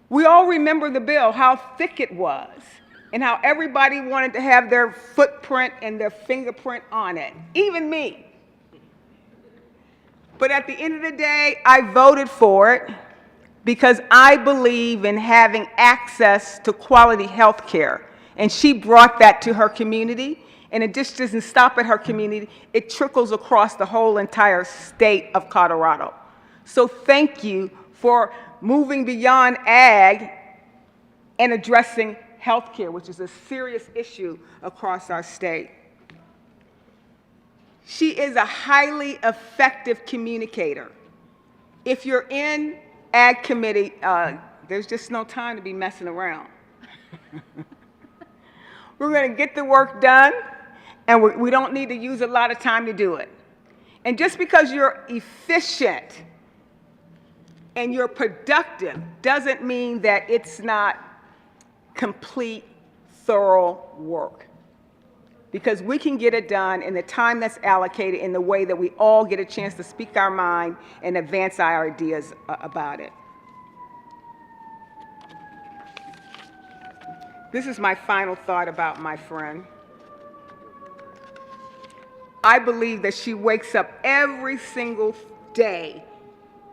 We all remember the bill, how thick it was, and how everybody wanted to have their footprint and their fingerprint on it, even me. But at the end of the day, I voted for it because I believe in having access to quality health care. And she brought that to her community, and it just doesn't stop at her community. It trickles across the whole entire state of Colorado. So thank you for moving beyond ag and addressing health care, which is a serious issue across our state. She is a highly effective communicator. If you're in Ag Committee, there's just no time to be messing around. We're going to get the work done, and we don't need to use a lot of time to do it. And just because you're efficient and you're productive doesn't mean that it's not complete, thorough work. Because we can get it done in the time that's allocated, in the way that we all get a chance to speak our mind and advance our ideas about it. This is my final thought about my friend. I believe that she wakes up every single day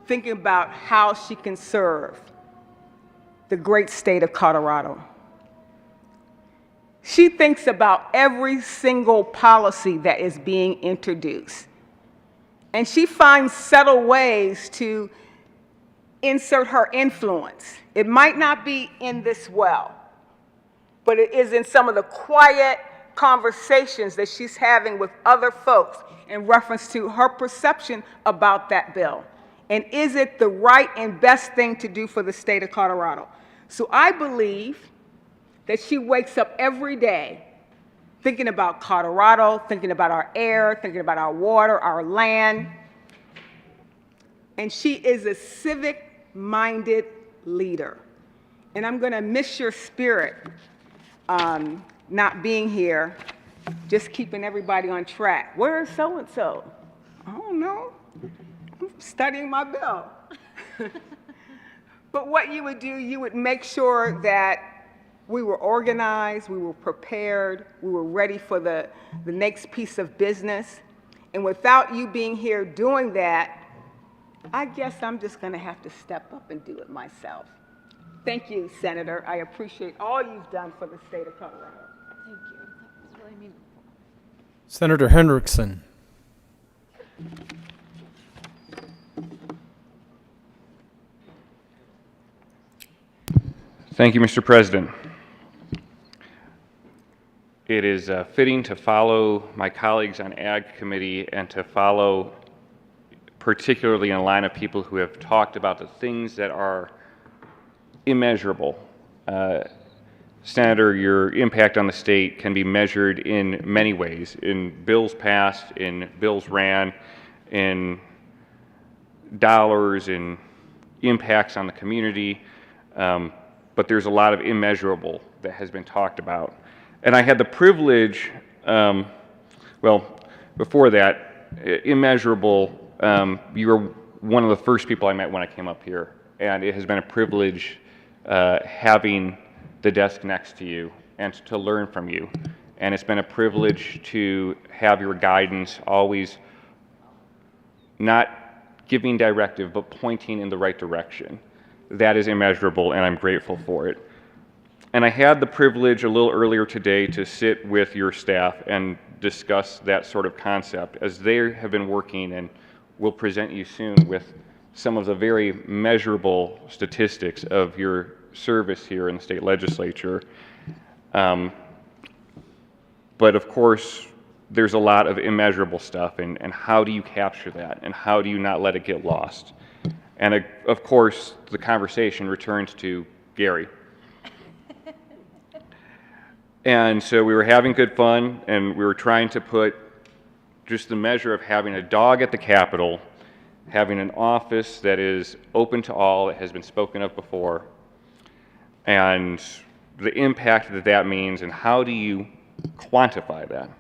thinking about how she can serve the great state of Colorado. She thinks about every single policy that is being introduced. And she finds subtle ways to insert her influence. It might not be in this well, but it is in some of the quiet conversations that she's having with other folks in reference to her perception about that bill. And is it the right and best thing to do for the state of Colorado? So I believe that she wakes up every day thinking about Colorado, thinking about our air, thinking about our water, our land. And she is a civic-minded leader. And I'm going to miss your spirit not being here, just keeping everybody on track. Where is so-and-so? I don't know. I'm studying my bill. But what you would do, you would make sure that we were organized, we were prepared, we were ready for the next piece of business. And without you being here doing that, I guess I'm just going to have to step up and do it myself. Thank you, Senator. I appreciate all you've done for the state of Colorado. Thank you. That was really meaningful. Senator Hendrickson. Thank you, Mr. President. It is fitting to follow my colleagues on Ag Committee and to follow particularly in a line of people who have talked about the things that are immeasurable. Senator, your impact on the state can be measured in many ways, in bills passed, in bills ran, in dollars, in impacts on the community, but there's a lot of immeasurable that has been talked about. And I had the privilege, well, before that, immeasurable, you were one of the first people I met when I came up here, and it has been a privilege having the desk next to you and to learn from you. And it's been a privilege to have your guidance always not giving directive, but pointing in the right direction. That is immeasurable, and I'm grateful for it. And I had the privilege a little earlier today to sit with your staff and discuss that sort of concept as they have been working and will present you soon with some of the very measurable statistics of your service here in the state legislature. But of course, there's a lot of immeasurable stuff, and how do you capture that, and how do you not let it get lost? And of course, the conversation returns to Gary. And so we were having good fun, and we were trying to put just the measure of having a dog at the Capitol, having an office that is open to all, that has been spoken of before, and the impact that that means, and how do you quantify that?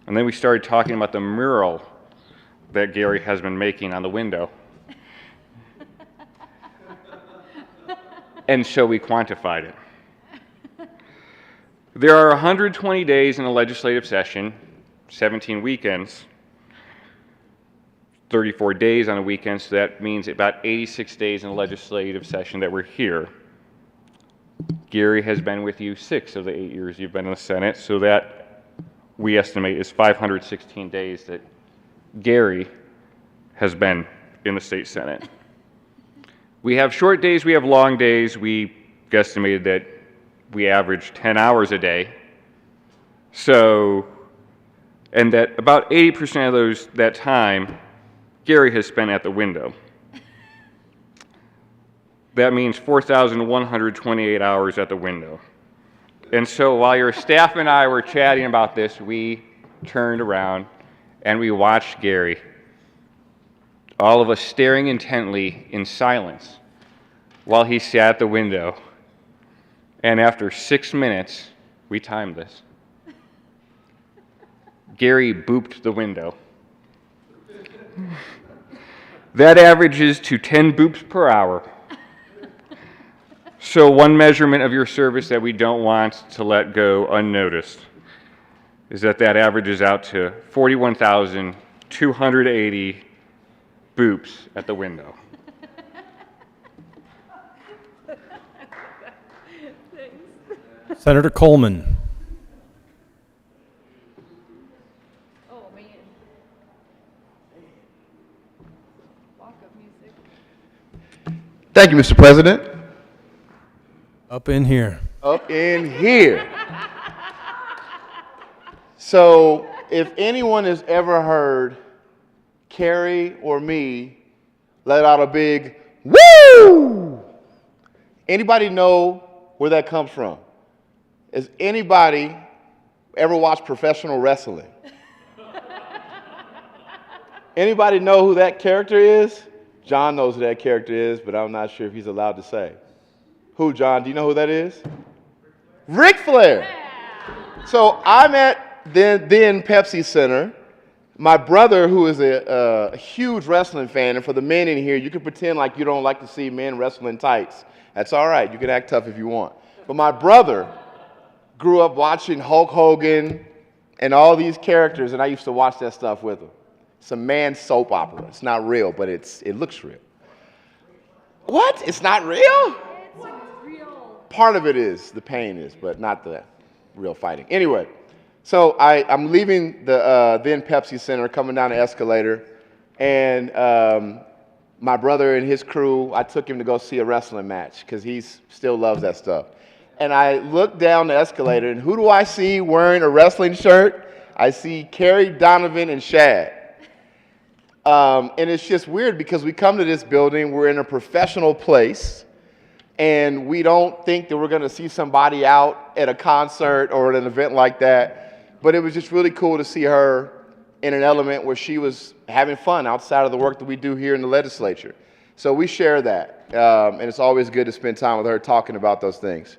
And then we started talking about the mural that Gary has been making on the window. And so we quantified it. There are 120 days in a legislative session, 17 weekends, 34 days on a weekend, so that means about 86 days in a legislative session that we're here. Gary has been with you 6 of the 8 years you've been in the Senate, so that we estimate is 516 days that Gary has been in the state Senate. We have short days, we have long days. We guesstimated that we average 10 hours a day. So, and that about 80% of that time, Gary has spent at the window. That means 4,128 hours at the window. And so while your staff and I were chatting about this, we turned around and we watched Gary, all of us staring intently in silence while he sat at the window. And after 6 minutes, we timed this, Gary booped the window. That averages to 10 boops per hour. So one measurement of your service that we don't want to let go unnoticed is that averages out to 41,280 boops at the window. Senator Coleman. Oh, man. Walk-up music. Thank you, Mr. President. Up in here. Up in here. So, if anyone has ever heard Carrie or me let out a big woo. Anybody know where that comes from? Has anybody ever watched professional wrestling? Anybody know who that character is? John knows who that character is, but I'm not sure if he's allowed to say. Who, John? Do you know who that is? Ric Flair. So I'm at then Pepsi Center. My brother, who is a huge wrestling fan, and for the men in here, you can pretend like you don't like to see men wrestling tights. That's all right. You can act tough if you want. But my brother grew up watching Hulk Hogan and all these characters, and I used to watch that stuff with him. It's a man soap opera. It's not real, but it looks real. What? It's not real? It's real. Part of it is, the pain is, but not the real fighting. Anyway, so I'm leaving the then Pepsi Center, coming down the escalator, and my brother and his crew, I took him to go see a wrestling match because he still loves that stuff. And I look down the escalator, and who do I see wearing a wrestling shirt? I see Carrie Donovan and Shad. And it's just weird because we come to this building, we're in a professional place, and we don't think that we're going to see somebody out at a concert or at an event like that. But it was just really cool to see her in an element where she was having fun outside of the work that we do here in the legislature. So we share that, and it's always good to spend time with her talking about those things.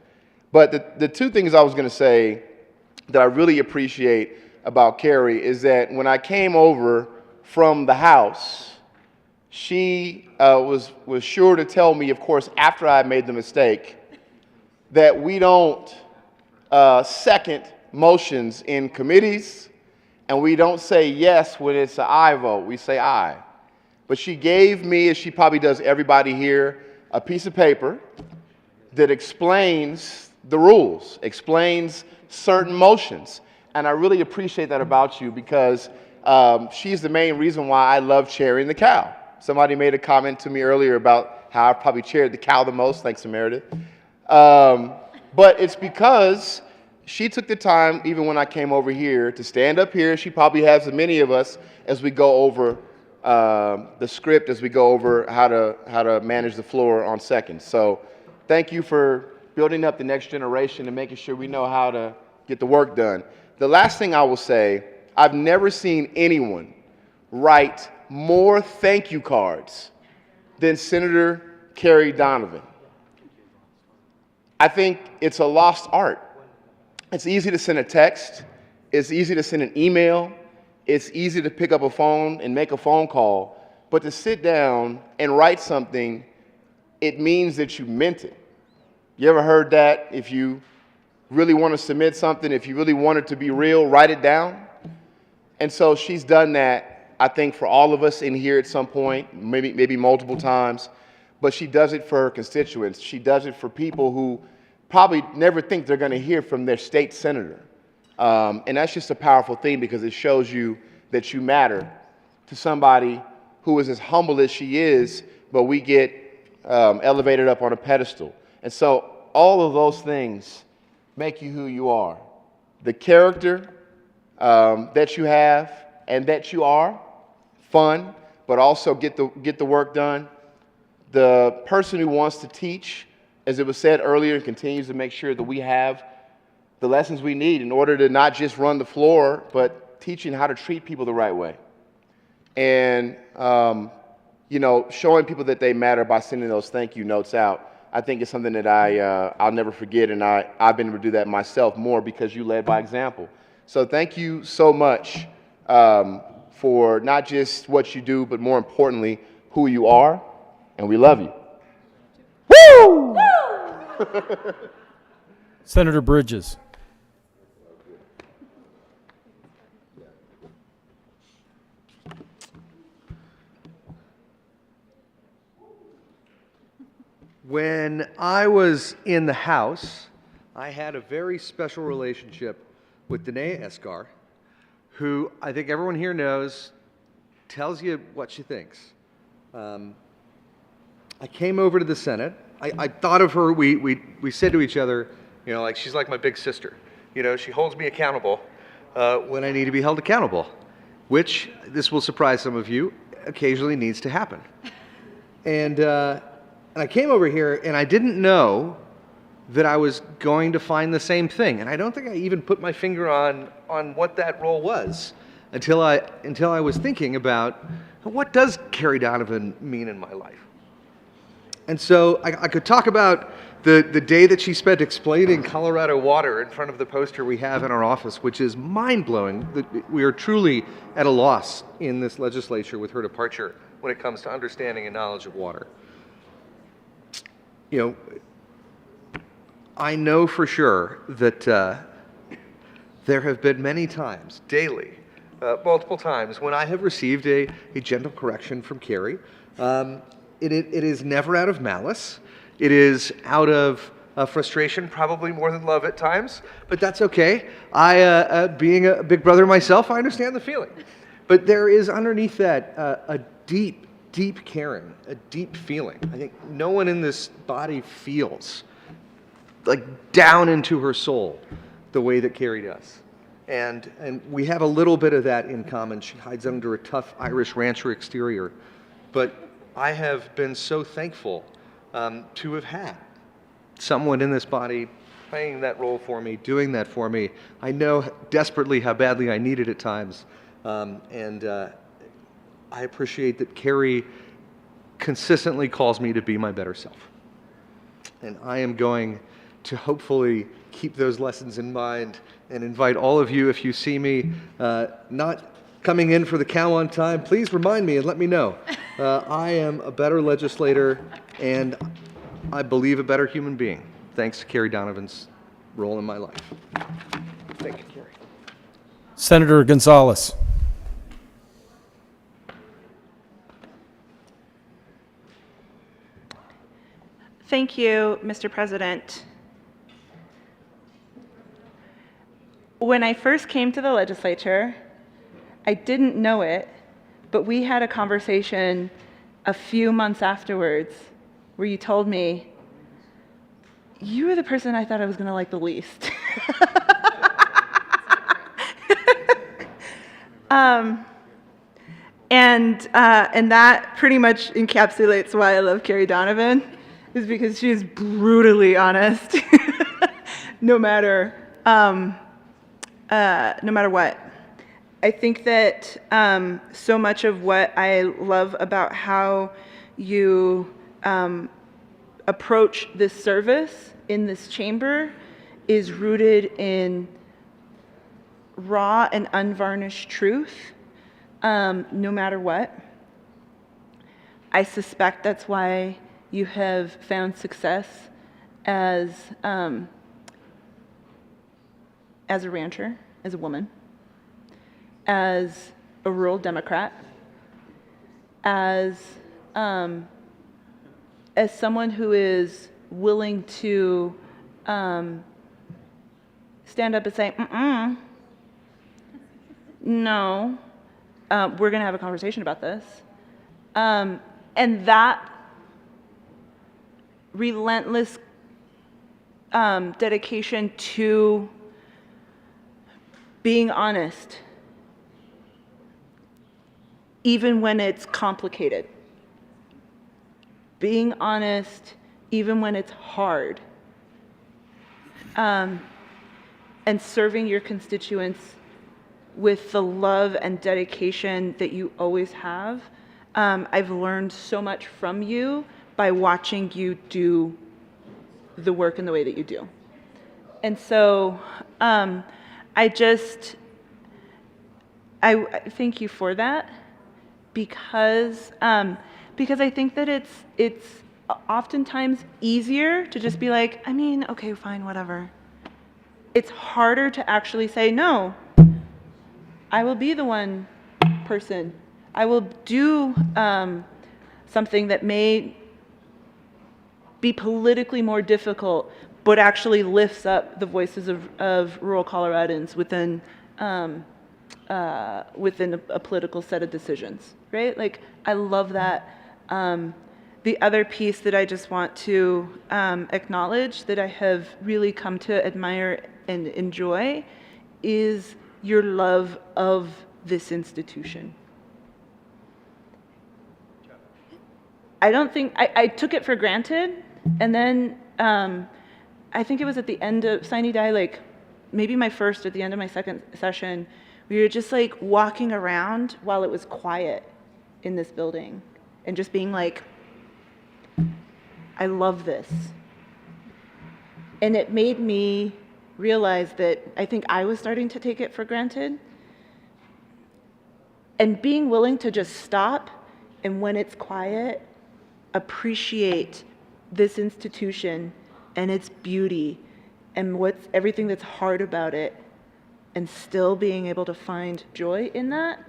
But the two things I was going to say that I really appreciate about Carrie is that when I came over from the house, she was sure to tell me, of course, after I made the mistake, that we don't second motions in committees, and we don't say yes when it's an aye vote. We say aye. But she gave me, as she probably does everybody here, a piece of paper that explains the rules, explains certain motions. And I really appreciate that about you because she's the main reason why I love chairing the cow. Somebody made a comment to me earlier about how I probably chaired the cow the most. Thanks, Meredith. But it's because she took the time, even when I came over here, to stand up here. She probably has as many of us as we go over the script, as we go over how to manage the floor on seconds. So thank you for building up the next generation and making sure we know how to get the work done. The last thing I will say, I've never seen anyone write more thank you cards than Senator Carrie Donovan. I think it's a lost art. It's easy to send a text. It's easy to send an email. It's easy to pick up a phone and make a phone call. But to sit down and write something, it means that you meant it. You ever heard that? If you really want to submit something, if you really want it to be real, write it down. And so she's done that, I think, for all of us in here at some point, maybe multiple times. But she does it for her constituents. She does it for people who probably never think they're going to hear from their state senator. And that's just a powerful thing because it shows you that you matter to somebody who is as humble as she is, but we get elevated up on a pedestal. And so all of those things make you who you are. The character that you have and that you are, fun, but also get the work done. The person who wants to teach, as it was said earlier, and continues to make sure that we have the lessons we need in order to not just run the floor, but teaching how to treat people the right way. And, showing people that they matter by sending those thank you notes out, I think is something that I'll never forget, and I've been able to do that myself more because you led by example. So thank you so much for not just what you do, but more importantly, who you are, and we love you. Woo! Senator Bridges. When I was in the House, I had a very special relationship with Danae Esgar, who I think everyone here knows tells you what she thinks. I came over to the Senate. I thought of her, we said to each other, like she's like my big sister. She holds me accountable when I need to be held accountable, which, this will surprise some of you, occasionally needs to happen. And I came over here and I didn't know that I was going to find the same thing. And I don't think I even put my finger on what that role was until I was thinking about what does Carrie Donovan mean in my life. And so I could talk about the day that she spent explaining Colorado water in front of the poster we have in our office, which is mind-blowing. We are truly at a loss in this legislature with her departure when it comes to understanding and knowledge of water. You know, I know for sure that there have been many times, daily, multiple times, when I have received a gentle correction from Carrie. It is never out of malice. It is out of frustration, probably more than love at times, but that's okay. Being a big brother myself, I understand the feeling. But there is underneath that a deep, deep caring, a deep feeling. I think no one in this body feels like down into her soul the way that Carrie does. And we have a little bit of that in common. She hides under a tough Irish rancher exterior. But I have been so thankful to have had someone in this body playing that role for me, doing that for me. I know desperately how badly I need it at times. I appreciate that Carrie consistently calls me to be my better self. And I am going to hopefully keep those lessons in mind and invite all of you, if you see me not coming in for the cow on time, please remind me and let me know. I am a better legislator and I believe a better human being, thanks to Carrie Donovan's role in my life. Thank you, Carrie. Senator Gonzalez. Thank you, Mr. President. When I first came to the legislature, I didn't know it, but we had a conversation a few months afterwards where you told me, you were the person I thought I was going to like the least. And that pretty much encapsulates why I love Carrie Donovan, is because she is brutally honest, no matter what. I think that so much of what I love about how you approach this service in this chamber is rooted in raw and unvarnished truth, no matter what. I suspect that's why you have found success as a rancher, as a woman, as a rural Democrat, as someone who is willing to stand up and say, no, we're going to have a conversation about this. And that relentless dedication to being honest, even when it's complicated. Being honest, even when it's hard. And serving your constituents with the love and dedication that you always have. I've learned so much from you by watching you do the work in the way that you do. And so I thank you for that, because I think that it's oftentimes easier to just be like, I mean, okay, fine, whatever. It's harder to actually say, no, I will be the one person. I will do something that may be politically more difficult, but actually lifts up the voices of rural Coloradans within a political set of decisions, right? Like, I love that. The other piece that I just want to acknowledge that I have really come to admire and enjoy is your love of this institution. I don't think, I took it for granted. And then I think it was at the end of Sine Die, like maybe my first, at the end of my second session, we were just like walking around while it was quiet in this building and just being like, I love this. And it made me realize that I think I was starting to take it for granted. And being willing to just stop and when it's quiet, appreciate this institution and its beauty and what's everything that's hard about it, and still being able to find joy in that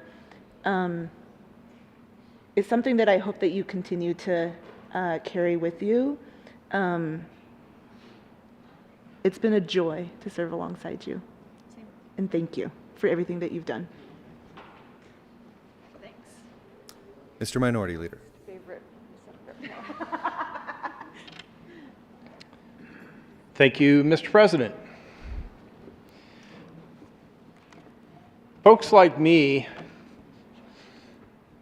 is something that I hope that you continue to carry with you. It's been a joy to serve alongside you. And thank you for everything that you've done. Mr. Minority Leader. Thank you, Mr. President. Folks like me,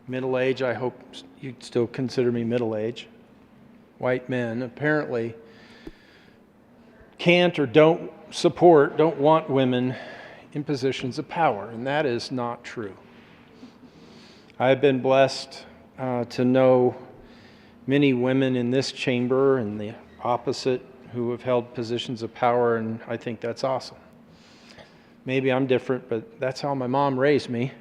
middle age, I hope you'd still consider me middle age, white men apparently can't or don't want women in positions of power, and that is not true. I have been blessed to know many women in this chamber and the opposite who have held positions of power, and I think that's awesome. Maybe I'm different, but that's how my mom raised me.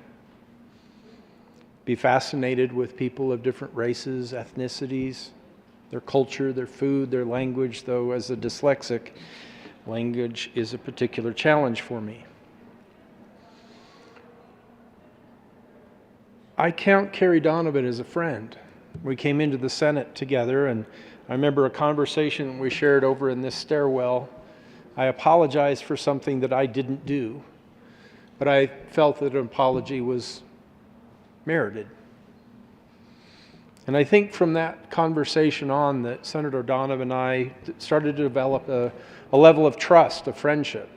Be fascinated with people of different races, ethnicities, their culture, their food, their language, though as a dyslexic, language is a particular challenge for me. I count Carrie Donovan as a friend. We came into the Senate together, and I remember a conversation we shared over in this stairwell. I apologized for something that I didn't do, but I felt that an apology was merited. And I think from that conversation on that Senator Donovan and I started to develop a level of trust, a friendship.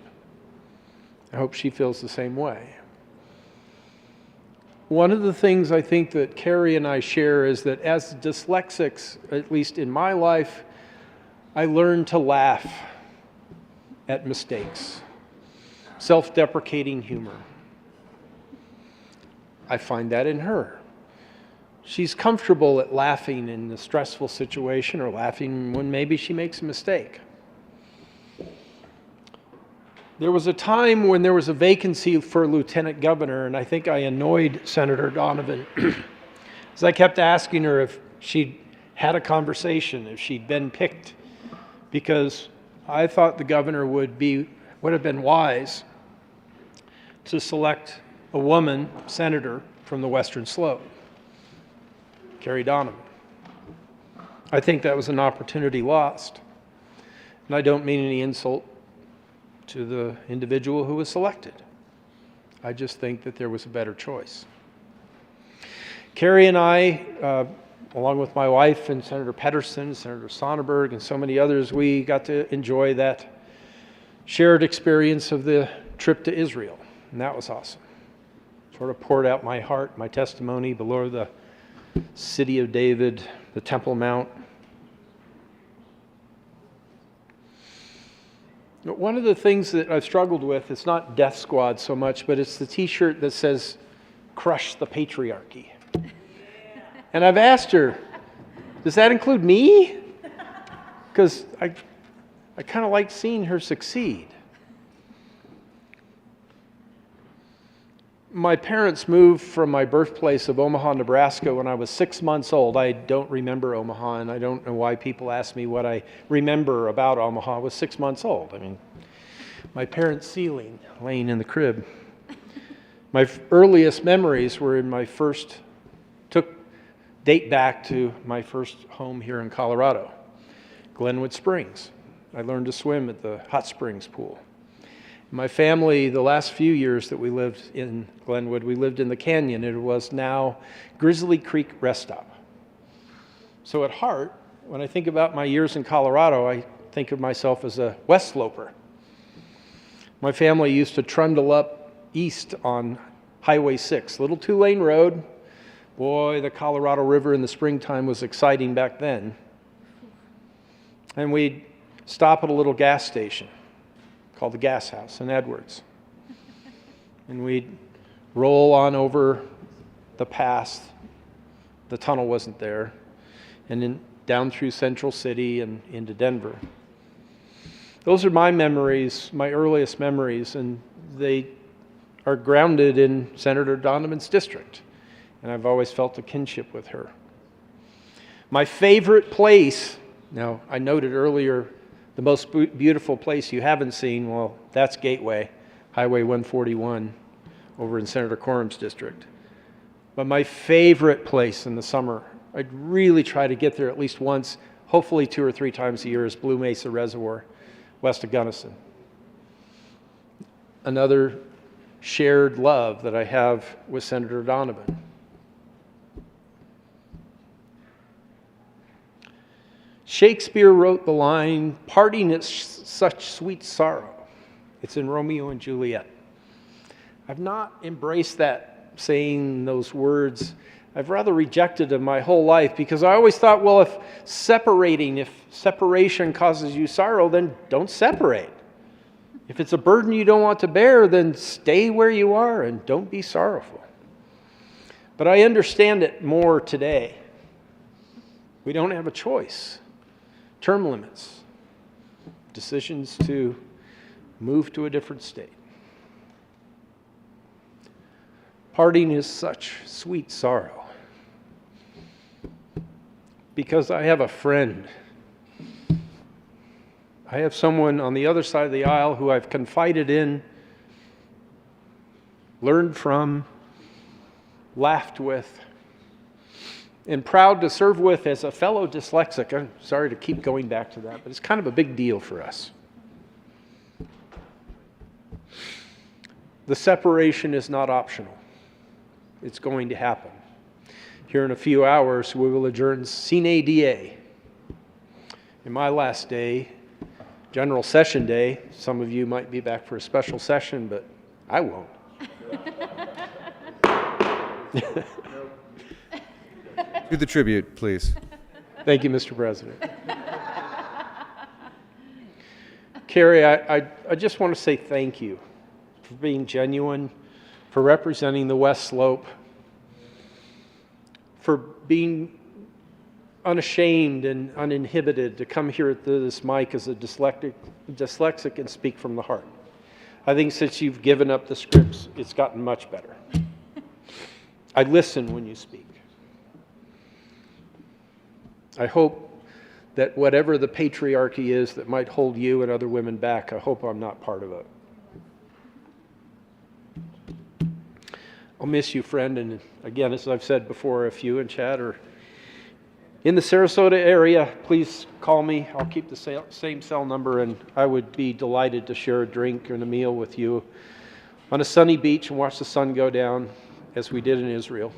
I hope she feels the same way. One of the things I think that Carrie and I share is that as dyslexics, at least in my life, I learned to laugh at mistakes, self-deprecating humor. I find that in her. She's comfortable at laughing in a stressful situation or laughing when maybe she makes a mistake. There was a time when there was a vacancy for lieutenant governor, and I think I annoyed Senator Donovan as I kept asking her if she'd had a conversation, if she'd been picked, because I thought the governor would have been wise to select a woman senator from the Western Slope, Carrie Donovan. I think that was an opportunity lost, and I don't mean any insult to the individual who was selected. I just think that there was a better choice. Carrie and I, along with my wife and Senator Pedersen, Senator Sonnenberg, and so many others, we got to enjoy that shared experience of the trip to Israel, and that was awesome. Sort of poured out my heart, my testimony below the city of David, the Temple Mount. One of the things that I've struggled with, it's not Death Squad so much, but it's the t-shirt that says, "Crush the Patriarchy." And I've asked her, does that include me? Because I kind of like seeing her succeed. My parents moved from my birthplace of Omaha, Nebraska when I was 6 months old. I don't remember Omaha, and I don't know why people ask me what I remember about Omaha. I was 6 months old. I mean, my parents' ceiling, laying in the crib. My earliest memories were in my date back to my first home here in Colorado, Glenwood Springs. I learned to swim at the hot springs pool. My family, the last few years that we lived in Glenwood, we lived in the canyon. It was now Grizzly Creek Rest Stop. So at heart, when I think about my years in Colorado, I think of myself as a West Sloper. My family used to trundle up east on Highway 6, little two-lane road, Boy, the Colorado River in the springtime was exciting back then. And we'd stop at a little gas station called the Gas House in Edwards. And we'd roll on over the pass. The tunnel wasn't there. And then down through Central City and into Denver. Those are my memories, my earliest memories, and they are grounded in Senator Donovan's district. And I've always felt a kinship with her. My favorite place, now I noted earlier, the most beautiful place you haven't seen, well, that's Gateway, Highway 141, over in Senator Corum's district. But my favorite place in the summer, I'd really try to get there at least once, hopefully 2 or 3 times a year, is Blue Mesa Reservoir, west of Gunnison. Another shared love that I have with Senator Donovan. Shakespeare wrote the line, "Parting is such sweet sorrow." It's in Romeo and Juliet. I've not embraced that, saying those words. I've rather rejected them my whole life because I always thought, well, if separation causes you sorrow, then don't separate. If it's a burden you don't want to bear, then stay where you are and don't be sorrowful. But I understand it more today. We don't have a choice. Term limits, decisions to move to a different state. Parting is such sweet sorrow because I have a friend. I have someone on the other side of the aisle who I've confided in, learned from, laughed with, and proud to serve with as a fellow dyslexic. I'm sorry to keep going back to that, but it's kind of a big deal for us. The separation is not optional. It's going to happen. Here in a few hours, we will adjourn sine die. In my last day, General Session Day, some of you might be back for a special session, but I won't. Do the tribute, please. Thank you, Mr. President. Carrie, I just want to say thank you for being genuine, for representing the West Slope, for being unashamed and uninhibited to come here at this mic as a dyslexic and speak from the heart. I think since you've given up the scripts, it's gotten much better. I listen when you speak. I hope that whatever the patriarchy is that might hold you and other women back, I hope I'm not part of it. I'll miss you, friend, and again, as I've said before, if you and Chad are in the Sarasota area, please call me. I'll keep the same cell number, and I would be delighted to share a drink and a meal with you on a sunny beach and watch the sun go down as we did in Israel.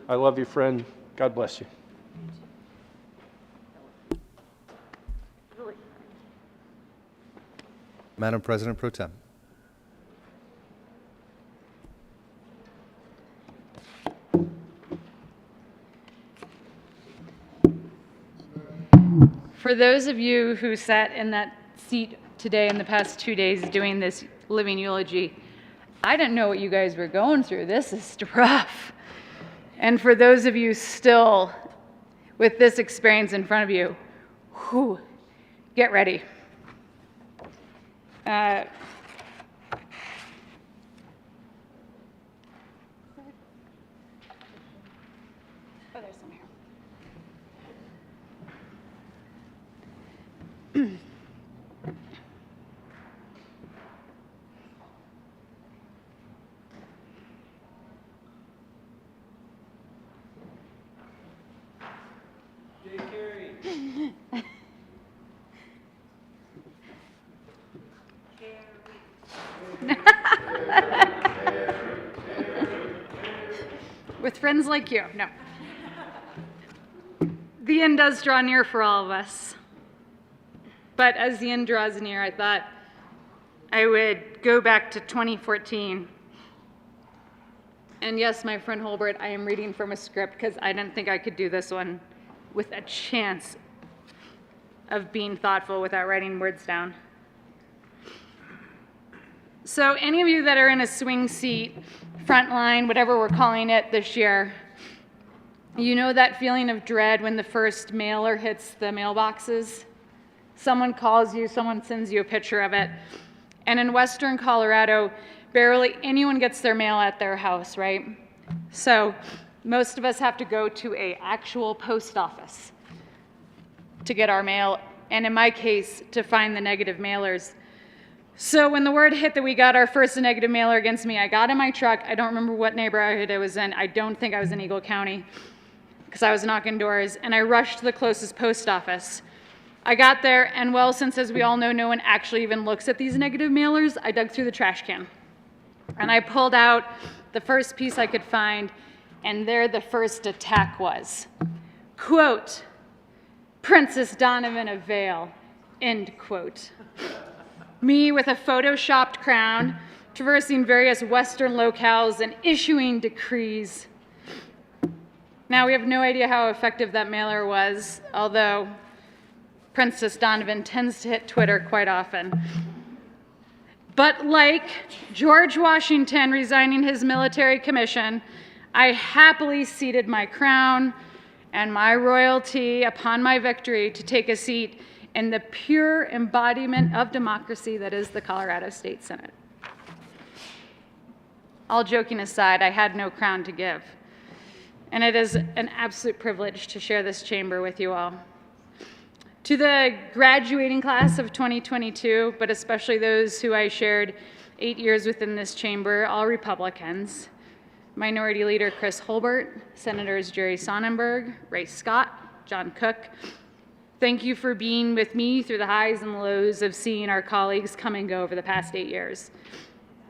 I love you, friend. God bless you. Madam President Pro Tem. For those of you who sat in that seat today in the past 2 days doing this living eulogy, I didn't know what you guys were going through. This is rough. And for those of you still with this experience in front of you, whew, get ready. Oh, there's some here. With friends like you, no. The end does draw near for all of us. But as the end draws near, I thought I would go back to 2014 And yes, my friend Holbert, I am reading from a script because I didn't think I could do this one with a chance of being thoughtful without writing words down. So any of you that are in a swing seat, front line, whatever we're calling it this year, you know that feeling of dread when the first mailer hits the mailboxes? Someone calls you, someone sends you a picture of it. And in Western Colorado, barely anyone gets their mail at their house, right? So most of us have to go to an actual post office to get our mail, and in my case, to find the negative mailers. So when the word hit that we got our first negative mailer against me, I got in my truck. I don't remember what neighborhood I was in. I don't think I was in Eagle County because I was knocking doors, and I rushed to the closest post office. I got there, and well, since as we all know, no one actually even looks at these negative mailers, I dug through the trash can. And I pulled out the first piece I could find, and there the first attack was. Quote, Princess Donovan of Vale, end quote. Me with a photoshopped crown, traversing various Western locales and issuing decrees. Now, we have no idea how effective that mailer was, although Princess Donovan tends to hit Twitter quite often. But like George Washington resigning his military commission, I happily ceded my crown and my royalty upon my victory to take a seat in the pure embodiment of democracy that is the Colorado State Senate. All joking aside, I had no crown to give. And it is an absolute privilege to share this chamber with you all. To the graduating class of 2022, but especially those who I shared 8 years within this chamber, all Republicans, Minority Leader Chris Holbert, Senators Jerry Sonnenberg, Ray Scott, John Cook, thank you for being with me through the highs and lows of seeing our colleagues come and go over the past 8 years.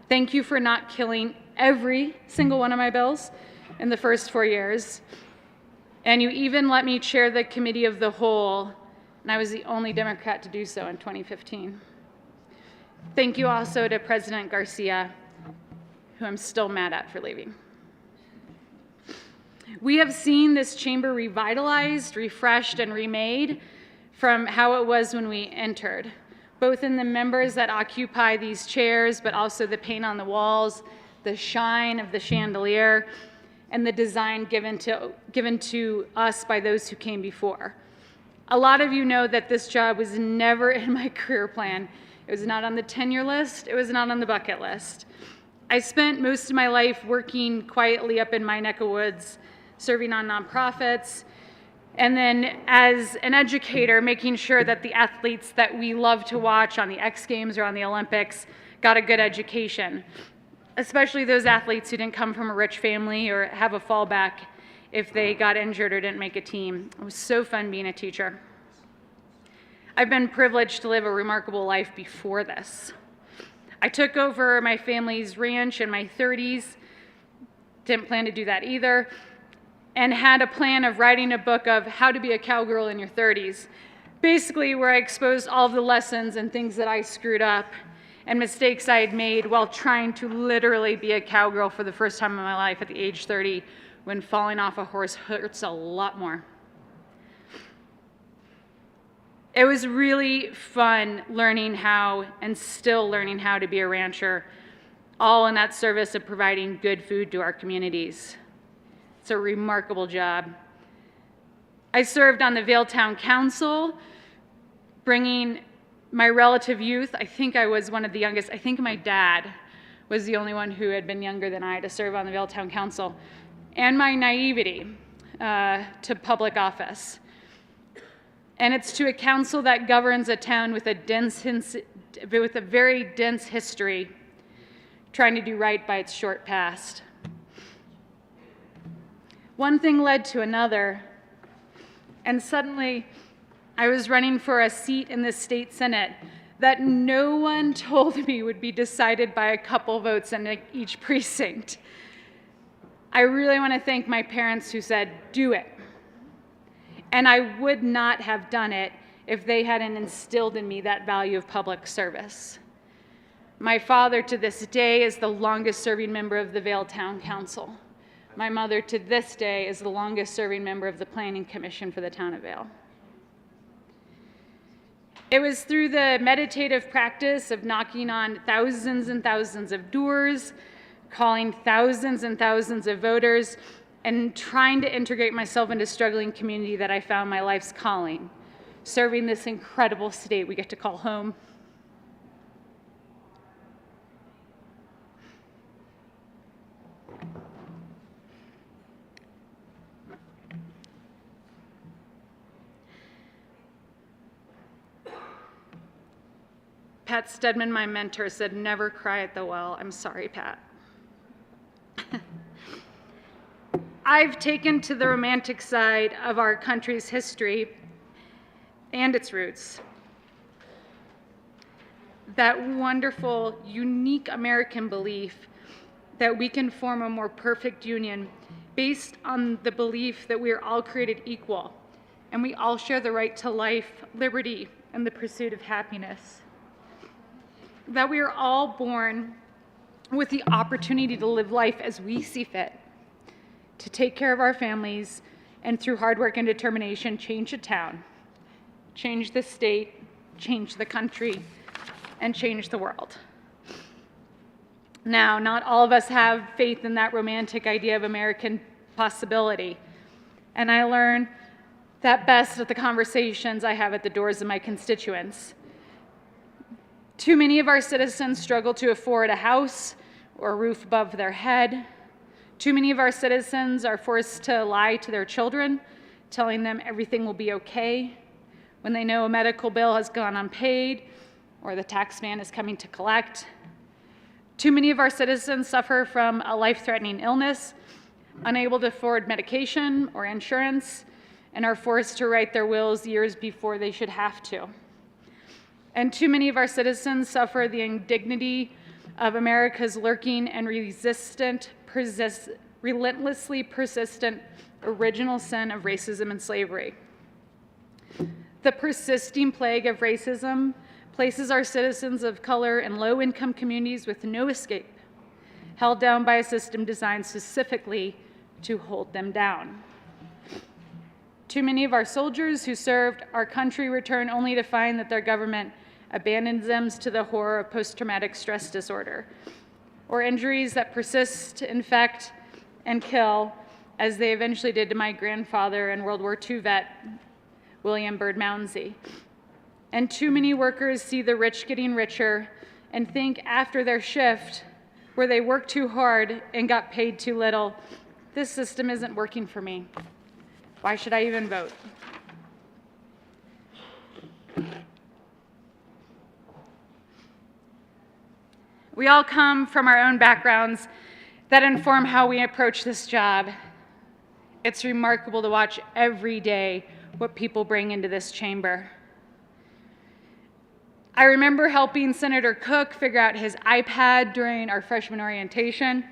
Thank you for not killing every single one of my bills in the first 4 years. And you even let me chair the committee of the whole, and I was the only Democrat to do so in 2015. Thank you also to President Garcia, who I'm still mad at for leaving. We have seen this chamber revitalized, refreshed, and remade from how it was when we entered, both in the members that occupy these chairs, but also the paint on the walls, the shine of the chandelier, and the design given to us by those who came before. A lot of you know that this job was never in my career plan. It was not on the tenure list. It was not on the bucket list. I spent most of my life working quietly up in my neck of woods, serving on nonprofits, and then as an educator, making sure that the athletes that we love to watch on the X Games or on the Olympics got a good education, especially those athletes who didn't come from a rich family or have a fallback if they got injured or didn't make a team. It was so fun being a teacher. I've been privileged to live a remarkable life before this. I took over my family's ranch in my 30s, didn't plan to do that either, and had a plan of writing a book of how to be a cowgirl in your 30s, basically where I exposed all of the lessons and things that I screwed up and mistakes I had made while trying to literally be a cowgirl for the first time in my life at the age 30, when falling off a horse hurts a lot more. It was really fun learning how and still learning how to be a rancher, all in that service of providing good food to our communities. It's a remarkable job. I served on the Vale Town Council, bringing my relative youth. I think I was one of the youngest. I think my dad was the only one who had been younger than I to serve on the Vale Town Council, and my naivety to public office. And it's to a council that governs a town with a very dense history, trying to do right by its short past. One thing led to another, and suddenly I was running for a seat in the state senate that no one told me would be decided by a couple votes in each precinct. I really want to thank my parents who said, do it. And I would not have done it if they hadn't instilled in me that value of public service. My father to this day is the longest serving member of the Vale Town Council. My mother, to this day, is the longest serving member of the Planning Commission for the town of Vail. It was through the meditative practice of knocking on thousands and thousands of doors, calling thousands and thousands of voters, and trying to integrate myself into a struggling community that I found my life's calling, serving this incredible state we get to call home. Pat Stedman, my mentor, said, "Never cry at the well." I'm sorry, Pat. I've taken to the romantic side of our country's history and its roots. That wonderful, unique American belief that we can form a more perfect union based on the belief that we are all created equal and we all share the right to life, liberty, and the pursuit of happiness. That we are all born with the opportunity to live life as we see fit, to take care of our families, and through hard work and determination, change a town, change the state, change the country, and change the world. Now, not all of us have faith in that romantic idea of American possibility, and I learn that best at the conversations I have at the doors of my constituents. Too many of our citizens struggle to afford a house or a roof above their head. Too many of our citizens are forced to lie to their children, telling them everything will be okay when they know a medical bill has gone unpaid or the tax man is coming to collect. Too many of our citizens suffer from a life-threatening illness, unable to afford medication or insurance, and are forced to write their wills years before they should have to. And too many of our citizens suffer the indignity of America's lurking and relentlessly persistent original sin of racism and slavery. The persisting plague of racism places our citizens of color in low-income communities with no escape, held down by a system designed specifically to hold them down. Too many of our soldiers who served our country return only to find that their government abandons them to the horror of post-traumatic stress disorder, or injuries that persist, infect, and kill, as they eventually did to my grandfather and World War II vet, William Byrd Mounsey. And too many workers see the rich getting richer and think after their shift, where they worked too hard and got paid too little, this system isn't working for me. Why should I even vote? We all come from our own backgrounds that inform how we approach this job. It's remarkable to watch every day what people bring into this chamber. I remember helping Senator Cook figure out his iPad during our freshman orientation,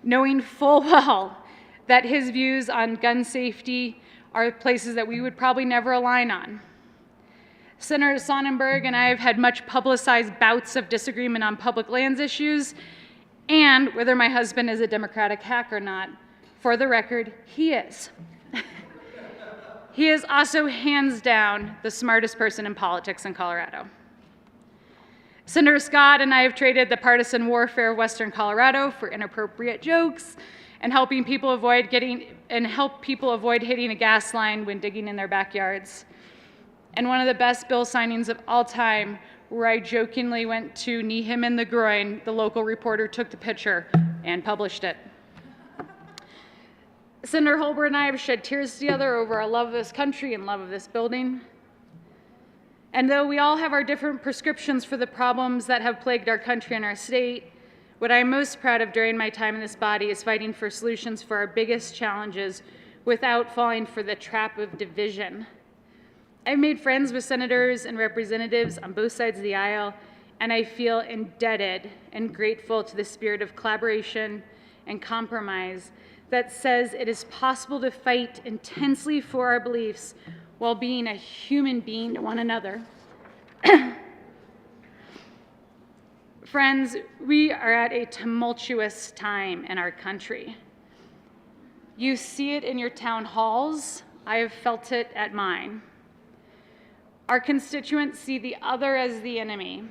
knowing full well that his views on gun safety are places that we would probably never align on. Senator Sonnenberg and I have had much publicized bouts of disagreement on public lands issues and whether my husband is a Democratic hack or not. For the record, he is. He is also hands down the smartest person in politics in Colorado. Senator Scott and I have traded the partisan warfare of Western Colorado for inappropriate jokes and help people avoid hitting a gas line when digging in their backyards. And one of the best bill signings of all time, where I jokingly went to knee him in the groin, the local reporter took the picture and published it. Senator Holbert and I have shed tears together over our love of this country and love of this building. And though we all have our different prescriptions for the problems that have plagued our country and our state, what I'm most proud of during my time in this body is fighting for solutions for our biggest challenges without falling for the trap of division. I've made friends with senators and representatives on both sides of the aisle, and I feel indebted and grateful to the spirit of collaboration and compromise that says it is possible to fight intensely for our beliefs while being a human being to one another. Friends, we are at a tumultuous time in our country. You see it in your town halls. I have felt it at mine. Our constituents see the other as the enemy.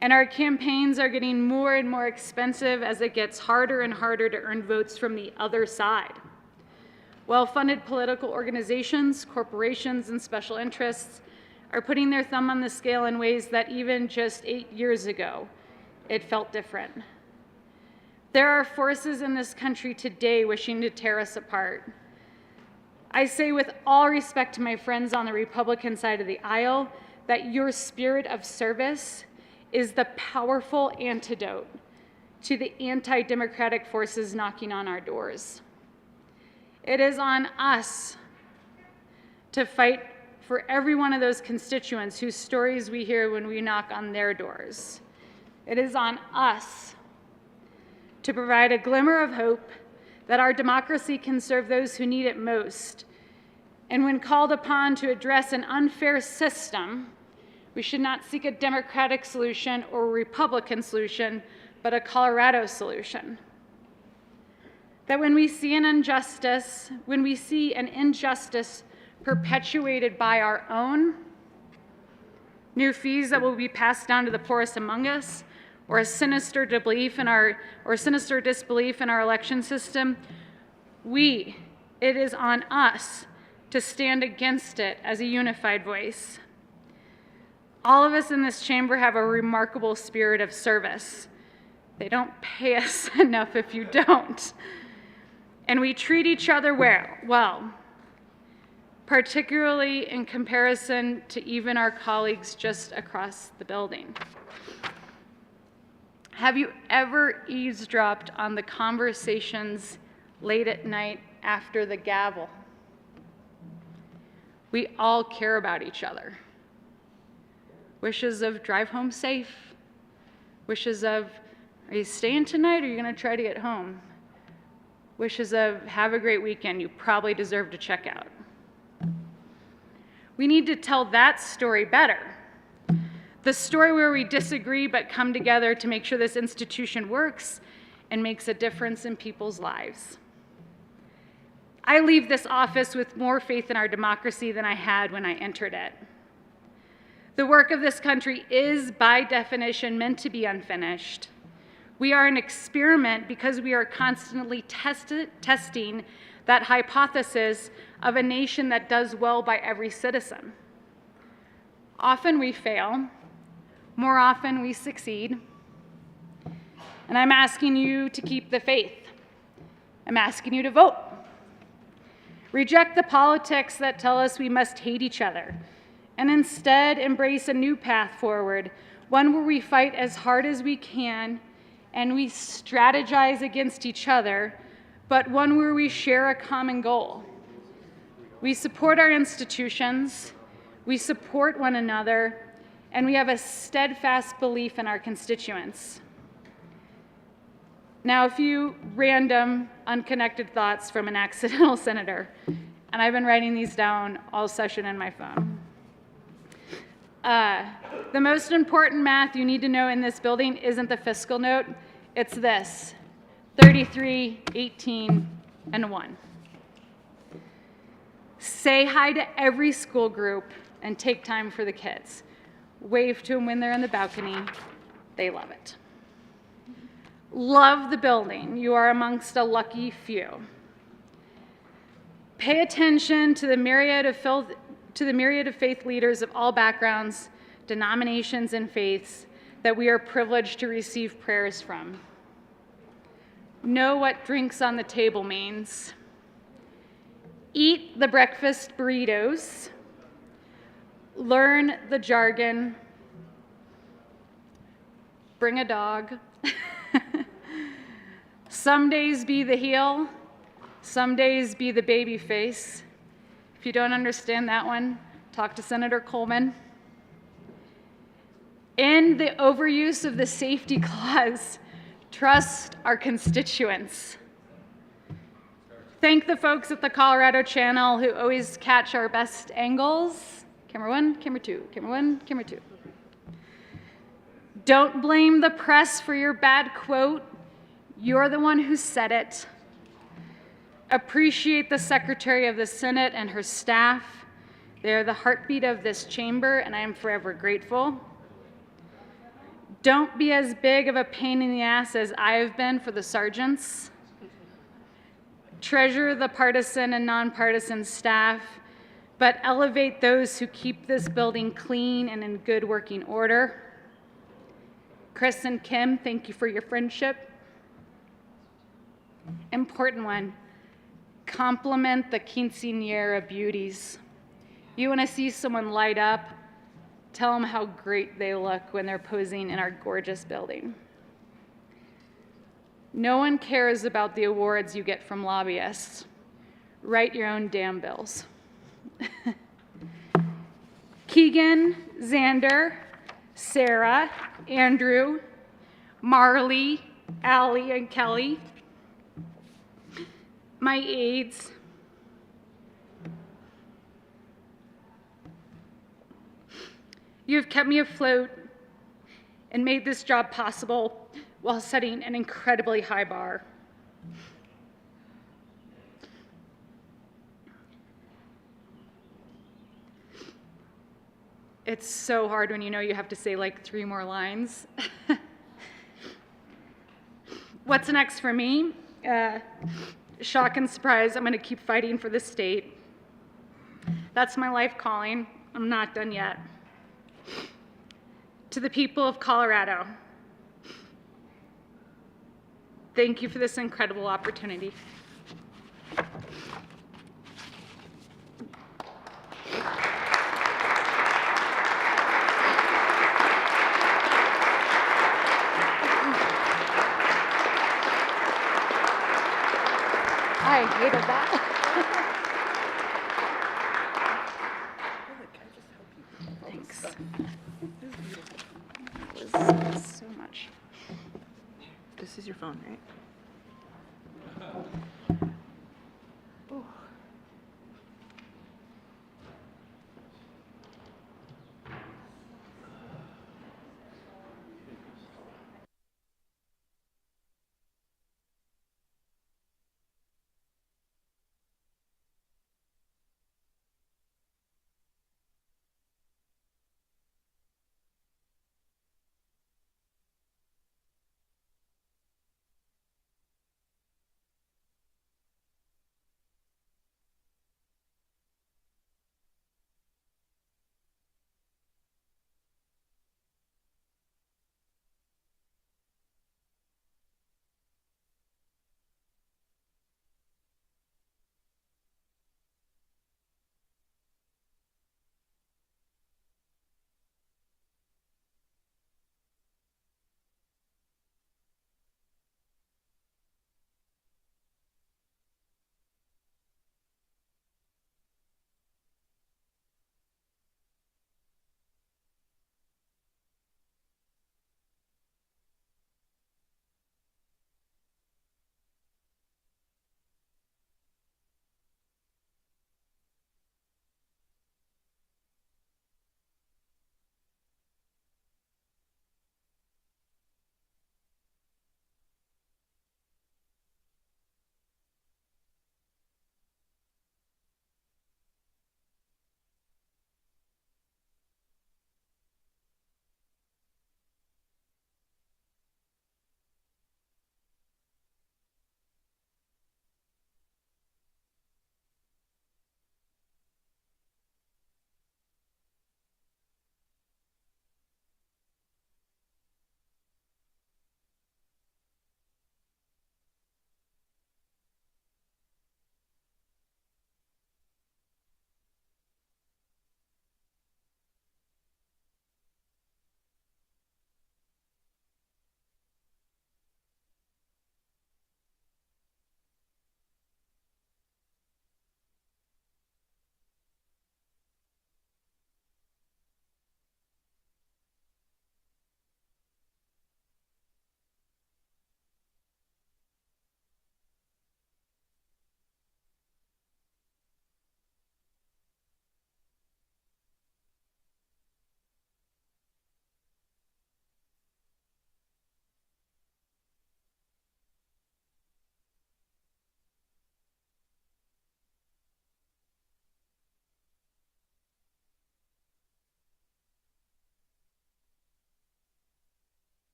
And our campaigns are getting more and more expensive as it gets harder and harder to earn votes from the other side. Well-funded political organizations, corporations, and special interests are putting their thumb on the scale in ways that even just 8 years ago, it felt different. There are forces in this country today wishing to tear us apart. I say with all respect to my friends on the Republican side of the aisle that your spirit of service is the powerful antidote to the anti-democratic forces knocking on our doors. It is on us to fight for every one of those constituents whose stories we hear when we knock on their doors. It is on us to provide a glimmer of hope that our democracy can serve those who need it most. And when called upon to address an unfair system, we should not seek a Democratic solution or a Republican solution, but a Colorado solution. That when we see an injustice, perpetuated by our own, new fees that will be passed down to the poorest among us, or a sinister disbelief in our election system, it is on us to stand against it as a unified voice. All of us in this chamber have a remarkable spirit of service. They don't pay us enough if you don't. And we treat each other well, particularly in comparison to even our colleagues just across the building. Have you ever eavesdropped on the conversations late at night after the gavel? We all care about each other. Wishes of drive home safe. Wishes of, are you staying tonight or are you gonna try to get home? Wishes of, have a great weekend, you probably deserve to check out. We need to tell that story better. The story where we disagree but come together to make sure this institution works and makes a difference in people's lives. I leave this office with more faith in our democracy than I had when I entered it. The work of this country is, by definition, meant to be unfinished. We are an experiment because we are constantly testing that hypothesis of a nation that does well by every citizen. Often we fail, more often we succeed. And I'm asking you to keep the faith. I'm asking you to vote. Reject the politics that tell us we must hate each other, and instead embrace a new path forward, one where we fight as hard as we can and we strategize against each other, but one where we share a common goal. We support our institutions, we support one another, and we have a steadfast belief in our constituents. Now, a few random, unconnected thoughts from an accidental senator, and I've been writing these down all session in my phone. The most important math you need to know in this building isn't the fiscal note, it's this: 33, 18, and 1. Say hi to every school group and take time for the kids. Wave to them when they're in the balcony. They love it. Love the building. You are amongst a lucky few. Pay attention to the myriad of faith leaders of all backgrounds, denominations, and faiths that we are privileged to receive prayers from. Know what drinks on the table means. Eat the breakfast burritos. Learn the jargon. Bring a dog. Some days be the heel, some days be the baby face. If you don't understand that one, talk to Senator Coleman. In the overuse of the safety clause, trust our constituents. Thank the folks at the Colorado Channel who always catch our best angles. Camera 1, camera 2, camera 1, camera 2. Don't blame the press for your bad quote. You're the one who said it. Appreciate the Secretary of the Senate and her staff. They are the heartbeat of this chamber, and I am forever grateful. Don't be as big of a pain in the ass as I have been for the sergeants. Treasure the partisan and nonpartisan staff, but elevate those who keep this building clean and in good working order. Chris and Kim, thank you for your friendship. Important one, compliment the quinceañera beauties. You want to see someone light up, tell them how great they look when they're posing in our gorgeous building. No one cares about the awards you get from lobbyists. Write your own damn bills. Keegan, Xander, Sarah, Andrew, Marley, Allie, and Kelly, my aides, you have kept me afloat and made this job possible while setting an incredibly high bar. It's so hard when you know you have to say like 3 more lines. What's next for me? Shock and surprise, I'm going to keep fighting for the state. That's my life calling. I'm not done yet. To the people of Colorado, thank you for this incredible opportunity. I hated that. Thanks. That was so much. This is your phone, right?